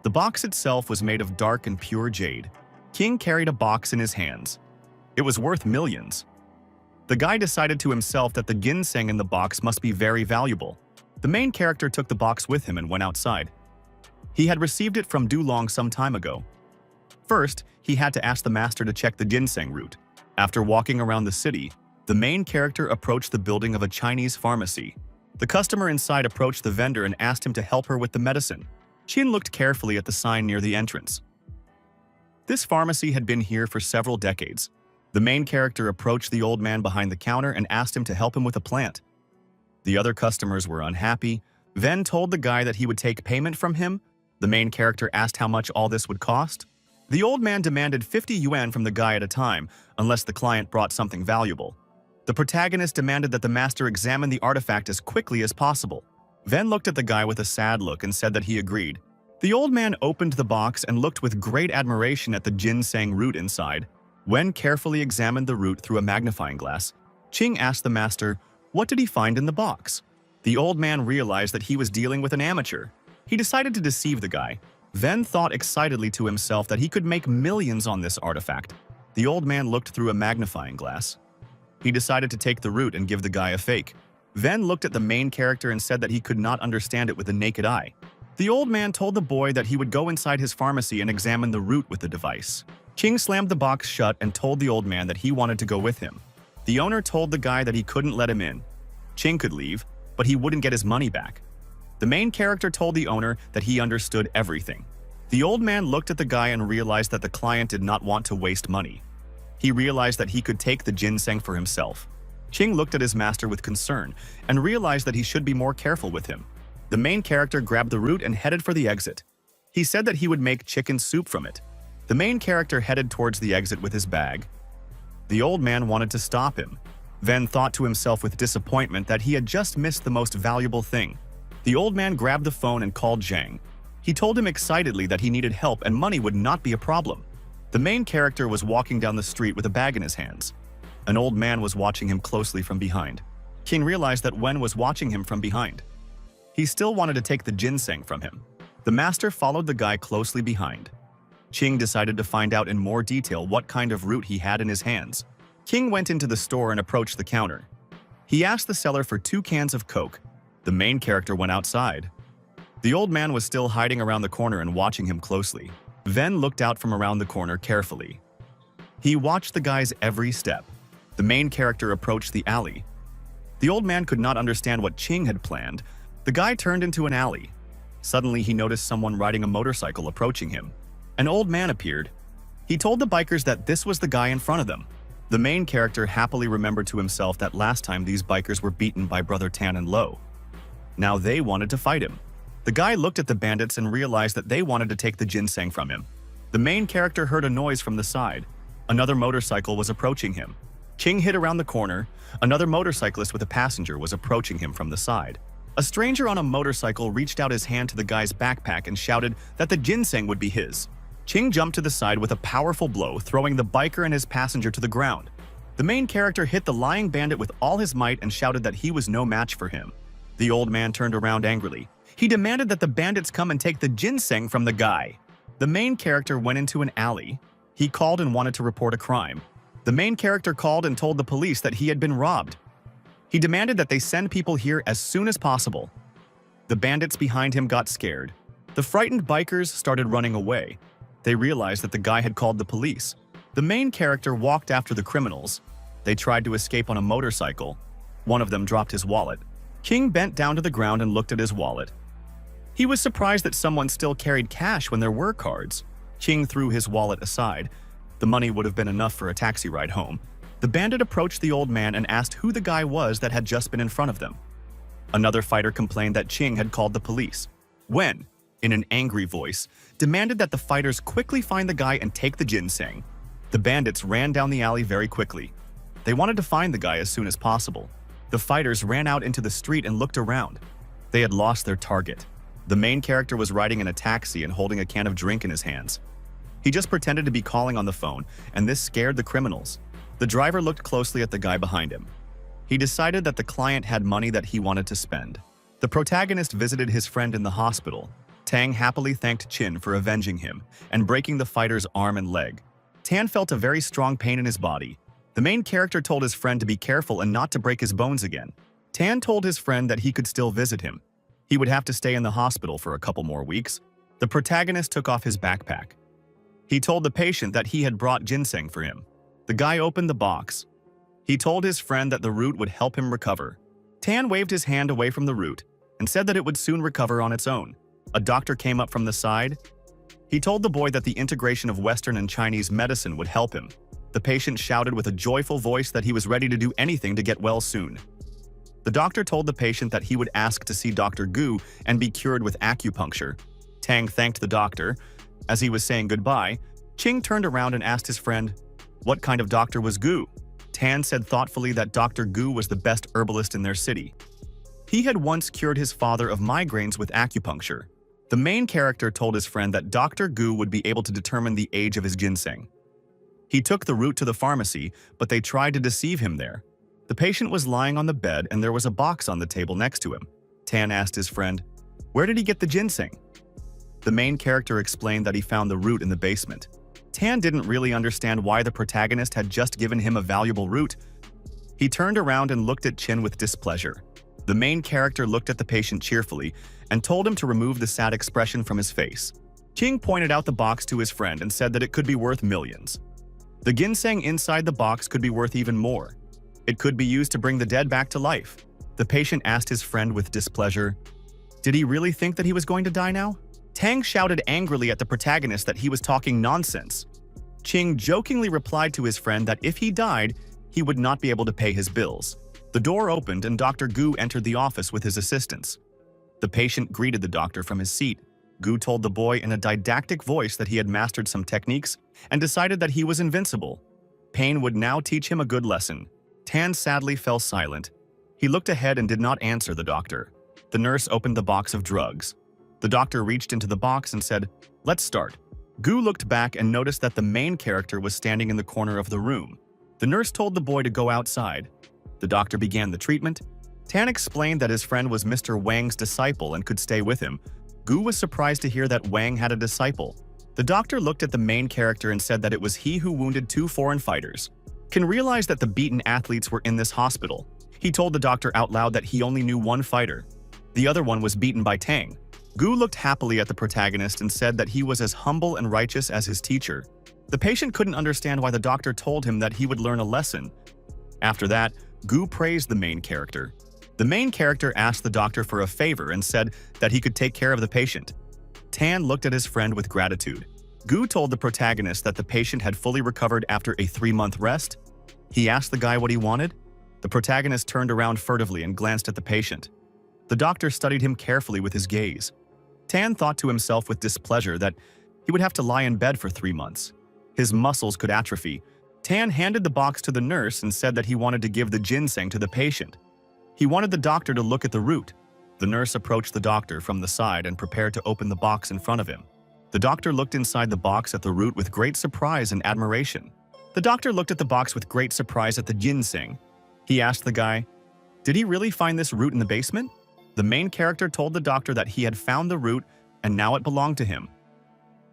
The box itself was made of dark and pure jade. King carried a box in his hands. It was worth millions. The guy decided to himself that the ginseng in the box must be very valuable. The main character took the box with him and went outside. He had received it from Dulong some time ago. First, he had to ask the master to check the ginseng root. After walking around the city, the main character approached the building of a Chinese pharmacy. The customer inside approached the vendor and asked him to help her with the medicine. Qin looked carefully at the sign near the entrance. This pharmacy had been here for several decades. The main character approached the old man behind the counter and asked him to help him with a plant. The other customers were unhappy. Ven told the guy that he would take payment from him. The main character asked how much all this would cost. The old man demanded 50 yuan from the guy at a time, unless the client brought something valuable. The protagonist demanded that the master examine the artifact as quickly as possible. Ven looked at the guy with a sad look and said that he agreed. The old man opened the box and looked with great admiration at the ginseng root inside. Wen carefully examined the root through a magnifying glass. Qing asked the master, what did he find in the box? The old man realized that he was dealing with an amateur. He decided to deceive the guy. Ven thought excitedly to himself that he could make millions on this artifact. The old man looked through a magnifying glass. He decided to take the root and give the guy a fake. Ven looked at the main character and said that he could not understand it with the naked eye. The old man told the boy that he would go inside his pharmacy and examine the root with the device. Qing slammed the box shut and told the old man that he wanted to go with him. The owner told the guy that he couldn't let him in. Qing could leave, but he wouldn't get his money back. The main character told the owner that he understood everything. The old man looked at the guy and realized that the client did not want to waste money. He realized that he could take the ginseng for himself. Qing looked at his master with concern and realized that he should be more careful with him. The main character grabbed the root and headed for the exit. He said that he would make chicken soup from it. The main character headed towards the exit with his bag. The old man wanted to stop him. Ven thought to himself with disappointment that he had just missed the most valuable thing. The old man grabbed the phone and called Zhang. He told him excitedly that he needed help and money would not be a problem. The main character was walking down the street with a bag in his hands. An old man was watching him closely from behind. Qing realized that Wen was watching him from behind. He still wanted to take the ginseng from him. The master followed the guy closely behind. Qing decided to find out in more detail what kind of root he had in his hands. Qing went into the store and approached the counter. He asked the seller for 2 cans of Coke. The main character went outside. The old man was still hiding around the corner and watching him closely. Ven looked out from around the corner carefully. He watched the guy's every step. The main character approached the alley. The old man could not understand what Qing had planned. The guy turned into an alley. Suddenly, he noticed someone riding a motorcycle approaching him. An old man appeared. He told the bikers that this was the guy in front of them. The main character happily remembered to himself that last time these bikers were beaten by Brother Tan and Lo. Now they wanted to fight him. The guy looked at the bandits and realized that they wanted to take the ginseng from him. The main character heard a noise from the side. Another motorcycle was approaching him. Ching hid around the corner. Another motorcyclist with a passenger was approaching him from the side. A stranger on a motorcycle reached out his hand to the guy's backpack and shouted that the ginseng would be his. Ching jumped to the side with a powerful blow, throwing the biker and his passenger to the ground. The main character hit the lying bandit with all his might and shouted that he was no match for him. The old man turned around angrily. He demanded that the bandits come and take the ginseng from the guy. The main character went into an alley. He called and wanted to report a crime. The main character called and told the police that he had been robbed. He demanded that they send people here as soon as possible. The bandits behind him got scared. The frightened bikers started running away. They realized that the guy had called the police. The main character walked after the criminals. They tried to escape on a motorcycle. One of them dropped his wallet. King bent down to the ground and looked at his wallet. He was surprised that someone still carried cash when there were cards. King threw his wallet aside. The money would have been enough for a taxi ride home. The bandit approached the old man and asked who the guy was that had just been in front of them. Another fighter complained that Ching had called the police. Wen, in an angry voice, demanded that the fighters quickly find the guy and take the ginseng. The bandits ran down the alley very quickly. They wanted to find the guy as soon as possible. The fighters ran out into the street and looked around. They had lost their target. The main character was riding in a taxi and holding a can of drink in his hands. He just pretended to be calling on the phone, and this scared the criminals. The driver looked closely at the guy behind him. He decided that the client had money that he wanted to spend. The protagonist visited his friend in the hospital. Tang happily thanked Chin for avenging him and breaking the fighter's arm and leg. Tan felt a very strong pain in his body. The main character told his friend to be careful and not to break his bones again. Tan told his friend that he could still visit him. He would have to stay in the hospital for a couple more weeks. The protagonist took off his backpack. He told the patient that he had brought ginseng for him. The guy opened the box. He told his friend that the root would help him recover. Tan waved his hand away from the root and said that it would soon recover on its own. A doctor came up from the side. He told the boy that the integration of Western and Chinese medicine would help him. The patient shouted with a joyful voice that he was ready to do anything to get well soon. The doctor told the patient that he would ask to see Dr. Gu and be cured with acupuncture. Tang thanked the doctor. As he was saying goodbye, Ching turned around and asked his friend, what kind of doctor was Gu? Tan said thoughtfully that Dr. Gu was the best herbalist in their city. He had once cured his father of migraines with acupuncture. The main character told his friend that Dr. Gu would be able to determine the age of his ginseng. He took the route to the pharmacy, but they tried to deceive him there. The patient was lying on the bed and there was a box on the table next to him. Tan asked his friend, where did he get the ginseng? The main character explained that he found the root in the basement. Tan didn't really understand why the protagonist had just given him a valuable root. He turned around and looked at Chin with displeasure. The main character looked at the patient cheerfully and told him to remove the sad expression from his face. Ching pointed out the box to his friend and said that it could be worth millions. The ginseng inside the box could be worth even more. It could be used to bring the dead back to life. The patient asked his friend with displeasure, did he really think that he was going to die now? Tang shouted angrily at the protagonist that he was talking nonsense. Ching jokingly replied to his friend that if he died, he would not be able to pay his bills. The door opened and Dr. Gu entered the office with his assistants. The patient greeted the doctor from his seat. Gu told the boy in a didactic voice that he had mastered some techniques and decided that he was invincible. Pain would now teach him a good lesson. Tan sadly fell silent. He looked ahead and did not answer the doctor. The nurse opened the box of drugs. The doctor reached into the box and said, let's start. Gu looked back and noticed that the main character was standing in the corner of the room. The nurse told the boy to go outside. The doctor began the treatment. Tan explained that his friend was Mr. Wang's disciple and could stay with him. Gu was surprised to hear that Wang had a disciple. The doctor looked at the main character and said that it was he who wounded 2 foreign fighters. Ken realized that the beaten athletes were in this hospital. He told the doctor out loud that he only knew 1 fighter. The other one was beaten by Tang. Gu looked happily at the protagonist and said that he was as humble and righteous as his teacher. The patient couldn't understand why the doctor told him that he would learn a lesson. After that, Gu praised the main character. The main character asked the doctor for a favor and said that he could take care of the patient. Tan looked at his friend with gratitude. Gu told the protagonist that the patient had fully recovered after a 3-month rest. He asked the guy what he wanted. The protagonist turned around furtively and glanced at the patient. The doctor studied him carefully with his gaze. Tan thought to himself with displeasure that he would have to lie in bed for 3 months. His muscles could atrophy. Tan handed the box to the nurse and said that he wanted to give the ginseng to the patient. He wanted the doctor to look at the root. The nurse approached the doctor from the side and prepared to open the box in front of him. The doctor looked inside the box at the root with great surprise and admiration. The doctor looked at the box with great surprise at the ginseng. He asked the guy, "Did he really find this root in the basement?" The main character told the doctor that he had found the root and now it belonged to him.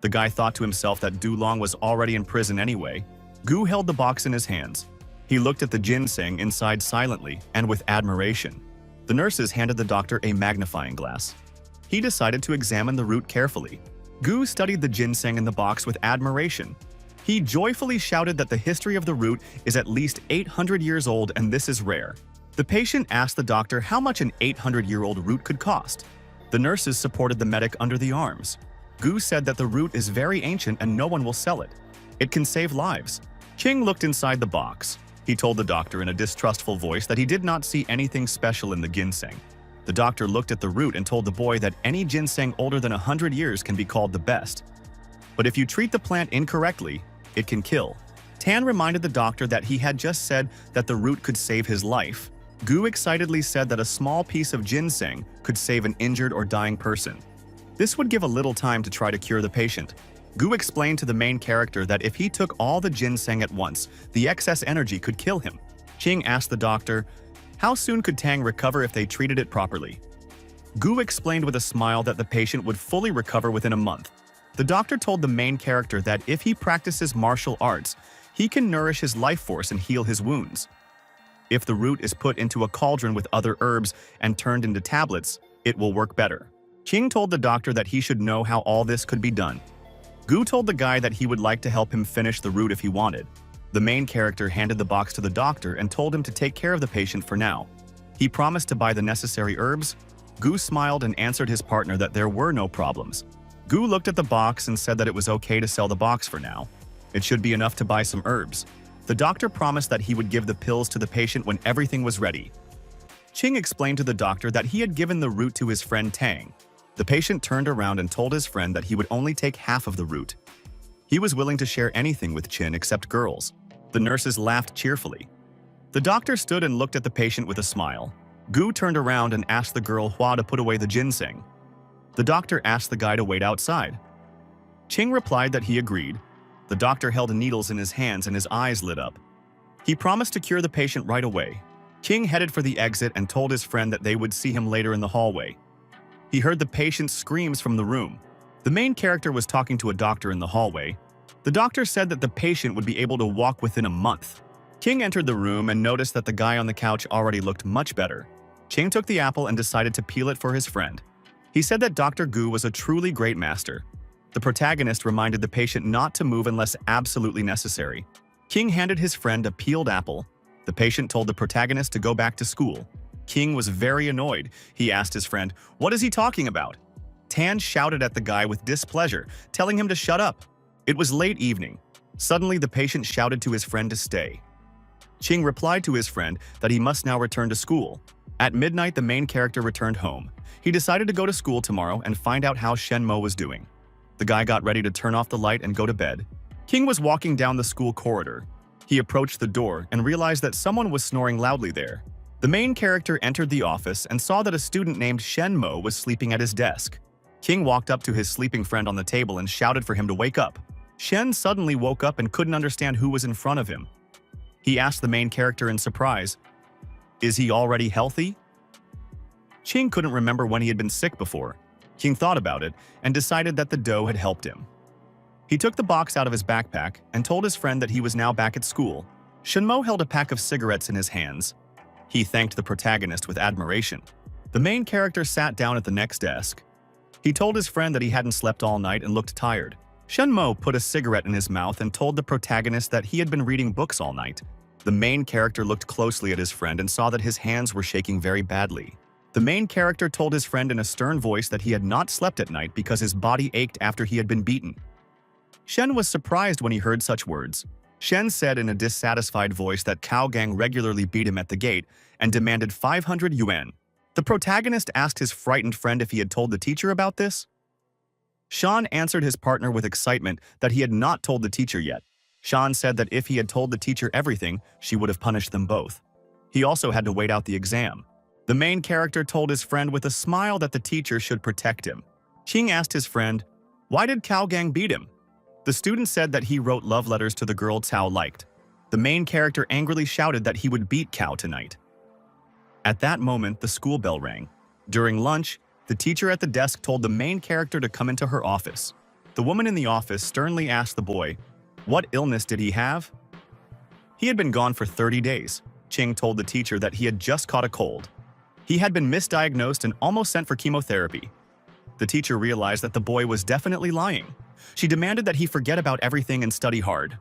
The guy thought to himself that Dulong was already in prison anyway. Gu held the box in his hands. He looked at the ginseng inside silently and with admiration. The nurses handed the doctor a magnifying glass. He decided to examine the root carefully. Gu studied the ginseng in the box with admiration. He joyfully shouted that the history of the root is at least 800 years old and this is rare. The patient asked the doctor how much an 800-year-old root could cost. The nurses supported the medic under the arms. Gu said that the root is very ancient and no one will sell it. It can save lives. King looked inside the box. He told the doctor in a distrustful voice that he did not see anything special in the ginseng. The doctor looked at the root and told the boy that any ginseng older than 100 years can be called the best. But if you treat the plant incorrectly, it can kill. Tan reminded the doctor that he had just said that the root could save his life. Gu excitedly said that a small piece of ginseng could save an injured or dying person. This would give a little time to try to cure the patient. Gu explained to the main character that if he took all the ginseng at once, the excess energy could kill him. Qing asked the doctor, how soon could Tang recover if they treated it properly? Gu explained with a smile that the patient would fully recover within a month. The doctor told the main character that if he practices martial arts, he can nourish his life force and heal his wounds. If the root is put into a cauldron with other herbs and turned into tablets, it will work better. Qing told the doctor that he should know how all this could be done. Gu told the guy that he would like to help him finish the root if he wanted. The main character handed the box to the doctor and told him to take care of the patient for now. He promised to buy the necessary herbs. Gu smiled and answered his partner that there were no problems. Gu looked at the box and said that it was okay to sell the box for now. It should be enough to buy some herbs. The doctor promised that he would give the pills to the patient when everything was ready. Qing explained to the doctor that he had given the root to his friend Tang. The patient turned around and told his friend that he would only take half of the root. He was willing to share anything with Qin except girls. The nurses laughed cheerfully. The doctor stood and looked at the patient with a smile. Gu turned around and asked the girl Hua to put away the ginseng. The doctor asked the guy to wait outside. Qing replied that he agreed. The doctor held needles in his hands and his eyes lit up. He promised to cure the patient right away. Qing headed for the exit and told his friend that they would see him later in the hallway. He heard the patient's screams from the room. The main character was talking to a doctor in the hallway. The doctor said that the patient would be able to walk within a month. Qing entered the room and noticed that the guy on the couch already looked much better. Qing took the apple and decided to peel it for his friend. He said that Dr. Gu was a truly great master. The protagonist reminded the patient not to move unless absolutely necessary. Qing handed his friend a peeled apple. The patient told the protagonist to go back to school. Qing was very annoyed. He asked his friend, "What is he talking about?" Tan shouted at the guy with displeasure, telling him to shut up. It was late evening. Suddenly, the patient shouted to his friend to stay. Qing replied to his friend that he must now return to school. At midnight, the main character returned home. He decided to go to school tomorrow and find out how Shenmo was doing. The guy got ready to turn off the light and go to bed. Qing was walking down the school corridor. He approached the door and realized that someone was snoring loudly there. The main character entered the office and saw that a student named Shenmo was sleeping at his desk. Qing walked up to his sleeping friend on the table and shouted for him to wake up. Shen suddenly woke up and couldn't understand who was in front of him. He asked the main character in surprise, "Is he already healthy?" Qing couldn't remember when he had been sick before. Qing thought about it and decided that the dough had helped him. He took the box out of his backpack and told his friend that he was now back at school. Shenmo held a pack of cigarettes in his hands. He thanked the protagonist with admiration. The main character sat down at the next desk. He told his friend that he hadn't slept all night and looked tired. Shenmo put a cigarette in his mouth and told the protagonist that he had been reading books all night. The main character looked closely at his friend and saw that his hands were shaking very badly. The main character told his friend in a stern voice that he had not slept at night because his body ached after he had been beaten. Shen was surprised when he heard such words. Shen said in a dissatisfied voice that Cao Gang regularly beat him at the gate and demanded 500 yuan. The protagonist asked his frightened friend if he had told the teacher about this. Shan answered his partner with excitement that he had not told the teacher yet. Shan said that if he had told the teacher everything, she would have punished them both. He also had to wait out the exam. The main character told his friend with a smile that the teacher should protect him. Qing asked his friend, "Why did Cao Gang beat him?" The student said that he wrote love letters to the girl Cao liked. The main character angrily shouted that he would beat Cao tonight. At that moment, the school bell rang. During lunch, the teacher at the desk told the main character to come into her office. The woman in the office sternly asked the boy, "What illness did he have?" He had been gone for 30 days. Qing told the teacher that he had just caught a cold. He had been misdiagnosed and almost sent for chemotherapy. The teacher realized that the boy was definitely lying. She demanded that he forget about everything and study hard.